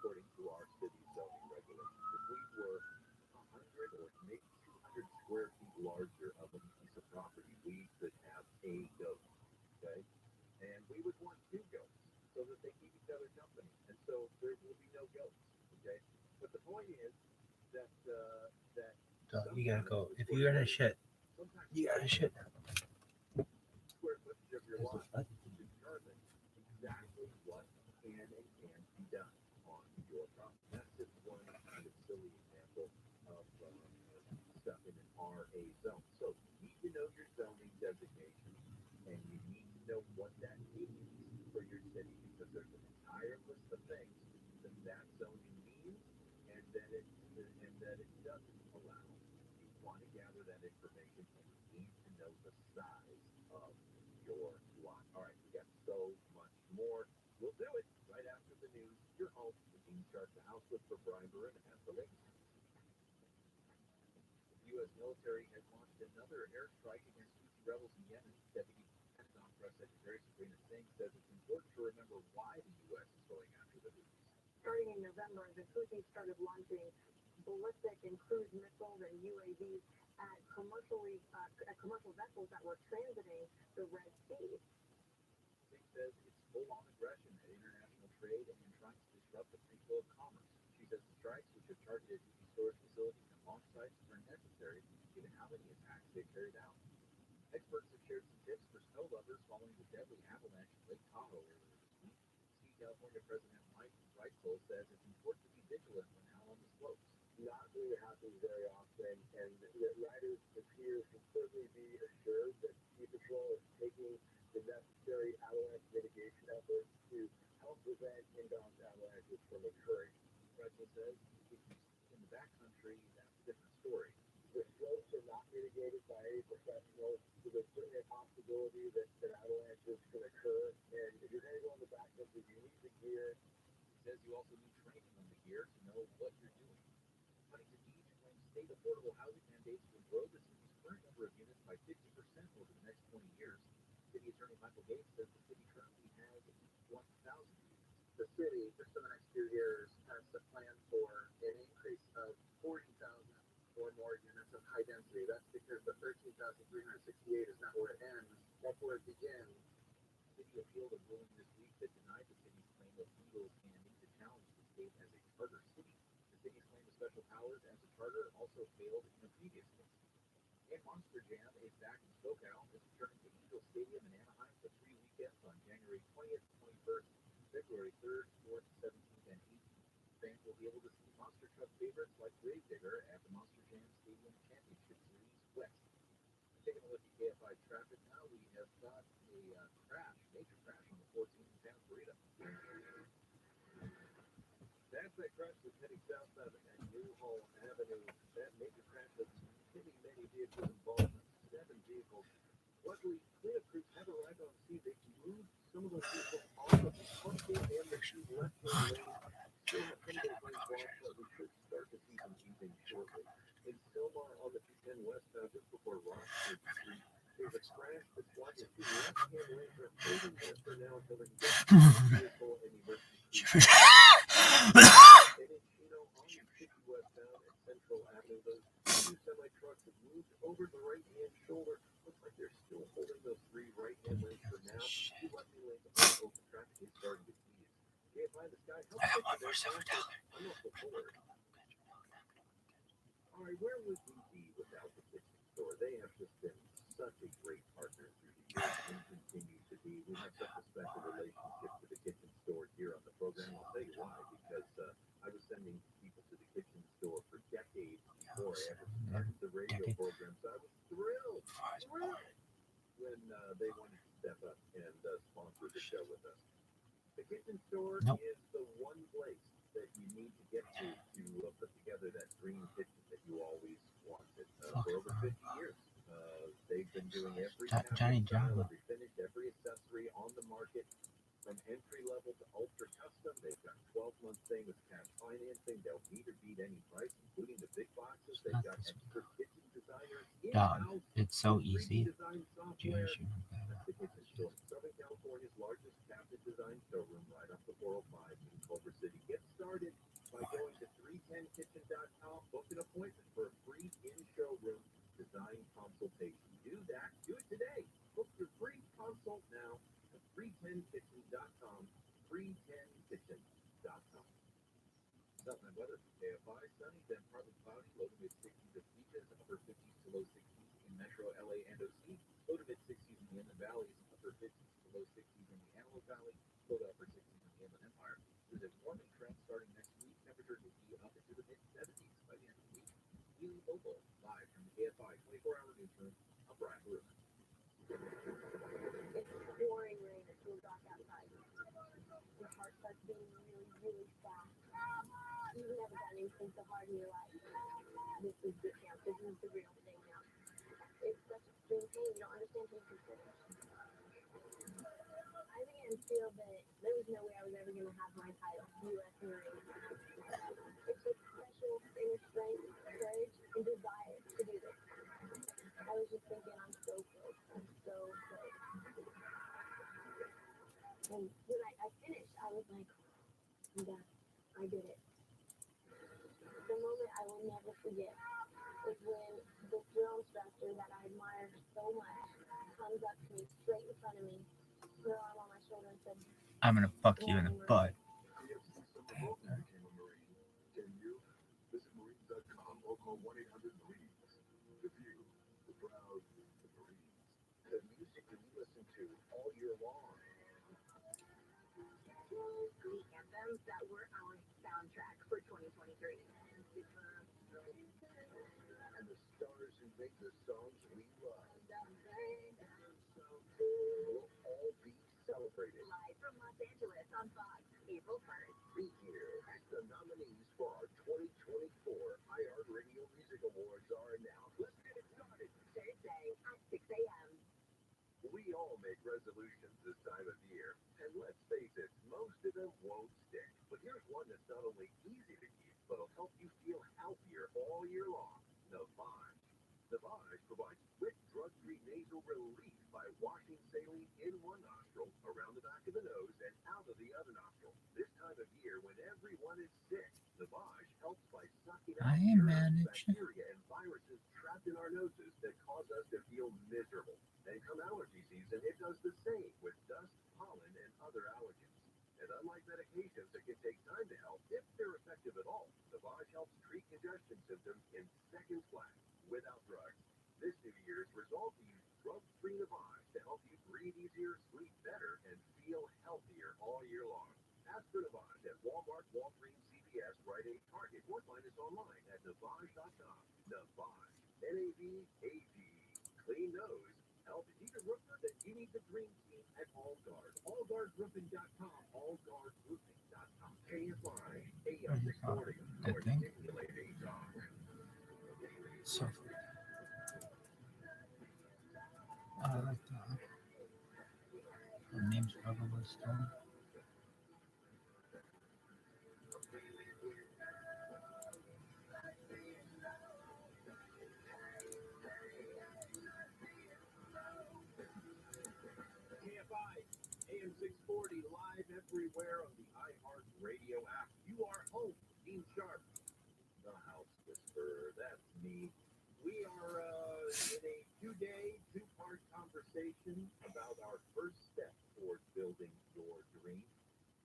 square feet larger of a piece of property, we could have a goat, okay? And we would want 2 goats so that they keep each other company. And so there will be no goats, okay? But the point is that You gotta go. If you're gonna shit, you gotta shit. square footage of your lot to determine exactly what can and can't be done on your property. That's just one kind of silly example of stuff in an RA zone. So you need to know your zoning designation, and you need to know what that means for your city, because there's an entire list of things that zoning means and that it doesn't allow. You want to gather that information, and you need to know the size of your lot. All right, we got so much more. We'll do it right after the news. Your home, the Dean starts the house with for Briber and has the latest. The U.S. military has launched another airstrike against Houthi rebels in Yemen. Deputy Pentagon Press Secretary Sabrina Singh says it's important to remember why the U.S. is going after the Houthis. Starting in November, the Houthis started launching ballistic and cruise missiles and UAVs at commercial vessels that were transiting the Red Sea. Singh says it's full-on aggression at international trade and trying to disrupt the free flow of commerce. She says the strikes, which have targeted Houthi storage facilities and launch sites, are necessary given how many attacks they've carried out. Experts have shared some tips for snow lovers following the deadly avalanche in Lake Tahoe earlier this week. California President Mike Reitzel says it's important to be vigilant when out on the slopes. Not really happens very often, and that riders and skiers can certainly be assured that Ski Patrol is taking the necessary avalanche mitigation efforts to help prevent inbound avalanches from occurring. Reitzel says if you're in the backcountry, that's a different story. The slopes are not mitigated by any professional, so there's certainly a possibility that avalanches can occur. And if you're going to go in the backcountry, you need the gear. He says you also need training on the gear to know what you're doing. Huntington Beach claims state affordable housing mandates will grow the city's current number of units by 50% over the next 20 years. City Attorney Michael Gates says the city currently has 1,000 units. The city, just in the next few years, has a plan for an increase of 40,000 or more units of high density. That's because the 13,368 is not where it ends. That's where it begins. The city appealed a ruling this week that denied the city's claim of legal standing to challenge the state as a charter city. The city's claim of special powers as a charter also failed in a previous case. And Monster Jam is back in SoCal. It's returning to Angel Stadium in Anaheim for 3 weekends on January 20th, 21st, February 3rd, 4th, 17th, and 18th. Fans will be able to see monster truck favorites like Gravedigger at the Monster Jam Stadium Championship Series West. Taking a look at KFI traffic now, we have got a major crash on the 14th in Santa Clarita. That's that crash that's heading south out of Newhall Avenue. That major crash that's hitting many vehicles involved, 7 vehicles. Luckily, cleanup crews have arrived on scene. They moved some of those vehicles off of the front and the 2 left-hand lanes. Still have some of those lanes blocked, but we should start to see some easing shortly. In Silmar on the 210 westbound, just before Rockford Street, there's a crash that's blocking 2 left-hand lanes. They're holding there for now until they can get to the vehicle and emergency. And in Chino on the 50 westbound at Central Avenue, those 2 semi-trucks have moved over the right-hand shoulder. Looks like they're still holding those 3 right-hand lanes for now. 2 left-hand lanes are open. Traffic is starting to ease. KFI, the sky helps. I got one more $7. I'm not so forward. All right, where would we be without the kitchen store? They have just been such a great partner through the years and continue to be. We have such a special relationship with the kitchen store here on the program. I'll tell you why, because I was sending people to the kitchen store for decades before I ever started the radio program. So I was thrilled when they wanted to step up and sponsor the show with us. The kitchen store is the one place that you need to get to put together that dream kitchen that you always wanted. For over 50 years, they've been doing every Johnny John. every finish, every accessory on the market, from entry level to ultra custom. They've got 12-month thing with cash financing. They'll meet or beat any price, including the big boxes. They've got expert kitchen designers. Dog, it's so easy. Design software. That's the kitchen store. Southern California's largest cabinet design showroom right off the 405 in Culver City. Get started by going to 310kitchen.com. Book an appointment for a free in-showroom AFI 24-hour newsroom. I'm Brian Bruce. It's pouring rain. It's so dark outside. Your heart starts beating really, really fast. You've never done anything so hard in your life. This is the camp. This is the real thing now. It's such extreme pain. You don't understand how you can finish. I began to feel that there was no way I was ever going to have my title, U.S. Marine. It took special inner strength, courage, and desire to do this. I was just thinking, I'm so close. I'm so close. And when I finished, I was like, I'm done. I did it. The moment I will never forget is when the drill instructor that I admire so much comes up to me straight in front of me, put her arm on my shoulder and said, I'm gonna fuck you in the butt. Visit Marines.com or call 1-800-MARINES. The View, the Proud, the Marines. The music that we listen to all year long. The anthems that were our soundtrack for 2023. And the stars who make the songs we love will all be celebrated. Live from Los Angeles on Fox, April 1st. Be here as the nominees for our 2024 iHeartRadio Music Awards are announced. Let's get it started. Thursday at 6 a.m. We all make resolutions this time of year, and let's face it, most of them won't stick. But here's one that's not only easy to keep, but will help you feel healthier all year long. Navage. Navage provides quick drug-free nasal relief by washing saline in one nostril, around the back of the nose, and out of the other nostril. This time of year, when everyone is sick, Navage helps by sucking out germs, bacteria, and viruses trapped in our noses that cause us to feel miserable. And come allergy season, it does the same with dust, pollen, and other allergens. And unlike medications that can take time to help, if they're effective at all, Navage helps treat congestion symptoms in seconds flat, without drugs. This New Year's, resolve to use drug-free Navage to help you breathe easier, sleep better, and feel healthier all year long. Ask for Navage at Walmart, Walgreens, CVS, Rite Aid, Target, or find us online at Navage.com. Navage. N-A-V-A-G. Clean nose. Help. If you need a roofer, then you need the dream team at Allguard. AllGuardRoofing.com. AllGuardRoofing.com. KFI. AM 640. Articulating talk. So I like that. Her name's Rabbi Stone. KFI, AM 640, live everywhere on the iHeartRadio app. You are home, Dean Sharp, the House Whisperer. That's me. We are in a two-part conversation about our first step towards building your dream.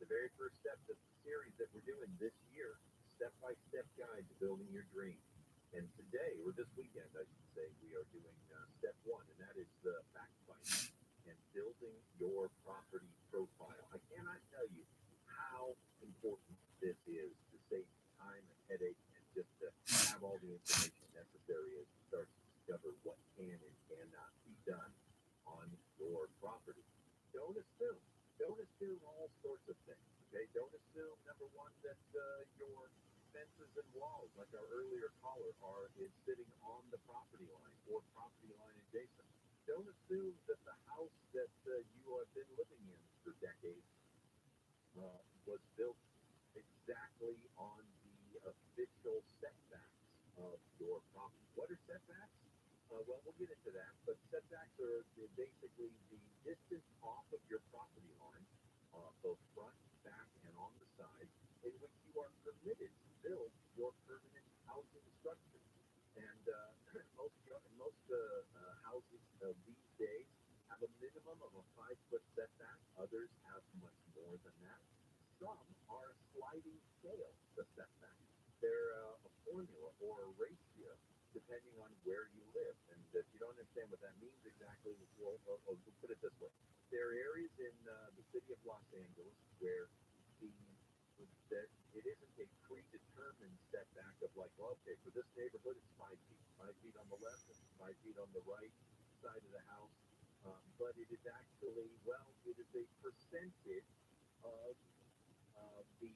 The very first step of the series that we're doing this year, step-by-step guide to building your dream. And today, or this weekend, I should say, we are doing step one, and that is the fact-finding and building your property profile. I cannot tell you how important this is to save time and headache and just to have all the information necessary as you start to discover what can and cannot be done on your property. Don't assume. Don't assume all sorts of things. Okay? Don't assume, number one, that your fences and walls, like our earlier caller, is sitting on the property line or property line adjacent. Don't assume that the house that you have been living in for decades was built exactly on the official setbacks of your property. What are setbacks? Well, we'll get into that, but setbacks are basically the distance off of your property line, both front, back, and on the side, in which you are permitted to build your permanent housing structure. And most houses these days have a minimum of a 5-foot setback. Others have much more than that. Some are a sliding scale, the setback. They're a formula or a ratio depending on where you live. And if you don't understand what that means exactly, we'll put it this way. There are areas in the city of Los Angeles where it isn't a predetermined setback of like, well, okay, for this neighborhood it's 5 feet. 5 feet on the left and 5 feet on the right side of the house. But it is actually, well, it is a percentage of the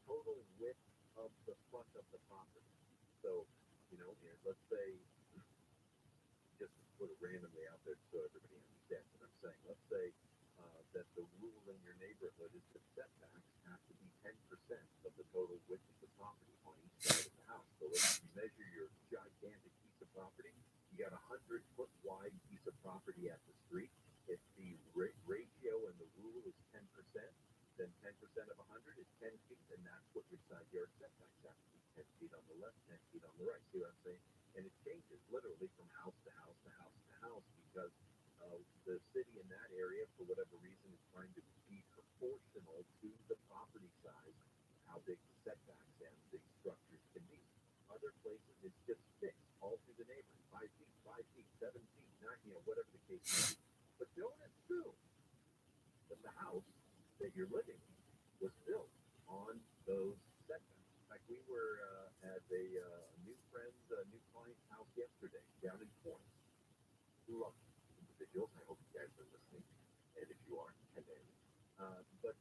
total width of the front of the property. So, you know, let's say, just to put it randomly out there so everybody understands what I'm saying, let's say that the rule in your neighborhood is that setbacks have to be 10% of the total width of the property on each side of the house. So let's measure your gigantic piece of property. You got a 100-foot wide piece of property at the street. If the ratio and the rule is 10%, then 10% of 100 is 10 feet, and that's what your side yard setbacks have to be, 10 feet on the left, 10 feet on the right. See what I'm saying? And it changes literally from house to house to house to house because the city in that area, for whatever reason, is trying to be proportional to the property size, how big the setbacks and the structures can be. Other places, it's just fixed all through the neighborhood, 5 feet, 7 feet, 9, whatever the case may be. But don't assume that the house that you're living in was built on those setbacks. In fact, we were at a new client's house yesterday down in Florence. Love individuals. I hope you guys are listening. And if you are, hello. But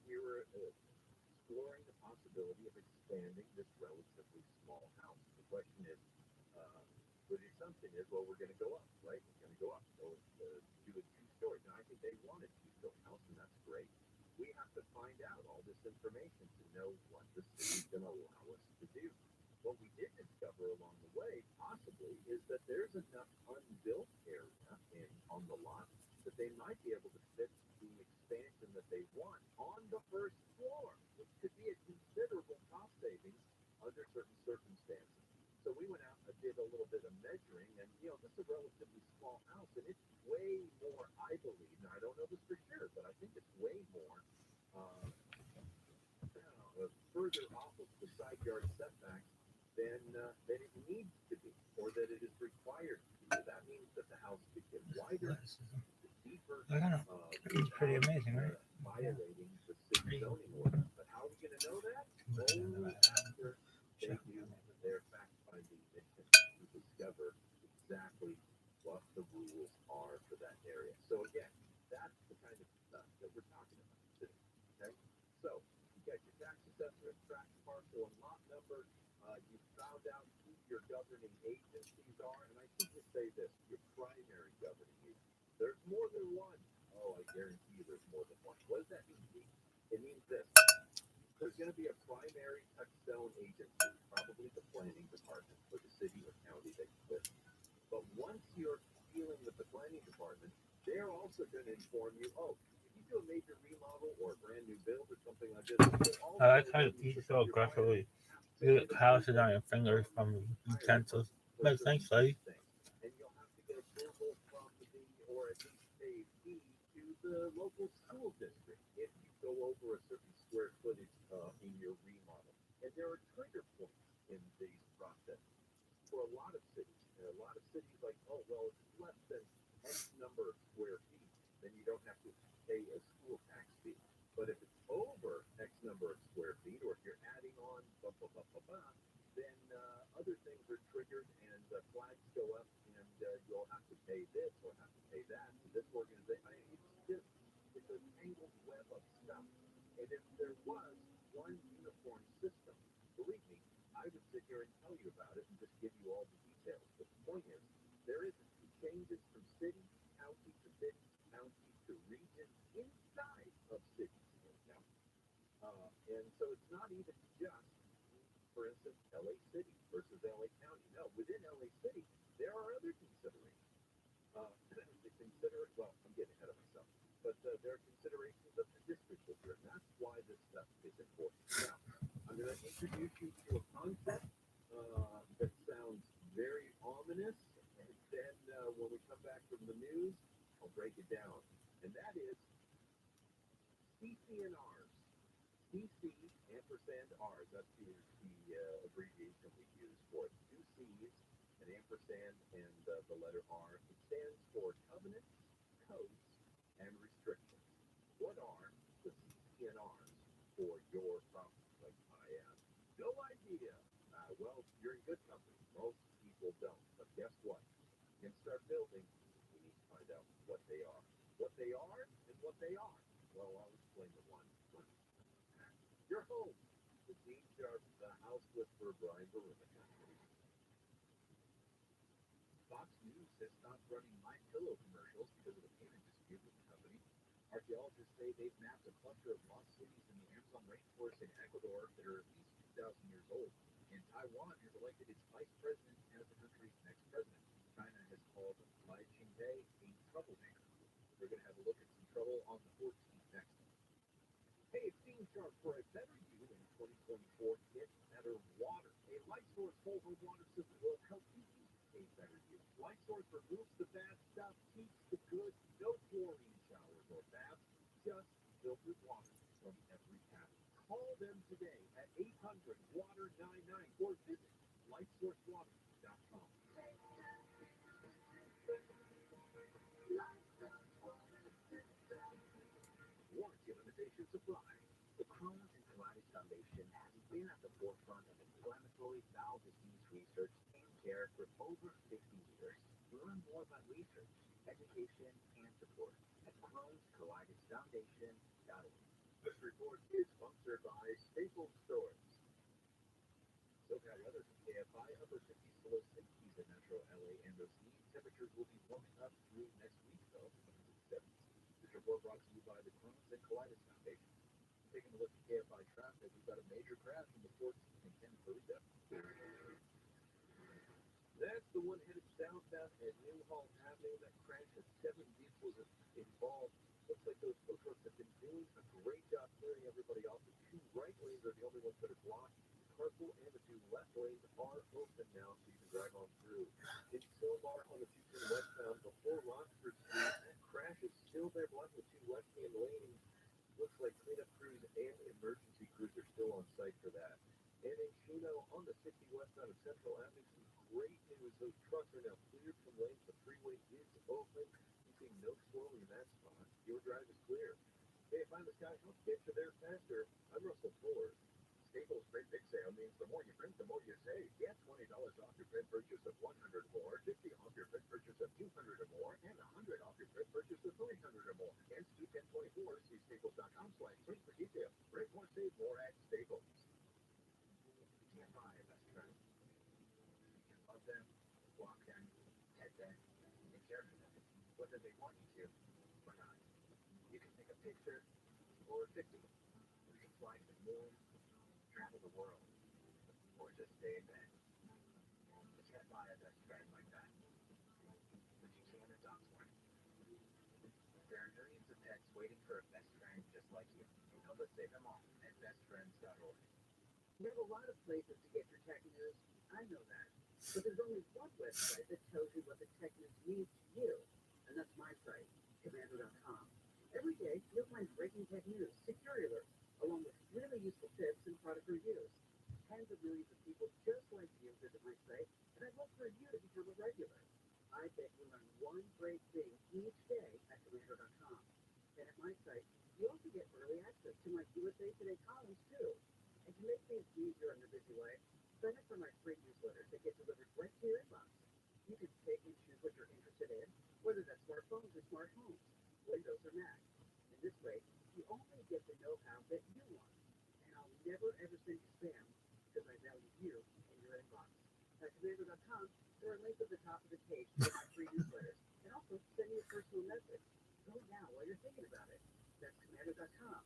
we were exploring the possibility of expanding this relatively small house. The question is, the assumption is, well, we're going to go up, right? We're going to go up. So do a 2-story. Now, I think they want a 2-story house, and that's great. We have to find out all this information to know what the city's going to allow us to do. What we did discover along the way, possibly, is that there's enough unbuilt area on the lot that they might be able to fit the expansion that they want on the first floor, which could be a considerable cost savings under certain circumstances. So we went out and did a little bit of measuring, and this is a relatively small house, and it's way more, I believe. Now I don't know this for sure, but I think it's way more further off of the side yard setbacks than it needs to be, or that it is required to be. That means that the house could get wider, deeper. It's pretty amazing, right? Violating the city zoning order. But how are we going to know that? Only after they do their fact-finding mission to discover exactly what the rules are for that area. So again, that's the kind of stuff that we're talking about today. Okay? So you got your tax assessment, tract parcel, and lot number. You found out who your governing agencies are, and I think you say this: your primary governing agency. There's more than one. Oh, I guarantee you, there's more than one. What does that mean? It means this: there's going to be a primary touchstone agency, probably the planning department for the city or county that you live in. But once you're dealing with the planning department, they're also going to inform you, if you do a major remodel or a brand new build or something like this, I like how you eat so aggressively. You get calluses on your fingers from utensils. But thanks, lady. And you'll have to get approval from or at least pay a fee to the local school district if you go over a certain square footage in your remodel. And there are trigger points in these processes for a lot of cities. And a lot of cities like, if it's less than X number of square feet, then you don't have to pay a school tax fee. But if it's over X number of square feet, or if you're adding on then other things are triggered and flags go up, and you'll have to pay this or have to pay that to this organization. It's a tangled web of stuff. And if there was one uniform system, believe me, I would sit here and tell you about it and just give you all the details. But the point is, there isn't. It changes from city, county to city, county to region, inside of cities and counties. And so it's not even just, for instance, LA City versus LA County. No, within LA City, there are other considerations. I'm getting ahead of myself. But there are considerations of the district that you're in. That's why this stuff is important. Now, I'm going to introduce you to a concept that sounds very ominous. And then when we come back from the news, I'll break it down. And that is CC&Rs. CC ampersand R's. That's the abbreviation we use for it. 2 C's, an ampersand, and the letter R. It stands for covenants, codes, and restrictions. What are the CC&Rs for your property? Like, I have no idea. Well, you're in good company. Most they are and what they are. Well, I'll explain the one. Your home. The Dean Sharp, the house whisperer, Brian Veronica. Fox News has stopped running My Pillow commercials because of a payment dispute with the company. Archaeologists say they've mapped a cluster of lost cities in the Amazon rainforest in Ecuador that are at least 2,000 years old. And Taiwan has elected its vice president as the country's next president. China has called Lai Ching-te a troublemaker. We're going to have a look at some trouble on the 14th next. Hey, it's Dean Sharp for a better you in 2024. Get better water. A light source whole home water system will help you eat a better you. Light source removes the bad stuff, keeps the good. No chlorine showers or baths, just filtered water from every tap. Call them today at 800-WATER-99 or visit lightsourcewater.com. Warranty limitations apply. The Crohn's and Colitis Foundation has been at the forefront of inflammatory bowel disease research and care for over 50 years. Learn more about research, education, and support at Crohn'sColitisFoundation.org. This report is sponsored by Staples Stores. SoCal weather from KFI, upper 50s to low 60s in metro LA and OC. Temperatures will be warming up through next week, though, into the 70s. This report brought to you by the Crohn's and Colitis Foundation. Taking a look at KFI traffic, we've got a major crash from the 14th and Ken Burrito. That's the one headed southbound at Newhall Avenue. That crash had 7 vehicles involved. Looks like those tow trucks have been doing a great job clearing everybody off. The 2 right lanes are the only ones that are blocked. The carpool and the 2 left lanes are open now, so you can drive on through. In Silmar on the 210 westbound before Rockford Street, that crash is still there, blocking the 2 left-hand lanes. Looks like cleanup crews and emergency crews are still on site for that. And in Chino on the 60 westbound of Central Avenue, some great news. Those trucks are now cleared from lanes. The freeway is open. You see no slowing in that spot. Your drive is clear. Hey, Find the Sky helps get you there faster. I'm Russell Fuller. Staples Great Big Sale means the more you print, the more you save. Get $20 off your print purchase of 100 or more, 50 off your print purchase of 200 or more, and 100 off your print purchase of 300 or more. And Q 1024, see staples.com/print for details. Print more, save more at Staples. You can't buy a best friend. You can love them, walk them, pet them, and care for them, whether they want you to or not. You can take a picture or 50. You can fly to the moon, travel the world, or just stay in bed. You can't buy a best friend like that, but you can adopt one. There are millions of pets waiting for a best friend just like you. Help us save them all at bestfriends.org. You have a lot of places to get your tech news. I know that. But there's only one website that tells you what the tech news means to you, and that's my site, Commando.com. Every day, you'll find breaking tech news, security alerts, along with really useful tips and product reviews. Tens of millions of people just like you visit my site, and I'd love for you to become a regular. I bet you learn one great thing each day at Commando.com. And at my site, you also get early access to my USA Today columns, too. And to make things easier in your busy life, sign up for my free newsletters that get delivered right to your inbox. You can pick and choose what you're interested in, whether that's smartphones or smart homes, Windows or Mac. And this way, you only get the know-how that you want. And I'll never ever send you spam because I value you and your inbox. At Commando.com, there are links at the top of the page to my free newsletters, and also send me a personal message. Go now while you're thinking about it. That's Commando.com.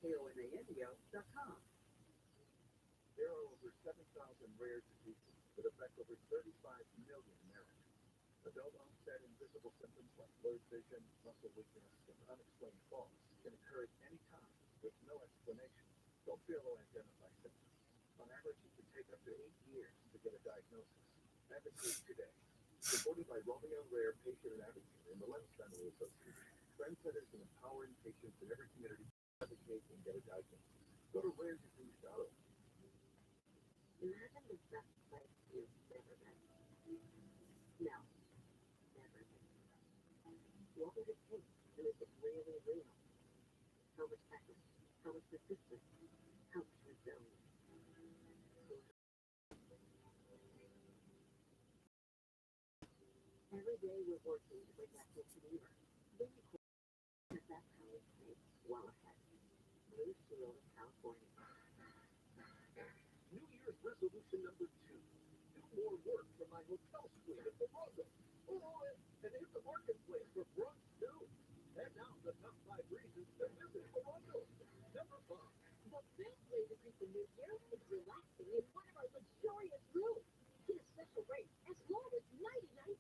KOMANDO.com. There are over 7,000 rare diseases that affect over 35 million Americans. Adult onset invisible symptoms like blurred vision, muscle weakness, and unexplained falls can occur at any time with no explanation. Don't fear low identified symptoms. On average, it can take up to 8 years to get a diagnosis. Advocate today. Supported by Romeo Rare Patient and Advocate and the Lens Family Association. Trendsetters in empowering patients in every community to advocate and get a diagnosis. Go to raredisease.org. Imagine the best place you've ever been. No, never been. What would it take to make it really real? How much effort? How much persistence? How much resilience? Every day we're working to bring that to a believer. That's how it takes well ahead. Blue Shield of California. New Year's resolution number 2. Do more work for my hotel suite at the Rothschild. Oh, and hit the marketplace for brunch too. And now the top 5 reasons to visit the Rothschild. Number 5. The best way to greet the new year is relaxing in one of our luxurious rooms. Get a special rate as low as $99.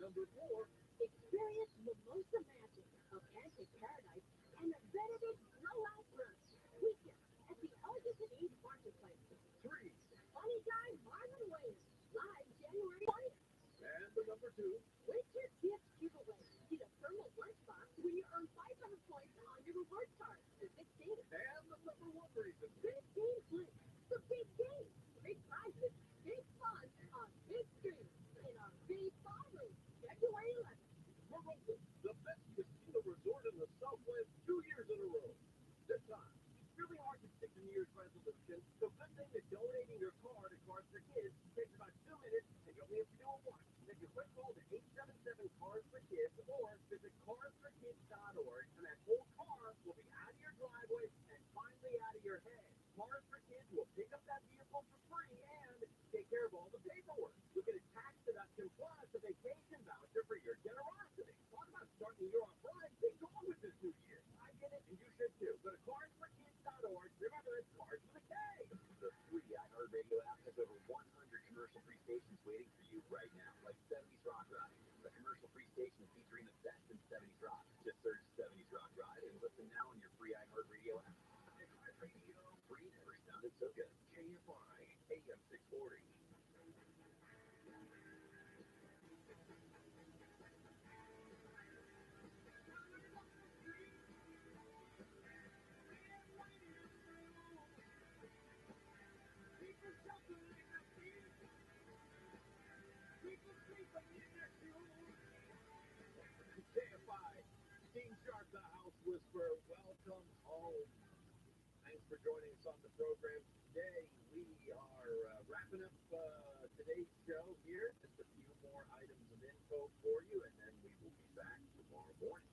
Number 4. Experience mimosa magic, a pancake paradise, and a benedict blowout brunch. Weekend at the ROTHSCHILD Marketplace. 3. Funny Time Marvin Wayne, live January 20th. And the number 2. Winter Gift Giveaway. Get a thermal lunchbox when you earn 500 points on your reward card. The big game. And the number 1 reason. Big game flip. The big game. Big prizes. Big fun on big screen in our big ball room. February 11th. Rothschild, the best casino resort in the Southwest 2 years in a row. This time, it's really hard to stick to New Year's resolution, so good thing that donating your car to Cars for Kids takes about 2 minutes, and you only have to do it once. Make a quick call to 877 Cars for Kids, or visit carsforkids.org, and that whole car will be out of your driveway and finally out of your head. Cars for Kids will pick up that vehicle for free and take care of all the paperwork. You'll get a tax deduction plus a vacation voucher for your generosity. Talk about starting the year off right. Get going with this new year. I get it, and you should too. Go to carsforkids.org. Remember, it's Cars with a K. The free iHeartRadio app has over 100 commercial-free stations waiting for you right now, like 70s Rock Ride, a commercial-free station featuring the best in 70s rock. Just search 70s Rock Ride and listen now on your free iHeartRadio app. iHeartRadio, free never sounded so good. KFI, AM 640. KFI, King Sharp, the House Whisperer, welcome home. Thanks for joining us on the program today. We are wrapping up today's show here. Just a few more items of info for you, and then we will be back tomorrow morning.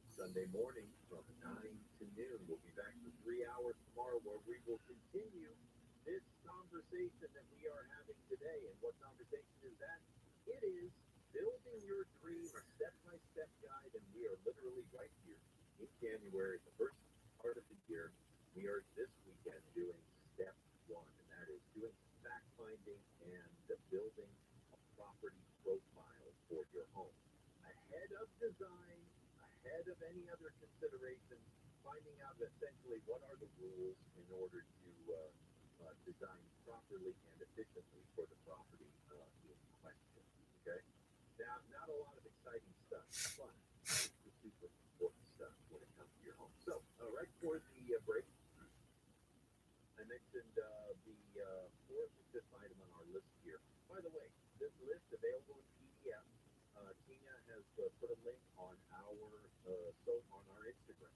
Sunday morning from 9 to noon. We'll be back for 3 hours tomorrow where we will continue this conversation that we are having today. And what conversation is that? It is building your dream, a step-by-step guide, and we are literally right here in January, the first part of the year. We are this weekend doing step 1, and that is doing fact-finding and building a property profile for your home. Ahead of design, ahead of any other consideration, finding out essentially what are the rules in order to design properly and efficiently for the property in question. Okay? Now, not a lot of exciting stuff, but it's the super important stuff when it comes to your home. So, right before the break, I mentioned the 4th and 5th item on our list here. By the way, this list available in PDF. Tina has put a link on our Instagram,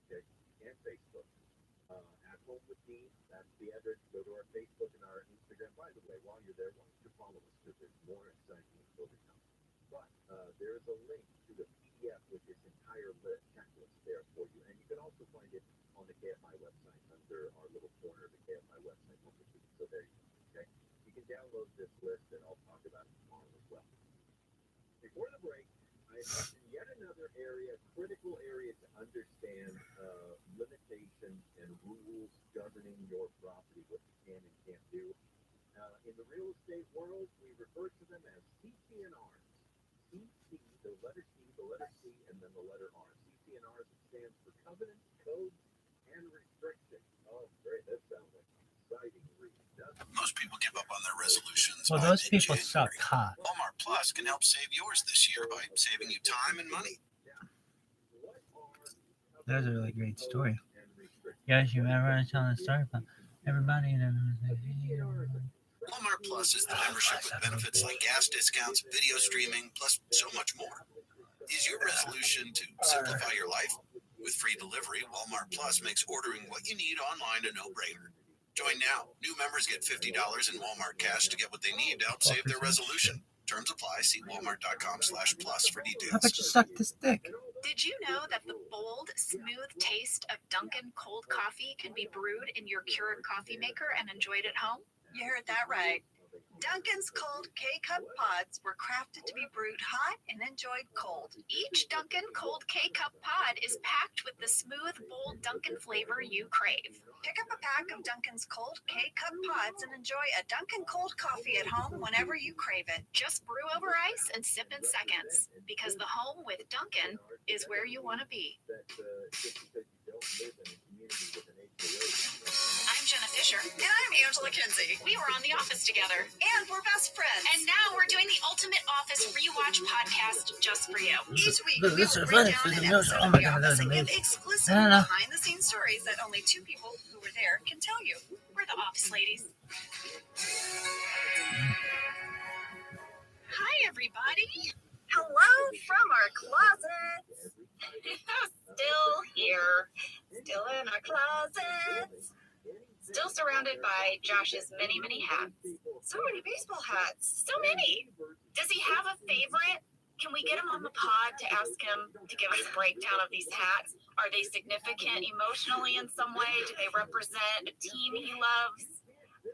okay, and Facebook. At Home with Dean, that's the address. Go to our Facebook and our Instagram. By the way, while you're there, why don't you follow us, because there's more exciting info to come. But there is a link to the PDF with this entire checklist there for you, and you can also find it on the KFI website under our little corner of the KFI website. So there you go. Okay, you can download this list, and I'll talk about it tomorrow as well. Before the break, I mentioned yet another area, critical area to understand limitations and rules governing your property, what you can and can't do. In the real estate world, we refer to them as CC&Rs. CC, the letter C, and then the letter R. CC&Rs stands for covenants, codes, and restrictions. Oh, great. That sounds like an exciting read, doesn't it? Most people give up on their resolutions. Well, by those people mid-January. suck hot. Walmart Plus can help save yours this year by saving you time and money. That was a really great story. Yes, you remember I was telling the story about everybody and Walmart Plus is the membership with benefits like gas discounts, video streaming, plus so much more. Is your resolution to simplify your life? With free delivery, Walmart Plus makes ordering what you need online a no-brainer. Join now. New members get $50 in Walmart cash to get what they need to help save their resolution. Terms apply. See walmart.com/plus for details. How about you suck this dick? Did you know that the bold, smooth taste of Dunkin' cold coffee can be brewed in your Keurig coffee maker and enjoyed at home? You heard that right. Dunkin's cold K-Cup pods were crafted to be brewed hot and enjoyed cold. Each Dunkin' cold K-Cup pod is packed with the smooth, bold Dunkin' flavor you crave. Pick up a pack of Dunkin's cold K-Cup pods and enjoy a Dunkin' cold coffee at home whenever you crave it. Just brew over ice and sip in seconds, because the home with Dunkin' is where you want to be. I'm Jenna Fisher. And I'm Angela Kinsey. We were on The Office together. And we're best friends. And now we're doing the Ultimate Office Rewatch podcast just for you. Each week, Look, we this will is break funny. down an This is- episode oh of my The God, Office that's and give amazing. exclusive No, no. behind-the-scenes stories that only two people who were there can tell you. We're the Office ladies. Hi, everybody. Hello from our closets. Still here. Still in our closets. Still surrounded by Josh's many, many hats. So many baseball hats. So many. Does he have a favorite? Can we get him on the pod to ask him to give us a breakdown of these hats? Are they significant emotionally in some way? Do they represent a team he loves?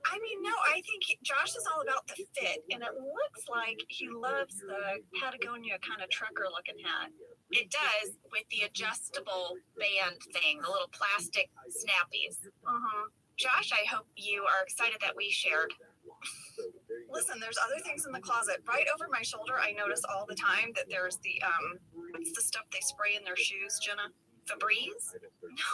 I mean, no, I think Josh is all about the fit, and it looks like he loves the Patagonia kind of trucker-looking hat. It does, with the adjustable band thing, the little plastic snappies. Josh, I hope you are excited that we shared. Listen, there's other things in the closet. Right over my shoulder, I notice all the time that there's the, what's the stuff they spray in their shoes, Jenna? Febreze? No,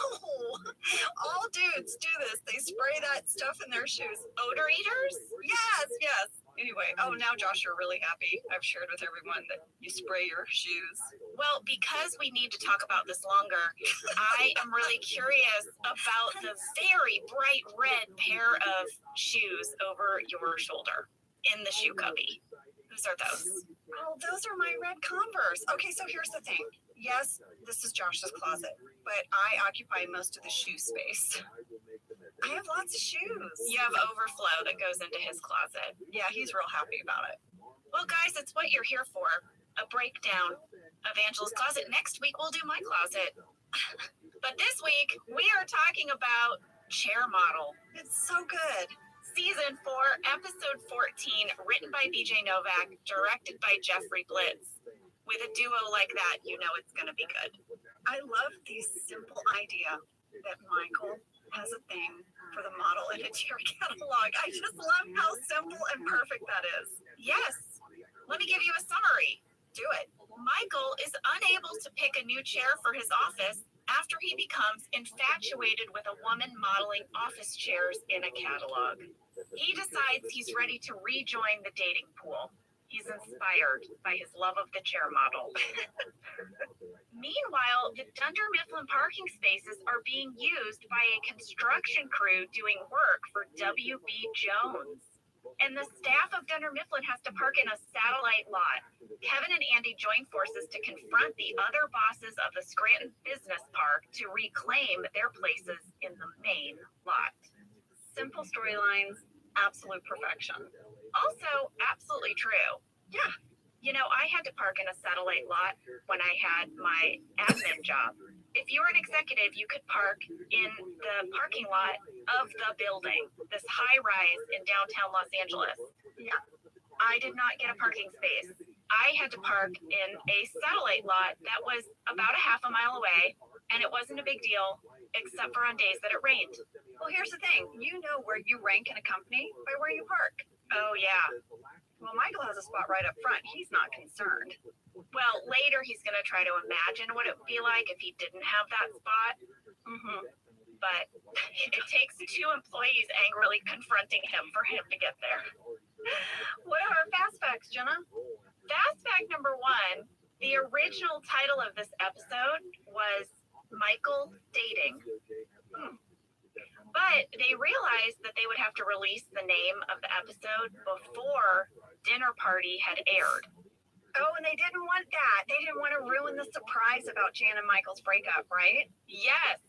all dudes do this. They spray that stuff in their shoes. Odor eaters? Yes. Anyway, oh, now Josh, you're really happy. I've shared with everyone that you spray your shoes. Well, because we need to talk about this longer, I am really curious about the very bright red pair of shoes over your shoulder in the shoe cubby. Whose are those? Oh, those are my red Converse. Okay, so here's the thing. Yes, this is Josh's closet, but I occupy most of the shoe space. I have lots of shoes. You have overflow that goes into his closet. Yeah, he's real happy about it. Well, guys, it's what you're here for. A breakdown of Angela's closet. Next week, we'll do my closet. But this week, we are talking about Chair Model. It's so good. Season 4, Episode 14, written by BJ Novak, directed by Jeffrey Blitz. With a duo like that, you know it's going to be good. I love the simple idea that Michael has a thing for the model in a chair catalog. I just love how simple and perfect that is. Yes. Let me give you a summary. Do it. Michael is unable to pick a new chair for his office after he becomes infatuated with a woman modeling office chairs in a catalog. He decides he's ready to rejoin the dating pool. He's inspired by his love of the chair model. Meanwhile, the Dunder Mifflin parking spaces are being used by a construction crew doing work for W.B. Jones. And the staff of Dunder Mifflin has to park in a satellite lot. Kevin and Andy join forces to confront the other bosses of the Scranton Business Park to reclaim their places in the main lot. Simple storylines, absolute perfection. Also, absolutely true. Yeah. You know, I had to park in a satellite lot when I had my admin job. If you were an executive, you could park in the parking lot of the building, this high rise in downtown Los Angeles. Yeah. I did not get a parking space. I had to park in a satellite lot that was about a half a mile away, and it wasn't a big deal, except for on days that it rained. Well, here's the thing. You know where you rank in a company by where you park. Oh, yeah. Well, Michael has a spot right up front. He's not concerned. Well, later he's going to try to imagine what it would be like if he didn't have that spot. But it takes 2 employees angrily confronting him for him to get there. What are our fast facts, Jenna? Fast fact number 1, the original title of this episode was Michael Dating. But they realized that they would have to release the name of the episode before Dinner Party had aired. Oh, and they didn't want that. They didn't want to ruin the surprise about Jan and Michael's breakup, right? Yes.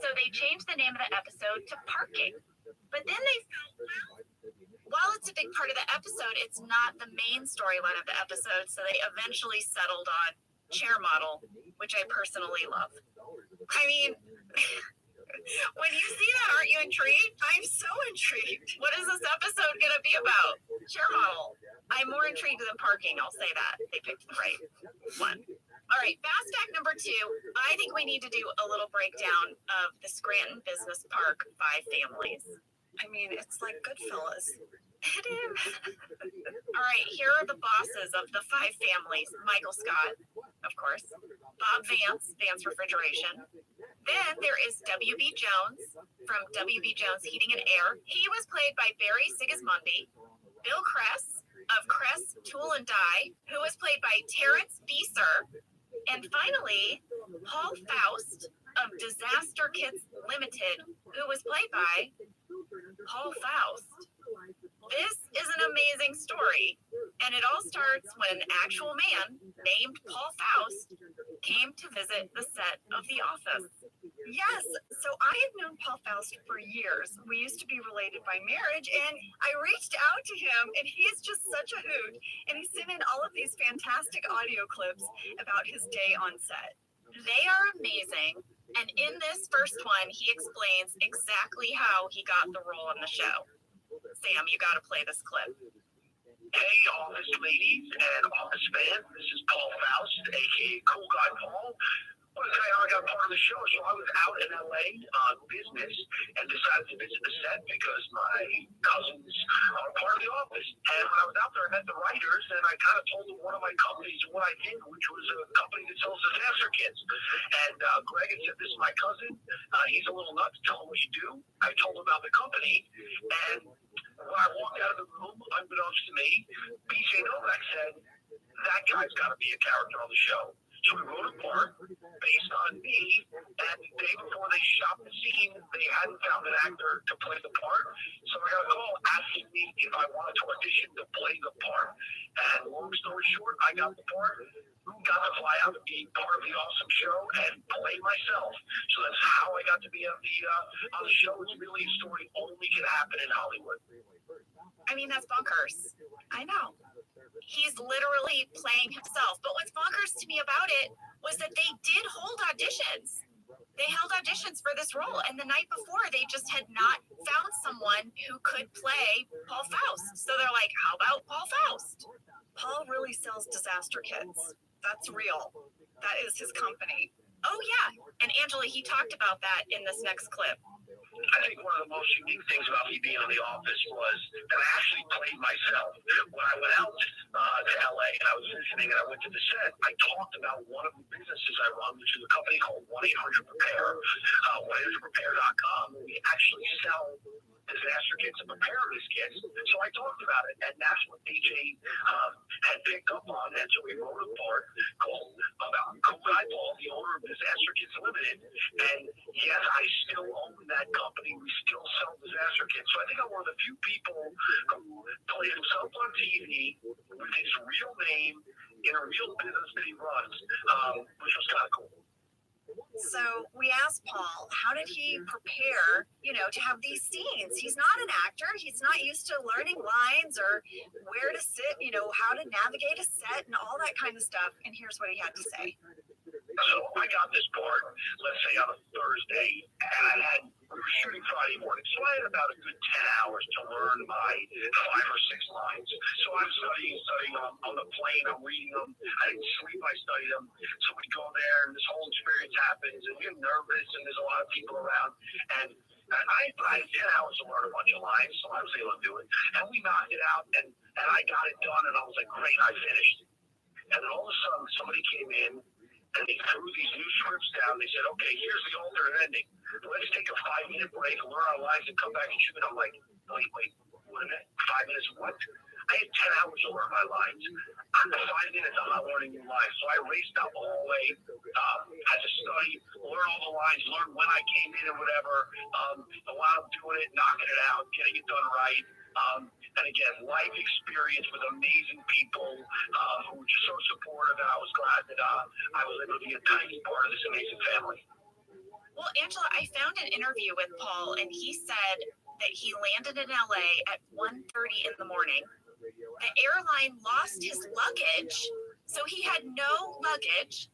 So they changed the name of the episode to Parking. But then they felt, well, while it's a big part of the episode, it's not the main storyline of the episode, so they eventually settled on chair model, which I personally love. I mean, when you see that, aren't you intrigued? I'm so intrigued. What is this episode going to be about? Chair model. I'm more intrigued than parking, I'll say that. They picked the right one. All right, fast fact number 2. I think we need to do a little breakdown of the Scranton Business Park 5 families. I mean, it's like Goodfellas. It is. All right, here are the bosses of the 5 families. Michael Scott, of course. Bob Vance, Vance Refrigeration. Then there is W.B. Jones from W.B. Jones Heating and Air. He was played by Barry Sigismondi. Bill Kress of Kress Tool and Die, who was played by Terrence Beeser. And finally, Paul Faust of Disaster Kits Limited, who was played by Paul Faust. This is an amazing story, and it all starts when an actual man named Paul Faust came to visit the set of The Office. Yes, so I have known Paul Faust for years. We used to be related by marriage, and I reached out to him, and he's just such a hoot. And he sent in all of these fantastic audio clips about his day on set. They are amazing, and in this first one, he explains exactly how he got the role in the show. Sam, you got to play this clip. Hey, Office ladies and Office fans, this is Paul Faust, aka Cool Guy Paul. I want to tell you how I got part of the show. So I was out in LA on business and decided to visit the set because my cousins are part of The Office. And when I was out there, I met the writers, and I kind of told them one of my companies what I did, which was a company that sells disaster kits. And Greg had said, "This is my cousin. He's a little nuts. Tell him what you do." I told him about the company, and when I walked out of the room, unbeknownst to me, BJ Novak said, "That guy's got to be a character on the show." So we wrote a part based on me, and the day before they shot the scene, they hadn't found an actor to play the part. So I got a call asking me if I wanted to audition to play the part. And long story short, I got the part, got to fly out to be part of the awesome show and play myself. So that's how I got to be on the show. It's really a story only can happen in Hollywood. I mean, that's bonkers. I know. He's literally playing himself. But what's bonkers to me about it was that they did hold auditions. They held auditions for this role. And the night before, they just had not found someone who could play Paul Faust. So they're like, how about Paul Faust? Paul really sells disaster kits. That's real. That is his company. Oh, yeah. And Angela, he talked about that in this next clip. I think one of the most unique things about me being on The Office was that I actually played myself. When I went out to LA and I was visiting and I went to the set, I talked about one of the businesses I run, which is a company called 1-800-PREPARE, 1-800-PREPARE.com. We actually sell disaster kits and preparedness kits. So I talked about it, and that's what DJ had picked up on. And so we wrote a part called about Cool Guy Paul, the owner of Disaster Kits Limited. And yes, I still own that company. We still sell disaster kits. So I think I'm one of the few people who played himself on TV with his real name in a real business that he runs, which was kind of cool. So we asked Paul, how did he prepare, to have these scenes? He's not an actor. He's not used to learning lines or where to sit, how to navigate a set and all that kind of stuff. And here's what he had to say. So I got this part, let's say on a Thursday, and we were shooting Friday morning. So I had about a good 10 hours to learn my 5 or 6 lines. So I'm studying on the plane. I'm reading them. I didn't sleep. I studied them. So we go there, and this whole experience happens, and you're nervous, and there's a lot of people around. And I had 10 hours to learn a bunch of lines, so I was able to do it. And we knocked it out, and I got it done, and I was like, great, I finished. And then all of a sudden, somebody came in, and they threw these new scripts down. They said, okay, here's the alternate ending. Let's take a 5-minute break, learn our lines, and come back and shoot. I'm like, wait a minute, 5 minutes what? I had 10 hours to learn my lines. After 5 minutes, I'm not learning new lines. So I raced out the whole way, had to study, learn all the lines, learn when I came in and whatever, while I'm doing it, knocking it out, getting it done right. And again, life experience with amazing people who were just so supportive, and I was glad that I was able to be a tiny part of this amazing family. Well, Angela, I found an interview with Paul, and he said that he landed in LA at 1:30 in the morning. The airline lost his luggage, so he had no luggage.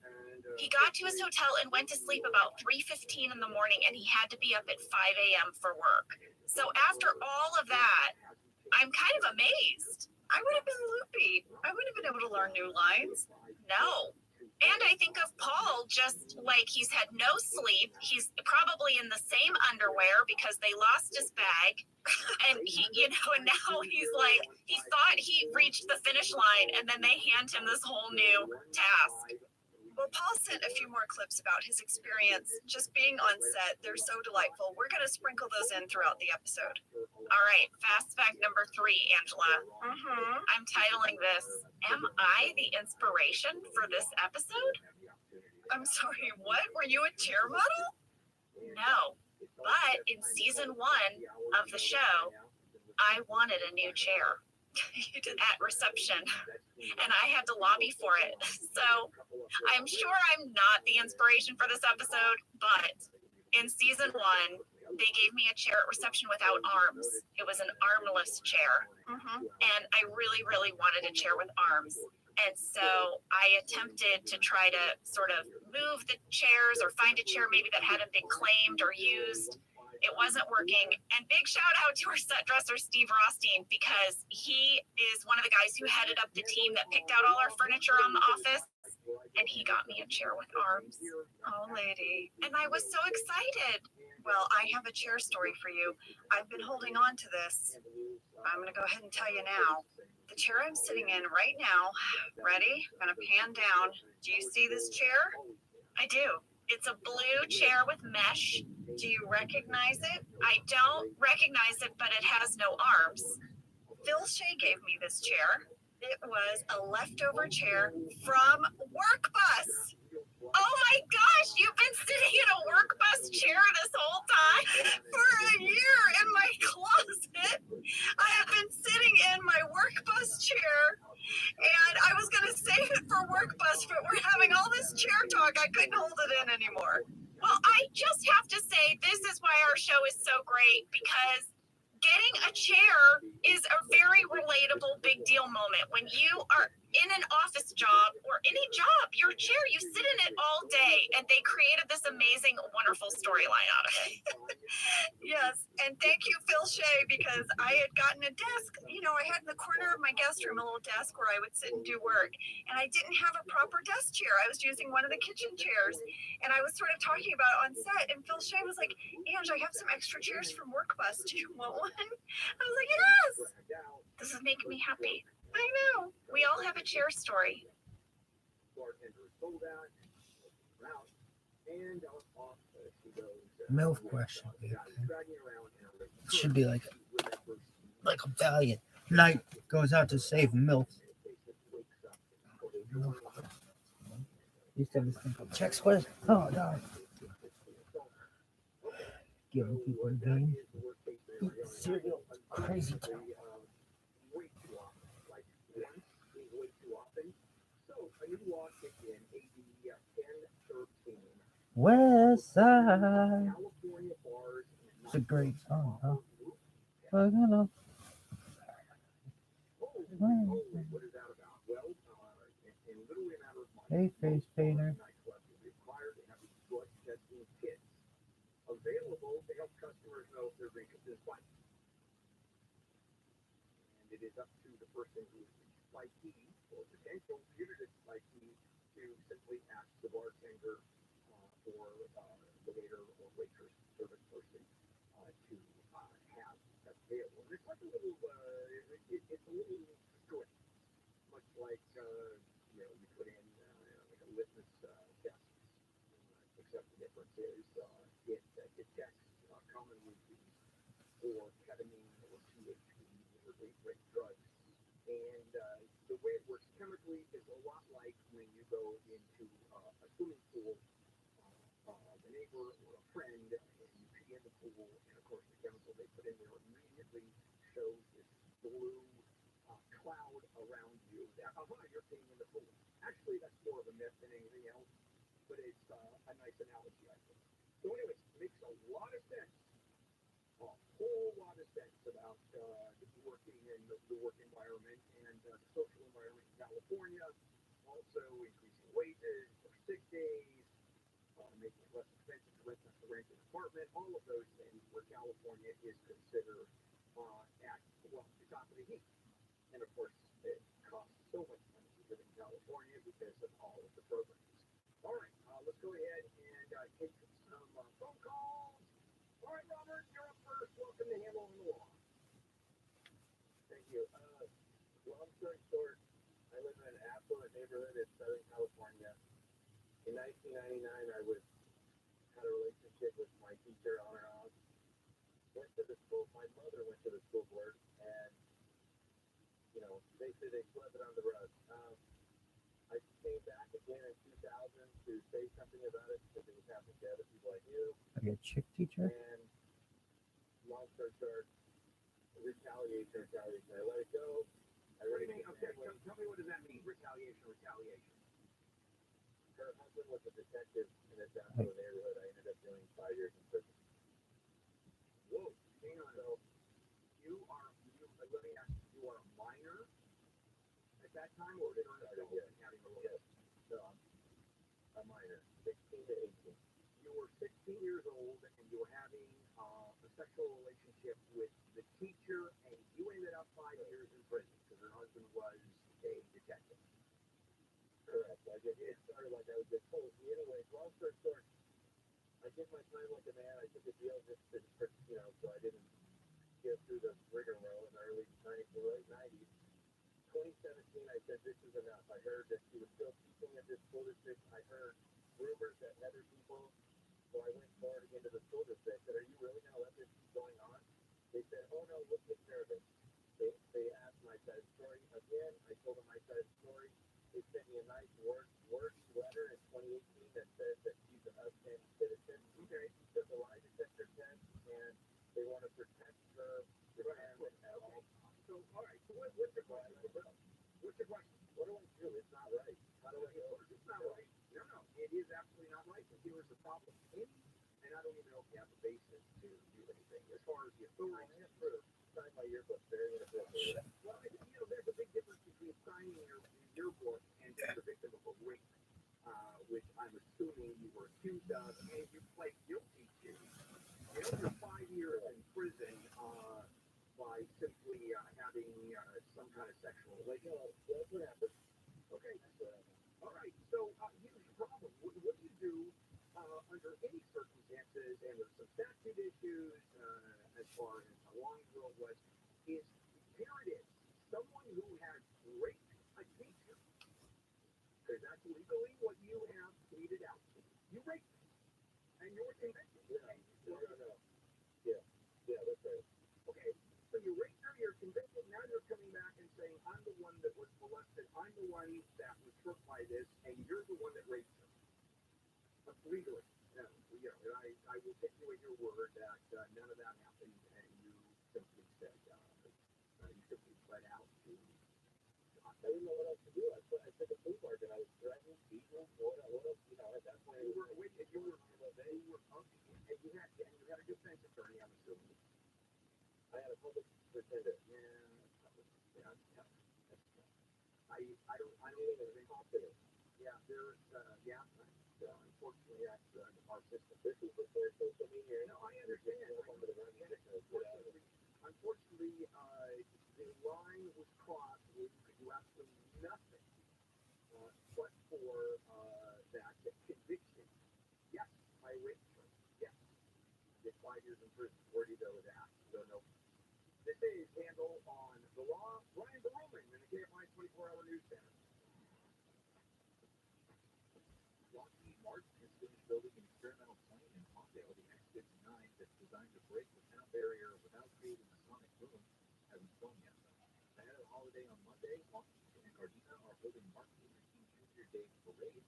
He got to his hotel and went to sleep about 3:15 in the morning, and he had to be up at 5 a.m. for work. So after all of that, I'm kind of amazed. I would have been loopy. I wouldn't have been able to learn new lines. No. And I think of Paul just like he's had no sleep. He's probably in the same underwear because they lost his bag. And he, and now he's like, he thought he reached the finish line and then they hand him this whole new task. Well, Paul sent a few more clips about his experience just being on set. They're so delightful. We're going to sprinkle those in throughout the episode. All right, fast fact number 3, Angela. I'm titling this, Am I the Inspiration for this episode? I'm sorry, what? Were you a chair model? No, but in season 1 of the show, I wanted a new chair at reception, and I had to lobby for it. So I'm sure I'm not the inspiration for this episode, but in season 1, they gave me a chair at reception without arms. It was an armless chair. And I really, really wanted a chair with arms. And so I attempted to try to sort of move the chairs or find a chair maybe that hadn't been claimed or used. It wasn't working. And big shout out to our set dresser, Steve Rothstein, because he is one of the guys who headed up the team that picked out all our furniture on the office. And he got me a chair with arms. Oh, lady. And I was so excited. Well, I have a chair story for you. I've been holding on to this. I'm going to go ahead and tell you now. The chair I'm sitting in right now, ready? I'm going to pan down. Do you see this chair? I do. It's a blue chair with mesh. Do you recognize it? I don't recognize it, but it has no arms. Phil Shea gave me this chair. It was a leftover chair from Work Bus. Oh my gosh, you've been sitting in a Work Bus chair this whole time? For a year in my closet. I have been sitting in my Work Bus chair, and I was going to save it for Work Bus, but we're having all this chair talk. I couldn't hold it in anymore. Well, I just have to say, this is why our show is so great, because getting a chair is a very relatable big deal moment. When you are in an office job or any job, your chair, you sit in it all day, and they created this amazing, wonderful storyline out of it. Yes, and thank you, Phil Shea, because I had gotten a desk. I had in the corner of my guest room a little desk where I would sit and do work, and I didn't have a proper desk chair. I was using one of the kitchen chairs, and I was sort of talking about it on set, and Phil Shea was like, Ange, I have some extra chairs from Work Bus. Do you want one? I was like, yes! This is making me happy. I know. We all have a chair story. MILF question. It should be like a valiant knight goes out to save MILF. Used to have this thing called check squares. Oh no. Giving people games. Eat cereal. Crazy town. West Side. It's a great song, huh? But you know. Hey, face painter. Available to help customers know if their makeup is fine. And it is up to the person who is the spiky or potential fugitive spiky to simply ask the bartender or the waiter or waitress service person to have that available. And it's like a little, it's a little string, much like you put in like a litmus test, except the difference is it checks commonly for ketamine or THC or date-rape drugs. And the way it works chemically is a lot like when you go into a swimming pool, the neighbor or a friend, and you pee in the pool, and of course the chemical they put in there immediately shows this blue cloud around you that, you're peeing in the pool. Actually, that's more of a myth than anything else, but it's a nice analogy, I think. So anyways, it makes a lot of sense, a whole lot of California, also increasing wages for sick days, making it less expensive to rent an apartment, all of those things where California is considered at the top of the heap. And of course, it costs so much money to live in California because of all of the programs. All right, let's go ahead and take some phone calls. All right, Robert, you're up first. Welcome to Handle on the Law. Thank you. Long story short, I live in an affluent neighborhood in Southern California. In 1999, I had a relationship with my teacher on and off. Went to the school. My mother went to the school board, and they said they swept it on the rug. I came back again in 2000 to say something about it because it was happening to other people I knew. Are you a chick teacher? And long story short, retaliation. I let it go. What do you mean? Okay, tell me, what does that mean? Retaliation. Her husband was a detective in a affluent neighborhood. I ended up doing 5 years in prison. Whoa, hang on. So let me ask you, you are a minor at that time, or did having a relationship? No, I'm a minor, 16 to 18. You were 16 years old, and you were having a sexual relationship with the teacher, and you ended up 5 years in prison because her husband was a detective. Correct. It started like I was just told. Anyways, long story short, I did my time like a man. I took a deal just to, so I didn't get through the rigmarole in the late 90s. 2017, I said, this is enough. I heard that she was still teaching at this school district. I heard rumors that other people, so I went forward again to the school district. I said, are you really going to let this keep going on? They said, oh no, we'll take care of it. They asked my side of the story again. I told them my side of the story. They sent me a nice word letter in 2018 that says that she's an upstanding citizen. Okay, she took a lie detector test, and they want to protect her. So, all right. So what's your question? What's your question? What do I do? It's not right. How do I go? It's not right. No. It is absolutely not right. And here's the problem. And I don't even know if you have a basis to do anything as far as the authority. I have proof. Sign my yearbook very inappropriate. Well, there's a big difference between signing your yearbook and being the victim of a rape, which I'm assuming you were accused of, and you pled guilty to. You're 5 years in prison by simply having some kind of sexual relationship. That's what happened. Okay. All right. So here's the problem. What do you do under any circumstances, and there's some statute issues as far as how long ago it was, is here it is. Someone who has raped a teacher, because that's legally what you have tweeted out. You raped him, and you were convicted. No. Yeah, that's right. Okay, so you raped her, you're convicted, now you're coming back and saying, I'm the one that was molested, I'm the one that was hurt by this, and you're the one that raped her. But legally, no. I will take you at your word that none of that happened, and you simply said, you simply pled out to. I didn't know what else to do. I took a plea bargain. I was threatened, beaten, what else, at that point. You were and you had a defense attorney, I'm assuming. I had a public defender. I don't even confident. Yeah, there's, unfortunately, that's our system. This is before social media. No, I understand. Unfortunately, the line was crossed where you could do absolutely nothing but for that conviction. Yes, I raped her. Yes. I did 5 years in prison. Where do you go with that? You don't know. This is Handle on the Law. Brian Berlin in the KFI 24-hour news center. Lockheed Martin has finished building an experimental plane in Palmdale, the X-59, that's designed to break the sound barrier without creating a sonic boom. Hasn't flown yet, though. Ahead of the holiday on Monday, Lockheed and Gardena are holding Martin Luther King Jr. Day parade.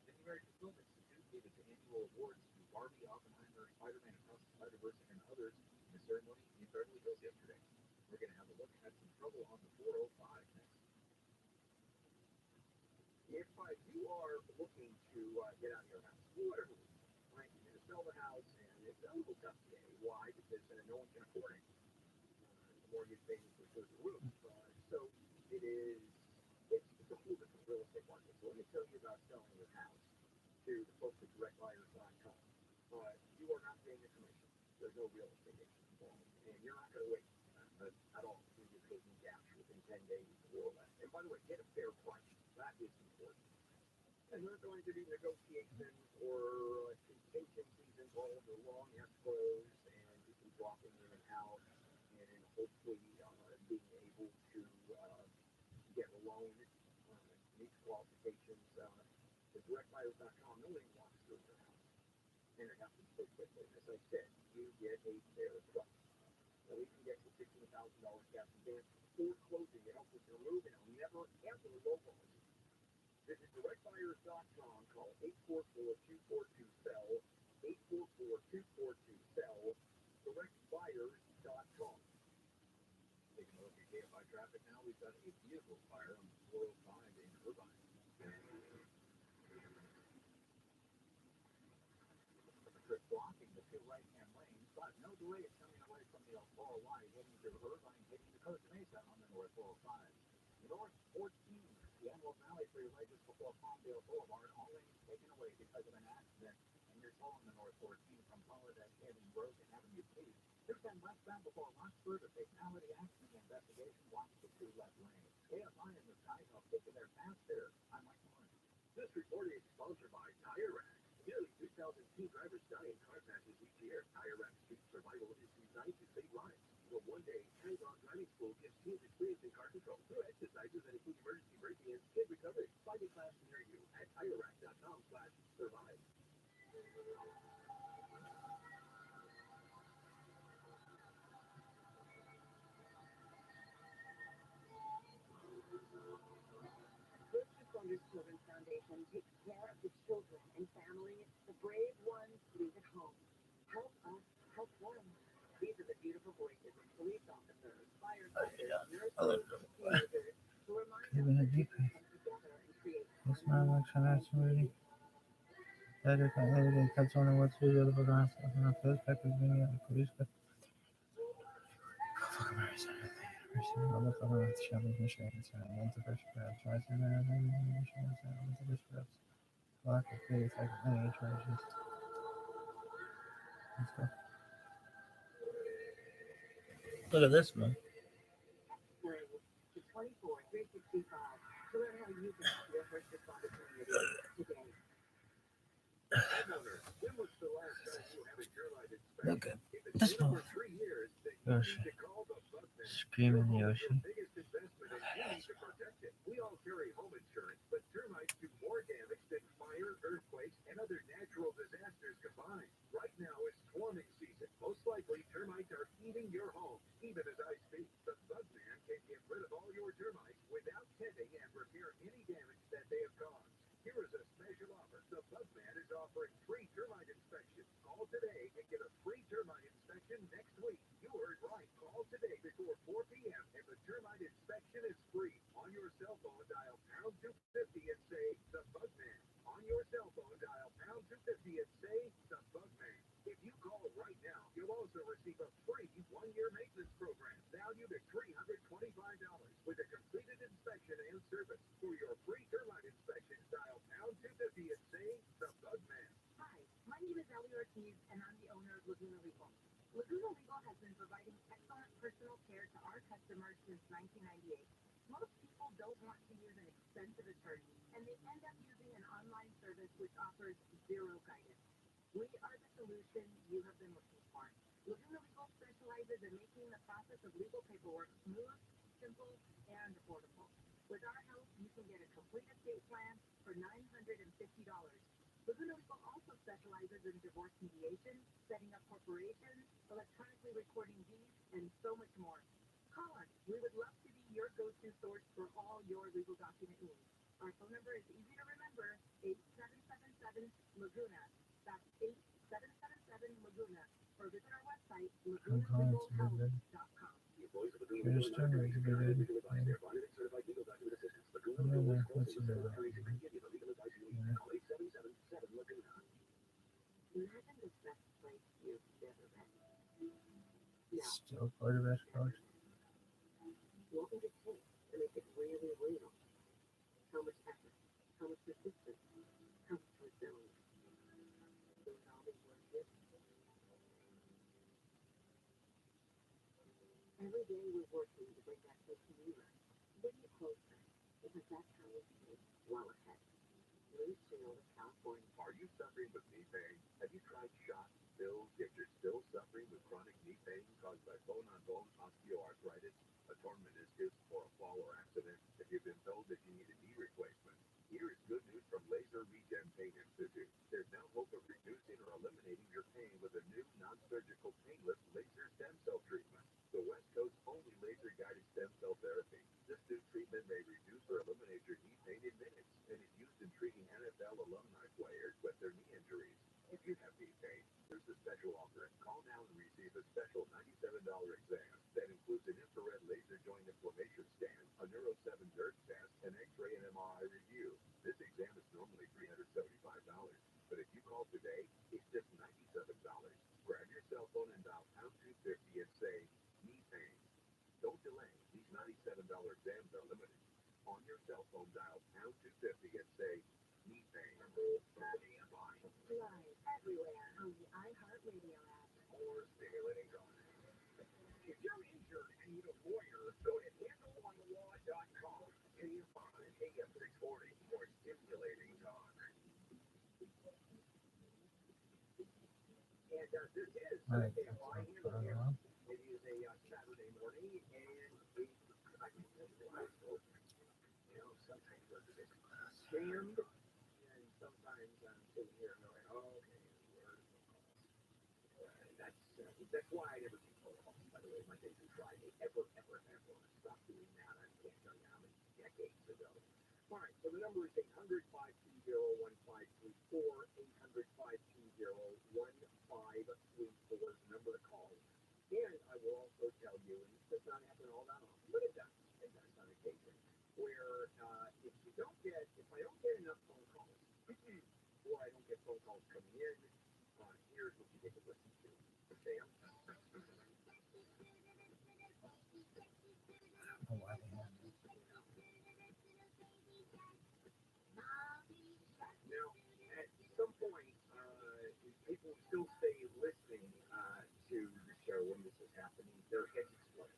Many American Film Institute gave its annual awards to Barbie, Oppenheimer, Spider-Man Across the Spider-Verse, and others in a ceremony in Beverly Hills yesterday. We're going to have a look at some trouble on the 405 next. If you are looking to get out of your house, whatever reason, right? You're going to sell the house, and it's a little tough today. Why? Because no one can afford it. The mortgage payments are through the roof. So it's a whole different real estate market. So let me tell you about selling your house to the folks at directbuyers.com. You are not paying a commission. There's no real estate agent involved. And you're not going to wait at all to get taken cash within 10 days or less. And by the way, get a fair price. That is important. And there are going to be negotiations or contingencies involved or long escrows and people dropping in and out and hopefully being able to get a loan, meet qualifications. The directbuyers.com, nobody walks through your house. And it happens so quickly. As I said, you get a fair price. Now, we can get you $15,000 cash advance before closing to help with your move, and it'll never, ever lowball you. Visit directbuyers.com, call 844-242-SELL, 844-242-SELL, directbuyers.com. Taking a look at KFI traffic now, we've got a vehicle fire on 405 in Irvine. Trip blocking the two right-hand lanes, but no delays coming away from the 405 heading to Irvine, heading to Costa Mesa on the North 405. North 14, the Antelope Valley Freeway just before Palmdale Boulevard, all lanes taken away because of an accident, and you're towing the North 14 from Holiday heading Road to Avenue P. There's been westbound before Roxford, a fatality accident investigation. Watch the two left lanes. KFI and the Sky Help taking their faster. I'm Mike Warren. This report is sponsored by Tire Rack. Nearly 2,000 teen drivers die in car crashes each year. Tire Rack Street Survival is designed to save lives. The one-day hands-on driving school gives teens experience in car control through exercises that include emergency braking and skid recovery. Find a class near you at TireRack.com/survive. First Responders Children's Foundation takes care of the children and families. The brave ones leave at home. Help us help them. These are the beautiful voices of police officers, firefighters, nurses, teenagers, who remind us that we can come together and create This man looks ready. That is my everyday cuts on and what's video the program on first back with me at the police. But fucking Mary's motherfucker with Shelby's insurance and I went to first grab twice and then I went to insurance and I went to first grab. Block of police like any charges. Let's go. Look at this one. To 24-365 to learn how you can help your first responder community today. Look at this one. Yoshi. Screaming Yoshi. We all carry home insurance, but termites do more damage than fire, earthquakes, and other natural disasters combined. Right now is swarming season. Most likely, termites are eating your home, even as I speak. The Bugman can get rid of all your termites without tending and repair any damage that they have caused. Here is a special offer. The Bugman is offering free termite inspection. Call today and get a free termite inspection next week. You heard right. Call today before 4 p.m. and the termite inspection is free. On your cell phone, dial pound 250 and say the Bugman. On your cell phone, dial pound 250 and say the Bugman. If you call right now, you'll also receive a free 1-year maintenance program valued at $325 with a completed inspection and service. For your free termite inspection, dial pound 250 and say the Bugman. Hi, my name is Ellie Ortiz, and I'm the owner of Laguna Legal. Laguna Legal has been providing excellent personal care to our customers since 1998. Most people don't want to use an expensive attorney, and they end up using an online service which offers zero guidance. We are the solution you have been looking for. Laguna Legal specializes in making the process of legal paperwork smooth, simple, and affordable. With our help, you can get a complete estate plan for $950. Laguna Legal also specializes in divorce mediation, setting up corporations, electronically recording deeds, and so much more. Call us. We would love to be your go-to source for all your legal document needs. Our phone number is easy to remember, 8777-LAGUNA. That's 8777-LAGUNA. Or visit our website, lagunalegalhealth.com. Imagine the best place you've ever been. Still part of that coach. What would it take to make it really real? How much effort Every day we're working to bring that close nearer. Bring it closer, because that's how we stay well ahead. Blue Shield of California. Are you suffering with knee pain? Have you tried shots, pills, yet you're still suffering with chronic knee pain caused by bone-on-bone osteoarthritis, a torn meniscus, or a fall or accident? If you've been told that you need a knee replacement, here is good news from Laser Regen Pain Institute. There's now hope of reducing or eliminating your pain with a new non-surgical painless laser stem cell treatment. The West Coast's only laser-guided stem cell therapy. This new treatment may reduce or eliminate your knee pain in minutes and is used in treating NFL alumni players with their knee injuries. If you have knee pain, there's a special offer. Call now and receive a special $97 exam that includes an infrared laser joint inflammation scan, a Neuro 7 nerve test, an X-ray and MRI review. This exam is normally $375, but if you call today, it's just $97. Grab your cell phone and dial pound 250 and say, knee pain. Don't delay. These $97 exams are limited. On your cell phone, dial pound 250 and say, knee pain. Live everywhere on the iHeartRadio app. Or stimulating talk. If you're injured and need a lawyer, go to handleonlaw.com. KFI AM 640 for stimulating talk. And this is KFI Handle here. It is a Saturday morning, and I think this is sometimes it's a bit jammed, and sometimes I'm sitting here going, oh, okay, that's why I never do phone calls, by the way, Monday through Friday, ever. Stop doing that. I can't tell you how many decades ago. All right, so the number is 800-520-1534, 800-520-1534 is the number to call. And I will also tell you, and this does not happen all that often, but it does on occasion, where if I don't get enough phone calls, or I don't get phone calls coming in, here's what you get to listen to. Sam? Now, at some point, people still stay listening to the show when this is happening. Their heads explode.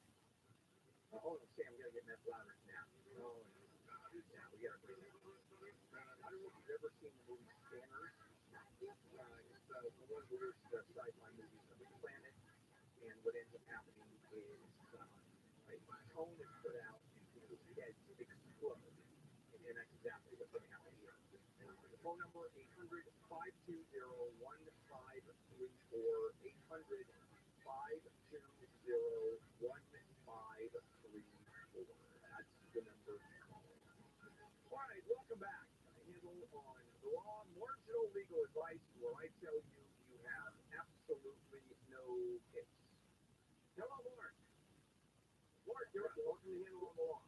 Oh, no, Sam, we gotta get that louder now. Oh, now we gotta bring it. I don't know if you've ever seen the movie Scanners. It's one of the worst sci-fi movies on the planet. And what ends up happening is a tone is put out and people's heads explode. And that's exactly what's going to happen here. The phone number, 800-520-1534, 800-520-1534. That's the number to call. All right, welcome back. Handle on the law, marginal legal advice, where I tell you you have absolutely no case. Hello, Mark. Mark, you're up. Welcome to Handle on the Law.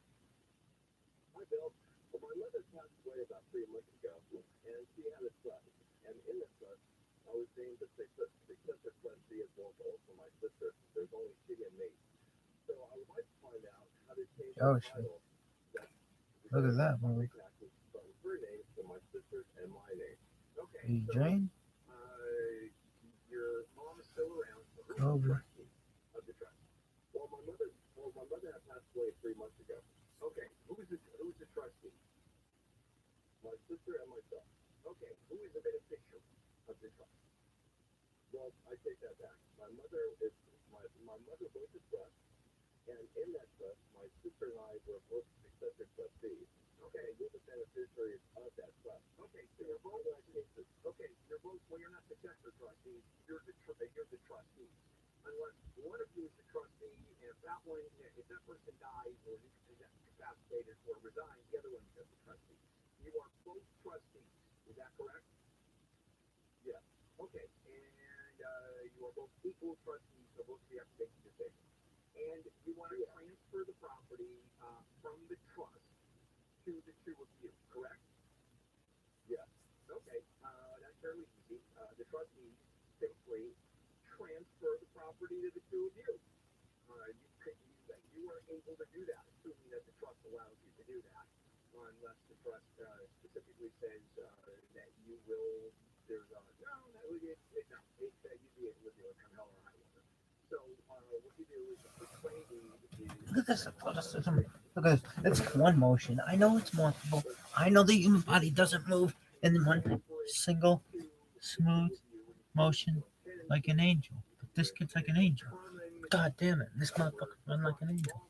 Hi, Bill. Well, my mother passed away about 3 months ago, and she had a trust. And in the trust, I was named the successor trustee as well for my sister. There's only she and me. So I would like to find out how to change the title. Look at that, man. From her name to my sister's and my name. Okay. Hey, Jane? Your mom is still around. Who's Over. the trustee of the trust? Well, my mother had passed away 3 months ago. Okay. Who's the trustee? My sister and myself. Okay. Who is the beneficiary of the trust? Well, I take that back. My mother wrote the trust, and in that trust, my sister and I were both successor trustees. Okay. And we're the beneficiaries of that trust. Okay. So you're both. Okay. You're both. Well, you're not successor trustees. You're the trustees. Unless one of you is the trustee, and if that person dies or is incapacitated or resigns, the other one becomes the trustee. You are both trustees. Is that correct? Yes. Okay. And you are both equal trustees, so both of you have to make the decision. And you want to transfer the property from the trust to the two of you, correct? Yes. Okay. That's fairly easy. The trustees simply transfer the property to the two of you. You are able to do that, assuming that the trust allows you to do that, unless the trust specifically says that you will. You'd be able to do it come hell or high water. So what you do is you claim deed Look at this athleticism. Look at this. It's one motion. I know it's multiple. I know the human body doesn't move in one single smooth motion like an angel. But this kid's like an angel. God damn it. This motherfucker run like an angel.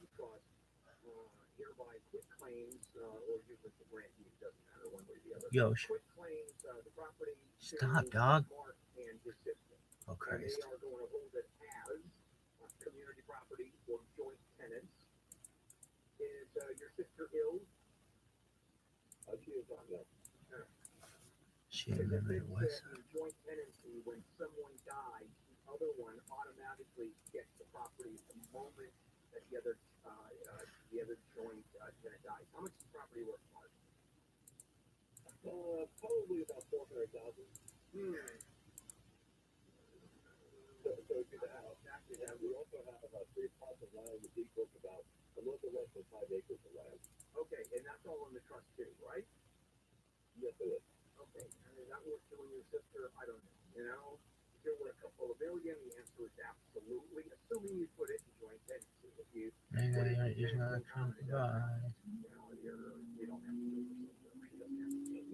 Hereby quit claims, or usually for grantee, it doesn't matter one way or the other. Yo, Quit claims the property stop, dog. Mark and his sister. Oh, Christ. They are going to hold it as community property or joint tenants. Is your sister ill? She is not ill. She remember it was. In joint tenancy, when someone dies, the other one automatically gets the property the moment that the other joint tenant dies. How much is the property worth, Mark? Probably about $400,000. So it'd be the house. Exactly. And we also have about 3 plots of land in the deed book, about a little less than 5 acres of land. Okay, and that's all in the trust too, right? Yes, it is. Okay, and is that worth doing your sister? I don't know. You know, is it worth a couple of million? The answer is absolutely. Assuming you put it in joint tenancy. If you put it in joint tenancy, you don't have to do it. You don't have to do it.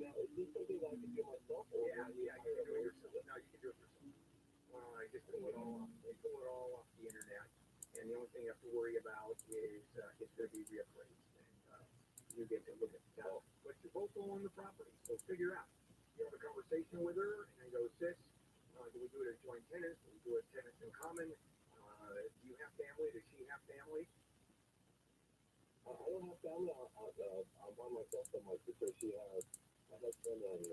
Now, is this something that I can do myself? Or yeah, you can do it yourself. No, you can do it yourself. Just pull it all off the internet, and the only thing you have to worry about is it's going to be reappraised, and you get to look at the bill. But you both own the property, so figure out. You have a conversation with her, and go, sis, do we do it as joint tenants? Do we do it tenants in common? Do you have family? Does she have family? I don't have family. I'm by myself and my sister. She has a husband and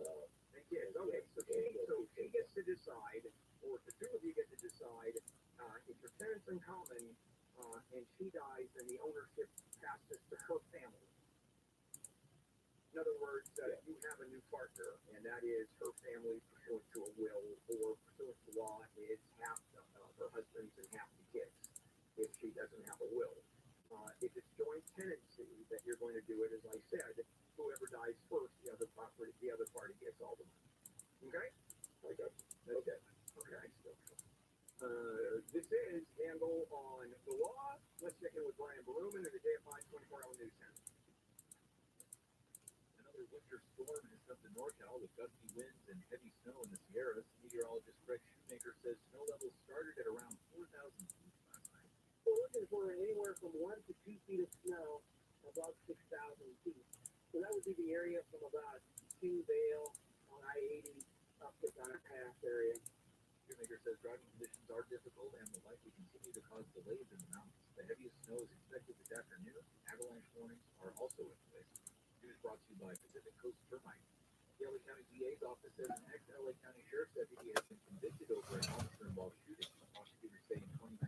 kids. Okay, so she gets to decide, or the two of you get to decide, if you're tenants in common and she dies, then the ownership passes to her family. In other words, you have a new partner, and that is her family pursuant to a will, or pursuant to law, it's half her husband's and half the kids, if she doesn't have a will. If it's joint tenancy that you're going to do it, as I said, whoever dies first, the other party gets all the money. Okay? Okay. Okay. Okay. This is Handle on the Law. Let's check in with Brian Baruman in the JFI 24-hour news center. Another winter storm has come to NorCal with gusty winds and heavy snow in the Sierras. Meteorologist Greg Shoemaker says snow levels started at around 4,000 feet last night. We're looking for anywhere from 1 to 2 feet of snow above 6,000 feet. So that would be the area from about King Vale on I-80 up to Gunner Pass area. Shoemaker says driving conditions are difficult and will likely continue to cause delays in the mountains. The heaviest snow is expected this afternoon. Avalanche warnings are also in place. News brought to you by Pacific Coast Termite. The LA County DA's office says an ex-LA County Sheriff's deputy has been convicted over an officer-involved shooting. Prosecutors say in 2019,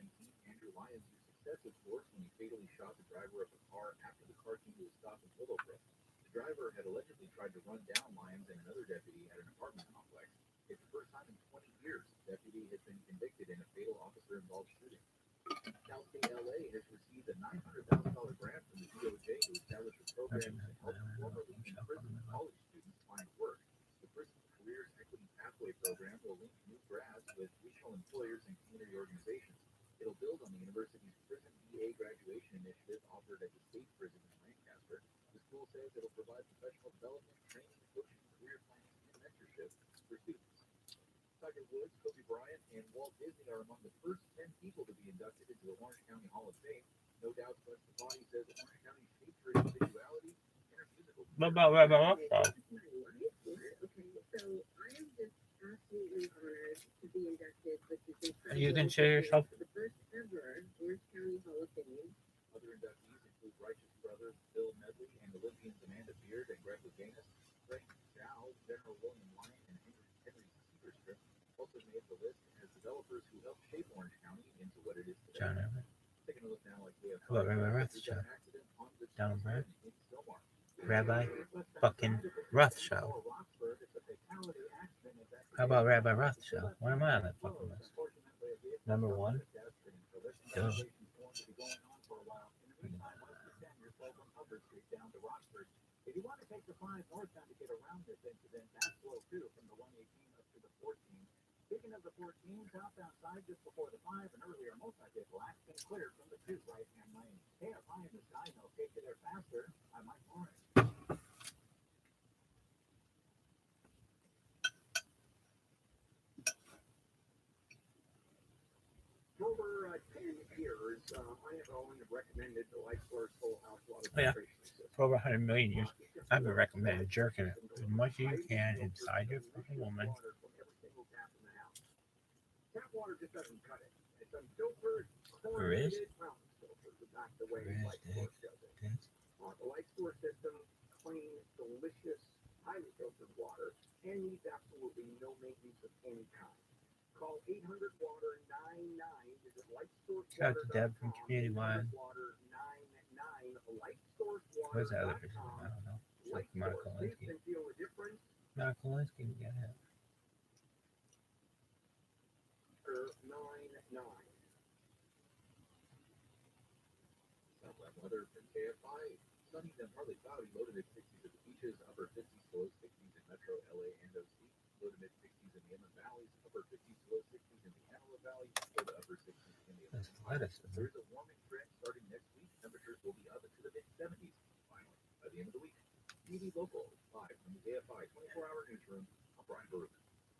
Andrew Lyons used excessive force when he fatally shot the driver of a car after the car came to a stop in Willowbrook. The driver had allegedly tried to run down Lyons and another deputy at an apartment complex. It's the first time in 20 years the deputy has been convicted in a fatal officer-involved shooting. Cal State LA has received a $900,000 grant from the DOJ to establish a program to help formerly imprisoned college students find work. The Prison Careers Equity Pathway program will link new grads with regional employers and community organizations. It'll build on the university's Prison BA graduation initiative offered at the state prison in Lancaster. The school says it'll provide professional development, training, coaching, career planning, and mentorship for students. Tiger Woods, Kobe Bryant, and Walt Disney are among the first 10 people to be inducted into the Orange County Hall of Fame. No Doubt Plus the Body says Orange County shaped her individuality and her musical. What about Rabbi? Okay, so I am just absolutely honored to be inducted with this incredible. You can share yourself. The first ever Orange County Hall of Fame. Other inductees include Righteous Brothers Bill Medley and Olympians Amanda Beard and Greg Louganis, Frank Chow, General William Lyon, and Henry Severstrip also made the list as developers who helped shape Orange County into what it is today. Taking a look now, like we have Rabbi Rothschild. Down Brad. Stillmar. Rabbi fucking Rothschild. How about Rabbi Rothschild? Why am I on that fucking list? Number 1. Duh. If you want to take the 5 northbound to get around this incident, that's slow too, from the 118 up to the 14. Speaking of the 14, stopped outside just before the 5, and earlier multi-vehicle accident cleared from the 2 right-hand lane. Stay up high in the sky, and they'll take you there faster. I'm Mike Morris. For over 10 years, I have always recommended the LikeForlike Full House Water Oh, yeah. Filtration System. For over 100 million years, I've been recommended jerking it as much as you can inside your fucking woman. Tap water just doesn't cut it. It's unfiltered, Riz? chlorinated fountain filter, not the way Riz, LikeForlike does it. The LikeForlike system, clean, delicious, highly filtered water, and needs absolutely no maintenance of any kind. Call 800-WATER-99. Visit Shout out to Deb from Community One. LikeSourceWater.99. Where's that other person? I don't know. It's like Monica Lewinsky. Monica Lewinsky, we got him. 99. Southland weather from KFI. Sunny then partly cloudy, low to mid 60s at the beaches, upper 50s to low 60s in Metro, LA, and OC. Low to mid 60s in the inland valleys, upper 50s to low 60s in the Antelope Valley, low to upper 60s in the inland valleys. There is a warming trend starting next week. Temperatures will be up into the mid 70s. Finally, by the end of the week. TV Local, live from the KFI 24-hour newsroom. I'm Brian Baruch.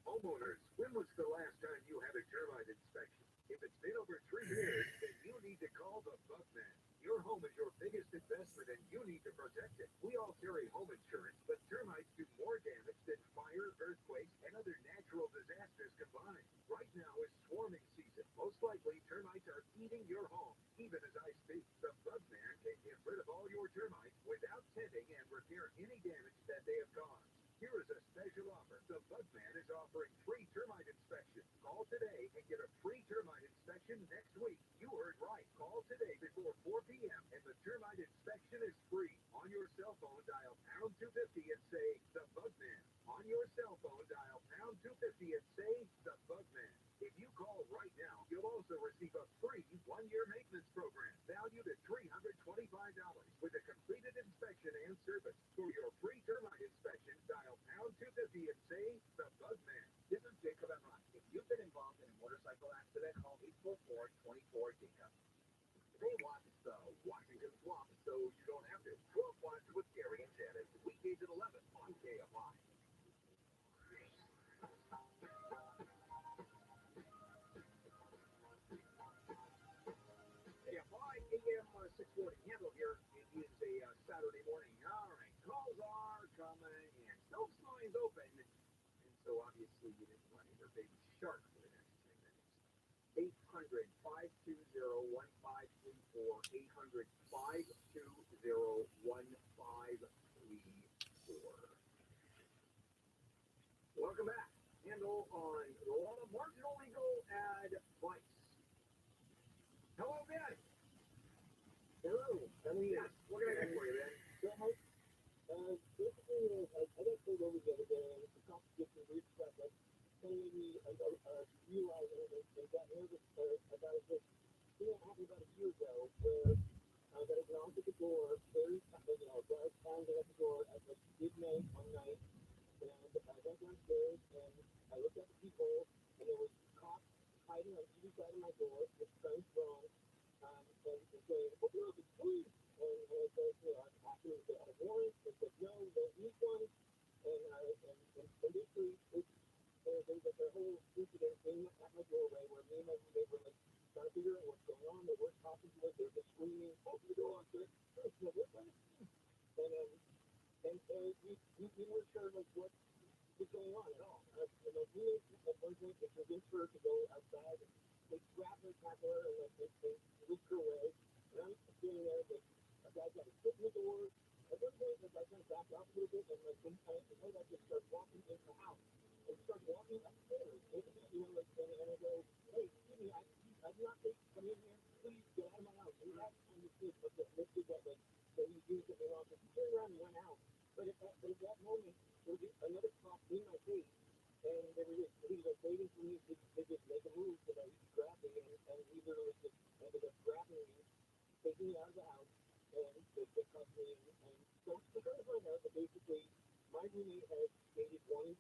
Homeowners, when was the last time you had a termite inspection? If it's been over 3 years, then you need to call the Bugman. Your home is your biggest investment and you need to protect it. We all carry home insurance, but termites do more damage than fire, earthquakes, and other natural disasters combined. Right now is swarming season. Most likely, termites are eating your home, even as I speak. The Bugman can get rid of all your termites without tending and repair any damage that they have caused. Here is a special offer. The Bugman is offering free termite inspection. Call today and get a free termite inspection next week. You heard right. Call today before 4 p.m. and the termite inspection is free. On your cell phone, dial pound 250 and say the Bugman. On your cell phone, dial pound 250 and say the Bugman. If you call right now, you'll also receive a free 1-year maintenance program valued at $325 with a completed inspection and service. For your free termite inspection, dial pound 250 and say the Bugman. This is Jacob and Ron. If you've been involved in a motorcycle accident, call 844-24-JACOB. They watch the Washington Swamp so you don't have to. 12 Watch with Gary and Janet, weekdays at 11 on KFI. KFI AM 640 handle here. It is a Saturday morning. All right, calls are coming in. No signs open. And so obviously you didn't run your baby shark for the next 10 minutes. 800-520-1534. 800-520-1534. Welcome back. Handle on a lot of marginal legal advice. Hello, Ben. Hello. Yes, what can I do for you, Ben? Basically, I got pulled over the other day, and the cops did some weird stuff, like telling me I realized and got nervous about this thing that happened about a year ago, where I got a knock at the door, very, I found it at the door at like midnight one night, and I went downstairs, and I looked at the people, and there was cops hiding on either side of my door, with guns drawn, and saying, "Open up, it's police!" And I said, I'm asking if they had a warrant. They said, no, we don't need one. And basically, the whole incident came at my doorway where me and my roommate were like trying to figure out what's going on. They weren't talking to us. They were just screaming, "Open the door!" And we weren't sure like what was going on at all. And my roommate at one point they convinced her to go outside. And they grabbed her, tackled her, and they whisked her away. And I'm sitting there, but a guy got his foot in the door. At one point, the guy kind of backed off a little bit, and like I just started walking into the house. And started walking upstairs. And I go, "Hey, excuse me, I'm not safe to come in here. Please get out of my house." And that understood what the lifted that like that he was doing something wrong. So he turned around and went out. But at that moment, there was another cop in my face, and he was like waiting for me to just make a move so that he could grab me, and he literally just ended up grabbing me, taking me out of the house, and they cuffed me. And so to try to find out that basically my roommate had stated one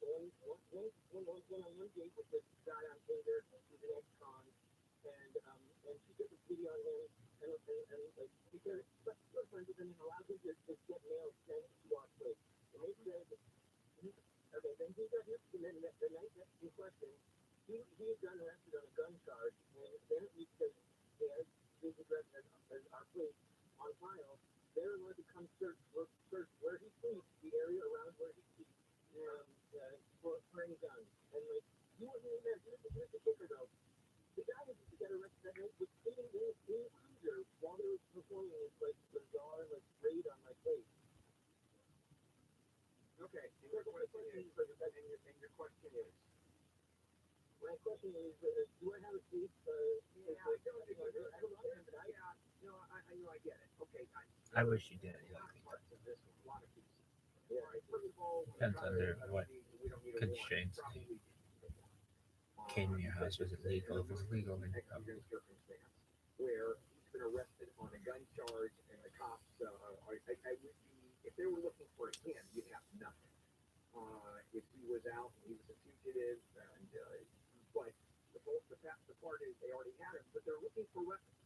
on one date with this is, and your question is. My question is, do I have a case? Yeah, I don't remember. I get it. Okay, I wish you did. parts of this, a lot of pieces. Yeah. All right, first of all, Depends under what we don't need a constraints warrant. came in your house. Was it legal? If it's legal, then Exigent circumstance where he's been arrested on a gun charge and the cops, I would be, if they were looking for him, you'd have nothing. If he was out and he was a fugitive, and but the part is they already had him, but they're looking for weapons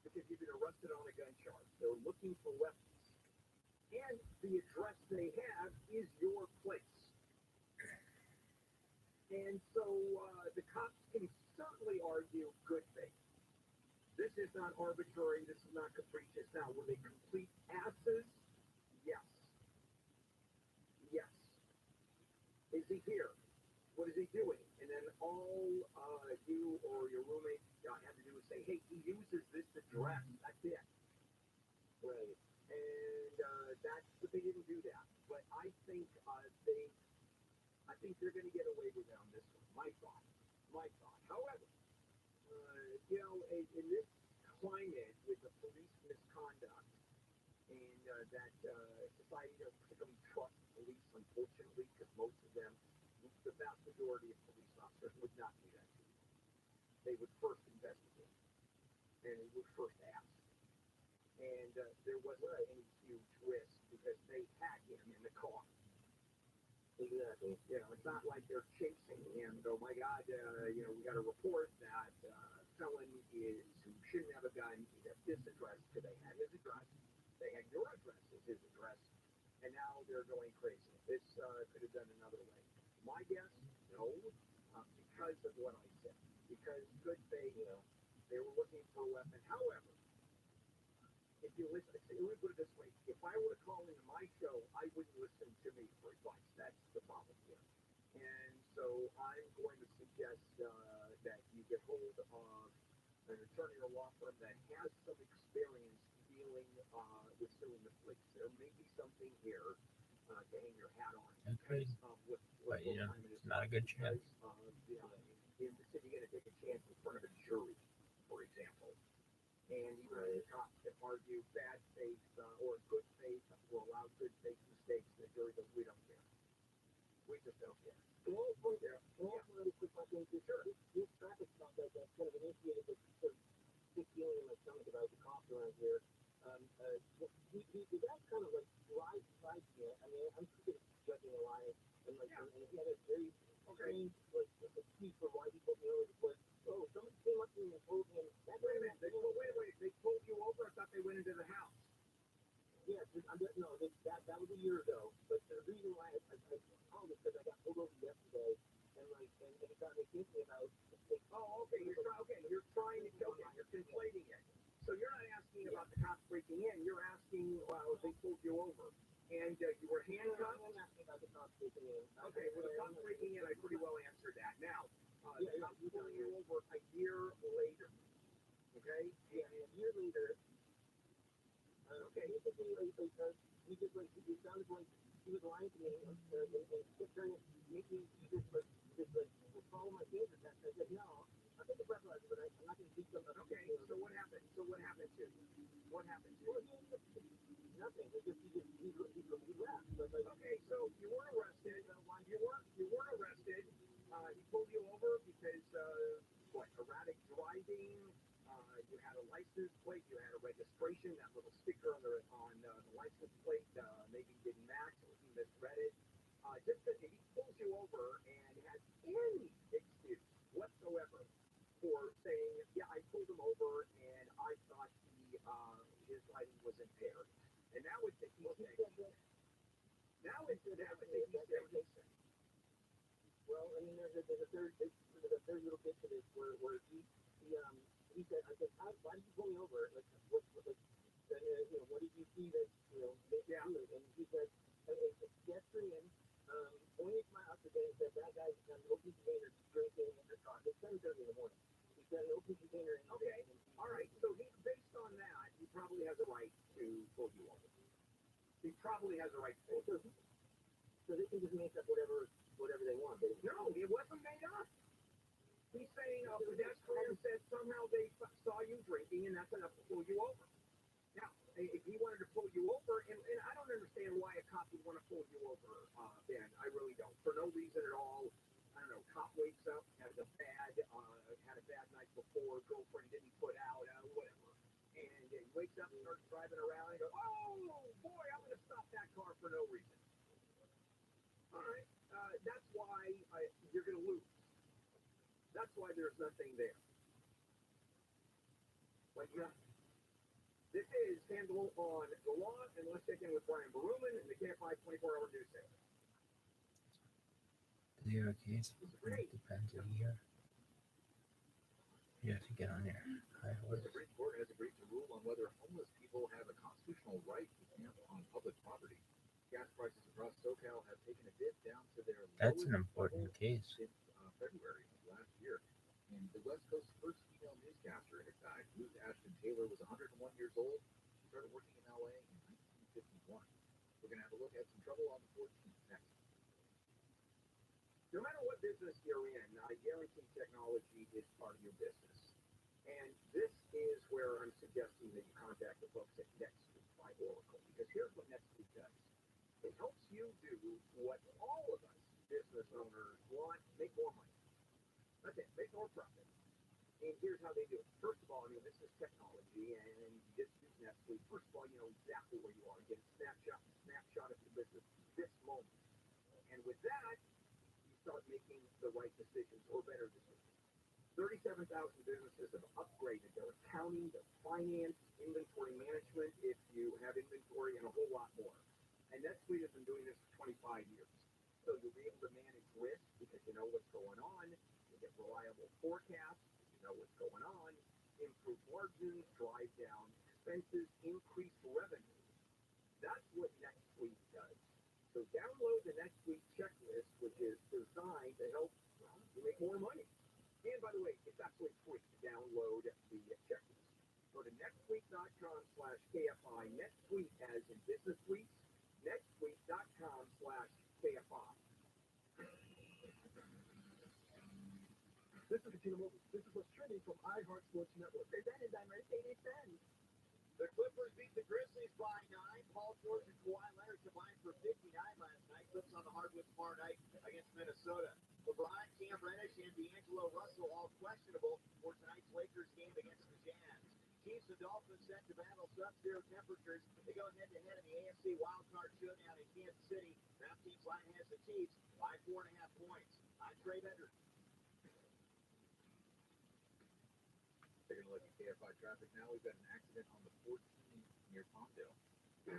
because you've been arrested on a gun charge. They're looking for weapons, and the address they have is your place. And so the cops can certainly argue good faith. This is not arbitrary. This is not capricious. Now, were they complete asses? Yes. Yes. Is he here? What is he doing? And then all you or your roommate had to do is say, hey, he uses this address. That's it. Right. And but they didn't do that. But I think they're going to get away with it on this one. My thought. However, in this climate with the police misconduct and that society doesn't particularly trust police, unfortunately, because most of them, the vast majority of police officers would not do that to you. They would first investigate and they would first ask. And there wasn't any huge risk because they had him in the car. Exactly. It's not like they're chasing him. Oh my God, we got a report that felon who shouldn't have a gun is at this address because they had his address. They had your address as his address, and now they're going crazy. This could have done another way. My guess, no, because of what I said. Because good faith, they were looking for a weapon. However, if you listen, let me put it this way. If I were to call into my show, I wouldn't listen to me for advice. That's the problem here. And so I'm going to suggest that you get hold of an attorney or law firm that has some experience dealing with suing the police. There may be something here to hang your hat on. Okay. But it's not a good chance. In the city, you're going to take a chance in front of a jury, for example. And the cops can argue bad faith or good faith will allow good faith mistakes. The jury goes, we don't care. We just don't care. Can I point there? Can I ask a really quick question? Sure. This traffic stop that's kind of initiated this sort of sick feeling in my stomach about the cops around here. Did that kind of like drive here? I mean, I'm sort of judging a lie, and and he had a very strange excuse for why he put me over. Was somebody came up to me and told him that. Wait a minute. They pulled you over. I thought they went into the house. Yes, no, that was a year ago. But the reason why I called is because I got pulled over yesterday, and it got me thinking about. Oh, okay. You're trying to kill him. You're conflating it. So you're not asking about the cops breaking in. You're asking, if they pulled you over, and you were handcuffed. I'm asking about the cops breaking in. Okay, well, the cops breaking in, I pretty well answered that. Now, the cops pulling you over a year later. Okay, and a year later. Okay, he just he sounded like he was lying to me and kept trying to make me just follow my favor. I said, no, I'll take a breathalyzer, but I'm not going to do something. Okay, so what happened? To you? What happened to you? Nothing. He left. Okay, so you weren't arrested. You weren't arrested. He pulled you over because erratic driving. You had a license plate, you had a registration, that little sticker on the license plate maybe didn't match or he misread it. Just that he pulls you over and has any excuse whatsoever for saying, yeah, I pulled him over and I thought his lighting was impaired. And now it's a he said. Now it's a he said. Well, I mean, there's a third little bit to this where he said, I said, why did you pull me over? What did you see that, made you do it? And he said, a pedestrian pointed to my officer and said, that guy's got an open container drinking in your car. It's 7:30 in the morning. He's got an open container in his car. All right, so based on that, he probably has a right to pull you over. He probably has a right to pull you over. So he can just make up whatever they want. But no, it wasn't made up. He's saying a pedestrian said somehow they saw you drinking and that's enough to pull you over. Now, if he wanted to pull you over, and I don't understand why a cop would want to pull you over, Ben. I really don't. For no reason at all. I don't know. Cop wakes up, had a bad night before, girlfriend didn't put out, whatever. And he wakes up and starts driving around and goes, oh, boy, I'm going to stop that car for no reason. All right. That's why you're going to lose. That's why there's nothing there. But yeah, this is Handle on the Law, and let's check in with Brian Baruman in the KFI 24-hour news center. Zero case. It depends on year. You have to get on there. The Supreme Court has agreed to rule on whether homeless people have a constitutional right to camp on public property. Gas prices across SoCal have taken a dip down to their That's an lowest important level case. since February of last year. And the West Coast's first female newscaster had died. Ruth Ashton Taylor was 101 years old. She started working in LA in 1951. We're going to have a look at some trouble on the 14th next. No matter what business you're in, I guarantee technology is part of your business. And this is where I'm suggesting that you contact the folks at NetSuite by Oracle. Because here's what NetSuite does. It helps you do what all of us business owners want, make more money. That's it, make more profit. And here's how they do it. First of all, I mean, this is technology, and you just use NetSuite. First of all, you know exactly where you are. You get a snapshot of your business this moment. And with that, you start making the right decisions or better decisions. 37,000 businesses have upgraded their accounting, their finance, inventory management, if you have inventory, and a whole lot more. And NetSuite has been doing this for 25 years. So you'll be able to manage risk because you know what's going on. You get reliable forecasts, you know what's going on, improve margins, drive down expenses, increase revenue. That's what NetSuite does. So download the NetSuite checklist, which is designed to help you make more money. And by the way, it's absolutely free to download the checklist. Go to netsuite.com/KFI. NetSuite as in business suites. netsuite.com/KFI. This is Katina Mobile. This is what's trending from iHeart Sports Network. Presented by Mercedes-Benz. The Clippers beat the Grizzlies by 9. Paul George and Kawhi Leonard combined for 59 last night. Clips on the hardwood tomorrow night against Minnesota. LeBron, Cam Reddish, and D'Angelo Russell all questionable for tonight's Lakers game against the Jazz. Chiefs and Dolphins set to battle sub-zero temperatures. They go head-to-head in the AFC wildcard showdown in Kansas City. DraftKings line has the Chiefs by 4.5 points. I'm Trey Bender. Taking a look at KFI traffic now. We've got an accident on the 14 near Palmdale. The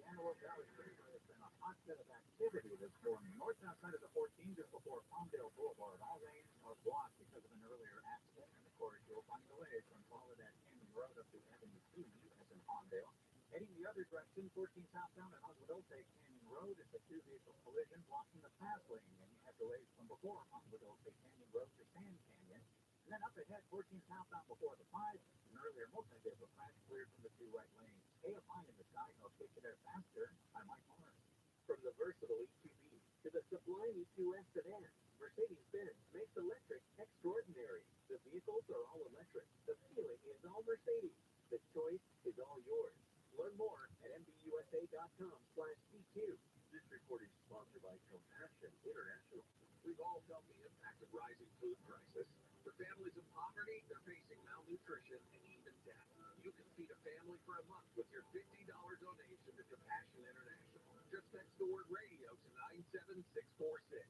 Antelope Valley Freeway has been a hotbed of activity this morning. Northbound side of the 14 just before Palmdale Boulevard. All lanes are blocked because of an earlier accident, and of course you'll find delays from Paulette Canyon Road up to Avenue C as in Palmdale. Heading the other direction, 14 southbound at Oswego Canyon Road, it's a two-vehicle collision blocking the pass lane, and you have delays from before Oswego Canyon Road to Sand Canyon. And then up ahead, 14 southbound before the 5, an earlier multi-vehicle crash cleared from the two right lanes. KFI in the sky helps get you there faster. I'm Mike Morris. From the versatile EQB to the sublime EQS sedan, Mercedes-Benz makes electric extraordinary. The vehicles are all electric. The feeling is all Mercedes. The choice is all yours. Learn more at mbUSA.com/EQ. This recording is sponsored by Compassion International. We've all felt the impact of rising food prices. For families in poverty, they're facing malnutrition and even death. You can feed a family for a month with your $50 donation to Compassion International. Just text the word radio to 97646.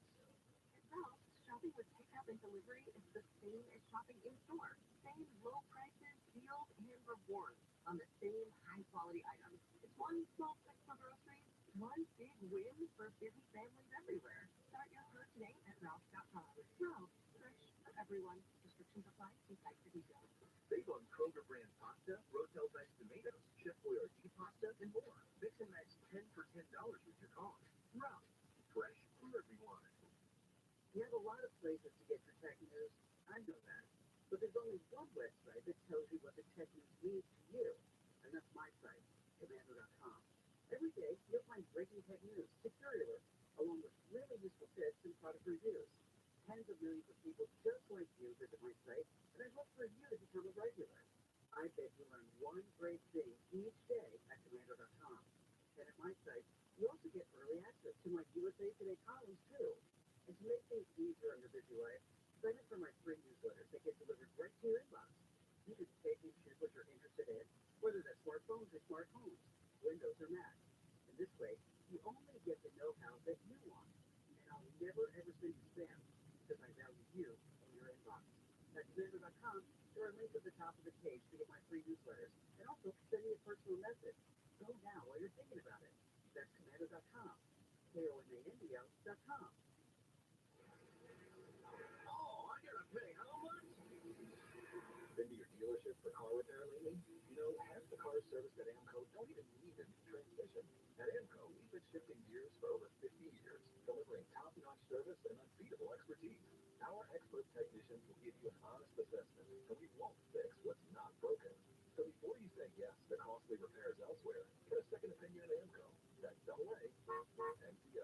At Ralph's, shopping with pickup and delivery is the same as shopping in store. Same low prices, deals, and rewards on the same high-quality items. It's one small fix for groceries, one big win for busy families everywhere. Start your search today at Ralphs.com. Ralphs, fresh for everyone. Restrictions apply. See site for details. Save on Kroger brand pasta, Rotel Best tomatoes, Chef Boyardee pasta, and more. Mix and match 10 for $10 with your car. Ralph, fresh for everyone. You have a lot of places to get your tech news. I know that. But there's only one website that tells you what the tech news means to you. And that's my site, Commander.com. Every day, you'll find breaking tech news, security alerts, along with really useful tips and product reviews. Tens of millions of people just like you visit my site, and I'd love for you to become a regular. I bet you learn one great thing each day at commando.com. And at my site, you also get early access to my USA Today columns too. And to make things easier on your busy life, sign up for my free newsletters that get delivered right to your inbox. You can pick and choose what you're interested in, whether that's smartphones or smart homes, Windows or Mac. And this way, you only get the know-how that you want. And I'll never ever send you spam because I value you and your inbox. At commando.com, there are links at the top of the page to get my free newsletters and also send me a personal message. Go now while you're thinking about it. That's commando.com. KOMANDO.com. Oh, I gotta pay how much? Been to your dealership for car repair lately? You know, half the cars serviced at AMCO don't even need a new transmission. At AMCO, we've been shifting gears for over 50 years, delivering top-notch service and unbeatable expertise. Our expert technicians will give you an honest assessment, and we won't fix what's not broken. So before you say yes to costly repairs elsewhere, get a second opinion at AMCO. That's AA, MCO,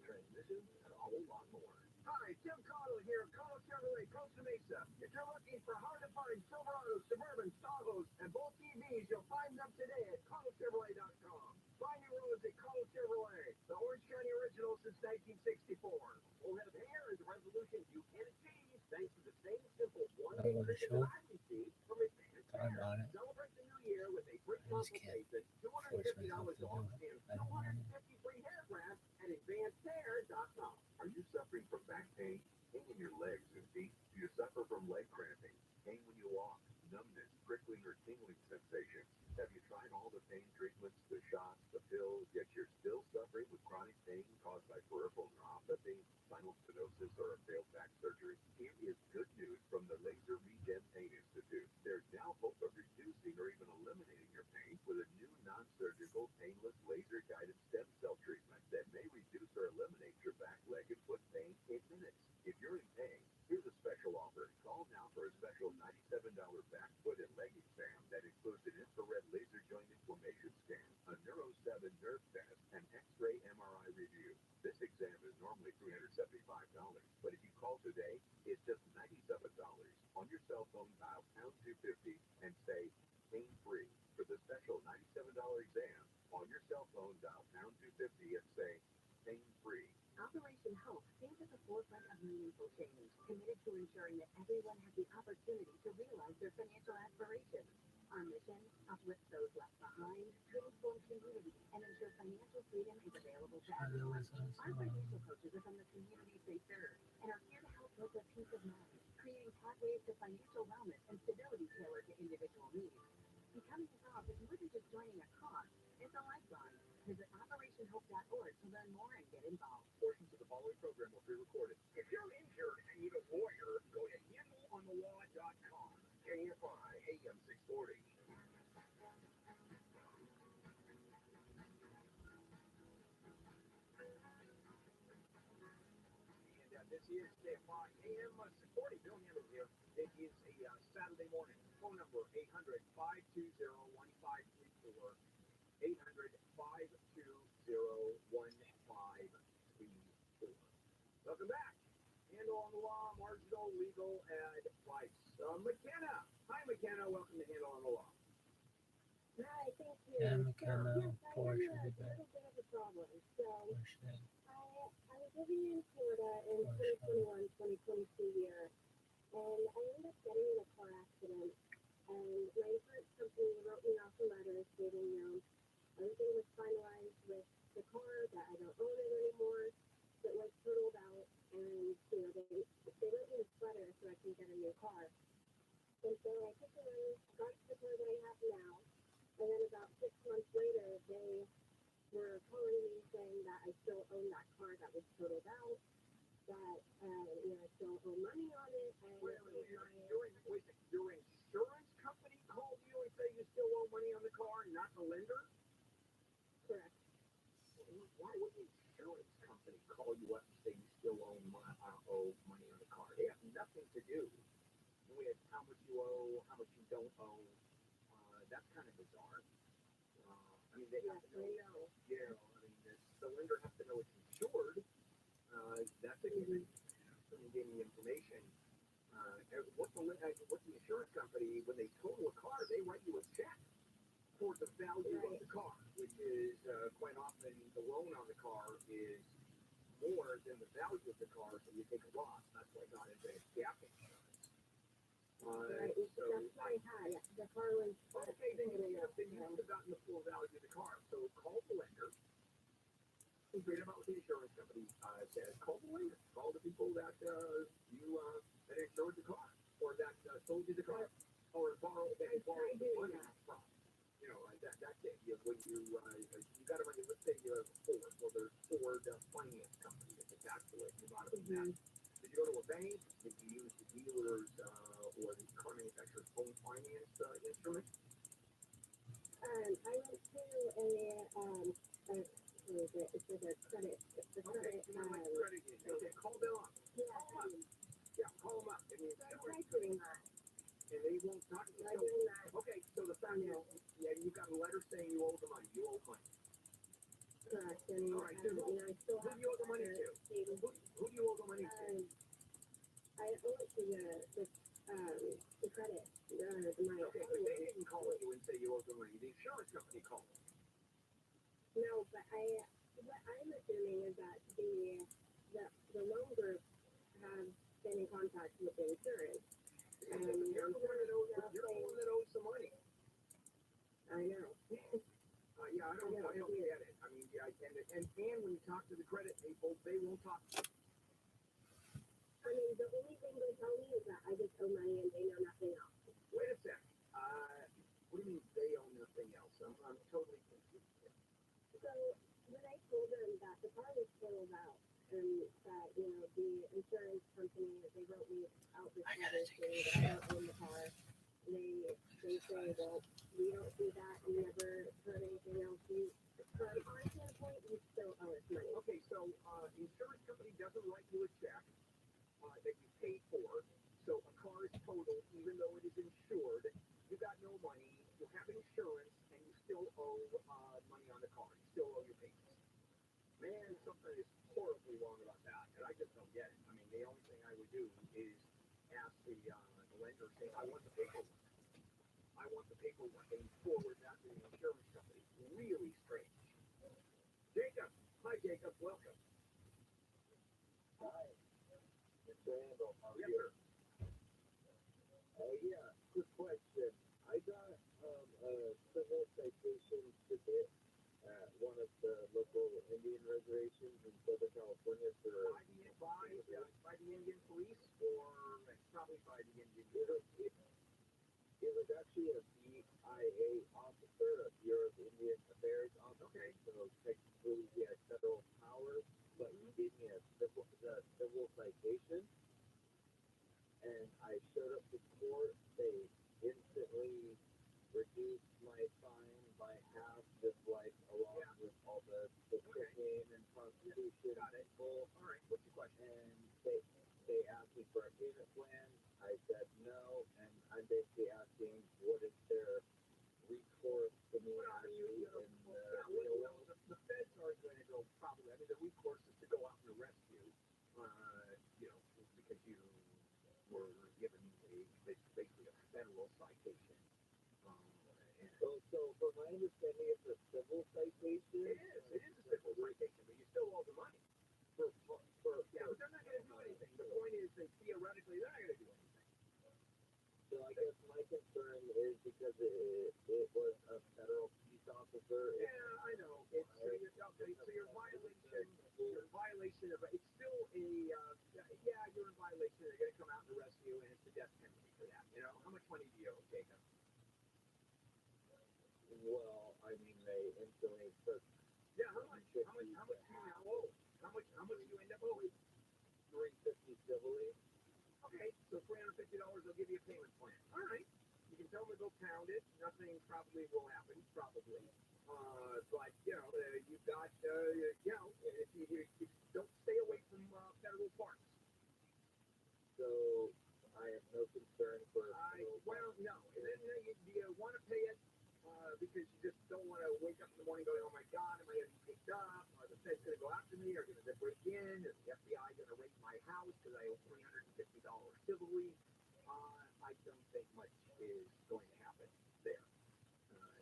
transmissions, and a whole lot more. Hi, Tim Connell here of Connell Chevrolet, Costa Mesa. If you're looking for hard-to-find Silverados, Suburbans, Tahoes, and both EVs, you'll find them today at ConnellChevrolet.com. Find your roads at Connell Chevrolet, the Orange County original since 1964. Full head of hair is a resolution you can achieve thanks to the same simple one-day visit that I received from Advanced Hair. Celebrate the new year with a free consultation, $250 off, and 250 free hair grafts at AdvancedHair.com. Are you suffering from back pain, pain in your legs and feet? Do you suffer from leg cramping, pain when you walk, numbness, prickling or tingling sensations? Have you tried all the pain treatments, the shots, the pills, yet you're still suffering with chronic pain caused by peripheral neuropathy, spinal stenosis, or a failed back surgery? Here is good news from the Laser Regen Pain Institute. There's now hope of reducing or even eliminating your pain with a new non-surgical, painless, laser-guided stem cell treatment that may reduce or eliminate your back, leg, and foot pain in minutes. If you're in pain, here's a special offer. Call now for a special $97 back, foot, and leg exam that includes an infrared laser joint inflammation scan, a Neuro 7 nerve test, and X-ray MRI review. This exam is normally $375, but if you call today, it's just $97. On your cell phone, dial pound 250 and say pain-free. For the special $97 exam, on your cell phone, dial pound 250 and say pain-free. Operation Hope stands at the forefront of meaningful change, committed to ensuring that everyone has the opportunity to realize their financial aspirations. Our mission, uplift those left behind, transform communities, and ensure financial freedom is available to everyone. Our financial coaches are from the communities they serve and are here to help build a peace of mind, creating pathways to financial wellness and stability tailored to individual needs. Becoming a Roth is more than just joining a cause, it's a lifeline. Visit OperationHope.org to learn more and get involved. Portions of the following program will be recorded. If you're injured and need a lawyer, go to handleonthelaw.com. KFI AM 640. And this is KFI AM 640. Bill Handle here. It is a Saturday morning. Phone number 800-520-1534. 800-520-1534. Welcome back. Handle on the Law, marginal legal advice. McKenna. Hi, McKenna. Welcome to Handle on the Law. Hi, thank you. Yeah, So, McKenna, yes, I Porsche, have a the little bit of a problem. So, Porsche. I was living in Florida in 2021-2022 year, and I ended up getting in a car accident. And my insurance company wrote me off a letter stating, everything was finalized with the car, that I don't own it anymore, that was totaled out, and, they wrote me this letter so I can get a new car. And so I took the money, got the car that I have now, and then about 6 months later, they were calling me saying that I still own that car that was totaled out, that, I still owe money on it, and Your insurance company called you and said you still owe money on the car, not the lender? Correct. Why would the insurance company call you up and say you still owe money on the car? They have nothing to do with how much you owe, how much you don't owe. That's kind of bizarre. They have to know. Yeah, the lender has to know it's insured. information. What the insurance company, when they total a car, they write you a check for the value of the car, which is quite often the loan on the car is more than the value of the car, so you take a loss. That's why I got into gap insurance. So that's what I had. The car was. Okay, then you have gotten the full value of the car. So call the lender. Read about what the insurance company says. Call the lender. Call the people that that insured the car or that sold you the car or borrowed the money from. You know, that thing. When you got to let's say you have Ford. Well, there's Ford Finance Company that's attached to it. You bought it from that. Did you go to a bank? Did you use the dealer's or the car manufacturer's own finance instrument? I went to it's like a credit. It's a credit. Credit union. Okay, call them up. Yeah. Call them up. Yeah, call them up. I mean, I tried doing that. And they won't talk to you. I'm doing that. Okay, so the fact is, yeah, you got a letter saying you owe the money. You owe money. Correct. And all right, I still who have do you owe the money to? Who do you owe the money to? I owe it to the credit. The money. Okay, but they didn't call you and say you owe the money. The insurance company called. No, but what I'm assuming is that the loan group have been in contact with the insurance. And you're the one that owes the money. I know. Yeah, I don't get it. I mean, yeah, and when you talk to the credit people, they won't talk to you. I mean, the only thing they tell me is that I just owe money and they know nothing else. Wait a sec. What do you mean they owe nothing else? I'm totally confused. So when I told them that the car was totaled out and that, you know, the insurance company, they wrote me out this letter saying that I don't own the car, they say, well, we don't do that. You never heard anything else. From our standpoint, you still owe us money. Okay, so the insurance company doesn't write you a check that you paid for. So a car is totaled, even though it is insured. You got no money. You have insurance, and you still owe money on the car. You still owe your payments. Man, something is horribly wrong about that, and I just don't get it. I mean, the only thing I would do is ask the lender, say, I want the paperwork. I want the paperwork, and forward that to the insurance company. Really strange. Jacob. Hi, Jacob. Welcome. Hi. Mr. Randall, how are Yes, you? sir. Yeah, quick question. I got a civil citation ticket at one of the local Indian reservations in Southern California for By the Indian police, or it's probably by the Indian it was actually a BIA officer, a Bureau of Indian Affairs officer. Okay. So technically he had federal powers, but he gave me a civil citation. And I showed up to court. They instantly reduced my fine by half, just like along with all the cocaine and prostitution. Got it. Full. All right. What's your question? And they asked me for a payment plan. I said no, and I'm basically asking what is their recourse to me actually in the real world. The feds aren't going to go probably. I mean, the recourse is to go out and arrest you. You know, because you were given basically a federal citation. So from my understanding, it's a civil citation. It is a civil citation, but you still owe the money. But they're not going to do anything. The point is that theoretically they're not going to do anything. So I guess my concern is because it was a federal police officer. Yeah, I know. So your violation of it's still a you're in violation. They're going to come out and arrest you, and it's the death penalty for that. You know, how much money do you owe, Jacob? Well, I mean, they instantly took. Yeah, how much do you now owe? How much do you end up owing? $350 civilly. Okay, so $350 they'll give you a payment plan. All right. You can tell them to go pound it. Nothing probably will happen, probably. But, you know, you've got, if you don't stay away from federal parks. So I have no concern for. Well, no. And then do you want to pay it because you just don't want to wake up in the morning going, oh my God, am I going to be picked up? Are the feds going to go after me? Are going to break in? Is the FBI going to raid my house because I owe $350? I don't think much is going to happen there.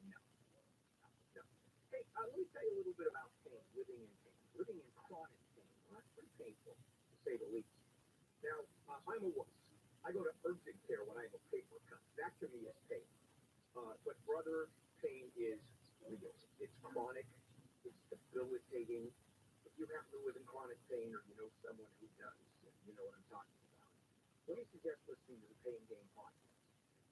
No. Hey, let me tell you a little bit about pain, living in pain, living in chronic pain. Well, that's pretty painful, to say the least. Now, I'm a wuss. I go to urgent care when I have a paper cut. That to me is pain. But brother, pain is real. It's chronic. It's debilitating. If you happen to live in chronic pain or you know someone who does, you know what I'm talking about. Let me suggest listening to the Pain Game podcast.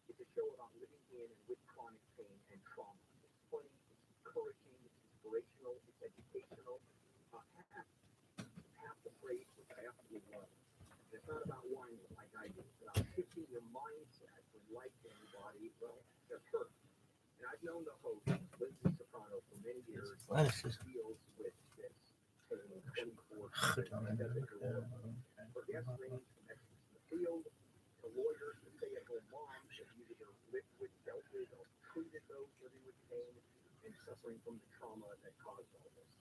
It's a show about living in and with chronic pain and trauma. It's funny, it's encouraging, it's inspirational, it's educational. Half the phrase, which I absolutely love. And it's not about whining like I do. It's about shifting your mindset when like anybody, well, just her. And I've known the host, Lindsay Soprano, for many years. She deals with this pain 24/7. Her guests range from experts in the field to lawyers to stay-at-home moms that either lived with, dealt with, or treated those living with pain and suffering from the trauma that caused all this.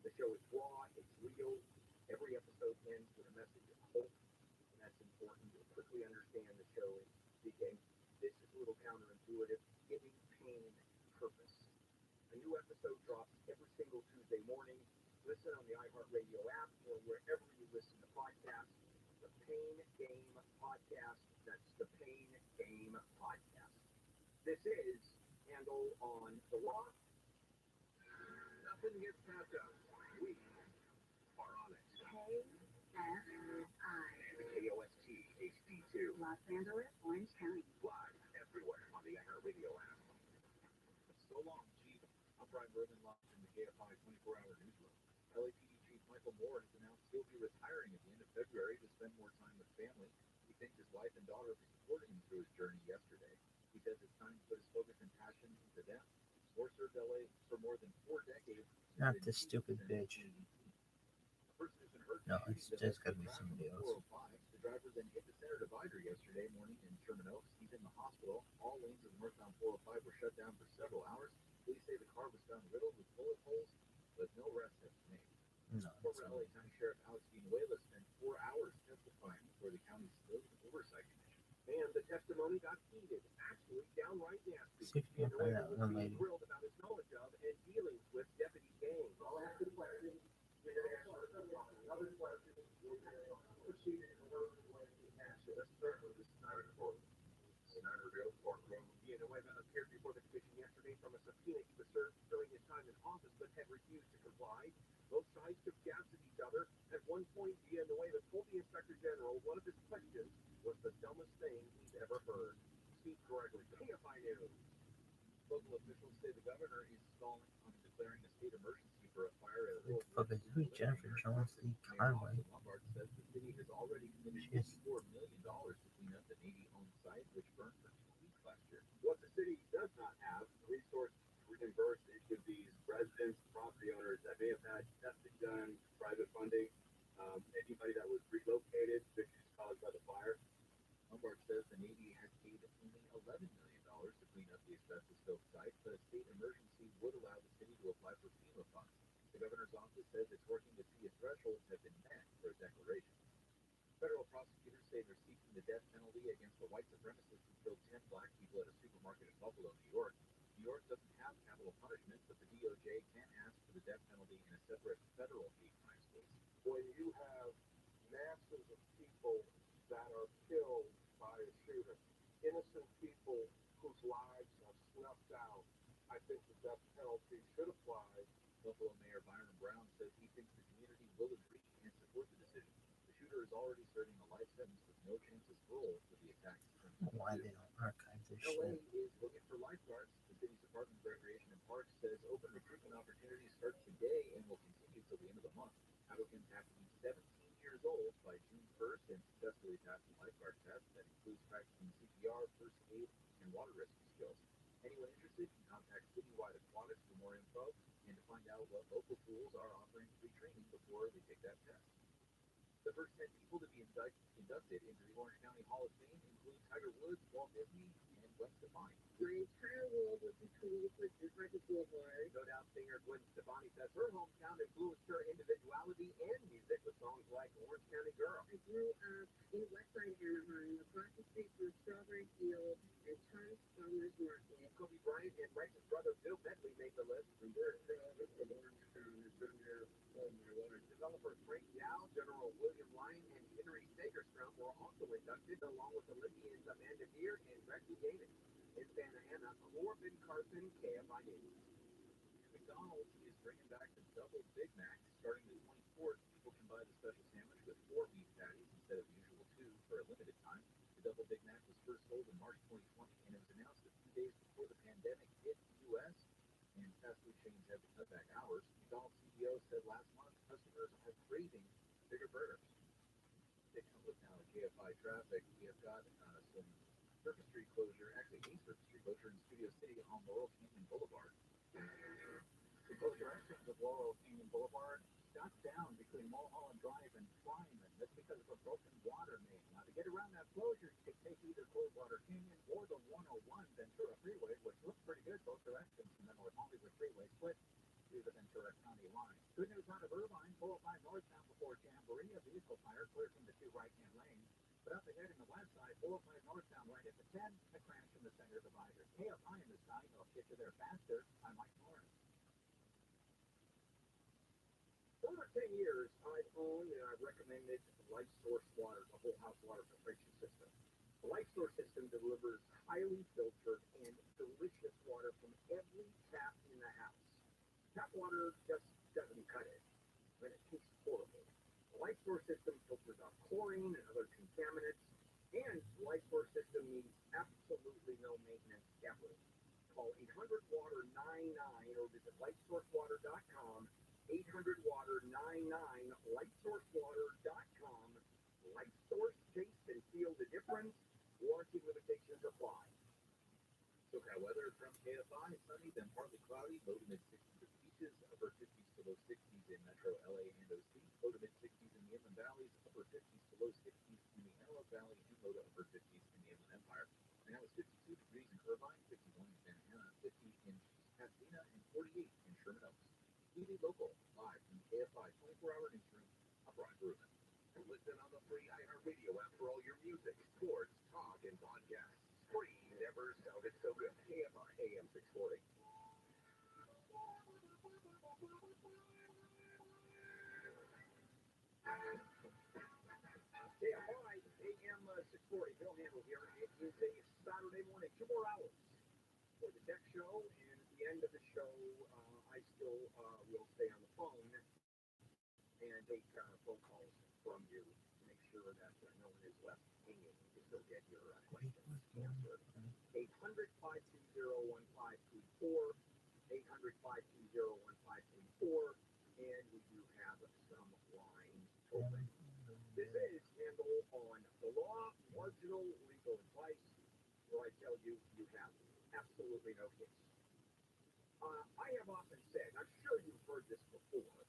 The show is raw, it's real. Every episode ends with a message of hope, and that's important. You'll quickly understand the show is speaking. This is a little counterintuitive, giving pain purpose. A new episode drops every single Tuesday morning. Listen on the iHeartRadio app or wherever you listen to podcasts. The Pain Game Podcast. That's the Pain Game Podcast. This is Handle on the Rock. Nothing gets past us. We are on it. KFI. The KOST HD2. Los Angeles, Orange County. Live everywhere on the iHeartRadio app. So long, Chief. I'm Brian Berman, live in the KFI 24-hour newsroom. LAPD Chief Michael Moore has announced he'll be retiring at the end of February to spend more time with family. He thanked his wife and daughter for supporting him through his journey yesterday. He says it's time to put his focus and passion into them. Moore served LA for more than 4 decades. Not this stupid bitch. A person who's been hurt. No, it's just gotta be somebody else. 405. The driver then hit the center divider yesterday morning in Sherman Oaks. He's in the hospital. All lanes of northbound 405 were shut down for several hours. Police say the car was found riddled with bullet holes, but no arrests have been made. No, Former LA County Sheriff Alex Vinuela spent 4 hours testifying before the county's Civilian Oversight Commission. And the testimony got heated, actually downright nasty. see if you can find that one lady. Thrilled about his knowledge of and dealings with Deputy Gang. I'll ask the question. Another question. Proceeded in order to way to answer. Let's start with the Snyder Court. Snyderville courtroom. Villanueva appeared before the commission yesterday from a subpoena he was served during his time in office, but had refused to comply. Both sides took jabs at each other. At one point, Villanueva told the Inspector General one of his questions was the dumbest thing he's ever heard. Steve Gregory, KFI News. Local officials say the governor is stalling on declaring a state emergency for a fire at a Fuck is who's Jennifer Jones Lee Conway? Lombard says the city has already committed Jeez. $54 million to clean up the Navy-owned site, which burned for 2 weeks last year. What the city does not have, resource reimbursed to these residents, property owners that may have had testing done, private funding, anybody that was relocated, issues caused by the fire. Lombard says the Navy has paid only $11 million to clean up the asbestos-filled site, but a state emergency would allow the city to apply for FEMA funds. The governor's office says it's working to see if thresholds have been met for a declaration. Federal prosecutors say they're seeking the death penalty against the white supremacist who killed 10 black people at a supermarket in Buffalo, New York. New York doesn't have capital punishment, but the DOJ can ask for the death penalty in a separate federal hate crimes case. When you have masses of people that are killed by a shooter, innocent people whose lives are snuffed out, I think the death penalty should apply. Buffalo Mayor Byron Brown says he thinks the community will agree and support the decision. The shooter is already serving a life sentence with no chance of parole for the attacks. Why they don't archive this LA shit? is looking for lifeguards. The city's Department of Recreation and Parks says open recruitment opportunities start today and will continue till the end of the month. Applicants have to be 17 years old by June 1st and successfully pass the lifeguard test that includes practicing CPR, first aid, and water rescue skills. Anyone interested can contact Citywide Aquatics for more info and to find out what local schools are offering free training before they take that test. The first 10 people to be inducted into the Orange County Hall of Fame include Tiger Woods, Walt Disney, and Gwen Stefani. My entire world was between with this record boulevard. No doubt singer Gwen Stefani says her hometown influenced her individuality and music with songs like Orange County Girl. I grew up in West Side Anaheim, across the street from Strawberry Fields. along with Olympians Amanda Deer and Becky Davis. In Santa Ana, Corbin Carson, KFI News. McDonald's is bringing back the double Big Mac. Starting the 24th, people can buy the special sandwich with 4 beef patties instead of the usual 2 for a limited time. The double Big Mac was first sold in March 2020, and it was announced a few days before the pandemic hit the U.S., and fast food chains had to cut back hours. McDonald's CEO said last month customers are craving bigger burgers. Taking a look now at KFI traffic, we have got some Surface Street closure, actually a Surface Street closure in Studio City on Laurel Canyon Boulevard. The closure actions of Laurel Canyon Boulevard got down between Mulholland Drive and Tryman. That's because of a broken water main. Now, to get around that closure, you can take either Coldwater Canyon or the 101 Ventura Freeway, which looks pretty good both directions, and then North Hollywood Freeway split through the Ventura County line. Good news out of Irvine, 405 northbound before Jamboree, a vehicle fire cleared from the 2 right-hand lanes. But up ahead in the west side, 405 northbound right at the 10, a crash in the center divider. KFI in the sky, I'll get you there faster. I'm Mike Morris. For over 10 years, I've owned and I've recommended Life Source Water, the whole house water filtration system. The Life Source system delivers highly filtered and delicious water from every tap in the house. Tap water just doesn't cut it, and it tastes horrible. The Life Source system filters out chlorine and other contaminants, and the Life Source system needs absolutely no maintenance ever. Call 800-WATER-99 or visit lifesourcewater.com. 800-WATER-99, lifesourcewater.com. Life Source, taste and feel the difference. Warranty limitations apply. SoCal weather from KFI, sunny, then partly cloudy, low to mid-60s at beaches, upper 50s to low 60s in metro LA and OC, low to mid-60s in the inland valleys, upper 50s to low 60s in the Antelope Valley, and low to upper 50s in the Inland Empire. And now it's 52 degrees in Irvine, 51 in Santa Ana, 50 in Pasadena, and 48 in Sherman Oaks. TV Local, live from the KFI 24-hour newsroom. I'm Brian Bruman. Listen on the free iHeartRadio app for all your music, sports, talk, and podcasts. Free never sounded so good. KFI AM 640. KFI AM 640. Bill Handel here. It is a Saturday morning, 2 more hours for the tech show, and at the end of the show, I still will stay on the phone and take phone calls from you to make sure that no one is left hanging to still get your questions answered. 800-520-1534, 800-520-1534, and we do have some lines open. This is Handel on the law, marginal legal advice, where I tell you you have absolutely no case. I have often said, I'm sure you've heard this before,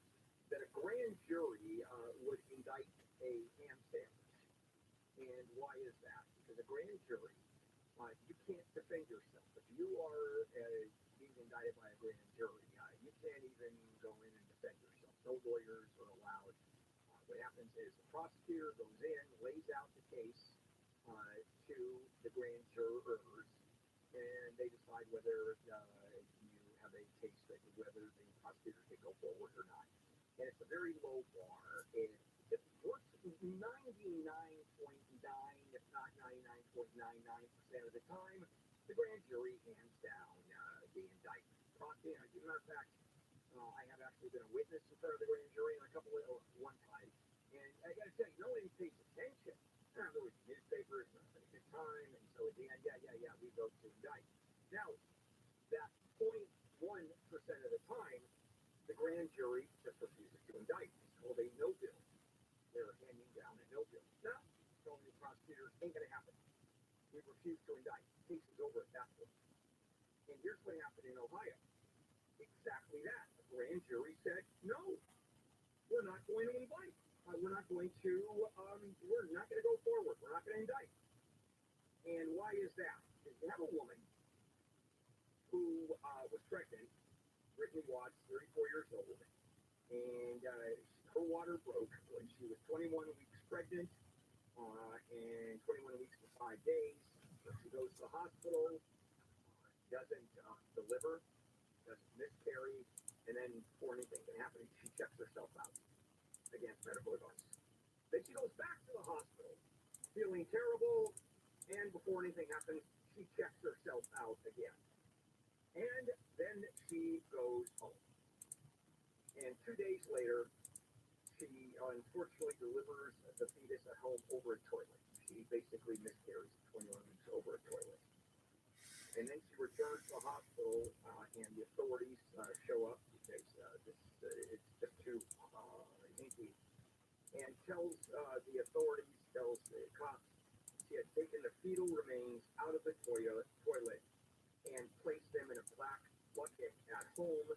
that a grand jury would indict a ham sandwich. And why is that? Because a grand jury, you can't defend yourself. If you are being indicted by a grand jury, you can't even go in and defend yourself. No lawyers are allowed. What happens is the prosecutor goes in, lays out the case to the grand jurors, and they decide whether you have a case that whether the prosecutor can go forward or not. And it's a very low bar. It works 99.9, if not 99.99% of the time. The grand jury hands down the indictment. As a matter of fact, I have actually been a witness in front of the grand jury on one time. And I got to tell you, no one pays attention. There was newspapers, not a good time, and so at the end, we vote to indict. Now, that 0.1% of the time, the grand jury just refuses to indict. It's called a no bill. They're handing down a no bill. Now, telling the prosecutors, ain't going to happen. We refuse to indict. The case is over at that point. And here's what happened in Ohio. Exactly that. The grand jury said, no, we're not going to indict. We're not going to go forward. We're not going to indict. And why is that? Because you have a woman who was pregnant, Brittany Watts, 34 years old, and her water broke when she was 21 weeks pregnant, and 21 weeks and 5 days. So she goes to the hospital, doesn't deliver, doesn't miscarry, and then before anything can happen, she checks herself out against medical advice. Then she goes back to the hospital feeling terrible, and before anything happens, she checks herself out again. And then she goes home. And 2 days later, she unfortunately delivers the fetus at home over a toilet. She basically miscarries 21 weeks over a toilet. And then she returns to the hospital, and the authorities show up because it's just too hinky, and tells the cops, she had taken the fetal remains out of the toilet and placed them in a black bucket at home,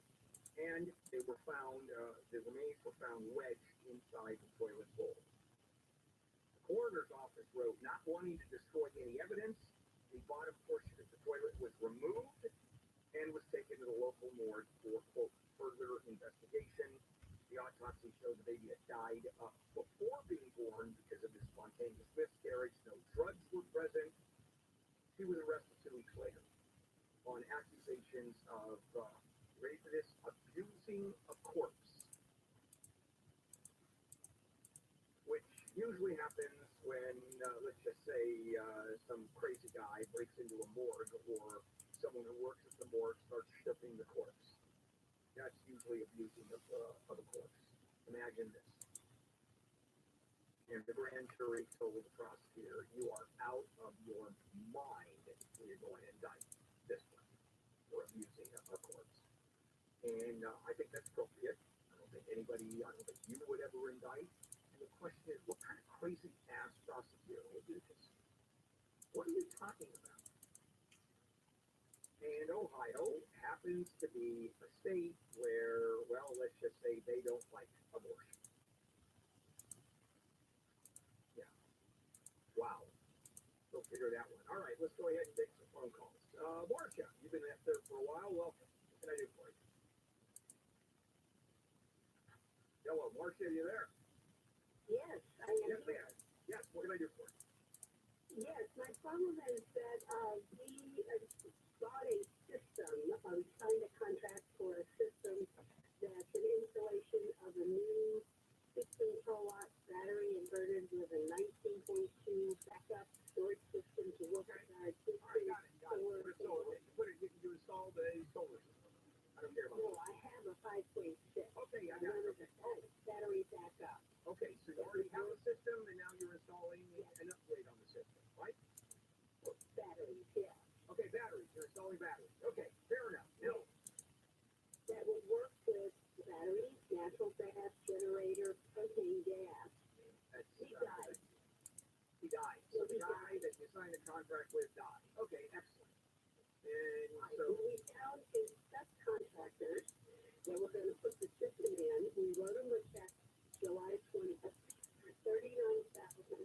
and they were found, the remains were found wedged inside the toilet bowl. The coroner's office wrote, not wanting to destroy any evidence, the bottom portion of the toilet was removed and was taken to the local morgue for, quote, further investigation. The autopsy showed the baby had died before being born because of this spontaneous miscarriage. No drugs were present. She was arrested 2 weeks later on accusations of, ready for this, abusing a corpse, which usually happens when, let's just say, some crazy guy breaks into a morgue, or someone who works at the morgue starts shipping the corpse. That's usually abusing of a corpse. Imagine this. And the grand jury told the prosecutor, you are out of your mind when you're going to indict this one for abusing a corpse. And I think that's appropriate. I don't think you would ever indict. And the question is, what kind of crazy ass prosecutor would do this? What are you talking about? And Ohio happens to be a state where, well, let's just say they don't like abortion. Yeah. Wow. Go figure that one. All right, let's go ahead and take some phone calls. Marcia, you've been up there for a while. Welcome. What can I do for you? Hello, Marcia, are you there? Yes, I am. Yes, ma'am. Yes, what can I do for you? Yes, my problem is that we bought a system. We signed a contract for a system that's an installation of a new 16 kilowatt battery inverted with a 19.2 backup storage system to work with our existing solar. You installed a solar system. I don't care about that. No, I have a 5.6. Okay, I got it. Okay. Battery backup. Okay, so you already have a system, and now you're installing an upgrade on the system, right? Batteries, yeah. Okay, batteries. You're installing batteries. Okay, fair enough. No. That would work with batteries, natural gas, generator, propane gas. He died. He died. So the guy that you signed a contract with died. Okay, excellent. And so we found his subcontractors that were going to put the system in. We wrote him a check July 20th, $39,000.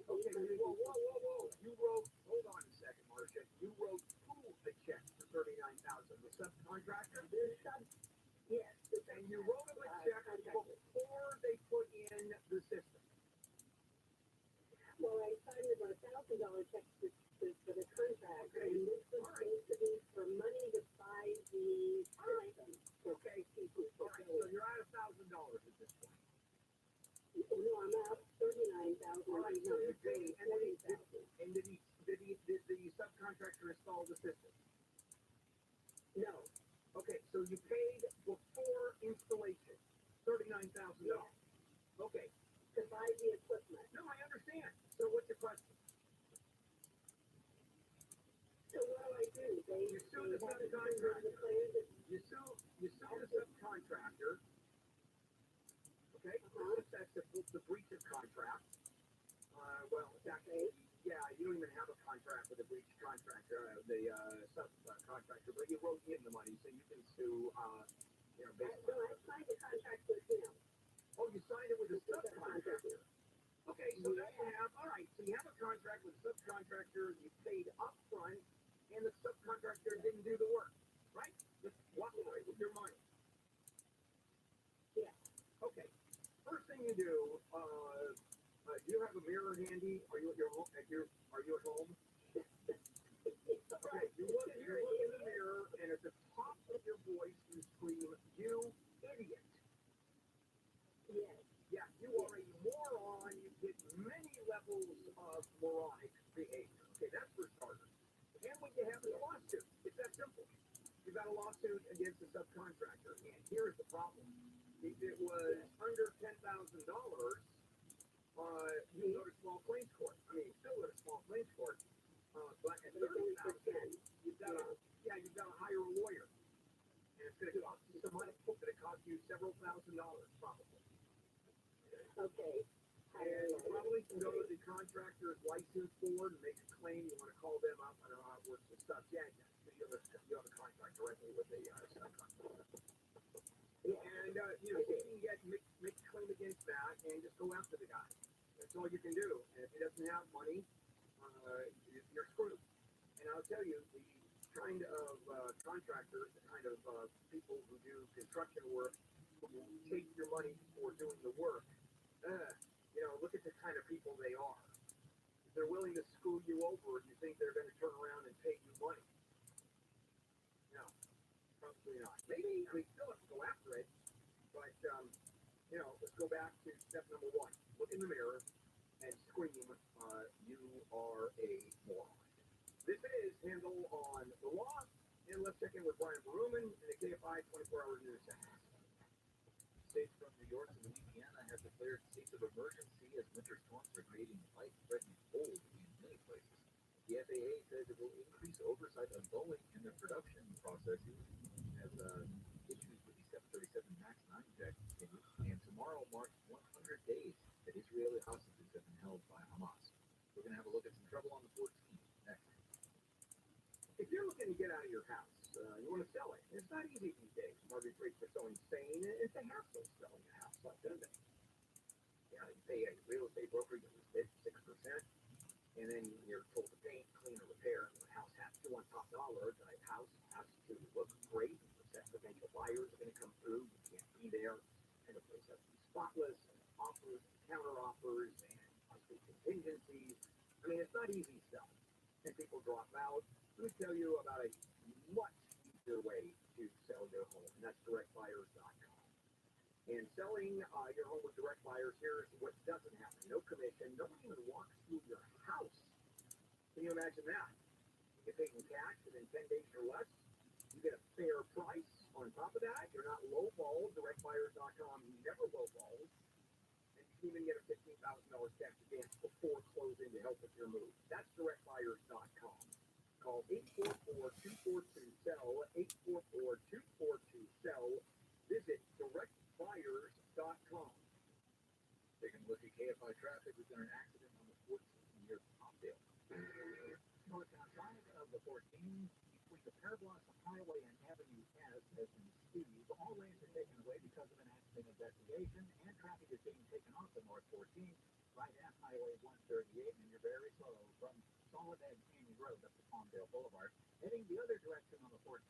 Okay, whoa. You wrote, hold on a second, Marcia. You wrote who a check for $39,000? The subcontractor? Yes. And you wrote him a check before they put in the system. Well, I signed him a $1,000 check for the contract, Okay. and this was supposed to be for money to buy the system. Okay. All right, so you're at $1,000 at this point. No, I'm out $39,000. All right, so you paid, and did the subcontractor install the system? No. Okay, so you paid before installation, $39,000. Yeah. Okay. To buy the equipment. No, I understand. So what's your question? So what do? You sue the subcontractor. You sue the subcontractor. Okay, that's the breach of contract. Well, it's actually, yeah, you don't even have a contract with a breach contractor, the subcontractor, but you wrote in the money, so you can sue, basically. No, I signed a contract with him. Oh, you signed it with a subcontractor. Okay, so now you have, all right, so you have a contract with a subcontractor, you paid upfront, and the subcontractor didn't do the work, right? Just walk away with your money. Yeah. Okay. First thing you do, do you have a mirror handy? Are you at your home? Are you at home? Okay. You look in the mirror, and at the top of your voice, you scream, "You idiot!" Yes. Yeah, you are a moron. You get many levels rules of moronic behavior. Okay, that's for starters. And what you have is a lawsuit. It's that simple. You've got a lawsuit against a subcontractor, and here's the problem. If it was under $10,000, you can go to small claims court. I mean, you still go to small claims court, but at 30,000, you've got to hire a lawyer, and it's going to cost you some money. It's going to cost you several $1,000s, probably. Okay. And you probably can go to the contractor's license board and make a claim. You want to call them up. I don't know how it works with stuff. Yeah. You have a contract directly with the subcontractor. And, you can make a claim against that and just go after the guy. That's all you can do. And if he doesn't have money, you're screwed. And I'll tell you, the kind of contractors, the kind of people who do construction work, who take your money for doing the work, look at the kind of people they are. If they're willing to screw you over, you think they're going to turn around and pay you money? No, probably not. Maybe we still have to go after it, but let's go back to step number one. Look in the mirror and scream, you are a moron. This is Handle on the Law, and let's check in with Brian Baruman in the KFI 24-hour news center. States from New York to Louisiana have declared states of emergency as winter storms are creating life-threatening cold in many places. The FAA says it will increase oversight of Boeing in their production processes as issues with the 737 MAX 9 jet continue. And tomorrow marks 100 days that Israeli hostages have been held by Hamas. We're going to have a look at some trouble on the 14th next. If you're looking to get out of your house, you want to sell it. It's not easy these days. Mortgage rates are so insane. It's a hassle selling a house like this. You pay a real estate broker, you bid 6%, and then you're told to paint, clean, or repair. The house has to on top dollar. The house has to look great. The potential buyers are going to come through. You can't be there. And the place has to be spotless. And offers, counter offers, and possibly contingencies. I mean, it's not easy stuff. And people drop out. Let me tell you about a much easier way to sell your home, and that's directbuyers.com. And selling your home with direct buyers, here's what doesn't happen. No commission. No one even walks through your house. Can you imagine that? You get paid in cash within 10 days or less. You get a fair price. On top of that, you're not lowballed. Directbuyers.com never lowballs. And you can even get a $15,000 cash advance before closing to help with your move. That's directbuyers.com. Call 844-242-SELL, 844-242-SELL. Visit directbuyers.com. Taking a look at KFI traffic, we've got an accident on the 14th near Palmdale. North outside of the 14, between the Parablossom Highway and Avenue S has been seized. All lanes are taken away because of an accident investigation, and traffic is being taken off the North 14 right at Highway 138, and you're very slow from Soledad Canyon Road up to Palmdale Boulevard. Heading the other direction on the 14,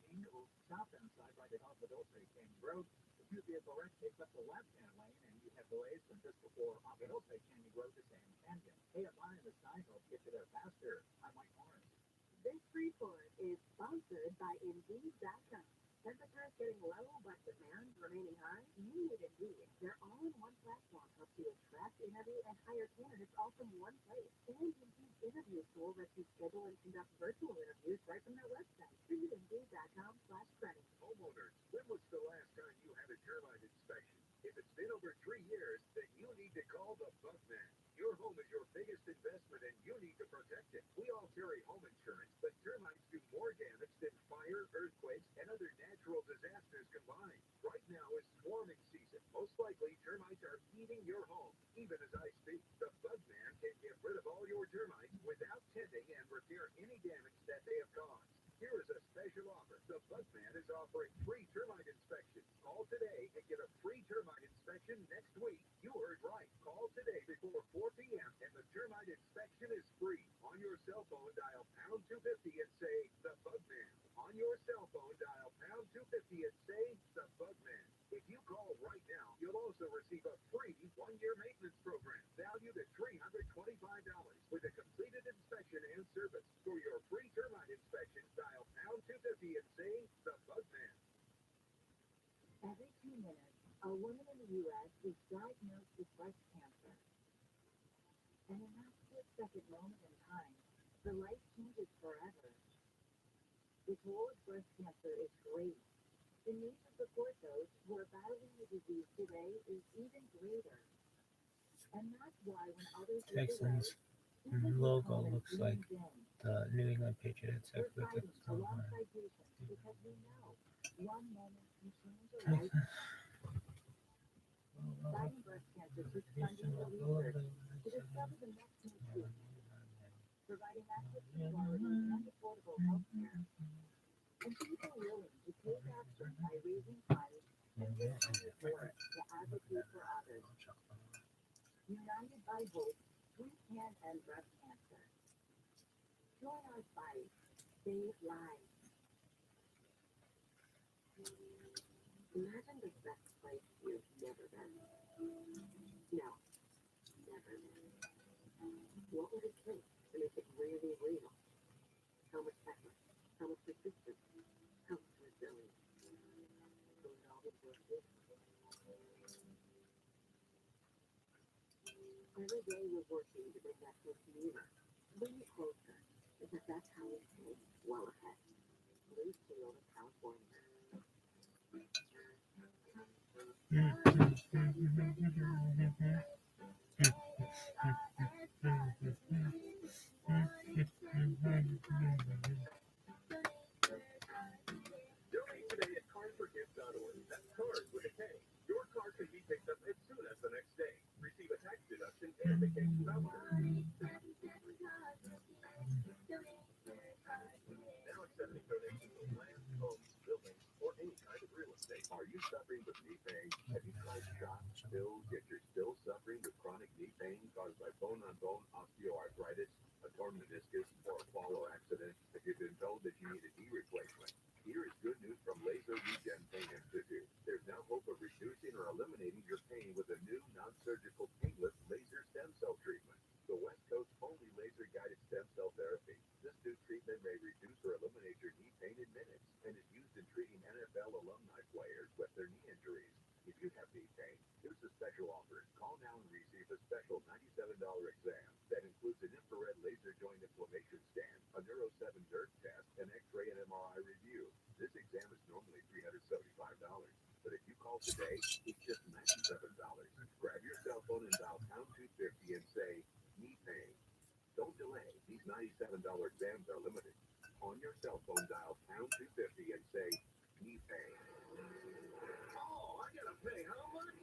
southbound side right at Alpha Canyon Road, the two-vehicle wreck takes up the left-hand lane, and you have delays from just before Alpha Canyon Road to San Canyon. KFI in the sky help get you there faster. I'm Mike Morris. This report is sponsored by Indeed.com. Temperatures getting low, but demand remaining high? You need Indeed. Their all-in-one platform helps you attract, interview, and hire candidates all from one place. And Indeed's interview tool lets you schedule and conduct virtual interviews right from their website. Visit Indeed.com/credit. Homeowners, when was the last time you had a termite inspection? If it's been over 3 years, then you need to call the Bug Man. Your home is your biggest investment and you need to protect it. We all carry home insurance, but termites do more damage than fire, earthquakes, and other natural disasters combined. Right now is swarming season. Most likely, termites are eating your home, even as I speak. The Bug Man can get rid of all your termites without tending and repair any damage that they have caused. Here is a special offer. The Bug Man is offering free termite inspections. Call today and get a free termite inspection next week. You heard right. Call today before 4 p.m. and the termite inspection is free. On your cell phone, dial pound 250 and say the Bug Man. On your cell phone, dial pound 250 and say the Bug Man. If you call right now, you'll also receive a free 1-year maintenance program valued at $325 with a completed inspection and service. For your free termite inspection, dial pound 250 and say the Bug Man. Every 2 minutes, a woman in the U.S. is diagnosed with breast cancer. And in that split split-second moment in time, the life changes forever. The toll of breast cancer is great. The need to support those who are battling the disease today is even greater. And that's why when others look away, Texans logo looks like the New England Patriots. we're fighting alongside patients because we know one moment can change a life. Fighting breast cancer keeps funding the research to discover the next new treatment, providing access to quality and affordable health care, and people willing to take action by raising funds and taking the forward to advocate for others. United by hope, we can end breast cancer. Join our fight. Save lives. Imagine the best place you've never been. No, never been. What would it take to make it really real? How much effort? How much persistence? How much resilience? Will it all be worth it? Every day we're working to bring that close nearer, bring it closer, because that's how we stay well ahead. Blue Shield of California. Donate today at cardforgive.org. That's card with a K. Your card can be picked up as soon as the next day. Receive a tax deduction and a cash voucher. Now accepting donations of land, homes, buildings, or any kind of real estate. Are you suffering with knee pain? Have you tried shots, pills, yet you're still suffering with chronic knee pain caused by bone-on-bone osteoarthritis, a torn meniscus, or a fall or accident? If you've been told that you need a knee replacement, here is good news from Laser Regen Pain Institute. There's now hope of reducing or eliminating your pain with a new non-surgical painless laser stem cell treatment. The West Coast's only laser-guided stem cell therapy. This new treatment may reduce or eliminate your knee pain in minutes and is used in treating NFL alumni players with their knee injuries. If you have knee pain, here's a special offer. Call now and receive a special $97 exam that includes an infrared laser joint inflammation scan, a Neuro 7 nerve test, an X-ray and MRI review. This exam is normally $375, but if you call today, it's just $97. Grab your cell phone and dial pound 250 and say, knee pain. Don't delay. These $97 exams are limited. On your cell phone, dial pound 250 and say, knee pain. Oh, I gotta pay how much?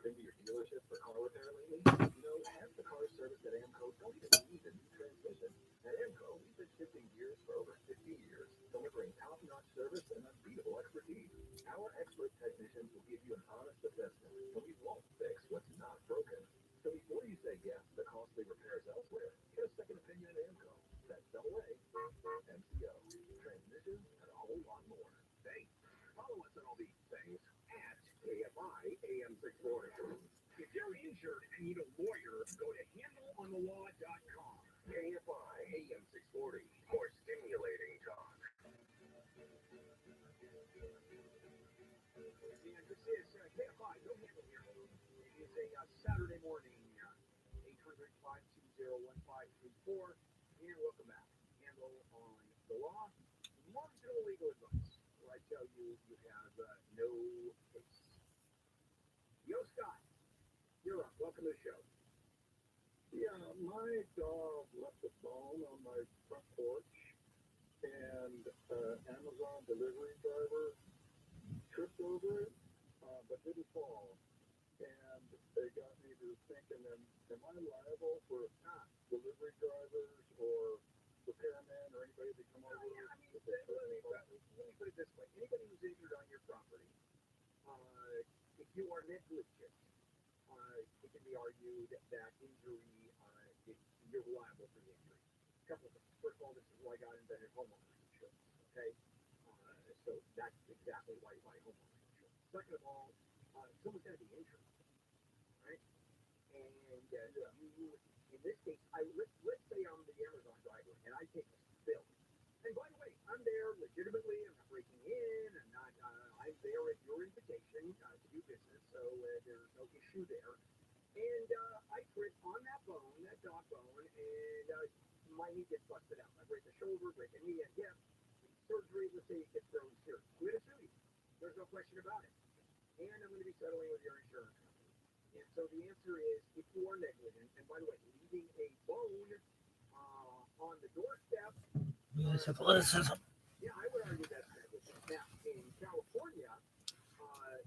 Been to your dealership for car repair lately? You know, half the car service at AMCO don't even need a new transmission. At AMCO, we've been shifting gears for over 50 years, delivering top-notch service and unbeatable expertise. Our expert technicians will give you an honest assessment, and we won't fix what's not broken. So before you say yes to costly repairs elsewhere, get a second opinion at AMCO. That's double A, MCO, transmission, and a whole lot more. Hey, follow us on all these things at KFI AM 640. If you're injured and need a lawyer, go to handleonthelaw.com. KFI AM 640, more stimulating talk. And this is KFI, no handle here. It is a Saturday morning, 800-520-1534, and welcome back. Handle on the law, marginal legal advice, where I tell you you have no case. Yo, Scott, you're up. Welcome to the show. Yeah, my dog left a bone on my front porch, and Amazon delivery driver tripped over it, but didn't fall. And they got me to thinking, am I liable for delivery drivers or repairmen or anybody that come over? Yeah, I mean, let me put it this way. Anybody who's injured on your property, if you are negligent, it can be argued that injury, you're liable for the injury. A couple of things. First of all, this is why God invented homeowners insurance, okay? So that's exactly why you buy homeowners insurance. Second of all, someone's got to be injured, right? And you, in this case, let's say I'm the Amazon driver and I take a spill. And by the way, I'm there legitimately. I'm not breaking in. I'm there at your invitation to do business, so there's no issue there. And I trip on that bone that stock bone, and my knee gets busted out. I break the shoulder, break a knee, and hip. Surgery, let's say it gets thrown here. I'm going to sue you. There's no question about it. And I'm going to be settling with your insurance company. And so the answer is, if you are negligent, and by the way, leaving a bone on the doorstep. Athleticism. Yeah, I would argue that's negligence. Now, in California,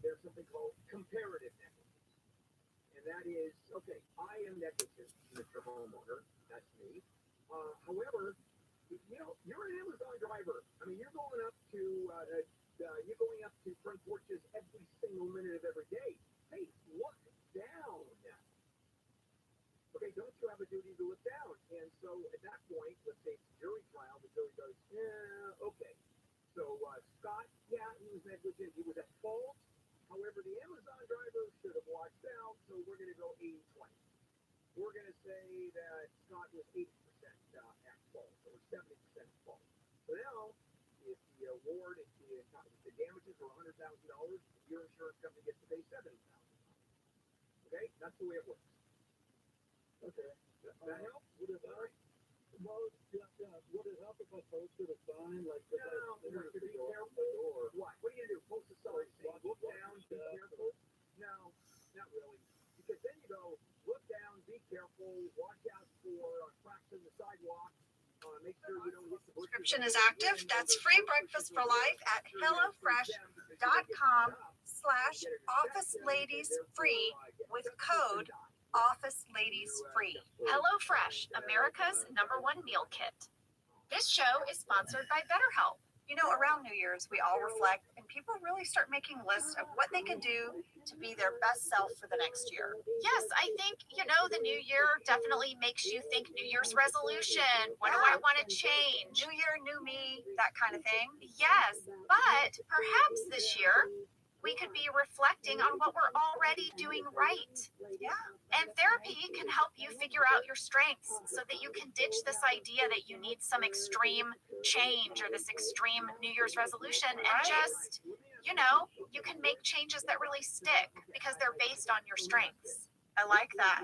there's something called comparative negligence. And that is, okay, I am negligent, Mr. Homeowner. That's me. However, you're an Amazon driver. I mean, you're going up to front porches every single minute of every day. Hey, look down. Okay, don't you have a duty to look down? And so at that point, let's say it's a jury trial, the jury goes, okay. So Scott, yeah, he was negligent. He was at fault. However, the Amazon driver should have watched out, so we're going to go 80-20. We're going to say that Scott was 80% at fault, or 70% at fault. So now, if the award, if the damages are $100,000, your insurance company gets to pay $70,000. Okay, that's the way it works. Okay. That help? Would it help? Well, yeah. Would it help if I posted a sign like No, you have to be careful. What are you gonna do? Post a sign saying, look down, be careful? No, not really. Because then you go, look down, be careful, watch out for cracks in the sidewalk. Make sure you don't hit the bushes. Subscription is active. That's free breakfast for life at hellofresh.com/officeladiesfree with code officeladiesfree. HelloFresh, America's #1 meal kit. This show is sponsored by BetterHelp. You know, around New Year's, we all reflect and people really start making lists of what they can do to be their best self for the next year. Yes, I think, the new year definitely makes you think New Year's resolution. What do I want to change? New year, new me, that kind of thing. Yes, but perhaps this year we could be reflecting on what we're already doing right. Yeah. And therapy can help you figure out your strengths so that you can ditch this idea that you need some extreme change or this extreme New Year's resolution and just, you can make changes that really stick because they're based on your strengths. I like that.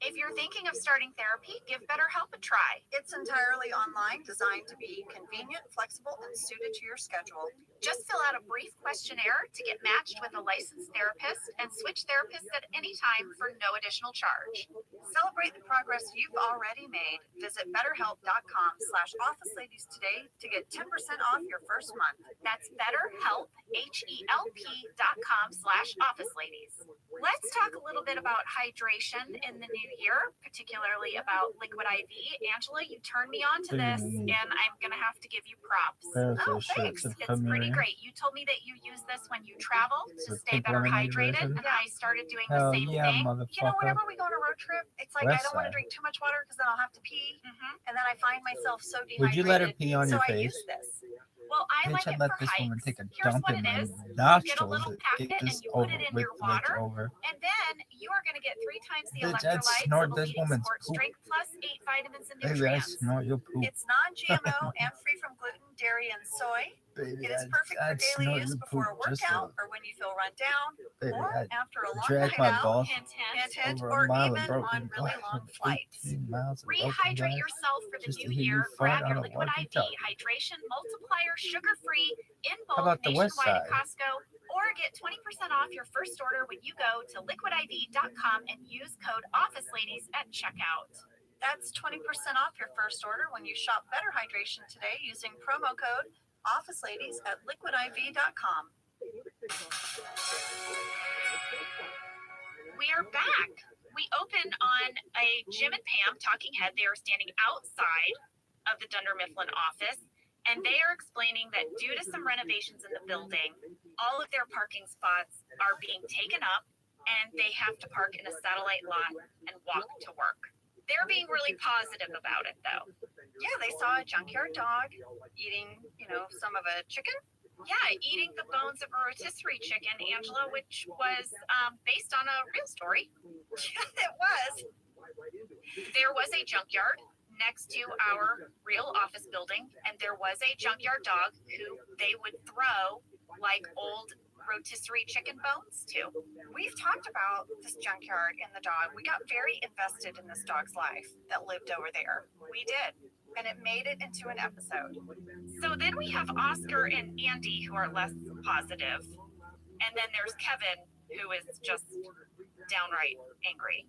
If you're thinking of starting therapy, give BetterHelp a try. It's entirely online, designed to be convenient, flexible, and suited to your schedule. Just fill out a brief questionnaire to get matched with a licensed therapist and switch therapists at any time for no additional charge. Celebrate the progress you've already made. Visit betterhelp.com/officeladies today to get 10% off your first month. That's BetterHelp, HELP.com/officeladies. Let's talk a little bit about hydration in the new year, particularly about Liquid IV. Angela, you turned me on to this, and I'm going to have to give you props. Oh, thanks. It's pretty great. You told me that you use this when you travel to stay better hydrated, and I started doing the same thing. Whenever we go on a road trip, it's like I don't want to drink too much water because then I'll have to pee, and then I find myself so dehydrated. Would you let her pee on your I face? use this. Well, I like it let for this woman hikes. take a Here's dump what in it my is. You get a nostrils. little packet and This you put it in with your water, over. and then you are going to get 3 times the Bitch, I'd electrolytes snort of this Elite woman's Sport poop. Strength plus 8 vitamins and Baby, I nutrients. snort your poop. It's non-GMO and free from gluten, dairy, and soy. Baby, It is perfect for I'd daily snort use your before a poop just workout or when you feel run down Baby, or I'd after a long drag night my out, balls hint, hint, over or a mile of even broken on really glass long of flights. 18 miles of broken Rehydrate glass yourself for the just to new hear you year. fart Grab on your a Liquid IV walkie-talkie. Hydration Multiplier sugar-free in How bulk about the west nationwide at side? Costco, or get 20% off your first order when you go to liquidiv.com and use code OfficeLadies at checkout. That's 20% off your first order when you shop Better Hydration today using promo code OfficeLadies at liquidiv.com. We are back. We open on a Jim and Pam talking head. They are standing outside of the Dunder Mifflin office, and they are explaining that due to some renovations in the building, all of their parking spots are being taken up, and they have to park in a satellite lot and walk to work. They're being really positive about it, though. Yeah, they saw a junkyard dog eating, some of a chicken. Yeah, eating the bones of a rotisserie chicken, Angela, which was based on a real story. It was. There was a junkyard next to our real office building, and there was a junkyard dog who they would throw like old rotisserie chicken bones too. We've talked about this junkyard and the dog. We got very invested in this dog's life that lived over there. We did. And it made it into an episode. So then we have Oscar and Andy who are less positive. And then there's Kevin who is just downright angry.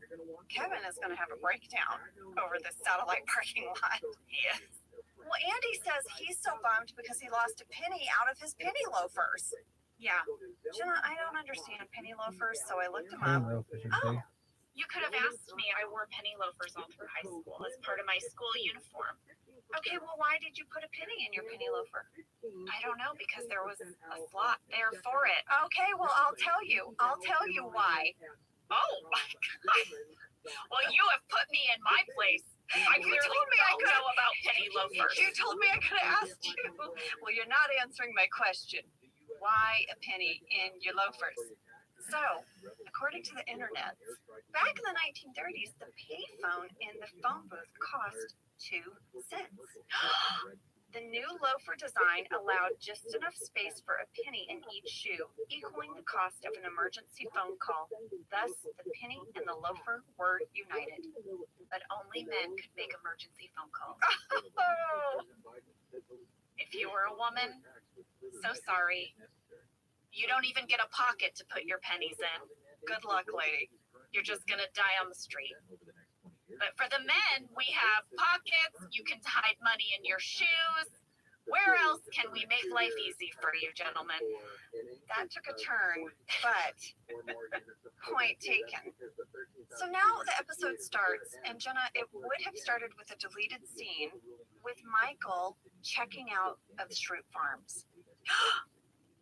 Kevin is going to have a breakdown over this satellite parking lot. He is. Well, Andy says he's so bummed because he lost a penny out of his penny loafers. Yeah. Jenna, I don't understand penny loafers, so I looked them Penny up. loafers are big. You could have asked me. I wore penny loafers all through high school as part of my school uniform. Okay, well, why did you put a penny in your penny loafer? I don't know, because there was a slot there for it. Okay, well, I'll tell you. I'll tell you why. Oh my God. Well, you have put me in my place. I clearly don't know about penny loafers. You told me I could have asked you. Well, you're not answering my question. Why a penny in your loafers? So, according to the internet, back in the 1930s, the payphone in the phone booth cost 2 cents. The new loafer design allowed just enough space for a penny in each shoe, equaling the cost of an emergency phone call. Thus, the penny and the loafer were united. But only men could make emergency phone calls. Oh, If you were a woman, so sorry. You don't even get a pocket to put your pennies in. good luck, lady. You're just gonna die on the street. But for the men, we have pockets. You can hide money in your shoes. Where else can we make life easy for you, gentlemen? That took a turn, but point taken. So now the episode starts, and Jenna, it would have started with a deleted scene with Michael checking out of the Shroot Farms.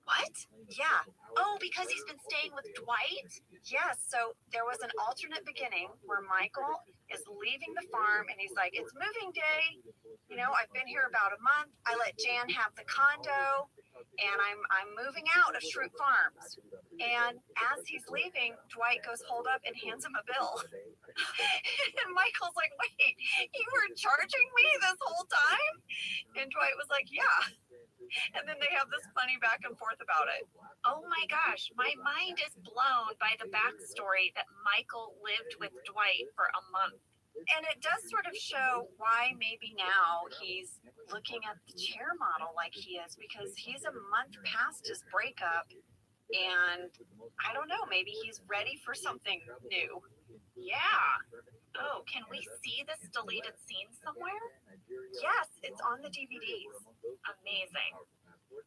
What? Yeah. Oh, because he's been staying with Dwight? Yes, so there was an alternate beginning where Michael is leaving the farm and he's like, it's moving day. You know, I've been here about a month. I let Jan have the condo and I'm moving out of Shroot Farms. And as he's leaving, Dwight goes, hold up, and hands him a bill. And Michael's like, wait, you were charging me this whole time? And Dwight was like, yeah. And then they have this funny back and forth about it. Oh my gosh, my mind is blown by the backstory that Michael lived with Dwight for a month. And it does sort of show why maybe now he's looking at the chair model like he is, because he's a month past his breakup. And I don't know, maybe he's ready for something new. Yeah. Oh, can we see this deleted scene somewhere? Yes, it's on the DVDs. Amazing.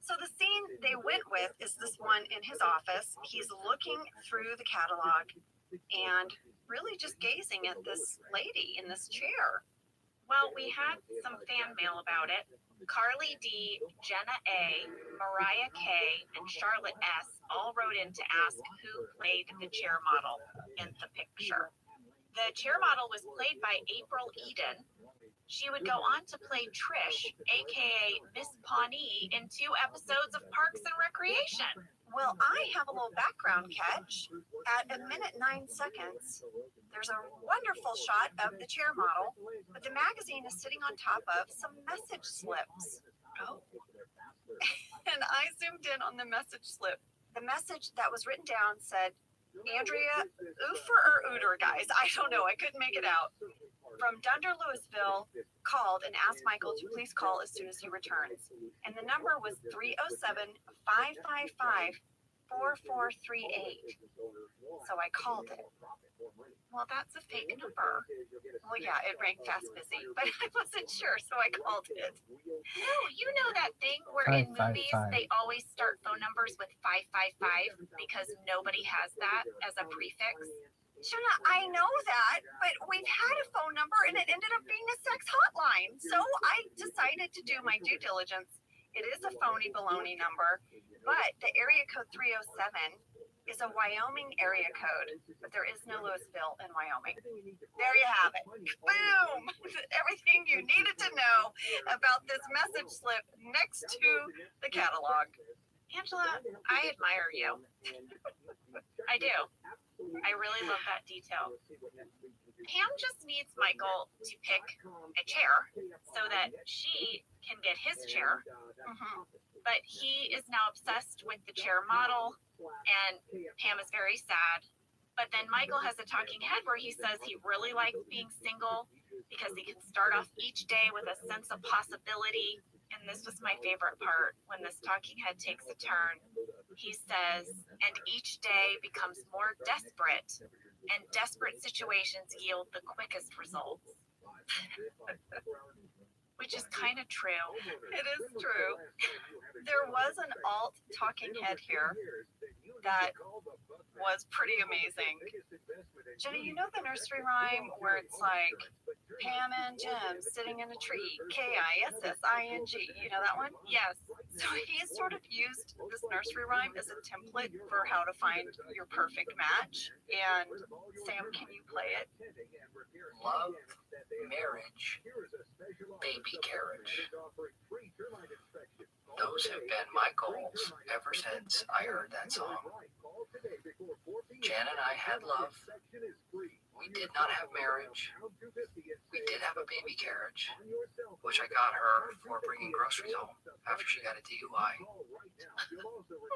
So the scene they went with is this one in his office. He's looking through the catalog and really just gazing at this lady in this chair. Well, we had some fan mail about it. Carly D, Jenna A, Mariah K, and Charlotte S all wrote in to ask who played the chair model in the picture. The chair model was played by April Eden. She would go on to play Trish, aka Miss Pawnee, in 2 episodes of Parks and Recreation. Well, I have a little background catch. At 1 minute 9 seconds, there's a wonderful shot of the chair model, but the magazine is sitting on top of some message slips. Oh. And I zoomed in on the message slip. The message that was written down said, Andrea, oofer or ooter, guys. I don't know. I couldn't make it out. From Dunder, Louisville, called and asked Michael to please call as soon as he returns. And the number was 307-555-4438. So I called it. Well, that's a fake number. Well, yeah, it rang fast busy, but I wasn't sure, so I called it. Oh, you know that thing where in movies they always start phone numbers with 555 because nobody has that as a prefix? Shona, I know that, but we've had a phone number and it ended up being a sex hotline. So I decided to do my due diligence. It is a phony baloney number, but the area code 307 is a Wyoming area code, but there is no Louisville in Wyoming. There you have it. Boom! Everything you needed to know about this message slip next to the catalog. Angela, I admire you. I do. I really love that detail. Pam just needs Michael to pick a chair so that she can get his chair. But he is now obsessed with the chair model And Pam is very sad. But then Michael has a talking head where he says he really likes being single because he can start off each day with a sense of possibility. And this was my favorite part when this talking head takes a turn. He says, and each day becomes more desperate, and desperate situations yield the quickest results. Which is kind of true. It is true. There was an alt talking head here that was pretty amazing. Jenny, you know the nursery rhyme where it's like Pam and Jim sitting in a tree, Kissing. You know that one? Yes. So he sort of used this nursery rhyme as a template for how to find your perfect match. And Sam, can you play it? Love, marriage, baby carriage. Those have been my goals ever since I heard that song. Jan and I had love. We did not have marriage. We did have a baby carriage, which I got her for bringing groceries home after she got a DUI. Oh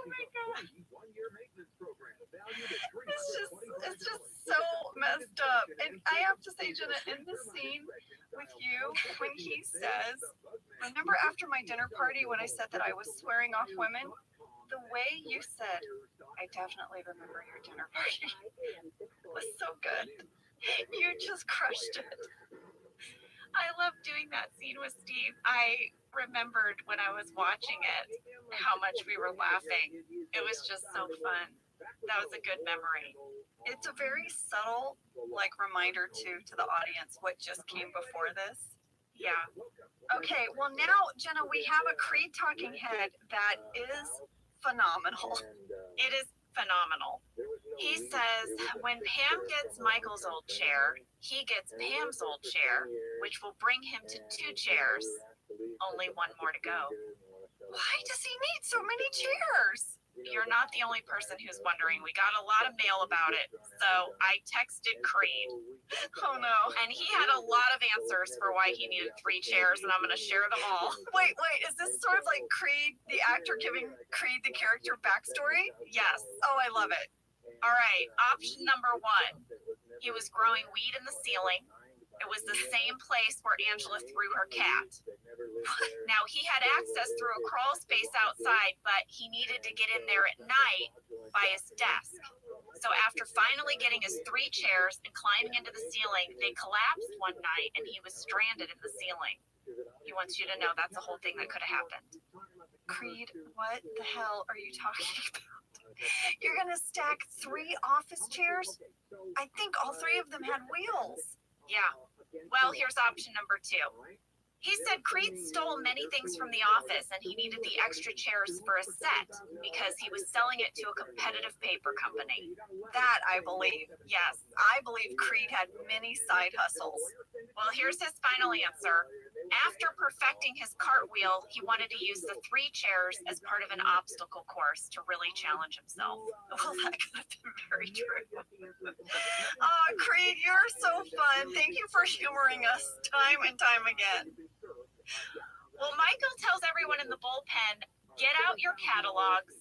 my God. It's just so messed up. And I have to say, Jenna, in the scene with you, when he says, remember after my dinner party when I said that I was swearing off women? The way you said, I definitely remember your dinner party, was so good. You just crushed it. I love doing that scene with Steve. I remembered when I was watching it how much we were laughing. It was just so fun. That was a good memory. It's a very subtle, like, reminder to the audience what just came before this. Yeah. Okay, well now, Jenna, we have a Creed talking head that is phenomenal. It is phenomenal. He says when Pam gets Michael's old chair, he gets Pam's old chair, which will bring him to 2 chairs. Only 1 more to go. Why does he need so many chairs? You're not the only person who's wondering. We got a lot of mail about it. So I texted Creed. Oh no. And he had a lot of answers for why he needed 3 chairs, and I'm going to share them all. Wait, is this sort of like Creed, the actor, giving Creed the character backstory? Yes. Oh, I love it. All right. Option number 1. He was growing weed in the ceiling. It was the same place where Angela threw her cat. Now, he had access through a crawl space outside, but he needed to get in there at night by his desk. So after finally getting his 3 chairs and climbing into the ceiling, they collapsed one night and he was stranded in the ceiling. He wants you to know that's a whole thing that could have happened. Creed, what the hell are you talking about? You're going to stack 3 office chairs? I think all 3 of them had wheels. Yeah. Well, here's option number 2. He said Creed stole many things from the office and he needed the extra chairs for a set because he was selling it to a competitive paper company. That I believe. Yes. I believe Creed had many side hustles. Well, here's his final answer. After perfecting his cartwheel, he wanted to use the 3 chairs as part of an obstacle course to really challenge himself. Well, that could have been very true. Oh, Creed, you're so fun. Thank you for humoring us time and time again. Well, Michael tells everyone in the bullpen, get out your catalogs,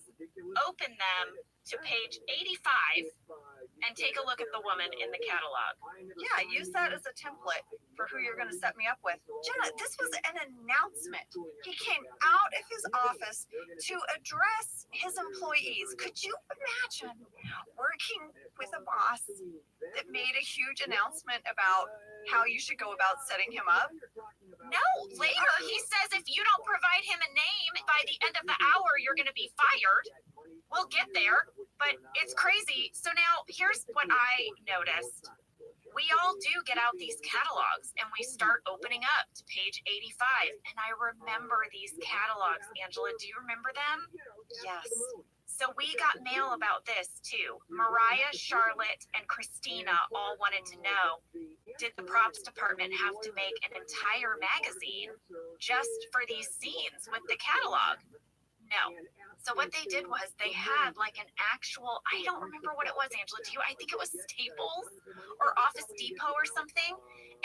open them to page 85, and take a look at the woman in the catalog. Yeah, use that as a template for who you're going to set me up with. Jenna, this was an announcement. He came out of his office to address his employees. Could you imagine working with a boss that made a huge announcement about how you should go about setting him up? No, later he says if you don't provide him a name by the end of the hour, you're going to be fired. We'll get there, but it's crazy. So now here's what I noticed. We all do get out these catalogs and we start opening up to page 85. And I remember these catalogs. Angela, do you remember them? Yes. So we got mail about this too. Mariah, Charlotte, and Christina all wanted to know, did the props department have to make an entire magazine just for these scenes with the catalog? No. So what they did was they had like an actual, I don't remember what it was, Angela, do you? I think it was Staples or Office Depot or something.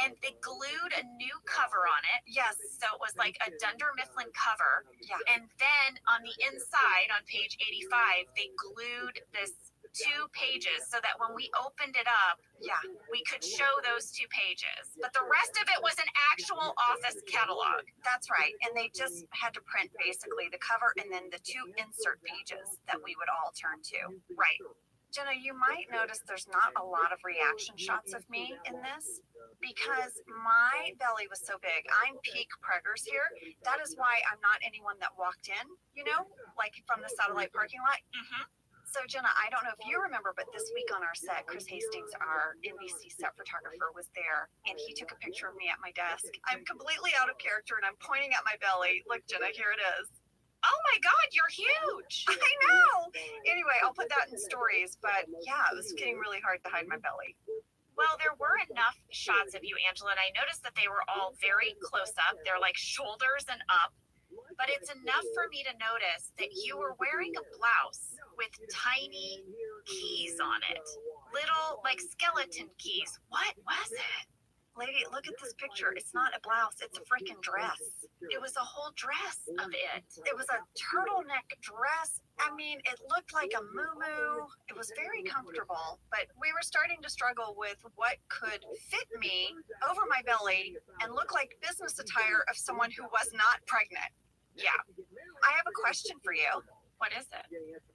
And they glued a new cover on it. Yes. So it was like a Dunder Mifflin cover. Yeah. And then on the inside, on page 85, they glued this 2 pages so that when we opened it up, Yeah. we could show those 2 pages. But the rest of it was an actual office catalog. That's right. And they just had to print basically the cover and then the 2 insert pages that we would all turn to. Right. Jenna, you might notice there's not a lot of reaction shots of me in this because my belly was so big. I'm peak preggers here. That is why I'm not anyone that walked in, you know, like from the satellite parking lot. Mm-hmm. So Jenna, I don't know if you remember, but this week on our set, Chris Hastings, our NBC set photographer, was there and he took a picture of me at my desk. I'm completely out of character and I'm pointing at my belly. Look, Jenna, here it is. Oh my God, you're huge. I know. Anyway, I'll put that in stories, but yeah, it was getting really hard to hide my belly. Well, there were enough shots of you, Angela, and I noticed that they were all very close up. They're like shoulders and up. But it's enough for me to notice that you were wearing a blouse with tiny keys on it. Little, like, skeleton keys. What was it? Lady, look at this picture. It's not a blouse. It's a freaking dress. It was a whole dress of it. It was a turtleneck dress. I mean, it looked like a muumuu. It was very comfortable, but we were starting to struggle with what could fit me over my belly and look like business attire of someone who was not pregnant. Yeah. I have a question for you. What is it?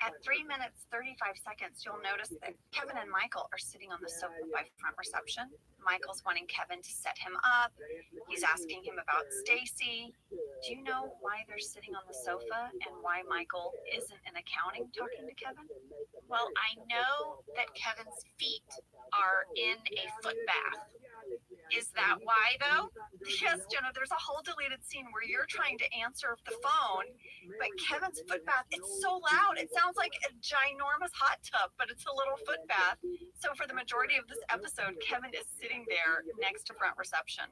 At 3 minutes, 35 seconds, you'll notice that Kevin and Michael are sitting on the sofa by front reception. Michael's wanting Kevin to set him up. He's asking him about Stacy. Do you know why they're sitting on the sofa and why Michael isn't in accounting talking to Kevin? Well, I know that Kevin's feet are in a foot bath. Is that why, though? Yes, Jenna, there's a whole deleted scene where you're trying to answer the phone, but Kevin's foot bath, it's so loud. It sounds like a ginormous hot tub, but it's a little foot bath. So for the majority of this episode, Kevin is sitting there next to front reception.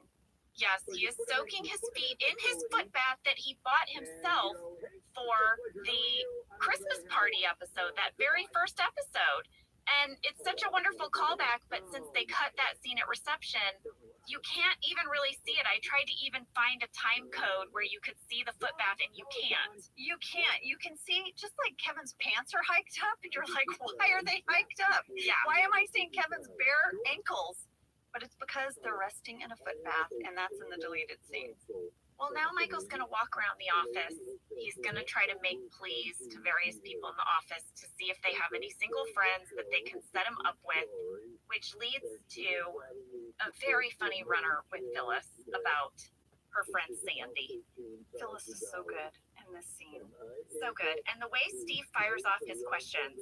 Yes, he is soaking his feet in his foot bath that he bought himself for the Christmas party episode, that very first episode. And it's such a wonderful callback, but since they cut that scene at reception, you can't even really see it. I tried to even find a time code where you could see the foot bath, and you can't. You can't. You can see just like Kevin's pants are hiked up, and you're like, why are they hiked up? Yeah. Why am I seeing Kevin's bare ankles? But it's because they're resting in a foot bath, and that's in the deleted scene. Well, now Michael's going to walk around the office. He's going to try to make pleas to various people in the office to see if they have any single friends that they can set him up with, which leads to a very funny runner with Phyllis about her friend Sandy. Phyllis is so good in this scene. So good. And the way Steve fires off his questions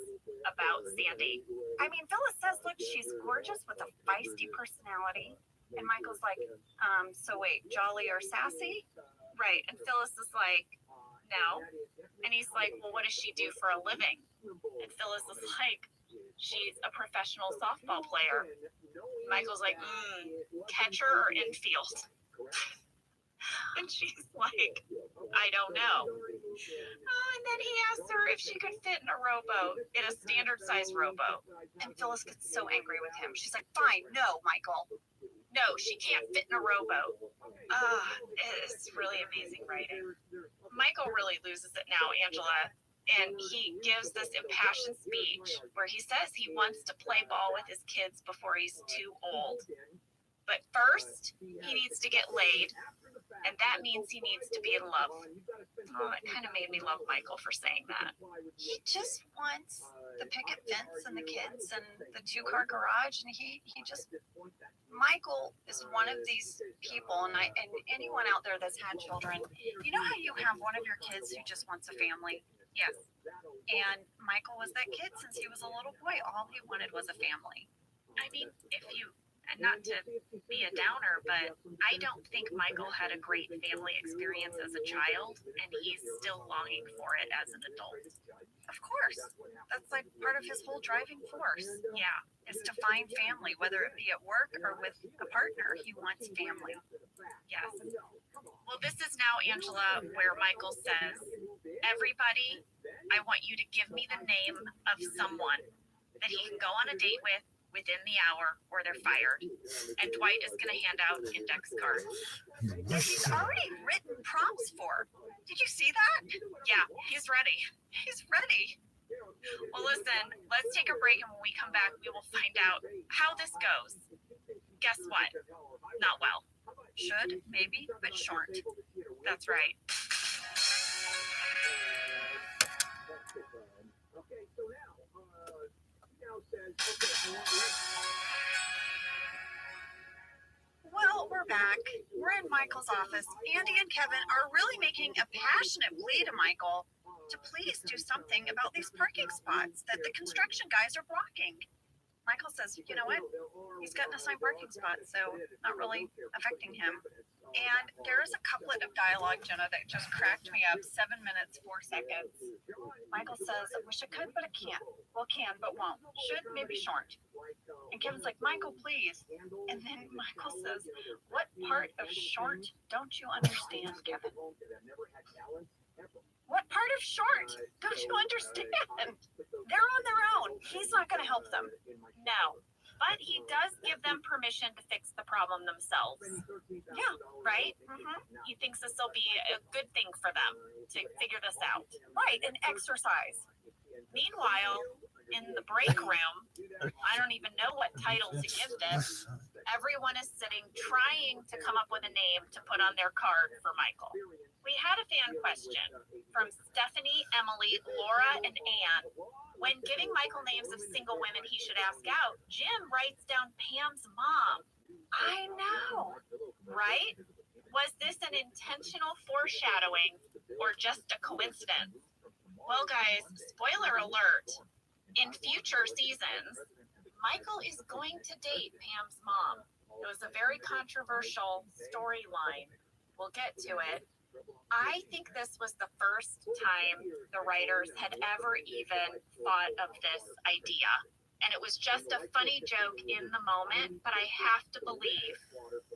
about Sandy. I mean, Phyllis says, look, she's gorgeous with a feisty personality. And Michael's like, so wait, jolly or sassy? Right. And Phyllis is like, no. And he's like, well, what does she do for a living? And Phyllis is like, she's a professional softball player. Michael's like, catcher or infield? And she's like, I don't know. Oh, and then he asked her if she could fit in a rowboat, in a standard size rowboat. And Phyllis gets so angry with him. She's like, fine, no, Michael. No, she can't fit in a rowboat. It's really amazing writing. Michael really loses it now, Angela. And he gives this impassioned speech where he says he wants to play ball with his kids before he's too old. But first, he needs to get laid. And that means he needs to be in love. Oh, it kind of made me love Michael for saying that. He just wants the picket fence and the kids and the 2-car garage, and he just Michael is one of these people, and anyone out there that's had children, you know how you have one of your kids who just wants a family? Yes. And Michael was that kid since he was a little boy. All he wanted was a family. I mean, not to be a downer, but I don't think Michael had a great family experience as a child, and he's still longing for it as an adult. Of course. That's like part of his whole driving force. Yeah. Is to find family, whether it be at work or with a partner. He wants family. Yes. Well, this is now, Angela, where Michael says, everybody I want you to give me the name of someone that he can go on a date with within the hour or they're fired. And Dwight is going to hand out index cards. He's already written prompts for. Did you see that? Yeah, he's ready. He's ready. Well, listen, let's take a break, and when we come back, we will find out how this goes. Guess what? Not well. Should, maybe, but short. That's right. Okay, so now says, okay, Well, we're back. We're in Michael's office. Andy and Kevin are really making a passionate plea to Michael to please do something about these parking spots that the construction guys are blocking. Michael says, you know what? He's got an assigned parking spot, so not really affecting him. And there's a couplet of dialogue, Jenna, that just cracked me up. 7 minutes, 4 seconds. Michael says, I wish I could, but I can't. Well, can, but won't. Should, maybe short. And Kevin's like, Michael, please. And then Michael says, what part of short don't you understand, Kevin? What part of short don't you understand? They're on their own. He's not going to help them. No. But he does give them permission to fix the problem themselves. Yeah. Right? Mm-hmm. He thinks this will be a good thing for them to figure this out. Right, an exercise. Meanwhile, in the break room, I don't even know what title to give this. Everyone is sitting trying to come up with a name to put on their card for Michael. We had a fan question from Stephanie, Emily, Laura, and Anne. When giving Michael names of single women he should ask out, Jim writes down Pam's mom. I know. Right? Was this an intentional foreshadowing or just a coincidence? Well, guys, spoiler alert. In future seasons, Michael is going to date Pam's mom. It was a very controversial storyline. We'll get to it. I think this was the first time the writers had ever even thought of this idea. And it was just a funny joke in the moment, but I have to believe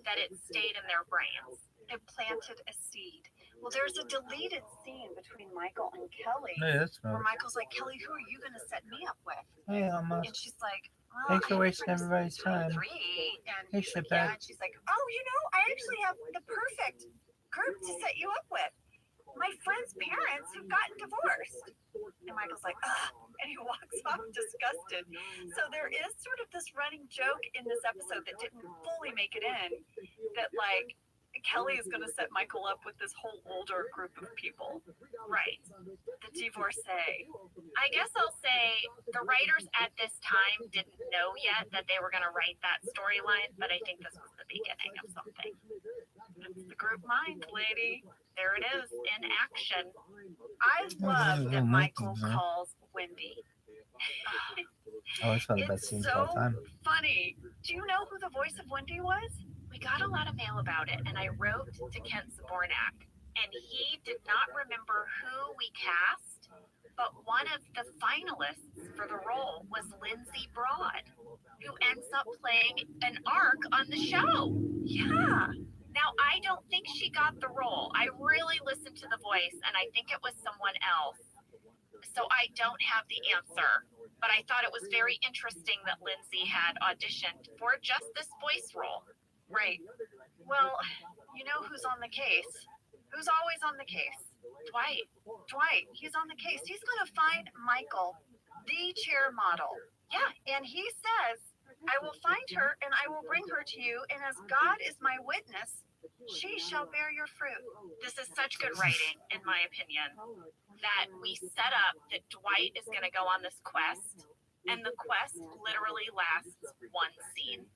that it stayed in their brains. It planted a seed. Well, there's a deleted scene between Michael and Kelly where Michael's like, Kelly, who are you going to set me up with? Hey, Alma. And she's like, well, Thanks for I have wasting friends everybody's time. 23. And Hey, he's like, shitbag. yeah. And she's like, oh, you know, I actually have the perfect group to set you up with. My friend's parents have gotten divorced. And Michael's like, ugh. And he walks off disgusted. So there is sort of this running joke in this episode that didn't fully make it in, that like Kelly is going to set Michael up with this whole older group of people. Right. The divorcee. I guess I'll say the writers at this time didn't know yet that they were going to write that storyline, but I think this was the beginning of something. It's the group mind, lady. There it is in action. I love that Michael calls Wendy. Oh, it's one of the best It's scenes of all so time. funny. Do you know who the voice of Wendy was? We got a lot of mail about it, and I wrote to Kent Zabornak, and he did not remember who we cast, but one of the finalists for the role was Lindsay Broad, who ends up playing an arc on the show. Yeah. Now, I don't think she got the role. I really listened to the voice, and I think it was someone else. So I don't have the answer, but I thought it was very interesting that Lindsay had auditioned for just this voice role. Right. Well, you know who's on the case? Who's always on the case? Dwight. Dwight. He's on the case. He's going to find Michael, the chair model. Yeah. And he says, I will find her and I will bring her to you. And as God is my witness, she shall bear your fruit. This is such good writing, in my opinion, that we set up that Dwight is going to go on this quest, and the quest literally lasts one scene.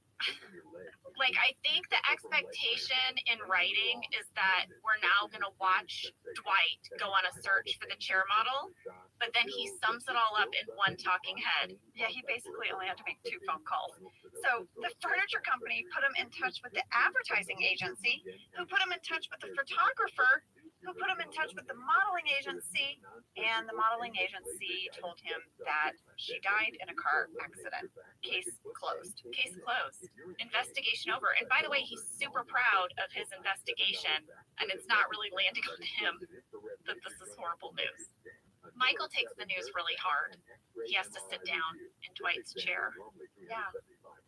Like, I think the expectation in writing is that we're now going to watch Dwight go on a search for the chair model, but then he sums it all up in one talking head. Yeah, he basically only had to make 2 phone calls. So the furniture company put him in touch with the advertising agency, who put him in touch with the photographer, who put him in touch with the modeling agency, and the modeling agency told him that she died in a car accident. Case closed. Case closed. Investigation over. And by the way, he's super proud of his investigation, and it's not really landing on him that this is horrible news. Michael takes the news really hard. He has to sit down in Dwight's chair. Yeah.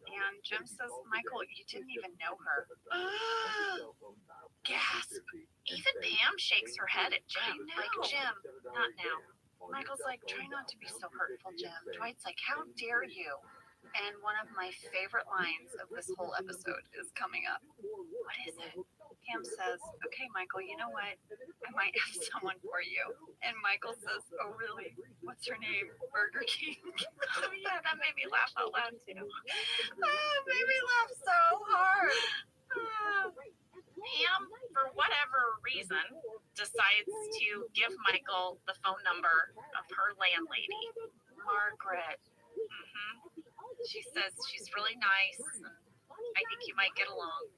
And Jim says, Michael, you didn't even know her. Gasp. Even Pam shakes her head at Jim. Like, Jim, not now. Michael's like, try not to be so hurtful, Jim. Dwight's like, how dare you? And one of my favorite lines of this whole episode is coming up. What is it? Pam says, okay, Michael, you know what? I might have someone for you. And Michael says, oh, really? What's her name? Burger King. Oh, yeah, that made me laugh out loud, too. Oh, made me laugh so hard. Pam, for whatever reason, decides to give Michael the phone number of her landlady, Margaret. She says she's really nice, and I think you might get along.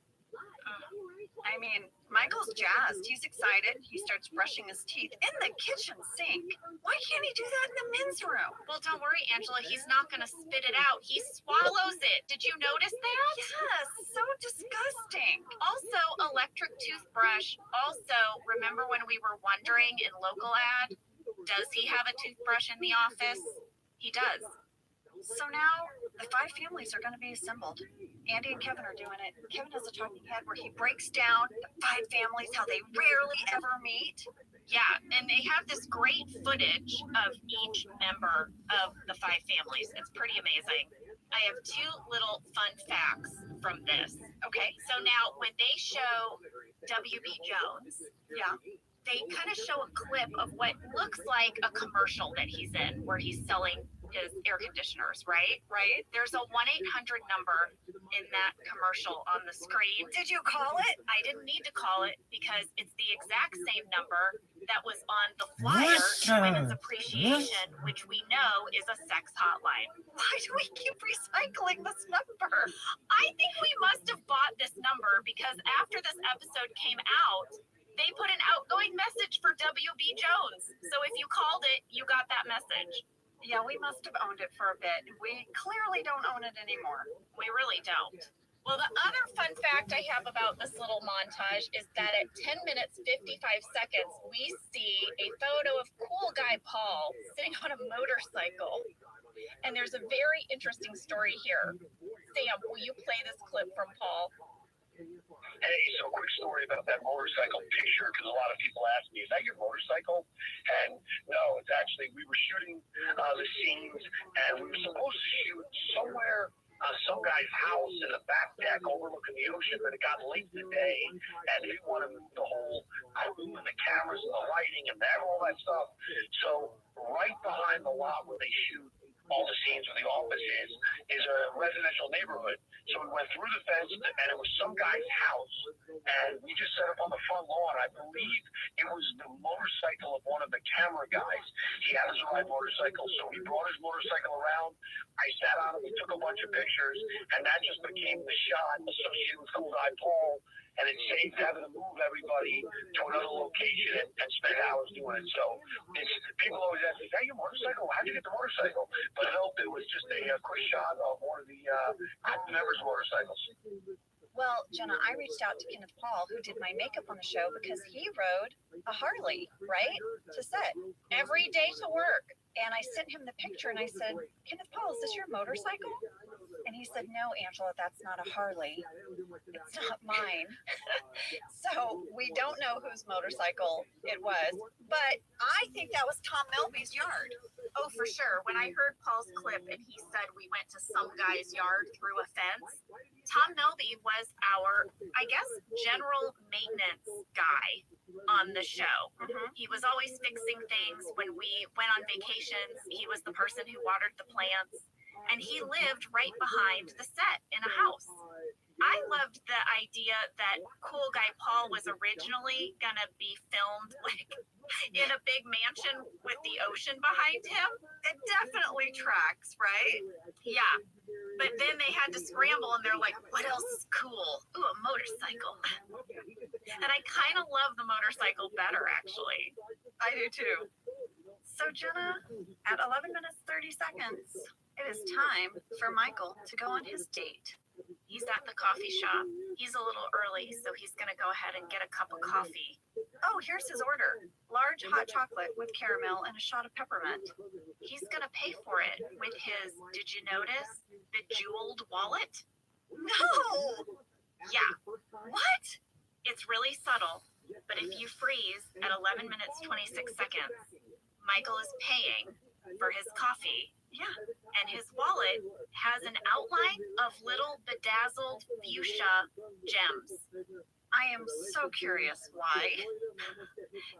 I mean, Michael's jazzed. He's excited. He starts brushing his teeth in the kitchen sink. Why can't he do that in the men's room? Well, don't worry, Angela. He's not going to spit it out. He swallows it. Did you notice that? Yes, so disgusting. Also, electric toothbrush. Also, remember when we were wondering in local ad, does he have a toothbrush in the office? He does. So now the 5 families are going to be assembled. Andy and Kevin are doing it. Kevin has a talking head where he breaks down the 5 families, how they rarely ever meet. Yeah, and they have this great footage of each member of the 5 families. It's pretty amazing. I have 2 little fun facts from this. Okay, so now when they show WB Jones, they kind of show a clip of what looks like a commercial that he's in, where he's selling his air conditioners, right? There's a 1-800 number in that commercial on the screen. Did you call it? I didn't need to call it because it's the exact same number that was on the flyer to Women's Appreciation, which we know is a sex hotline. Why do we keep recycling this number? I think we must have bought this number because after this episode came out, they put an outgoing message for WB Jones. So if you called it, you got that message. Yeah, we must have owned it for a bit. We clearly don't own it anymore. We really don't. Well, the other fun fact I have about this little montage is that at 10 minutes, 55 seconds, we see a photo of cool guy Paul sitting on a motorcycle. And there's a very interesting story here. Sam, will you play this clip from Paul? Hey, so quick story about that motorcycle picture, because a lot of people ask me, is that your motorcycle? And no, it's actually, we were shooting the scenes, and we were supposed to shoot somewhere, some guy's house in the back deck overlooking the ocean, but it got late in the day, and they want to move the whole room and the cameras and the lighting and all that stuff. So right behind the lot where they shoot all the scenes where the office is a residential neighborhood. So we went through the fence, and it was some guy's house, and we just set up on the front lawn. I believe it was the motorcycle of one of the camera guys. He had his own motorcycle, so he brought his motorcycle around. I sat on it, we took a bunch of pictures, and that just became the shot associated with cool guy Paul. And it saved having to move everybody to another location and spend hours doing it. So people always ask me, is that your motorcycle? How'd you get the motorcycle? But no, it was just a quick shot of one of the members' motorcycles. Well, Jenna, I reached out to Kenneth Paul, who did my makeup on the show, because he rode a Harley, right, to set every day to work. And I sent him the picture, and I said, Kenneth Paul, is this your motorcycle? And he said, no, Angela, that's not a Harley. It's not mine. So we don't know whose motorcycle it was, but I think that was Tom Melby's yard. Oh, for sure. When I heard Paul's clip and he said we went to some guy's yard through a fence, Tom Melby was our, I guess, general maintenance guy on the show. He was always fixing things. When we went on vacations, he was the person who watered the plants, and he lived right behind the set in a house. I loved the idea that cool guy Paul was originally gonna be filmed like in a big mansion with the ocean behind him. It definitely tracks, right? Yeah. But then they had to scramble and they're like, what else is cool? Ooh, a motorcycle. And I kind of love the motorcycle better, actually. I do too. So Jenna, at 11 minutes 30 seconds, it is time for Michael to go on his date. He's at the coffee shop. He's a little early, so he's going to go ahead and get a cup of coffee. Oh, here's his order. Large hot chocolate with caramel and a shot of peppermint. He's going to pay for it with his, did you notice, bejeweled wallet? No! Yeah. What? It's really subtle, but if you freeze at 11 minutes 26 seconds, Michael is paying for his coffee. Yeah. And his wallet has an outline of little bedazzled fuchsia gems. I am so curious why.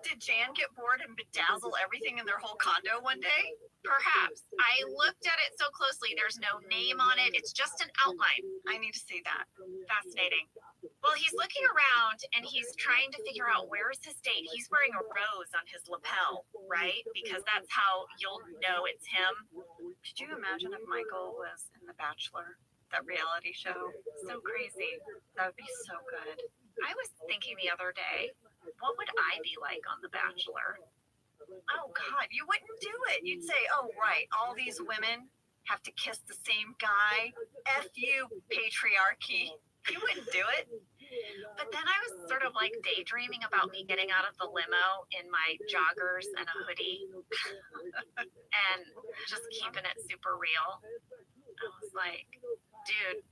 Did Jan get bored and bedazzle everything in their whole condo one day? Perhaps. I looked at it so closely. There's no name on it. It's just an outline. I need to see that. Fascinating. Well, he's looking around and he's trying to figure out where's his date. He's wearing a rose on his lapel, right? Because that's how you'll know it's him. Could you imagine if Michael was in The Bachelor, that reality show? So crazy. That would be so good. I was thinking the other day, what would I be like on The Bachelor? Oh, God, you wouldn't do it. You'd say, oh, right, all these women have to kiss the same guy. F you, patriarchy. You wouldn't do it. But then I was sort of like daydreaming about me getting out of the limo in my joggers and a hoodie and just keeping it super real. I was like, dude,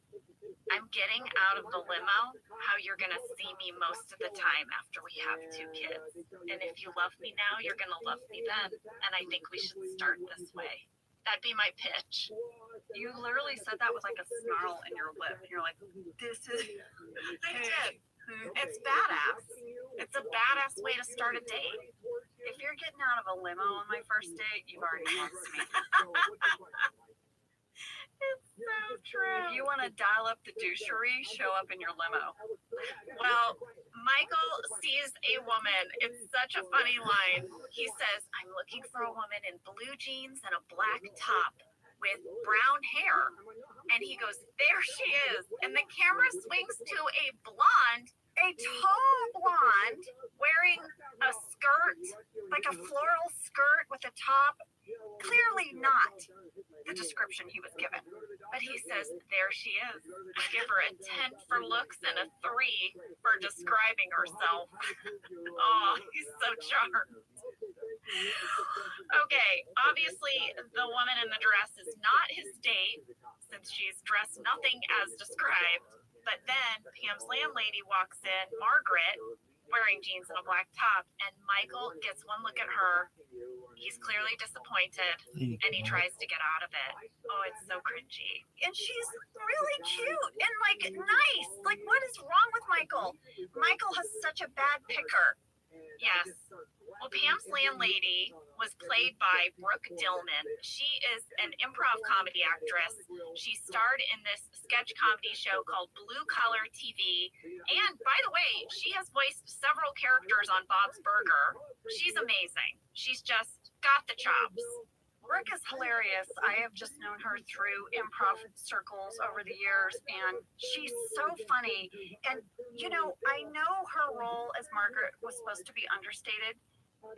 I'm getting out of the limo how you're going to see me most of the time after we have 2 kids. And if you love me now, you're going to love me then. And I think we should start this way. That'd be my pitch. You literally said that with like a snarl in your lip. You're like, this is... I did. It's badass. It's a badass way to start a date. If you're getting out of a limo on my first date, you've already lost me. It's so true. If you want to dial up the douchery, show up in your limo. Well, Michael sees a woman. It's such a funny line. He says, I'm looking for a woman in blue jeans and a black top with brown hair. And he goes, there she is. And the camera swings to a blonde, a tall blonde, wearing a skirt, like a floral skirt with a top. Clearly not the description he was given. But he says, there she is. I give her a 10 for looks and a 3 for describing herself. Oh, he's so charmed. Okay, obviously the woman in the dress is not his date since she's dressed nothing as described. But then Pam's landlady walks in, Margaret, wearing jeans and a black top, and Michael gets one look at her. He's clearly disappointed, and he tries to get out of it. Oh, it's so cringy. And she's really cute and like nice. Like, what is wrong with Michael? Michael has such a bad picker. Yes. Well, Pam's landlady was played by Brooke Dillman. She is an improv comedy actress. She starred in this sketch comedy show called Blue Collar TV. And by the way, she has voiced several characters on Bob's Burger. She's amazing. She's just got the chops. Brooke is hilarious. I have just known her through improv circles over the years, and she's so funny. And, you know, I know her role as Margaret was supposed to be understated,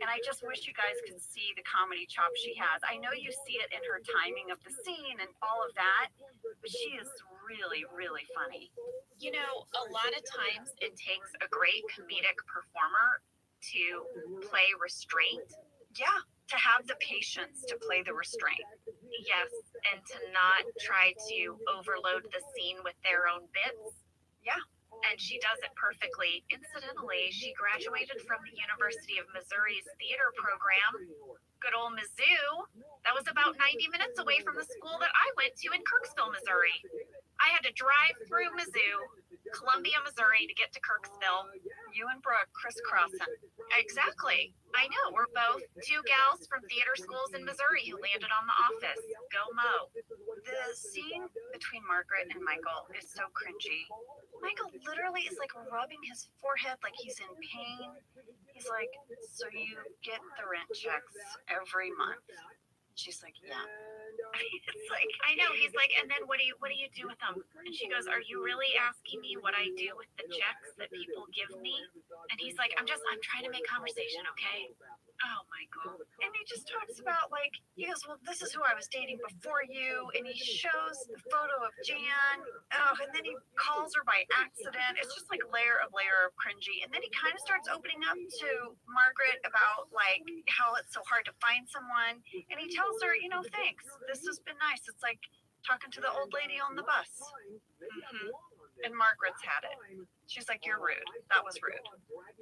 and I just wish you guys could see the comedy chops she has. I know you see it in her timing of the scene and all of that, but she is really, really funny. You know, a lot of times it takes a great comedic performer to play restraint. Yeah, to have the patience to play the restraint. Yes, and to not try to overload the scene with their own bits. Yeah. And she does it perfectly. Incidentally, she graduated from the University of Missouri's theater program. Good old Mizzou. That was about 90 minutes away from the school that I went to in Kirksville, Missouri. I had to drive through Mizzou, Columbia, Missouri to get to Kirksville. You and Brooke crisscrossing. Exactly. I know. We're both 2 gals from theater schools in Missouri who landed on The Office. Go Mo. The scene between Margaret and Michael is so cringy. Michael literally is like rubbing his forehead like he's in pain. He's like, so you get the rent checks every month? She's like, yeah. It's like, I know. He's like, and then what do you do with them? And she goes, are you really asking me what I do with the checks that people give me? And he's like, I'm trying to make conversation, okay? Oh, Michael. And he just talks about, like, he goes, well, this is who I was dating before you. And he shows the photo of Jan. Oh, and then he calls her by accident. It's just like layer of cringy. And then he kind of starts opening up to Margaret about, like, how it's so hard to find someone. And he tells her, thanks. This has been nice. It's like talking to the old lady on the bus. And Margaret's had it. She's like, you're rude. That was rude.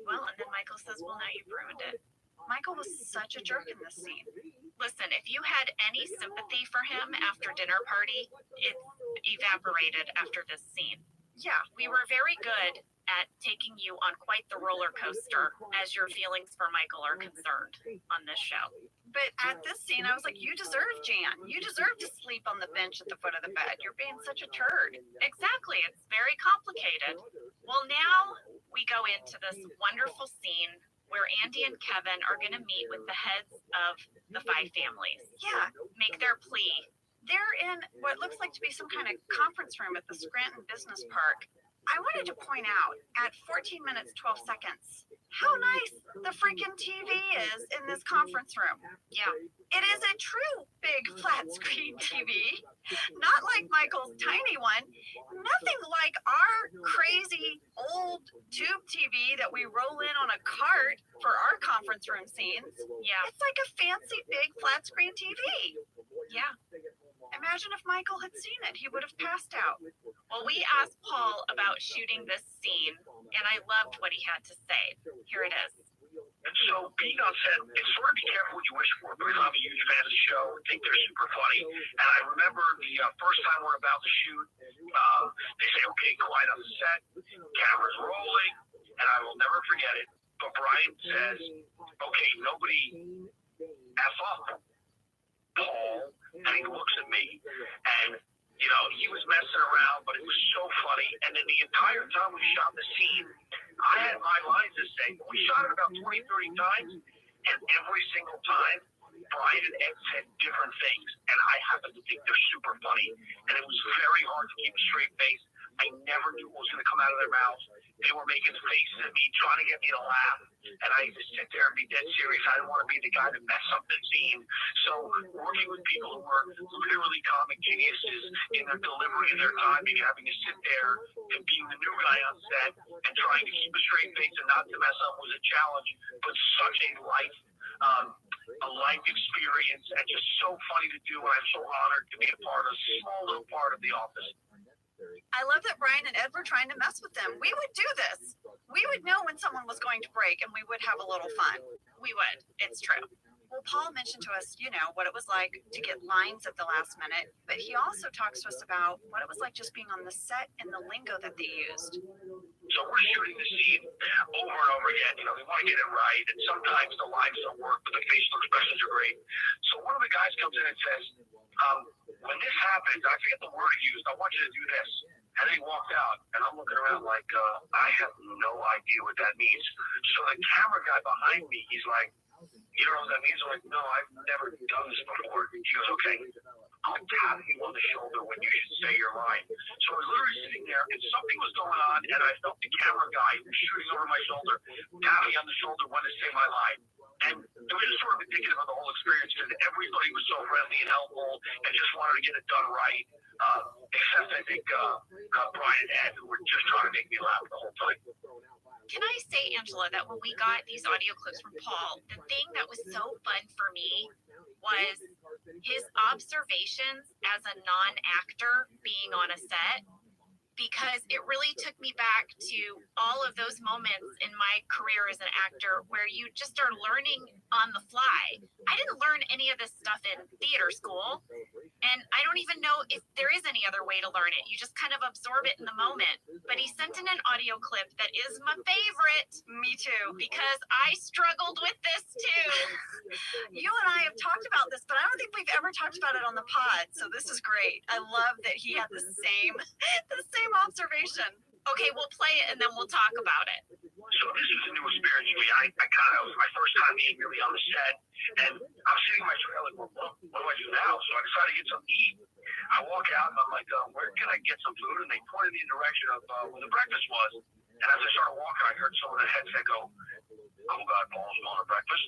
Well, and then Michael says, well, now you've ruined it. Michael was such a jerk in this scene. Listen, if you had any sympathy for him after dinner party, it evaporated after this scene. Yeah, we were very good at taking you on quite the roller coaster as your feelings for Michael are concerned on this show. But at this scene, I was like, you deserve Jan. You deserve to sleep on the bench at the foot of the bed. You're being such a turd. Exactly. It's very complicated. Well, now we go into this wonderful scene where Andy and Kevin are going to meet with the heads of the 5 families. Yeah, make their plea. They're in what looks like to be some kind of conference room at the Scranton Business Park. I wanted to point out at 14 minutes, 12 seconds, how nice the freaking TV is in this conference room. Yeah, it is a true big flat screen TV, not like Michael's tiny one, nothing like our crazy old tube TV that we roll in on a cart for our conference room scenes. Yeah, it's like a fancy big flat screen TV. Yeah. Imagine if Michael had seen it, he would have passed out. Well, we asked Paul about shooting this scene, and I loved what he had to say. Here it is. And so being on set, it's sort of be careful what you wish for, because I'm a huge fan of the show. I think they're super funny. And I remember the first time we're about to shoot, they say, okay, quiet on the set, camera's rolling, and I will never forget it. But Brian says, okay, nobody F up. Paul, and he looks at me, and he was messing around, but it was so funny. And then the entire time we shot the scene, I had my lines to say. We shot it about 20, 30 times, and every single time, Brian and Ed said different things, and I happen to think they're super funny. And it was very hard to keep a straight face. I never knew what was going to come out of their mouths. They were making faces at me, trying to get me to laugh. And I used to sit there and be dead serious. I didn't want to be the guy that messed up the scene. So working with people who were literally comic geniuses in their delivery and their timing, having to sit there and being the new guy on set and trying to keep a straight face and not to mess up was a challenge, but such a life experience, and just so funny to do. And I'm so honored to be a small little part of The Office. I love that Brian and Ed were trying to mess with them. We would do this. We would know when someone was going to break, and we would have a little fun. We would. It's true. Well, Paul mentioned to us, what it was like to get lines at the last minute, but he also talks to us about what it was like just being on the set and the lingo that they used. So we're shooting the scene over and over again. We want to get it right, and sometimes the lines don't work, but the facial expressions are great. So one of the guys comes in and says, when this happens, I forget the word he used, I want you to do this. And then he walked out, and I'm looking around like, I have no idea what that means. So the camera guy behind me, he's like, you know what that means? I'm like, no, I've never done this before. He goes, okay, I'll tap you on the shoulder when you should say your line. So I was literally sitting there, and something was going on, and I felt the camera guy shooting over my shoulder, tap me on the shoulder when to say my line. And it was just sort of indicative of the whole experience, because everybody was so friendly and helpful and just wanted to get it done right. Except I think Brian and Ed, who were just trying to make me laugh the whole time. Can I say, Angela, that when we got these audio clips from Paul, the thing that was so fun for me was his observations as a non-actor being on a set, because it really took me back to all of those moments in my career as an actor where you just are learning on the fly. I didn't learn any of this stuff in theater school, and I don't even know if there is any other way to learn it. You just kind of absorb it in the moment. But he sent in an audio clip that is my favorite. Me too. Because I struggled with this too. You and I have talked about this, but I don't think we've ever talked about it on the pod. So this is great. I love that he had the same observation. Okay, we'll play it and then we'll talk about it. So this was a new experience for me. I kind of, it was my first time being really on the set, and I'm sitting in my trailer like, what do I do now? So I decided to get something to eat. I walk out and I'm like, where can I get some food? And they pointed me in the direction of where the breakfast was. And as I started walking, I heard someone in the headset go, oh God, Paul's going to breakfast.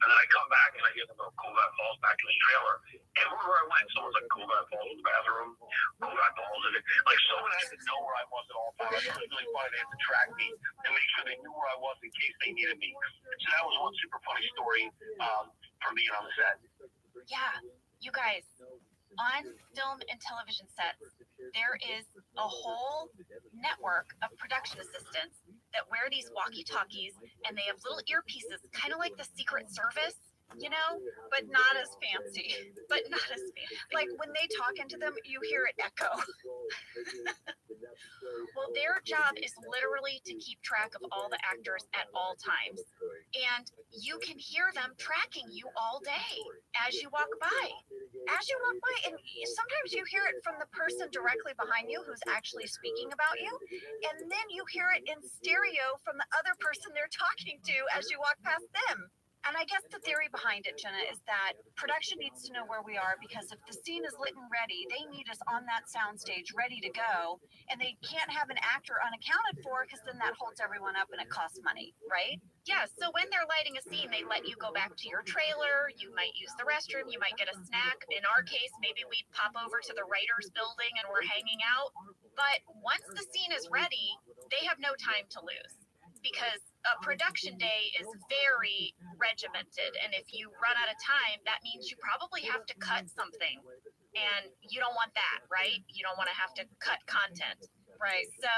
And then I come back and I hear them go, cool that balls back in his trailer. Everywhere I went, someone's like, cool that balls in the bathroom, cool that balls in it. Like someone had to know where I was at all times. It was really funny. They had to track me and make sure they knew where I was in case they needed me. So that was one super funny story from being on the set. Yeah, you guys, on film and television sets, there is a whole network of production assistants that wear these walkie-talkies, and they have little earpieces, kind of like the Secret Service, you know, but not as fancy. Like when they talk into them, you hear it echo. Well, their job is literally to keep track of all the actors at all times. And you can hear them tracking you all day as you walk by. And sometimes you hear it from the person directly behind you who's actually speaking about you. And then you hear it in stereo from the other person they're talking to as you walk past them. And I guess the theory behind it, Jenna, is that production needs to know where we are, because if the scene is lit and ready, they need us on that soundstage ready to go. And they can't have an actor unaccounted for, because then that holds everyone up and it costs money, right? Yeah, so when they're lighting a scene, they let you go back to your trailer. You might use the restroom. You might get a snack. In our case, maybe we pop over to the writer's building and we're hanging out. But once the scene is ready, they have no time to lose, because a production day is very regimented. And if you run out of time, that means you probably have to cut something. And you don't want that, right? You don't want to have to cut content. Right. So,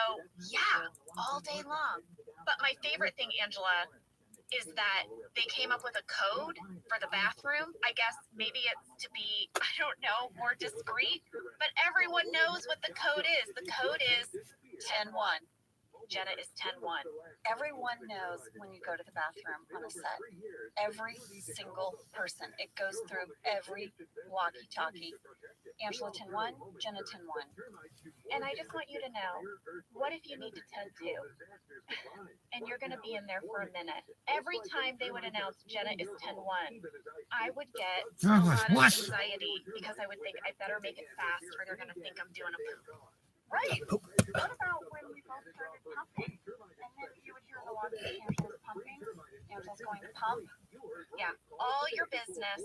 yeah, all day long. But my favorite thing, Angela, is that they came up with a code for the bathroom. I guess maybe it's to be, I don't know, more discreet. But everyone knows what the code is. The code is 10-1. Jenna is 10-1. Everyone knows when you go to the bathroom on a set. Every single person. It goes through every walkie-talkie. Angela 10-1, Jenna 10-1. And I just want you to know, what if you need to 10-2? And you're going to be in there for a minute. Every time they would announce Jenna is 10-1, I would get a lot of anxiety, because I would think I better make it fast or they're going to think I'm doing a poop. Right. What about when we both started pumping? And then you would hear the walkie, Angela's pumping. Angela's going to pump. Yeah, all your business